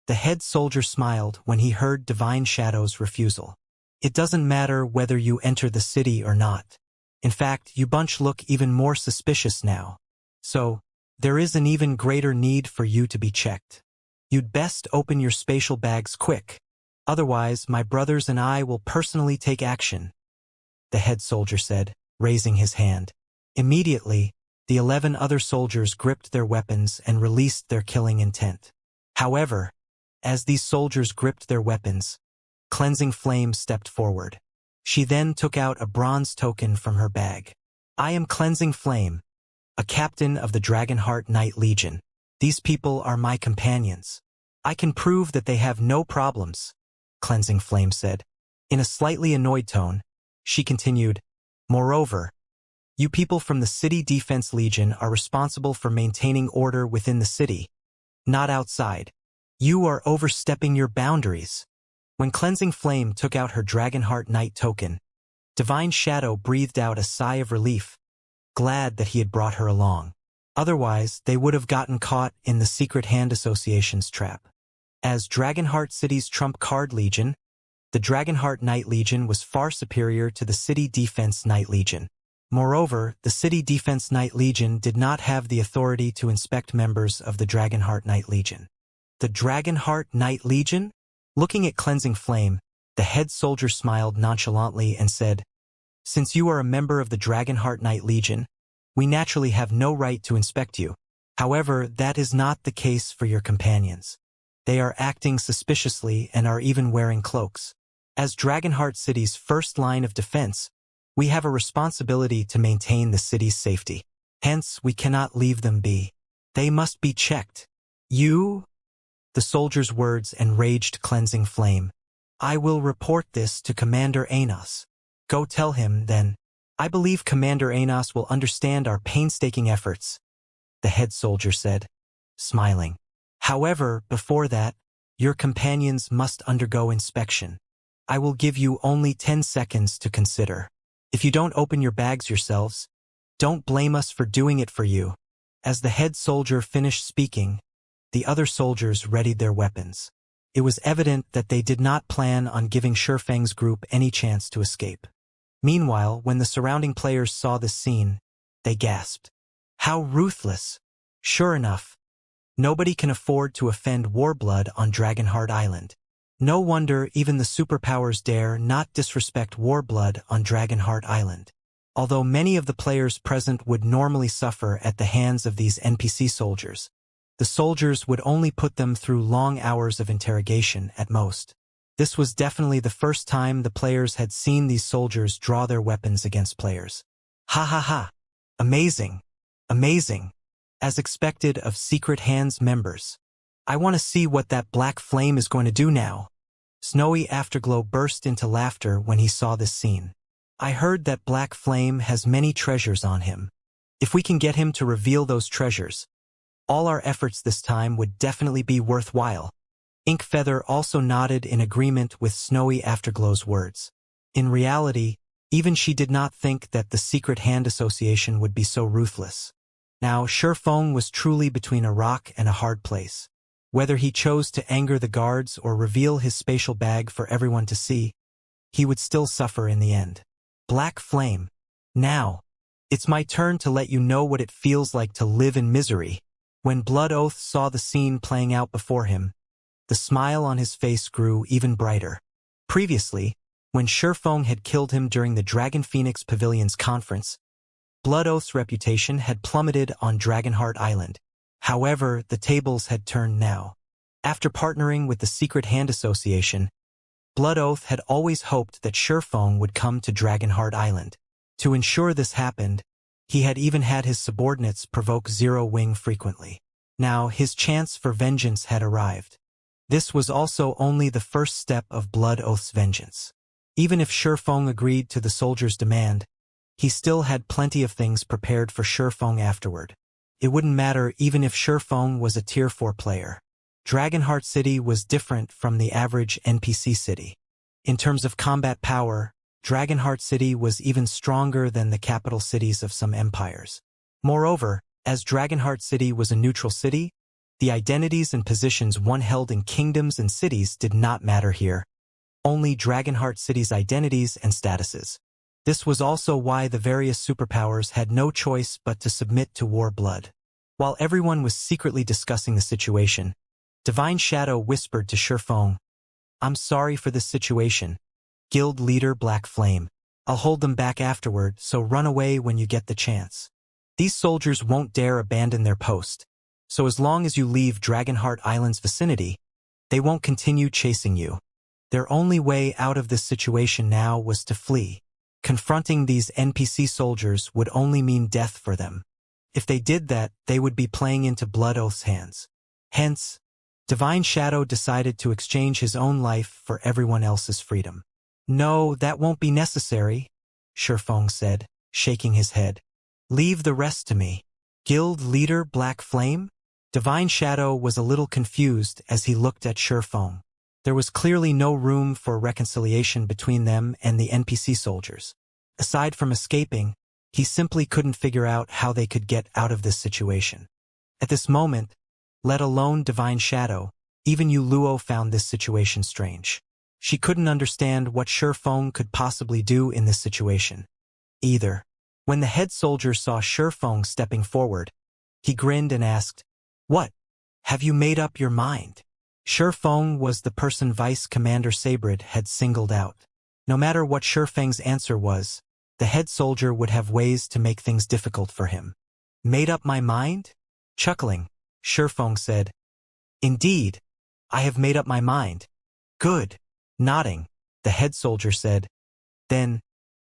Speaker 1: the head soldier smiled when he heard Divine Shadow's refusal. It doesn't matter whether you enter the city or not. In fact, you bunch look even more suspicious now. So, there is an even greater need for you to be checked. You'd best open your spatial bags quick. Otherwise, my brothers and I will personally take action, the head soldier said, raising his hand. Immediately, the 11 other soldiers gripped their weapons and released their killing intent. However, as these soldiers gripped their weapons, Cleansing Flame stepped forward. She then took out a bronze token from her bag. I am Cleansing Flame, a captain of the Dragonheart Knight Legion. These people are my companions. I can prove that they have no problems, Cleansing Flame said. In a slightly annoyed tone, she continued, moreover, you people from the City Defense Legion are responsible for maintaining order within the city, not outside. You are overstepping your boundaries. When Cleansing Flame took out her Dragonheart Knight token, Divine Shadow breathed out a sigh of relief, glad that he had brought her along. Otherwise, they would have gotten caught in the Secret Hand Association's trap. As Dragonheart City's trump card legion, the Dragonheart Knight Legion was far superior to the City Defense Knight Legion. Moreover, the City Defense Knight Legion did not have the authority to inspect members of the Dragonheart Knight Legion. The Dragonheart Knight Legion? Looking at Cleansing Flame, the head soldier smiled nonchalantly and said, since you are a member of the Dragonheart Knight Legion, we naturally have no right to inspect you. However, that is not the case for your companions. They are acting suspiciously and are even wearing cloaks. As Dragonheart City's first line of defense, we have a responsibility to maintain the city's safety. Hence, we cannot leave them be. They must be checked. You? The soldier's words enraged Cleansing Flame. I will report this to Commander Anos. Go tell him, then. I believe Commander Anos will understand our painstaking efforts, the head soldier said, smiling. However, before that, your companions must undergo inspection. I will give you only 10 seconds to consider. If you don't open your bags yourselves, don't blame us for doing it for you. As the head soldier finished speaking, the other soldiers readied their weapons. It was evident that they did not plan on giving Shurfeng's group any chance to escape. Meanwhile, when the surrounding players saw this scene, they gasped. How ruthless! Sure enough, nobody can afford to offend Warblood on Dragonheart Island. No wonder even the superpowers dare not disrespect Warblood on Dragonheart Island. Although many of the players present would normally suffer at the hands of these NPC soldiers, the soldiers would only put them through long hours of interrogation at most. This was definitely the first time the players had seen these soldiers draw their weapons against players. Ha ha ha! Amazing! Amazing! As expected of Secret Hands members. I want to see what that black flame is going to do now. Snowy Afterglow burst into laughter when he saw this scene. I heard that Black Flame has many treasures on him. If we can get him to reveal those treasures, all our efforts this time would definitely be worthwhile. Inkfeather also nodded in agreement with Snowy Afterglow's words. In reality, even she did not think that the Secret Hand Association would be so ruthless. Now, Shurfeng was truly between a rock and a hard place. Whether he chose to anger the guards or reveal his spatial bag for everyone to see, he would still suffer in the end. Black Flame. Now, it's my turn to let you know what it feels like to live in misery. When Blood Oath saw the scene playing out before him, the smile on his face grew even brighter. Previously, when Shurfeng had killed him during the Dragon Phoenix Pavilion's conference, Blood Oath's reputation had plummeted on Dragonheart Island. However, the tables had turned now. After partnering with the Secret Hand Association, Blood Oath had always hoped that Shurfeng would come to Dragonheart Island. To ensure this happened, he had even had his subordinates provoke Zero Wing frequently. Now, his chance for vengeance had arrived. This was also only the first step of Blood Oath's vengeance. Even if Shurfeng agreed to the soldiers' demand, he still had plenty of things prepared for Shurfeng afterward. It wouldn't matter even if Shurfeng was a Tier 4 player. Dragonheart City was different from the average NPC city. In terms of combat power, Dragonheart City was even stronger than the capital cities of some empires. Moreover, as Dragonheart City was a neutral city, the identities and positions one held in kingdoms and cities did not matter here. Only Dragonheart City's identities and statuses. This was also why the various superpowers had no choice but to submit to Warblood. While everyone was secretly discussing the situation, Divine Shadow whispered to Shurfeng, I'm sorry for this situation. Guild leader Black Flame. I'll hold them back afterward, so run away when you get the chance. These soldiers won't dare abandon their post, so as long as you leave Dragonheart Island's vicinity, they won't continue chasing you. Their only way out of this situation now was to flee. Confronting these NPC soldiers would only mean death for them. If they did that, they would be playing into Blood Oath's hands. Hence, Divine Shadow decided to exchange his own life for everyone else's freedom. No, that won't be necessary, Shifeng said, shaking his head. Leave the rest to me. Guild leader Black Flame? Divine Shadow was a little confused as he looked at Shifeng. There was clearly no room for reconciliation between them and the NPC soldiers. Aside from escaping, he simply couldn't figure out how they could get out of this situation. At this moment, let alone Divine Shadow, even Yu Luo found this situation strange. She couldn't understand what Shifeng could possibly do in this situation, either. When the head soldier saw Shifeng stepping forward, he grinned and asked, "What? Have you made up your mind?" Shifeng was the person Vice Commander Sabrid had singled out. No matter what Shifeng's answer was, the head soldier would have ways to make things difficult for him. Made up my mind? Chuckling, Shifeng said, "Indeed, I have made up my mind." Good. Nodding, the head soldier said, "Then,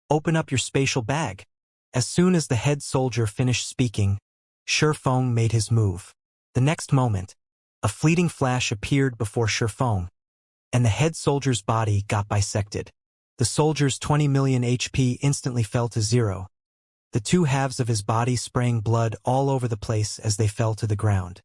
Speaker 1: open up your spatial bag." As soon as the head soldier finished speaking, Shifeng made his move. The next moment, a fleeting flash appeared before Shifeng, and the head soldier's body got bisected. The soldier's 20 million HP instantly fell to zero, the two halves of his body spraying blood all over the place as they fell to the ground.